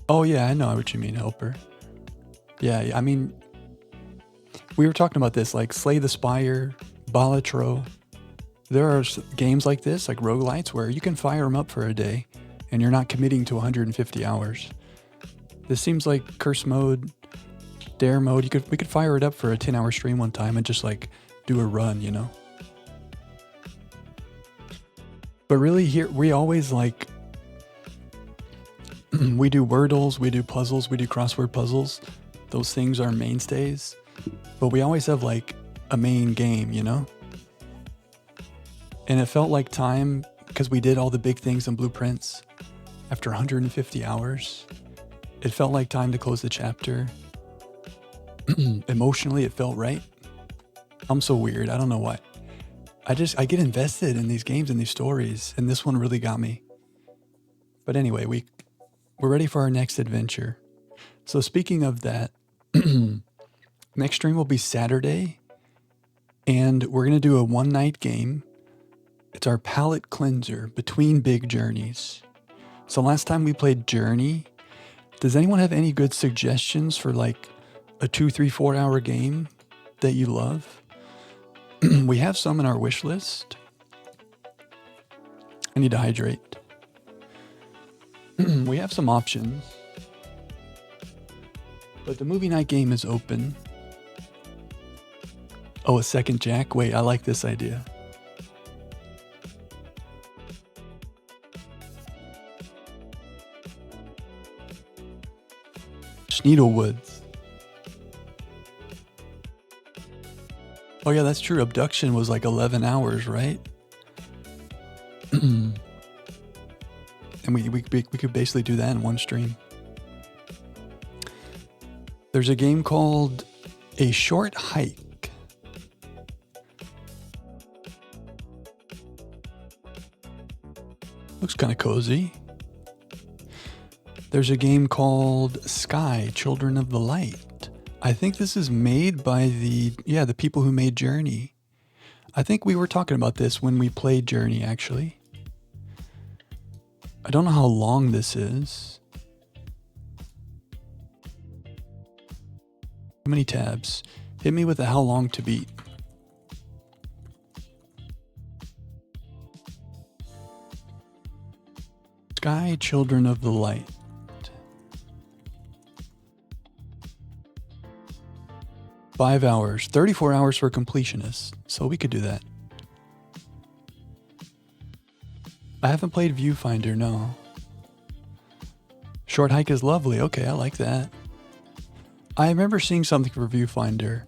Oh yeah, I know what you mean, Helper. Yeah, I mean, we were talking about this, like Slay the Spire, Balatro. There are games like this, like roguelites, where you can fire them up for a day, and you're not committing to 150 hours. This seems like curse mode, dare mode. We could fire it up for a 10-hour stream one time and just like do a run, you know? But really here, we always like, we do Wordles, we do puzzles, we do crossword puzzles. Those things are mainstays. But we always have like a main game, you know? And it felt like time, because we did all the big things in Blueprints after 150 hours. It felt like time to close the chapter. Emotionally, it felt right. I'm so weird. I don't know why. I get invested in these games and these stories, and this one really got me. But anyway, we're ready for our next adventure. So speaking of that, Next stream will be Saturday, and we're going to do a one-night game. It's our palate cleanser between big journeys. So last time we played Journey. Does anyone have any good suggestions for like a 2, 3, 4 hour game that you love? We have some in our wish list. I need to hydrate. We have some options. But the movie night game is open. Oh, a second Jack? Wait, I like this idea. Needlewoods. Oh yeah, that's true. Abduction was like 11 hours, right? And we could basically do that in one stream. There's a game called A Short Hike. Looks kind of cozy. There's a game called Sky, Children of the Light. I think this is made by the people who made Journey. I think we were talking about this when we played Journey, actually. I don't know how long this is. How many tabs? Hit me with a how long to beat. Sky, Children of the Light. 5 hours, 34 hours for completionists, so we could do that. I haven't played Viewfinder, no. Short Hike is lovely, okay, I like that. I remember seeing something for Viewfinder.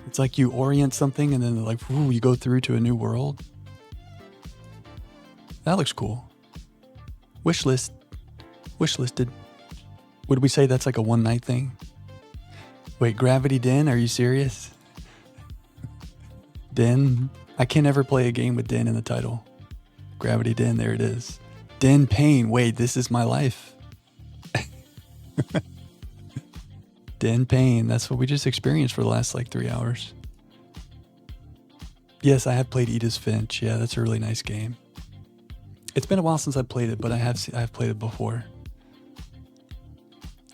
It's like you orient something and then like, ooh, you go through to a new world. That looks cool. Wishlisted. Would we say that's like a one night thing? Wait, Gravity Den? Are you serious? Den? I can't ever play a game with Den in the title. Gravity Den, there it is. Den Pain. Wait, this is my life. Den Pain. That's what we just experienced for the last like 3 hours. Yes, I have played Edith Finch. Yeah, that's a really nice game. It's been a while since I played it, but I have played it before.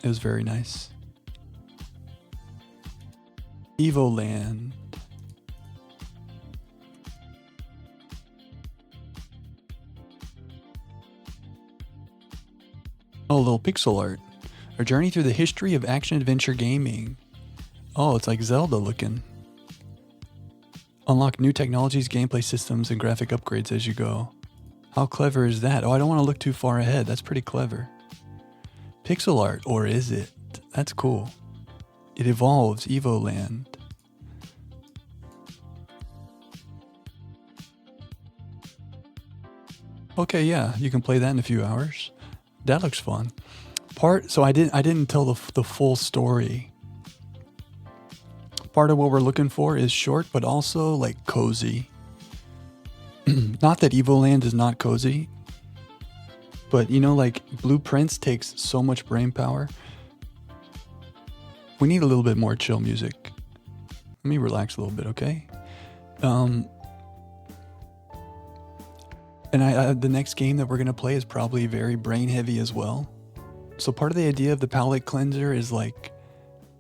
It was very nice. Evoland. Oh, a little pixel art. A journey through the history of action-adventure gaming. Oh, it's like Zelda looking. Unlock new technologies, gameplay systems, and graphic upgrades as you go. How clever is that? Oh, I don't want to look too far ahead. That's pretty clever. Pixel art, or is it? That's cool. It evolves, Evoland. Okay, yeah, you can play that in a few hours. That looks fun. So I didn't tell the full story. Part of what we're looking for is short, but also like cozy. Not that Evoland is not cozy, but you know, like Blueprints takes so much brain power. We need a little bit more chill music. Let me relax a little bit, okay? And the next game that we're gonna play is probably very brain heavy as well. So part of the idea of the palate cleanser is like,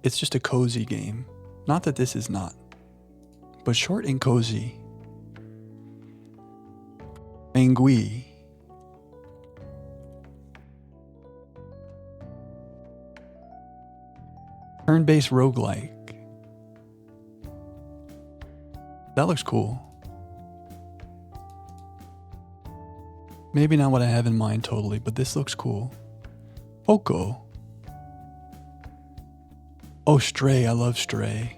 it's just a cozy game. Not that this is not, but short and cozy. Angui. Turn-based roguelike. That looks cool. Maybe not what I have in mind totally, but this looks cool. Poco. Oh, Stray. I love Stray.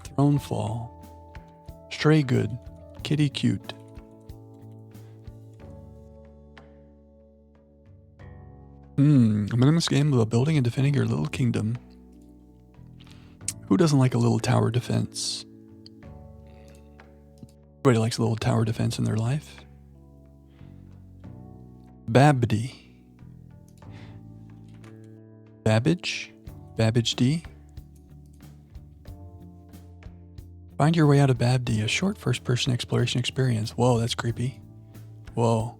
Thronefall. Stray good. Kitty cute. A minimalist game about building and defending your little kingdom. Who doesn't like a little tower defense? Everybody likes a little tower defense in their life. Babdi. Babbage D. Find your way out of Babdi, a short first-person exploration experience. Whoa, that's creepy. Whoa.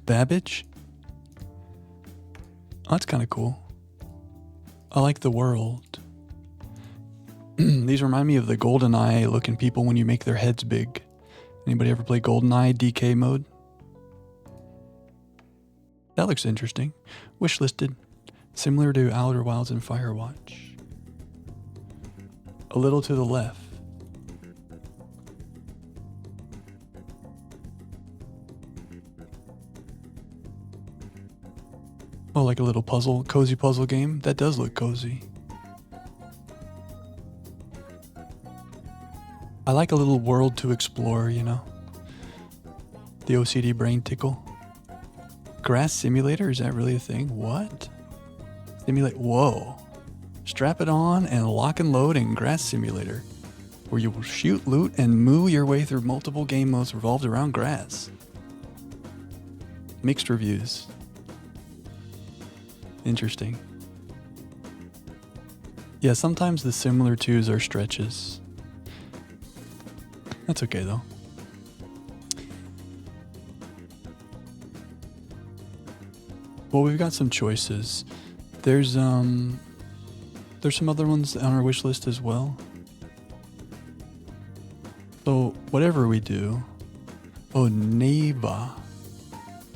Babbage? Oh, that's kind of cool. I like the world. These remind me of the GoldenEye looking people when you make their heads big. Anybody ever play GoldenEye DK mode? That looks interesting. Wishlisted. Similar to Outer Wilds and Firewatch. A little to the left. Oh, like a little puzzle, cozy puzzle game? That does look cozy. I like a little world to explore, you know? The OCD brain tickle. Grass simulator? Is that really a thing? What? Simulate. Whoa. Strap it on and lock and load in Grass Simulator, where you will shoot, loot, and moo your way through multiple game modes revolved around grass. Mixed reviews. Interesting. Yeah, sometimes the similar twos are stretches. That's okay though. Well, we've got some choices. There's some other ones on our wish list as well. So whatever we do. Oh, Neva.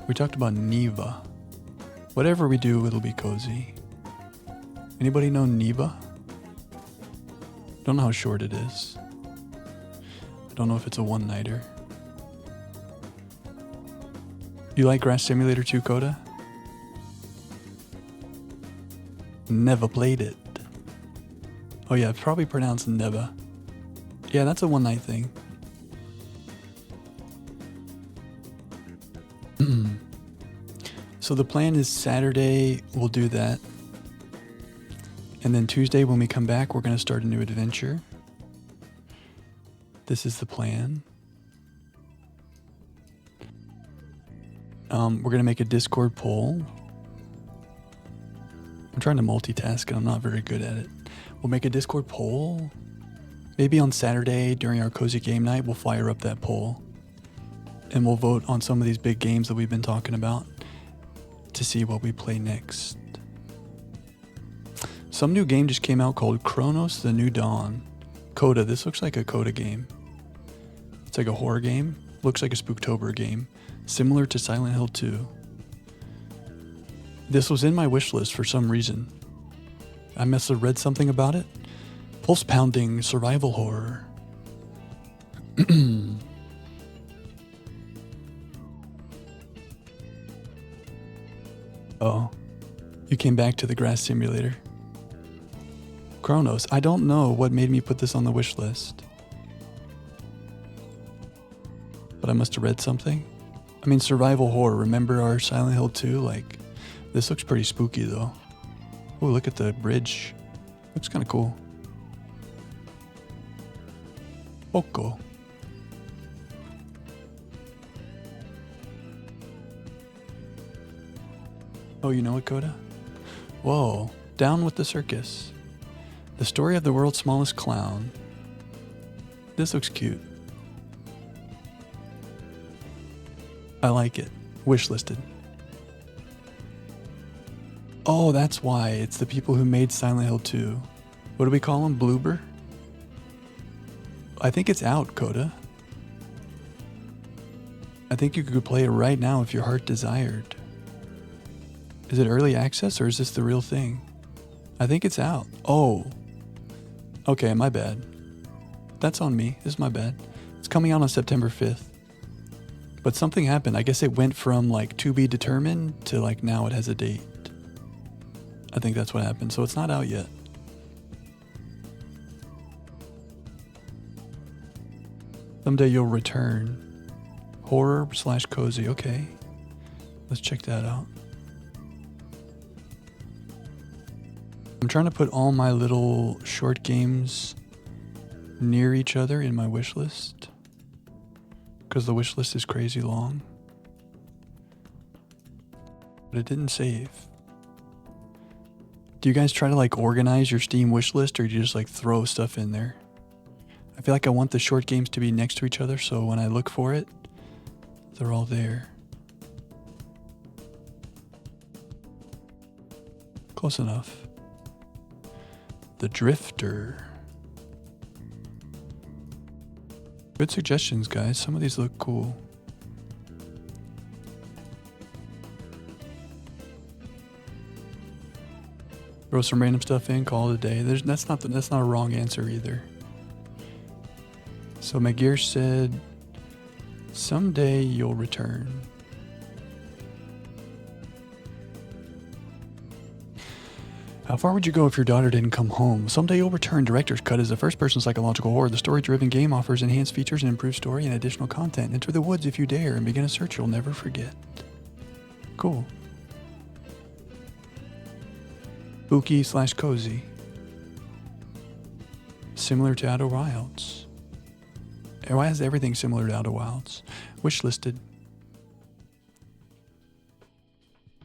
We talked about Neva. Whatever we do, it'll be cozy. Anybody know Neva? Don't know how short it is. I don't know if it's a one-nighter. You like Grass Simulator 2, Coda? Never played it. Oh yeah, it's probably pronounced Neva. Yeah, that's a one-night thing. So the plan is Saturday, we'll do that. And then Tuesday when we come back, we're going to start a new adventure. This is the plan. We're going to make a Discord poll. I'm trying to multitask and I'm not very good at it. We'll make a Discord poll. Maybe on Saturday during our cozy game night, we'll fire up that poll. And we'll vote on some of these big games that we've been talking about to see what we play next. Some new game just came out called Chronos: The New Dawn. Coda, this looks like a Coda game. It's like a horror game. Looks like a Spooktober game. Similar to Silent Hill 2. This was in my wish list for some reason. I must have read something about it. Pulse pounding survival horror. Oh, you came back to the Grass Simulator. Chronos, I don't know what made me put this on the wish list. But I must have read something. I mean, survival horror. Remember our Silent Hill 2? Like, this looks pretty spooky though. Oh, look at the bridge. Looks kind of cool. Poco. Oh, you know what, Coda? Whoa, Down with the Circus. The story of the world's smallest clown. This looks cute. I like it. Wishlisted. Oh, that's why. It's the people who made Silent Hill 2. What do we call them? Bloober? I think it's out, Coda. I think you could play it right now if your heart desired. Is it early access or is this the real thing? I think it's out. Oh. Okay, my bad. That's on me. This is my bad. It's coming out on September 5th. But something happened. I guess it went from like to be determined to like now it has a date. I think that's what happened. So it's not out yet. Someday you'll return. Horror/cozy. Okay. Let's check that out. I'm trying to put all my little short games near each other in my wish list because the wish list is crazy long. But it didn't save. Do you guys try to like organize your Steam wish list, or do you just like throw stuff in there? I feel like I want the short games to be next to each other, so when I look for it, they're all there. Close enough. The Drifter. Good suggestions, guys. Some of these look cool. Throw some random stuff in, call it a day. That's not a wrong answer either. So McGear said, someday you'll return. How far would you go if your daughter didn't come home? Someday You'll Return Director's Cut is a first-person psychological horror. The story-driven game offers enhanced features and improved story and additional content. Enter the woods if you dare and begin a search you'll never forget. Cool. Spooky/cozy. Similar to Outer Wilds. Why is everything similar to Outer Wilds? Wishlisted.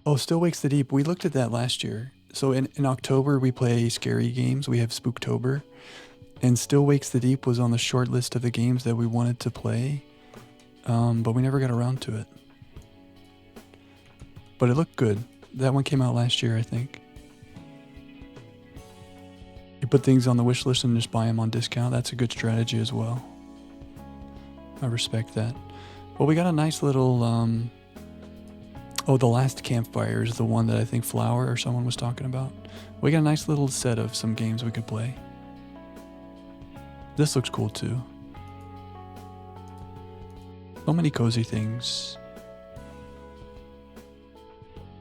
Oh, Still Wakes the Deep. We looked at that last year. So in October, we play scary games. We have Spooktober. And Still Wakes the Deep was on the short list of the games that we wanted to play. But we never got around to it. But it looked good. That one came out last year, I think. You put things on the wish list and just buy them on discount. That's a good strategy as well. I respect that. Well, we got a nice little... Oh, The Last Campfire is the one that I think Flower or someone was talking about. We got a nice little set of some games we could play. This looks cool too. So many cozy things.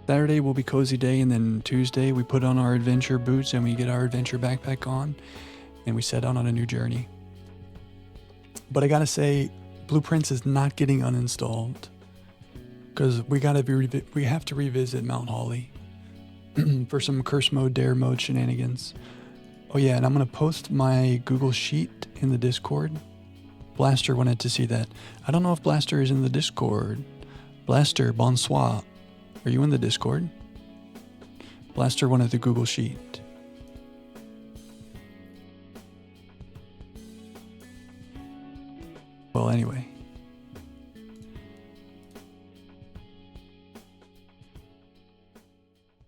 Saturday will be cozy day, and then Tuesday we put on our adventure boots and we get our adventure backpack on and we set out on a new journey. But I gotta say, Blueprints is not getting uninstalled. Because we have to revisit Mount Holly for some curse mode, dare mode shenanigans. Oh yeah, and I'm gonna post my Google Sheet in the Discord. Blaster wanted to see that. I don't know if Blaster is in the Discord. Blaster, bonsoir. Are you in the Discord? Blaster wanted the Google Sheet. Well, anyway.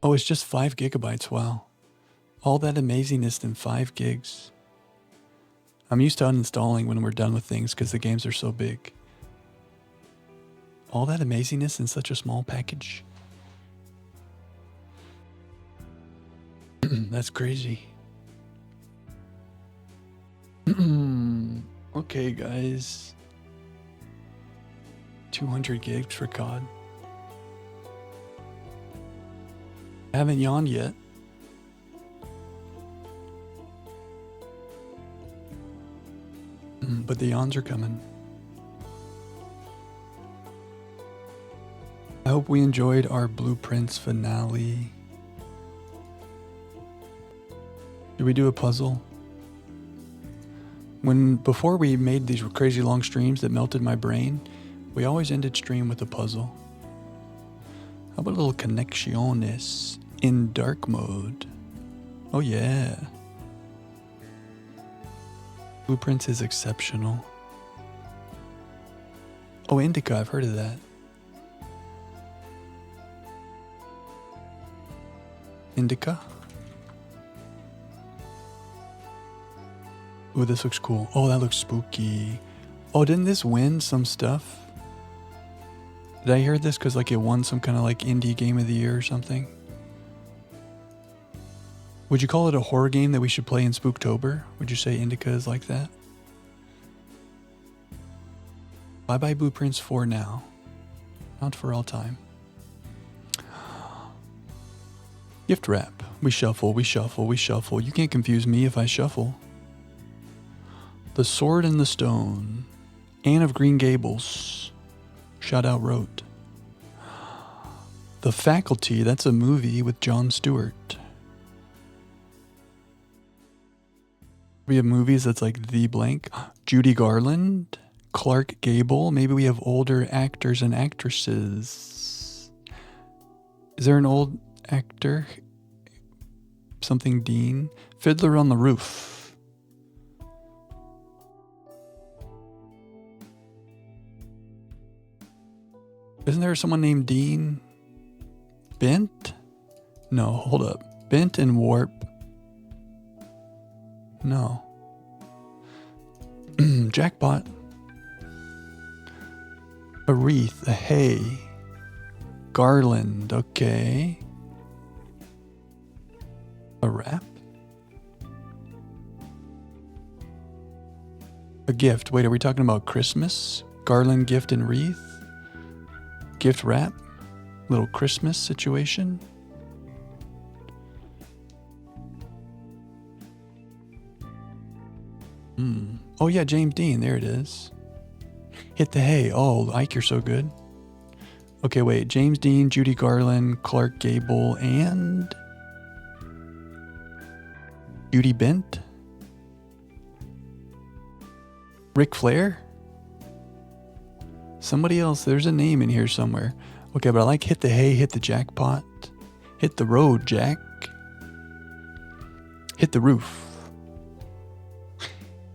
Oh, it's just 5 gigabytes. Wow. All that amazingness in 5 gigs. I'm used to uninstalling when we're done with things because the games are so big. All that amazingness in such a small package. That's crazy. Okay, guys. 200 gigs for COD. I haven't yawned yet. But the yawns are coming. I hope we enjoyed our Blueprints finale. Did we do a puzzle? Before we made these crazy long streams that melted my brain, we always ended stream with a puzzle. How about a little Conexiones in dark mode? Oh yeah. Blueprints is exceptional. Oh, Indica, I've heard of that. Indica? Oh, this looks cool. Oh, that looks spooky. Oh, didn't this win some stuff? Did I hear this because like it won some kind of like indie game of the year or something? Would you call it a horror game that we should play in Spooktober? Would you say Indica is like that? Bye-bye Blueprints for now. Not for all time. Gift wrap. We shuffle, we shuffle, we shuffle. You can't confuse me if I shuffle. The Sword and the Stone. Anne of Green Gables. Shout out wrote. The Faculty. That's a movie with Jon Stewart. We have movies that's like the blank. Judy Garland. Clark Gable. Maybe we have older actors and actresses. Is there an old actor? something Dean. Fiddler on the Roof. Isn't there someone named Dean? Bent? No, hold up. Bent and Warp. No. Jackpot. A wreath, a hay. Garland, okay. A wrap? A gift. Wait, are we talking about Christmas? Garland, gift, and wreath? Gift wrap? Little Christmas situation? Oh yeah, James Dean, there it is. Hit the hay. Oh, Ike, you're so good. Okay, wait. James Dean, Judy Garland, Clark Gable, and Judy Bent? Ric Flair? Somebody else. There's a name in here somewhere. Okay, but I like hit the hay, hit the jackpot. Hit the road, Jack. Hit the roof.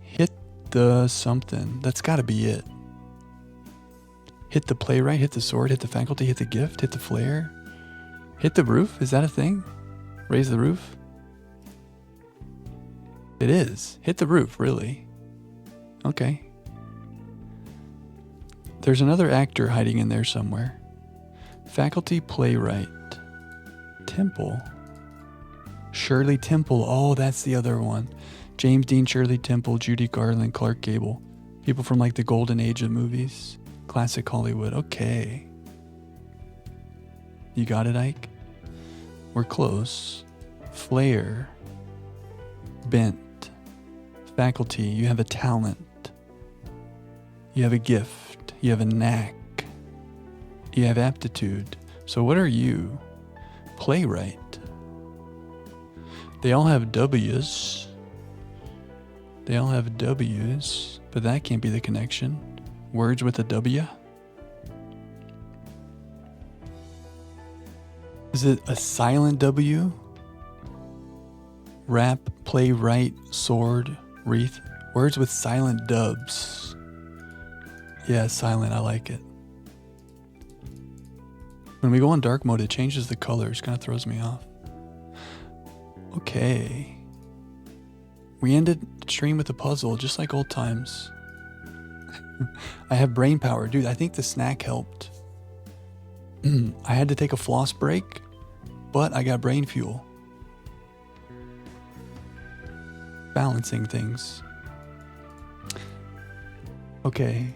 Hit the something. That's gotta be it. Hit the playwright, hit the sword, hit the faculty, hit the gift, hit the flare. Hit the roof? Is that a thing? Raise the roof? It is. Hit the roof, really. Okay. There's another actor hiding in there somewhere. Faculty, playwright. Temple. Shirley Temple. Oh, that's the other one. James Dean, Shirley Temple, Judy Garland, Clark Gable. People from like the golden age of movies. Classic Hollywood. Okay. You got it, Ike? We're close. Flair. Bent. Faculty. You have a talent. You have a gift. You have a knack. You have aptitude. So what are you? Playwright. They all have W's. They all have W's, but that can't be the connection. Words with a W? Is it a silent W? Rap, playwright, sword, wreath. Words with silent dubs. Yeah, silent, I like it. When we go on dark mode, it changes the colors, kind of throws me off. Okay. We ended the stream with a puzzle, just like old times. I have brain power. Dude, I think the snack helped. I had to take a floss break, but I got brain fuel. Balancing things. Okay.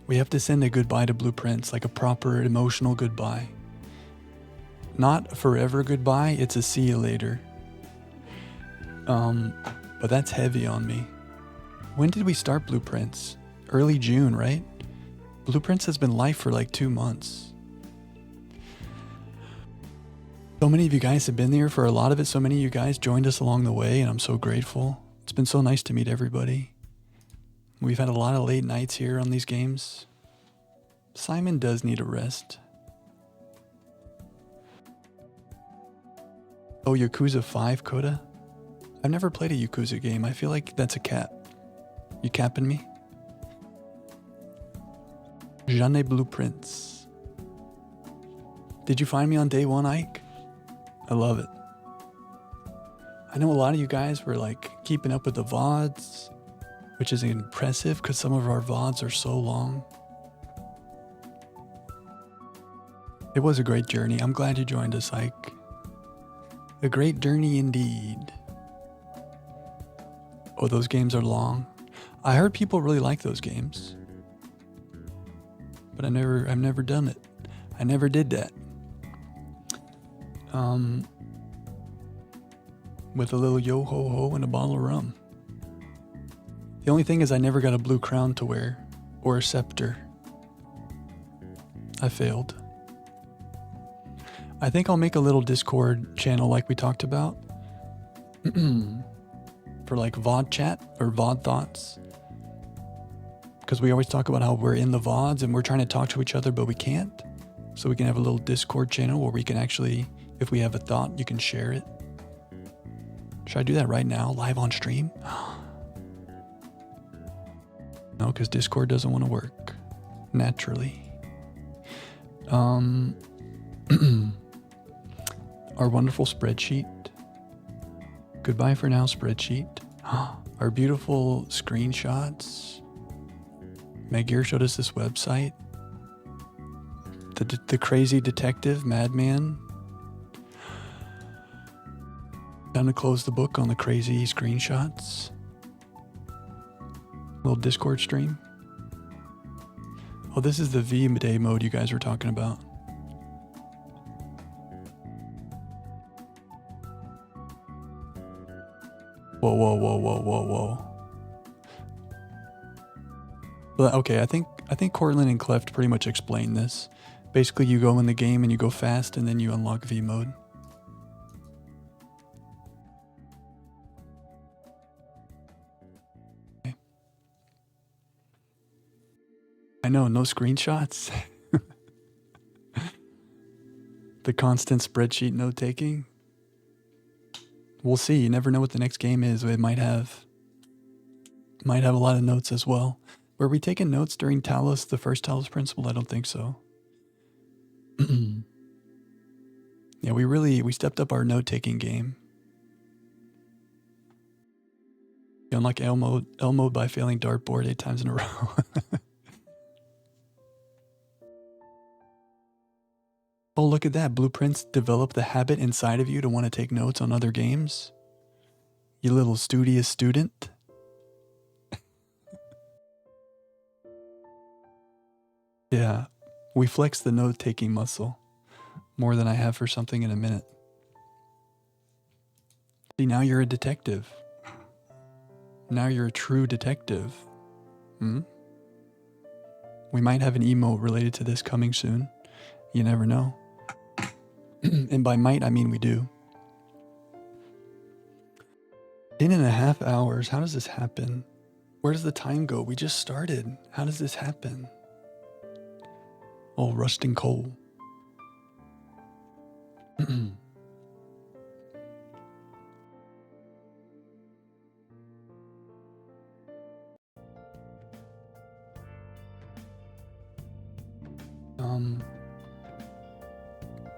We have to send a goodbye to Blueprints, like a proper emotional goodbye. Not a forever goodbye, it's a see you later. But that's heavy on me. When did we start Blueprints? Early June, right? Blueprints has been live for like 2 months. So many of you guys have been there for a lot of it. So many of you guys joined us along the way, and I'm so grateful. It's been so nice to meet everybody. We've had a lot of late nights here on these games. Simon does need a rest. Oh, Yakuza 5, Coda? I've never played a Yakuza game. I feel like that's a cap. You capping me? Jeanne Blueprints. Did you find me on day one, Ike? I love it. I know a lot of you guys were like keeping up with the VODs, which is impressive because some of our VODs are so long. It was a great journey. I'm glad you joined us, Ike. A great journey indeed. Oh, those games are long. I heard people really like those games, but I've never done it. I never did that. With a little yo ho ho and a bottle of rum. The only thing is I never got a blue crown to wear or a scepter. I failed. I think I'll make a little Discord channel like we talked about. For like VOD chat or VOD thoughts. Because we always talk about how we're in the VODs and we're trying to talk to each other, but we can't. So we can have a little Discord channel where we can actually If we have a thought, you can share it. Should I do that right now, live on stream? No, because Discord doesn't want to work naturally. Our wonderful spreadsheet. Goodbye for now, spreadsheet. Our beautiful screenshots. Megir showed us this website. The crazy detective, madman. Time to close the book on the crazy screenshots. Little Discord stream. Oh, this is the V-Day mode you guys were talking about. Whoa, whoa, whoa, whoa, whoa, whoa. Well, okay, I think Cortland and Cleft pretty much explained this. Basically, you go in the game and you go fast, and then you unlock V mode. Okay. I know, no screenshots. The constant spreadsheet note taking. We'll see. You never know what the next game is. It might have a lot of notes as well. Were we taking notes during Talos, the first Talos Principle? I don't think so. Yeah, we stepped up our note-taking game. You unlock L mode by failing dartboard 8 times in a row. Oh, look at that. Blueprints develop the habit inside of you to want to take notes on other games. You little studious student. Yeah, we flex the note-taking muscle more than I have for something in a minute. See, now you're a detective. Now you're a true detective. We might have an emote related to this coming soon. You never know. And by might, I mean we do. 10.5 hours. How does this happen? Where does the time go? We just started. How does this happen? Oh, rusting coal.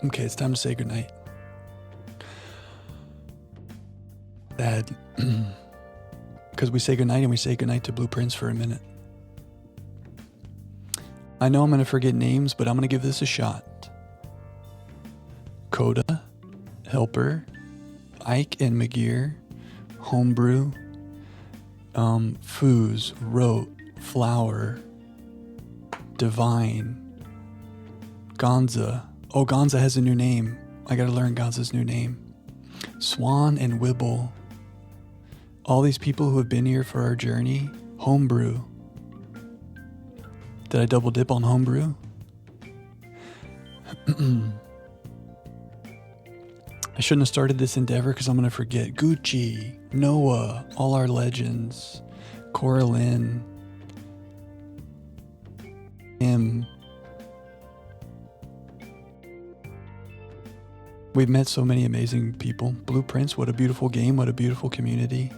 Okay, it's time to say goodnight. Dad. Because we say goodnight and we say goodnight to Blueprints for a minute. I know I'm going to forget names, but I'm going to give this a shot. Coda, Helper, Ike and Megir, Homebrew, Foos, Rote, Flower, Divine, Gonza. Oh, Gonza has a new name. I gotta learn Gonza's new name. Swan and Wibble. All these people who have been here for our journey. Homebrew. Did I double dip on Homebrew? I shouldn't have started this endeavor because I'm gonna forget. Gucci, Noah, all our legends, Coraline, him. We've met so many amazing people. Blueprints, what a beautiful game, what a beautiful community.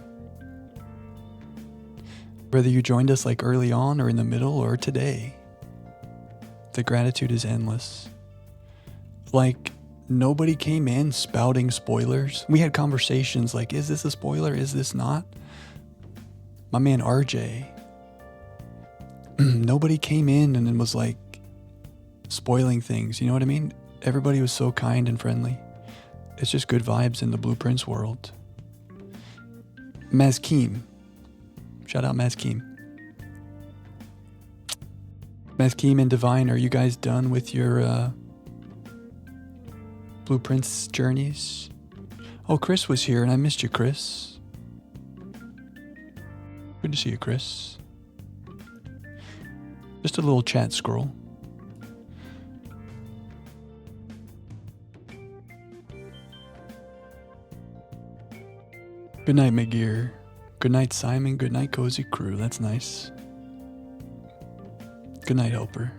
Whether you joined us like early on or in the middle or today, the gratitude is endless. Like, nobody came in spouting spoilers. We had conversations like, is this a spoiler? Is this not? My man RJ. Nobody came in and was like spoiling things. You know what I mean? Everybody was so kind and friendly. It's just good vibes in the Blueprints world. Mazkeem. Shout out Mazkeem. Mazkeem and Divine, are you guys done with your Blueprints journeys? Oh, Chris was here and I missed you, Chris. Good to see you, Chris. Just a little chat scroll. Good night, Megir. Good night, Simon. Good night, Cozy Crew. That's nice. Good night, Helper.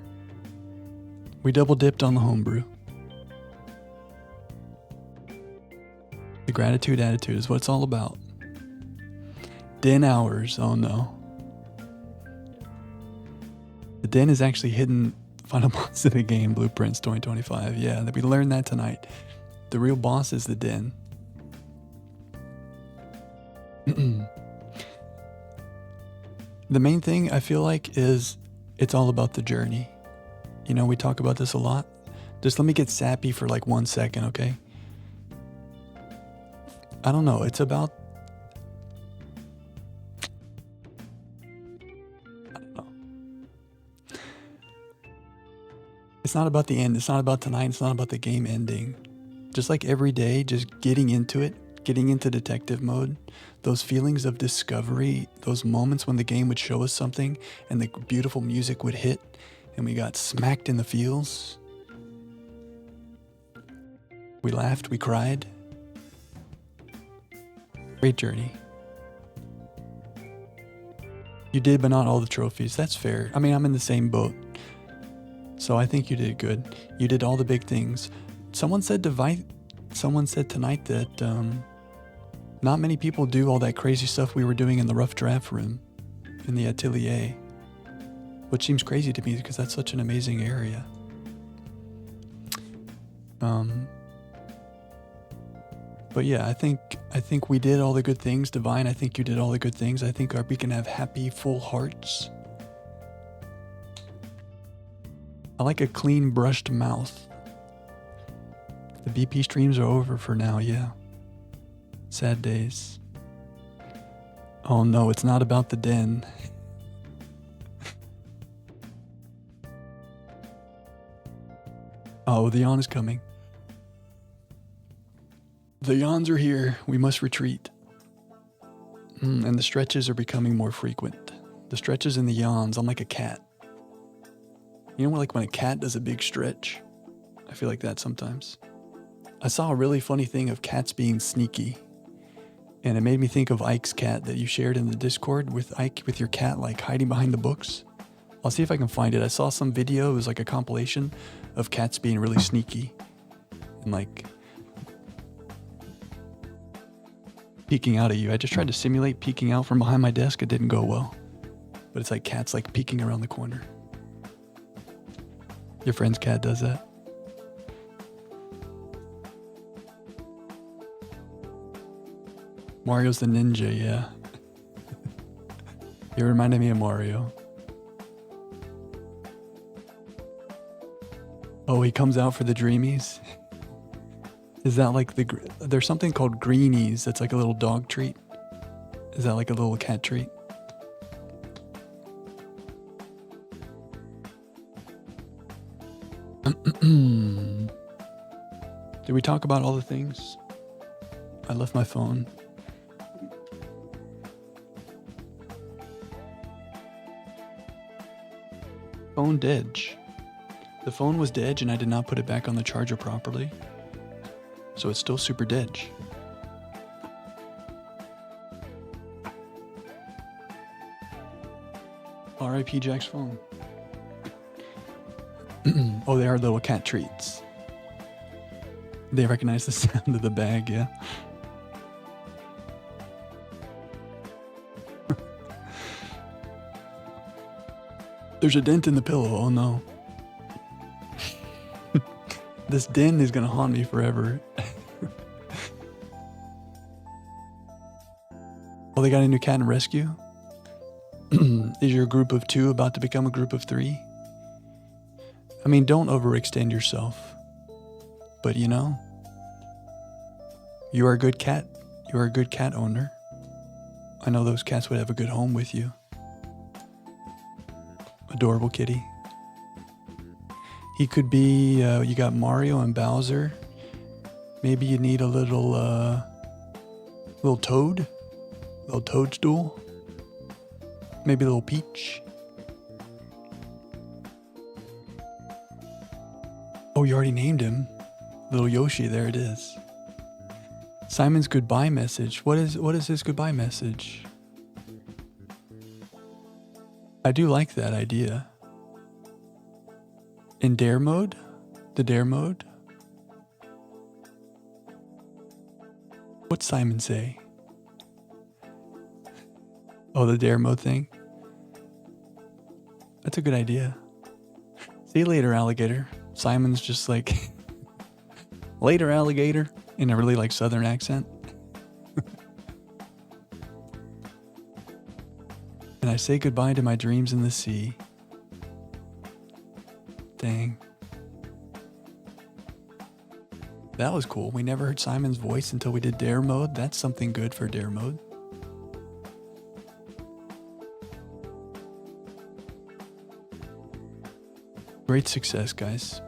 We double dipped on the homebrew. The gratitude attitude is what it's all about. Den hours. Oh no. The den is actually hidden final boss of the game, Blueprints 2025. Yeah, we learned that tonight. The real boss is the den. The main thing I feel like is it's all about the journey. You know, we talk about this a lot. Just let me get sappy for like 1 second, okay? I don't know. It's about... I don't know. It's not about the end. It's not about tonight. It's not about the game ending. Just like every day, just getting into it, getting into detective mode, those feelings of discovery, those moments when the game would show us something and the beautiful music would hit and we got smacked in the feels. We laughed, we cried. Great journey. You did, but not all the trophies. That's fair. I mean, I'm in the same boat. So I think you did good. You did all the big things. Someone said tonight that not many people do all that crazy stuff we were doing in the rough draft room, in the atelier. Which seems crazy to me because that's such an amazing area. But yeah, I think we did all the good things. Divine, I think you did all the good things. I think we can have happy, full hearts. I like a clean, brushed mouth. The BP streams are over for now, yeah. Sad days. Oh no, it's not about the den. Oh, the yawn is coming. The yawns are here. We must retreat. And the stretches are becoming more frequent. The stretches and the yawns. I'm like a cat. You know, like when a cat does a big stretch? I feel like that sometimes. I saw a really funny thing of cats being sneaky. And it made me think of Ike's cat that you shared in the Discord with Ike, with your cat like hiding behind the books. I'll see if I can find it. I saw some video. It was like a compilation of cats being really sneaky. And like... peeking out at you. I just tried to simulate peeking out from behind my desk. It didn't go well. But it's like cats like peeking around the corner. Your friend's cat does that? Mario's the ninja, yeah. You reminded me of Mario. Oh, he comes out for the dreamies? Is that like there's something called greenies that's like a little dog treat? Is that like a little cat treat? Did we talk about all the things? I left my phone. Phone dead. The phone was dead and I did not put it back on the charger properly. So it's still super dead. R.I.P. Jack's phone. Oh, they are little cat treats. They recognize the sound of the bag, yeah. There's a dent in the pillow, oh no. This den is gonna haunt me forever. Oh, they got a new cat and rescue? Is your group of 2 about to become a group of 3? I mean, don't overextend yourself. But you know, you are a good cat. You are a good cat owner. I know those cats would have a good home with you. Adorable kitty. He could be, you got Mario and Bowser. Maybe you need a little toad. Little toadstool. Maybe a little Peach. Oh, you already named him. Little Yoshi, there it is. Simon's goodbye message. What is his goodbye message? I do like that idea. In dare mode? The dare mode? What's Simon say? Oh, the dare mode thing? That's a good idea. See you later, alligator. Simon's just like, later, alligator, in a really like southern accent. And I say goodbye to my dreams in the sea. Dang. That was cool. We never heard Simon's voice until we did dare mode. That's something good for dare mode. Great success, guys.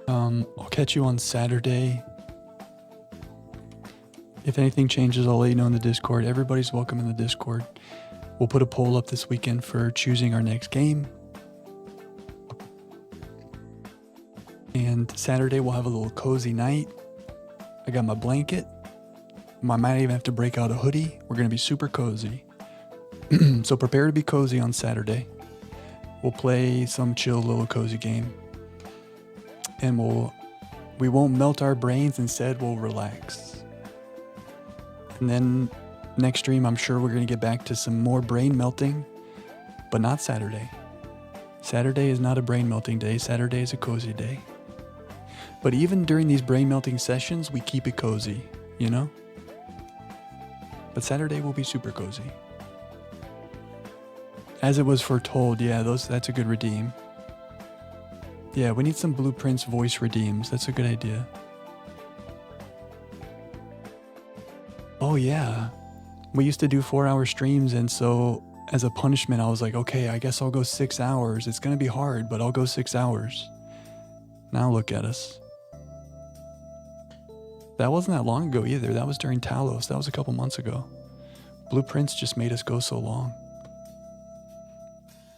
I'll catch you on Saturday. If anything changes, I'll let you know in the Discord. Everybody's welcome in the Discord. We'll put a poll up this weekend for choosing our next game. And Saturday we'll have a little cozy night. I got my blanket. I might even have to break out a hoodie. We're going to be super cozy. So prepare to be cozy on Saturday. We'll play some chill little cozy game. And we won't melt our brains. Instead, we'll relax. And then next stream, I'm sure we're going to get back to some more brain melting, but not Saturday. Saturday is not a brain melting day. Saturday is a cozy day. But even during these brain melting sessions, we keep it cozy, you know? But Saturday will be super cozy. As it was foretold, yeah, that's a good redeem. Yeah, we need some Blueprints voice redeems. That's a good idea. Oh yeah, we used to do 4-hour streams, and so as a punishment, I was like, okay, I guess I'll go 6 hours. It's gonna be hard, but I'll go 6 hours. Now look at us. That wasn't that long ago either. That was during Talos. That was a couple months ago. Blueprints just made us go so long.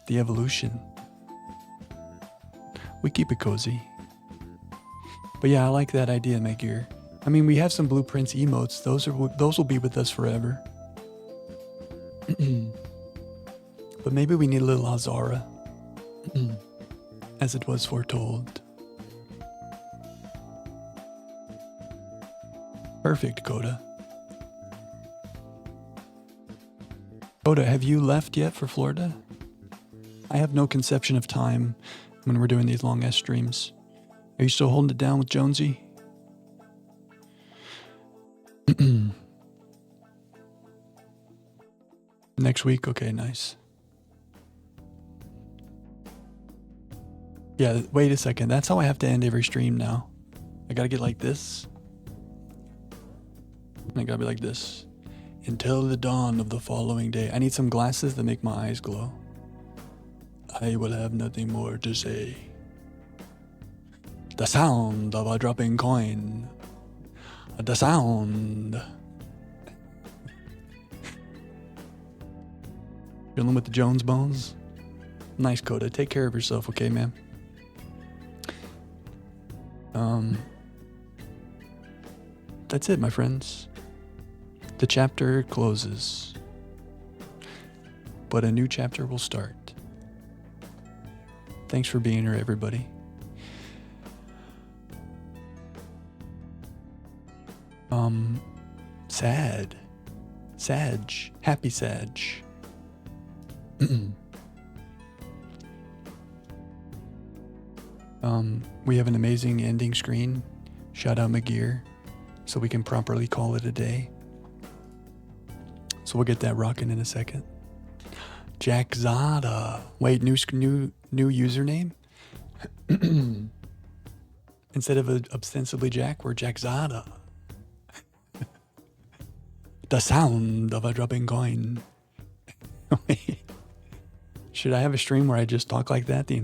The evolution. We keep it cozy. But yeah, I like that idea, Megir. I mean, we have some Blueprints emotes. Those will be with us forever. But maybe we need a little Azara. As it was foretold. Perfect, Coda. Coda, have you left yet for Florida? I have no conception of time when we're doing these long ass streams. Are you still holding it down with Jonesy? Next week? Okay, nice. Yeah, wait a second. That's how I have to end every stream now. I gotta get like this. And I gotta be like this. Until the dawn of the following day. I need some glasses that make my eyes glow. I will have nothing more to say. The sound of a dropping coin. The sound. Chilling with the Jones Bones. Nice, Coda. Take care of yourself, okay, man? That's it, my friends. The chapter closes. But a new chapter will start. Thanks for being here, everybody. Sad. Sag. Happy Sag. We have an amazing ending screen. Shout out Megir, so we can properly call it a day. So we'll get that rocking in a second. Jack Zada. Wait, new username? Instead of ostensibly Jack, we're Jack Zada. The sound of a dropping coin. Should I have a stream where I just talk like that the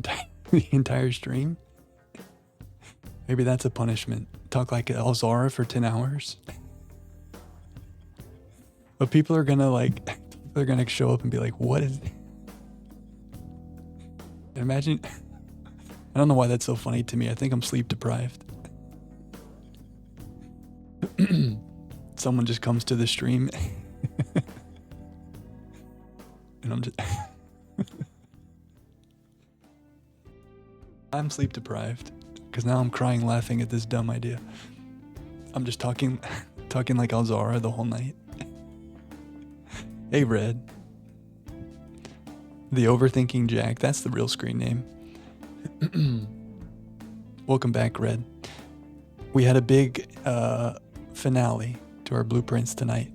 entire stream? Maybe that's a punishment. Talk like Elzara for 10 hours. But people are gonna show up and be like, what is it? Imagine, I don't know why that's so funny to me. I think I'm sleep deprived. Someone just comes to the stream and I'm just I'm sleep deprived. Because now I'm crying laughing at this dumb idea. I'm just talking like Alzara the whole night. Hey, Red. The Overthinking Jack. That's the real screen name. Welcome back, Red. We had a big finale to our blueprints tonight.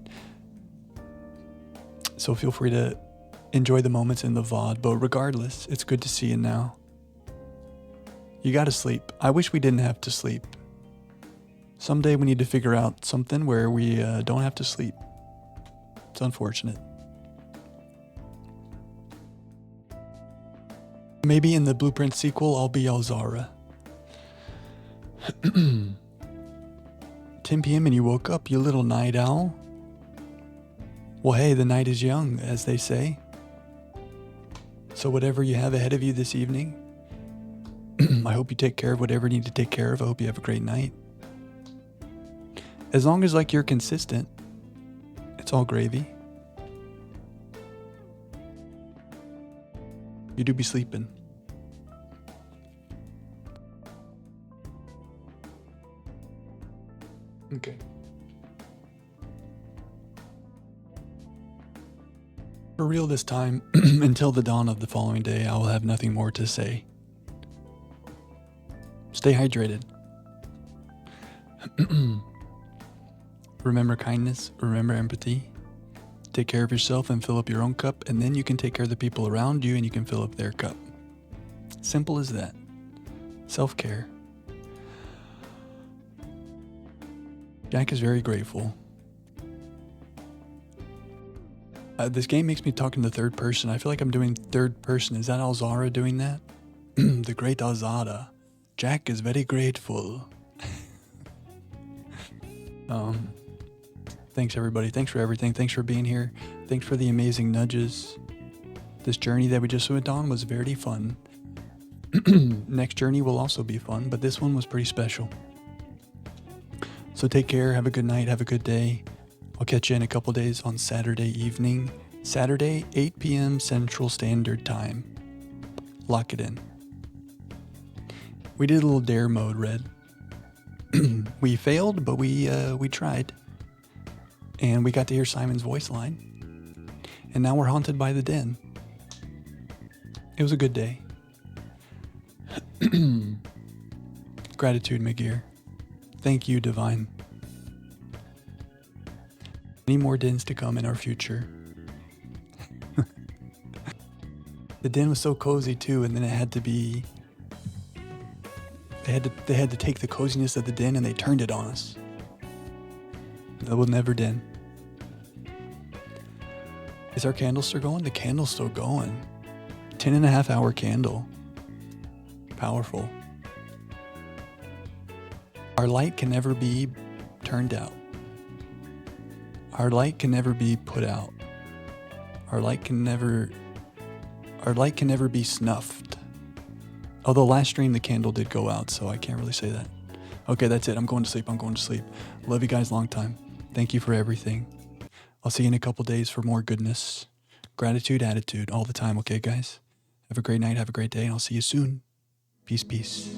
So feel free to enjoy the moments in the VOD. But regardless, it's good to see you now. You gotta sleep. I wish we didn't have to sleep. Someday we need to figure out something where we don't have to sleep. It's unfortunate. Maybe in the Blueprint sequel, I'll be Alzara. 10 p.m. and you woke up, you little night owl. Well, hey, the night is young, as they say. So whatever you have ahead of you this evening, I hope you take care of whatever you need to take care of. I hope you have a great night. As long as like you're consistent, it's all gravy. You do be sleeping. Okay. For real this time, until the dawn of the following day, I will have nothing more to say. Stay hydrated. Remember kindness, remember empathy. Take care of yourself and fill up your own cup, and then you can take care of the people around you and you can fill up their cup. Simple as that. Self-care. Jack is very grateful. This game makes me talk in the third person. I feel like I'm doing third person. Is that Alzara doing that? The great Alzara. Jack is very grateful. Thanks everybody. Thanks for everything. Thanks for being here. Thanks for the amazing nudges. This journey that we just went on was very fun. Next journey will also be fun, but this one was pretty special. So take care. Have a good night. Have a good day. I'll catch you in a couple days on Saturday evening. Saturday, 8 p.m. Central Standard Time. Lock it in. We did a little dare mode, Red. We failed, but we tried. And we got to hear Simon's voice line. And now we're haunted by the den. It was a good day. Gratitude, McGear. Thank you, Divine. Many more dens to come in our future. The den was so cozy too, and then it had to be... They had to take the coziness of the den and they turned it on us. That will never den. Is our candle still going? The candle's still going. 10.5 hour candle. Powerful. Our light can never be turned out. Our light can never be put out. Our light can never be snuffed. Although last stream the candle did go out, so I can't really say that. Okay, that's it. I'm going to sleep. Love you guys long time. Thank you for everything. I'll see you in a couple days for more goodness. Gratitude, attitude, all the time, okay, guys? Have a great night, have a great day, and I'll see you soon. Peace, peace.